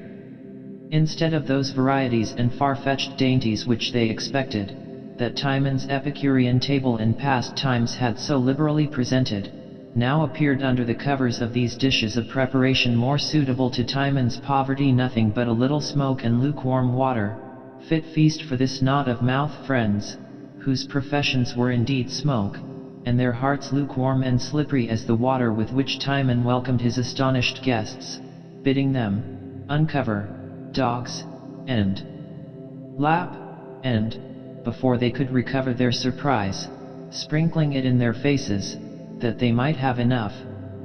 Instead of those varieties and far-fetched dainties which they expected, that Timon's Epicurean table in past times had so liberally presented, now appeared under the covers of these dishes a preparation more suitable to Timon's poverty, nothing but a little smoke and lukewarm water, fit feast for this knot of mouth friends, whose professions were indeed smoke, and their hearts lukewarm and slippery as the water with which Timon welcomed his astonished guests, bidding them uncover, dogs, and lap, and, before they could recover their surprise, sprinkling it in their faces, that they might have enough,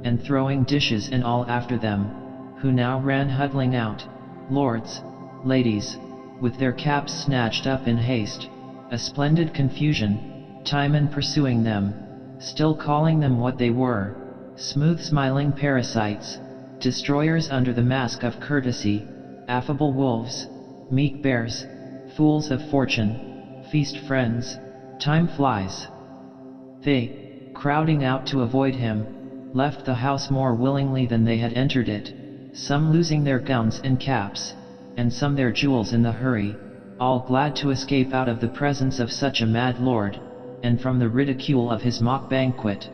and throwing dishes and all after them, who now ran huddling out, lords, ladies, with their caps snatched up in haste, a splendid confusion, Timon pursuing them, still calling them what they were, smooth smiling parasites, destroyers under the mask of courtesy, affable wolves, meek bears, fools of fortune, feast friends, time flies. They, crowding out to avoid him, left the house more willingly than they had entered it, some losing their gowns and caps, and some their jewels in the hurry, all glad to escape out of the presence of such a mad lord, and from the ridicule of his mock banquet.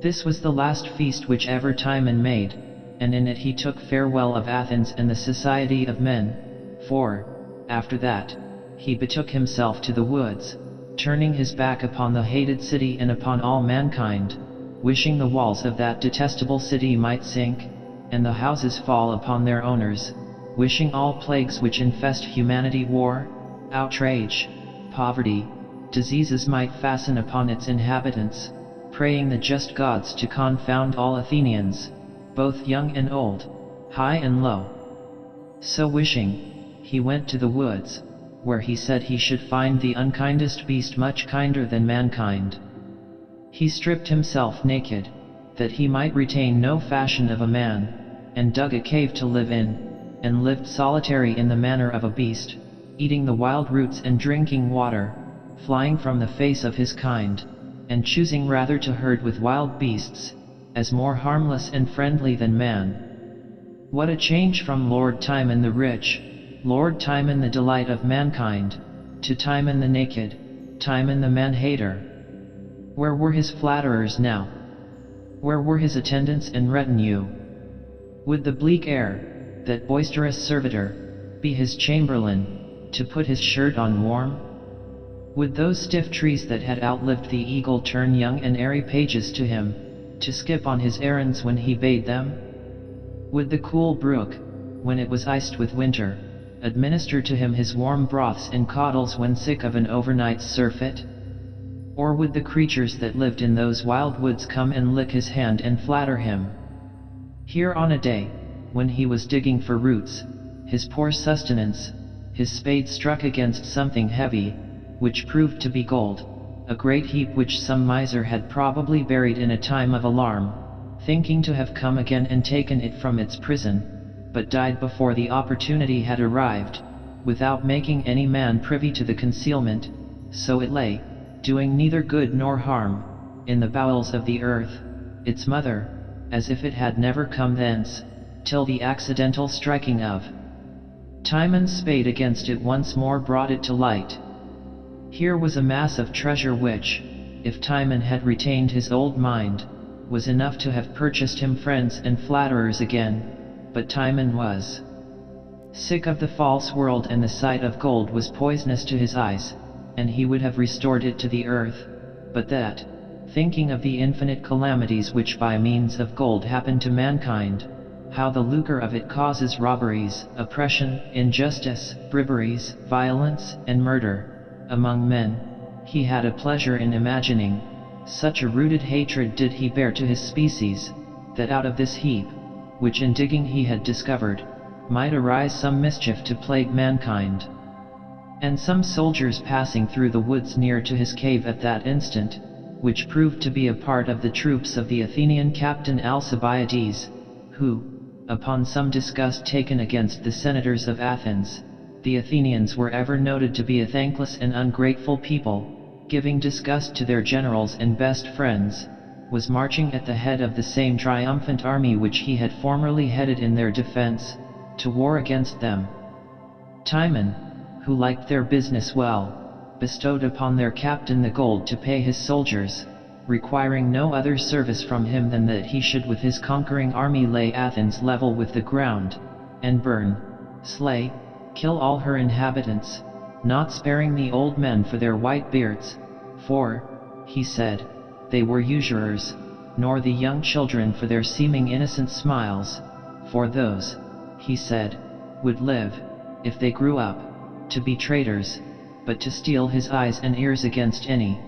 This was the last feast which ever Timon made, and in it he took farewell of Athens and the society of men, for, after that, he betook himself to the woods, turning his back upon the hated city and upon all mankind, wishing the walls of that detestable city might sink, and the houses fall upon their owners, wishing all plagues which infest humanity, war, outrage, poverty, diseases might fasten upon its inhabitants, praying the just gods to confound all Athenians, both young and old, high and low. So wishing, he went to the woods, where he said he should find the unkindest beast much kinder than mankind. He stripped himself naked, that he might retain no fashion of a man, and dug a cave to live in, and lived solitary in the manner of a beast, eating the wild roots and drinking water, flying from the face of his kind, and choosing rather to herd with wild beasts, as more harmless and friendly than man. What a change from Lord Timon the rich, Lord Timon the delight of mankind, to Timon the naked, Timon the man-hater. Where were his flatterers now? Where were his attendants and retinue? Would the bleak air, that boisterous servitor, be his chamberlain, to put his shirt on warm? Would those stiff trees that had outlived the eagle turn young and airy pages to him, to skip on his errands when he bade them? Would the cool brook, when it was iced with winter, administer to him his warm broths and caudles when sick of an overnight's surfeit? Or would the creatures that lived in those wild woods come and lick his hand and flatter him? Here on a day, when he was digging for roots, his poor sustenance, his spade struck against something heavy, which proved to be gold, a great heap which some miser had probably buried in a time of alarm, thinking to have come again and taken it from its prison, but died before the opportunity had arrived, without making any man privy to the concealment. So it lay, doing neither good nor harm, in the bowels of the earth, its mother, as if it had never come thence, till the accidental striking of Timon's spade against it once more brought it to light. Here was a mass of treasure which, if Timon had retained his old mind, was enough to have purchased him friends and flatterers again, but Timon was sick of the false world, and the sight of gold was poisonous to his eyes, and he would have restored it to the earth, but that, thinking of the infinite calamities which by means of gold happen to mankind, how the lucre of it causes robberies, oppression, injustice, briberies, violence, and murder, among men, he had a pleasure in imagining, such a rooted hatred did he bear to his species, that out of this heap, which in digging he had discovered, might arise some mischief to plague mankind. And some soldiers passing through the woods near to his cave at that instant, which proved to be a part of the troops of the Athenian captain Alcibiades, who, upon some disgust taken against the senators of Athens, the Athenians were ever noted to be a thankless and ungrateful people, giving disgust to their generals and best friends, was marching at the head of the same triumphant army which he had formerly headed in their defense, to war against them. Timon, who liked their business well, bestowed upon their captain the gold to pay his soldiers, requiring no other service from him than that he should with his conquering army lay Athens level with the ground, and burn, slay, kill all her inhabitants, not sparing the old men for their white beards, for, he said, they were usurers, nor the young children for their seeming innocent smiles, for those, he said, would live, if they grew up, to be traitors, but to steel his eyes and ears against any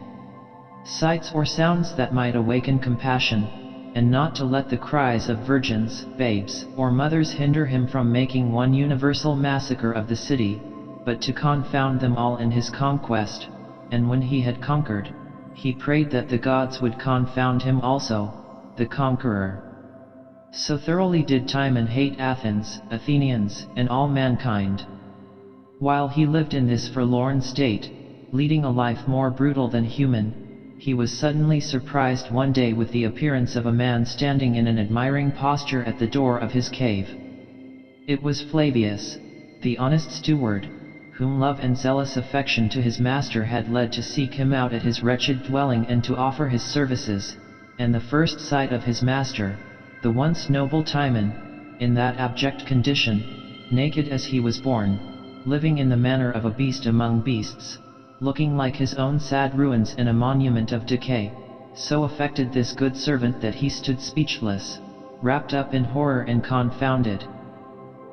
sights or sounds that might awaken compassion, and not to let the cries of virgins, babes, or mothers hinder him from making one universal massacre of the city, but to confound them all in his conquest, and when he had conquered, he prayed that the gods would confound him also, the conqueror. So thoroughly did Timon hate Athens, Athenians, and all mankind. While he lived in this forlorn state, leading a life more brutal than human, he was suddenly surprised one day with the appearance of a man standing in an admiring posture at the door of his cave. It was Flavius, the honest steward, whom love and zealous affection to his master had led to seek him out at his wretched dwelling and to offer his services, and the first sight of his master, the once noble Timon, in that abject condition, naked as he was born, living in the manner of a beast among beasts, looking like his own sad ruins and a monument of decay, so affected this good servant that he stood speechless, wrapped up in horror and confounded.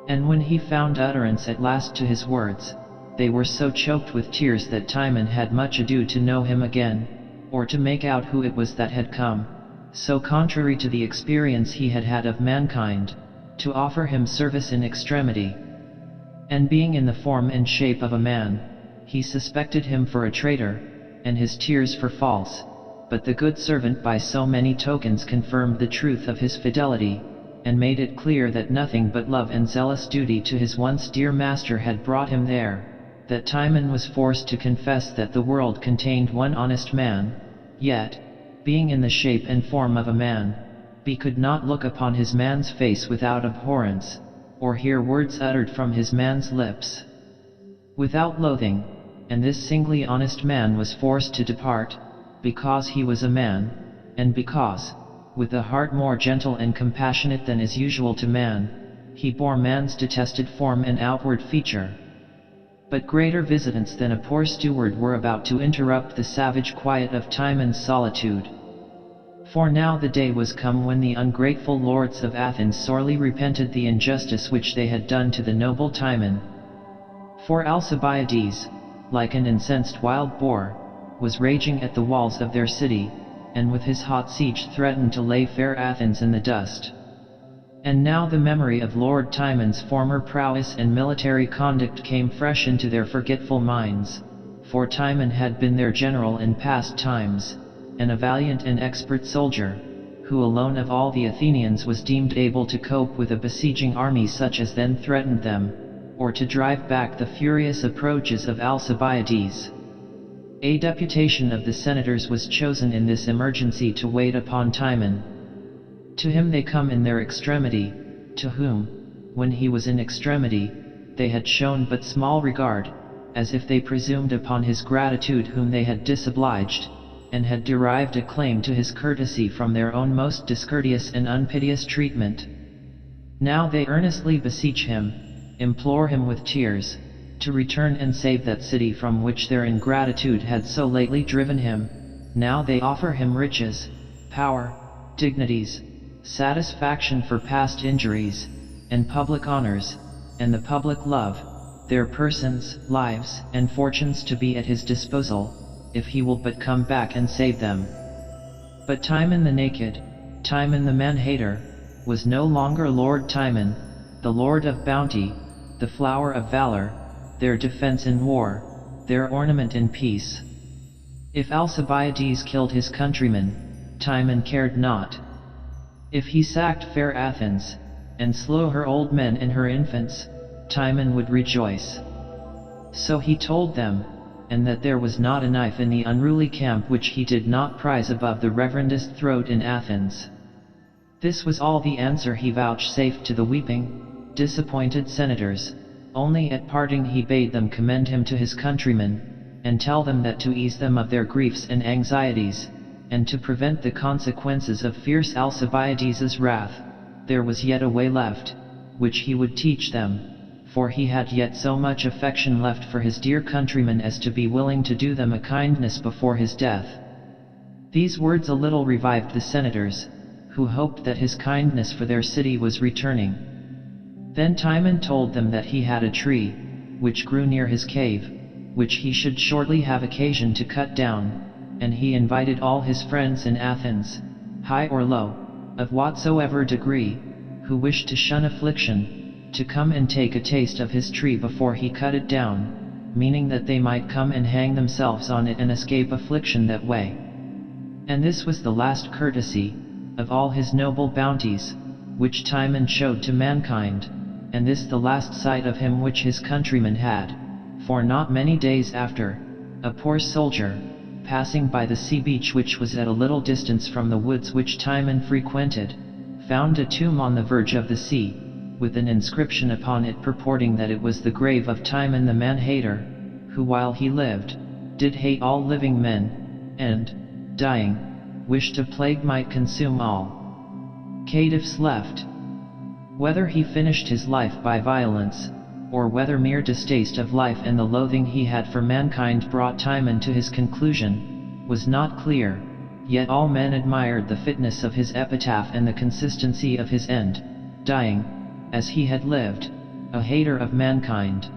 And when he found utterance at last to his words, they were so choked with tears that Timon had much ado to know him again, or to make out who it was that had come, so contrary to the experience he had had of mankind, to offer him service in extremity. And being in the form and shape of a man, he suspected him for a traitor, and his tears for false, but the good servant by so many tokens confirmed the truth of his fidelity, and made it clear that nothing but love and zealous duty to his once dear master had brought him there, that Timon was forced to confess that the world contained one honest man, yet, being in the shape and form of a man, he could not look upon his man's face without abhorrence, or hear words uttered from his man's lips without loathing, and this singly honest man was forced to depart, because he was a man, and because, with a heart more gentle and compassionate than is usual to man, he bore man's detested form and outward feature. But greater visitants than a poor steward were about to interrupt the savage quiet of Timon's solitude. For now the day was come when the ungrateful lords of Athens sorely repented the injustice which they had done to the noble Timon. For Alcibiades, like an incensed wild boar, was raging at the walls of their city, and with his hot siege threatened to lay fair Athens in the dust. And now the memory of Lord Timon's former prowess and military conduct came fresh into their forgetful minds, for Timon had been their general in past times, and a valiant and expert soldier, who alone of all the Athenians was deemed able to cope with a besieging army such as then threatened them, or to drive back the furious approaches of Alcibiades. A deputation of the senators was chosen in this emergency to wait upon Timon. To him they come in their extremity, to whom, when he was in extremity, they had shown but small regard, as if they presumed upon his gratitude whom they had disobliged, and had derived a claim to his courtesy from their own most discourteous and unpiteous treatment. Now they earnestly beseech him, implore him with tears, to return and save that city from which their ingratitude had so lately driven him. Now they offer him riches, power, dignities, satisfaction for past injuries, and public honors, and the public love, their persons, lives, and fortunes to be at his disposal, if he will but come back and save them. But Timon the naked, Timon the man-hater, was no longer Lord Timon, the lord of bounty, the flower of valor, their defense in war, their ornament in peace. If Alcibiades killed his countrymen, Timon cared not. If he sacked fair Athens, and slew her old men and her infants, Timon would rejoice. So he told them, and that there was not a knife in the unruly camp which he did not prize above the reverendest throat in Athens. This was all the answer he vouchsafed to the weeping, disappointed senators. Only at parting he bade them commend him to his countrymen, and tell them that to ease them of their griefs and anxieties, and to prevent the consequences of fierce Alcibiades' wrath, there was yet a way left, which he would teach them, for he had yet so much affection left for his dear countrymen as to be willing to do them a kindness before his death. These words a little revived the senators, who hoped that his kindness for their city was returning. Then Timon told them that he had a tree, which grew near his cave, which he should shortly have occasion to cut down, and he invited all his friends in Athens, high or low, of whatsoever degree, who wished to shun affliction, to come and take a taste of his tree before he cut it down, meaning that they might come and hang themselves on it and escape affliction that way. And this was the last courtesy, of all his noble bounties, which Timon showed to mankind, and this the last sight of him which his countrymen had. For not many days after, a poor soldier, passing by the sea beach which was at a little distance from the woods which Timon frequented, found a tomb on the verge of the sea, with an inscription upon it purporting that it was the grave of Timon the man-hater, who while he lived, did hate all living men, and, dying, wished a plague might consume all caitiffs left. Whether he finished his life by violence, or whether mere distaste of life and the loathing he had for mankind brought Timon to his conclusion, was not clear, yet all men admired the fitness of his epitaph and the consistency of his end, dying, as he had lived, a hater of mankind.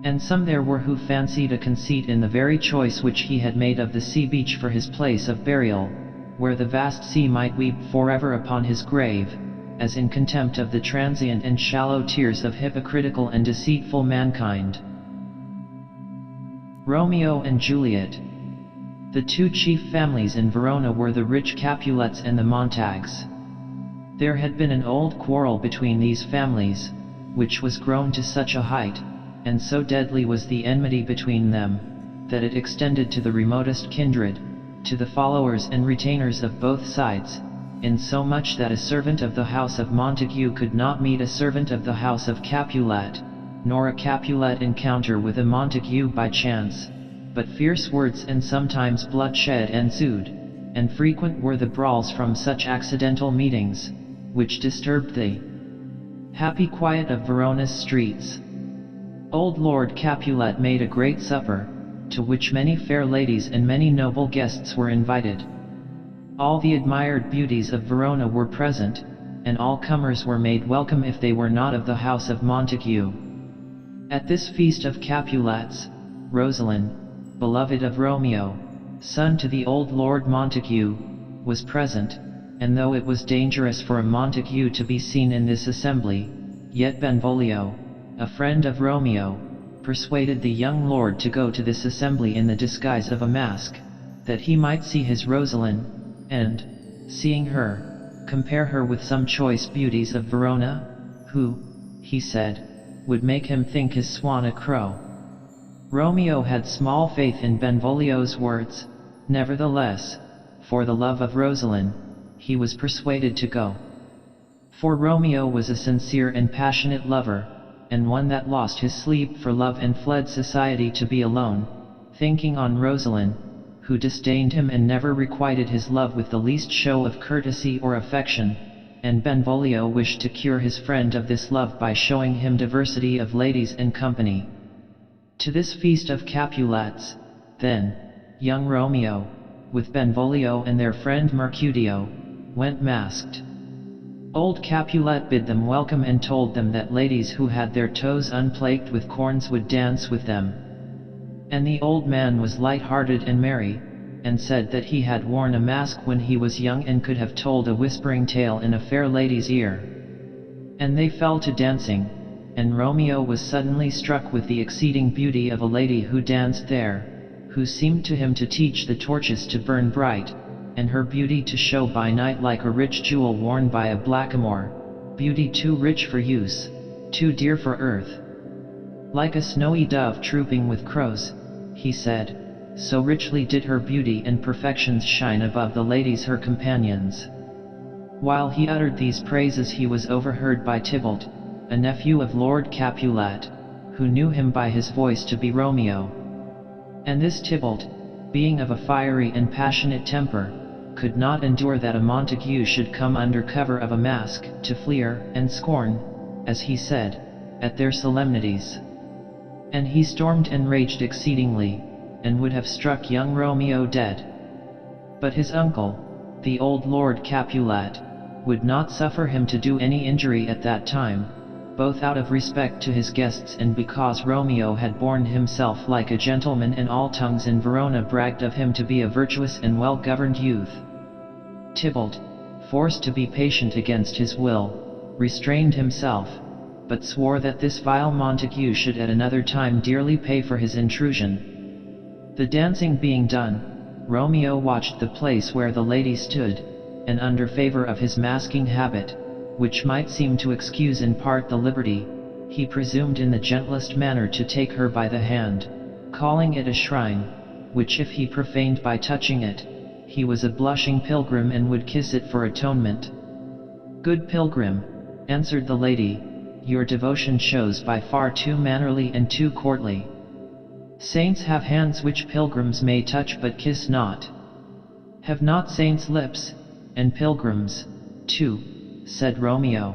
And some there were who fancied a conceit in the very choice which he had made of the sea beach for his place of burial, where the vast sea might weep forever upon his grave, as in contempt of the transient and shallow tears of hypocritical and deceitful mankind. Romeo and Juliet. The two chief families in Verona were the rich Capulets and the Montagues. There had been an old quarrel between these families, which was grown to such a height, and so deadly was the enmity between them, that it extended to the remotest kindred, to the followers and retainers of both sides, insomuch that a servant of the house of Montague could not meet a servant of the house of Capulet, nor a Capulet encounter with a Montague by chance, but fierce words and sometimes bloodshed ensued, and frequent were the brawls from such accidental meetings, which disturbed the happy quiet of Verona's streets. Old Lord Capulet made a great supper, to which many fair ladies and many noble guests were invited. All the admired beauties of Verona were present, and all comers were made welcome if they were not of the house of Montague. At this feast of Capulets, Rosaline, beloved of Romeo, son to the old Lord Montague, was present, and though it was dangerous for a Montague to be seen in this assembly, yet Benvolio, a friend of Romeo, persuaded the young lord to go to this assembly in the disguise of a mask, that he might see his Rosaline, and, seeing her, compare her with some choice beauties of Verona, who, he said, would make him think his swan a crow. Romeo had small faith in Benvolio's words, nevertheless, for the love of Rosaline, he was persuaded to go. For Romeo was a sincere and passionate lover, and one that lost his sleep for love and fled society to be alone, thinking on Rosaline, who disdained him and never requited his love with the least show of courtesy or affection, and Benvolio wished to cure his friend of this love by showing him diversity of ladies and company. To this feast of Capulets, then, young Romeo, with Benvolio and their friend Mercutio, went masked. Old Capulet bid them welcome and told them that ladies who had their toes unplagued with corns would dance with them. And the old man was light-hearted and merry, and said that he had worn a mask when he was young and could have told a whispering tale in a fair lady's ear. And they fell to dancing, and Romeo was suddenly struck with the exceeding beauty of a lady who danced there, who seemed to him to teach the torches to burn bright, and her beauty to show by night like a rich jewel worn by a blackamoor, beauty too rich for use, too dear for earth. Like a snowy dove trooping with crows, he said, so richly did her beauty and perfections shine above the ladies her companions. While he uttered these praises he was overheard by Tybalt, a nephew of Lord Capulet, who knew him by his voice to be Romeo. And this Tybalt, being of a fiery and passionate temper, could not endure that a Montague should come under cover of a mask, to fleer and scorn, as he said, at their solemnities. And he stormed and raged exceedingly, and would have struck young Romeo dead. But his uncle, the old Lord Capulet, would not suffer him to do any injury at that time, both out of respect to his guests and because Romeo had borne himself like a gentleman and all tongues in Verona bragged of him to be a virtuous and well-governed youth. Tybalt, forced to be patient against his will, restrained himself, but swore that this vile Montague should at another time dearly pay for his intrusion. The dancing being done, Romeo watched the place where the lady stood, and under favor of his masking habit, which might seem to excuse in part the liberty, he presumed in the gentlest manner to take her by the hand, calling it a shrine, which if he profaned by touching it, he was a blushing pilgrim and would kiss it for atonement. "Good pilgrim," answered the lady, "your devotion shows by far too mannerly and too courtly. Saints have hands which pilgrims may touch but kiss not. Have not saints lips, and pilgrims, too?" said Romeo.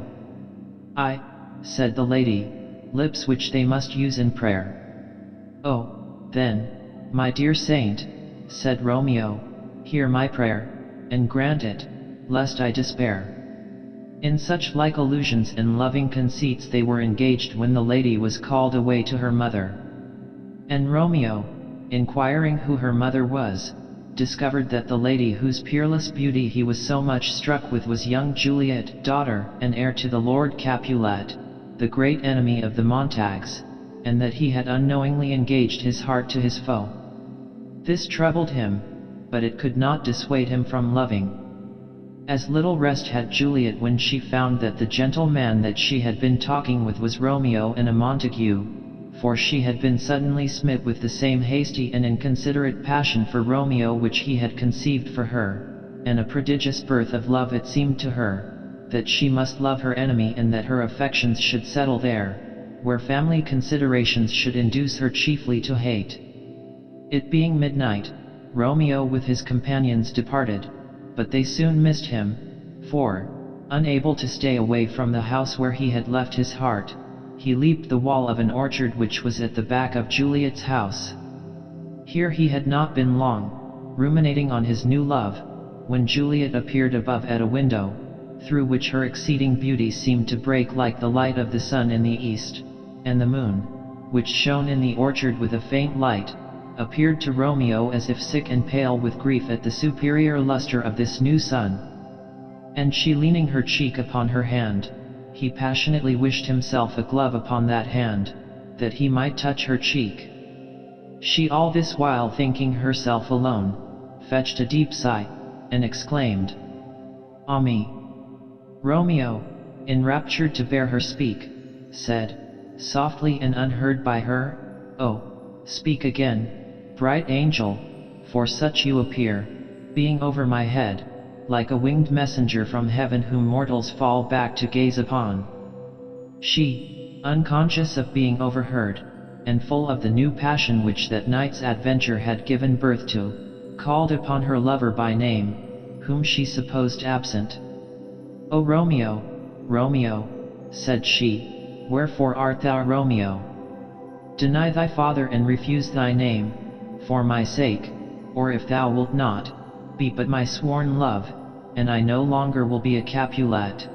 "Ay," said the lady, "lips which they must use in prayer." "Oh, then, my dear saint," said Romeo, "hear my prayer, and grant it, lest I despair." In such like allusions and loving conceits they were engaged when the lady was called away to her mother. And Romeo, inquiring who her mother was, discovered that the lady whose peerless beauty he was so much struck with was young Juliet, daughter and heir to the Lord Capulet, the great enemy of the Montagues, and that he had unknowingly engaged his heart to his foe. This troubled him, but it could not dissuade him from loving. As little rest had Juliet when she found that the gentle man that she had been talking with was Romeo and a Montague, for she had been suddenly smit with the same hasty and inconsiderate passion for Romeo which he had conceived for her, and a prodigious birth of love it seemed to her, that she must love her enemy and that her affections should settle there, where family considerations should induce her chiefly to hate. It being midnight, Romeo with his companions departed, but they soon missed him, for, unable to stay away from the house where he had left his heart, he leaped the wall of an orchard which was at the back of Juliet's house. Here he had not been long, ruminating on his new love, when Juliet appeared above at a window, through which her exceeding beauty seemed to break like the light of the sun in the east, and the moon, which shone in the orchard with a faint light, appeared to Romeo as if sick and pale with grief at the superior luster of this new sun. And she leaning her cheek upon her hand, he passionately wished himself a glove upon that hand, that he might touch her cheek. She all this while thinking herself alone, fetched a deep sigh, and exclaimed, "Ah me!" Romeo, enraptured to bear her speak, said, softly and unheard by her, "Oh, speak again, bright angel, for such you appear, being over my head, like a winged messenger from heaven whom mortals fall back to gaze upon." She, unconscious of being overheard, and full of the new passion which that night's adventure had given birth to, called upon her lover by name, whom she supposed absent. "O Romeo, Romeo," said she, "wherefore art thou Romeo? Deny thy father and refuse thy name, for my sake, or if thou wilt not, be but my sworn love, and I no longer will be a Capulet."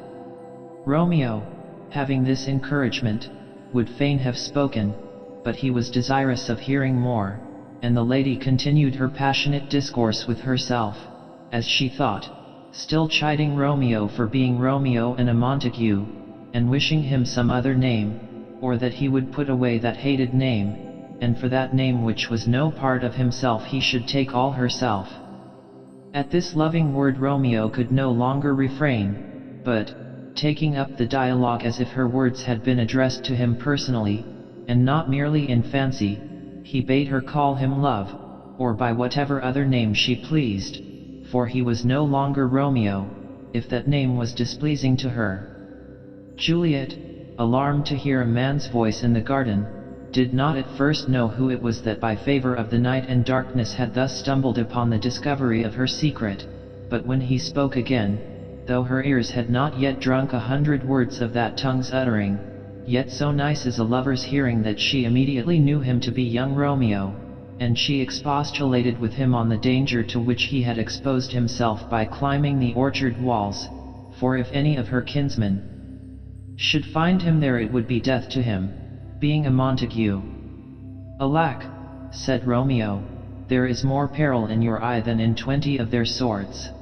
Romeo, having this encouragement, would fain have spoken, but he was desirous of hearing more, and the lady continued her passionate discourse with herself, as she thought, still chiding Romeo for being Romeo and a Montague, and wishing him some other name, or that he would put away that hated name, and for that name which was no part of himself he should take all herself. At this loving word Romeo could no longer refrain, but, taking up the dialogue as if her words had been addressed to him personally, and not merely in fancy, he bade her call him love, or by whatever other name she pleased, for he was no longer Romeo, if that name was displeasing to her. Juliet, alarmed to hear a man's voice in the garden, did not at first know who it was that by favor of the night and darkness had thus stumbled upon the discovery of her secret, but when he spoke again, though her ears had not yet drunk 100 words of that tongue's uttering, yet so nice is a lover's hearing that she immediately knew him to be young Romeo, and she expostulated with him on the danger to which he had exposed himself by climbing the orchard walls, for if any of her kinsmen should find him there it would be death to him, being a Montague. "Alack," said Romeo, "there is more peril in your eye than in 20 of their swords.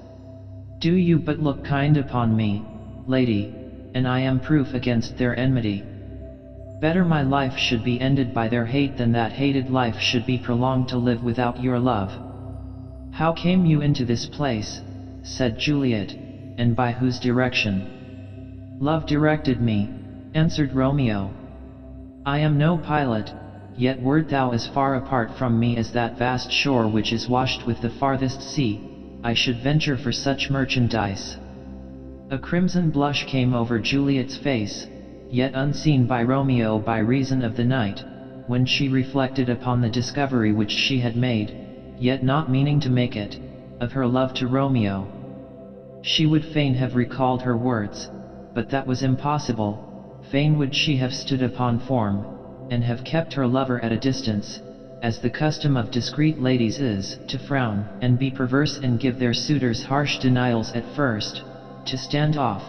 Do you but look kind upon me, lady, and I am proof against their enmity. Better my life should be ended by their hate than that hated life should be prolonged to live without your love." "How came you into this place?" said Juliet, "and by whose direction?" "Love directed me," answered Romeo. "I am no pilot, yet wert thou as far apart from me as that vast shore which is washed with the farthest sea, I should venture for such merchandise." A crimson blush came over Juliet's face, yet unseen by Romeo by reason of the night, when she reflected upon the discovery which she had made, yet not meaning to make it, of her love to Romeo. She would fain have recalled her words, but that was impossible. Fain would she have stood upon form, and have kept her lover at a distance, as the custom of discreet ladies is, to frown, and be perverse and give their suitors harsh denials at first, to stand off,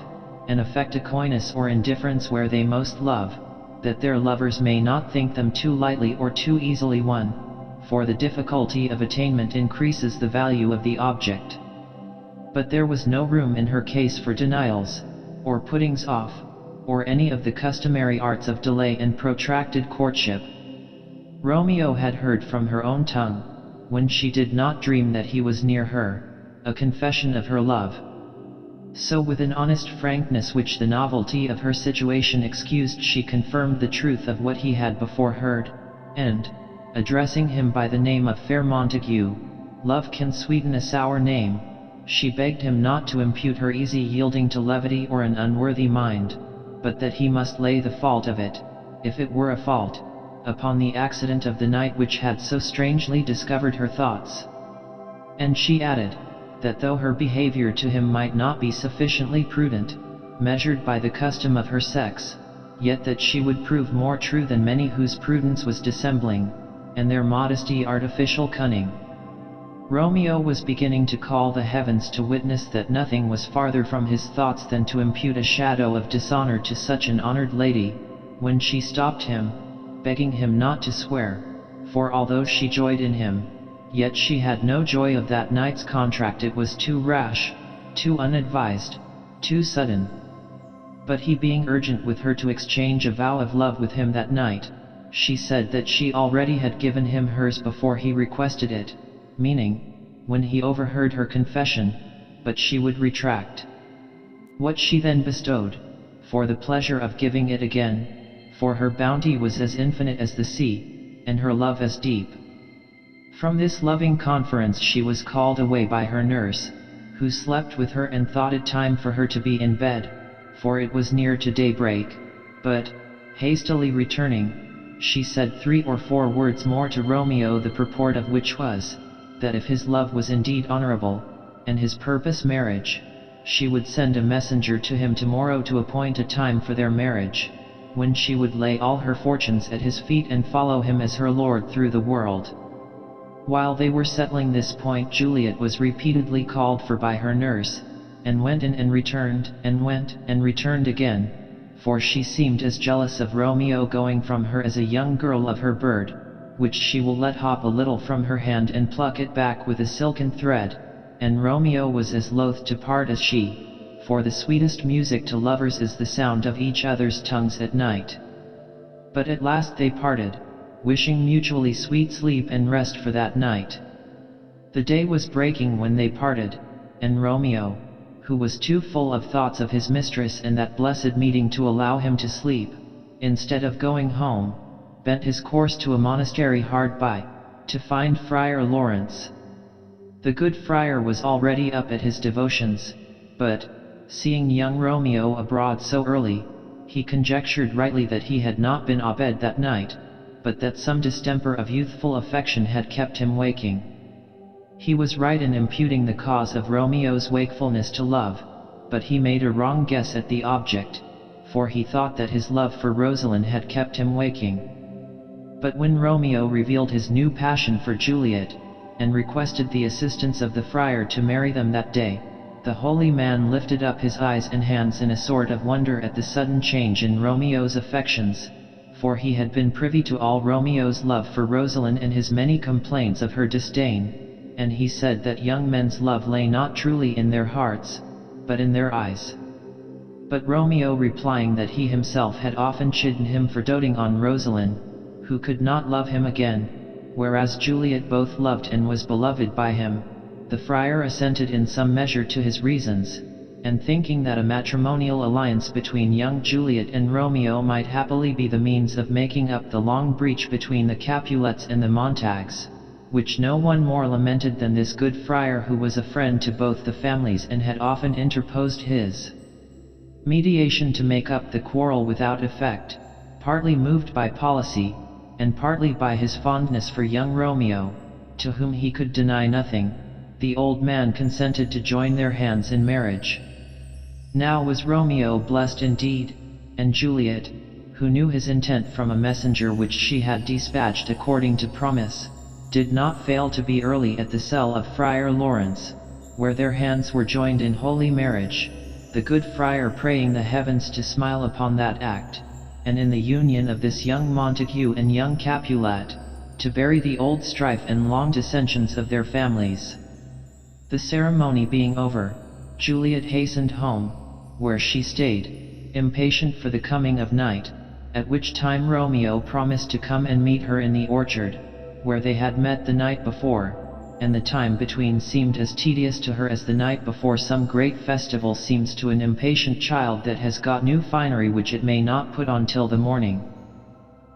and affect a coyness or indifference where they most love, that their lovers may not think them too lightly or too easily won, for the difficulty of attainment increases the value of the object. But there was no room in her case for denials, or puttings off, or any of the customary arts of delay and protracted courtship. Romeo had heard from her own tongue, when she did not dream that he was near her, a confession of her love. So with an honest frankness which the novelty of her situation excused, she confirmed the truth of what he had before heard, and, addressing him by the name of fair Montague, "Love can sweeten a sour name," she begged him not to impute her easy yielding to levity or an unworthy mind, but that he must lay the fault of it, if it were a fault, upon the accident of the night which had so strangely discovered her thoughts. And she added, that though her behavior to him might not be sufficiently prudent, measured by the custom of her sex, yet that she would prove more true than many whose prudence was dissembling, and their modesty artificial cunning. Romeo was beginning to call the heavens to witness that nothing was farther from his thoughts than to impute a shadow of dishonor to such an honored lady, when she stopped him, begging him not to swear, for although she joyed in him, yet she had no joy of that night's contract. It was too rash, too unadvised, too sudden. But he being urgent with her to exchange a vow of love with him that night, she said that she already had given him hers before he requested it, meaning, when he overheard her confession, but she would retract what she then bestowed, for the pleasure of giving it again, for her bounty was as infinite as the sea, and her love as deep. From this loving conference she was called away by her nurse, who slept with her and thought it time for her to be in bed, for it was near to daybreak, but, hastily returning, she said 3 or 4 words more to Romeo, the purport of which was, that if his love was indeed honorable, and his purpose marriage, she would send a messenger to him tomorrow to appoint a time for their marriage, when she would lay all her fortunes at his feet and follow him as her lord through the world. While they were settling this point, Juliet was repeatedly called for by her nurse, and went in and returned, and went and returned again, for she seemed as jealous of Romeo going from her as a young girl of her bird, which she will let hop a little from her hand and pluck it back with a silken thread, and Romeo was as loath to part as she, for the sweetest music to lovers is the sound of each other's tongues at night. But at last they parted, wishing mutually sweet sleep and rest for that night. The day was breaking when they parted, and Romeo, who was too full of thoughts of his mistress and that blessed meeting to allow him to sleep, instead of going home, bent his course to a monastery hard by, to find Friar Lawrence. The good friar was already up at his devotions, but, seeing young Romeo abroad so early, he conjectured rightly that he had not been abed that night, but that some distemper of youthful affection had kept him waking. He was right in imputing the cause of Romeo's wakefulness to love, but he made a wrong guess at the object, for he thought that his love for Rosalind had kept him waking. But when Romeo revealed his new passion for Juliet, and requested the assistance of the friar to marry them that day, the holy man lifted up his eyes and hands in a sort of wonder at the sudden change in Romeo's affections, for he had been privy to all Romeo's love for Rosalind and his many complaints of her disdain, and he said that young men's love lay not truly in their hearts, but in their eyes. But Romeo, replying that he himself had often chidden him for doting on Rosalind, who could not love him again, whereas Juliet both loved and was beloved by him, the friar assented in some measure to his reasons, and thinking that a matrimonial alliance between young Juliet and Romeo might happily be the means of making up the long breach between the Capulets and the Montagues, which no one more lamented than this good friar, who was a friend to both the families and had often interposed his mediation to make up the quarrel without effect, partly moved by policy, and partly by his fondness for young Romeo, to whom he could deny nothing, the old man consented to join their hands in marriage. Now was Romeo blessed indeed, and Juliet, who knew his intent from a messenger which she had dispatched according to promise, did not fail to be early at the cell of Friar Lawrence, where their hands were joined in holy marriage, the good friar praying the heavens to smile upon that act, and in the union of this young Montague and young Capulet, to bury the old strife and long dissensions of their families. The ceremony being over, Juliet hastened home, where she stayed, impatient for the coming of night, at which time Romeo promised to come and meet her in the orchard, where they had met the night before, and the time between seemed as tedious to her as the night before some great festival seems to an impatient child that has got new finery which it may not put on till the morning.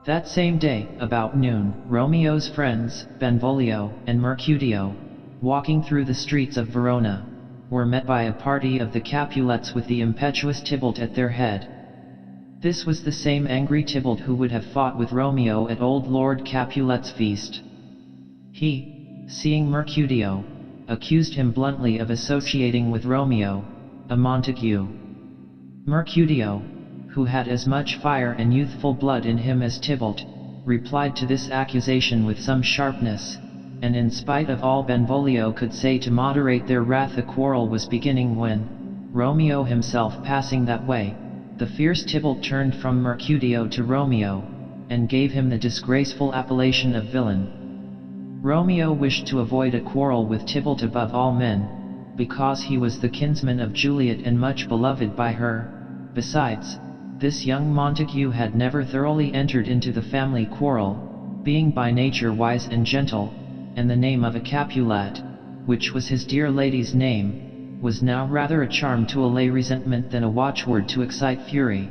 That same day, about noon, Romeo's friends, Benvolio and Mercutio, walking through the streets of Verona, were met by a party of the Capulets with the impetuous Tybalt at their head. This was the same angry Tybalt who would have fought with Romeo at old Lord Capulet's feast. He, seeing Mercutio, accused him bluntly of associating with Romeo, a Montague. Mercutio, who had as much fire and youthful blood in him as Tybalt, replied to this accusation with some sharpness, and in spite of all Benvolio could say to moderate their wrath, a quarrel was beginning when, Romeo himself passing that way, the fierce Tybalt turned from Mercutio to Romeo, and gave him the disgraceful appellation of villain. Romeo wished to avoid a quarrel with Tybalt above all men, because he was the kinsman of Juliet and much beloved by her. Besides, this young Montague had never thoroughly entered into the family quarrel, being by nature wise and gentle, and the name of a Capulet, which was his dear lady's name, was now rather a charm to allay resentment than a watchword to excite fury.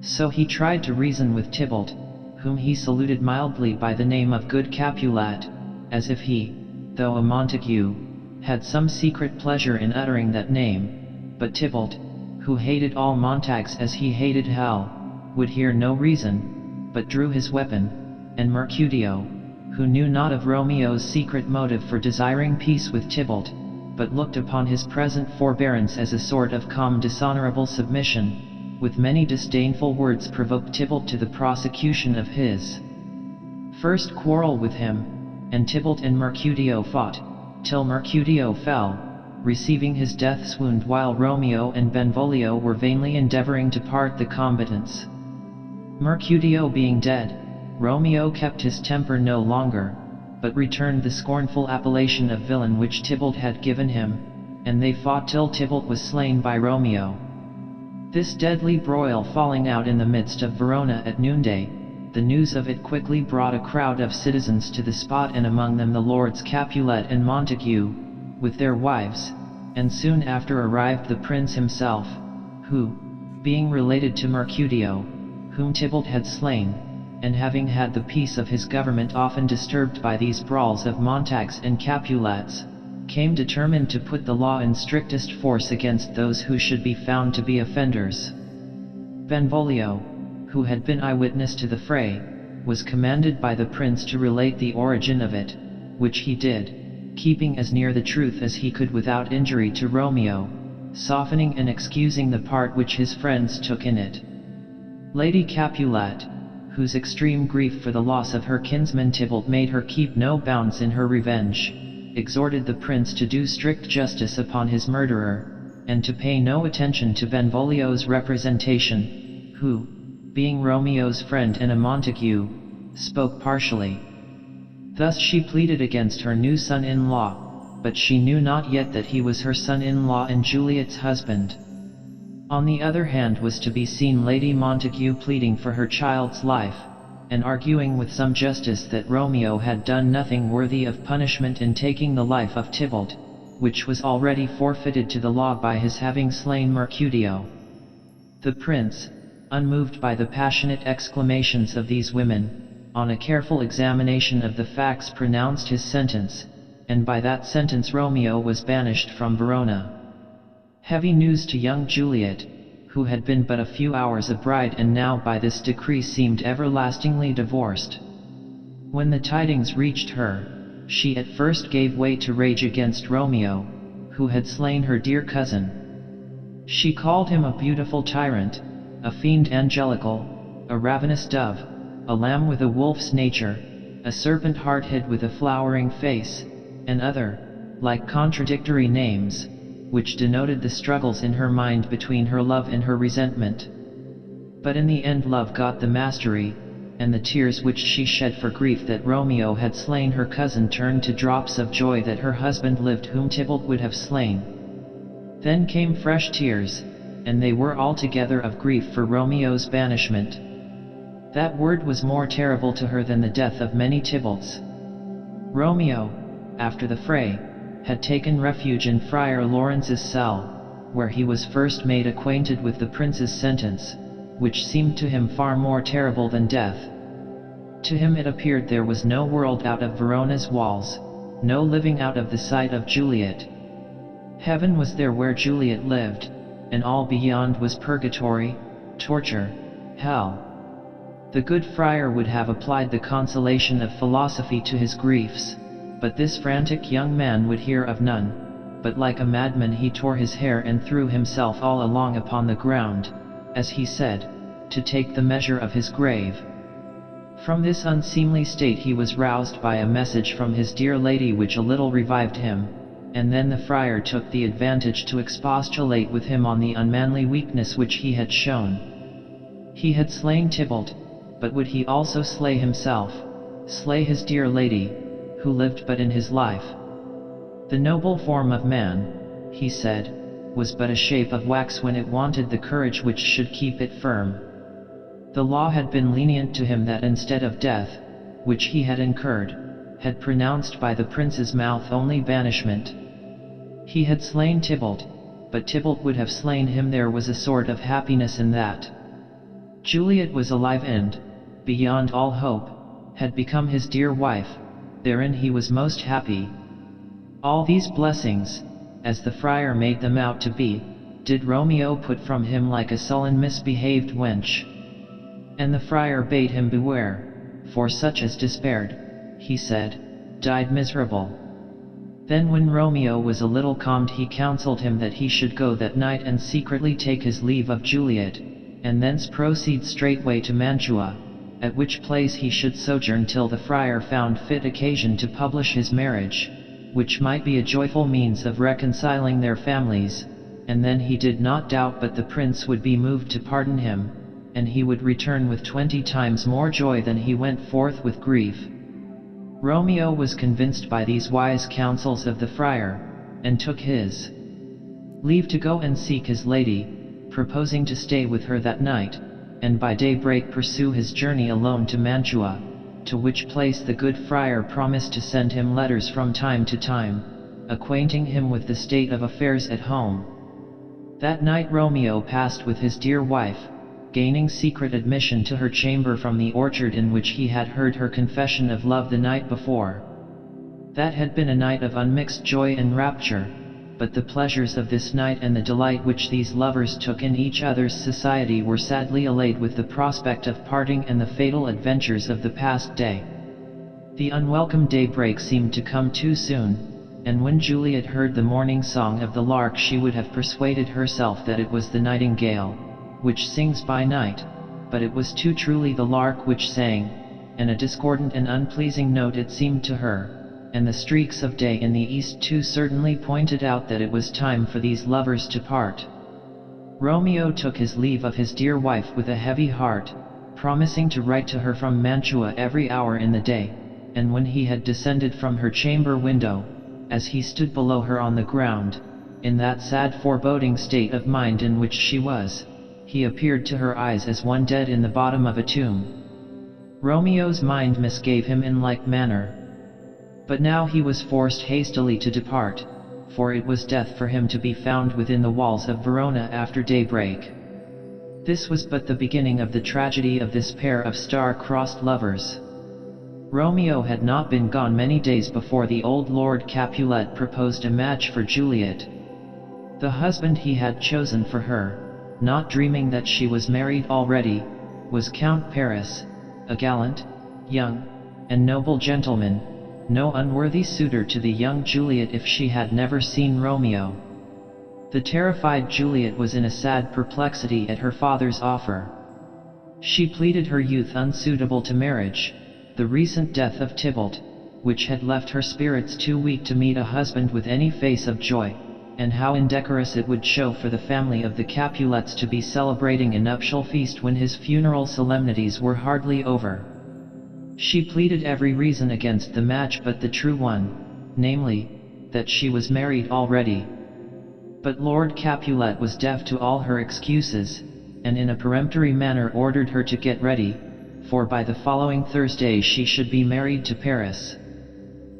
So he tried to reason with Tybalt, whom he saluted mildly by the name of good Capulet, as if he, though a Montague, had some secret pleasure in uttering that name, but Tybalt, who hated all Montagues as he hated hell, would hear no reason, but drew his weapon, and Mercutio, who knew not of Romeo's secret motive for desiring peace with Tybalt, but looked upon his present forbearance as a sort of calm dishonorable submission, with many disdainful words provoked Tybalt to the prosecution of his first quarrel with him, and Tybalt and Mercutio fought, till Mercutio fell, receiving his death's wound, while Romeo and Benvolio were vainly endeavoring to part the combatants. Mercutio being dead, Romeo kept his temper no longer, but returned the scornful appellation of villain which Tybalt had given him, and they fought till Tybalt was slain by Romeo. This deadly broil falling out in the midst of Verona at noonday, the news of it quickly brought a crowd of citizens to the spot, and among them the lords Capulet and Montague, with their wives, and soon after arrived the prince himself, who, being related to Mercutio, whom Tybalt had slain, and having had the peace of his government often disturbed by these brawls of Montagues and Capulets, came determined to put the law in strictest force against those who should be found to be offenders. Benvolio, who had been eyewitness to the fray, was commanded by the prince to relate the origin of it, which he did, keeping as near the truth as he could without injury to Romeo, softening and excusing the part which his friends took in it. Lady Capulet, whose extreme grief for the loss of her kinsman Tybalt made her keep no bounds in her revenge, exhorted the prince to do strict justice upon his murderer, and to pay no attention to Benvolio's representation, who, being Romeo's friend and a Montague, spoke partially. Thus she pleaded against her new son-in-law, but she knew not yet that he was her son-in-law and Juliet's husband. On the other hand was to be seen Lady Montague pleading for her child's life, and arguing with some justice that Romeo had done nothing worthy of punishment in taking the life of Tybalt, which was already forfeited to the law by his having slain Mercutio. The prince, unmoved by the passionate exclamations of these women, on a careful examination of the facts pronounced his sentence, and by that sentence Romeo was banished from Verona. Heavy news to young Juliet, who had been but a few hours a bride and now by this decree seemed everlastingly divorced. When the tidings reached her, she at first gave way to rage against Romeo, who had slain her dear cousin. She called him a beautiful tyrant, a fiend angelical, a ravenous dove, a lamb with a wolf's nature, a serpent heart-hid with a flowering face, and other, like contradictory names, which denoted the struggles in her mind between her love and her resentment. But in the end love got the mastery, and the tears which she shed for grief that Romeo had slain her cousin turned to drops of joy that her husband lived whom Tybalt would have slain. Then came fresh tears, and they were altogether of grief for Romeo's banishment. That word was more terrible to her than the death of many Tybalts. Romeo, after the fray, had taken refuge in Friar Lawrence's cell, where he was first made acquainted with the prince's sentence, which seemed to him far more terrible than death. To him it appeared there was no world out of Verona's walls, no living out of the sight of Juliet. Heaven was there where Juliet lived, and all beyond was purgatory, torture, hell. The good friar would have applied the consolation of philosophy to his griefs, but this frantic young man would hear of none, but like a madman he tore his hair and threw himself all along upon the ground, as he said, to take the measure of his grave. From this unseemly state he was roused by a message from his dear lady which a little revived him, and then the friar took the advantage to expostulate with him on the unmanly weakness which he had shown. He had slain Tybalt, but would he also slay himself, slay his dear lady, who lived but in his life? The noble form of man, he said, was but a shape of wax when it wanted the courage which should keep it firm. The law had been lenient to him that instead of death, which he had incurred, had pronounced by the prince's mouth only banishment. He had slain Tybalt, but Tybalt would have slain him. There was a sort of happiness in that. Juliet was alive and, beyond all hope, had become his dear wife. Therein he was most happy. All these blessings, as the friar made them out to be, did Romeo put from him like a sullen misbehaved wench. And the friar bade him beware, for such as despaired, he said, died miserable. Then when Romeo was a little calmed he counselled him that he should go that night and secretly take his leave of Juliet, and thence proceed straightway to Mantua, at which place he should sojourn till the friar found fit occasion to publish his marriage, which might be a joyful means of reconciling their families, and then he did not doubt but the prince would be moved to pardon him, and he would return with 20 times more joy than he went forth with grief. Romeo was convinced by these wise counsels of the friar, and took his leave to go and seek his lady, proposing to stay with her that night, and by daybreak pursue his journey alone to Mantua, to which place the good friar promised to send him letters from time to time, acquainting him with the state of affairs at home. That night Romeo passed with his dear wife, gaining secret admission to her chamber from the orchard in which he had heard her confession of love the night before. That had been a night of unmixed joy and rapture, but the pleasures of this night and the delight which these lovers took in each other's society were sadly allayed with the prospect of parting and the fatal adventures of the past day. The unwelcome daybreak seemed to come too soon, and when Juliet heard the morning song of the lark she would have persuaded herself that it was the nightingale, which sings by night, but it was too truly the lark which sang, and a discordant and unpleasing note it seemed to her, and the streaks of day in the east too certainly pointed out that it was time for these lovers to part. Romeo took his leave of his dear wife with a heavy heart, promising to write to her from Mantua every hour in the day, and when he had descended from her chamber window, as he stood below her on the ground, in that sad foreboding state of mind in which she was, he appeared to her eyes as one dead in the bottom of a tomb. Romeo's mind misgave him in like manner. But now he was forced hastily to depart, for it was death for him to be found within the walls of Verona after daybreak. This was but the beginning of the tragedy of this pair of star-crossed lovers. Romeo had not been gone many days before the old Lord Capulet proposed a match for Juliet. The husband he had chosen for her, not dreaming that she was married already, was Count Paris, a gallant, young, and noble gentleman, no unworthy suitor to the young Juliet if she had never seen Romeo. The terrified Juliet was in a sad perplexity at her father's offer. She pleaded her youth unsuitable to marriage, the recent death of Tybalt, which had left her spirits too weak to meet a husband with any face of joy, and how indecorous it would show for the family of the Capulets to be celebrating a nuptial feast when his funeral solemnities were hardly over. She pleaded every reason against the match but the true one, namely, that she was married already. But Lord Capulet was deaf to all her excuses, and in a peremptory manner ordered her to get ready, for by the following Thursday she should be married to Paris.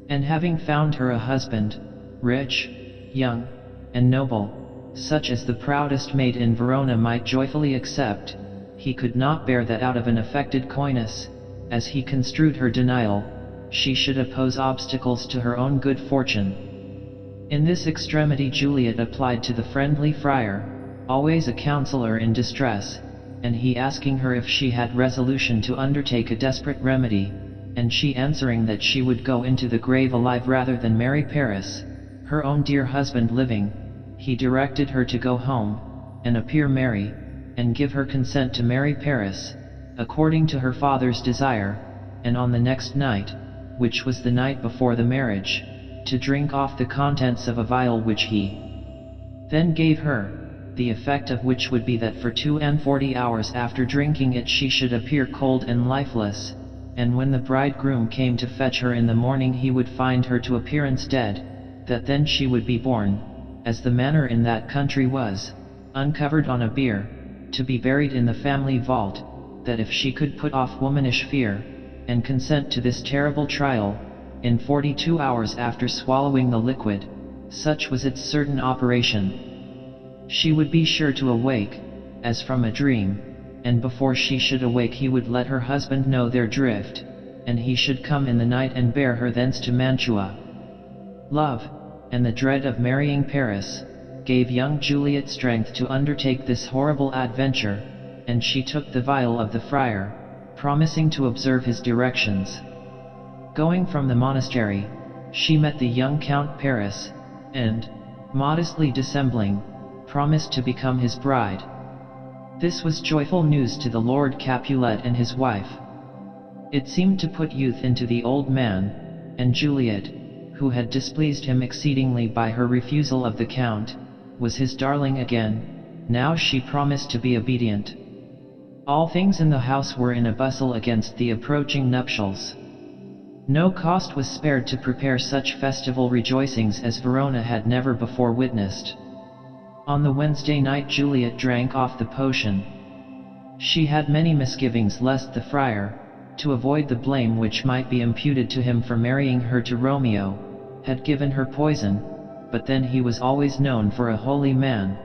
And having found her a husband, rich, young, and noble, such as the proudest maid in Verona might joyfully accept, he could not bear that out of an affected coyness, as he construed her denial, she should oppose obstacles to her own good fortune. In this extremity Juliet applied to the friendly friar, always a counselor in distress, and he asking her if she had resolution to undertake a desperate remedy, and she answering that she would go into the grave alive rather than marry Paris, her own dear husband living, he directed her to go home, and appear merry, and give her consent to marry Paris, according to her father's desire, and on the next night, which was the night before the marriage, to drink off the contents of a vial which he then gave her, the effect of which would be that for 42 hours after drinking it she should appear cold and lifeless, and when the bridegroom came to fetch her in the morning he would find her to appearance dead, that then she would be borne, as the manner in that country was, uncovered on a bier, to be buried in the family vault, that if she could put off womanish fear, and consent to this terrible trial, in 42 hours after swallowing the liquid, such was its certain operation, she would be sure to awake, as from a dream, and before she should awake he would let her husband know their drift, and he should come in the night and bear her thence to Mantua. Love, and the dread of marrying Paris, gave young Juliet strength to undertake this horrible adventure, and she took the vial of the friar, promising to observe his directions. Going from the monastery, she met the young Count Paris, and, modestly dissembling, promised to become his bride. This was joyful news to the Lord Capulet and his wife. It seemed to put youth into the old man, and Juliet, who had displeased him exceedingly by her refusal of the Count, was his darling again. Now she promised to be obedient. All things in the house were in a bustle against the approaching nuptials. No cost was spared to prepare such festival rejoicings as Verona had never before witnessed. On the Wednesday night Juliet drank off the potion. She had many misgivings lest the friar, to avoid the blame which might be imputed to him for marrying her to Romeo, had given her poison, but then he was always known for a holy man.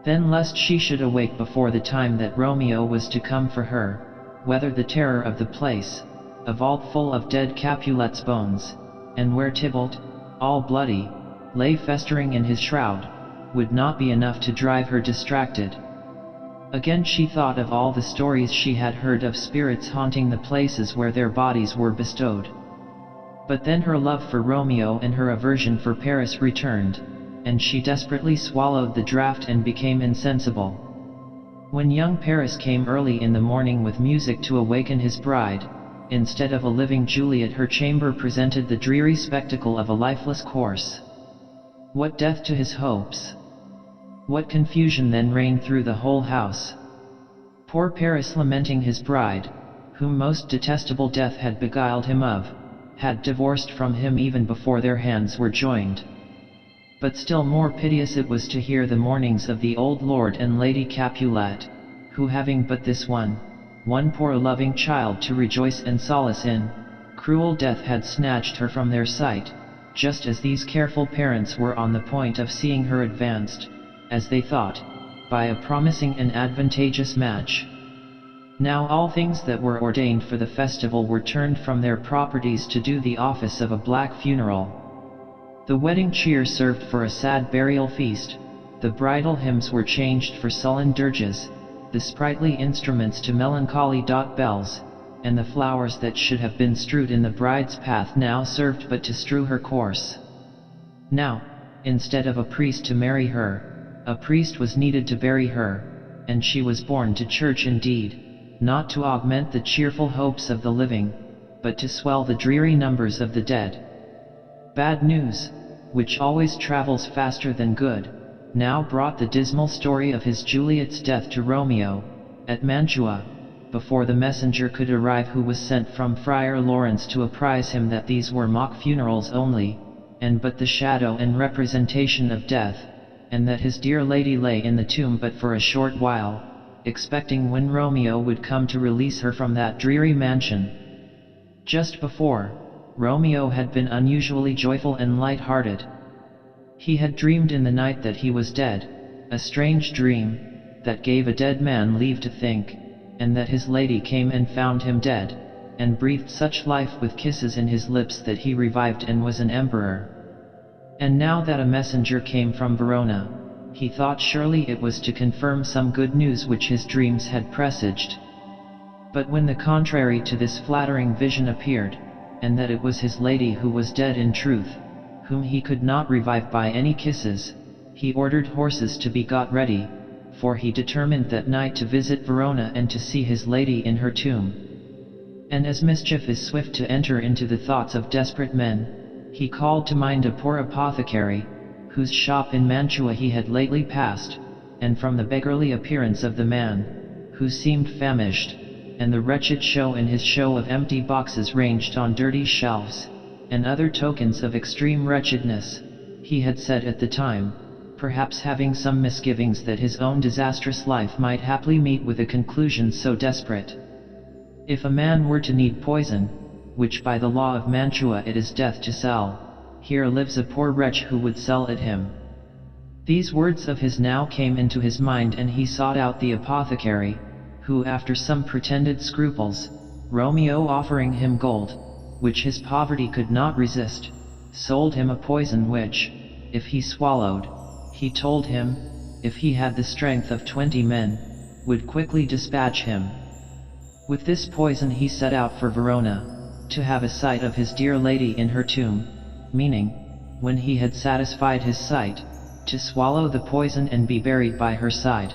Then lest she should awake before the time that Romeo was to come for her, whether the terror of the place, a vault full of dead Capulets' bones, and where Tybalt, all bloody, lay festering in his shroud, would not be enough to drive her distracted. Again she thought of all the stories she had heard of spirits haunting the places where their bodies were bestowed. But then her love for Romeo and her aversion for Paris returned, and she desperately swallowed the draught and became insensible. When young Paris came early in the morning with music to awaken his bride, instead of a living Juliet her chamber presented the dreary spectacle of a lifeless corse. What death to his hopes! What confusion then reigned through the whole house! Poor Paris, lamenting his bride, whom most detestable death had beguiled him of, had divorced from him even before their hands were joined. But still more piteous it was to hear the mournings of the old Lord and Lady Capulet, who having but this one poor loving child to rejoice and solace in, cruel death had snatched her from their sight, just as these careful parents were on the point of seeing her advanced, as they thought, by a promising and advantageous match. Now all things that were ordained for the festival were turned from their properties to do the office of a black funeral. The wedding cheer served for a sad burial feast, the bridal hymns were changed for sullen dirges, the sprightly instruments to melancholy bells, and the flowers that should have been strewed in the bride's path now served but to strew her course. Now, instead of a priest to marry her, a priest was needed to bury her, and she was borne to church indeed, not to augment the cheerful hopes of the living, but to swell the dreary numbers of the dead. Bad news, which always travels faster than good, now brought the dismal story of his Juliet's death to Romeo, at Mantua, before the messenger could arrive who was sent from Friar Lawrence to apprise him that these were mock funerals only, and but the shadow and representation of death, and that his dear lady lay in the tomb but for a short while, expecting when Romeo would come to release her from that dreary mansion. Just before, Romeo had been unusually joyful and light-hearted. He had dreamed in the night that he was dead, a strange dream, that gave a dead man leave to think, and that his lady came and found him dead, and breathed such life with kisses in his lips that he revived and was an emperor. And now that a messenger came from Verona, he thought surely it was to confirm some good news which his dreams had presaged. But when the contrary to this flattering vision appeared, and that it was his lady who was dead in truth, whom he could not revive by any kisses, he ordered horses to be got ready, for he determined that night to visit Verona and to see his lady in her tomb. And as mischief is swift to enter into the thoughts of desperate men, he called to mind a poor apothecary, whose shop in Mantua he had lately passed, and from the beggarly appearance of the man, who seemed famished, and the wretched show in his show of empty boxes ranged on dirty shelves, and other tokens of extreme wretchedness, he had said at the time, perhaps having some misgivings that his own disastrous life might haply meet with a conclusion so desperate. If a man were to need poison, which by the law of Mantua it is death to sell, here lives a poor wretch who would sell it him. These words of his now came into his mind, and he sought out the apothecary, who after some pretended scruples, Romeo offering him gold, which his poverty could not resist, sold him a poison which, if he swallowed, he told him, if he had the strength of 20 men, would quickly dispatch him. With this poison he set out for Verona, to have a sight of his dear lady in her tomb, meaning, when he had satisfied his sight, to swallow the poison and be buried by her side.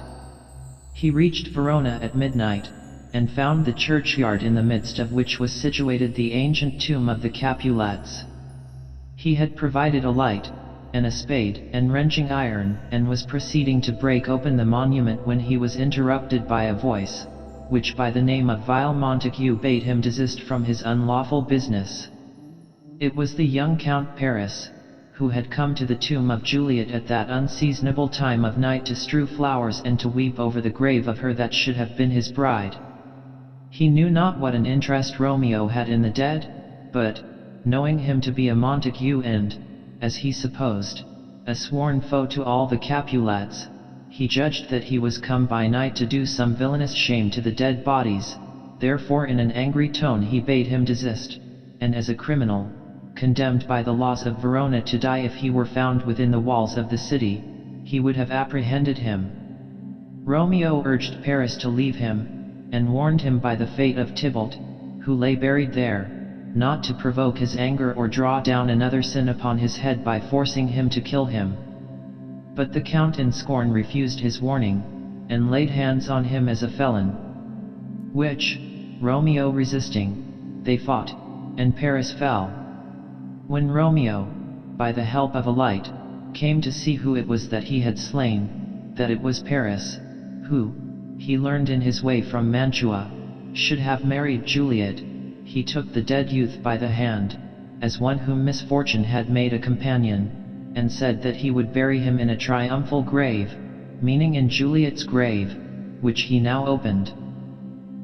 He reached Verona at midnight, and found the churchyard in the midst of which was situated the ancient tomb of the Capulets. He had provided a light, and a spade, and wrenching iron, and was proceeding to break open the monument when he was interrupted by a voice, which by the name of vile Montague bade him desist from his unlawful business. It was the young Count Paris, who had come to the tomb of Juliet at that unseasonable time of night to strew flowers and to weep over the grave of her that should have been his bride. He knew not what an interest Romeo had in the dead, but, knowing him to be a Montague and, as he supposed, a sworn foe to all the Capulets, he judged that he was come by night to do some villainous shame to the dead bodies. Therefore in an angry tone he bade him desist, and as a criminal, condemned by the laws of Verona to die if he were found within the walls of the city, he would have apprehended him. Romeo urged Paris to leave him, and warned him by the fate of Tybalt, who lay buried there, not to provoke his anger or draw down another sin upon his head by forcing him to kill him. But the Count in scorn refused his warning, and laid hands on him as a felon. Which, Romeo resisting, they fought, and Paris fell. When Romeo, by the help of a light, came to see who it was that he had slain, that it was Paris, who, he learned in his way from Mantua, should have married Juliet, he took the dead youth by the hand, as one whom misfortune had made a companion, and said that he would bury him in a triumphal grave, meaning in Juliet's grave, which he now opened.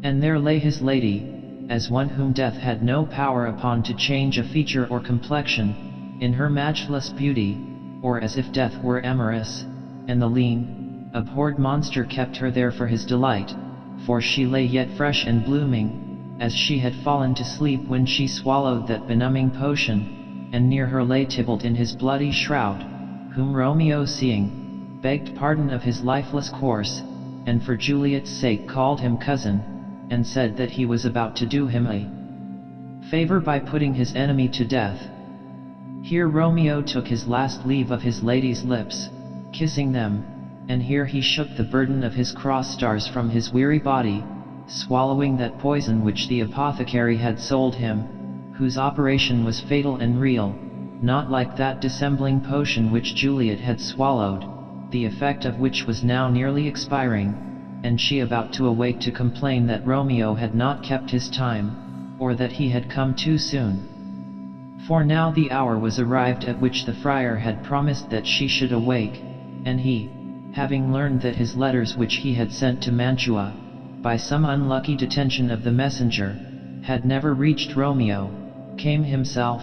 And there lay his lady, as one whom death had no power upon to change a feature or complexion, in her matchless beauty, or as if death were amorous, and the lean, abhorred monster kept her there for his delight, for she lay yet fresh and blooming, as she had fallen to sleep when she swallowed that benumbing potion, and near her lay Tybalt in his bloody shroud, whom Romeo seeing, begged pardon of his lifeless course, and for Juliet's sake called him cousin, and said that he was about to do him a favor by putting his enemy to death. Here Romeo took his last leave of his lady's lips, kissing them, and here he shook the burden of his cross stars from his weary body, swallowing that poison which the apothecary had sold him, whose operation was fatal and real, not like that dissembling potion which Juliet had swallowed, the effect of which was now nearly expiring, and she about to awake to complain that Romeo had not kept his time, or that he had come too soon. For now the hour was arrived at which the friar had promised that she should awake, and he, having learned that his letters which he had sent to Mantua, by some unlucky detention of the messenger, had never reached Romeo, came himself,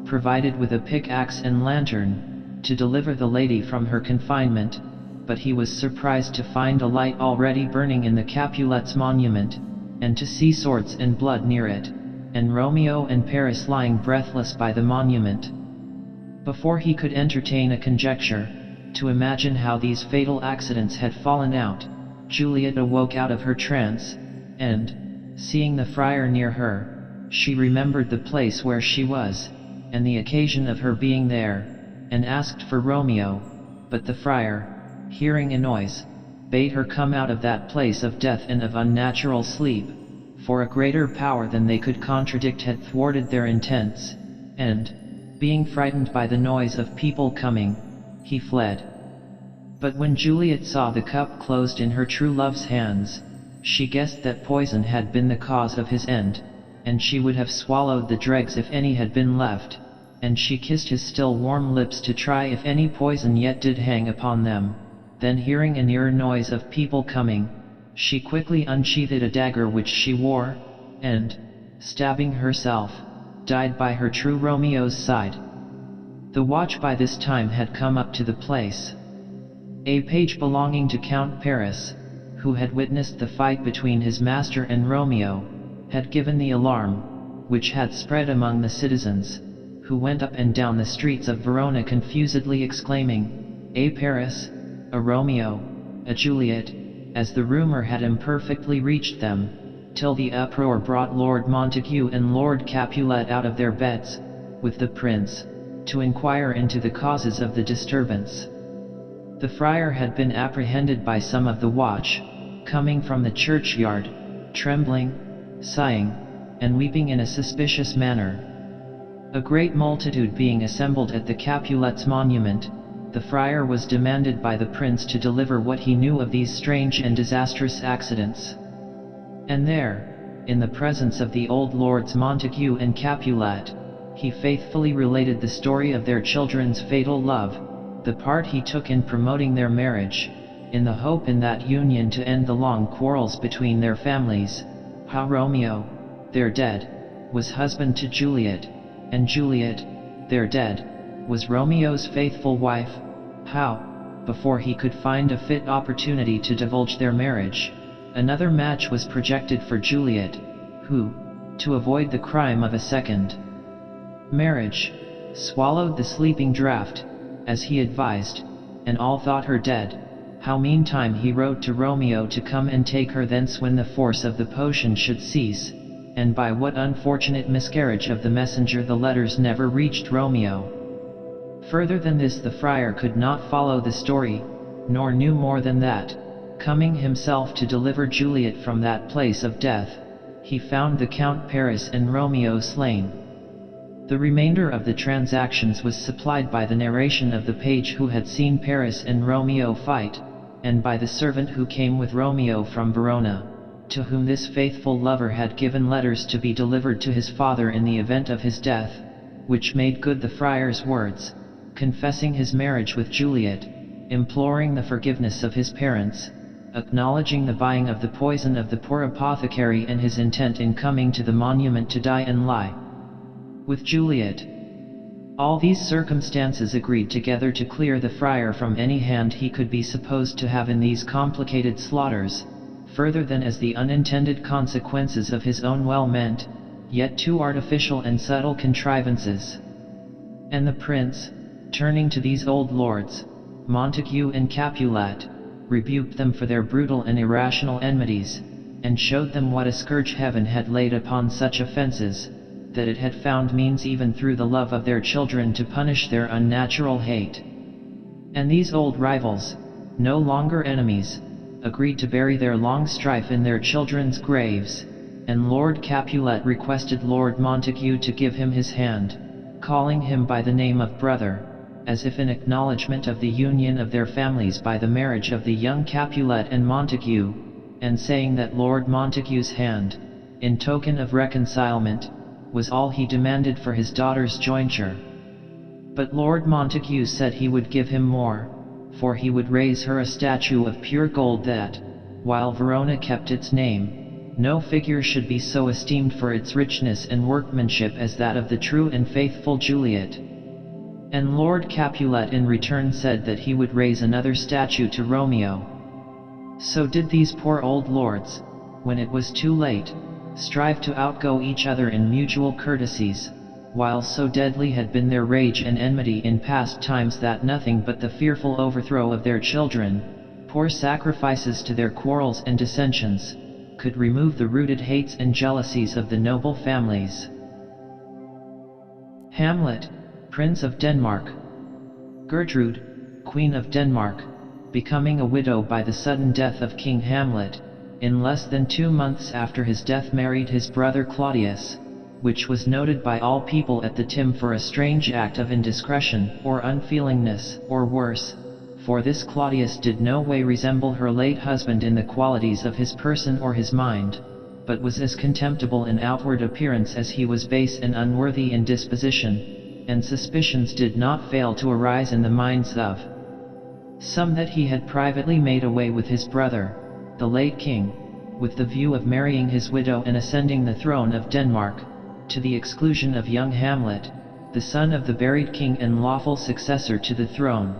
provided with a pickaxe and lantern, to deliver the lady from her confinement, but he was surprised to find a light already burning in the Capulets' monument, and to see swords and blood near it, and Romeo and Paris lying breathless by the monument. Before he could entertain a conjecture, to imagine how these fatal accidents had fallen out, Juliet awoke out of her trance, and, seeing the friar near her, she remembered the place where she was, and the occasion of her being there, and asked for Romeo, but the friar, hearing a noise, bade her come out of that place of death and of unnatural sleep, for a greater power than they could contradict had thwarted their intents, and, being frightened by the noise of people coming, he fled. But when Juliet saw the cup closed in her true love's hands, she guessed that poison had been the cause of his end, and she would have swallowed the dregs if any had been left, and she kissed his still warm lips to try if any poison yet did hang upon them. Then hearing a nearer noise of people coming, she quickly unsheathed a dagger which she wore, and, stabbing herself, died by her true Romeo's side. The watch by this time had come up to the place. A page belonging to Count Paris, who had witnessed the fight between his master and Romeo, had given the alarm, which had spread among the citizens, who went up and down the streets of Verona confusedly exclaiming, "A Paris, a Romeo, a Juliet," as the rumor had imperfectly reached them, till the uproar brought Lord Montague and Lord Capulet out of their beds, with the prince, to inquire into the causes of the disturbance. The friar had been apprehended by some of the watch, coming from the churchyard, trembling, sighing, and weeping in a suspicious manner. A great multitude being assembled at the Capulets' monument, the friar was demanded by the prince to deliver what he knew of these strange and disastrous accidents. And there, in the presence of the old lords Montague and Capulet, he faithfully related the story of their children's fatal love, the part he took in promoting their marriage, in the hope in that union to end the long quarrels between their families, how Romeo, their dead, was husband to Juliet, and Juliet, their dead, was Romeo's faithful wife, how, before he could find a fit opportunity to divulge their marriage, another match was projected for Juliet, who, to avoid the crime of a second marriage, swallowed the sleeping draught, as he advised, and all thought her dead, how meantime he wrote to Romeo to come and take her thence when the force of the potion should cease, and by what unfortunate miscarriage of the messenger the letters never reached Romeo. Further than this the friar could not follow the story, nor knew more than that, coming himself to deliver Juliet from that place of death, he found the Count Paris and Romeo slain. The remainder of the transactions was supplied by the narration of the page who had seen Paris and Romeo fight, and by the servant who came with Romeo from Verona, to whom this faithful lover had given letters to be delivered to his father in the event of his death, which made good the friar's words, confessing his marriage with Juliet, imploring the forgiveness of his parents, acknowledging the buying of the poison of the poor apothecary and his intent in coming to the monument to die and lie with Juliet. All these circumstances agreed together to clear the friar from any hand he could be supposed to have in these complicated slaughters, further than as the unintended consequences of his own well-meant, yet too artificial and subtle contrivances. And the prince, turning to these old lords, Montague and Capulet, rebuked them for their brutal and irrational enmities, and showed them what a scourge heaven had laid upon such offences, that it had found means even through the love of their children to punish their unnatural hate. And these old rivals, no longer enemies, agreed to bury their long strife in their children's graves, and Lord Capulet requested Lord Montague to give him his hand, calling him by the name of brother, as if in acknowledgment of the union of their families by the marriage of the young Capulet and Montague, and saying that Lord Montague's hand, in token of reconcilement, was all he demanded for his daughter's jointure. But Lord Montague said he would give him more, for he would raise her a statue of pure gold that, while Verona kept its name, no figure should be so esteemed for its richness and workmanship as that of the true and faithful Juliet. And Lord Capulet in return said that he would raise another statue to Romeo. So did these poor old lords, when it was too late, strive to outgo each other in mutual courtesies, while so deadly had been their rage and enmity in past times that nothing but the fearful overthrow of their children, poor sacrifices to their quarrels and dissensions, could remove the rooted hates and jealousies of the noble families. Hamlet, Prince of Denmark. Gertrude, Queen of Denmark, becoming a widow by the sudden death of King Hamlet, in less than 2 months after his death married his brother Claudius, which was noted by all people at the time for a strange act of indiscretion, or unfeelingness, or worse, for this Claudius did no way resemble her late husband in the qualities of his person or his mind, but was as contemptible in outward appearance as he was base and unworthy in disposition, and suspicions did not fail to arise in the minds of some that he had privately made away with his brother, the late king, with the view of marrying his widow and ascending the throne of Denmark, to the exclusion of young Hamlet, the son of the buried king and lawful successor to the throne.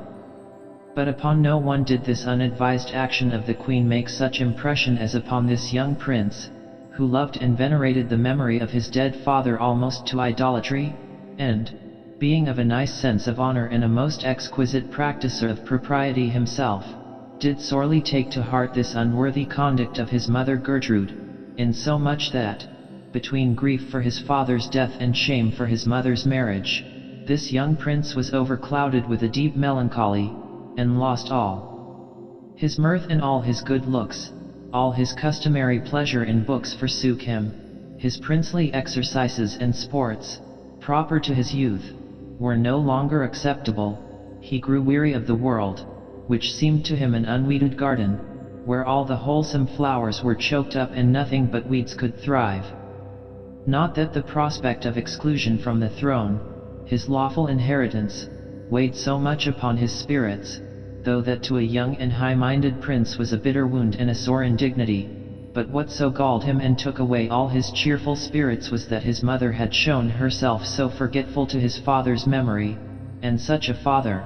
But upon no one did this unadvised action of the queen make such impression as upon this young prince, who loved and venerated the memory of his dead father almost to idolatry, and, being of a nice sense of honor and a most exquisite practicer of propriety himself, did sorely take to heart this unworthy conduct of his mother Gertrude, insomuch that, between grief for his father's death and shame for his mother's marriage, this young prince was overclouded with a deep melancholy, and lost all his mirth and all his good looks, all his customary pleasure in books forsook him, his princely exercises and sports, proper to his youth, were no longer acceptable, he grew weary of the world, which seemed to him an unweeded garden, where all the wholesome flowers were choked up and nothing but weeds could thrive. Not that the prospect of exclusion from the throne, his lawful inheritance, weighed so much upon his spirits, though that to a young and high-minded prince was a bitter wound and a sore indignity, but what so galled him and took away all his cheerful spirits was that his mother had shown herself so forgetful to his father's memory, and such a father,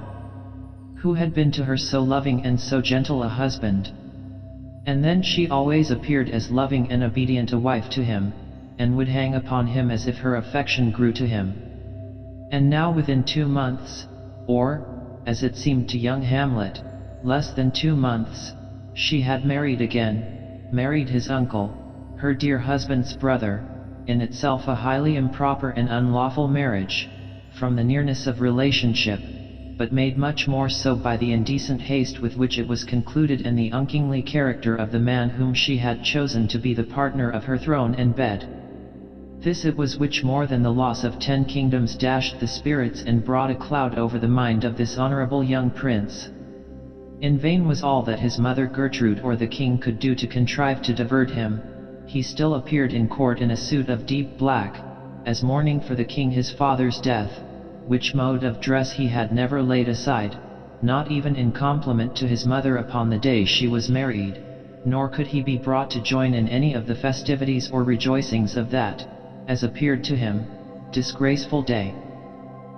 who had been to her so loving and so gentle a husband. And then she always appeared as loving and obedient a wife to him, and would hang upon him as if her affection grew to him. And now within 2 months, or, as it seemed to young Hamlet, less than 2 months, she had married again, married his uncle, her dear husband's brother, in itself a highly improper and unlawful marriage, from the nearness of relationship, but made much more so by the indecent haste with which it was concluded and the unkingly character of the man whom she had chosen to be the partner of her throne and bed. This it was which more than the loss of 10 kingdoms dashed the spirits and brought a cloud over the mind of this honorable young prince. In vain was all that his mother Gertrude or the king could do to contrive to divert him. He still appeared in court in a suit of deep black, as mourning for the king his father's death, which mode of dress he had never laid aside, not even in compliment to his mother upon the day she was married, nor could he be brought to join in any of the festivities or rejoicings of that, as appeared to him, disgraceful day.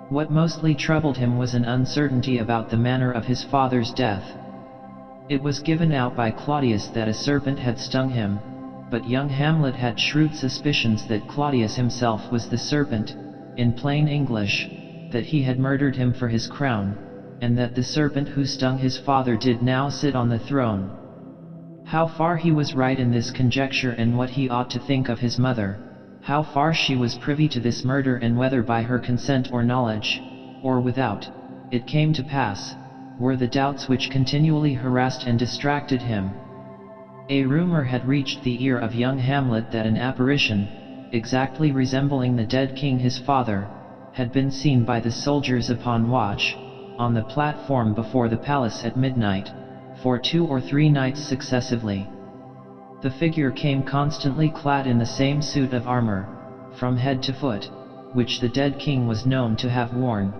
What mostly troubled him was an uncertainty about the manner of his father's death. It was given out by Claudius that a serpent had stung him, but young Hamlet had shrewd suspicions that Claudius himself was the serpent, in plain English, that he had murdered him for his crown, and that the serpent who stung his father did now sit on the throne. How far he was right in this conjecture, and what he ought to think of his mother, how far she was privy to this murder, and whether by her consent or knowledge, or without, it came to pass, were the doubts which continually harassed and distracted him. A rumor had reached the ear of young Hamlet that an apparition, exactly resembling the dead king his father, had been seen by the soldiers upon watch, on the platform before the palace at midnight, for 2 or 3 nights successively. The figure came constantly clad in the same suit of armor, from head to foot, which the dead king was known to have worn.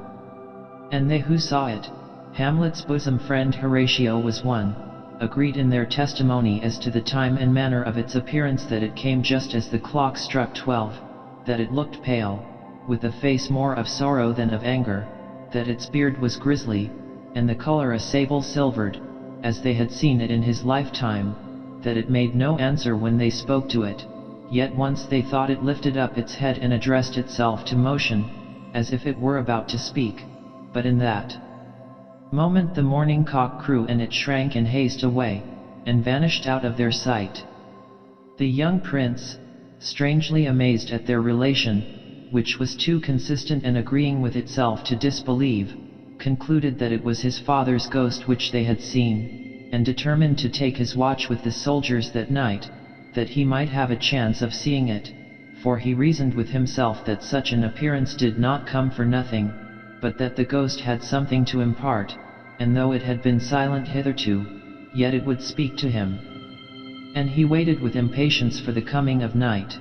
And they who saw it, Hamlet's bosom friend Horatio was one, agreed in their testimony as to the time and manner of its appearance, that it came just as the clock struck 12, that it looked pale, with a face more of sorrow than of anger, that its beard was grizzly, and the color a sable silvered, as they had seen it in his lifetime, that it made no answer when they spoke to it, yet once they thought it lifted up its head and addressed itself to motion, as if it were about to speak, but in that moment the morning cock crew, and it shrank in haste away, and vanished out of their sight. The young prince, strangely amazed at their relation, which was too consistent and agreeing with itself to disbelieve, concluded that it was his father's ghost which they had seen, and determined to take his watch with the soldiers that night, that he might have a chance of seeing it, for he reasoned with himself that such an appearance did not come for nothing, but that the ghost had something to impart, and though it had been silent hitherto, yet it would speak to him. And he waited with impatience for the coming of night.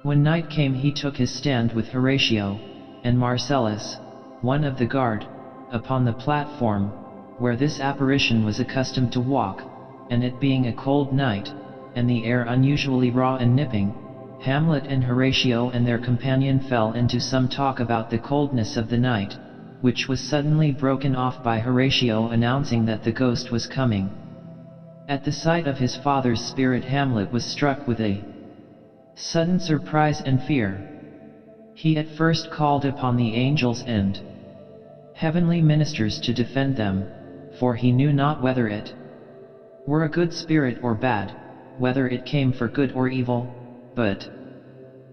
When night came, he took his stand with Horatio, and Marcellus, one of the guard, upon the platform, where this apparition was accustomed to walk, and it being a cold night, and the air unusually raw and nipping, Hamlet and Horatio and their companion fell into some talk about the coldness of the night, which was suddenly broken off by Horatio announcing that the ghost was coming. At the sight of his father's spirit, Hamlet was struck with a sudden surprise and fear. He at first called upon the angels and heavenly ministers to defend them, for he knew not whether it were a good spirit or bad, whether it came for good or evil, but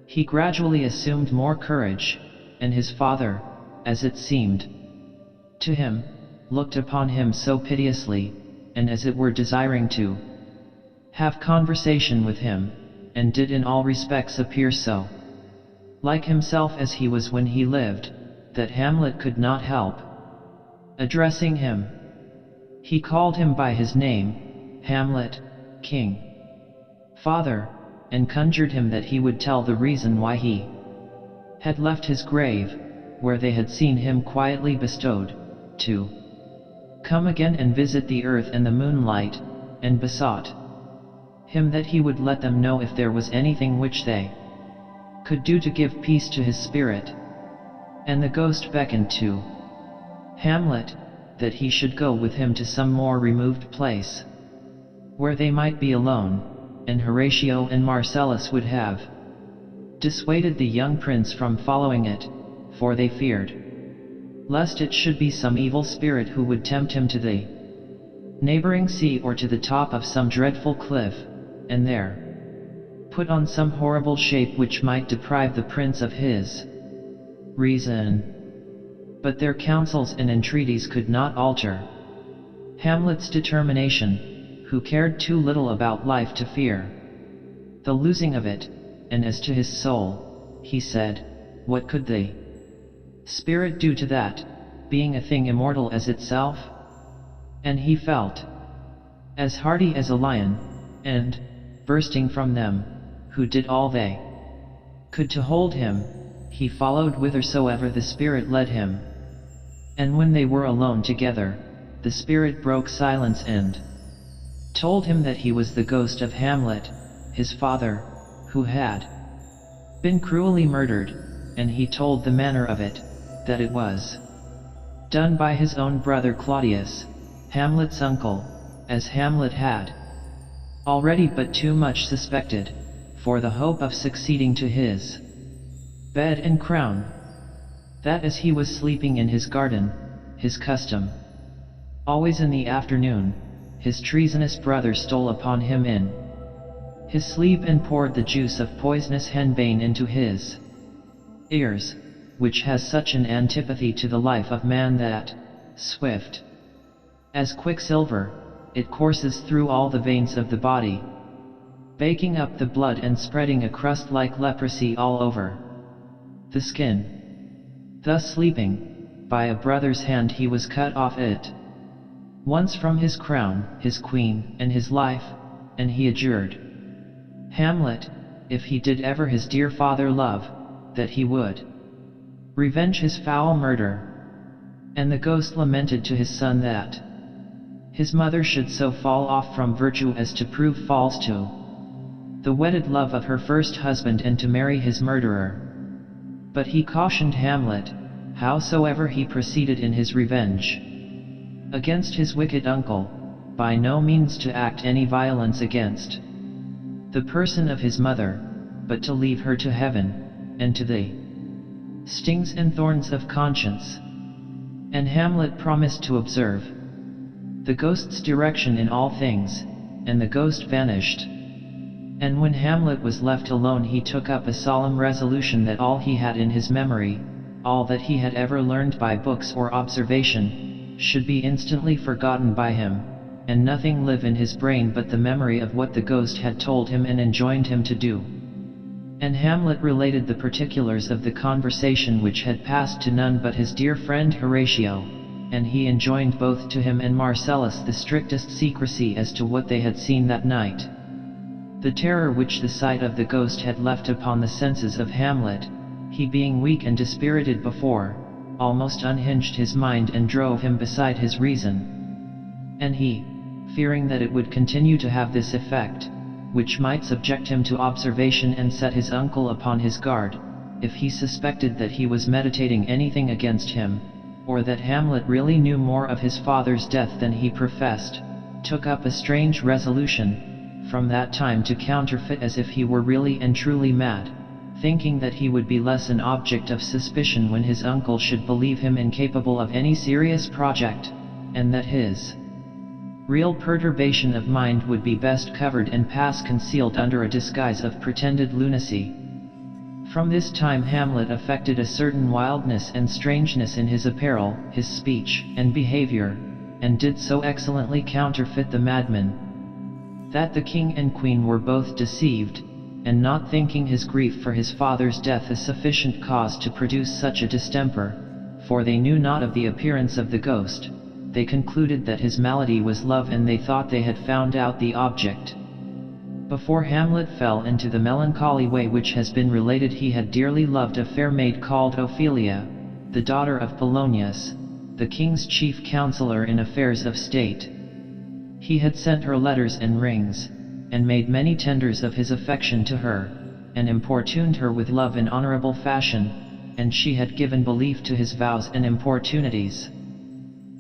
he gradually assumed more courage, and his father, as it seemed to him, looked upon him so piteously, and as it were desiring to have conversation with him, and did in all respects appear so like himself as he was when he lived, that Hamlet could not help addressing him. He called him by his name, Hamlet, King, Father, and conjured him that he would tell the reason why he had left his grave, where they had seen him quietly bestowed, to come again and visit the earth in the moonlight, and besought him that he would let them know if there was anything which they could do to give peace to his spirit. And the ghost beckoned to Hamlet, that he should go with him to some more removed place, where they might be alone, and Horatio and Marcellus would have dissuaded the young prince from following it, for they feared lest it should be some evil spirit who would tempt him to the neighboring sea or to the top of some dreadful cliff, and there put on some horrible shape which might deprive the prince of his reason. But their counsels and entreaties could not alter Hamlet's determination, who cared too little about life to fear the losing of it, and as to his soul, he said, what could the spirit do to that, being a thing immortal as itself? And he felt as hardy as a lion, and, bursting from them, who did all they could to hold him, he followed whithersoever the spirit led him. And when they were alone together, the spirit broke silence and told him that he was the ghost of Hamlet, his father, who had been cruelly murdered, and he told the manner of it. that it was done by his own brother Claudius, Hamlet's uncle, as Hamlet had already but too much suspected, for the hope of succeeding to his bed and crown, that as he was sleeping in his garden, his custom, always in the afternoon, his treasonous brother stole upon him in his sleep and poured the juice of poisonous henbane into his ears, which has such an antipathy to the life of man that, swift as quicksilver, it courses through all the veins of the body, baking up the blood and spreading a crust like leprosy all over the skin. Thus sleeping, by a brother's hand he was cut off at once from his crown, his queen, and his life, and he adjured Hamlet, if he did ever his dear father love, that he would revenge his foul murder. And the ghost lamented to his son that his mother should so fall off from virtue as to prove false to the wedded love of her first husband and to marry his murderer. But he cautioned Hamlet, howsoever he proceeded in his revenge against his wicked uncle, by no means to act any violence against the person of his mother, but to leave her to heaven, and to the stings and thorns of conscience. And Hamlet promised to observe the ghost's direction in all things, and the ghost vanished. And when Hamlet was left alone he took up a solemn resolution that all he had in his memory, all that he had ever learned by books or observation, should be instantly forgotten by him, and nothing live in his brain but the memory of what the ghost had told him and enjoined him to do. And Hamlet related the particulars of the conversation which had passed to none but his dear friend Horatio, and he enjoined both to him and Marcellus the strictest secrecy as to what they had seen that night. The terror which the sight of the ghost had left upon the senses of Hamlet, he being weak and dispirited before, almost unhinged his mind and drove him beside his reason. And he, fearing that it would continue to have this effect, which might subject him to observation and set his uncle upon his guard, if he suspected that he was meditating anything against him, or that Hamlet really knew more of his father's death than he professed, took up a strange resolution, from that time to counterfeit as if he were really and truly mad, thinking that he would be less an object of suspicion when his uncle should believe him incapable of any serious project, and that his real perturbation of mind would be best covered and pass concealed under a disguise of pretended lunacy. From this time Hamlet affected a certain wildness and strangeness in his apparel, his speech, and behavior, and did so excellently counterfeit the madman, that the king and queen were both deceived, and not thinking his grief for his father's death a sufficient cause to produce such a distemper, for they knew not of the appearance of the ghost, they concluded that his malady was love, and they thought they had found out the object. Before Hamlet fell into the melancholy way which has been related, he had dearly loved a fair maid called Ophelia, the daughter of Polonius, the king's chief counselor in affairs of state. He had sent her letters and rings, and made many tenders of his affection to her, and importuned her with love in honorable fashion, and she had given belief to his vows and importunities.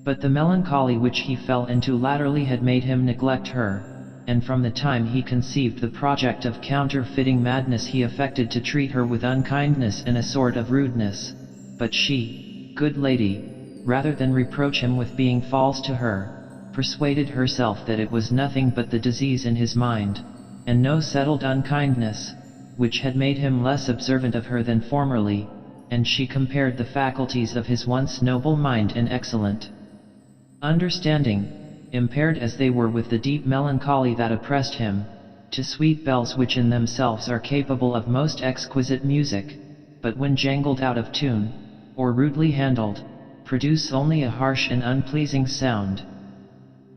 But the melancholy which he fell into latterly had made him neglect her, and from the time he conceived the project of counterfeiting madness he affected to treat her with unkindness and a sort of rudeness, but she, good lady, rather than reproach him with being false to her, persuaded herself that it was nothing but the disease in his mind, and no settled unkindness, which had made him less observant of her than formerly, and she compared the faculties of his once noble mind and excellent understanding, impaired as they were with the deep melancholy that oppressed him, to sweet bells which in themselves are capable of most exquisite music, but when jangled out of tune, or rudely handled, produce only a harsh and unpleasing sound.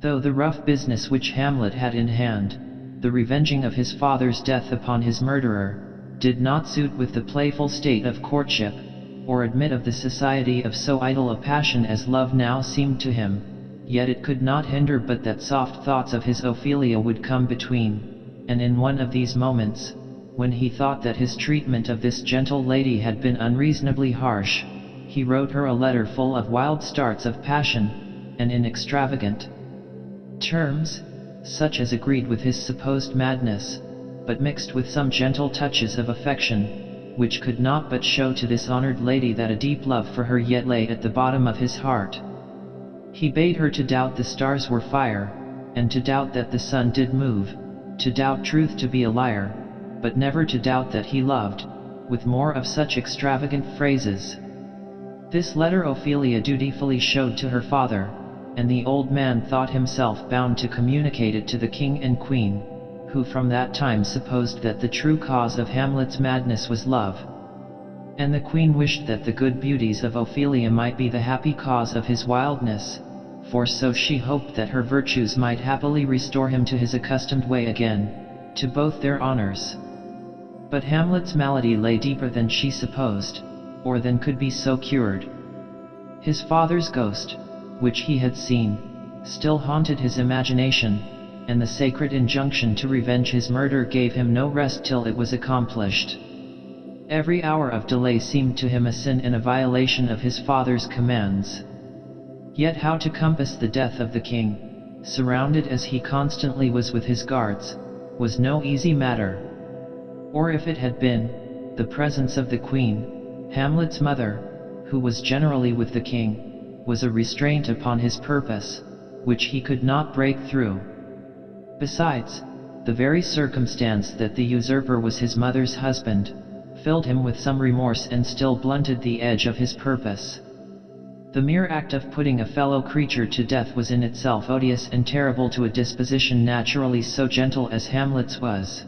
Though the rough business which Hamlet had in hand, the revenging of his father's death upon his murderer, did not suit with the playful state of courtship, or admit of the society of so idle a passion as love now seemed to him, yet it could not hinder but that soft thoughts of his Ophelia would come between, and in one of these moments, when he thought that his treatment of this gentle lady had been unreasonably harsh, he wrote her a letter full of wild starts of passion, and in extravagant terms, such as agreed with his supposed madness, but mixed with some gentle touches of affection, which could not but show to this honored lady that a deep love for her yet lay at the bottom of his heart. He bade her to doubt the stars were fire, and to doubt that the sun did move, to doubt truth to be a liar, but never to doubt that he loved, with more of such extravagant phrases. This letter Ophelia dutifully showed to her father, and the old man thought himself bound to communicate it to the king and queen, who from that time supposed that the true cause of Hamlet's madness was love. And the queen wished that the good beauties of Ophelia might be the happy cause of his wildness, for so she hoped that her virtues might happily restore him to his accustomed way again, to both their honors. But Hamlet's malady lay deeper than she supposed, or than could be so cured. His father's ghost, which he had seen, still haunted his imagination, and the sacred injunction to revenge his murder gave him no rest till it was accomplished. Every hour of delay seemed to him a sin and a violation of his father's commands. Yet how to compass the death of the king, surrounded as he constantly was with his guards, was no easy matter. Or if it had been, the presence of the queen, Hamlet's mother, who was generally with the king, was a restraint upon his purpose, which he could not break through. Besides, the very circumstance that the usurper was his mother's husband, filled him with some remorse and still blunted the edge of his purpose. The mere act of putting a fellow creature to death was in itself odious and terrible to a disposition naturally so gentle as Hamlet's was.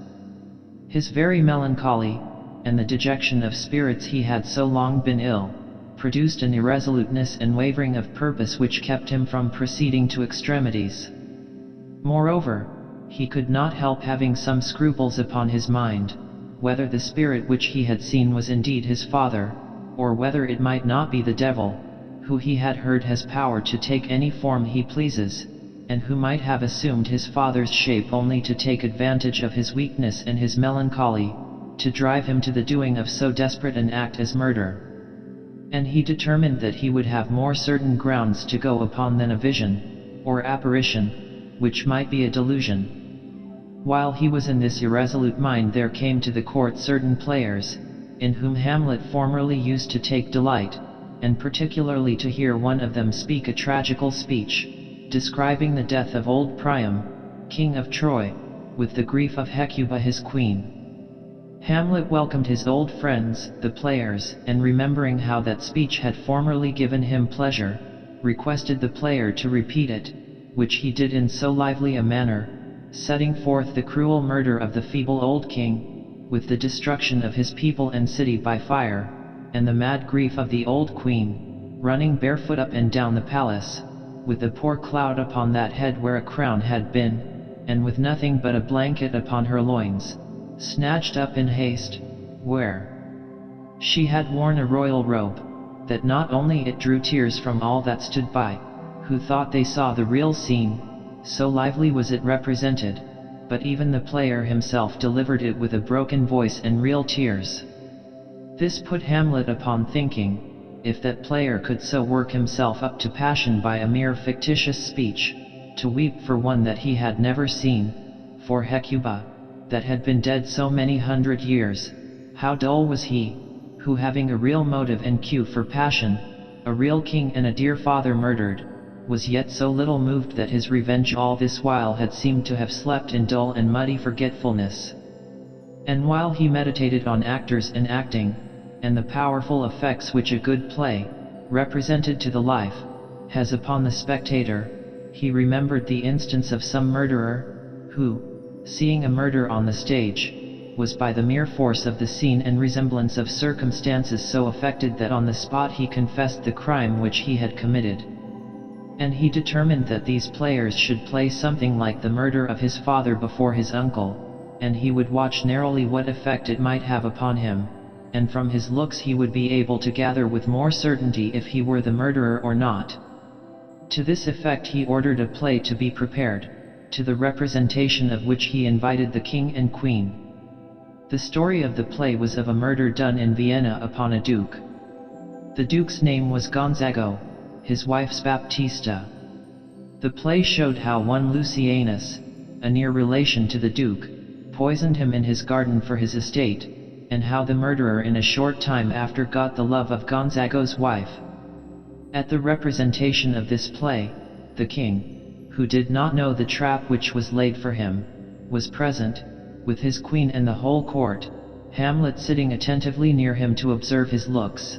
His very melancholy, and the dejection of spirits he had so long been ill, produced an irresoluteness and wavering of purpose which kept him from proceeding to extremities. Moreover, he could not help having some scruples upon his mind, whether the spirit which he had seen was indeed his father, or whether it might not be the devil, who he had heard has power to take any form he pleases, and who might have assumed his father's shape only to take advantage of his weakness and his melancholy, to drive him to the doing of so desperate an act as murder. And he determined that he would have more certain grounds to go upon than a vision, or apparition, which might be a delusion. While he was in this irresolute mind there came to the court certain players, in whom Hamlet formerly used to take delight, and particularly to hear one of them speak a tragical speech, describing the death of old Priam, king of Troy, with the grief of Hecuba his queen. Hamlet welcomed his old friends, the players, and remembering how that speech had formerly given him pleasure, requested the player to repeat it, which he did in so lively a manner, setting forth the cruel murder of the feeble old king, with the destruction of his people and city by fire, and the mad grief of the old queen, running barefoot up and down the palace, with a poor cloud upon that head where a crown had been, and with nothing but a blanket upon her loins, snatched up in haste, where she had worn a royal robe, that not only it drew tears from all that stood by, who thought they saw the real scene, so lively was it represented, but even the player himself delivered it with a broken voice and real tears. This put Hamlet upon thinking, if that player could so work himself up to passion by a mere fictitious speech, to weep for one that he had never seen, for Hecuba, that had been dead so many 100 years, how dull was he, who having a real motive and cue for passion, a real king and a dear father murdered, was yet so little moved that his revenge all this while had seemed to have slept in dull and muddy forgetfulness. And while he meditated on actors and acting, and the powerful effects which a good play, represented to the life, has upon the spectator, he remembered the instance of some murderer, who, seeing a murder on the stage, was by the mere force of the scene and resemblance of circumstances so affected that on the spot he confessed the crime which he had committed. And he determined that these players should play something like the murder of his father before his uncle, and he would watch narrowly what effect it might have upon him, and from his looks he would be able to gather with more certainty if he were the murderer or not. To this effect he ordered a play to be prepared, to the representation of which he invited the king and queen. The story of the play was of a murder done in Vienna upon a duke. The Duke's name was Gonzago, his wife's Baptista. The play showed how one Lucianus, a near relation to the Duke, poisoned him in his garden for his estate, and how the murderer in a short time after got the love of Gonzago's wife. At the representation of this play, the king, who did not know the trap which was laid for him, was present, with his queen and the whole court, Hamlet sitting attentively near him to observe his looks.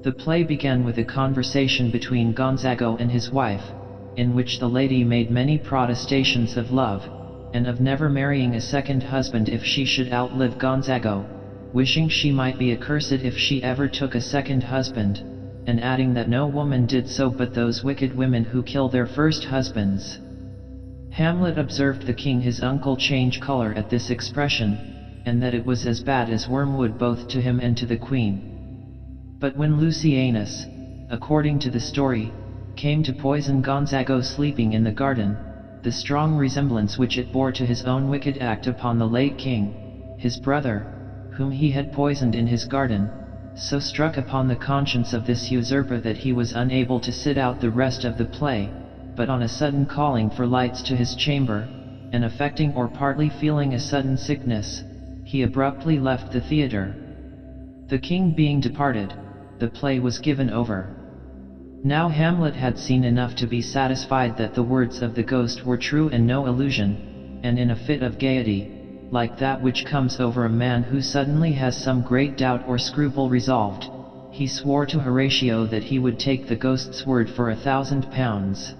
The play began with a conversation between Gonzago and his wife, in which the lady made many protestations of love, and of never marrying a second husband if she should outlive Gonzago, wishing she might be accursed if she ever took a second husband, and adding that no woman did so but those wicked women who kill their first husbands. Hamlet observed the king his uncle change color at this expression, and that it was as bad as wormwood both to him and to the queen. But when Lucianus, according to the story, came to poison Gonzago sleeping in the garden, the strong resemblance which it bore to his own wicked act upon the late king, his brother, whom he had poisoned in his garden, so struck upon the conscience of this usurper that he was unable to sit out the rest of the play, but on a sudden calling for lights to his chamber, and affecting or partly feeling a sudden sickness, he abruptly left the theatre. The king being departed, the play was given over. Now Hamlet had seen enough to be satisfied that the words of the ghost were true and no illusion, and in a fit of gaiety, like that which comes over a man who suddenly has some great doubt or scruple resolved, he swore to Horatio that he would take the ghost's word for 1,000 pounds.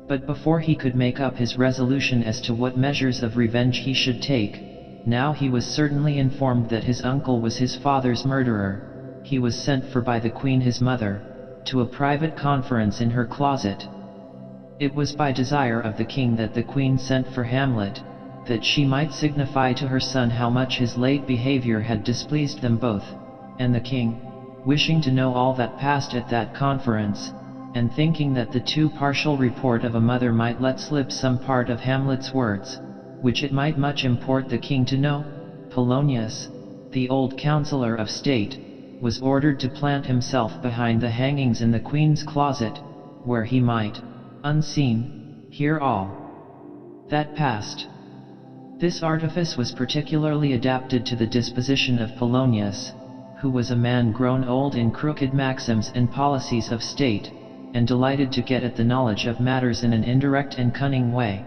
But before he could make up his resolution as to what measures of revenge he should take, now he was certainly informed that his uncle was his father's murderer, he was sent for by the queen his mother, to a private conference in her closet. It was by desire of the king that the queen sent for Hamlet, that she might signify to her son how much his late behavior had displeased them both, and the king, wishing to know all that passed at that conference, and thinking that the too partial report of a mother might let slip some part of Hamlet's words, which it might much import the king to know, Polonius, the old councillor of state, was ordered to plant himself behind the hangings in the queen's closet, where he might, unseen, hear all that passed. This artifice was particularly adapted to the disposition of Polonius, who was a man grown old in crooked maxims and policies of state, and delighted to get at the knowledge of matters in an indirect and cunning way.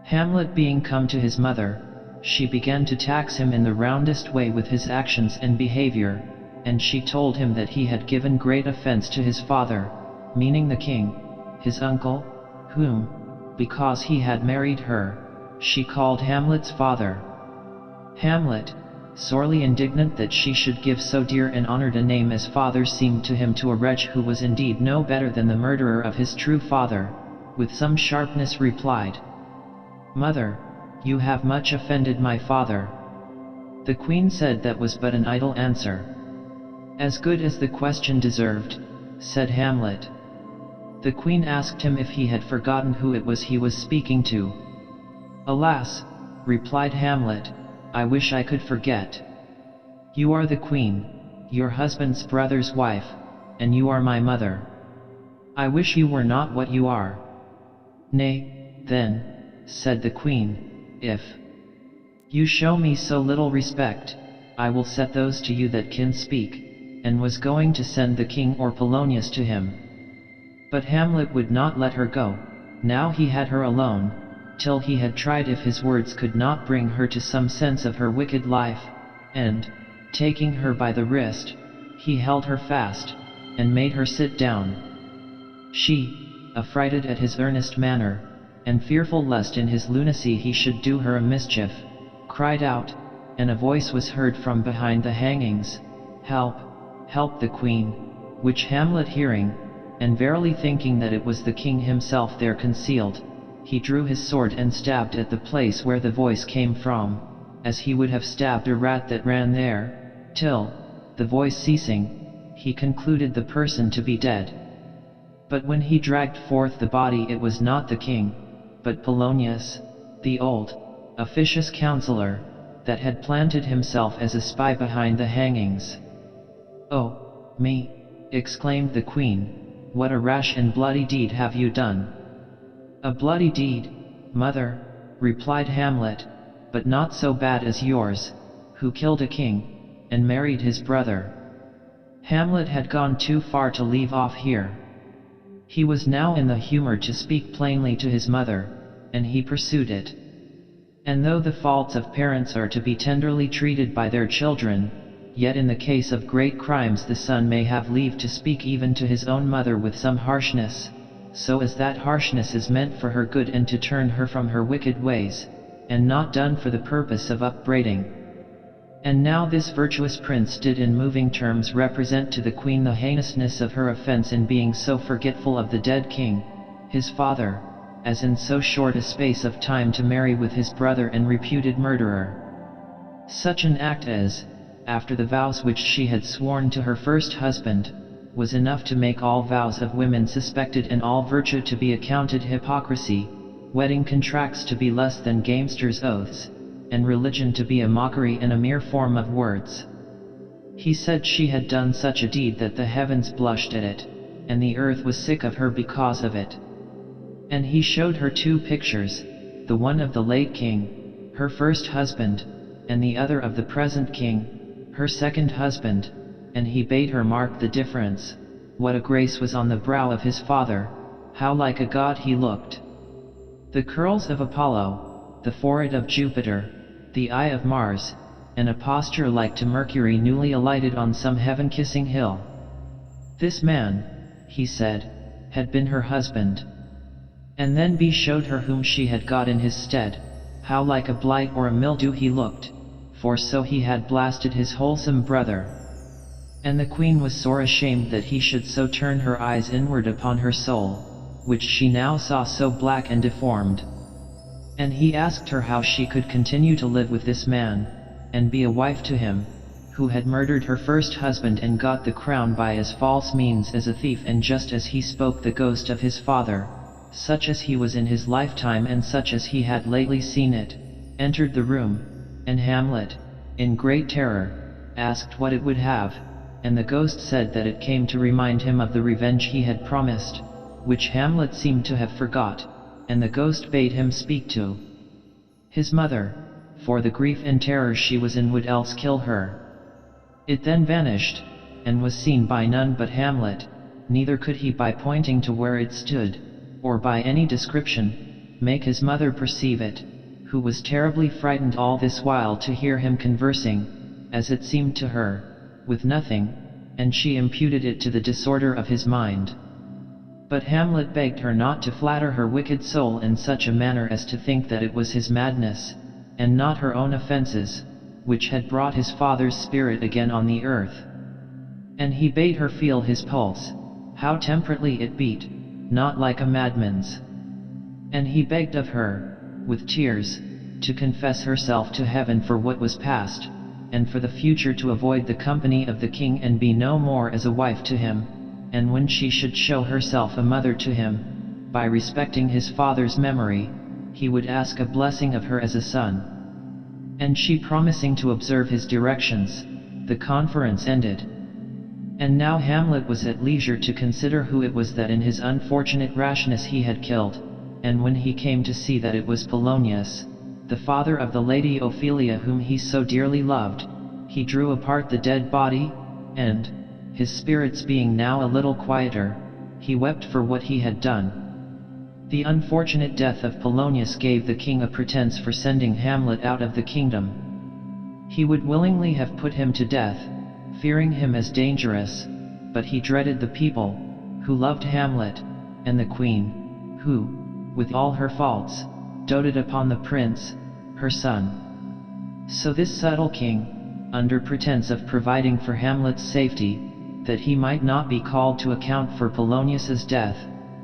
Hamlet being come to his mother, she began to tax him in the roundest way with his actions and behavior, and she told him that he had given great offense to his father, meaning the king, his uncle, whom, because he had married her, she called Hamlet's father. Hamlet, sorely indignant that she should give so dear and honored a name as father seemed to him to a wretch who was indeed no better than the murderer of his true father, with some sharpness replied, "Mother, you have much offended my father." The queen said that was but an idle answer. "As good as the question deserved," said Hamlet. The queen asked him if he had forgotten who it was he was speaking to. "Alas," replied Hamlet, "I wish I could forget. You are the queen, your husband's brother's wife, and you are my mother. I wish you were not what you are." "Nay, then," said the queen, "if you show me so little respect, I will set those to you that can speak," and was going to send the king or Polonius to him. But Hamlet would not let her go. Now he had her alone, till he had tried if his words could not bring her to some sense of her wicked life, and, taking her by the wrist, he held her fast, and made her sit down. She, affrighted at his earnest manner, and fearful lest in his lunacy he should do her a mischief, cried out, and a voice was heard from behind the hangings, "Help, help the queen," which Hamlet hearing, and verily thinking that it was the king himself there concealed, he drew his sword and stabbed at the place where the voice came from, as he would have stabbed a rat that ran there, till, the voice ceasing, he concluded the person to be dead. But when he dragged forth the body it was not the king, but Polonius, the old, officious councillor, that had planted himself as a spy behind the hangings. "Oh, "Me," exclaimed the queen, "what a rash and bloody deed have you done?" "A bloody deed, mother," replied Hamlet, "but not so bad as yours, who killed a king, and married his brother." Hamlet had gone too far to leave off here. He was now in the humor to speak plainly to his mother, and he pursued it. "And though the faults of parents are to be tenderly treated by their children, yet in the case of great crimes the son may have leave to speak even to his own mother with some harshness, so as that harshness is meant for her good and to turn her from her wicked ways, and not done for the purpose of upbraiding." And now this virtuous prince did in moving terms represent to the queen the heinousness of her offense in being so forgetful of the dead king, his father, as in so short a space of time to marry with his brother and reputed murderer. Such an act as, after the vows which she had sworn to her first husband, was enough to make all vows of women suspected and all virtue to be accounted hypocrisy, wedding contracts to be less than gamesters' oaths, and religion to be a mockery and a mere form of words. He said she had done such a deed that the heavens blushed at it, and the earth was sick of her because of it. And he showed her two pictures, the one of the late king, her first husband, and the other of the present king, her second husband, and he bade her mark the difference. What a grace was on the brow of his father, how like a god he looked! The curls of Apollo, the forehead of Jupiter, the eye of Mars, and a posture like to Mercury newly alighted on some heaven-kissing hill. This man, he said, had been her husband. And then B showed her whom she had got in his stead, how like a blight or a mildew he looked, for so he had blasted his wholesome brother. And the queen was sore ashamed that he should so turn her eyes inward upon her soul, which she now saw so black and deformed. And he asked her how she could continue to live with this man, and be a wife to him, who had murdered her first husband and got the crown by as false means as a thief, and just as he spoke the ghost of his father, such as he was in his lifetime and such as he had lately seen it, entered the room, and Hamlet, in great terror, asked what it would have, and the ghost said that it came to remind him of the revenge he had promised, which Hamlet seemed to have forgot, and the ghost bade him speak to his mother, for the grief and terror she was in would else kill her. It then vanished, and was seen by none but Hamlet, neither could he by pointing to where it stood, or by any description, make his mother perceive it, who was terribly frightened all this while to hear him conversing, as it seemed to her, with nothing, and she imputed it to the disorder of his mind. But Hamlet begged her not to flatter her wicked soul in such a manner as to think that it was his madness, and not her own offenses, which had brought his father's spirit again on the earth. And he bade her feel his pulse, how temperately it beat, not like a madman's. And he begged of her, with tears, to confess herself to heaven for what was past, and for the future to avoid the company of the king and be no more as a wife to him, and when she should show herself a mother to him, by respecting his father's memory, he would ask a blessing of her as a son. And she promising to observe his directions, the conference ended. And now Hamlet was at leisure to consider who it was that in his unfortunate rashness he had killed, and when he came to see that it was Polonius, the father of the lady Ophelia whom he so dearly loved, he drew apart the dead body, and, his spirits being now a little quieter, he wept for what he had done. The unfortunate death of Polonius gave the king a pretense for sending Hamlet out of the kingdom. He would willingly have put him to death, fearing him as dangerous, but he dreaded the people, who loved Hamlet, and the queen, who, with all her faults, doted upon the prince, her son. So this subtle king, under pretense of providing for Hamlet's safety, that he might not be called to account for Polonius's death,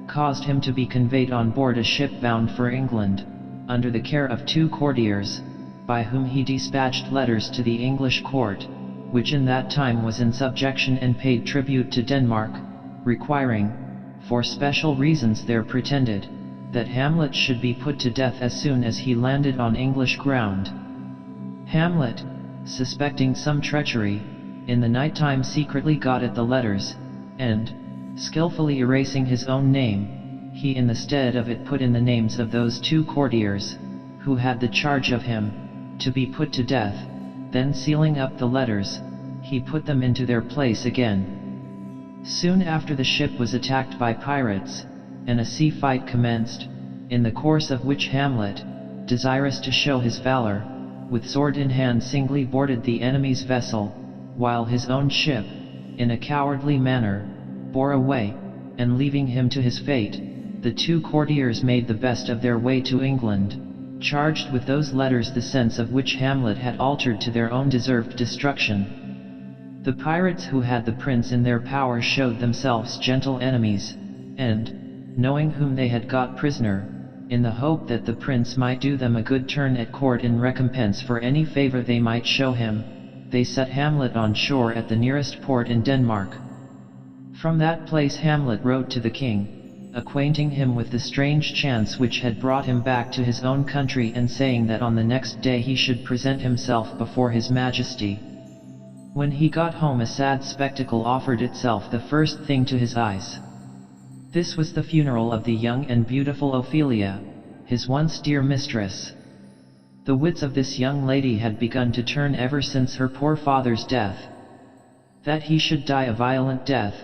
caused him to be conveyed on board a ship bound for England, under the care of 2 courtiers, by whom he dispatched letters to the English court, which in that time was in subjection and paid tribute to Denmark, requiring, for special reasons there pretended, that Hamlet should be put to death as soon as he landed on English ground. Hamlet, suspecting some treachery, in the night time secretly got at the letters, and, skillfully erasing his own name, he in the stead of it put in the names of those 2 courtiers, who had the charge of him, to be put to death. Then sealing up the letters, he put them into their place again. Soon after the ship was attacked by pirates, and a sea fight commenced, in the course of which Hamlet, desirous to show his valor, with sword in hand singly boarded the enemy's vessel, while his own ship, in a cowardly manner, bore away, and leaving him to his fate, the 2 courtiers made the best of their way to England, charged with those letters the sense of which Hamlet had altered to their own deserved destruction. The pirates who had the prince in their power showed themselves gentle enemies, and, knowing whom they had got prisoner, in the hope that the prince might do them a good turn at court in recompense for any favor they might show him, they set Hamlet on shore at the nearest port in Denmark. From that place Hamlet wrote to the king, acquainting him with the strange chance which had brought him back to his own country, and saying that on the next day he should present himself before his majesty. When he got home a sad spectacle offered itself the first thing to his eyes. This was the funeral of the young and beautiful Ophelia, his once dear mistress. The wits of this young lady had begun to turn ever since her poor father's death. That he should die a violent death,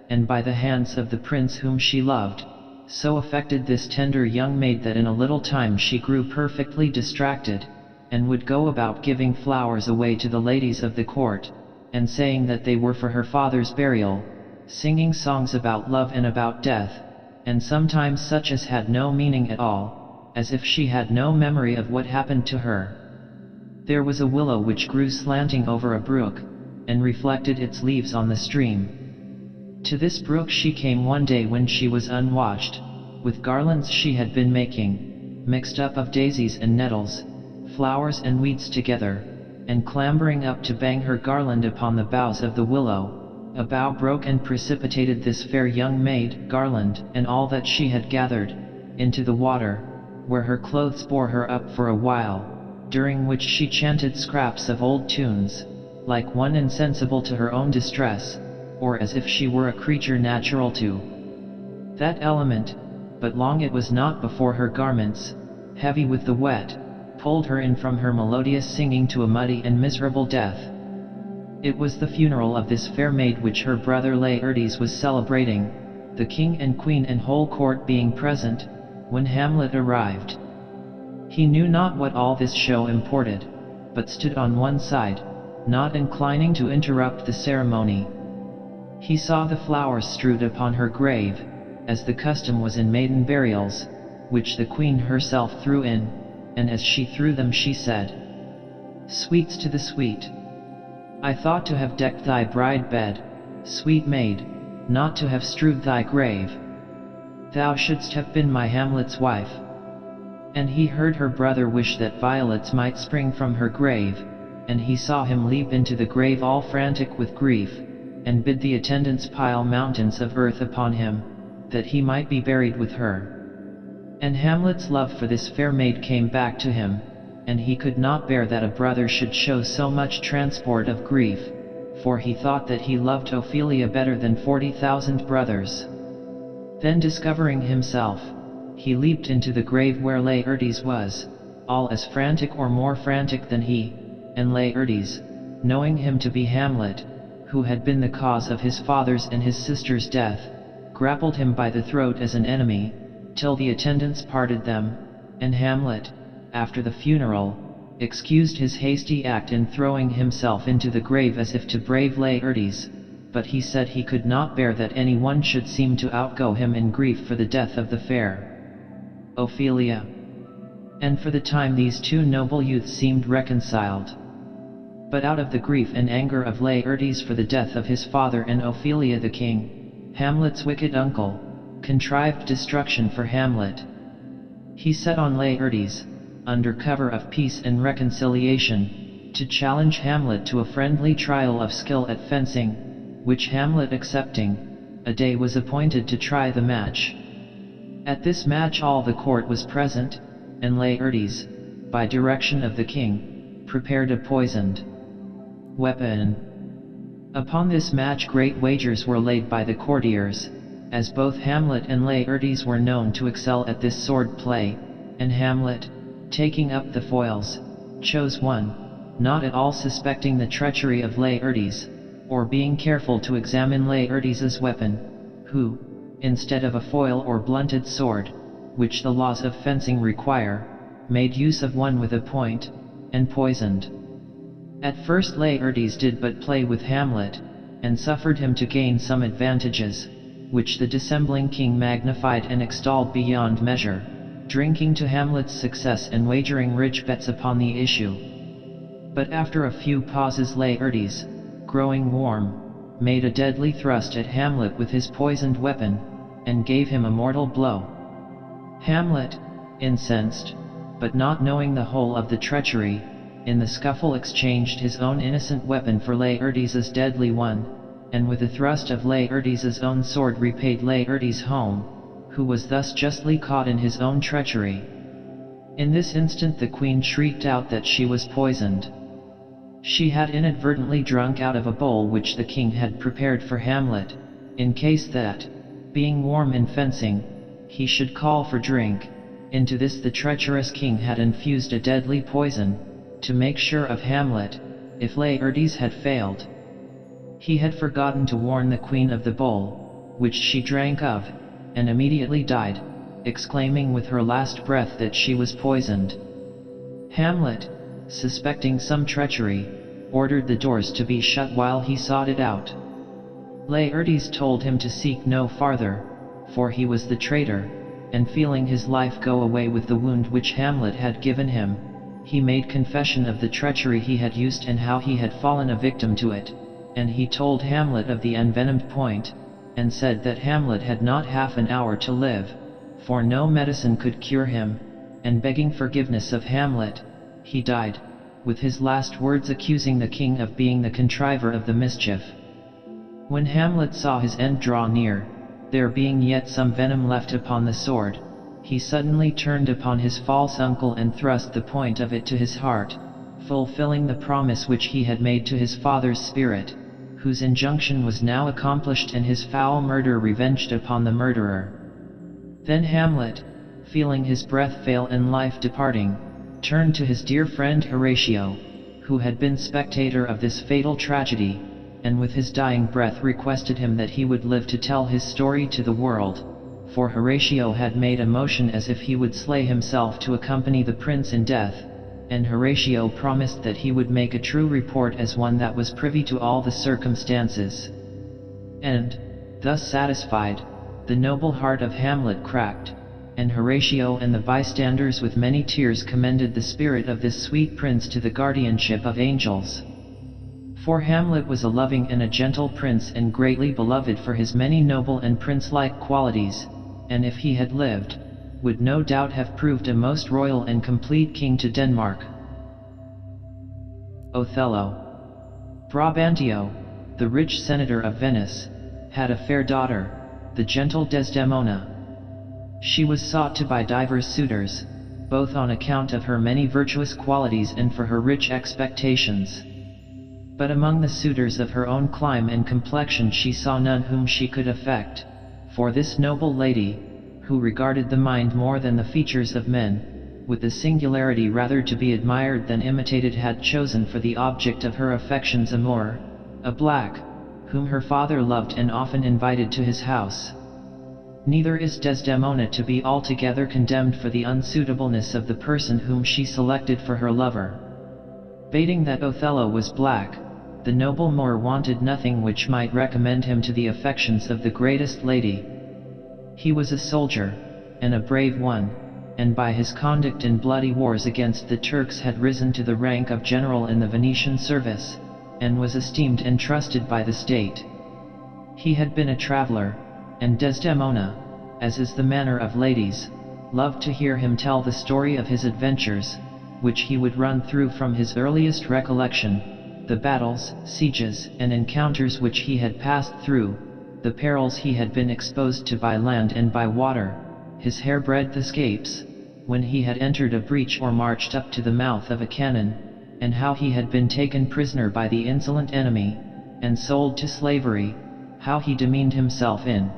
and by the hands of the prince whom she loved, so affected this tender young maid that in a little time she grew perfectly distracted, and would go about giving flowers away to the ladies of the court, and saying that they were for her father's burial, singing songs about love and about death, and sometimes such as had no meaning at all, as if she had no memory of what happened to her. There was a willow which grew slanting over a brook, and reflected its leaves on the stream. To this brook she came one day when she was unwatched, with garlands she had been making, mixed up of daisies and nettles, flowers and weeds together, and clambering up to bang her garland upon the boughs of the willow, a bough broke and precipitated this fair young maid, garland, and all that she had gathered, into the water, where her clothes bore her up for a while, during which she chanted scraps of old tunes, like one insensible to her own distress, or as if she were a creature natural to that element, but long it was not before her garments, heavy with the wet, pulled her in from her melodious singing to a muddy and miserable death. It was the funeral of this fair maid which her brother Laertes was celebrating, the king and queen and whole court being present, when Hamlet arrived. He knew not what all this show imported, but stood on one side, not inclining to interrupt the ceremony. He saw the flowers strewed upon her grave, as the custom was in maiden burials, which the queen herself threw in, and as she threw them she said, "Sweets to the sweet. I thought to have decked thy bride bed, sweet maid, not to have strewed thy grave. Thou shouldst have been my Hamlet's wife." And he heard her brother wish that violets might spring from her grave, and he saw him leap into the grave all frantic with grief, and bid the attendants pile mountains of earth upon him, that he might be buried with her. And Hamlet's love for this fair maid came back to him, and he could not bear that a brother should show so much transport of grief, for he thought that he loved Ophelia better than 40,000 brothers. Then discovering himself, he leaped into the grave where Laertes was, all as frantic or more frantic than he, and Laertes, knowing him to be Hamlet, who had been the cause of his father's and his sister's death, grappled him by the throat as an enemy, till the attendants parted them, and Hamlet, after the funeral, excused his hasty act in throwing himself into the grave as if to brave Laertes, but he said he could not bear that any one should seem to outgo him in grief for the death of the fair Ophelia. And for the time these 2 noble youths seemed reconciled. But out of the grief and anger of Laertes for the death of his father and Ophelia the king, Hamlet's wicked uncle, contrived destruction for Hamlet. He set on Laertes, under cover of peace and reconciliation, to challenge Hamlet to a friendly trial of skill at fencing, which Hamlet accepting, a day was appointed to try the match. At this match all the court was present, and Laertes, by direction of the king, prepared a poisoned weapon. Upon this match great wagers were laid by the courtiers, as both Hamlet and Laertes were known to excel at this sword play, and Hamlet, taking up the foils, chose one, not at all suspecting the treachery of Laertes, or being careful to examine Laertes's weapon, who, instead of a foil or blunted sword, which the laws of fencing require, made use of one with a point, and poisoned. At first Laertes did but play with Hamlet, and suffered him to gain some advantages, which the dissembling king magnified and extolled beyond measure, drinking to Hamlet's success and wagering rich bets upon the issue. But after a few pauses Laertes, growing warm, made a deadly thrust at Hamlet with his poisoned weapon, and gave him a mortal blow. Hamlet, incensed, but not knowing the whole of the treachery, in the scuffle exchanged his own innocent weapon for Laertes's deadly one, and with a thrust of Laertes's own sword repaid Laertes home, who was thus justly caught in his own treachery. In this instant the queen shrieked out that she was poisoned. She had inadvertently drunk out of a bowl which the king had prepared for Hamlet, in case that, being warm in fencing, he should call for drink. Into this the treacherous king had infused a deadly poison, to make sure of Hamlet, if Laertes had failed. He had forgotten to warn the queen of the bowl, which she drank of, and immediately died, exclaiming with her last breath that she was poisoned. Hamlet, suspecting some treachery, ordered the doors to be shut while he sought it out. Laertes told him to seek no farther, for he was the traitor, and feeling his life go away with the wound which Hamlet had given him, he made confession of the treachery he had used and how he had fallen a victim to it, and he told Hamlet of the envenomed point, and said that Hamlet had not half an hour to live, for no medicine could cure him, and begging forgiveness of Hamlet, he died, with his last words accusing the king of being the contriver of the mischief. When Hamlet saw his end draw near, there being yet some venom left upon the sword, he suddenly turned upon his false uncle and thrust the point of it to his heart, fulfilling the promise which he had made to his father's spirit, whose injunction was now accomplished and his foul murder revenged upon the murderer. Then Hamlet, feeling his breath fail and life departing, turned to his dear friend Horatio, who had been spectator of this fatal tragedy, and with his dying breath requested him that he would live to tell his story to the world, for Horatio had made a motion as if he would slay himself to accompany the prince in death, and Horatio promised that he would make a true report as one that was privy to all the circumstances. And, thus satisfied, the noble heart of Hamlet cracked, and Horatio and the bystanders with many tears commended the spirit of this sweet prince to the guardianship of angels. For Hamlet was a loving and a gentle prince and greatly beloved for his many noble and prince-like qualities, and if he had lived, would no doubt have proved a most royal and complete king to Denmark. Othello. Brabantio, the rich senator of Venice, had a fair daughter, the gentle Desdemona. She was sought to by divers suitors, both on account of her many virtuous qualities and for her rich expectations. But among the suitors of her own clime and complexion she saw none whom she could affect, for this noble lady, who regarded the mind more than the features of men, with a singularity rather to be admired than imitated, had chosen for the object of her affections a Moor, a black, whom her father loved and often invited to his house. Neither is Desdemona to be altogether condemned for the unsuitableness of the person whom she selected for her lover. Bating that Othello was black, the noble Moor wanted nothing which might recommend him to the affections of the greatest lady. He was a soldier, and a brave one, and by his conduct in bloody wars against the Turks had risen to the rank of general in the Venetian service, and was esteemed and trusted by the state. He had been a traveler, and Desdemona, as is the manner of ladies, loved to hear him tell the story of his adventures, which he would run through from his earliest recollection, the battles, sieges, and encounters which he had passed through, the perils he had been exposed to by land and by water, his hairbreadth escapes, when he had entered a breach or marched up to the mouth of a cannon, and how he had been taken prisoner by the insolent enemy, and sold to slavery, how he demeaned himself in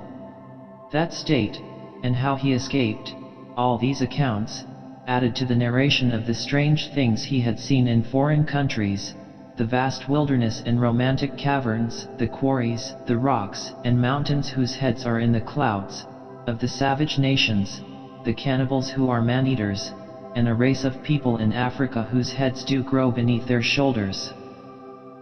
that state, and how he escaped. All these accounts, added to the narration of the strange things he had seen in foreign countries, the vast wilderness and romantic caverns, the quarries, the rocks and mountains whose heads are in the clouds, of the savage nations, the cannibals who are man-eaters, and a race of people in Africa whose heads do grow beneath their shoulders.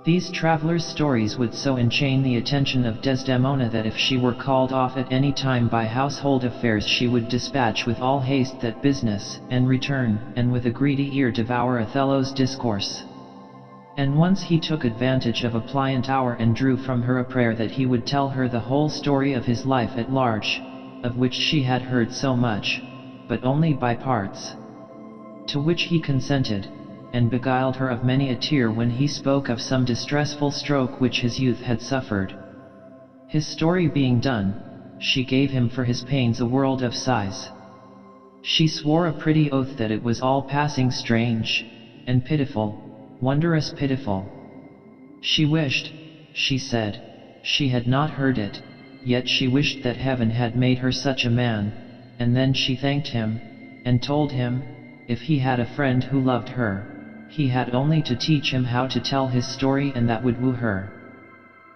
These travelers' stories would so enchain the attention of Desdemona that if she were called off at any time by household affairs she would dispatch with all haste that business, and return, and with a greedy ear devour Othello's discourse. And once he took advantage of a pliant hour and drew from her a prayer that he would tell her the whole story of his life at large, of which she had heard so much, but only by parts. To which he consented, and beguiled her of many a tear when he spoke of some distressful stroke which his youth had suffered. His story being done, she gave him for his pains a world of sighs. She swore a pretty oath that it was all passing strange, and pitiful, wondrous pitiful. She wished, she said, she had not heard it, yet she wished that heaven had made her such a man, and then she thanked him, and told him, if he had a friend who loved her, he had only to teach him how to tell his story and that would woo her.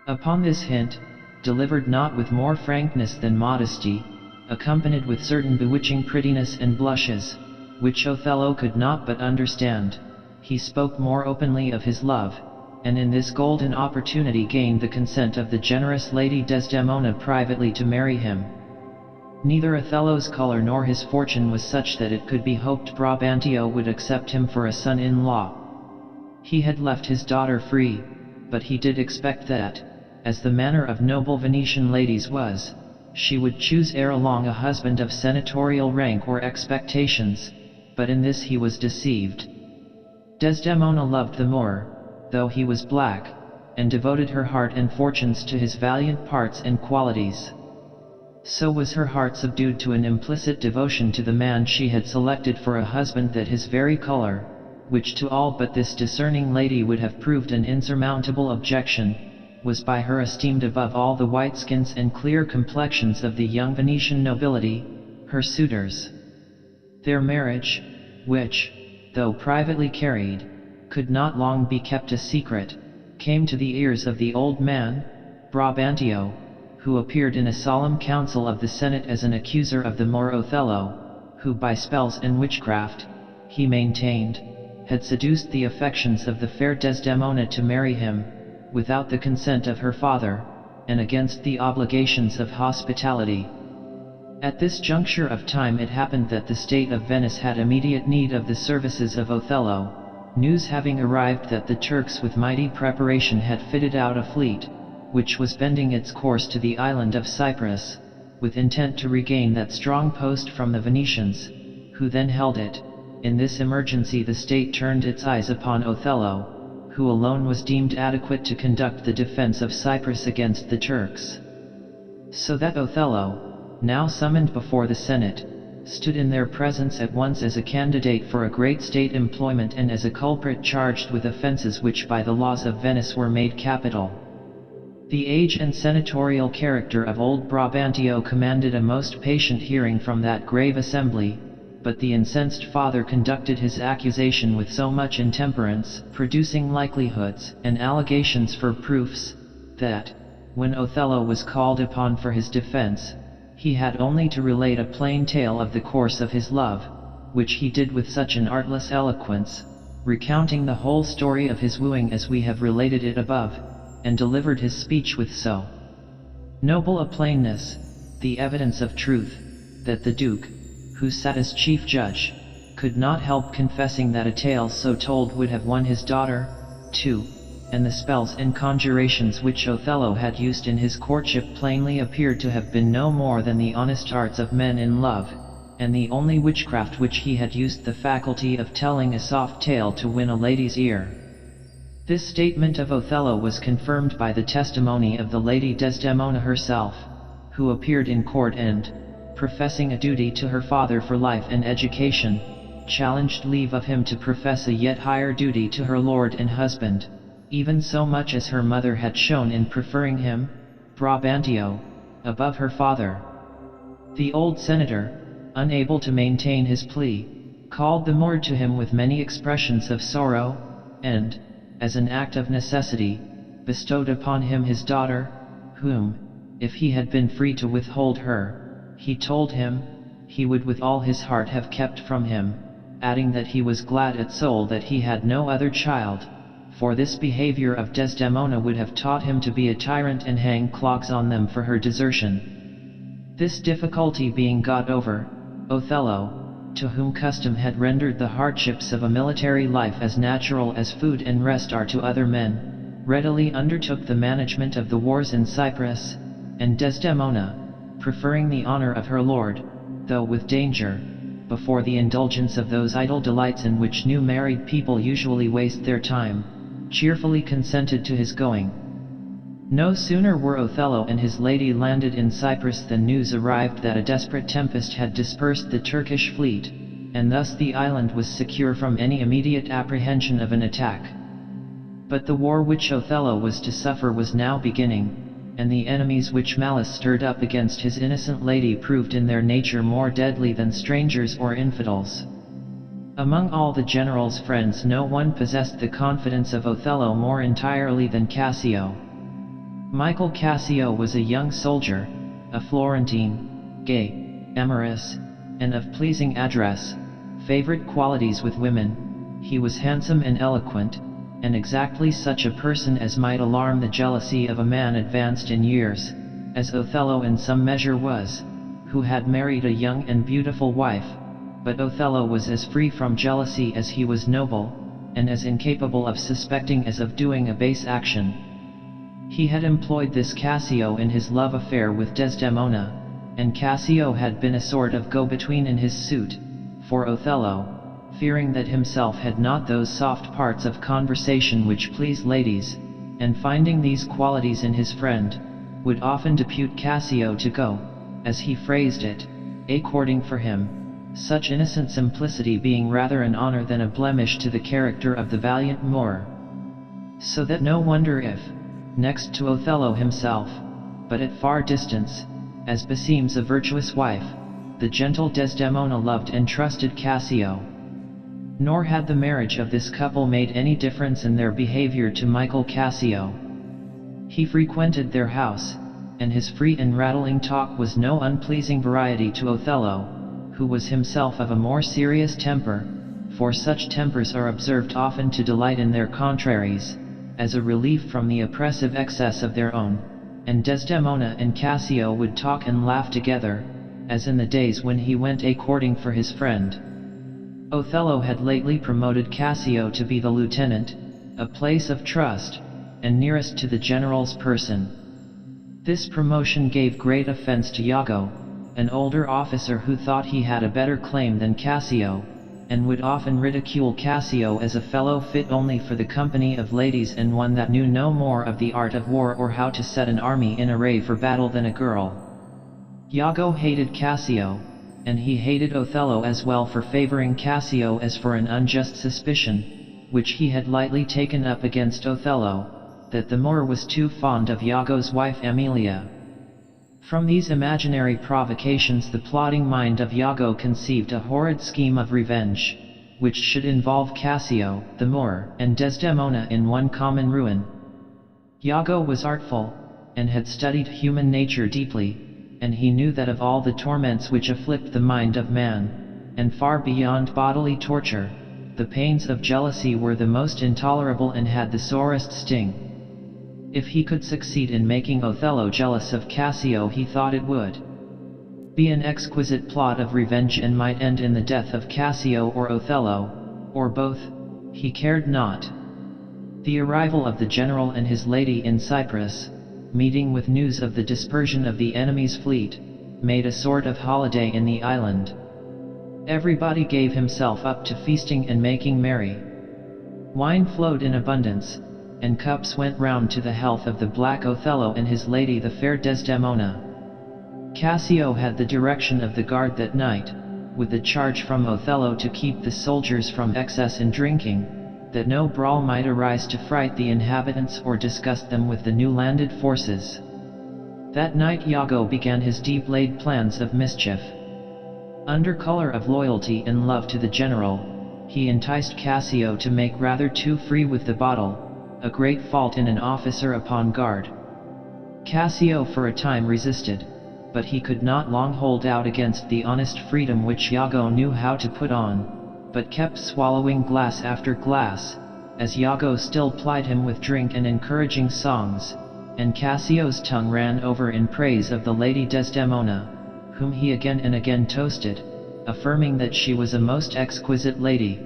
Upon this hint, delivered not with more frankness than modesty, accompanied with certain bewitching prettiness and blushes, which Othello could not but understand, he spoke more openly of his love, and in this golden opportunity gained the consent of the generous Lady Desdemona privately to marry him. Neither Othello's color nor his fortune was such that it could be hoped Brabantio would accept him for a son-in-law. He had left his daughter free, but he did expect that, as the manner of noble Venetian ladies was, she would choose ere long a husband of senatorial rank or expectations, but in this he was deceived. Desdemona loved the Moor, though he was black, and devoted her heart and fortunes to his valiant parts and qualities. So was her heart subdued to an implicit devotion to the man she had selected for a husband that his very color, which to all but this discerning lady would have proved an insurmountable objection, was by her esteemed above all the white skins and clear complexions of the young Venetian nobility, her suitors. Their marriage, which, though privately carried, could not long be kept a secret, came to the ears of the old man, Brabantio, who appeared in a solemn council of the Senate as an accuser of the Moor Othello, who by spells and witchcraft, he maintained, had seduced the affections of the fair Desdemona to marry him, without the consent of her father, and against the obligations of hospitality. At this juncture of time it happened that the state of Venice had immediate need of the services of Othello, news having arrived that the Turks with mighty preparation had fitted out a fleet, which was bending its course to the island of Cyprus, with intent to regain that strong post from the Venetians, who then held it. In this emergency the state turned its eyes upon Othello, who alone was deemed adequate to conduct the defense of Cyprus against the Turks. So that Othello, now summoned before the Senate, stood in their presence at once as a candidate for a great state employment and as a culprit charged with offenses which by the laws of Venice were made capital. The age and senatorial character of old Brabantio commanded a most patient hearing from that grave assembly, but the incensed father conducted his accusation with so much intemperance, producing likelihoods and allegations for proofs, that, when Othello was called upon for his defense, he had only to relate a plain tale of the course of his love, which he did with such an artless eloquence, recounting the whole story of his wooing as we have related it above, and delivered his speech with so noble a plainness, the evidence of truth, that the Duke, who sat as chief judge, could not help confessing that a tale so told would have won his daughter, too, and the spells and conjurations which Othello had used in his courtship plainly appeared to have been no more than the honest arts of men in love, and the only witchcraft which he had used the faculty of telling a soft tale to win a lady's ear. This statement of Othello was confirmed by the testimony of the Lady Desdemona herself, who appeared in court and, professing a duty to her father for life and education, challenged leave of him to profess a yet higher duty to her lord and husband, even so much as her mother had shown in preferring him, Brabantio, above her father. The old senator, unable to maintain his plea, called the Moor to him with many expressions of sorrow, and, as an act of necessity, bestowed upon him his daughter, whom, if he had been free to withhold her, he told him, he would with all his heart have kept from him, adding that he was glad at soul that he had no other child, for this behavior of Desdemona would have taught him to be a tyrant and hang clogs on them for her desertion. This difficulty being got over, Othello, to whom custom had rendered the hardships of a military life as natural as food and rest are to other men, readily undertook the management of the wars in Cyprus, and Desdemona, preferring the honor of her lord, though with danger, before the indulgence of those idle delights in which new married people usually waste their time, cheerfully consented to his going. No sooner were Othello and his lady landed in Cyprus than news arrived that a desperate tempest had dispersed the Turkish fleet, and thus the island was secure from any immediate apprehension of an attack. But the war which Othello was to suffer was now beginning, and the enemies which malice stirred up against his innocent lady proved in their nature more deadly than strangers or infidels. Among all the general's friends no one possessed the confidence of Othello more entirely than Cassio. Michael Cassio was a young soldier, a Florentine, gay, amorous, and of pleasing address, favorite qualities with women. He was handsome and eloquent, and exactly such a person as might alarm the jealousy of a man advanced in years, as Othello in some measure was, who had married a young and beautiful wife. But Othello was as free from jealousy as he was noble, and as incapable of suspecting as of doing a base action. He had employed this Cassio in his love affair with Desdemona, and Cassio had been a sort of go-between in his suit, for Othello, fearing that himself had not those soft parts of conversation which please ladies, and finding these qualities in his friend, would often depute Cassio to go, as he phrased it, a-courting for him. Such innocent simplicity being rather an honor than a blemish to the character of the valiant Moor. So that no wonder if, next to Othello himself, but at far distance, as beseems a virtuous wife, the gentle Desdemona loved and trusted Cassio. Nor had the marriage of this couple made any difference in their behavior to Michael Cassio. He frequented their house, and his free and rattling talk was no unpleasing variety to Othello, who was himself of a more serious temper, for such tempers are observed often to delight in their contraries, as a relief from the oppressive excess of their own, and Desdemona and Cassio would talk and laugh together, as in the days when he went a-courting for his friend. Othello had lately promoted Cassio to be the lieutenant, a place of trust, and nearest to the general's person. This promotion gave great offense to Iago, an older officer who thought he had a better claim than Cassio, and would often ridicule Cassio as a fellow fit only for the company of ladies and one that knew no more of the art of war or how to set an army in array for battle than a girl. Iago hated Cassio, and he hated Othello as well for favoring Cassio as for an unjust suspicion, which he had lightly taken up against Othello, that the Moor was too fond of Iago's wife Emilia. From these imaginary provocations the plotting mind of Iago conceived a horrid scheme of revenge, which should involve Cassio, the Moor, and Desdemona in one common ruin. Iago was artful, and had studied human nature deeply, and he knew that of all the torments which afflict the mind of man, and far beyond bodily torture, the pains of jealousy were the most intolerable and had the sorest sting. If he could succeed in making Othello jealous of Cassio, he thought it would be an exquisite plot of revenge and might end in the death of Cassio or Othello, or both, he cared not. The arrival of the general and his lady in Cyprus, meeting with news of the dispersion of the enemy's fleet, made a sort of holiday in the island. Everybody gave himself up to feasting and making merry. Wine flowed in abundance, and cups went round to the health of the black Othello and his lady the fair Desdemona. Cassio had the direction of the guard that night, with the charge from Othello to keep the soldiers from excess in drinking, that no brawl might arise to fright the inhabitants or disgust them with the new landed forces. That night Iago began his deep-laid plans of mischief. Under color of loyalty and love to the general, he enticed Cassio to make rather too free with the bottle, a great fault in an officer upon guard. Cassio for a time resisted, but he could not long hold out against the honest freedom which Iago knew how to put on, but kept swallowing glass after glass, as Iago still plied him with drink and encouraging songs, and Cassio's tongue ran over in praise of the Lady Desdemona, whom he again and again toasted, affirming that she was a most exquisite lady.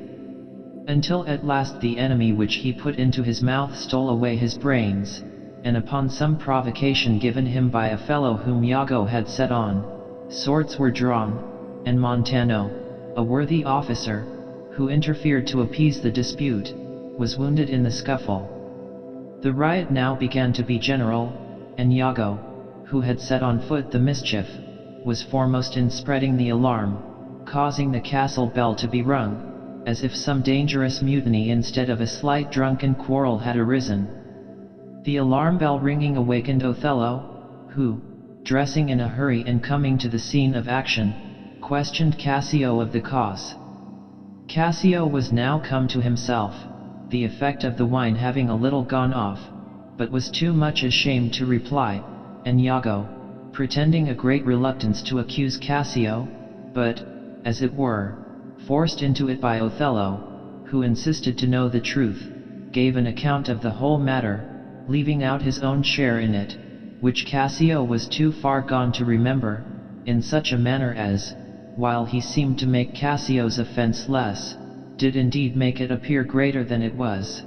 Until at last the enemy which he put into his mouth stole away his brains, and upon some provocation given him by a fellow whom Iago had set on, swords were drawn, and Montano, a worthy officer, who interfered to appease the dispute, was wounded in the scuffle. The riot now began to be general, and Iago, who had set on foot the mischief, was foremost in spreading the alarm, causing the castle bell to be rung, as if some dangerous mutiny instead of a slight drunken quarrel had arisen. The alarm bell ringing awakened Othello, who, dressing in a hurry and coming to the scene of action, questioned Cassio of the cause. Cassio was now come to himself, the effect of the wine having a little gone off, but was too much ashamed to reply, and Iago, pretending a great reluctance to accuse Cassio, but, as it were, forced into it by Othello, who insisted to know the truth, gave an account of the whole matter, leaving out his own share in it, which Cassio was too far gone to remember, in such a manner as, while he seemed to make Cassio's offense less, did indeed make it appear greater than it was.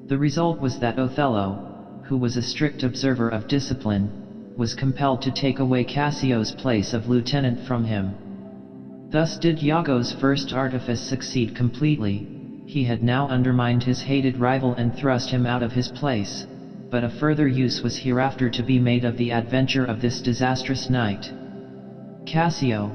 The result was that Othello, who was a strict observer of discipline, was compelled to take away Cassio's place of lieutenant from him. Thus did Iago's first artifice succeed completely. He had now undermined his hated rival and thrust him out of his place, but a further use was hereafter to be made of the adventure of this disastrous night. Cassio,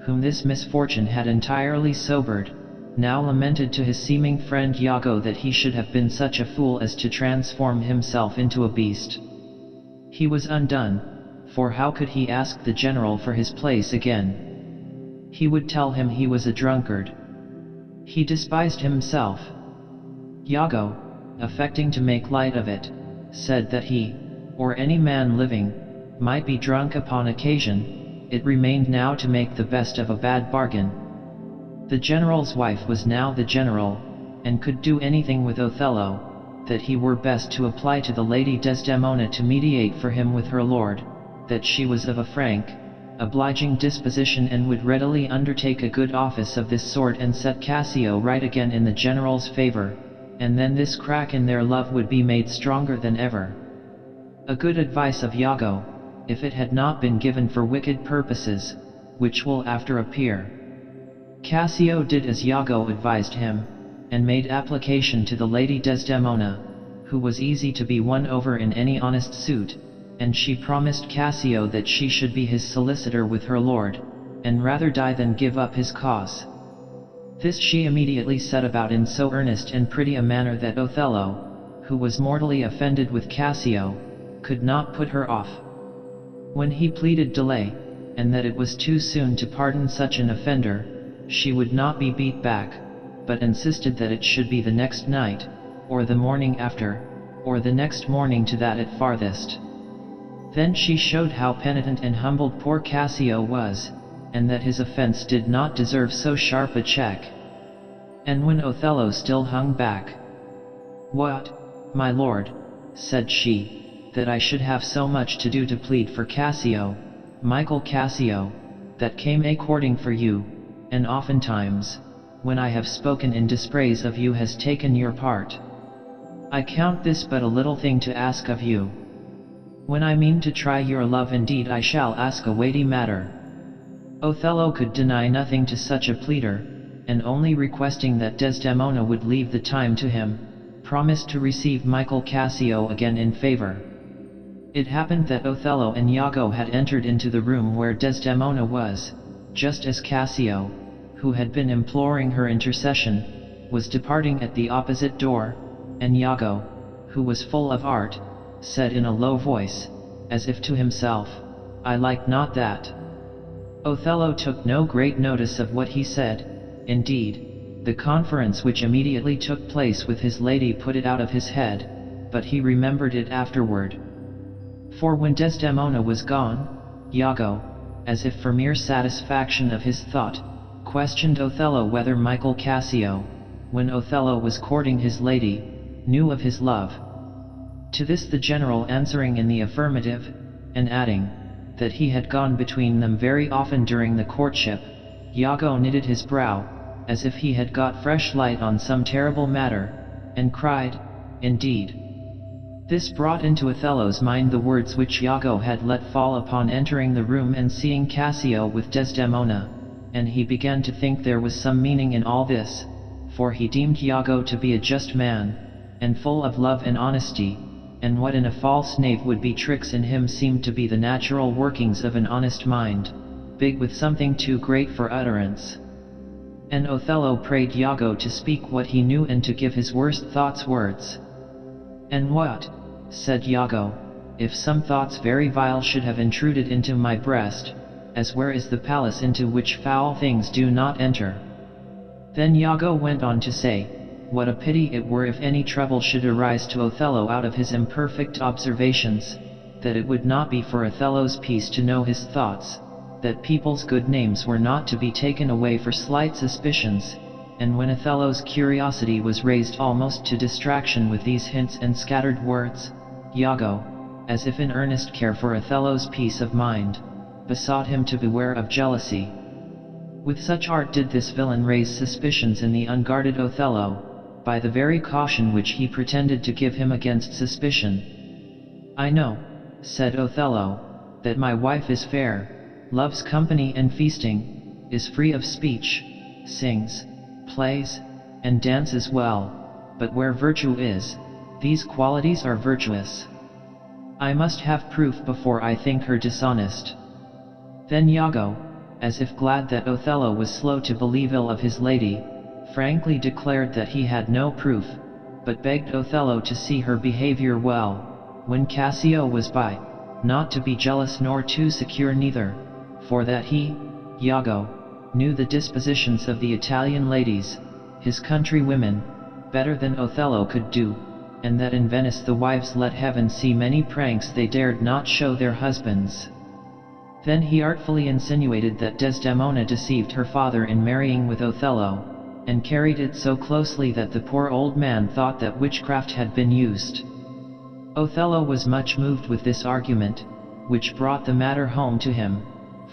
whom this misfortune had entirely sobered, now lamented to his seeming friend Iago that he should have been such a fool as to transform himself into a beast. He was undone, for how could he ask the general for his place again? He would tell him he was a drunkard. He despised himself. Iago, affecting to make light of it, said that he, or any man living, might be drunk upon occasion. It remained now to make the best of a bad bargain. The general's wife was now the general, and could do anything with Othello, that he were best to apply to the Lady Desdemona to mediate for him with her lord, that she was of a frank, obliging disposition and would readily undertake a good office of this sort and set Cassio right again in the general's favor, and then this crack in their love would be made stronger than ever. A good advice of Iago, if it had not been given for wicked purposes, which will after appear. Cassio did as Iago advised him, and made application to the Lady Desdemona, who was easy to be won over in any honest suit, and she promised Cassio that she should be his solicitor with her lord, and rather die than give up his cause. This she immediately set about in so earnest and pretty a manner that Othello, who was mortally offended with Cassio, could not put her off. When he pleaded delay, and that it was too soon to pardon such an offender, she would not be beat back, but insisted that it should be the next night, or the morning after, or the next morning to that at farthest. Then she showed how penitent and humbled poor Cassio was, and that his offense did not deserve so sharp a check. And when Othello still hung back, "What, my lord," said she, "that I should have so much to do to plead for Cassio, Michael Cassio, that came a-courting for you, and oftentimes, when I have spoken in dispraise of you has taken your part. I count this but a little thing to ask of you. When I mean to try your love indeed I shall ask a weighty matter." Othello could deny nothing to such a pleader, and only requesting that Desdemona would leave the time to him, promised to receive Michael Cassio again in favor. It happened that Othello and Iago had entered into the room where Desdemona was, just as Cassio, who had been imploring her intercession, was departing at the opposite door, and Iago, who was full of art, said in a low voice, as if to himself, "I like not that." Othello took no great notice of what he said. Indeed, the conference which immediately took place with his lady put it out of his head, but he remembered it afterward. For when Desdemona was gone, Iago, as if for mere satisfaction of his thought, questioned Othello whether Michael Cassio, when Othello was courting his lady, knew of his love. To this the general answering in the affirmative, and adding, that he had gone between them very often during the courtship, Iago knitted his brow, as if he had got fresh light on some terrible matter, and cried, "Indeed." This brought into Othello's mind the words which Iago had let fall upon entering the room and seeing Cassio with Desdemona, and he began to think there was some meaning in all this, for he deemed Iago to be a just man, and full of love and honesty, and what in a false knave would be tricks in him seemed to be the natural workings of an honest mind, big with something too great for utterance. And Othello prayed Iago to speak what he knew and to give his worst thoughts words. "And what," said Iago, "if some thoughts very vile should have intruded into my breast, as where is the palace into which foul things do not enter?" Then Iago went on to say, what a pity it were if any trouble should arise to Othello out of his imperfect observations, that it would not be for Othello's peace to know his thoughts, that people's good names were not to be taken away for slight suspicions, and when Othello's curiosity was raised almost to distraction with these hints and scattered words, Iago, as if in earnest care for Othello's peace of mind, besought him to beware of jealousy. With such art did this villain raise suspicions in the unguarded Othello, by the very caution which he pretended to give him against suspicion. "I know," said Othello, "that my wife is fair, loves company and feasting, is free of speech, sings, plays, and dances well, but where virtue is, these qualities are virtuous. I must have proof before I think her dishonest." Then Iago, as if glad that Othello was slow to believe ill of his lady, frankly declared that he had no proof, but begged Othello to see her behavior well, when Cassio was by, not to be jealous nor too secure neither, for that he, Iago, knew the dispositions of the Italian ladies, his country women, better than Othello could do, and that in Venice the wives let heaven see many pranks they dared not show their husbands. Then he artfully insinuated that Desdemona deceived her father in marrying with Othello, and carried it so closely that the poor old man thought that witchcraft had been used. Othello was much moved with this argument, which brought the matter home to him,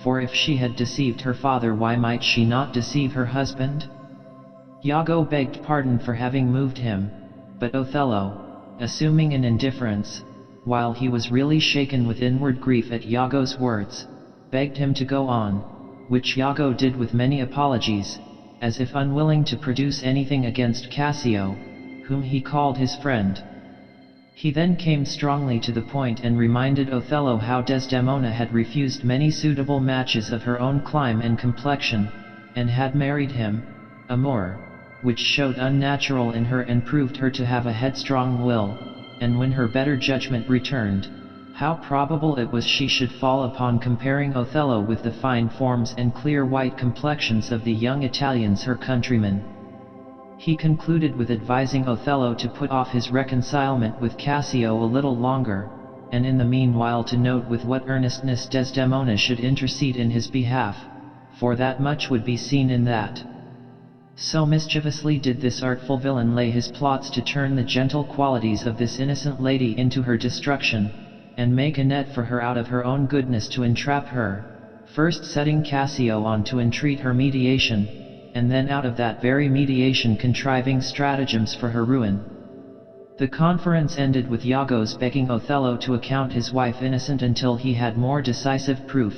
for if she had deceived her father, why might she not deceive her husband? Iago begged pardon for having moved him, but Othello, assuming an indifference, while he was really shaken with inward grief at Iago's words, begged him to go on, which Iago did with many apologies, as if unwilling to produce anything against Cassio, whom he called his friend. He then came strongly to the point and reminded Othello how Desdemona had refused many suitable matches of her own clime and complexion, and had married him, a Moor, which showed unnatural in her and proved her to have a headstrong will, and when her better judgment returned, how probable it was she should fall upon comparing Othello with the fine forms and clear white complexions of the young Italians her countrymen. He concluded with advising Othello to put off his reconcilement with Cassio a little longer, and in the meanwhile to note with what earnestness Desdemona should intercede in his behalf, for that much would be seen in that. So mischievously did this artful villain lay his plots to turn the gentle qualities of this innocent lady into her destruction, and make a net for her out of her own goodness to entrap her, first setting Cassio on to entreat her mediation, and then out of that very mediation contriving stratagems for her ruin. The conference ended with Iago's begging Othello to account his wife innocent until he had more decisive proof,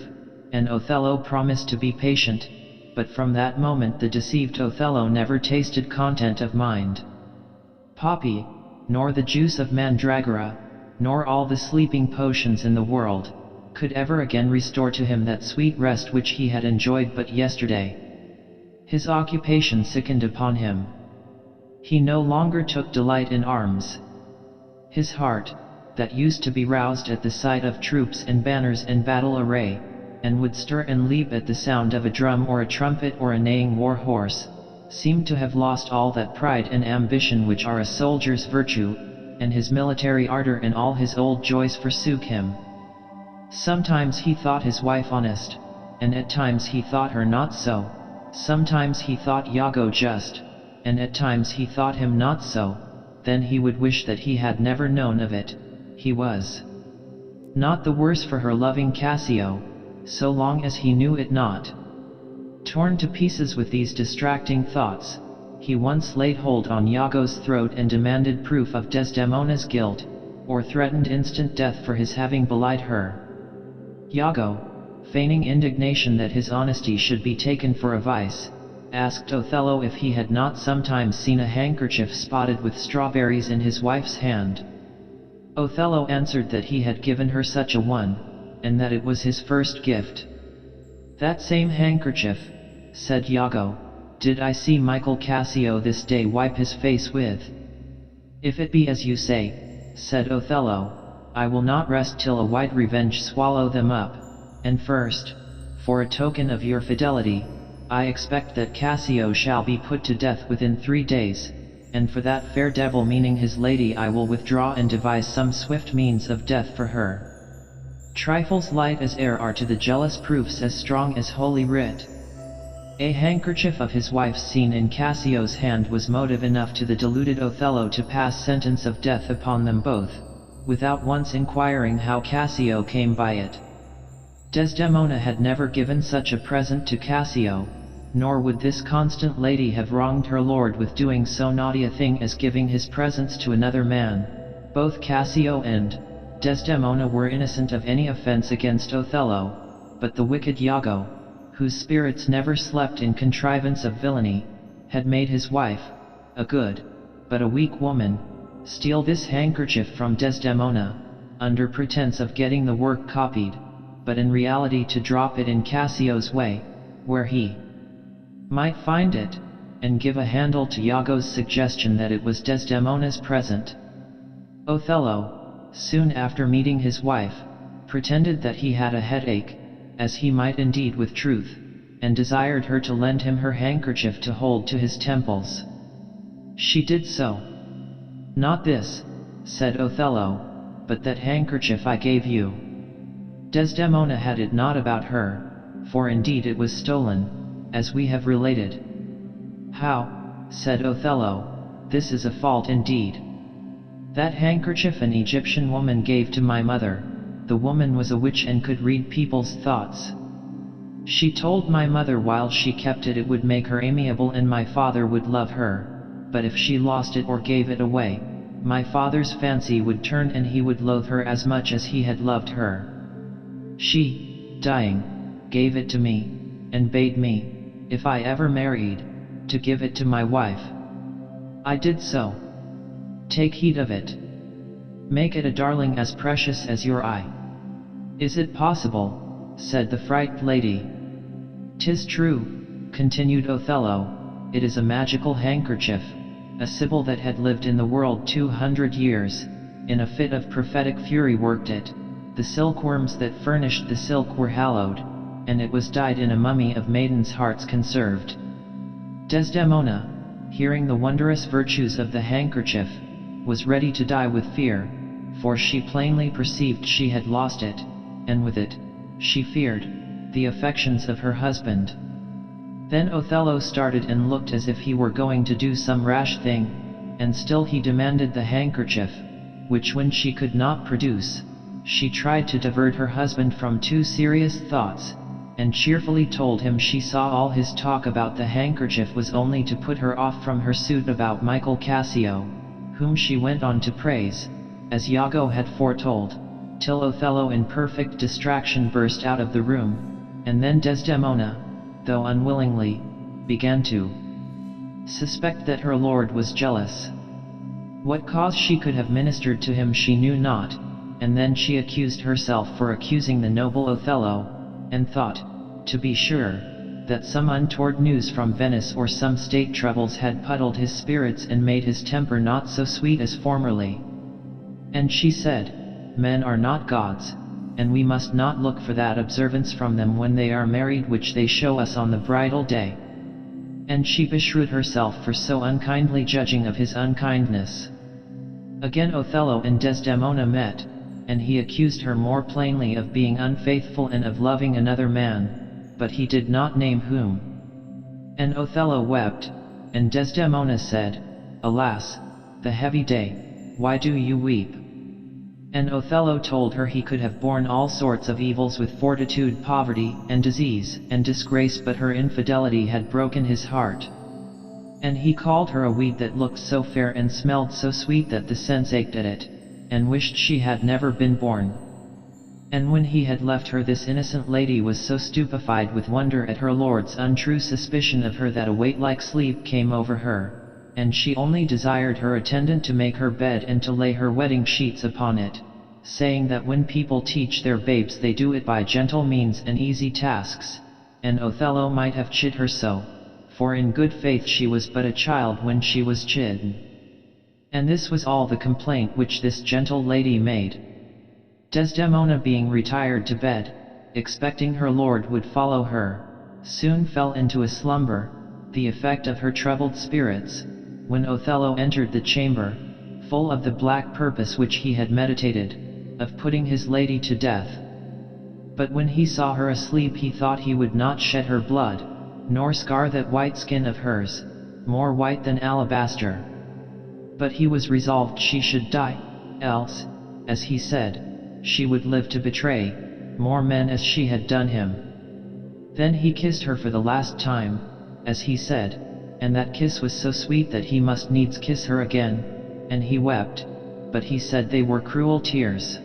and Othello promised to be patient, but from that moment the deceived Othello never tasted content of mind. Poppy, nor the juice of mandragora, nor all the sleeping potions in the world, could ever again restore to him that sweet rest which he had enjoyed but yesterday. His occupation sickened upon him. He no longer took delight in arms. His heart, that used to be roused at the sight of troops and banners and battle array, and would stir and leap at the sound of a drum or a trumpet or a neighing war horse, seemed to have lost all that pride and ambition which are a soldier's virtue, and his military ardor and all his old joys forsook him. Sometimes he thought his wife honest, and at times he thought her not so. Sometimes he thought Iago just, and at times he thought him not so. Then he would wish that he had never known of it. He was not the worse for her loving Cassio, so long as he knew it not. Torn to pieces with these distracting thoughts, he once laid hold on Iago's throat and demanded proof of Desdemona's guilt, or threatened instant death for his having belied her. Iago, feigning indignation that his honesty should be taken for a vice, asked Othello if he had not sometimes seen a handkerchief spotted with strawberries in his wife's hand. Othello answered that he had given her such a one, and that it was his first gift. "That same handkerchief," said Iago, "did I see Michael Cassio this day wipe his face with." "If it be as you say," said Othello, "I will not rest till a white revenge swallow them up, and first, for a token of your fidelity, I expect that Cassio shall be put to death within 3 days, and for that fair devil meaning his lady I will withdraw and devise some swift means of death for her. Trifles light as air are to the jealous proofs as strong as holy writ." A handkerchief of his wife's seen in Cassio's hand was motive enough to the deluded Othello to pass sentence of death upon them both, without once inquiring how Cassio came by it. Desdemona had never given such a present to Cassio, nor would this constant lady have wronged her lord with doing so naughty a thing as giving his presents to another man. Both Cassio and Desdemona were innocent of any offense against Othello, but the wicked Iago, whose spirits never slept in contrivance of villainy, had made his wife, a good, but a weak woman, steal this handkerchief from Desdemona, under pretense of getting the work copied, but in reality to drop it in Cassio's way, where he might find it, and give a handle to Iago's suggestion that it was Desdemona's present. Othello, soon after meeting his wife, pretended that he had a headache, as he might indeed with truth, and desired her to lend him her handkerchief to hold to his temples. She did so. "Not this," said Othello, "but that handkerchief I gave you." Desdemona had it not about her, for indeed it was stolen, as we have related. "How," said Othello, "this is a fault indeed. That handkerchief an Egyptian woman gave to my mother. The woman was a witch and could read people's thoughts. She told my mother while she kept it would make her amiable and my father would love her, but if she lost it or gave it away, my father's fancy would turn and he would loathe her as much as he had loved her. She, dying, gave it to me, and bade me, if I ever married, to give it to my wife. I did so. Take heed of it. Make it a darling as precious as your eye." "Is it possible?" said the frightened lady. "'Tis true," continued Othello, "it is a magical handkerchief. A sibyl that had lived in the world 200 years, in a fit of prophetic fury worked it. The silkworms that furnished the silk were hallowed, and it was dyed in a mummy of maidens' hearts conserved." Desdemona, hearing the wondrous virtues of the handkerchief, was ready to die with fear, for she plainly perceived she had lost it, and with it, she feared, the affections of her husband. Then Othello started and looked as if he were going to do some rash thing, and still he demanded the handkerchief, which when she could not produce, she tried to divert her husband from too serious thoughts, and cheerfully told him she saw all his talk about the handkerchief was only to put her off from her suit about Michael Cassio, whom she went on to praise, as Iago had foretold, till Othello in perfect distraction burst out of the room, and then Desdemona, though unwillingly, began to suspect that her lord was jealous. What cause she could have ministered to him she knew not, and then she accused herself for accusing the noble Othello, and thought, to be sure, that some untoward news from Venice or some state troubles had puddled his spirits and made his temper not so sweet as formerly. And she said, "Men are not gods, and we must not look for that observance from them when they are married which they show us on the bridal day." And she beshrewed herself for so unkindly judging of his unkindness. Again Othello and Desdemona met, and he accused her more plainly of being unfaithful and of loving another man, but he did not name whom. And Othello wept, and Desdemona said, "Alas, the heavy day, why do you weep?" And Othello told her he could have borne all sorts of evils with fortitude, poverty, and disease, and disgrace, but her infidelity had broken his heart. And he called her a weed that looked so fair and smelled so sweet that the sense ached at it, and wished she had never been born. And when he had left her, this innocent lady was so stupefied with wonder at her lord's untrue suspicion of her that a weight like sleep came over her, and she only desired her attendant to make her bed and to lay her wedding sheets upon it, saying that when people teach their babes they do it by gentle means and easy tasks, and Othello might have chid her so, for in good faith she was but a child when she was chid. And this was all the complaint which this gentle lady made. Desdemona, being retired to bed, expecting her lord would follow her, soon fell into a slumber, the effect of her troubled spirits, when Othello entered the chamber, full of the black purpose which he had meditated, of putting his lady to death. But when he saw her asleep he thought he would not shed her blood, nor scar that white skin of hers, more white than alabaster. But he was resolved she should die, else, as he said, she would live to betray more men as she had done him. Then he kissed her for the last time, as he said, and that kiss was so sweet that he must needs kiss her again, and he wept, but he said they were cruel tears.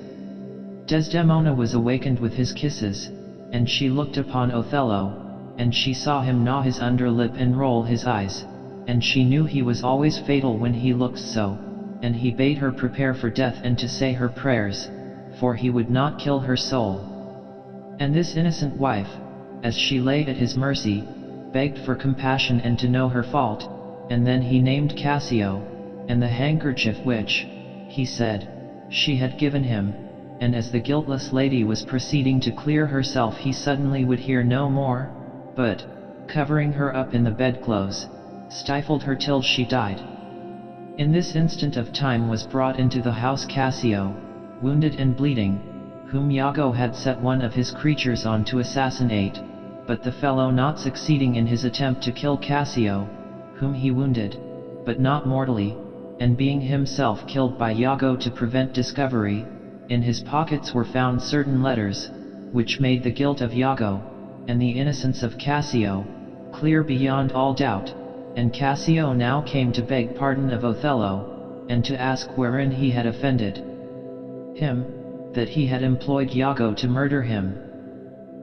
Desdemona was awakened with his kisses, and she looked upon Othello, and she saw him gnaw his underlip and roll his eyes, and she knew he was always fatal when he looked so, and he bade her prepare for death and to say her prayers, for he would not kill her soul. And this innocent wife, as she lay at his mercy, begged for compassion and to know her fault, and then he named Cassio, and the handkerchief which, he said, she had given him, and as the guiltless lady was proceeding to clear herself he suddenly would hear no more, but, covering her up in the bedclothes, stifled her till she died. In this instant of time was brought into the house Cassio, wounded and bleeding, whom Iago had set one of his creatures on to assassinate, but the fellow not succeeding in his attempt to kill Cassio, whom he wounded, but not mortally, and being himself killed by Iago to prevent discovery, in his pockets were found certain letters, which made the guilt of Iago, and the innocence of Cassio, clear beyond all doubt, and Cassio now came to beg pardon of Othello, and to ask wherein he had offended him, that he had employed Iago to murder him.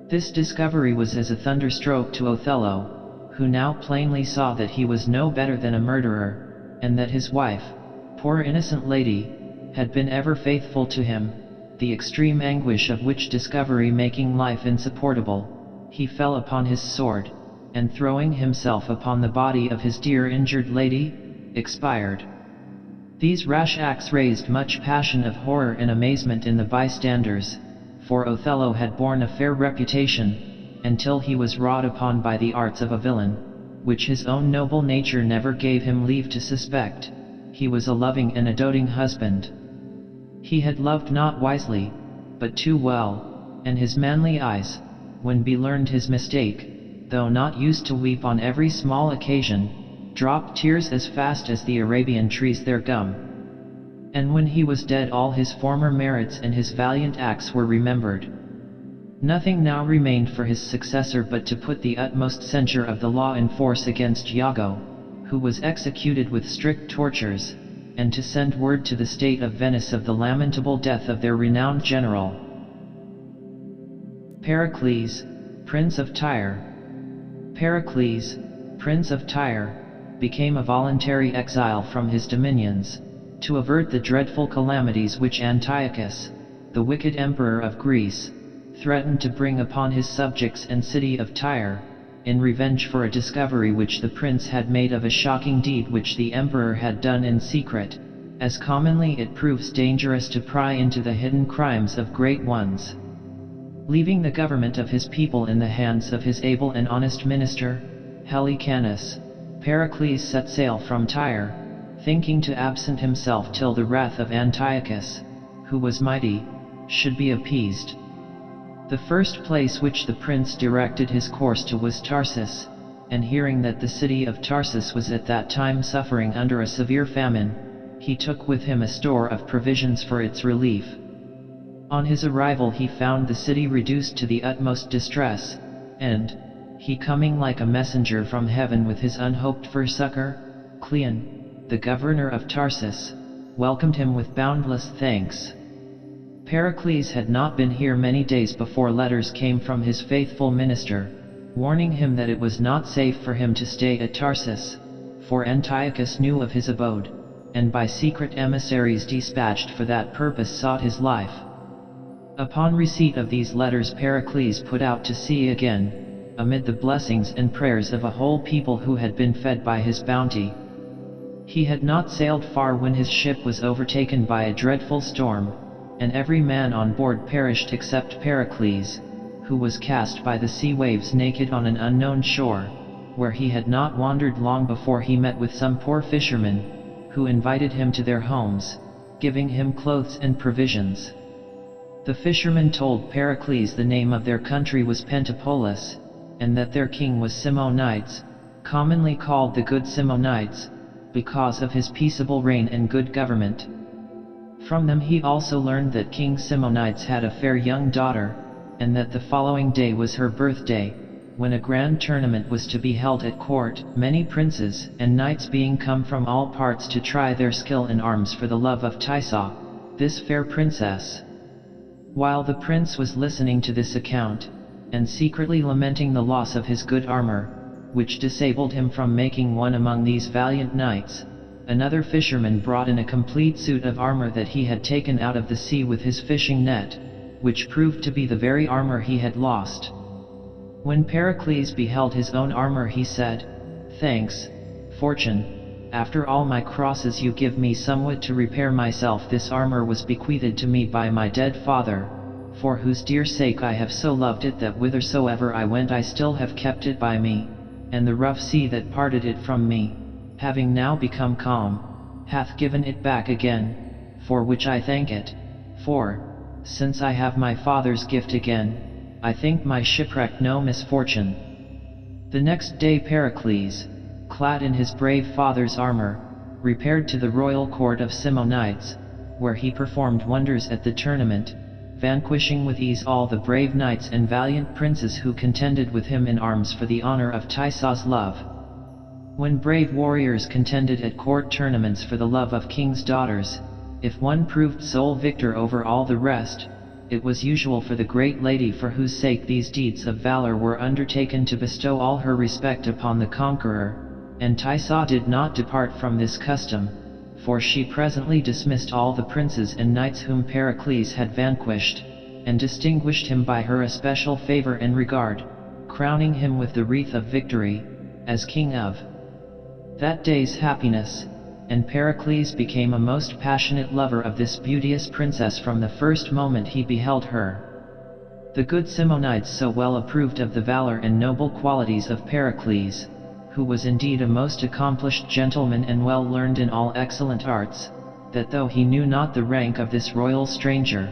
This discovery was as a thunderstroke to Othello, who now plainly saw that he was no better than a murderer, and that his wife, poor innocent lady, had been ever faithful to him, the extreme anguish of which discovery making life insupportable, he fell upon his sword, and throwing himself upon the body of his dear injured lady, expired. These rash acts raised much passion of horror and amazement in the bystanders, for Othello had borne a fair reputation, until he was wrought upon by the arts of a villain, which his own noble nature never gave him leave to suspect. He was a loving and a doting husband. He had loved not wisely, but too well, and his manly eyes, when he learned his mistake, though not used to weep on every small occasion, dropped tears as fast as the Arabian trees their gum. And when he was dead all his former merits and his valiant acts were remembered. Nothing now remained for his successor but to put the utmost censure of the law in force against Iago, who was executed with strict tortures, and to send word to the state of Venice of the lamentable death of their renowned general. Pericles, Prince of Tyre. Pericles, Prince of Tyre, became a voluntary exile from his dominions, to avert the dreadful calamities which Antiochus, the wicked emperor of Greece, threatened to bring upon his subjects and city of Tyre, in revenge for a discovery which the prince had made of a shocking deed which the emperor had done in secret, as commonly it proves dangerous to pry into the hidden crimes of great ones. Leaving the government of his people in the hands of his able and honest minister, Helicanus, Pericles set sail from Tyre, thinking to absent himself till the wrath of Antiochus, who was mighty, should be appeased. The first place which the prince directed his course to was Tarsus, and hearing that the city of Tarsus was at that time suffering under a severe famine, he took with him a store of provisions for its relief. On his arrival he found the city reduced to the utmost distress, and, he coming like a messenger from heaven with his unhoped-for succor, Cleon, the governor of Tarsus, welcomed him with boundless thanks. Pericles had not been here many days before letters came from his faithful minister, warning him that it was not safe for him to stay at Tarsus, for Antiochus knew of his abode, and by secret emissaries dispatched for that purpose sought his life. Upon receipt of these letters Pericles put out to sea again, amid the blessings and prayers of a whole people who had been fed by his bounty. He had not sailed far when his ship was overtaken by a dreadful storm, and every man on board perished except Pericles, who was cast by the sea waves naked on an unknown shore, where he had not wandered long before he met with some poor fishermen, who invited him to their homes, giving him clothes and provisions. The fishermen told Pericles the name of their country was Pentapolis, and that their king was Simonides, commonly called the Good Simonides, because of his peaceable reign and good government. From them he also learned that King Simonides had a fair young daughter, and that the following day was her birthday, when a grand tournament was to be held at court, many princes and knights being come from all parts to try their skill in arms for the love of Tisa, this fair princess. While the prince was listening to this account, and secretly lamenting the loss of his good armor, which disabled him from making one among these valiant knights, another fisherman brought in a complete suit of armor that he had taken out of the sea with his fishing net, which proved to be the very armor he had lost. When Pericles beheld his own armor he said, "Thanks, fortune, after all my crosses you give me somewhat to repair myself. This armor was bequeathed to me by my dead father, for whose dear sake I have so loved it that whithersoever I went I still have kept it by me, and the rough sea that parted it from me, having now become calm, hath given it back again, for which I thank it, for, since I have my father's gift again, I think my shipwreck no misfortune." The next day Pericles, clad in his brave father's armor, repaired to the royal court of Simonides, where he performed wonders at the tournament, vanquishing with ease all the brave knights and valiant princes who contended with him in arms for the honor of Tisa's love. When brave warriors contended at court tournaments for the love of kings' daughters, if one proved sole victor over all the rest, it was usual for the great lady for whose sake these deeds of valor were undertaken to bestow all her respect upon the conqueror, and Tisa did not depart from this custom, for she presently dismissed all the princes and knights whom Pericles had vanquished, and distinguished him by her especial favor and regard, crowning him with the wreath of victory, as king of that day's happiness, and Pericles became a most passionate lover of this beauteous princess from the first moment he beheld her. The good Simonides so well approved of the valor and noble qualities of Pericles, who was indeed a most accomplished gentleman and well learned in all excellent arts, that though he knew not the rank of this royal stranger,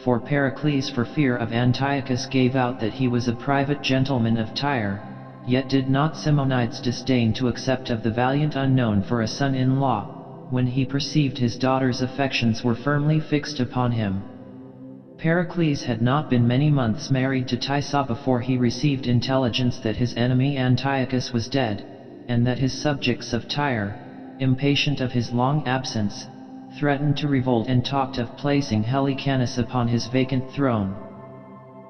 for Pericles for fear of Antiochus gave out that he was a private gentleman of Tyre, yet did not Simonides disdain to accept of the valiant unknown for a son-in-law, when he perceived his daughter's affections were firmly fixed upon him. Pericles had not been many months married to Tisa before he received intelligence that his enemy Antiochus was dead, and that his subjects of Tyre, impatient of his long absence, threatened to revolt and talked of placing Helicanus upon his vacant throne.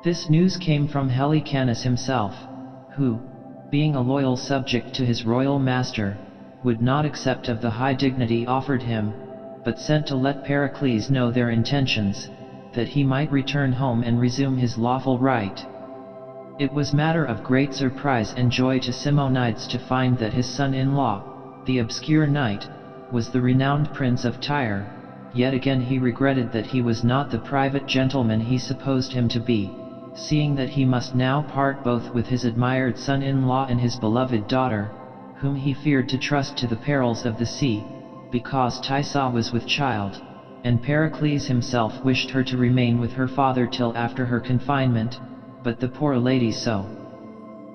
This news came from Helicanus himself, who, being a loyal subject to his royal master, would not accept of the high dignity offered him, but sent to let Pericles know their intentions, that he might return home and resume his lawful right. It was matter of great surprise and joy to Simonides to find that his son-in-law, the obscure knight, was the renowned Prince of Tyre. Yet again he regretted that he was not the private gentleman he supposed him to be, seeing that he must now part both with his admired son-in-law and his beloved daughter, whom he feared to trust to the perils of the sea, because Thaisa was with child, and Pericles himself wished her to remain with her father till after her confinement, but the poor lady so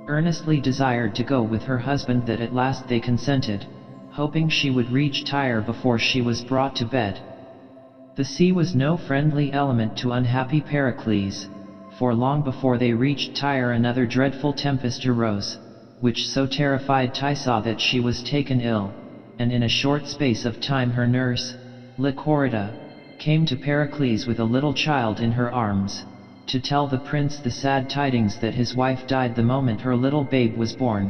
earnestly desired to go with her husband that at last they consented, hoping she would reach Tyre before she was brought to bed. The sea was no friendly element to unhappy Pericles, for long before they reached Tyre another dreadful tempest arose, which so terrified Thaisa that she was taken ill, and in a short space of time her nurse, Lycorida, came to Pericles with a little child in her arms, to tell the prince the sad tidings that his wife died the moment her little babe was born.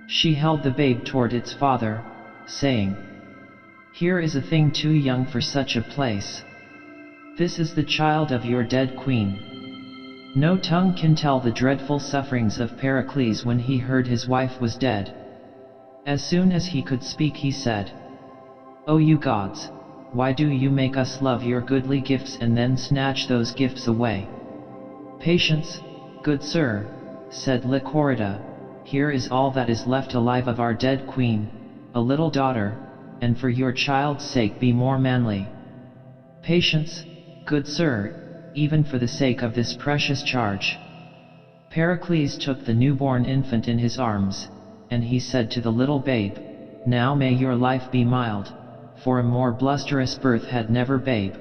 She held the babe toward its father, saying, "Here is a thing too young for such a place. This is the child of your dead queen." No tongue can tell the dreadful sufferings of Pericles when he heard his wife was dead. As soon as he could speak he said, "O you gods, why do you make us love your goodly gifts and then snatch those gifts away?" "Patience, good sir," said Lycorida, "here is all that is left alive of our dead queen, a little daughter, and for your child's sake be more manly." "Patience, good sir, even for the sake of this precious charge." Pericles took the newborn infant in his arms, and he said to the little babe, "Now may your life be mild, for a more blusterous birth had never babe.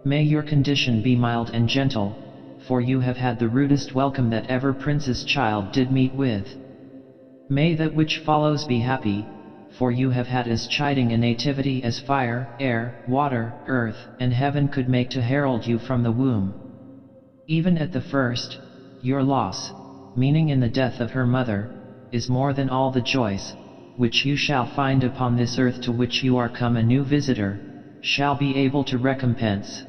May your condition be mild and gentle, for you have had the rudest welcome that ever prince's child did meet with. May that which follows be happy, for you have had as chiding a nativity as fire, air, water, earth, and heaven could make to herald you from the womb. Even at the first, your loss, meaning in the death of her mother, is more than all the joys, which you shall find upon this earth to which you are come a new visitor, shall be able to recompense."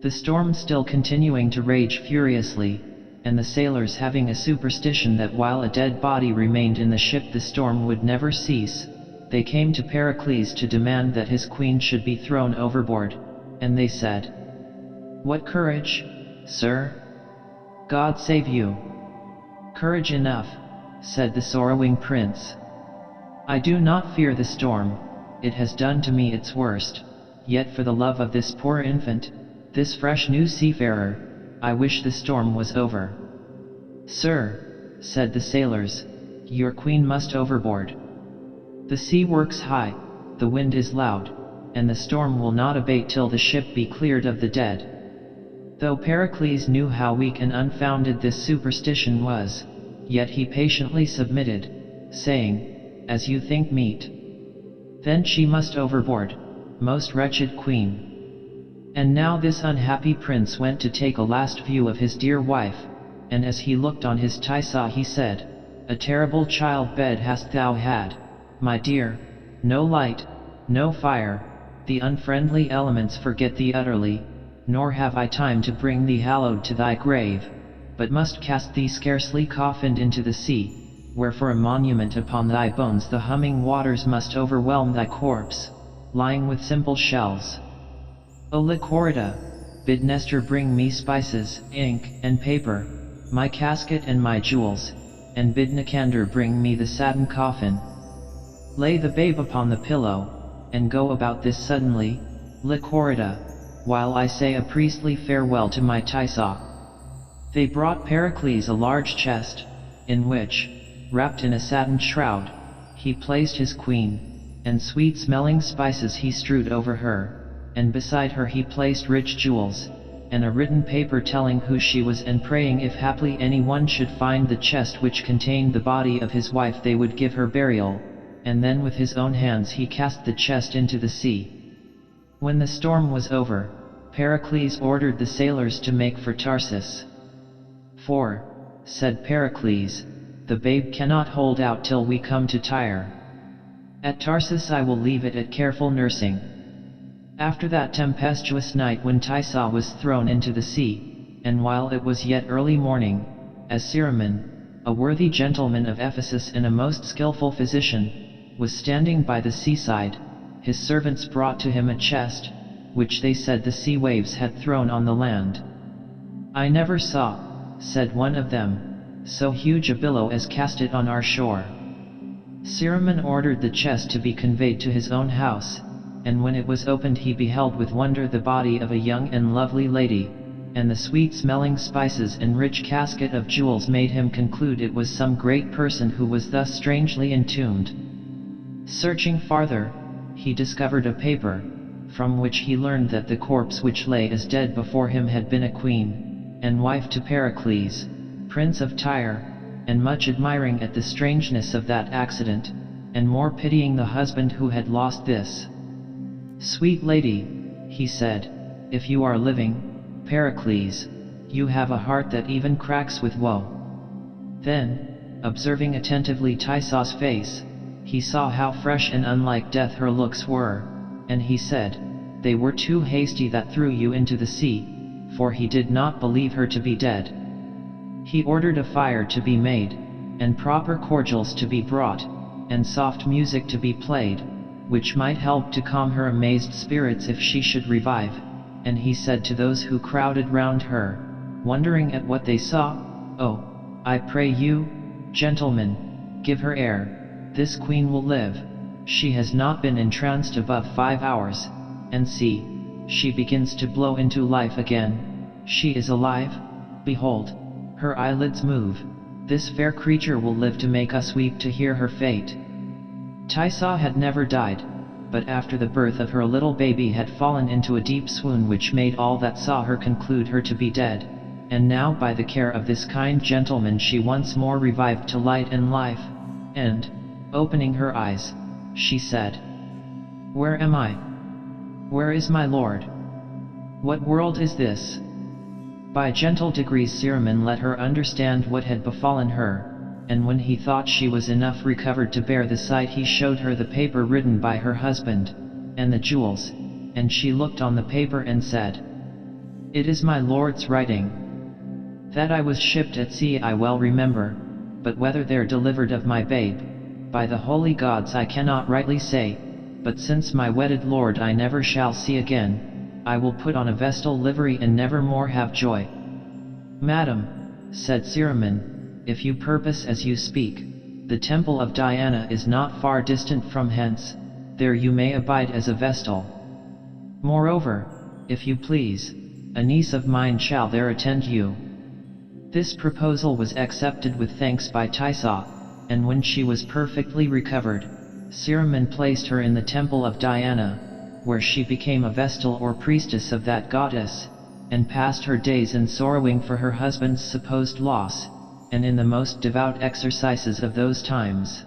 The storm still continuing to rage furiously, and the sailors having a superstition that while a dead body remained in the ship the storm would never cease, they came to Pericles to demand that his queen should be thrown overboard, and they said, "What courage, sir? God save you." "Courage enough," said the sorrowing prince. "I do not fear the storm, it has done to me its worst, yet for the love of this poor infant, this fresh new seafarer, I wish the storm was over." "Sir," said the sailors, "your queen must overboard. The sea works high, the wind is loud, and the storm will not abate till the ship be cleared of the dead." Though Pericles knew how weak and unfounded this superstition was, yet he patiently submitted, saying, "As you think meet." "Then she must overboard, most wretched queen." And now this unhappy prince went to take a last view of his dear wife, and as he looked on his Thaisa he said, "A terrible child-bed hast thou had, my dear, no light, no fire, the unfriendly elements forget thee utterly, nor have I time to bring thee hallowed to thy grave, but must cast thee scarcely coffined into the sea, where for a monument upon thy bones the humming waters must overwhelm thy corpse, lying with simple shells. O Lycorida, bid Nestor bring me spices, ink, and paper, my casket and my jewels, and bid Nicander bring me the satin coffin. Lay the babe upon the pillow, and go about this suddenly, Lycorida, while I say a priestly farewell to my Thaisa." They brought Pericles a large chest, in which, wrapped in a satin shroud, he placed his queen, and sweet-smelling spices he strewed over her, and beside her he placed rich jewels, and a written paper telling who she was and praying if haply anyone should find the chest which contained the body of his wife they would give her burial, and then with his own hands he cast the chest into the sea. When the storm was over, Pericles ordered the sailors to make for Tarsus. "For," said Pericles, "the babe cannot hold out till we come to Tyre. At Tarsus I will leave it at careful nursing." After that tempestuous night when Thaisa was thrown into the sea, and while it was yet early morning, as Cyremon, a worthy gentleman of Ephesus and a most skillful physician, was standing by the seaside, his servants brought to him a chest, which they said the sea waves had thrown on the land. "I never saw," said one of them, "so huge a billow as cast it on our shore." Cyremon ordered the chest to be conveyed to his own house, and when it was opened he beheld with wonder the body of a young and lovely lady, and the sweet-smelling spices and rich casket of jewels made him conclude it was some great person who was thus strangely entombed. Searching farther, he discovered a paper, from which he learned that the corpse which lay as dead before him had been a queen, and wife to Pericles, Prince of Tyre, and much admiring at the strangeness of that accident, and more pitying the husband who had lost this. "Sweet lady," he said, "if you are living, Pericles, you have a heart that even cracks with woe." Then, observing attentively Tyso's face, he saw how fresh and unlike death her looks were, and he said, "They were too hasty that threw you into the sea," for he did not believe her to be dead. He ordered a fire to be made, and proper cordials to be brought, and soft music to be played, which might help to calm her amazed spirits if she should revive, and he said to those who crowded round her, wondering at what they saw, "Oh, I pray you, gentlemen, give her air, this queen will live, she has not been entranced above 5 hours, and see, she begins to blow into life again, she is alive, behold, her eyelids move, this fair creature will live to make us weep to hear her fate." Tyso had never died, but after the birth of her little baby had fallen into a deep swoon which made all that saw her conclude her to be dead, and now by the care of this kind gentleman she once more revived to light and life, and, opening her eyes, she said, "Where am I? Where is my lord? What world is this?" By gentle degrees Cyremon let her understand what had befallen her, and when he thought she was enough recovered to bear the sight he showed her the paper written by her husband, and the jewels, and she looked on the paper and said, "It is my lord's writing. That I was shipped at sea I well remember, but whether there delivered of my babe, by the holy gods I cannot rightly say, but since my wedded lord I never shall see again, I will put on a vestal livery and never more have joy." "Madam," said Cyremon, "if you purpose as you speak, the temple of Diana is not far distant from hence, there you may abide as a vestal. Moreover, if you please, a niece of mine shall there attend you." This proposal was accepted with thanks by Tyso, and when she was perfectly recovered, Cyremon placed her in the temple of Diana, where she became a vestal or priestess of that goddess, and passed her days in sorrowing for her husband's supposed loss, and in the most devout exercises of those times.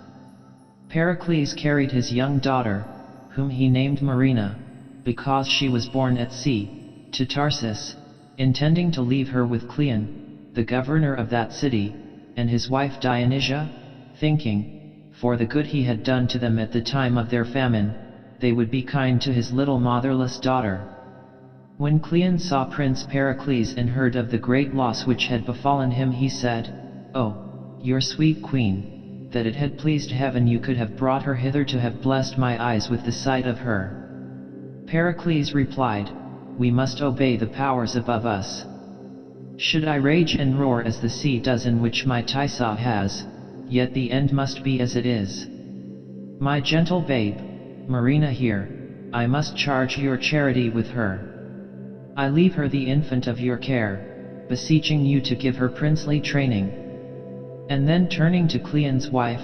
Pericles carried his young daughter, whom he named Marina, because she was born at sea, to Tarsus, intending to leave her with Cleon, the governor of that city, and his wife Dionysia, thinking, for the good he had done to them at the time of their famine, they would be kind to his little motherless daughter. When Cleon saw Prince Pericles and heard of the great loss which had befallen him, he said, "Oh, your sweet queen, that it had pleased heaven you could have brought her hither to have blessed my eyes with the sight of her." Pericles replied, "We must obey the powers above us. Should I rage and roar as the sea does in which my Tyso has, yet the end must be as it is. My gentle babe, Marina here, I must charge your charity with her. I leave her the infant of your care, beseeching you to give her princely training." And then turning to Cleon's wife,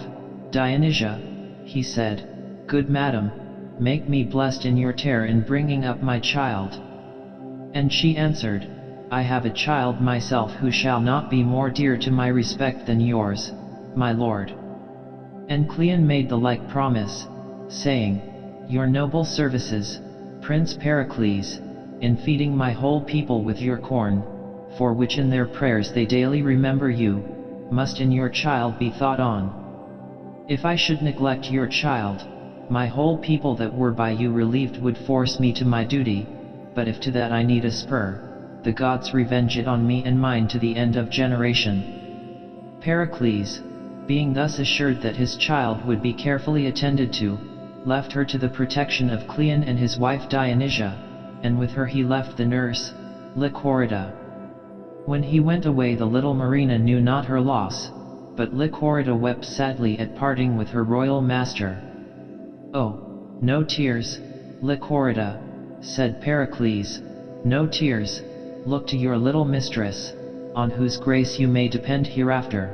Dionysia, he said, "Good madam, make me blessed in your care in bringing up my child." And she answered, "I have a child myself who shall not be more dear to my respect than yours, my lord." And Cleon made the like promise, saying, "Your noble services, Prince Pericles, in feeding my whole people with your corn, for which in their prayers they daily remember you, must in your child be thought on. If I should neglect your child, my whole people that were by you relieved would force me to my duty, but if to that I need a spur, the gods revenge it on me and mine to the end of generation." Pericles, being thus assured that his child would be carefully attended to, left her to the protection of Cleon and his wife Dionysia, and with her he left the nurse, Lycorida. When he went away the little Marina knew not her loss, but Lycorida wept sadly at parting with her royal master. "Oh, no tears, Lycorida," said Pericles, "no tears, look to your little mistress, on whose grace you may depend hereafter."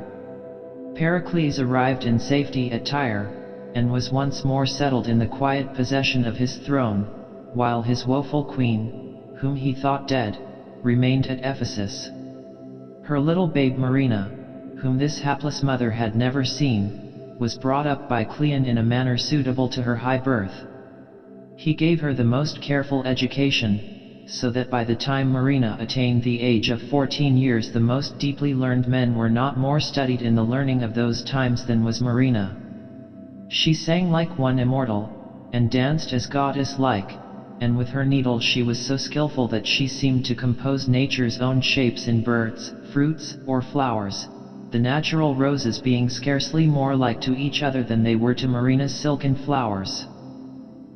Pericles arrived in safety at Tyre, and was once more settled in the quiet possession of his throne, while his woeful queen, whom he thought dead, remained at Ephesus. Her little babe Marina, whom this hapless mother had never seen, was brought up by Cleon in a manner suitable to her high birth. He gave her the most careful education, so that by the time Marina attained the age of 14 years the most deeply learned men were not more studied in the learning of those times than was Marina. She sang like one immortal, and danced as goddess-like, and with her needle she was so skillful that she seemed to compose nature's own shapes in birds, fruits, or flowers, the natural roses being scarcely more like to each other than they were to Marina's silken flowers.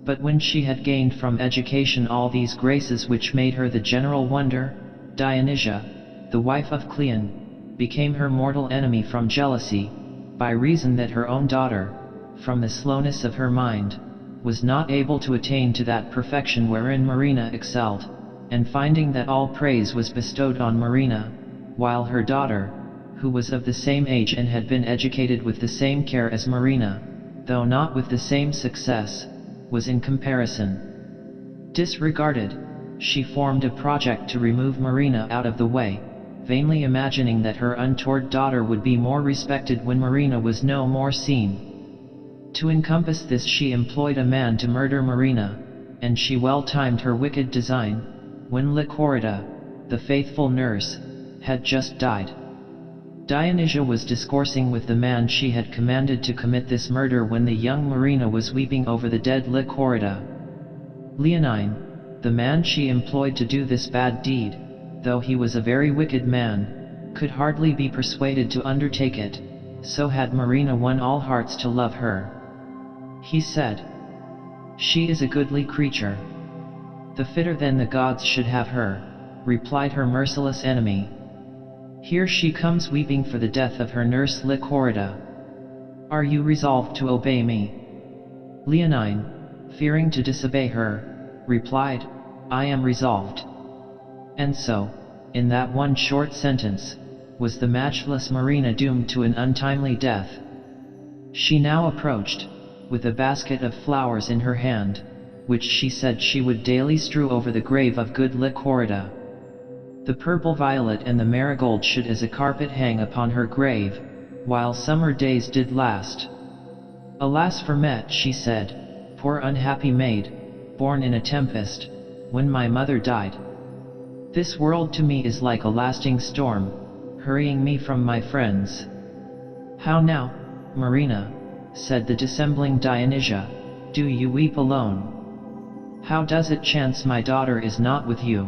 But when she had gained from education all these graces which made her the general wonder, Dionysia, the wife of Cleon, became her mortal enemy from jealousy, by reason that her own daughter, from the slowness of her mind, was not able to attain to that perfection wherein Marina excelled, and finding that all praise was bestowed on Marina, while her daughter, who was of the same age and had been educated with the same care as Marina, though not with the same success, was in comparison disregarded, she formed a project to remove Marina out of the way, vainly imagining that her untoward daughter would be more respected when Marina was no more seen. To encompass this she employed a man to murder Marina, and she well timed her wicked design, when Lycorida, the faithful nurse, had just died. Dionysia was discoursing with the man she had commanded to commit this murder when the young Marina was weeping over the dead Lycorida. Leonine, the man she employed to do this bad deed, though he was a very wicked man, could hardly be persuaded to undertake it, so had Marina won all hearts to love her. He said, "She is a goodly creature. The fitter than the gods should have her," replied her merciless enemy. "Here she comes weeping for the death of her nurse Lycorida. Are you resolved to obey me?" Leonine, fearing to disobey her, replied, "I am resolved." And so, in that one short sentence, was the matchless Marina doomed to an untimely death. She now approached, with a basket of flowers in her hand, which she said she would daily strew over the grave of good Lycorida. The purple violet and the marigold should as a carpet hang upon her grave, while summer days did last. "Alas for me," she said, "poor unhappy maid, born in a tempest, when my mother died. This world to me is like a lasting storm, hurrying me from my friends." "How now, Marina," said the dissembling Dionysia, "do you weep alone? How does it chance my daughter is not with you?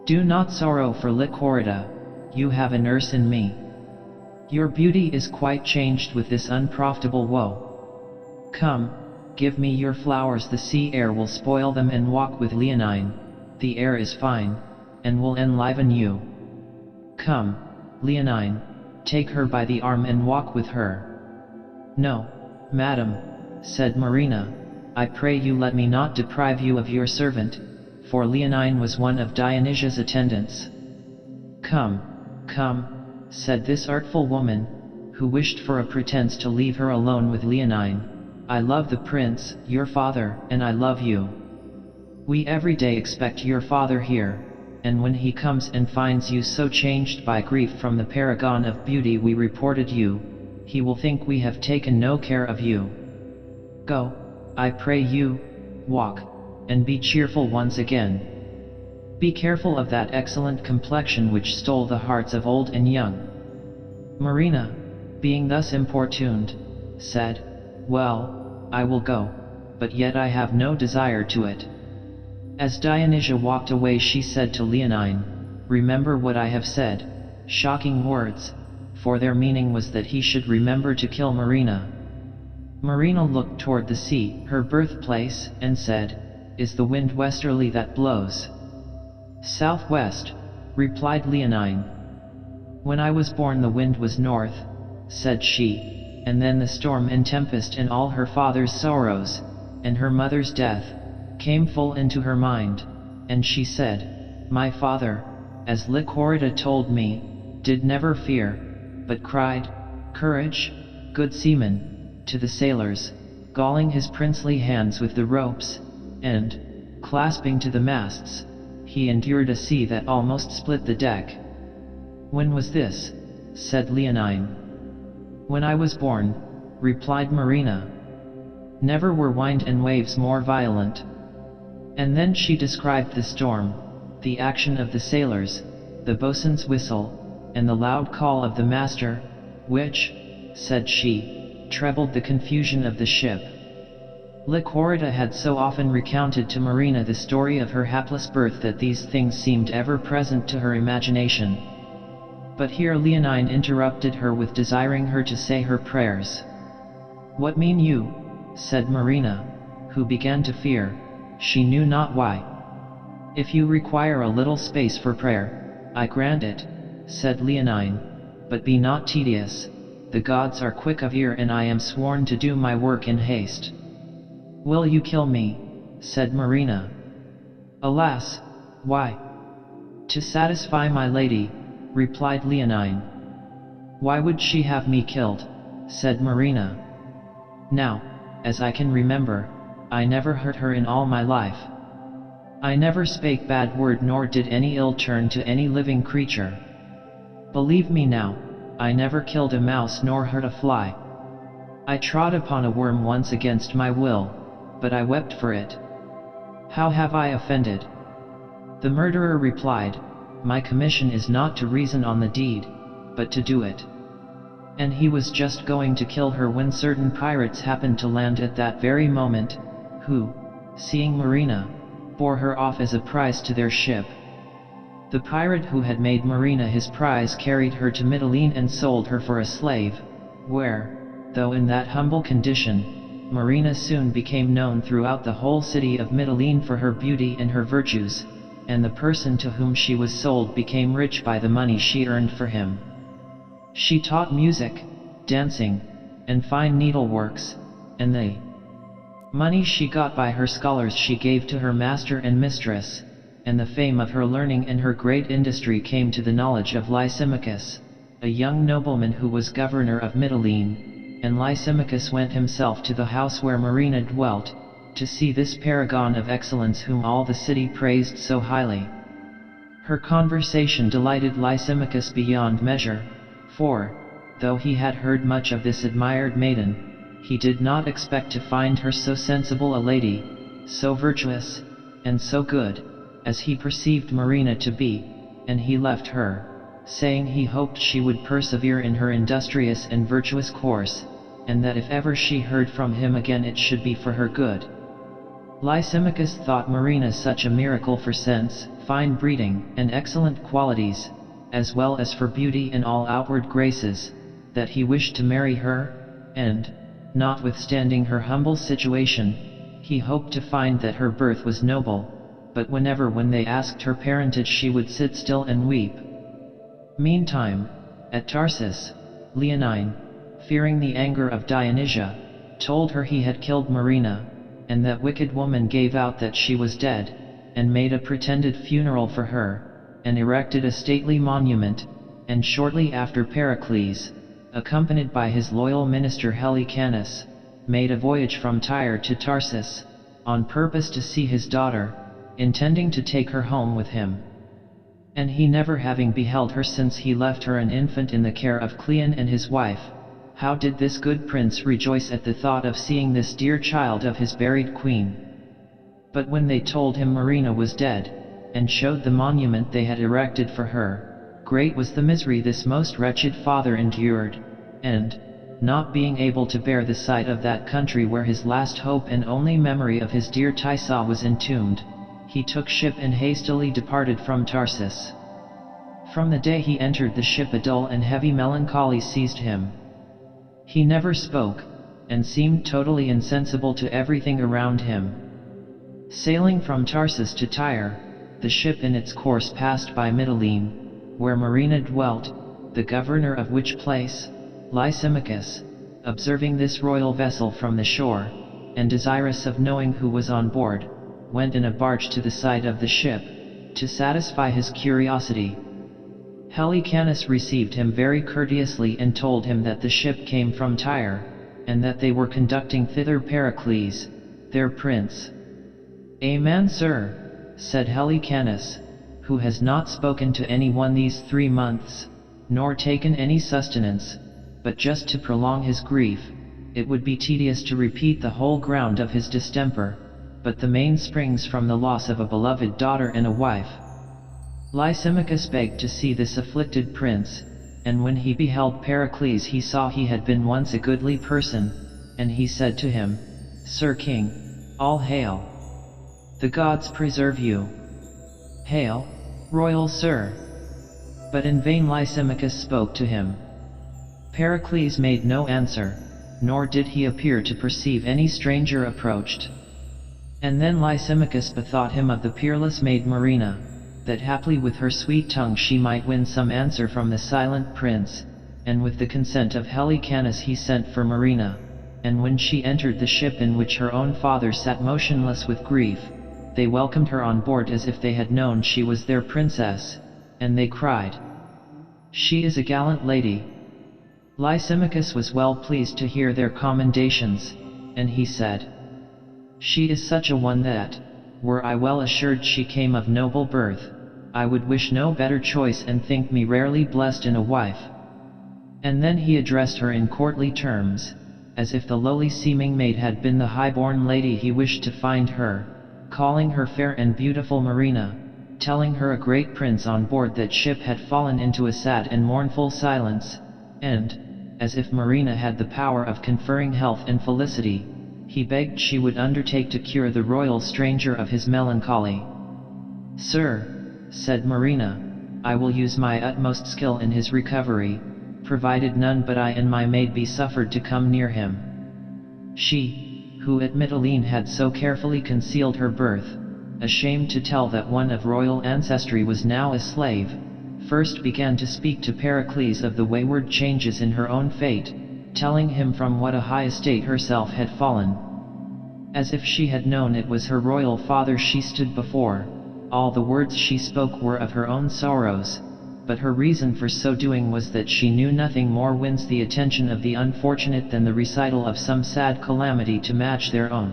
Do not sorrow for Lycorida, you have a nurse in me. Your beauty is quite changed with this unprofitable woe. Come, give me your flowers, the sea air will spoil them, and walk with Leonine, the air is fine, and will enliven you. Come, Leonine, take her by the arm and walk with her." "No, madam," said Marina, "I pray you let me not deprive you of your servant," for Leonine was one of Dionysia's attendants. "Come, come," said this artful woman, who wished for a pretense to leave her alone with Leonine, "I love the prince, your father, and I love you. We every day expect your father here, and when he comes and finds you so changed by grief from the paragon of beauty we reported you, he will think we have taken no care of you. Go, I pray you, walk, and be cheerful once again. Be careful of that excellent complexion which stole the hearts of old and young." Marina, being thus importuned, said, "Well, I will go, but yet I have no desire to it." As Dionysia walked away she said to Leonine, "Remember what I have said, shocking words, for their meaning was that he should remember to kill Marina. Marina looked toward the sea, her birthplace, and said, "Is the wind westerly that blows?" "Southwest," replied Leonine. "When I was born the wind was north," said she, and then the storm and tempest and all her father's sorrows, and her mother's death, came full into her mind, and she said, "My father, as Lycorida told me, did never fear, but cried, 'Courage, good seamen,' to the sailors, galling his princely hands with the ropes, and, clasping to the masts, he endured a sea that almost split the deck." "When was this?" said Leonine. "When I was born," replied Marina. "Never were wind and waves more violent." And then she described the storm, the action of the sailors, the boatswain's whistle, and the loud call of the master, which, said she, trebled the confusion of the ship. Lycorida had so often recounted to Marina the story of her hapless birth that these things seemed ever present to her imagination. But here Leonine interrupted her with desiring her to say her prayers. "What mean you?" said Marina, who began to fear, she knew not why. "If you require a little space for prayer, I grant it," said Leonine, "but be not tedious. The gods are quick of ear and I am sworn to do my work in haste." "Will you kill me?" said Marina. "Alas, why?" "To satisfy my lady," replied Leonine. "Why would she have me killed?" said Marina. "Now, as I can remember, I never hurt her in all my life. I never spake bad word nor did any ill turn to any living creature. Believe me now, I never killed a mouse nor hurt a fly. I trod upon a worm once against my will, but I wept for it. How have I offended?" The murderer replied, "My commission is not to reason on the deed, but to do it." And he was just going to kill her when certain pirates happened to land at that very moment, who, seeing Marina, bore her off as a prize to their ship. The pirate who had made Marina his prize carried her to Mytilene and sold her for a slave, where, though in that humble condition, Marina soon became known throughout the whole city of Mytilene for her beauty and her virtues, and the person to whom she was sold became rich by the money she earned for him. She taught music, dancing, and fine needleworks, and the money she got by her scholars she gave to her master and mistress, and the fame of her learning and her great industry came to the knowledge of Lysimachus, a young nobleman who was governor of Mytilene, and Lysimachus went himself to the house where Marina dwelt, to see this paragon of excellence whom all the city praised so highly. Her conversation delighted Lysimachus beyond measure, for, though he had heard much of this admired maiden, he did not expect to find her so sensible a lady, so virtuous, and so good, as he perceived Marina to be, and he left her, saying he hoped she would persevere in her industrious and virtuous course, and that if ever she heard from him again it should be for her good. Lysimachus thought Marina such a miracle for sense, fine breeding, and excellent qualities, as well as for beauty and all outward graces, that he wished to marry her, and, notwithstanding her humble situation, he hoped to find that her birth was noble, but when they asked her parentage she would sit still and weep. Meantime, at Tarsus, Leonine, fearing the anger of Dionysia, told her he had killed Marina, and that wicked woman gave out that she was dead, and made a pretended funeral for her, and erected a stately monument, and shortly after Pericles, accompanied by his loyal minister Helicanus, made a voyage from Tyre to Tarsus, on purpose to see his daughter, intending to take her home with him. And he never having beheld her since he left her an infant in the care of Cleon and his wife, how did this good prince rejoice at the thought of seeing this dear child of his buried queen! But when they told him Marina was dead, and showed the monument they had erected for her, great was the misery this most wretched father endured, and, not being able to bear the sight of that country where his last hope and only memory of his dear Thysa was entombed, he took ship and hastily departed from Tarsus. from the day he entered the ship a dull and heavy melancholy seized him. He never spoke, and seemed totally insensible to everything around him. Sailing from Tarsus to Tyre, the ship in its course passed by Mytilene, where Marina dwelt, the governor of which place, Lysimachus, observing this royal vessel from the shore, and desirous of knowing who was on board, went in a barge to the side of the ship, to satisfy his curiosity. Helicanus received him very courteously and told him that the ship came from Tyre, and that they were conducting thither Pericles, their prince. "Amen, sir," said Helicanus, "who has not spoken to anyone these 3 months, nor taken any sustenance, but just to prolong his grief. It would be tedious to repeat the whole ground of his distemper, but the main springs from the loss of a beloved daughter and a wife." Lysimachus begged to see this afflicted prince, and when he beheld Pericles he saw he had been once a goodly person, and he said to him, "Sir King, all hail! The gods preserve you! Hail, royal sir!" But in vain Lysimachus spoke to him. Pericles made no answer, nor did he appear to perceive any stranger approached. And then Lysimachus bethought him of the peerless maid Marina, that haply with her sweet tongue she might win some answer from the silent prince, and with the consent of Helicanus he sent for Marina, and when she entered the ship in which her own father sat motionless with grief, they welcomed her on board as if they had known she was their princess, and they cried, "She is a gallant lady." Lysimachus was well pleased to hear their commendations, and he said, "She is such a one that, were I well assured she came of noble birth, I would wish no better choice and think me rarely blessed in a wife." And then he addressed her in courtly terms, as if the lowly seeming maid had been the high-born lady he wished to find her, calling her fair and beautiful Marina, telling her a great prince on board that ship had fallen into a sad and mournful silence, and, as if Marina had the power of conferring health and felicity, he begged she would undertake to cure the royal stranger of his melancholy. "Sir," said Marina, "I will use my utmost skill in his recovery, provided none but I and my maid be suffered to come near him." She, who at Mytilene had so carefully concealed her birth, ashamed to tell that one of royal ancestry was now a slave, first began to speak to Pericles of the wayward changes in her own fate, telling him from what a high estate herself had fallen. As if she had known it was her royal father she stood before, all the words she spoke were of her own sorrows, but her reason for so doing was that she knew nothing more wins the attention of the unfortunate than the recital of some sad calamity to match their own.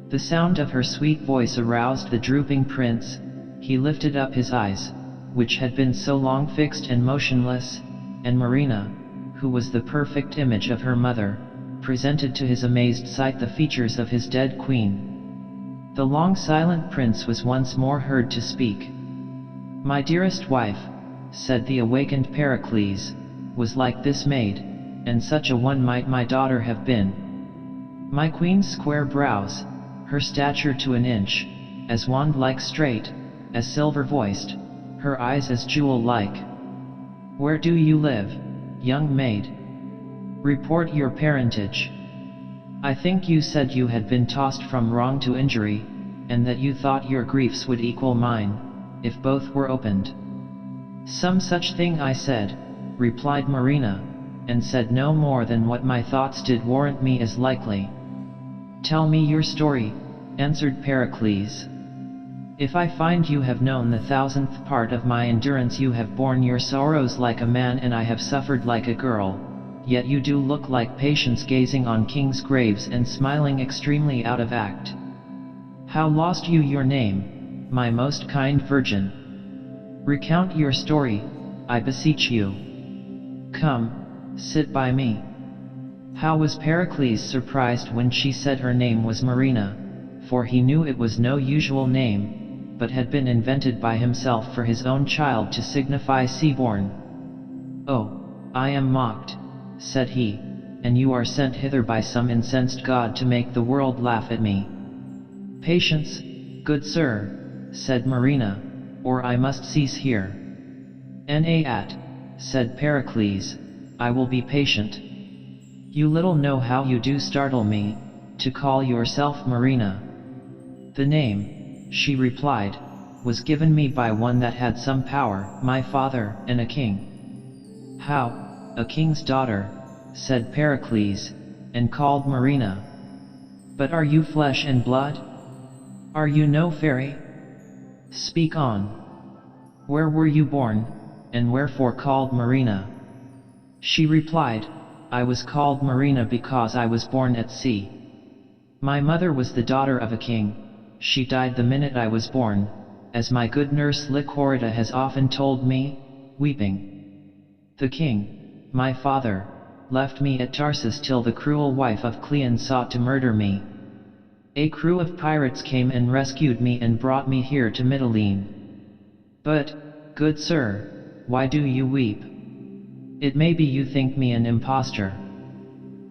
The sound of her sweet voice aroused the drooping prince. He lifted up his eyes, which had been so long fixed and motionless, and Marina, who was the perfect image of her mother, presented to his amazed sight the features of his dead queen. The long silent prince was once more heard to speak. "My dearest wife," said the awakened Pericles, "was like this maid, and such a one might my daughter have been. My queen's square brows, her stature to an inch, as wand-like straight, as silver-voiced, her eyes as jewel-like. Where do you live, young maid? Report your parentage. I think you said you had been tossed from wrong to injury, and that you thought your griefs would equal mine, if both were opened." "Some such thing I said," replied Marina, "and said no more than what my thoughts did warrant me as likely." "Tell me your story," answered Pericles. "If I find you have known the 1,000th part of my endurance, you have borne your sorrows like a man and I have suffered like a girl, yet you do look like Patience gazing on kings' graves and smiling extremely out of act. How lost you your name, my most kind virgin? Recount your story, I beseech you. Come, sit by me." How was Pericles surprised when she said her name was Marina, for he knew it was no usual name, but had been invented by himself for his own child to signify seaborn. "Oh, I am mocked," said he, "and you are sent hither by some incensed god to make the world laugh at me." "Patience, good sir," said Marina, "or I must cease here. "Nat," said Pericles, "I will be patient. You little know how you do startle me, to call yourself Marina." "The name," she replied, "was given me by one that had some power, my father, and a king." "How, a king's daughter?" said Pericles, "and called Marina? But are you flesh and blood? Are you no fairy? Speak on. Where were you born, and wherefore called Marina?" She replied, "I was called Marina because I was born at sea. My mother was the daughter of a king. She died the minute I was born, as my good nurse Lycorida has often told me, weeping. The king, my father, left me at Tarsus till the cruel wife of Cleon sought to murder me. A crew of pirates came and rescued me and brought me here to Mytilene. But, good sir, why do you weep? It may be you think me an impostor.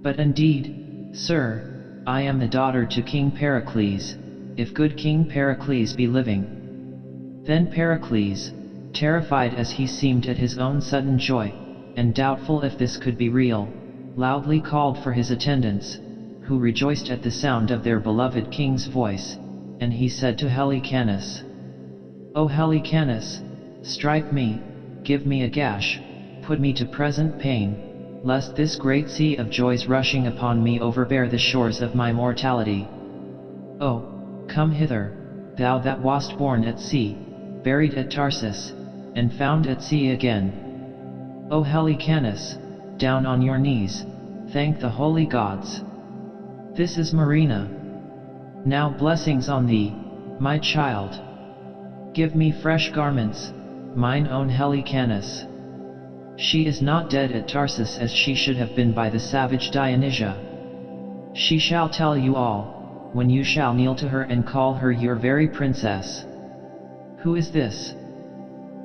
But indeed, sir, I am the daughter to King Pericles, if good King Pericles be living." Then Pericles, terrified as he seemed at his own sudden joy, and doubtful if this could be real, loudly called for his attendants, who rejoiced at the sound of their beloved king's voice, and he said to Helicanus, "O Helicanus, strike me, give me a gash, put me to present pain, lest this great sea of joys rushing upon me overbear the shores of my mortality. Oh, come hither, thou that wast born at sea, buried at Tarsus, and found at sea again. O Helicanus, down on your knees, thank the holy gods. This is Marina. Now blessings on thee, my child. Give me fresh garments, mine own Helicanus. She is not dead at Tarsus as she should have been by the savage Dionysia. She shall tell you all, when you shall kneel to her and call her your very princess." "Who is this?"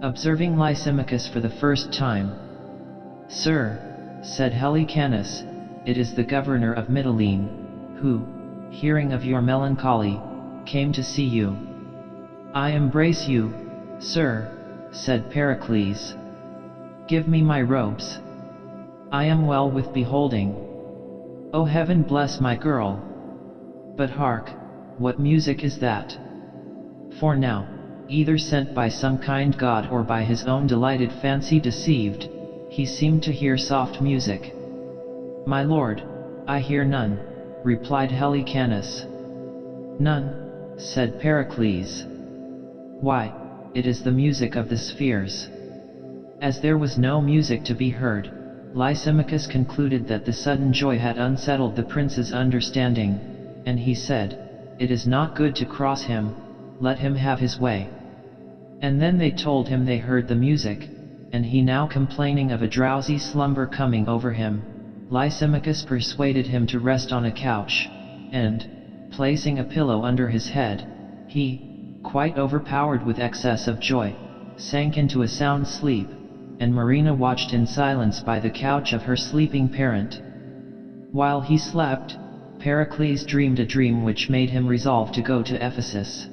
observing Lysimachus for the first time. "Sir," said Helicanus, "it is the governor of Mytilene, who, hearing of your melancholy, came to see you." "I embrace you, sir," said Pericles. "Give me my robes. I am well with beholding. O heaven bless my girl! But hark, what music is that?" For now, either sent by some kind god or by his own delighted fancy deceived, he seemed to hear soft music. "My lord, I hear none," replied Helicanus. "None," said Pericles. "Why, it is the music of the spheres." As there was no music to be heard, Lysimachus concluded that the sudden joy had unsettled the prince's understanding, and he said, "It is not good to cross him, let him have his way." And then they told him they heard the music, and he now complaining of a drowsy slumber coming over him, Lysimachus persuaded him to rest on a couch, and, placing a pillow under his head, he, quite overpowered with excess of joy, sank into a sound sleep, and Marina watched in silence by the couch of her sleeping parent. While he slept, Pericles dreamed a dream which made him resolve to go to Ephesus.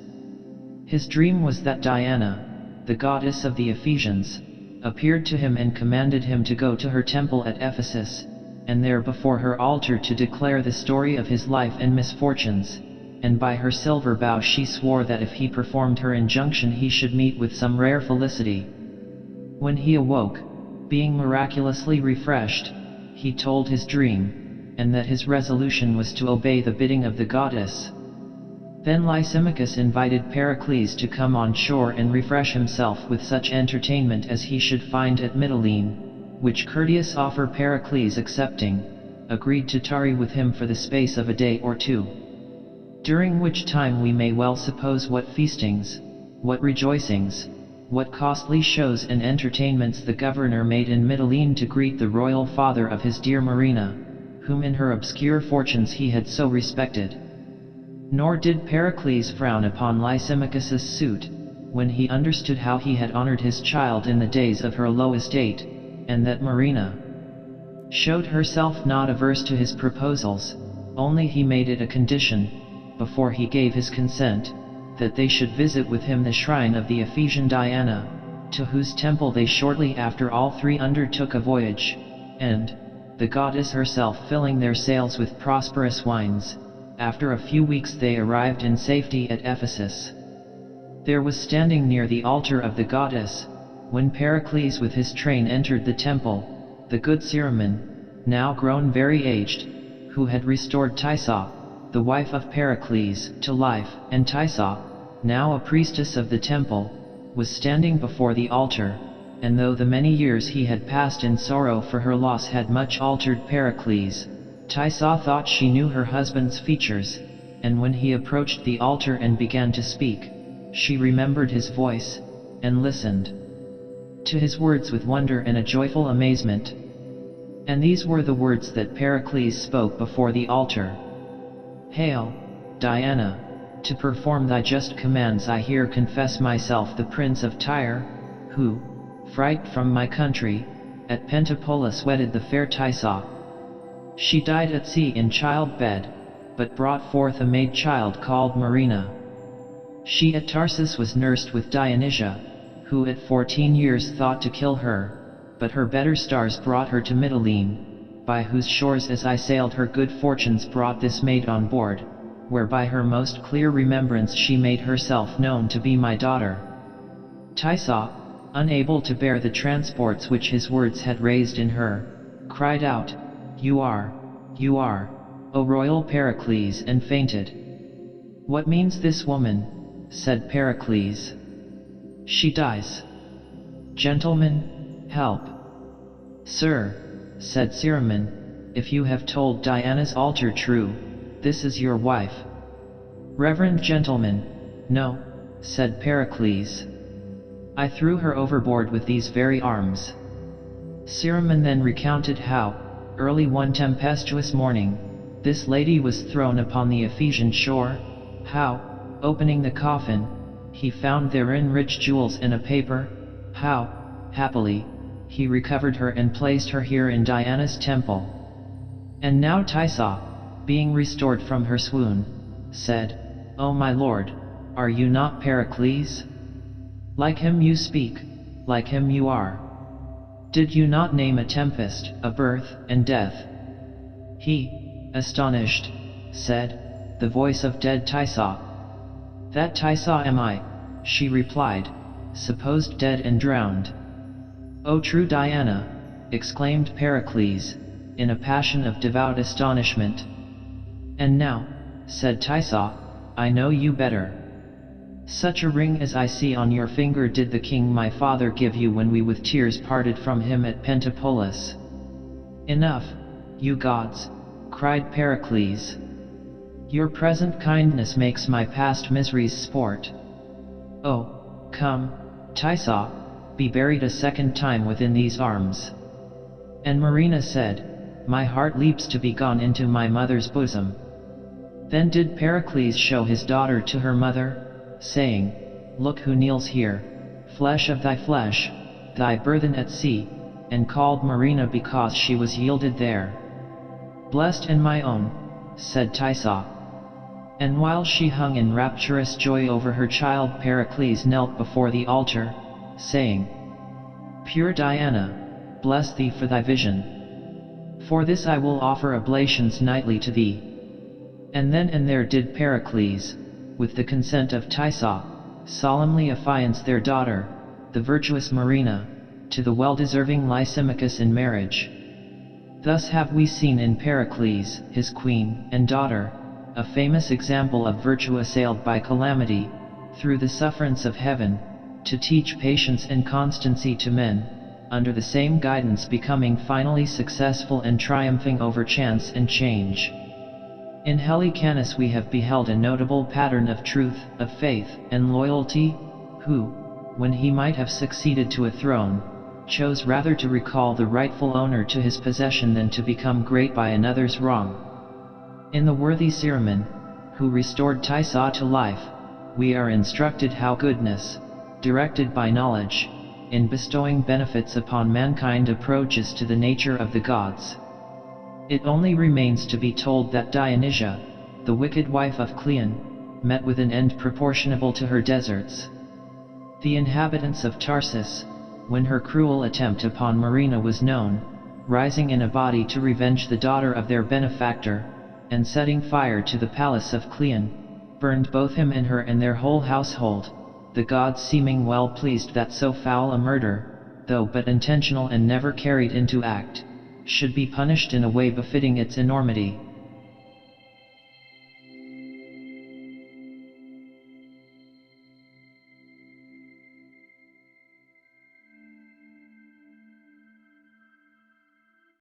His dream was that Diana, the goddess of the Ephesians, appeared to him and commanded him to go to her temple at Ephesus, and there before her altar to declare the story of his life and misfortunes, and by her silver bow she swore that if he performed her injunction he should meet with some rare felicity. When he awoke, being miraculously refreshed, he told his dream, and that his resolution was to obey the bidding of the goddess. Then Lysimachus invited Pericles to come on shore and refresh himself with such entertainment as he should find at Mytilene, which courteous offer Pericles accepting, agreed to tarry with him for the space of a day or two. During which time we may well suppose what feastings, what rejoicings, what costly shows and entertainments the governor made in Mytilene to greet the royal father of his dear Marina, whom in her obscure fortunes he had so respected. Nor did Pericles frown upon Lysimachus's suit, when he understood how he had honored his child in the days of her low estate, and that Marina showed herself not averse to his proposals, only he made it a condition, before he gave his consent, that they should visit with him the shrine of the Ephesian Diana, to whose temple they shortly after all three undertook a voyage, and, the goddess herself filling their sails with prosperous wines, after a few weeks they arrived in safety at Ephesus. There was standing near the altar of the goddess, when Pericles with his train entered the temple, the good Cyremon, now grown very aged, who had restored Thysa, the wife of Pericles, to life, and Thysa, now a priestess of the temple, was standing before the altar, and though the many years he had passed in sorrow for her loss had much altered Pericles, Thysa thought she knew her husband's features, and when he approached the altar and began to speak, she remembered his voice, and listened to his words with wonder and a joyful amazement. And these were the words that Pericles spoke before the altar. "Hail, Diana! To perform thy just commands I here confess myself the Prince of Tyre, who, fright from my country, at Pentapolis wedded the fair Thysa. She died at sea in childbed, but brought forth a maid child called Marina. She at Tarsus was nursed with Dionysia, who at 14 years thought to kill her, but her better stars brought her to Mytilene, by whose shores as I sailed her good fortunes brought this maid on board, where by her most clear remembrance she made herself known to be my daughter." Thysa, unable to bear the transports which his words had raised in her, cried out, you are, O royal Pericles," and fainted. "What means this woman?" said Pericles. "She dies. Gentlemen, help." "Sir," said Cyremon, "if you have told Diana's altar true, this is your wife." "Reverend gentlemen, no," said Pericles. "I threw her overboard with these very arms." Cyremon then recounted how, early one tempestuous morning, this lady was thrown upon the Ephesian shore, how, opening the coffin, he found therein rich jewels and a paper, how, happily, he recovered her and placed her here in Diana's temple. And now Thysa, being restored from her swoon, said, "O my lord, are you not Pericles? Like him you speak, like him you are. Did you not name a tempest, a birth, and death?" He, astonished, said, "The voice of dead Thysa." "That Thysa am I," she replied, "supposed dead and drowned." "O true Diana!" exclaimed Pericles, in a passion of devout astonishment. "And now," said Thysa, "I know you better. Such a ring as I see on your finger did the king my father give you when we with tears parted from him at Pentapolis." "Enough, you gods," cried Pericles. "Your present kindness makes my past miseries sport. Oh, come, Thysa, be buried a second time within these arms." And Marina said, "My heart leaps to be gone into my mother's bosom." Then did Pericles show his daughter to her mother, saying, "Look who kneels here, flesh of thy flesh, thy burthen at sea," and called Marina because she was yielded there. "Blessed and my own," said Thysa. And while she hung in rapturous joy over her child, Pericles knelt before the altar, saying, "Pure Diana, bless thee for thy vision. For this I will offer oblations nightly to thee." And then and there did Pericles, with the consent of Thysa, solemnly affiance their daughter, the virtuous Marina, to the well-deserving Lysimachus in marriage. Thus have we seen in Pericles, his queen and daughter, a famous example of virtue assailed by calamity, through the sufferance of heaven, to teach patience and constancy to men, under the same guidance becoming finally successful and triumphing over chance and change. In Helicanus we have beheld a notable pattern of truth, of faith, and loyalty, who, when he might have succeeded to a throne, chose rather to recall the rightful owner to his possession than to become great by another's wrong. In the worthy Cyremon, who restored Thysa to life, we are instructed how goodness, directed by knowledge, in bestowing benefits upon mankind approaches to the nature of the gods. It only remains to be told that Dionysia, the wicked wife of Cleon, met with an end proportionable to her deserts. The inhabitants of Tarsus, when her cruel attempt upon Marina was known, rising in a body to revenge the daughter of their benefactor, and setting fire to the palace of Cleon, burned both him and her and their whole household, the gods seeming well pleased that so foul a murder, though but intentional and never carried into act, should be punished in a way befitting its enormity.